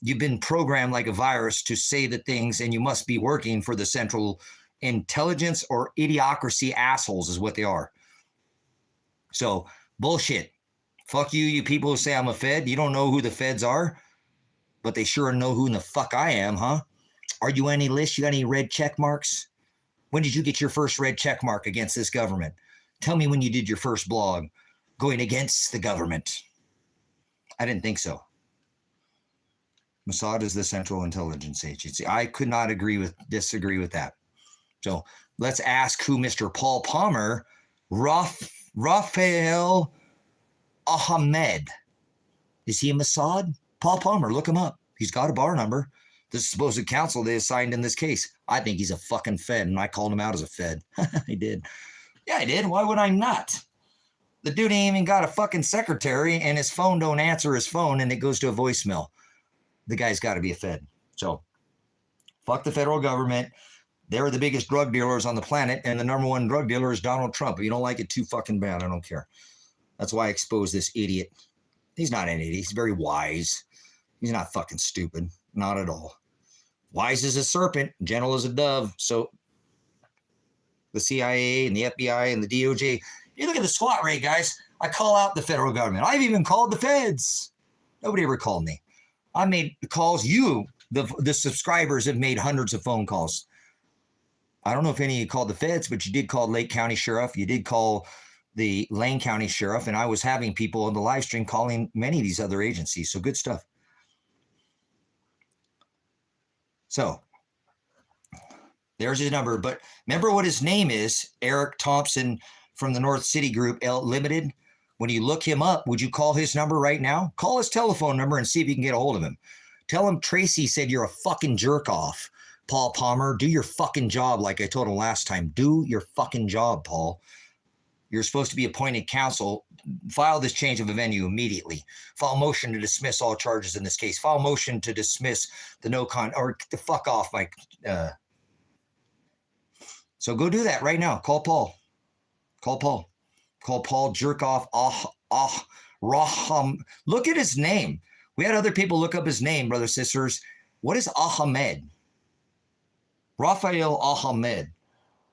You've been programmed like a virus to say the things, and you must be working for the Central Intelligence or Idiocracy assholes is what they are. So bullshit. Fuck you, you people who say I'm a Fed. You don't know who the Feds are, but they sure know who in the fuck I am, huh? Are you any list? You got any red check marks? When did you get your first red check mark against this government? Tell me when you did your first blog going against the government. I didn't think so. Mossad is the Central Intelligence Agency. I could not disagree with that. So let's ask who Mr. Paul Palmer, Raphael Ahmed. Is he a Mossad? Paul Palmer, look him up. He's got a bar number. The supposed counsel they assigned in this case. I think he's a fucking Fed, and I called him out as a Fed. I did. Yeah, I did. Why would I not? The dude ain't even got a fucking secretary, and his phone don't answer his phone, and it goes to a voicemail. The guy's got to be a Fed. So fuck the federal government. They're the biggest drug dealers on the planet, and the number one drug dealer is Donald Trump. If you don't like it, too fucking bad. I don't care. That's why I exposed this idiot. He's not an idiot. He's very wise. He's not fucking stupid. Not at all. Wise as a serpent, gentle as a dove. So the CIA and the FBI and the DOJ, you look at the SWAT rate, guys. I call out the federal government. I've even called the feds. Nobody ever called me. I made calls. You, the subscribers, have made hundreds of phone calls. I don't know if any of you called the feds, but you did call Lake County Sheriff. You did call the Lane County Sheriff. And I was having people on the live stream calling many of these other agencies. So good stuff. So there's his number. But remember what his name is, Eric Thompson from the North City Group Limited. When you look him up, would you call his number right now? Call his telephone number and see if you can get a hold of him. Tell him Tracy said you're a fucking jerk off. Paul Palmer, do your fucking job like I told him last time. Do your fucking job, Paul. You're supposed to be appointed counsel. File this change of a venue immediately. File motion to dismiss all charges in this case. File motion to dismiss the or the fuck off, Mike. So go do that right now. Call Paul. Call Paul. Call Paul jerk off. Raham. Look at his name. We had other people look up his name, brothers, sisters. What is Ahmed? Raphael Ahmed.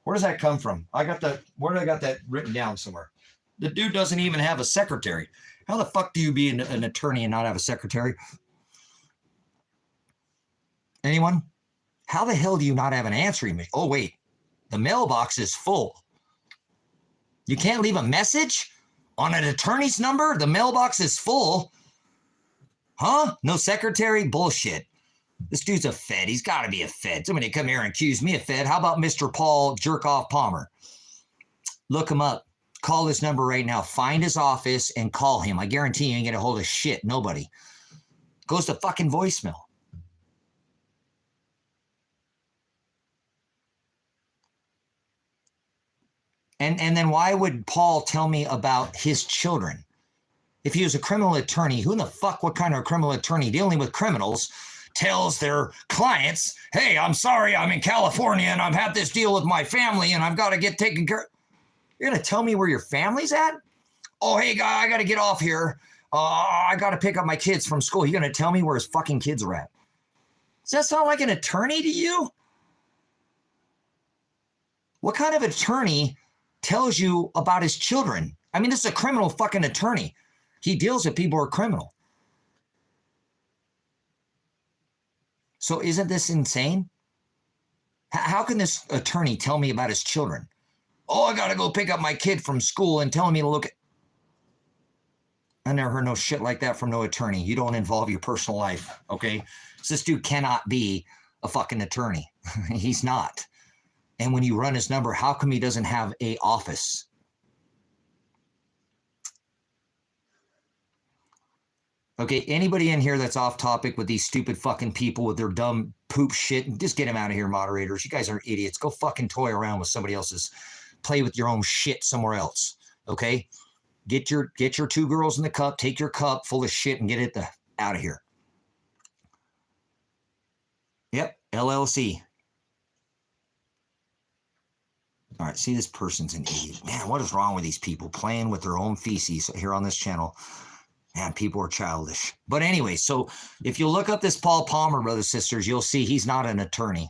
Where does that come from? Where did I got that written down somewhere? The dude doesn't even have a secretary. How the fuck do you be an attorney and not have a secretary? Anyone? How the hell do you not have an answering machine? Oh, wait. The mailbox is full. You can't leave a message on an attorney's number? The mailbox is full. Huh? No secretary? Bullshit. This dude's a Fed. He's got to be a Fed. Somebody come here and accuse me of Fed. How about Mr. Paul Jerkoff Palmer? Look him up. Call this number right now. Find his office and call him. I guarantee you ain't get a hold of shit. Nobody. Goes to fucking voicemail. And then why would Paul tell me about his children? If he was a criminal attorney, who in the fuck, what kind of criminal attorney dealing with criminals tells their clients, hey, I'm sorry, I'm in California and I've had this deal with my family and I've got to get taken care of. You're going to tell me where your family's at? Oh, hey, guy, I got to get off here. I got to pick up my kids from school. You're going to tell me where his fucking kids are at? Does that sound like an attorney to you? What kind of attorney tells you about his children? I mean, this is a criminal fucking attorney. He deals with people who are criminal. So isn't this insane? How can this attorney tell me about his children? Oh, I got to go pick up my kid from school and telling me to look at... I never heard no shit like that from no attorney. You don't involve your personal life, okay? So this dude cannot be a fucking attorney. He's not. And when you run his number, how come he doesn't have a office? Okay, anybody in here that's off topic with these stupid fucking people with their dumb poop shit, just get him out of here, moderators. You guys are idiots. Go fucking toy around with somebody else's. Play with your own shit somewhere else, okay? Get your two girls in the cup, take your cup full of shit and get it out of here. Yep, LLC. All right, see, this person's an idiot. Man, what is wrong with these people playing with their own feces here on this channel? Man, people are childish. But anyway, so if you look up this Paul Palmer, brothers and sisters, you'll see he's not an attorney.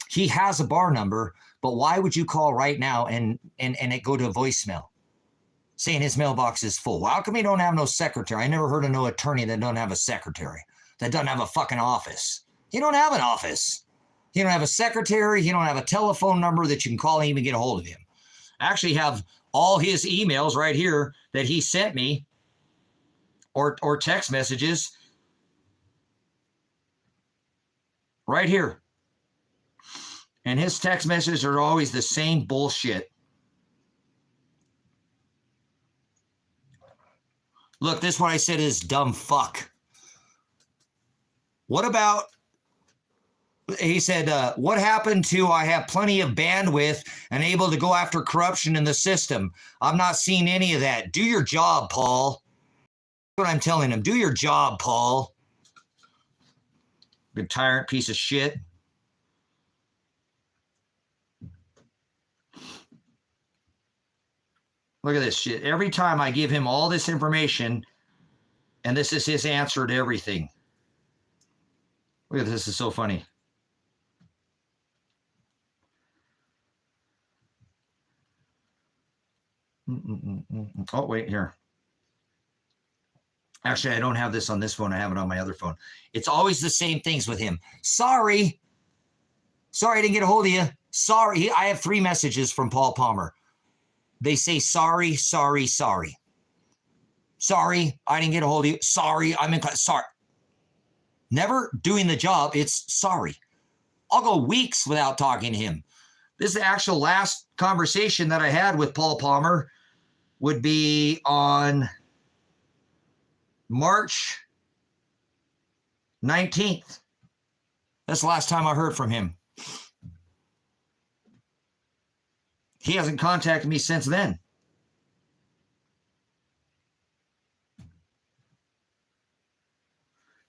He has a bar number, but why would you call right now and it go to a voicemail saying his mailbox is full? Well, how come he don't have no secretary? I never heard of no attorney that don't have a secretary, that doesn't have a fucking office. He don't have an office. He don't have a secretary. He don't have a telephone number that you can call him and get a hold of him. I actually have all his emails right here that he sent me, or text messages right here. And his text messages are always the same bullshit. Look, this one I said is dumb fuck. What about, he said, what happened to I have plenty of bandwidth and able to go after corruption in the system? I'm not seeing any of that. Do your job, Paul. That's what I'm telling him. Do your job, Paul. Big tyrant piece of shit. Look at this shit. Every time I give him all this information, and this is his answer to everything. Look at this. This is so funny. Oh, wait, here. Actually, I don't have this on this phone. I have it on my other phone. It's always the same things with him. Sorry. Sorry, I didn't get a hold of you. Sorry. I have 3 messages from Paul Palmer. They say, sorry, sorry, sorry. Sorry, I didn't get a hold of you. Sorry, I'm in class. Sorry. Never doing the job. It's sorry. I'll go weeks without talking to him. This is the actual last conversation that I had with Paul Palmer would be on March 19th. That's the last time I heard from him. He hasn't contacted me since then.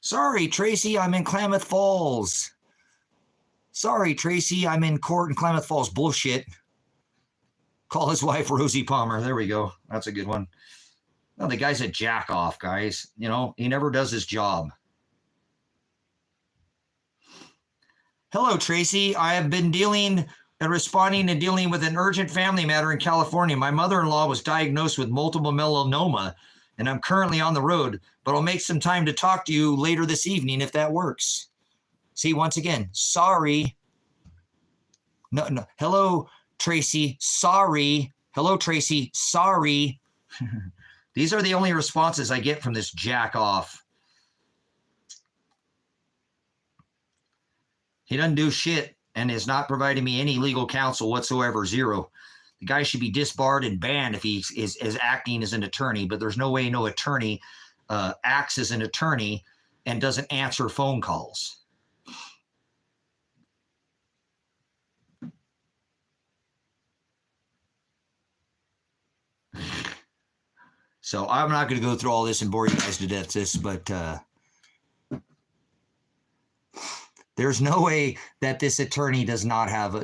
Sorry, Tracy, I'm in Klamath Falls. Sorry, Tracy, I'm in court in Klamath Falls. Bullshit. Call his wife Rosie Palmer. There we go. That's a good one. No, the guy's a jack off, guys. You know, he never does his job. Hello, Tracy. I have been dealing with an urgent family matter in California. My mother-in-law was diagnosed with multiple myeloma, and I'm currently on the road, but I'll make some time to talk to you later this evening if that works. See, once again, sorry. No. Hello, Tracy. Sorry. Hello, Tracy. Sorry. These are the only responses I get from this jack off. He doesn't do shit and is not providing me any legal counsel whatsoever. Zero. The guy should be disbarred and banned if he is acting as an attorney, but there's no way no attorney acts as an attorney and doesn't answer phone calls. So I'm not going to go through all this and bore you guys to death, but there's no way that this attorney does not have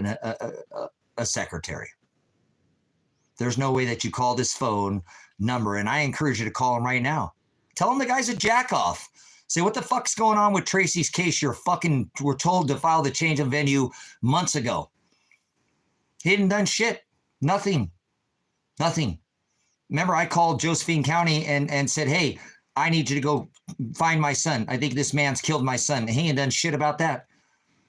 a secretary. There's no way that you call this phone number, and I encourage you to call him right now. Tell him the guy's a jack off. Say, what the fuck's going on with Tracy's case? We're told to file the change of venue months ago. He hadn't done shit. Nothing. Remember, I called Josephine County and said, hey, I need you to go find my son. I think this man's killed my son. And he ain't done shit about that.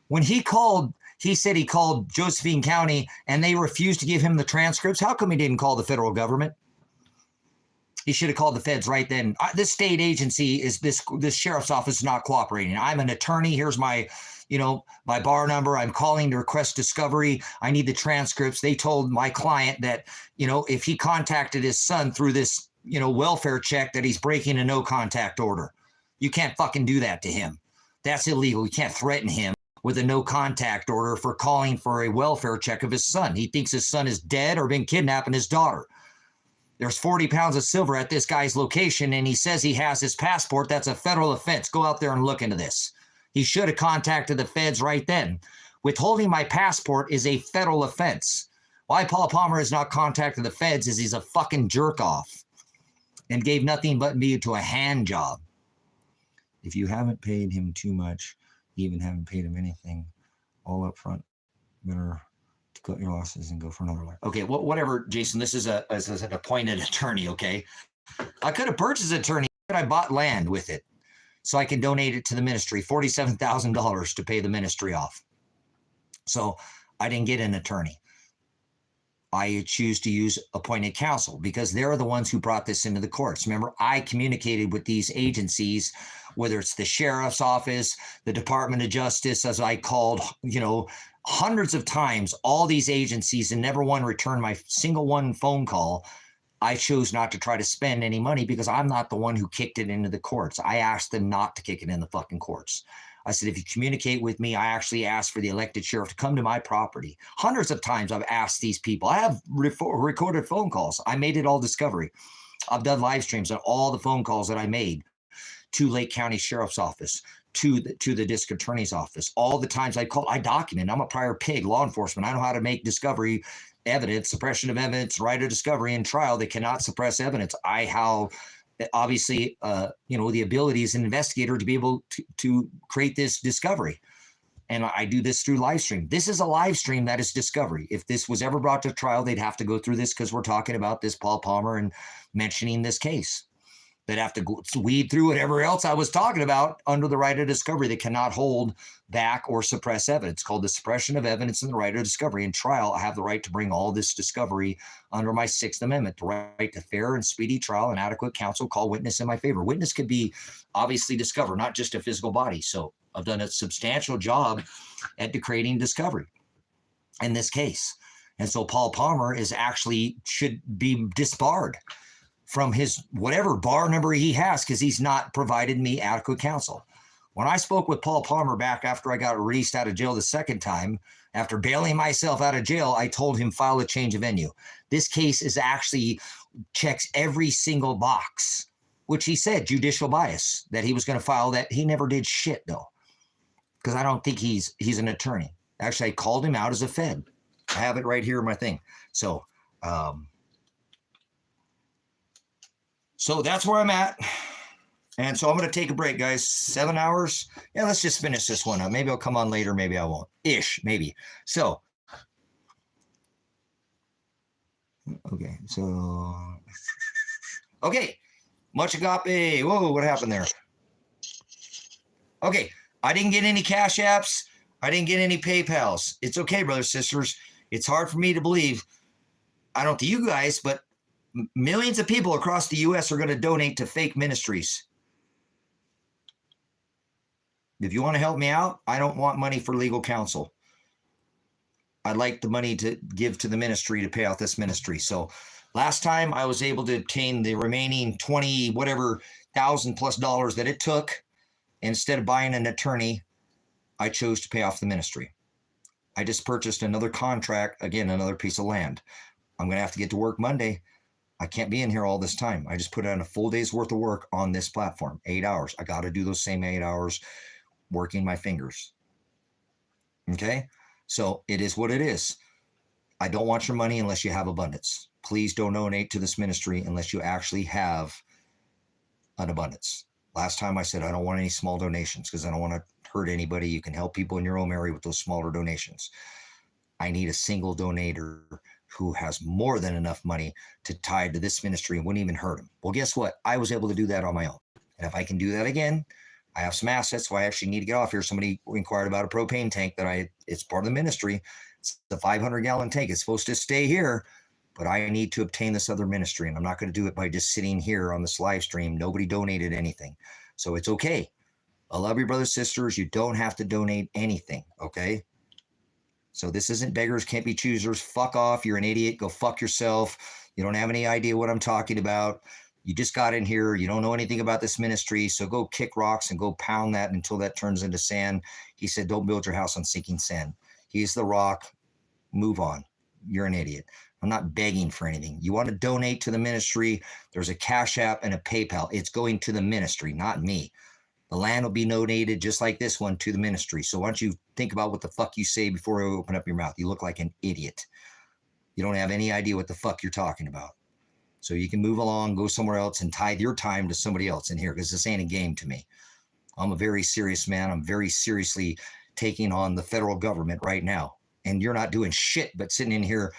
When he called, he said he called Josephine County and they refused to give him the transcripts. How come he didn't call the federal government? He should have called the feds right then. This state agency is this sheriff's office is not cooperating. I'm an attorney. Here's my bar number. I'm calling to request discovery. I need the transcripts. They told my client that, if he contacted his son through this, welfare check, that he's breaking a no contact order. You can't fucking do that to him. That's illegal. You can't threaten him with a no contact order for calling for a welfare check of his son. He thinks his son is dead or been kidnapping his daughter. There's 40 pounds of silver at this guy's location, and he says he has his passport. That's a federal offense. Go out there and look into this. He should have contacted the feds right then. Withholding my passport is a federal offense. Why Paul Palmer has not contacted the feds is he's a fucking jerk off and gave nothing but me to a hand job. If you haven't paid him too much, you even haven't paid him anything all up front, better to cut your losses and go for another lawyer. Okay, whatever, Jason, this is an appointed attorney, okay? I could have purchased an attorney, but I bought land with it so I can donate it to the ministry, $47,000 to pay the ministry off. So I didn't get an attorney. I choose to use appointed counsel because they're the ones who brought this into the courts. Remember, I communicated with these agencies, whether it's the sheriff's office, the Department of Justice, as I called, hundreds of times, all these agencies, and never one returned my single one phone call. I chose not to try to spend any money because I'm not the one who kicked it into the courts. I asked them not to kick it in the fucking courts. I said, if you communicate with me, I actually asked for the elected sheriff to come to my property. Hundreds of times I've asked these people. I have recorded phone calls. I made it all discovery. I've done live streams on all the phone calls that I made to Lake County Sheriff's Office, to the district attorney's office. All the times I called, I document. I'm a prior pig, law enforcement. I know how to make discovery evidence, suppression of evidence, right of discovery in trial. They cannot suppress evidence. Obviously, the ability as an investigator to be able to create this discovery. And I do this through live stream. This is a live stream that is discovery. If this was ever brought to trial, they'd have to go through this because we're talking about this Paul Palmer and mentioning this case. They'd have to weed through whatever else I was talking about under the right of discovery. They cannot hold back or suppress evidence. It's called the suppression of evidence and the right of discovery. In trial, I have the right to bring all this discovery under my Sixth Amendment, the right to fair and speedy trial and adequate counsel, call witness in my favor. Witness could be obviously discovered, not just a physical body. So I've done a substantial job at creating discovery in this case. And so Paul Palmer should be disbarred from his whatever bar number he has because he's not provided me adequate counsel. When I spoke with Paul Palmer back after I got released out of jail the second time, after bailing myself out of jail, I told him file a change of venue. This case is actually checks every single box, which he said judicial bias, that he was going to file that. He never did shit though, because I don't think he's an attorney. Actually, I called him out as a Fed. I have it right here in my thing. So that's where I'm at. And so I'm going to take a break, guys. 7 hours. Yeah, let's just finish this one up. Maybe I'll come on later. Maybe I won't. Maybe. So, okay. Much agape. Whoa, what happened there? Okay. I didn't get any Cash Apps. I didn't get any PayPals. It's okay, brothers, sisters. It's hard for me to believe. I don't think you guys, but millions of people across the U.S. are going to donate to fake ministries. If you want to help me out, I don't want money for legal counsel. I'd like the money to give to the ministry to pay out this ministry. So last time I was able to obtain the remaining $20,000+ that it took. Instead of buying an attorney, I chose to pay off the ministry. I just purchased another contract, again, another piece of land. I'm going to have to get to work Monday. I can't be in here all this time. I just put in a full day's worth of work on this platform, 8 hours. I got to do those same 8 hours working my fingers. Okay? So it is what it is. I don't want your money unless you have abundance. Please don't donate to this ministry unless you actually have an abundance. Last time I said I don't want any small donations because I don't want to hurt anybody. You can help people in your own area with those smaller donations. I need a single donator who has more than enough money to tie to this ministry and wouldn't even hurt him. Well, guess what? I was able to do that on my own. And if I can do that again, I have some assets, so I actually need to get off here. Somebody inquired about a propane tank it's part of the ministry. It's the 500-gallon tank. It's supposed to stay here, but I need to obtain this other ministry, and I'm not going to do it by just sitting here on this live stream. Nobody donated anything, so it's okay. I love you, brothers, sisters. You don't have to donate anything, okay? So this isn't beggars can't be choosers. Fuck off. You're an idiot. Go fuck yourself. You don't have any idea what I'm talking about. You just got in here. You don't know anything about this ministry. So go kick rocks and go pound that until that turns into sand. He said, don't build your house on sinking sand. He's the rock. Move on. You're an idiot. I'm not begging for anything. You want to donate to the ministry. There's a Cash App and a PayPal. It's going to the ministry, not me. The land will be donated just like this one to the ministry. So why don't you think about what the fuck you say before you open up your mouth? You look like an idiot. You don't have any idea what the fuck you're talking about. So you can move along, go somewhere else, and tithe your time to somebody else in here, because this ain't a game to me. I'm a very serious man. I'm very seriously taking on the federal government right now. And you're not doing shit but sitting in here,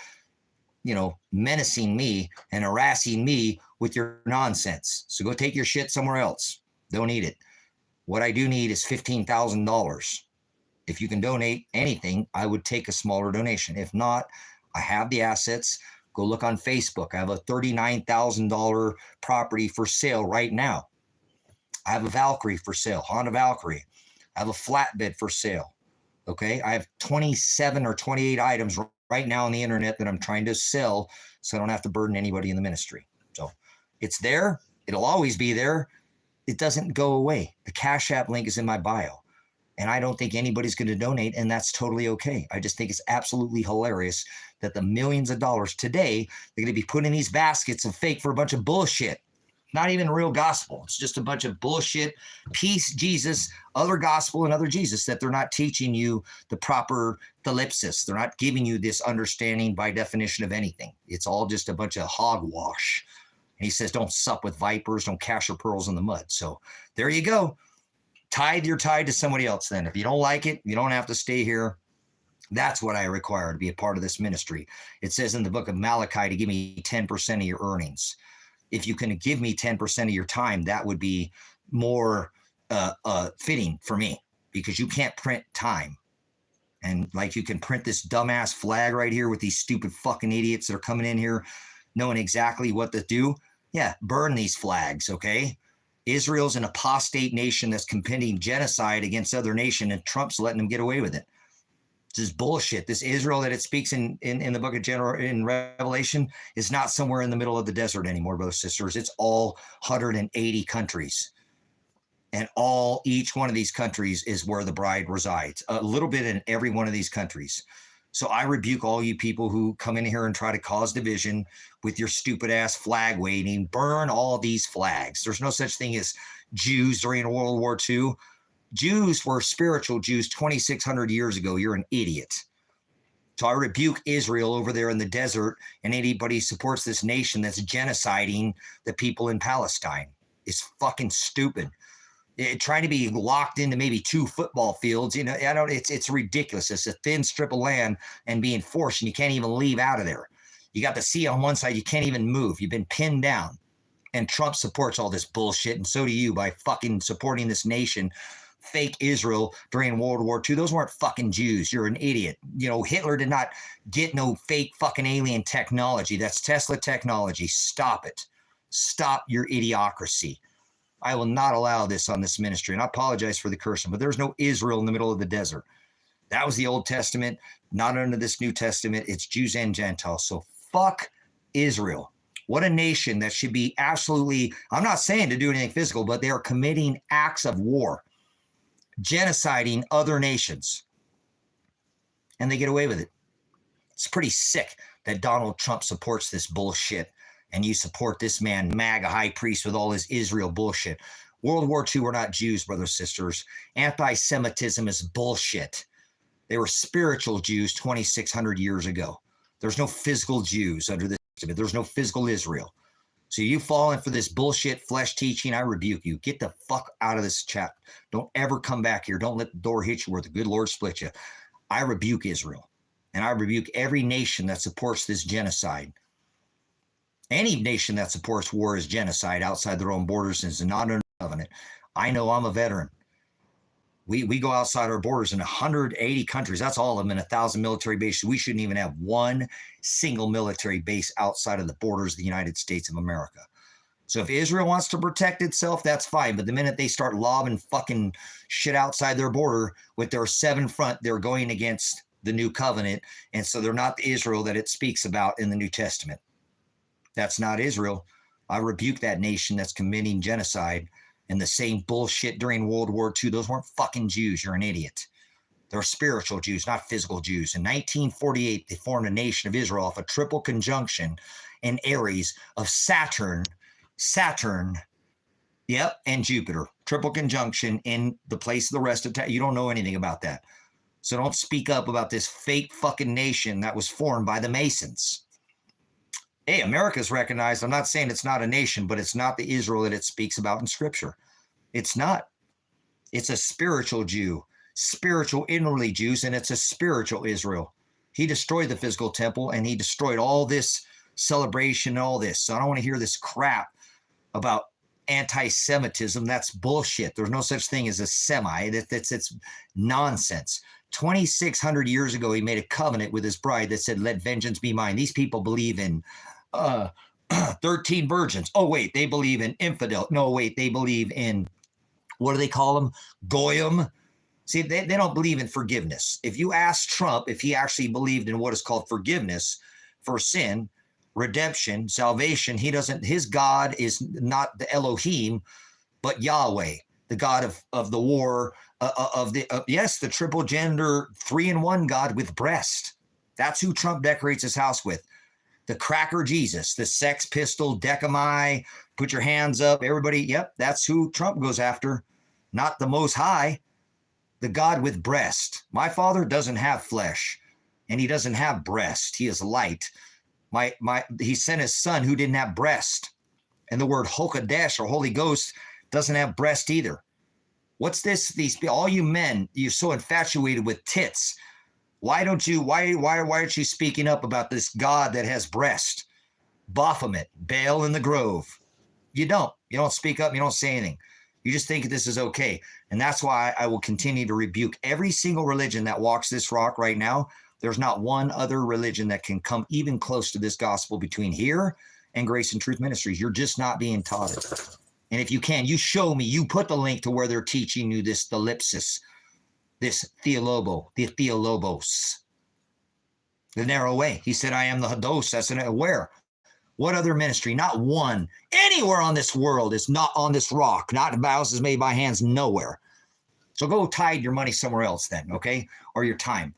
you know, menacing me and harassing me with your nonsense. So go take your shit somewhere else. Don't need it. What I do need is $15,000. If you can donate anything, I would take a smaller donation. If not, I have the assets. Go look on Facebook. I have a $39,000 property for sale right now. I have a Valkyrie for sale, Honda Valkyrie. I have a flatbed for sale. Okay. I have 27 or 28 items right now on the internet that I'm trying to sell so I don't have to burden anybody in the ministry. So it's there. It'll always be there. It doesn't go away. The Cash App link is in my bio. And I don't think anybody's going to donate, and that's totally okay. I just think it's absolutely hilarious that the millions of dollars today, they're going to be put in these baskets of fake for a bunch of bullshit. Not even real gospel. It's just a bunch of bullshit, peace, Jesus, other gospel, and other Jesus that they're not teaching you the proper thalipsis. They're not giving you this understanding by definition of anything. It's all just a bunch of hogwash. And he says, don't sup with vipers, don't cast your pearls in the mud. So there you go. Tithe your tithe to somebody else then. If you don't like it, you don't have to stay here. That's what I require to be a part of this ministry. It says in the book of Malachi to give me 10% of your earnings. If you can give me 10% of your time, that would be more fitting for me, because you can't print time. And like, you can print this dumbass flag right here with these stupid fucking idiots that are coming in here knowing exactly what to do. Yeah, burn these flags, okay? Israel's an apostate nation that's committing genocide against other nation, and Trump's letting them get away with it. This is bullshit. This Israel that it speaks in the book of in Revelation is not somewhere in the middle of the desert anymore, brothers and sisters. It's all 180 countries. And each one of these countries is where the bride resides. A little bit in every one of these countries. So I rebuke all you people who come in here and try to cause division with your stupid ass flag waving. Burn all these flags. There's no such thing as Jews during World War II. Jews were spiritual Jews 2,600 years ago. You're an idiot. So I rebuke Israel over there in the desert, and anybody who supports this nation that's genociding the people in Palestine. It's fucking stupid. Trying to be locked into maybe 2 football fields, you know, it's ridiculous. It's a thin strip of land and being forced, and you can't even leave out of there. You got the sea on one side, you can't even move. You've been pinned down. And Trump supports all this bullshit, and so do you by fucking supporting this nation, fake Israel during World War II. Those weren't fucking Jews. You're an idiot. You know, Hitler did not get no fake fucking alien technology. That's Tesla technology. Stop it. Stop your idiocracy. I will not allow this on this ministry. And I apologize for the cursing, but there's no Israel in the middle of the desert. That was the Old Testament, not under this New Testament. It's Jews and Gentiles. So fuck Israel. What a nation that should be absolutely, I'm not saying to do anything physical, but they are committing acts of war, genociding other nations. And they get away with it. It's pretty sick that Donald Trump supports this bullshit. And you support this man, MAGA high priest, with all his Israel bullshit. World War II were not Jews, brothers and sisters. Anti-Semitism is bullshit. They were spiritual Jews 2,600 years ago. There's no physical Jews under this. There's no physical Israel. So you falling for this bullshit flesh teaching, I rebuke you. Get the fuck out of this chat. Don't ever come back here. Don't let the door hit you where the good Lord split you. I rebuke Israel. And I rebuke every nation that supports this genocide. Any nation that supports war is genocide outside their own borders and is not under covenant. I know, I'm a veteran. We go outside our borders in 180 countries. That's all of them in 1,000 military bases. We shouldn't even have one single military base outside of the borders of the United States of America. So if Israel wants to protect itself, that's fine. But the minute they start lobbing fucking shit outside their border with their 7 front, they're going against the new covenant. And so they're not the Israel that it speaks about in the New Testament. That's not Israel. I rebuke that nation that's committing genocide and the same bullshit during World War II. Those weren't fucking Jews. You're an idiot. They're spiritual Jews, not physical Jews. In 1948, they formed a nation of Israel off a triple conjunction in Aries of Saturn, yep, and Jupiter. Triple conjunction in the place of the rest of time. You don't know anything about that. So don't speak up about this fake fucking nation that was formed by the Masons. Hey, America's recognized. I'm not saying it's not a nation, but it's not the Israel that it speaks about in Scripture. It's not. It's a spiritual Jew, spiritual inwardly Jews, and it's a spiritual Israel. He destroyed the physical temple, and he destroyed all this celebration and all this. So I don't want to hear this crap about anti-Semitism. That's bullshit. There's no such thing as a Semite. It's nonsense. 2,600 years ago, he made a covenant with his bride that said, let vengeance be mine. These people believe in 13 virgins. Oh, wait, they believe in infidel. No, wait, they believe in, what do they call them? Goyim. See, they don't believe in forgiveness. If you ask Trump if he actually believed in what is called forgiveness for sin, redemption, salvation, he doesn't. His God is not the Elohim, but Yahweh, the God of the war, yes, the triple gender 3-in-1 God with breast. That's who Trump decorates his house with. The cracker Jesus, the Sex Pistol, Decami, put your hands up, everybody. Yep, that's who Trump goes after, not the Most High, the God with breast. My Father doesn't have flesh, and he doesn't have breast. He is light. He sent his son who didn't have breast. And the word Hokadesh or Holy Ghost doesn't have breast either. What's this? All you men, you're so infatuated with tits. Why aren't you speaking up about this God that has breast? Baphomet, Baal in the Grove. You don't speak up. You don't say anything. You just think this is okay. And that's why I will continue to rebuke every single religion that walks this rock right now. There's not one other religion that can come even close to this gospel between here and Grace and Truth Ministries. You're just not being taught it. And if you can, you show me, you put the link to where they're teaching you this thalipsis, this theolobos, the narrow way. He said, I am the hados. That's where? What other ministry? Not one. Anywhere on this world is not on this rock, not houses made by hands, nowhere. So go tide your money somewhere else then, okay? Or your time.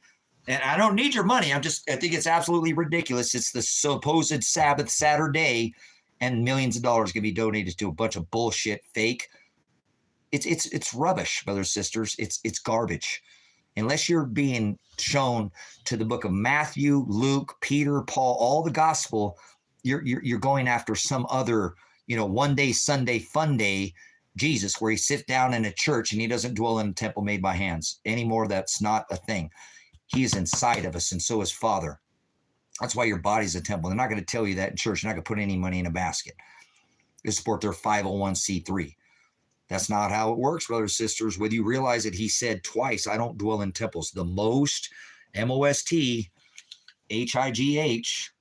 And I don't need your money. I think it's absolutely ridiculous. It's the supposed Sabbath Saturday, and millions of dollars can be donated to a bunch of bullshit, fake. It's rubbish, brothers and sisters. It's garbage. Unless you're being shown to the book of Matthew, Luke, Peter, Paul, all the gospel, you're going after some other, one day Sunday fun day Jesus, where he sits down in a church and he doesn't dwell in a temple made by hands anymore. That's not a thing. He is inside of us, and so is Father. That's why your body's a temple. They're not going to tell you that in church. You're not going to put any money in a basket to support their 501c3. That's not how it works, brothers and sisters. Whether you realize that he said twice, I don't dwell in temples. The most, M-O-S-T, H-I-G-H,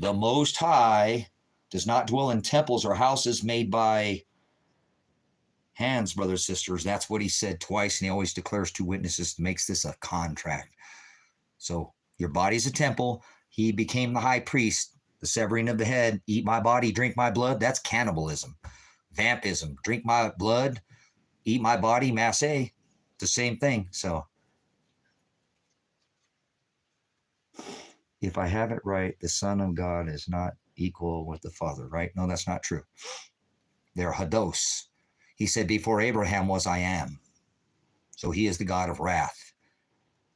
the Most High does not dwell in temples or houses made by hands, brothers and sisters. That's what he said twice, and he always declares 2 witnesses, makes this a contract. So your body's a temple. He became the high priest, the severing of the head, eat my body, drink my blood. That's cannibalism. Vampism, drink my blood, eat my body, masse, the same thing. So if I have it right, the Son of God is not equal with the Father, right? No, that's not true. They're hados. He said, before Abraham was, I am. So he is the God of wrath,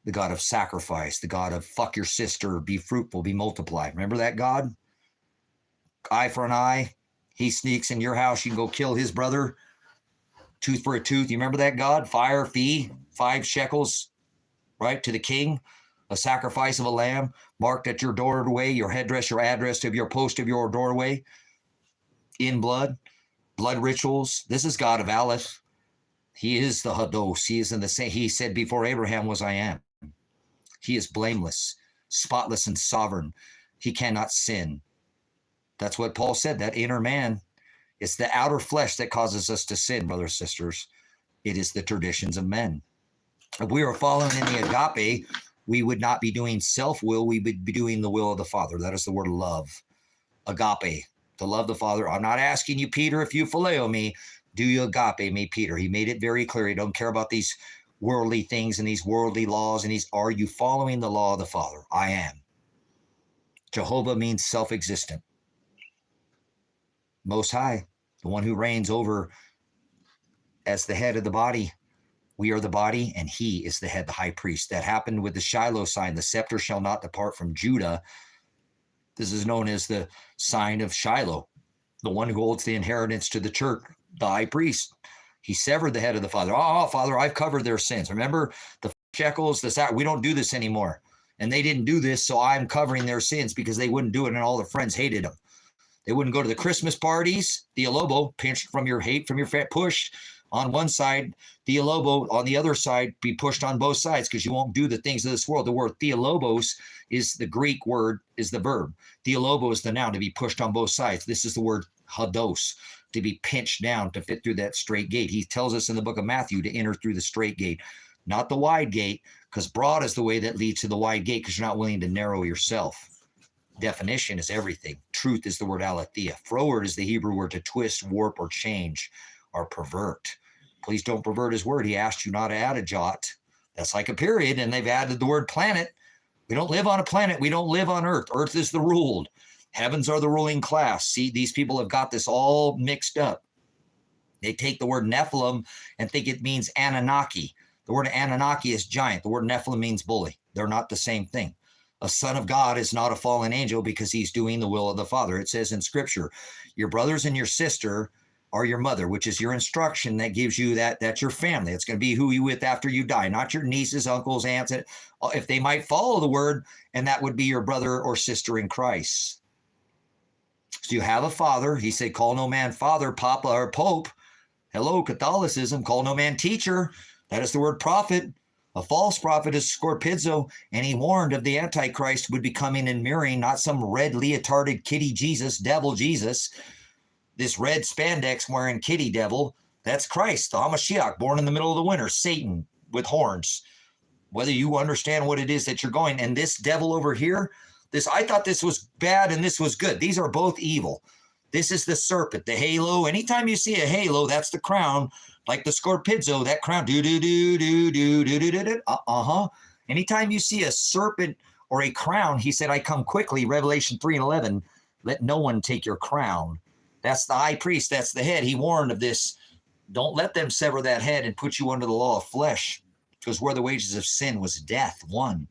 the God of sacrifice, the God of fuck your sister, be fruitful, be multiplied. Remember that God? Eye for an eye. He sneaks in your house, you can go kill his brother. Tooth for a tooth. You remember that God? Fire, fee, 5 shekels, right, to the king. A sacrifice of a lamb marked at your doorway, your headdress, your address of your post of your doorway, in blood rituals. This is God of Aleph. He is the Hados. He is in the same. He said, before Abraham was, I am. He is blameless, spotless, and sovereign. He cannot sin. That's what Paul said, that inner man. It's the outer flesh that causes us to sin, brothers and sisters. It is the traditions of men. If we were following in the Agape, we would not be doing self-will. We would be doing the will of the Father. That is the word love. Agape, to love the Father. I'm not asking you, Peter, if you phileo me, do you agape me, Peter? He made it very clear. He don't care about these worldly things and these worldly laws. And are you following the law of the Father? I am. Jehovah means self-existent. Most High, the one who reigns over as the head of the body, We are the body, and he is the head, the high priest. That happened with the Shiloh sign. The scepter shall not depart from Judah. This is known as the sign of Shiloh, the one who holds the inheritance to the church, the high priest. He severed the head of the father. Oh, Father, I've covered their sins. Remember the shekels, we don't do this anymore. And they didn't do this, so I'm covering their sins because they wouldn't do it, and all the friends hated them. They wouldn't go to the Christmas parties. Theolobo, pinched from your hate, from your fat, pushed on one side. Theolobo on the other side, be pushed on both sides because you won't do the things of this world. The word theolobos is the Greek word, is the verb. Theolobo is the noun, to be pushed on both sides. This is the word hados, to be pinched down to fit through that straight gate. He tells us in the book of Matthew to enter through the straight gate, not the wide gate, because broad is the way that leads to the wide gate because you're not willing to narrow yourself. Definition is everything. Truth is the word aletheia. Froward is the Hebrew word to twist, warp, or change, or pervert. Please don't pervert his word. He asked you not to add a jot. That's like a period, and they've added the word planet. We don't live on a planet. We don't live on earth. Earth is the ruled. Heavens are the ruling class. See, these people have got this all mixed up. They take the word Nephilim and think it means Anunnaki. The word Anunnaki is giant. The word Nephilim means bully. They're not the same thing. A son of God is not a fallen angel because he's doing the will of the Father. It says in Scripture, your brothers and your sister are your mother, which is your instruction that gives you that's your family. It's going to be who you with after you die, not your nieces, uncles, aunts, if they might follow the word, and that would be your brother or sister in Christ. So you have a father. He said, call no man father, papa, or pope. Hello, Catholicism. Call no man teacher. That is the word prophet. A false prophet is scorpizzo, and he warned of the Antichrist would be coming and mirroring, not some red leotarded kitty Jesus, devil Jesus, this red spandex wearing kitty devil. That's Christ, the Hamashiach, born in the middle of the winter, Satan with horns. Whether you understand what it is that you're going, and this devil over here, I thought this was bad and this was good. These are both evil. This is the serpent, the halo. Anytime you see a halo, that's the crown. Like the scorpizzo, that crown, Anytime you see a serpent or a crown, he said, I come quickly, Revelation 3:11, let no one take your crown. That's the high priest, that's the head. He warned of this. Don't let them sever that head and put you under the law of flesh, because where the wages of sin was death, one.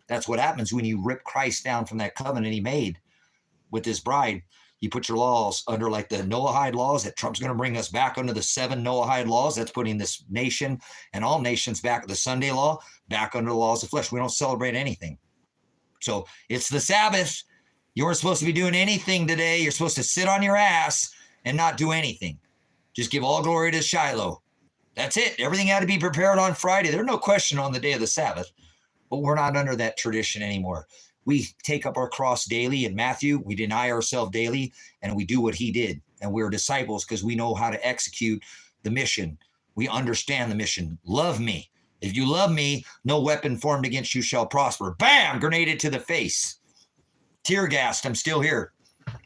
That's what happens when you rip Christ down from that covenant he made with his bride. You put your laws under like the Noahide laws that Trump's going to bring us back under the 7 Noahide laws. That's putting this nation and all nations back, the Sunday law, back under the laws of flesh. We don't celebrate anything. So it's the Sabbath. You weren't supposed to be doing anything today. You're supposed to sit on your ass and not do anything. Just give all glory to Shiloh. That's it. Everything had to be prepared on Friday. There's no question on the day of the Sabbath, but we're not under that tradition anymore. We take up our cross daily in Matthew. We deny ourselves daily, and we do what he did. And we're disciples because we know how to execute the mission. We understand the mission. Love me. If you love me, no weapon formed against you shall prosper. Bam! Grenaded to the face. Tear gassed. I'm still here.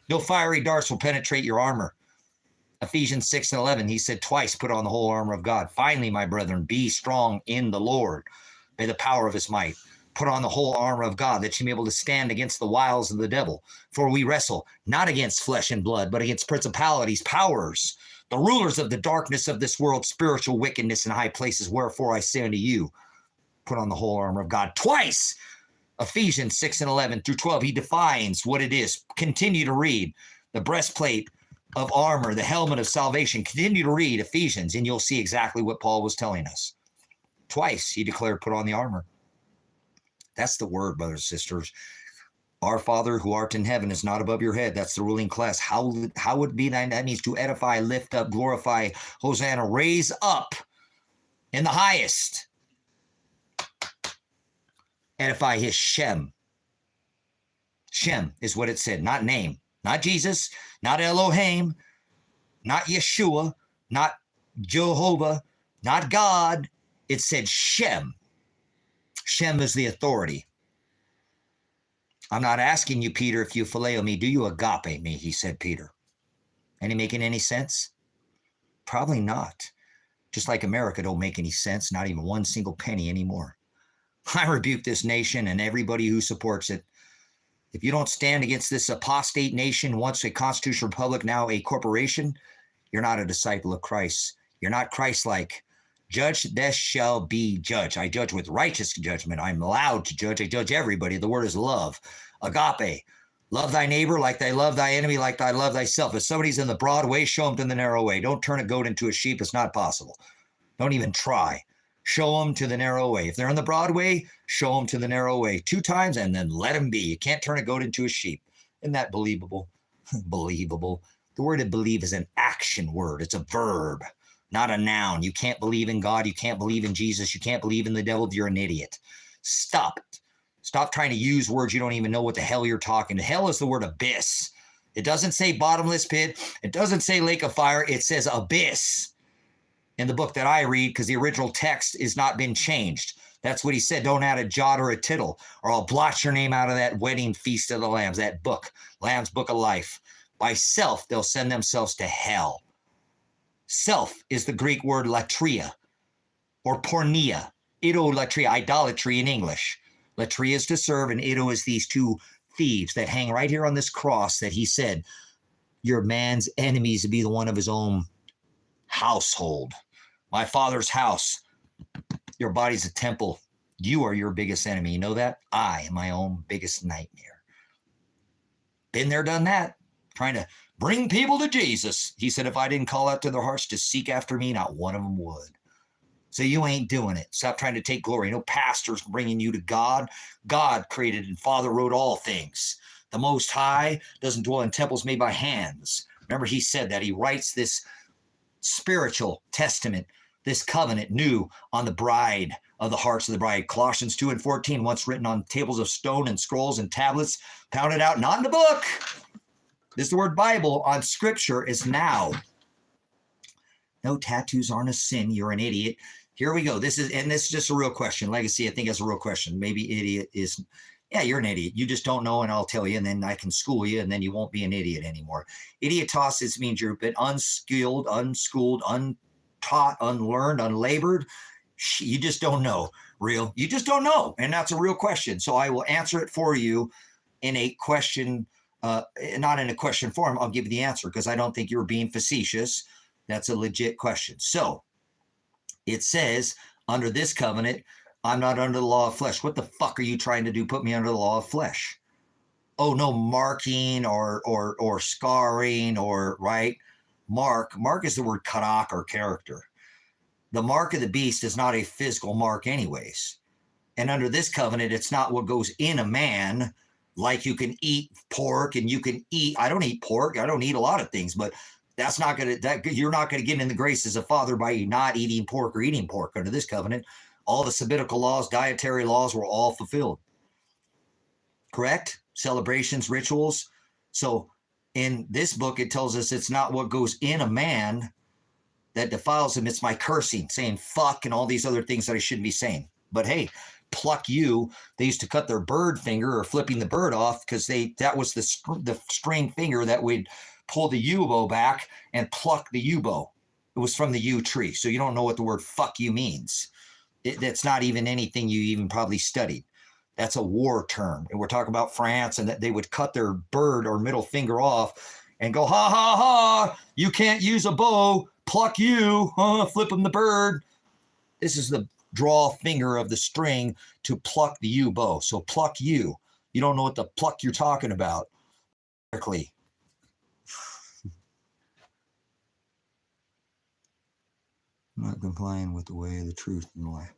No fiery darts will penetrate your armor. Ephesians 6:11, he said twice, put on the whole armor of God. Finally, my brethren, be strong in the Lord by the power of his might. Put on the whole armor of God that you may be able to stand against the wiles of the devil. For we wrestle not against flesh and blood, but against principalities, powers, the rulers of the darkness of this world, spiritual wickedness in high places. Wherefore I say unto you, put on the whole armor of God. Twice, Ephesians 6:11 through 12, he defines what it is. Continue to read the breastplate of armor, the helmet of salvation. Continue to read Ephesians, and you'll see exactly what Paul was telling us. Twice he declared, put on the armor. That's the word, brothers and sisters. Our Father who art in heaven is not above your head. That's the ruling class. How would it be that? That means to edify, lift up, glorify, Hosanna, raise up in the highest. Edify his Shem. Shem is what it said, not name, not Jesus, not Elohim, not Yeshua, not Jehovah, not God. It said Shem. Shem is the authority. I'm not asking you, Peter, if you phileo me. Do you agape me? He said, Peter. Any making any sense? Probably not. Just like America don't make any sense, not even one single penny anymore. I rebuke this nation and everybody who supports it. If you don't stand against this apostate nation, once a constitutional republic, now a corporation, you're not a disciple of Christ. You're not Christ-like. Judge, this shall be judged. I judge with righteous judgment. I'm allowed to judge. I judge everybody. The word is love. Agape. Love thy neighbor like thy love thy enemy, like thy love thyself. If somebody's in the broad way, show them to the narrow way. Don't turn a goat into a sheep. It's not possible. Don't even try. Show them to the narrow way. If they're in the broad way, show them to the narrow way 2 times and then let them be. You can't turn a goat into a sheep. Isn't that believable? Believable. The word to believe is an action word. It's a verb, not a noun. You can't believe in God. You can't believe in Jesus. You can't believe in the devil. You're an idiot. Stop it. Stop trying to use words you don't even know what the hell you're talking. Hell is the word abyss. It doesn't say bottomless pit. It doesn't say lake of fire. It says abyss in the book that I read because the original text has not been changed. That's what he said. Don't add a jot or a tittle or I'll blot your name out of that wedding feast of the lambs, that book, Lamb's Book of Life. By self, they'll send themselves to hell. Self is the Greek word latria or porneia, idolatria, idolatry in English. Latria is to serve, and ido is these 2 thieves that hang right here on this cross that he said, your man's enemies to be the one of his own household. My Father's house, your body's a temple. You are your biggest enemy. You know that? I am my own biggest nightmare. Been there, done that. Trying to bring people to Jesus. He said, if I didn't call out to their hearts to seek after me, not one of them would. So you ain't doing it. Stop trying to take glory. No pastor's bringing you to God. God created and Father wrote all things. The Most High doesn't dwell in temples made by hands. Remember, he said that. He writes this spiritual testament, this covenant new on the bride of the hearts of the bride. Colossians 2:14, once written on tables of stone and scrolls and tablets, pounded out, not in the book. This the word Bible on scripture is now. No, tattoos aren't a sin. You're an idiot. Here we go. This is just a real question. Legacy, I think that's a real question. Maybe idiot is, yeah, you're an idiot. You just don't know, and I'll tell you, and then I can school you, and then you won't be an idiot anymore. Idiotosis means you've been unskilled, unschooled, untaught, unlearned, unlabored. You just don't know. Real. You just don't know, and that's a real question. So I will answer it for you in a question, not in a question form. I'll give you the answer because I don't think you're being facetious. That's a legit question. So it says under this covenant, I'm not under the law of flesh. What the fuck are you trying to do? Put me under the law of flesh. Oh, no marking or scarring or right. Mark is the word karak or character. The mark of the beast is not a physical mark anyways. And under this covenant, it's not what goes in a man. Like you can eat pork and you can eat, I don't eat pork. I don't eat a lot of things, but that's not going to, you're not going to get in the graces of Father by not eating pork or eating pork under this covenant. All the Sabbatical laws, dietary laws were all fulfilled. Correct? Celebrations, rituals. So in this book, it tells us it's not what goes in a man that defiles him. It's my cursing, saying fuck and all these other things that I shouldn't be saying. But hey, pluck you. They used to cut their bird finger or flipping the bird off because that was the string finger that would pull the yew bow back and pluck the yew bow. It was from the yew tree. So you don't know what the word fuck you means. That's not even anything you even probably studied. That's a war term. And we're talking about France and that they would cut their bird or middle finger off and go, ha, ha, ha, you can't use a bow, pluck you, flipping the bird. This is the draw finger of the string to pluck the yew bow. So pluck you. You don't know what the pluck you're talking about. Not complying with the way of the truth and the life.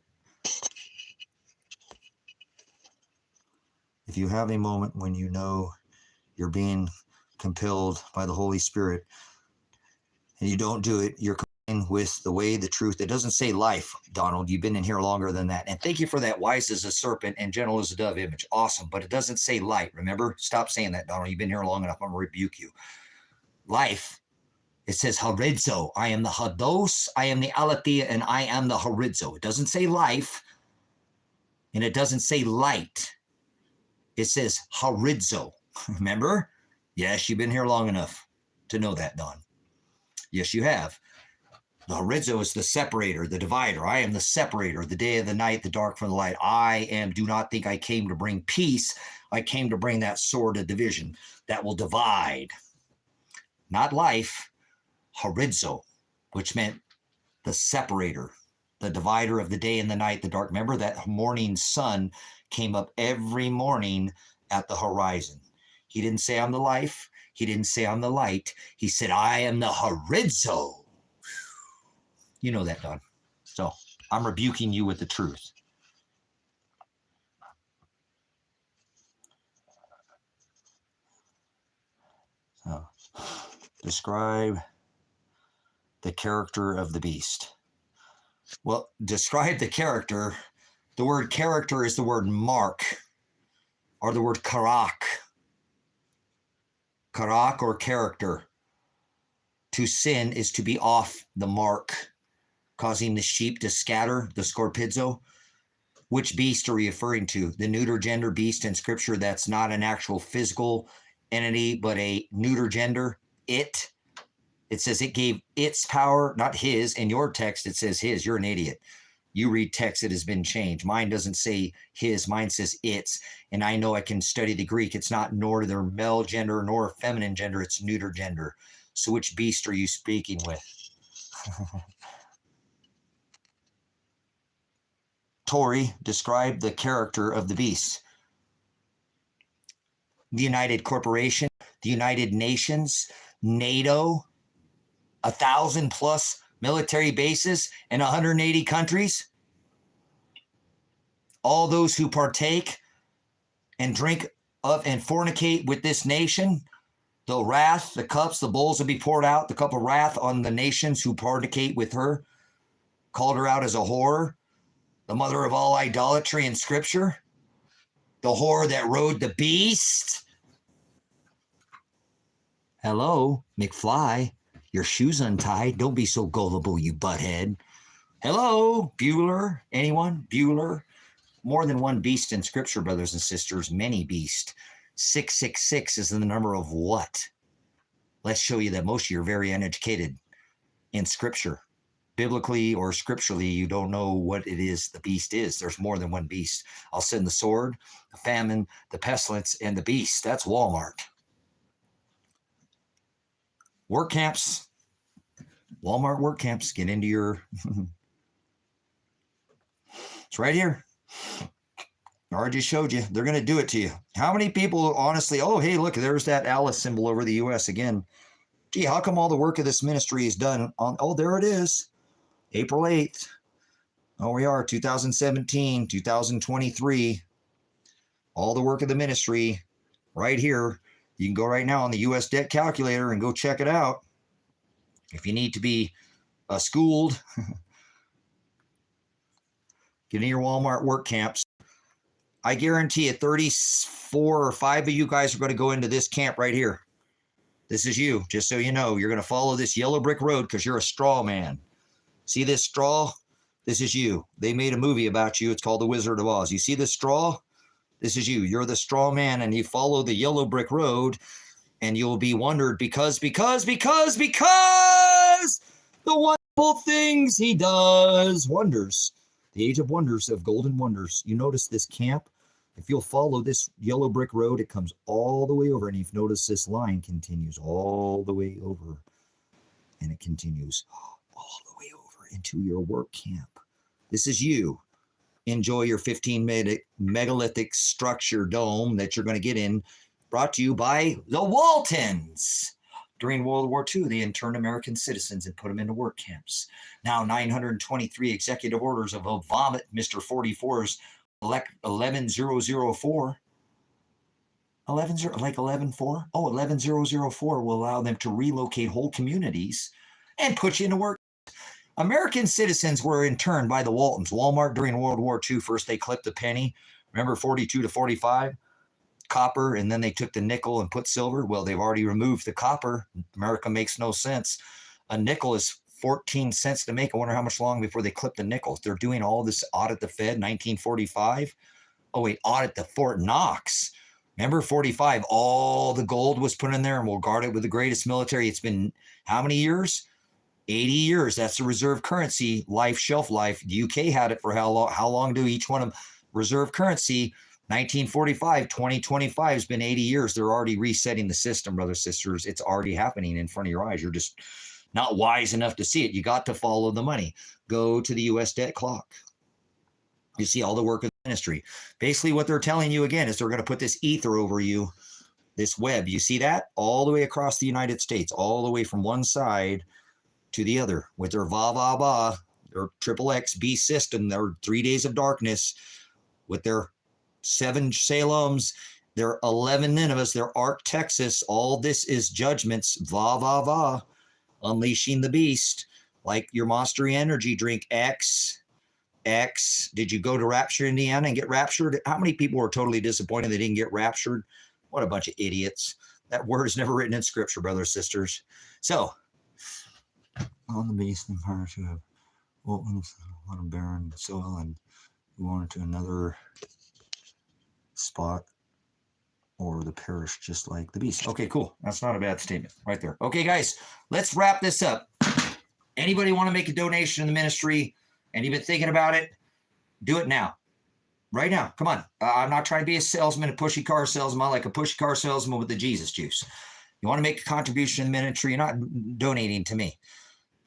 If you have a moment when you know you're being compelled by the Holy Spirit and you don't do it, you're complying with the way, the truth. It doesn't say life, Donald. You've been in here longer than that. And thank you for that wise as a serpent and gentle as a dove image. Awesome. But it doesn't say light. Remember? Stop saying that, Donald. You've been here long enough. I'm going to rebuke you. Life. It says horizo. I am the hados, I am the aletheia, and I am the horizo. It doesn't say life, and it doesn't say light. It says horizo. Remember? Yes, you've been here long enough to know that, Don. Yes, you have. The horizo is the separator, the divider. I am the separator, the day of the night, the dark from the light. Do not think I came to bring peace. I came to bring that sword of division that will divide. Not life. Horizo, which meant the separator, the divider of the day and the night, the dark. Remember that morning sun came up every morning at the horizon. He didn't say I'm the life. He didn't say I'm the light. He said, I am the horizo. You know that, Don. So I'm rebuking you with the truth. So, describe the character of the beast. Well, describe the character. The word character is the word mark, or the word karak. Karak or character. To sin is to be off the mark, causing the sheep to scatter, the scorpizzo. Which beast are we referring to? The neuter gender beast in scripture that's not an actual physical entity, but a neuter gender, it. It says it gave its power, not his. In your text, it says his. You're an idiot. You read text that has been changed. Mine doesn't say his. Mine says its. And I know I can study the Greek. It's not nor their male gender nor feminine gender. It's neuter gender. So which beast are you speaking with? Tori, describe the character of the beast. The United Corporation, the United Nations, NATO, 1,000+ military bases in 180 countries. All those who partake and drink of and fornicate with this nation, the wrath, the cups, the bowls will be poured out, the cup of wrath on the nations who fornicate with her, called her out as a whore, the mother of all idolatry in scripture, the whore that rode the beast. Hello, McFly. Your shoes untied. Don't be so gullible, you butthead. Hello, Bueller. Anyone? Bueller? More than one beast in scripture, brothers and sisters. Many beasts. 666 is the number of what? Let's show you that most of you are very uneducated in scripture. Biblically or scripturally, you don't know what it is the beast is. There's more than one beast. I'll send the sword, the famine, the pestilence, and the beast. That's Walmart. Work camps, Walmart work camps, get into your, it's right here. I already just showed you. They're going to do it to you. How many people honestly, oh, hey, look, there's that Alice symbol over the U.S. again. Gee, how come all the work of this ministry is done on, oh, there it is, April 8th. Oh, we are 2017, 2023. All the work of the ministry right here. You can go right now on the U.S. debt calculator and go check it out. If you need to be schooled, get in your Walmart work camps. I guarantee you 34 or 5 of you guys are going to go into this camp right here. This is you, just so you know. You're going to follow this yellow brick road because you're a straw man. See this straw? This is you. They made a movie about you. It's called The Wizard of Oz. You see this straw? This is you. You're the straw man, and you follow the yellow brick road, and you'll be wondered because the wonderful things he does. Wonders. The age of wonders, of golden wonders. You notice this camp? If you'll follow this yellow brick road, it comes all the way over, and you've noticed this line continues all the way over, and it continues all the way over into your work camp. This is you. Enjoy your 15 megalithic structure dome that you're going to get in, brought to you by the Waltons. During World War II, they interned American citizens and put them into work camps. Now, 923 executive orders of a vomit, Mr. 44's 11004. 114? Oh, 11004 will allow them to relocate whole communities and put you into work. American citizens were interned by the Waltons. Walmart during World War II, first they clipped the penny. Remember 42 to 45? Copper, and then they took the nickel and put silver. Well, they've already removed the copper. America makes no sense. A nickel is 14 cents to make. I wonder how much long before they clip the nickels. They're doing all this audit the Fed, 1945. Oh, wait, audit the Fort Knox. Remember 45, all the gold was put in there, and we'll guard it with the greatest military. It's been how many years? 80 years. That's the reserve currency, life, shelf life. The UK had it for how long? How long do each one of them? Reserve currency, 1945, 2025 has been 80 years. They're already resetting the system, brothers, sisters. It's already happening in front of your eyes. You're just not wise enough to see it. You got to follow the money. Go to the U.S. debt clock. You see all the work of the ministry. Basically, what they're telling you again is they're going to put this ether over you, this web. You see that? All the way across the United States, all the way from one side to the other with their va, their triple X beast system, their 3 days of darkness with their 7 Salems, their 11 Ninevehs, their Ark Texas. All this is judgments, va, unleashing the beast, like your Monster Energy drink, X. Did you go to Rapture, Indiana and get raptured? How many people were totally disappointed they didn't get raptured? What a bunch of idiots. That word is never written in scripture, brothers, sisters. So, on the beast and fire to have on a barren soil, and we wanted to another spot, or the perish just like the beast. Okay, cool. That's not a bad statement right there. Okay, guys, let's wrap this up. Anybody want to make a donation in the ministry and you've been thinking about it, do it now. Right now. Come on. I'm not trying to be a salesman, a pushy car salesman, like a pushy car salesman with the Jesus juice. You want to make a contribution in the ministry, you're not donating to me.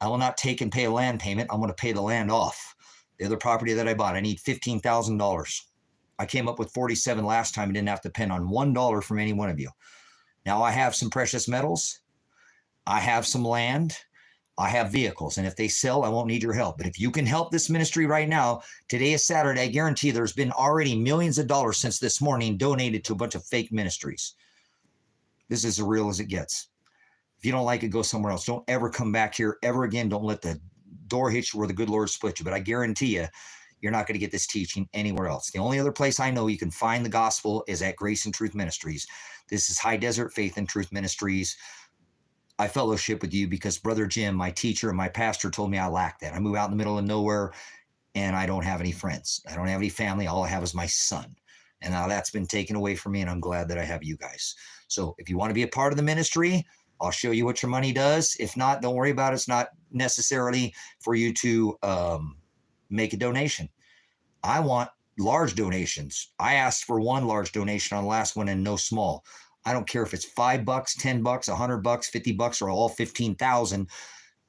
I will not take and pay a land payment. I'm going to pay the land off. The other property that I bought, I need $15,000. I came up with 47 last time and didn't have to depend on $1 from any one of you. Now I have some precious metals. I have some land. I have vehicles. And if they sell, I won't need your help. But if you can help this ministry right now, today is Saturday. I guarantee there's been already millions of dollars since this morning donated to a bunch of fake ministries. This is as real as it gets. If you don't like it, go somewhere else. Don't ever come back here ever again. Don't let the door hit you where the good Lord split you. But I guarantee you, you're not going to get this teaching anywhere else. The only other place I know you can find the gospel is at Grace and Truth Ministries. This is High Desert Faith and Truth Ministries. I fellowship with you because Brother Jim, my teacher and my pastor, told me I lack that. I move out in the middle of nowhere and I don't have any friends. I don't have any family. All I have is my son. And now that's been taken away from me, and I'm glad that I have you guys. So if you want to be a part of the ministry, I'll show you what your money does. If not, don't worry about it. It's not necessarily for you to make a donation. I want large donations. I asked for one large donation on the last one and no small. I don't care if it's $5, $10, $100, $50, or all 15,000.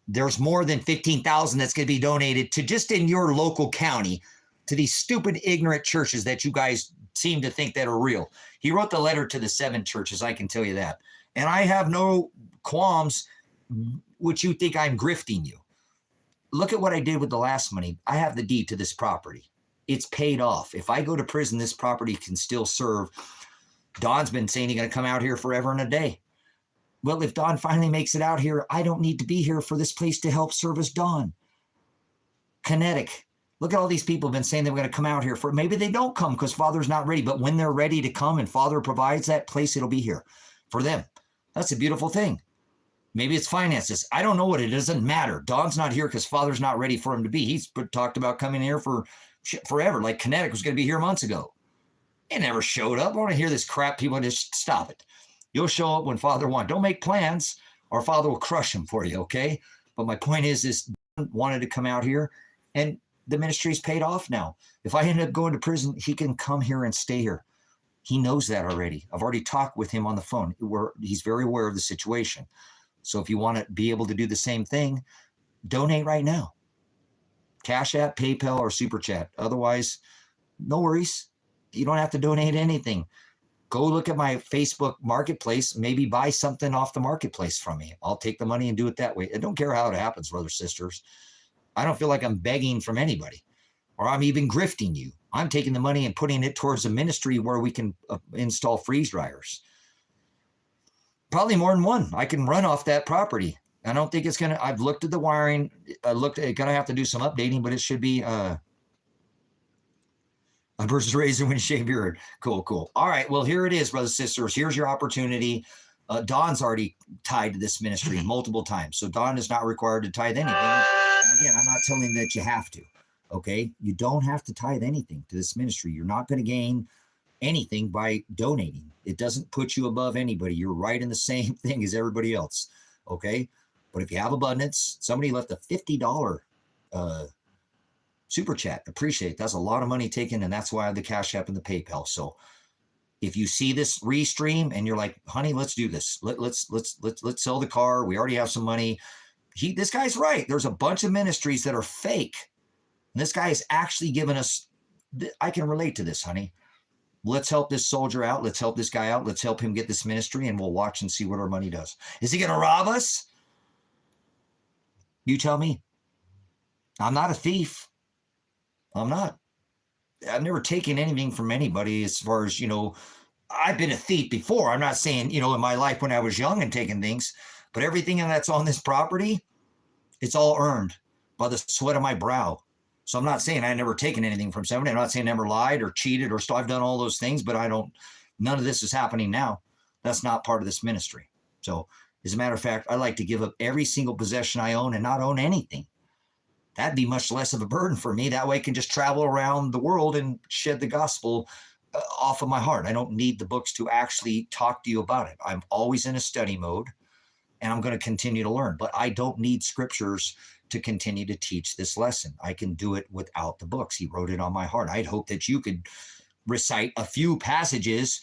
There's more than 15,000 that's going to be donated to just in your local county to these stupid, ignorant churches that you guys seem to think that are real. He wrote the letter to the 7 churches, I can tell you that. And I have no qualms, which you think I'm grifting you. Look at what I did with the last money. I have the deed to this property. It's paid off. If I go to prison, this property can still serve. Don's been saying he's going to come out here forever and a day. Well, if Don finally makes it out here, I don't need to be here for this place to help service Don. Kinetic. Look at all these people have been saying they're going to come out here for. Maybe they don't come because Father's not ready. But when they're ready to come and Father provides that place, it'll be here for them. That's a beautiful thing. Maybe it's finances. I don't know what it is. It doesn't matter. Don's not here because Father's not ready for him to be. He's talked about coming here for forever. Like Kinetic was going to be here months ago. It never showed up. I want to hear this crap. People just stop it. You'll show up when Father wants. Don't make plans or Father will crush them for you, okay? But my point is Don wanted to come out here, and the ministry's paid off now. If I end up going to prison, he can come here and stay here. He knows that already. I've already talked with him on the phone. He's very aware of the situation. So if you want to be able to do the same thing, donate right now. Cash App, PayPal, or Super Chat. Otherwise, no worries. You don't have to donate anything. Go look at my Facebook marketplace, maybe buy something off the marketplace from me. I'll take the money and do it that way. I don't care how it happens, brothers, sisters. I don't feel like I'm begging from anybody or I'm even grifting you. I'm taking the money and putting it towards a ministry where we can install freeze dryers. Probably more than one. I can run off that property. I don't think it's going to, I've looked at the wiring. It's going to have to do some updating, but it should be, a person's razor when you shave your beard. Cool. All right. Well, here it is, brothers and sisters. Here's your opportunity. Don's already tied to this ministry multiple times. So Don is not required to tithe anything. And again, I'm not telling you that you have to. Okay. You don't have to tithe anything to this ministry. You're not going to gain anything by donating. It doesn't put you above anybody. You're right in the same thing as everybody else. Okay. But if you have abundance, somebody left a $50 Super Chat. Appreciate it. That's a lot of money taken, and that's why I have the Cash App and the PayPal. So if you see this restream and you're like, honey, let's do this. Let's sell the car. We already have some money. this guy's right. There's a bunch of ministries that are fake. And this guy has actually given us, I can relate to this, honey. Let's help this soldier out. Let's help this guy out. Let's help him get this ministry, and we'll watch and see what our money does. Is he going to rob us? You tell me. I'm not a thief. I'm not. I've never taken anything from anybody as far as, I've been a thief before. I'm not saying, in my life when I was young and taking things, but everything that's on this property, it's all earned by the sweat of my brow. So I'm not saying I never taken anything from somebody. I'm not saying I never lied or cheated or I've done all those things, but none of this is happening now. That's not part of this ministry. So as a matter of fact, I like to give up every single possession I own and not own anything. That'd be much less of a burden for me. That way I can just travel around the world and shed the gospel off of my heart. I don't need the books to actually talk to you about it. I'm always in a study mode, and I'm going to continue to learn, but I don't need scriptures to continue to teach this lesson. I can do it without the books. He wrote it on my heart. I'd hope that you could recite a few passages.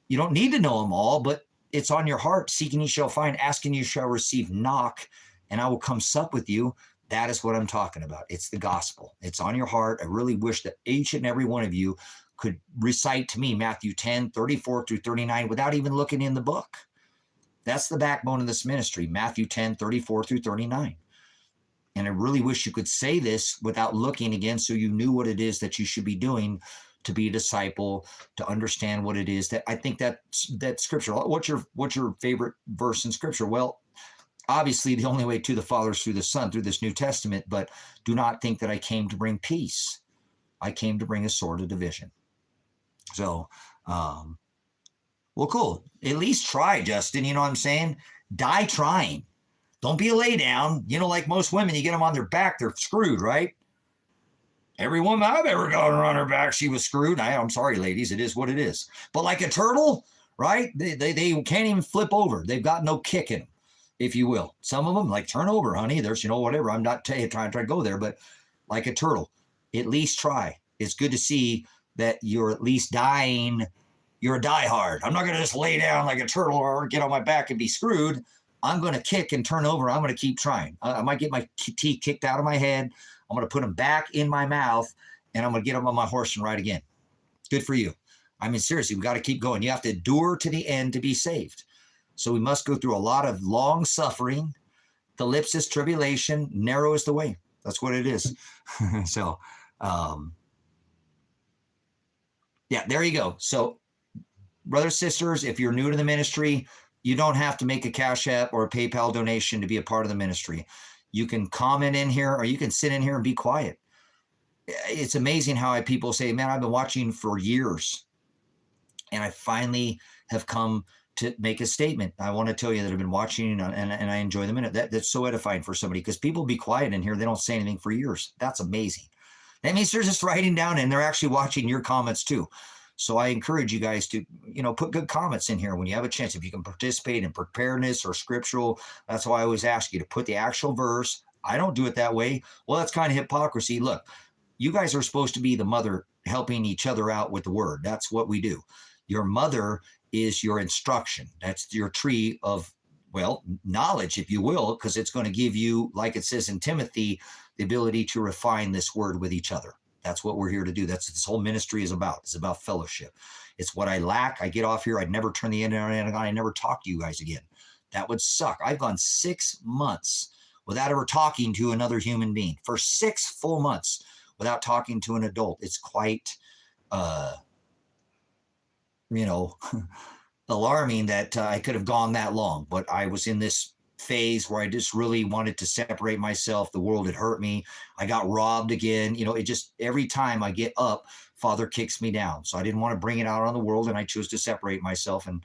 You don't need to know them all, but it's on your heart. Seeking you shall find, asking you shall receive, knock, and I will come sup with you. That is what I'm talking about. It's the gospel. It's on your heart. I really wish that each and every one of you could recite to me Matthew 10, 34 through 39 without even looking in the book. That's the backbone of this ministry, Matthew 10, 34 through 39. And I really wish you could say this without looking again, so you knew what it is that you should be doing to be a disciple, to understand what it is that I think that scripture. What's your favorite verse in scripture? Well, obviously the only way to the Father is through the Son, through this New Testament, but do not think that I came to bring peace. I came to bring a sword of division. So, well, cool. At least try, Justin. You know what I'm saying? Die trying. Don't be a lay down. Like most women, you get them on their back, they're screwed, right? Every woman I've ever gotten on her back, she was screwed. I'm sorry, ladies. It is what it is. But like a turtle, right? They can't even flip over. They've got no kick in them, if you will. Some of them, like, turn over, honey. There's, whatever. I'm not trying to go there, but like a turtle, at least try. It's good to see that you're at least dying. You're a diehard. I'm not going to just lay down like a turtle or get on my back and be screwed. I'm going to kick and turn over. I'm going to keep trying. I might get my teeth kicked out of my head. I'm going to put them back in my mouth, and I'm going to get up on my horse and ride again. Good for you. I mean, seriously, we got to keep going. You have to endure to the end to be saved. So we must go through a lot of long suffering. The lips is tribulation, narrow is the way. That's what it is. So, yeah, there you go. So, brothers, sisters, if you're new to the ministry, you don't have to make a Cash App or a PayPal donation to be a part of the ministry. You can comment in here, or you can sit in here and be quiet. It's amazing how people say, man, I've been watching for years, and I finally have come to make a statement. I want to tell you that I've been watching, and I enjoy the minute. That's so edifying for somebody, because people be quiet in here. They don't say anything for years. That's amazing. That means they're just writing down, and they're actually watching your comments too. So I encourage you guys to, put good comments in here when you have a chance. If you can participate in preparedness or scriptural, that's why I always ask you to put the actual verse. I don't do it that way. Well, that's kind of hypocrisy. Look, you guys are supposed to be the mother helping each other out with the word. That's what we do. Your mother is your instruction. That's your tree of, knowledge, if you will, because it's going to give you, like it says in Timothy, the ability to refine this word with each other. That's what we're here to do. That's what this whole ministry is about. It's about fellowship. It's what I lack. I get off here. I'd never turn the internet on. I never talk to you guys again. That would suck. I've gone 6 months without ever talking to another human being. For 6 full months without talking to an adult. It's quite, alarming that I could have gone that long. But I was in this phase where I just really wanted to separate myself. The world had hurt me. I got robbed again. It just, every time I get up, Father kicks me down. So I didn't want to bring it out on the world, and I chose to separate myself. And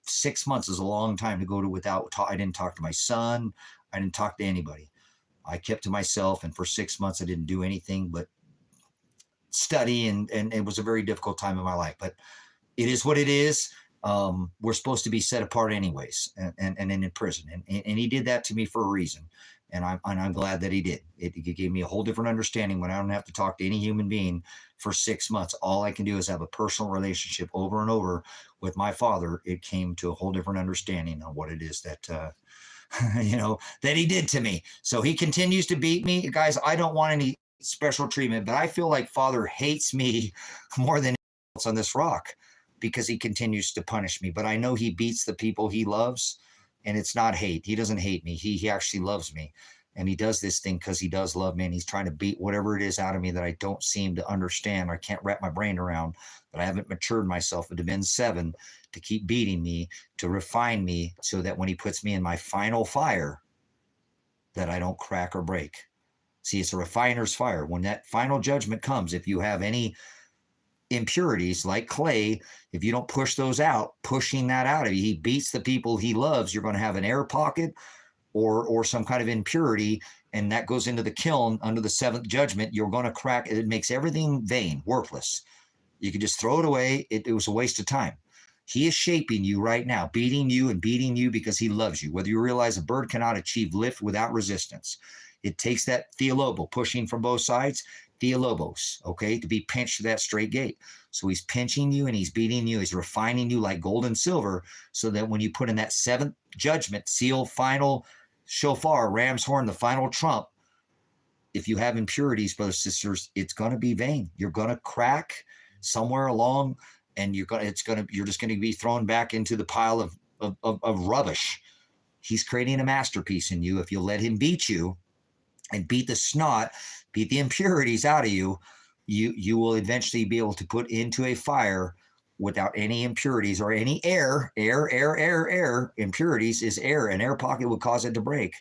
6 months is a long time to go to without. I didn't talk to my son. I didn't talk to anybody. I kept to myself, and for 6 months I didn't do anything but study, and it was a very difficult time in my life. But it is what it is. We're supposed to be set apart anyways, and in prison. And he did that to me for a reason. And I'm glad that he did. It gave me a whole different understanding when I don't have to talk to any human being for 6 months. All I can do is have a personal relationship over and over with my Father. It came to a whole different understanding on what it is that that he did to me. So he continues to beat me. Guys, I don't want any special treatment, but I feel like Father hates me more than anyone else on this rock because he continues to punish me. But I know he beats the people he loves, and it's not hate. He doesn't hate me. He actually loves me. And he does this thing because he does love me, and he's trying to beat whatever it is out of me that I don't seem to understand. I can't wrap my brain around, that I haven't matured myself into Ben 7 to keep beating me, to refine me, so that when he puts me in my final fire, that I don't crack or break. See, it's a refiner's fire. When that final judgment comes, if you have any impurities like clay, if you don't push those out, pushing that out of you, he beats the people he loves, you're going to have an air pocket or some kind of impurity, and that goes into the kiln under the seventh judgment. You're going to crack. It makes everything vain, worthless. You could just throw it away. It was a waste of time. He is shaping you right now, beating you because he loves you. Whether you realize a bird cannot achieve lift without resistance. It takes that theolobo, pushing from both sides, theolobos, okay, to be pinched to that straight gate. So he's pinching you and he's beating you. He's refining you like gold and silver, so that when you put in that seventh judgment, seal, final shofar, ram's horn, the final trump, if you have impurities, brothers, sisters, it's going to be vain. You're going to crack somewhere along, and you're just going to be thrown back into the pile of rubbish. He's creating a masterpiece in you. If you let him beat you and beat the snot, beat the impurities out of you, you will eventually be able to put into a fire without any impurities or any air. Impurities is air. An air pocket would cause it to break.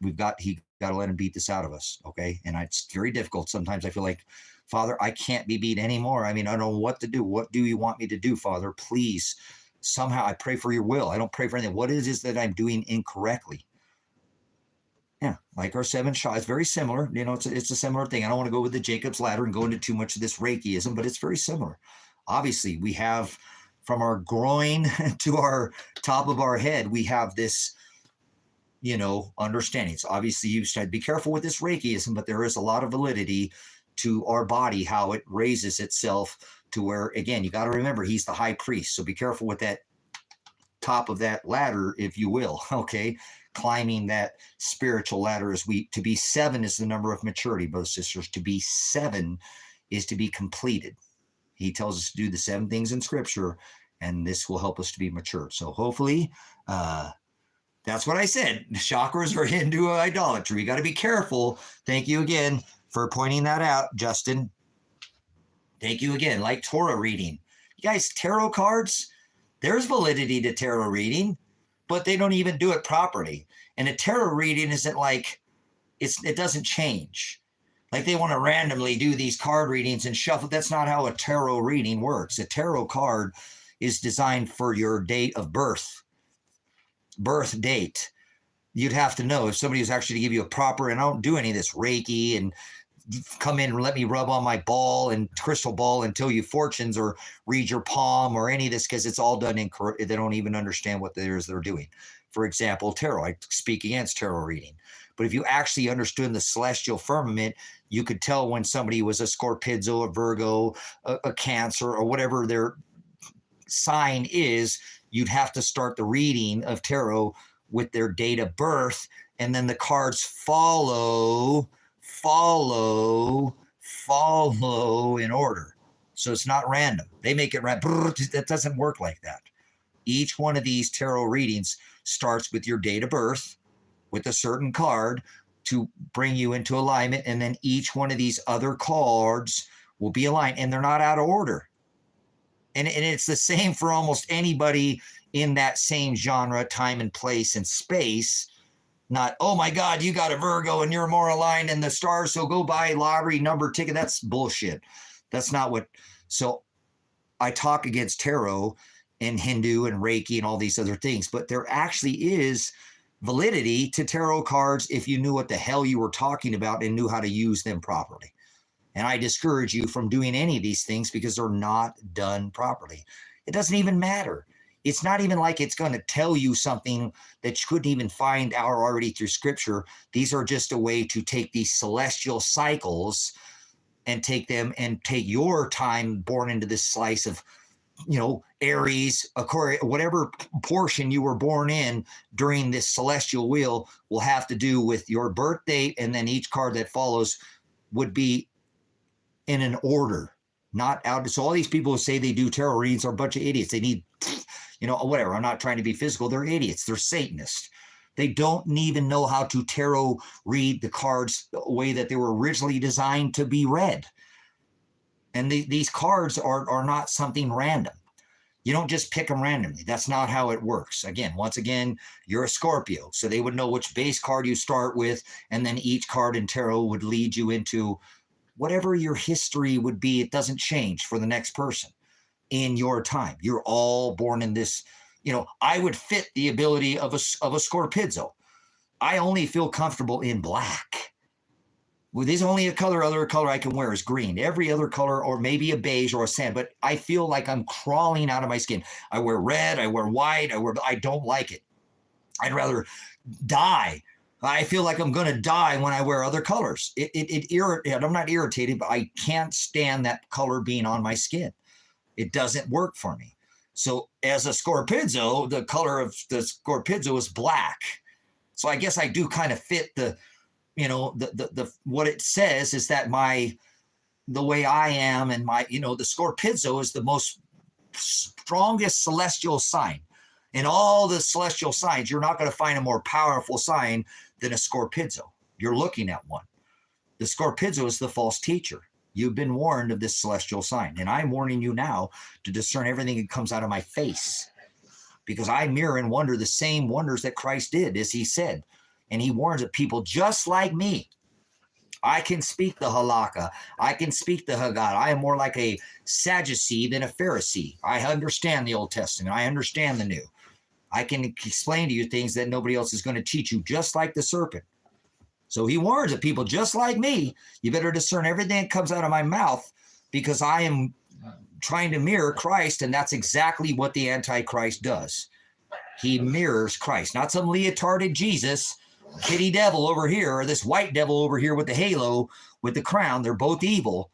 He got to let him beat this out of us, okay? And it's very difficult. Sometimes I feel like, Father, I can't be beat anymore. I mean, I don't know what to do. What do you want me to do, Father? Please, somehow I pray for your will. I don't pray for anything. What is it that I'm doing incorrectly? Yeah, like our 7 shot. It's very similar. It's a similar thing. I don't want to go with the Jacob's ladder and go into too much of this Reikiism, but it's very similar. Obviously, we have from our groin to our top of our head, we have this, understanding. So obviously, you should be careful with this Reikiism, but there is a lot of validity to our body, how it raises itself to where, again, you got to remember, he's the high priest. So be careful with that top of that ladder, if you will, okay? Climbing that spiritual ladder to be 7 is the number of maturity, brothers and sisters. To be 7 is to be completed. He tells us to do the 7 things in Scripture, and this will help us to be mature. So hopefully, that's what I said. Chakras are into idolatry. You got to be careful. Thank you again for pointing that out, Justin. Thank you again. Like Torah reading. You guys, tarot cards, there's validity to tarot reading, but they don't even do it properly. And a tarot reading isn't like, it doesn't change. Like they want to randomly do these card readings and shuffle. That's not how a tarot reading works. A tarot card is designed for your date of birth date. You'd have to know if somebody was actually to give you a proper, and I don't do any of this Reiki and come in and let me rub on my ball and crystal ball and tell you fortunes or read your palm or any of this, because it's all done incorrect. They don't even understand what it is they're doing. For example, tarot. I speak against tarot reading. But if you actually understood the celestial firmament, you could tell when somebody was a Scorpio, a Virgo, a Cancer, or whatever their sign is. You'd have to start the reading of tarot with their date of birth, and then the cards follow in order. So it's not random. They make it random. That doesn't work like that. Each one of these tarot readings starts with your date of birth, with a certain card to bring you into alignment, and then each one of these other cards will be aligned, and they're not out of order. And it's the same for almost anybody in that same genre, time and place and space. Not, oh my God, you got a Virgo and you're more aligned in the stars, so go buy a lottery number ticket. That's bullshit. That's not what. So I talk against tarot and Hindu and Reiki and all these other things, but there actually is validity to tarot cards if you knew what the hell you were talking about and knew how to use them properly. And I discourage you from doing any of these things because they're not done properly. It doesn't even matter. It's not even like it's going to tell you something that you couldn't even find out already through Scripture. These are just a way to take these celestial cycles and take them and take your time born into this slice of Aries, Aquarius, whatever portion you were born in during this celestial wheel will have to do with your birth date, and then each card that follows would be in an order, not out. So all these people who say they do tarot readings are a bunch of idiots. They need, whatever. I'm not trying to be physical. They're idiots. They're Satanists. They don't even know how to tarot read the cards the way that they were originally designed to be read. And these cards are not something random. You don't just pick them randomly. That's not how it works. Once again, you're a Scorpio. So they would know which base card you start with, and then each card in tarot would lead you into whatever your history would be. It doesn't change for the next person in your time. You're all born in this, I would fit the ability of a Scorpizzo. I only feel comfortable in black. Well, there's only other color I can wear is green. Every other color, or maybe a beige or a sand, but I feel like I'm crawling out of my skin. I wear red, I wear white, I don't like it. I'd rather die. I feel like I'm going to die when I wear other colors. I'm not irritated, but I can't stand that color being on my skin. It doesn't work for me. So as a Scorpizzo, the color of the Scorpizzo is black. So I guess I do kind of fit the what it says is that the way I am and the Scorpizzo is the most strongest celestial sign. In all the celestial signs, you're not going to find a more powerful sign than a Scorpizzo. You're looking at one. The Scorpizzo is the false teacher. You've been warned of this celestial sign. And I'm warning you now to discern everything that comes out of my face. Because I mirror and wonder the same wonders that Christ did, as he said. And he warns of people just like me. I can speak the halakha. I can speak the Haggadah. I am more like a Sadducee than a Pharisee. I understand the Old Testament. I understand the New. I can explain to you things that nobody else is going to teach you, just like the serpent. So he warns of people just like me. You better discern everything that comes out of my mouth, because I am trying to mirror Christ, and that's exactly what the Antichrist does. He mirrors Christ, not some leotarded Jesus, kitty devil over here, or this white devil over here with the halo, with the crown. They're both evil.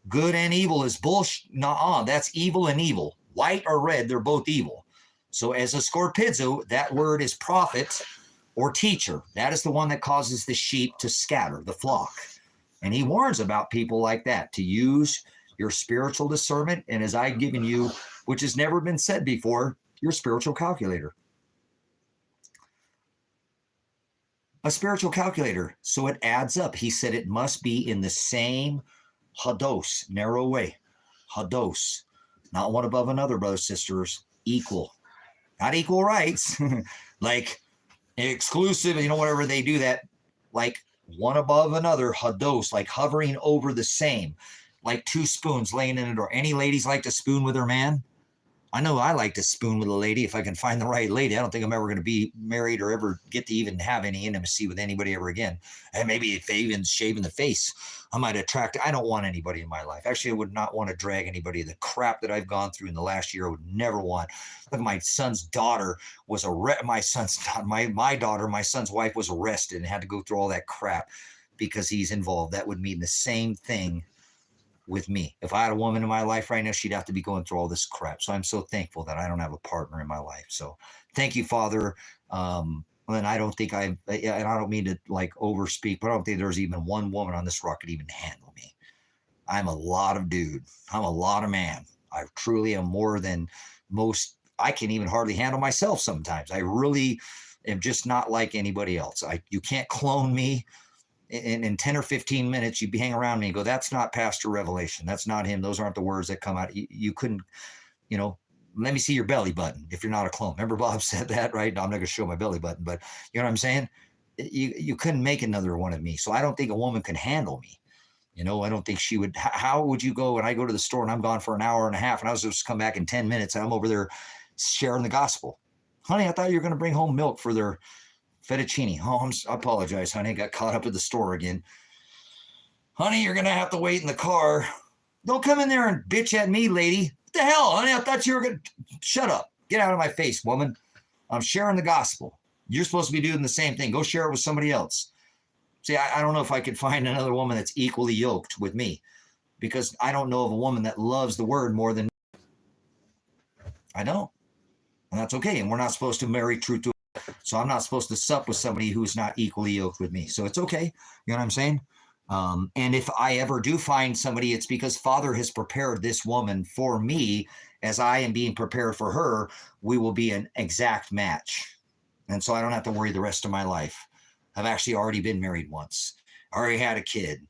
Good and evil is bullshit. Nuh-uh, that's evil and evil. White or red, they're both evil. So as a Scorpizzo, that word is prophet or teacher. That is the one that causes the sheep to scatter, the flock. And he warns about people like that, to use your spiritual discernment, and as I've given you, which has never been said before, your spiritual calculator. A spiritual calculator. So it adds up. He said it must be in the same hados, narrow way. Hados. Not one above another, brothers, sisters. Equal. Not equal rights. Like exclusive, whatever they do that. Like one above another, hados, like hovering over the same. Like two spoons laying in a door. Any ladies like to spoon with her man? I know I like to spoon with a lady if I can find the right lady. I don't think I'm ever going to be married or ever get to even have any intimacy with anybody ever again. And maybe if they even shave in the face, I might attract. I don't want anybody in my life. Actually, I would not want to drag anybody. The crap that I've gone through in the last year, I would never want. Look, my son's daughter was my son's wife was arrested and had to go through all that crap because he's involved. That would mean the same thing with me. If I had a woman in my life right now, she'd have to be going through all this crap. So I'm so thankful that I don't have a partner in my life. So thank you, Father. And I don't think and I don't mean to like overspeak, but I don't think there's even one woman on this rock could even handle me. I'm a lot of dude. I'm a lot of man. I truly am more than most. I can even hardly handle myself sometimes. I really am just not like anybody else. You can't clone me. In 10 or 15 minutes, you'd be hanging around me and go, that's not Pastor Revelation. That's not him. Those aren't the words that come out. You couldn't, let me see your belly button if you're not a clone. Remember Bob said that, right? No, I'm not going to show my belly button, but you know what I'm saying? You couldn't make another one of me. So I don't think a woman can handle me. I don't think she would. How would you go when I go to the store and I'm gone for an hour and a half and I was supposed to come back in 10 minutes and I'm over there sharing the gospel? Honey, I thought you were going to bring home milk for their fettuccine. Oh, I apologize, honey. Got caught up at the store again. Honey, you're going to have to wait in the car. Don't come in there and bitch at me, lady. What the hell, honey? I thought you were going to... Shut up. Get out of my face, woman. I'm sharing the gospel. You're supposed to be doing the same thing. Go share it with somebody else. See, I don't know if I could find another woman that's equally yoked with me, because I don't know of a woman that loves the word more than I don't. And that's okay. And we're not supposed to marry truth to. So I'm not supposed to sup with somebody who's not equally yoked with me. So it's okay. You know what I'm saying? And if I ever do find somebody, it's because Father has prepared this woman for me as I am being prepared for her. We will be an exact match. And so I don't have to worry the rest of my life. I've actually already been married once. I already had a kid.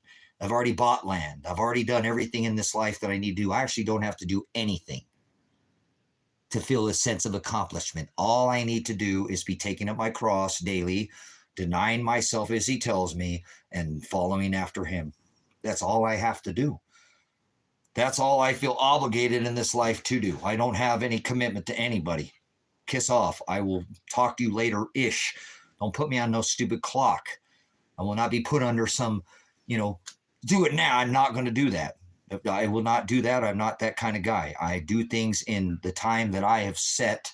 I've already bought land. I've already done everything in this life that I need to do. I actually don't have to do anything to feel a sense of accomplishment. All I need to do is be taking up my cross daily, denying myself as he tells me, and following after him. That's all I have to do. That's all I feel obligated in this life to do. I don't have any commitment to anybody. Kiss off. I will talk to you later-ish. Don't put me on no stupid clock. I will not be put under some, do it now. I'm not going to do that. I will not do that. I'm not that kind of guy. I do things in the time that I have set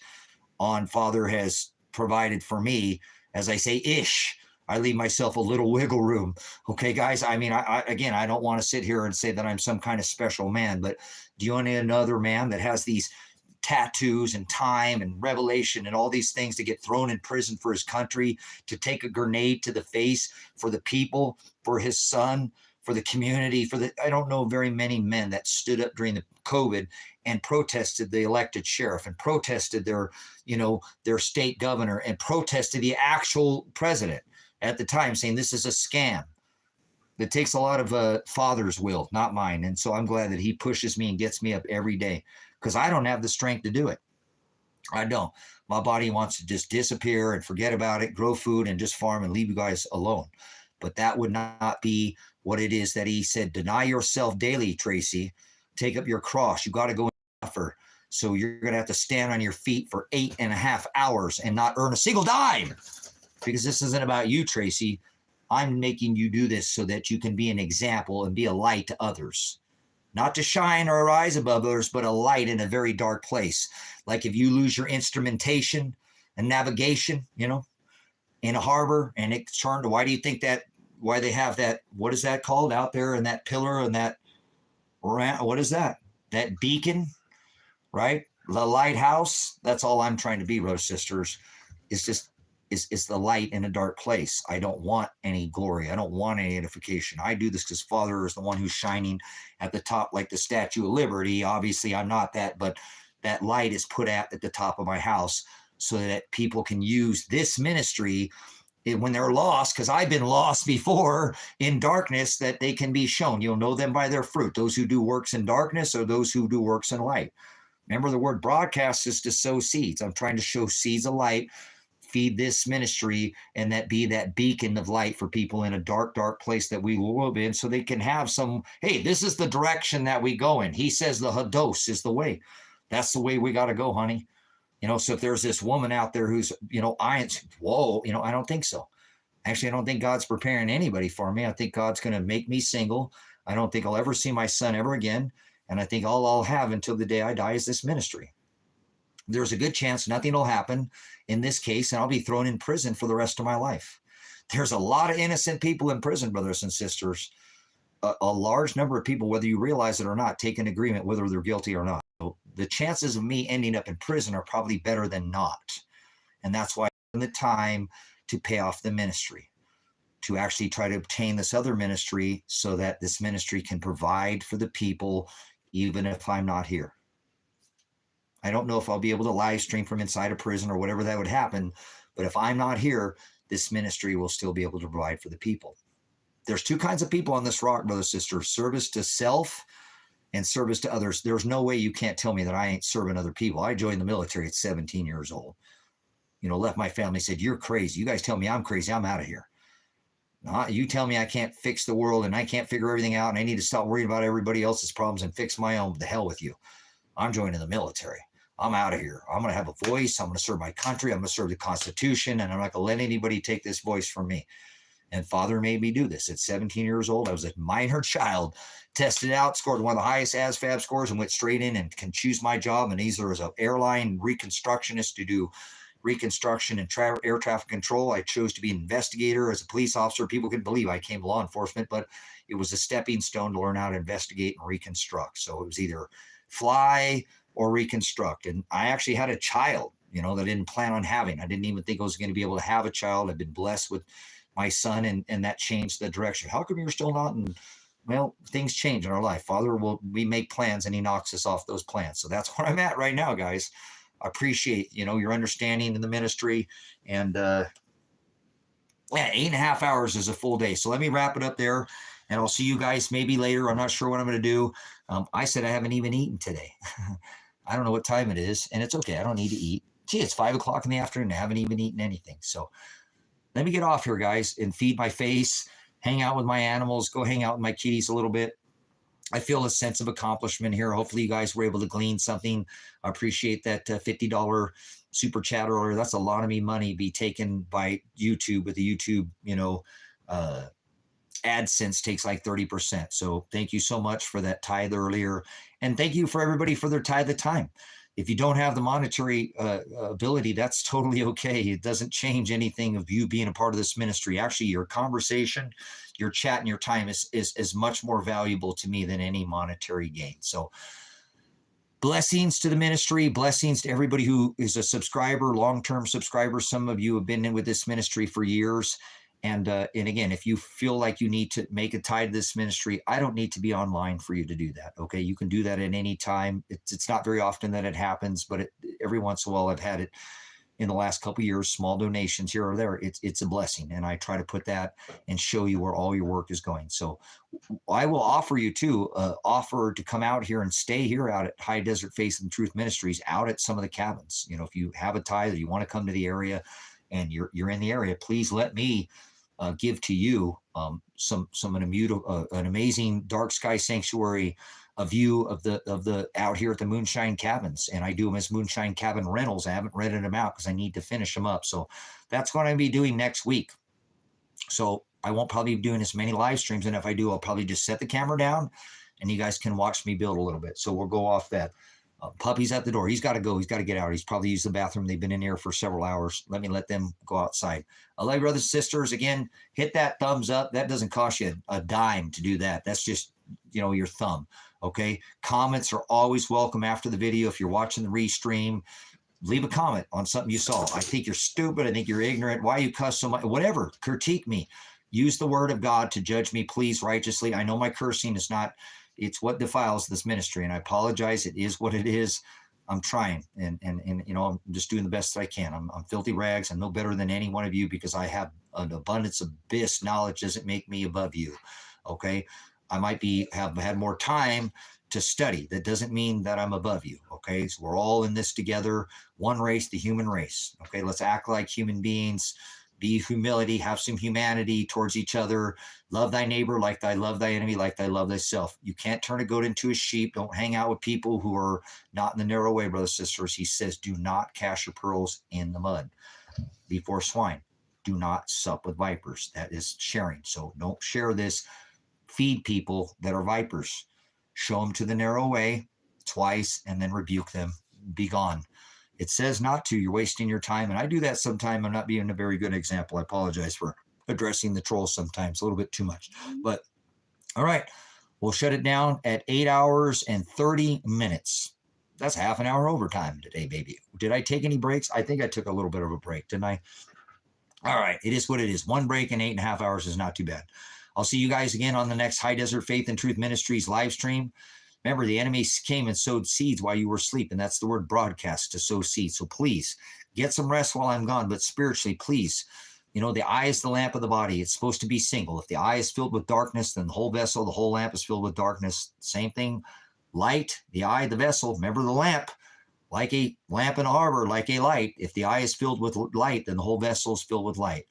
on. Father has provided for me. As I say, ish. I leave myself a little wiggle room. Okay, guys? I mean, I don't want to sit here and say that I'm some kind of special man, but do you want another man that has these tattoos and time and revelation and all these things to get thrown in prison for his country, to take a grenade to the face for the people, for his son, for the community, I don't know very many men that stood up during the COVID and protested the elected sheriff and protested their state governor and protested the actual president at the time, saying this is a scam. It takes a lot of Father's will, not mine. And so I'm glad that he pushes me and gets me up every day, because I don't have the strength to do it. I don't. My body wants to just disappear and forget about it, grow food, and just farm and leave you guys alone. But that would not be what it is that he said. Deny yourself daily, Tracy. Take up your cross. You got to go and suffer. So you're going to have to stand on your feet for 8.5 hours and not earn a single dime, because this isn't about you, Tracy. I'm making you do this so that you can be an example and be a light to others. Not to shine or rise above others, but a light in a very dark place. Like if you lose your instrumentation and navigation, in a harbor, and it's turned, why do you think why they have that, what is that called out there, and that pillar and that, what is that? That beacon, right? The lighthouse. That's all I'm trying to be, brothers and sisters. It's just, is the light in a dark place. I don't want any glory. I don't want any edification. I do this because Father is the one who's shining at the top, like the Statue of Liberty. Obviously, I'm not that, but that light is put at the top of my house so that people can use this ministry when they're lost, because I've been lost before in darkness, that they can be shown. You'll know them by their fruit, those who do works in darkness or those who do works in light. Remember, the word broadcast is to sow seeds. I'm trying to show seeds of light, feed this ministry, and that be that beacon of light for people in a dark, dark place that we will live in, so they can have some, hey, this is the direction that we go in. He says the Hados is the way. That's the way we got to go, honey. So if there's this woman out there who's, I don't think so. Actually, I don't think God's preparing anybody for me. I think God's going to make me single. I don't think I'll ever see my son ever again. And I think all I'll have until the day I die is this ministry. There's a good chance nothing will happen in this case, and I'll be thrown in prison for the rest of my life. There's a lot of innocent people in prison, brothers and sisters. A large number of people, whether you realize it or not, take an agreement whether they're guilty or not. So the chances of me ending up in prison are probably better than not. And that's why I'm the time to pay off the ministry, to actually try to obtain this other ministry so that this ministry can provide for the people, even if I'm not here. I don't know if I'll be able to live stream from inside a prison or whatever that would happen, but if I'm not here, this ministry will still be able to provide for the people. There's two kinds of people on this rock, brothers and sisters: service to self and service to others. There's no way you can't tell me that I ain't serving other people. I joined the military at 17 years old. Left my family, said, you're crazy. You guys tell me I'm crazy, I'm out of here. You tell me I can't fix the world and I can't figure everything out and I need to stop worrying about everybody else's problems and fix my own. The hell with you. I'm joining the military. I'm out of here. I'm going to have a voice. I'm going to serve my country. I'm going to serve the Constitution, and I'm not going to let anybody take this voice from me. And Father made me do this. At 17 years old, I was a minor child, tested out, scored one of the highest ASVAB scores, and went straight in and can choose my job. And either as an airline reconstructionist to do reconstruction and air traffic control. I chose to be an investigator as a police officer. People couldn't believe I came to law enforcement, but it was a stepping stone to learn how to investigate and reconstruct. So it was either fly, or reconstruct. And I actually had a child, that I didn't plan on having. I didn't even think I was going to be able to have a child. I've been blessed with my son, and that changed the direction. How come you're still not? And well, things change in our life. Father, we make plans and he knocks us off those plans. So that's where I'm at right now, guys. I appreciate, your understanding in the ministry. And yeah, 8.5 hours is a full day. So let me wrap it up there, and I'll see you guys maybe later. I'm not sure what I'm going to do. I said I haven't even eaten today. I don't know what time it is, and it's okay. I don't need to eat. Gee, it's 5 o'clock in the afternoon. I haven't even eaten anything. So let me get off here, guys, and feed my face, hang out with my animals, go hang out with my kitties a little bit. I feel a sense of accomplishment here. Hopefully you guys were able to glean something. I appreciate that $50 super chat order. That's a lot of me money be taken by YouTube with the YouTube, AdSense takes like 30%. So thank you so much for that tithe earlier. And thank you for everybody for their tithe of time. If you don't have the monetary ability, that's totally okay. It doesn't change anything of you being a part of this ministry. Actually, your conversation, your chat, and your time is much more valuable to me than any monetary gain. So blessings to the ministry, blessings to everybody who is a subscriber, long-term subscriber. Some of you have been in with this ministry for years. And again, if you feel like you need to make a tie to this ministry, I don't need to be online for you to do that. Okay, you can do that at any time. It's not very often that it happens, but every once in a while I've had it in the last couple of years, small donations here or there. It's a blessing, and I try to put that and show you where all your work is going. So I will offer you too, offer to come out here and stay here out at High Desert Faith and Truth Ministries, out at some of the cabins. If you have a tithe or you want to come to the area and you're in the area, please let me give to you an amazing dark sky sanctuary, a view of the out here at the Moonshine Cabins. And I do them as Moonshine Cabin rentals. I haven't rented them out because I need to finish them up. So that's what I'll be doing next week. So I won't probably be doing as many live streams. And if I do, I'll probably just set the camera down and you guys can watch me build a little bit. So we'll go off that. Puppy's at the door. He's got to go. He's got to get out. He's probably used the bathroom. They've been in here for several hours. Let them go outside. I love you, brothers and sisters. Again, hit that thumbs up. That doesn't cost you a dime to do that. That's just, your thumb. Okay. Comments are always welcome after the video. If you're watching the restream, leave a comment on something you saw. I think you're stupid. I think you're ignorant. Why you cuss so much? Whatever. Critique me. Use the word of God to judge me, please, righteously. I know my cursing is not, it's what defiles this ministry, and I apologize. It is what it is. I'm trying, and I'm just doing the best that I can. I'm filthy rags. I'm no better than any one of you because I have an abundance of abyss knowledge. Doesn't make me above you. Okay, I might have had more time to study. That doesn't mean that I'm above you. Okay, so we're all in this together. One race, the human race. Okay, let's act like human beings. Be humility, have some humanity towards each other. Love thy neighbor like thy love thy enemy, like thy love thyself. You can't turn a goat into a sheep. Don't hang out with people who are not in the narrow way, brothers and sisters. He says, do not cast your pearls in the mud before swine. Do not sup with vipers. That is sharing. So don't share this. Feed people that are vipers. Show them to the narrow way twice and then rebuke them. Be gone. It says not to. You're wasting your time. And I do that sometimes. I'm not being a very good example. I apologize for addressing the trolls sometimes a little bit too much. But all right, we'll shut it down at 8 hours and 30 minutes. That's half an hour overtime today, baby. Did I take any breaks? I think I took a little bit of a break, didn't I? All right, it is what it is. One break in 8.5 hours is not too bad. I'll see you guys again on the next High Desert Faith and Truth Ministries live stream. Remember, the enemy came and sowed seeds while you were sleeping. That's the word broadcast, to sow seeds. So please get some rest while I'm gone. But spiritually, please, the eye is the lamp of the body. It's supposed to be single. If the eye is filled with darkness, then the whole vessel, the whole lamp is filled with darkness. Same thing. Light, the eye, the vessel. Remember the lamp, like a lamp in a harbor, like a light. If the eye is filled with light, then the whole vessel is filled with light.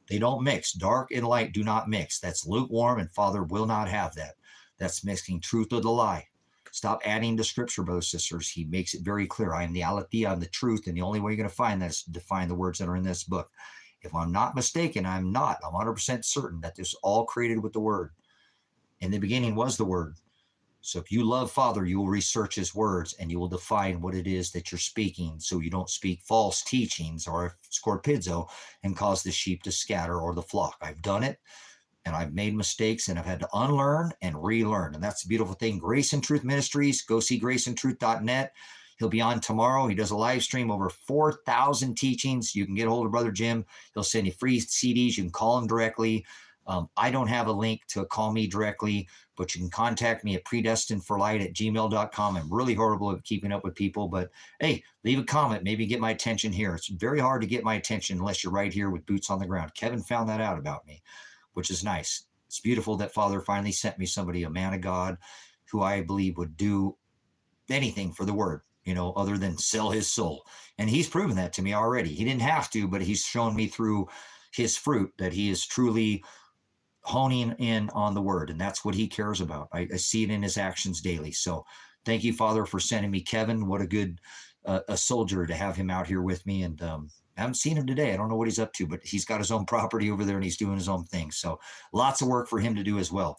They don't mix. Dark and light do not mix. That's lukewarm, and Father will not have that. That's mixing truth with a lie. Stop adding to scripture, brothers and sisters. He makes it very clear. I am the aletheia, I'm the truth, and the only way you're going to find that is to define the words that are in this book. If I'm not mistaken, I'm 100% certain that this is all created with the word. In the beginning was the word. So if you love Father, you will research his words and you will define what it is that you're speaking, so you don't speak false teachings or scorpizzo and cause the sheep to scatter or the flock. I've done it. And I've made mistakes, and I've had to unlearn and relearn. And that's the beautiful thing. Grace and Truth Ministries. Go see graceandtruth.net. He'll be on tomorrow. He does a live stream, over 4,000 teachings. You can get a hold of Brother Jim. He'll send you free CDs. You can call him directly. I don't have a link to call me directly, but you can contact me at predestined4light@gmail.com. I'm really horrible at keeping up with people, but hey, leave a comment, maybe get my attention here. It's very hard to get my attention unless you're right here with boots on the ground. Kevin found that out about me, which is nice. It's beautiful that Father finally sent me somebody, a man of God, who I believe would do anything for the word, other than sell his soul. And he's proven that to me already. He didn't have to, but he's shown me through his fruit that he is truly honing in on the word, and that's what he cares about. I see it in his actions daily. So thank you, Father, for sending me Kevin. What a good a soldier to have him out here with me. And I haven't seen him today. I don't know what he's up to, but he's got his own property over there and he's doing his own thing. So lots of work for him to do as well.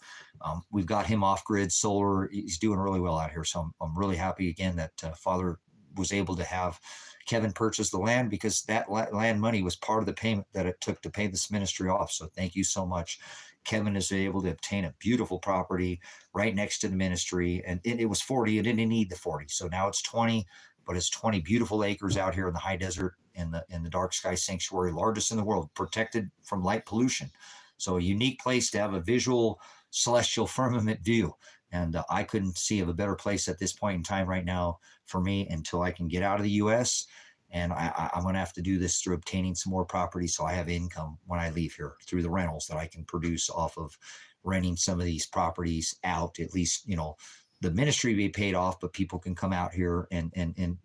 We've got him off grid solar. He's doing really well out here. So I'm really happy again that Father was able to have Kevin purchase the land, because that land money was part of the payment that it took to pay this ministry off. So thank you so much. Kevin is able to obtain a beautiful property right next to the ministry. And it was 40. It didn't need the 40. So now it's 20, but it's 20 beautiful acres out here in the high desert in the dark sky sanctuary, largest in the world, protected from light pollution. So a unique place to have a visual celestial firmament view. And I couldn't see of a better place at this point in time right now for me until I can get out of the U.S. And I'm going to have to do this through obtaining some more property, so I have income when I leave here through the rentals that I can produce off of renting some of these properties out. At least, the ministry be paid off, but people can come out here and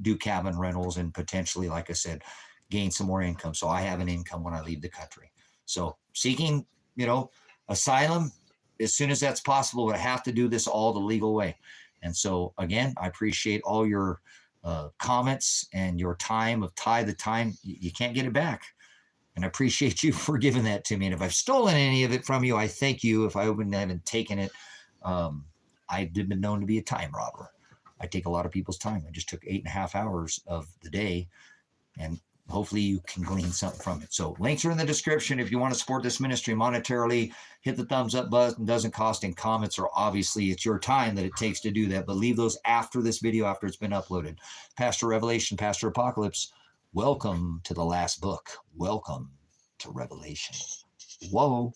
do cabin rentals and potentially, like I said, gain some more income. So I have an income when I leave the country. So seeking, asylum, as soon as that's possible, but I have to do this all the legal way. And so again, I appreciate all your comments and your time of the time. You can't get it back. And I appreciate you for giving that to me. And if I've stolen any of it from you, I thank you. If I haven't taken it, I've been known to be a time robber. I take a lot of people's time. I just took 8.5 hours of the day, and hopefully you can glean something from it. So links are in the description. If you want to support this ministry monetarily, hit the thumbs up button. It doesn't cost, and comments are obviously, it's your time that it takes to do that, but leave those after this video, after it's been uploaded. Pastor Revelation, Pastor Apocalypse, welcome to the last book. Welcome to Revelation. Whoa.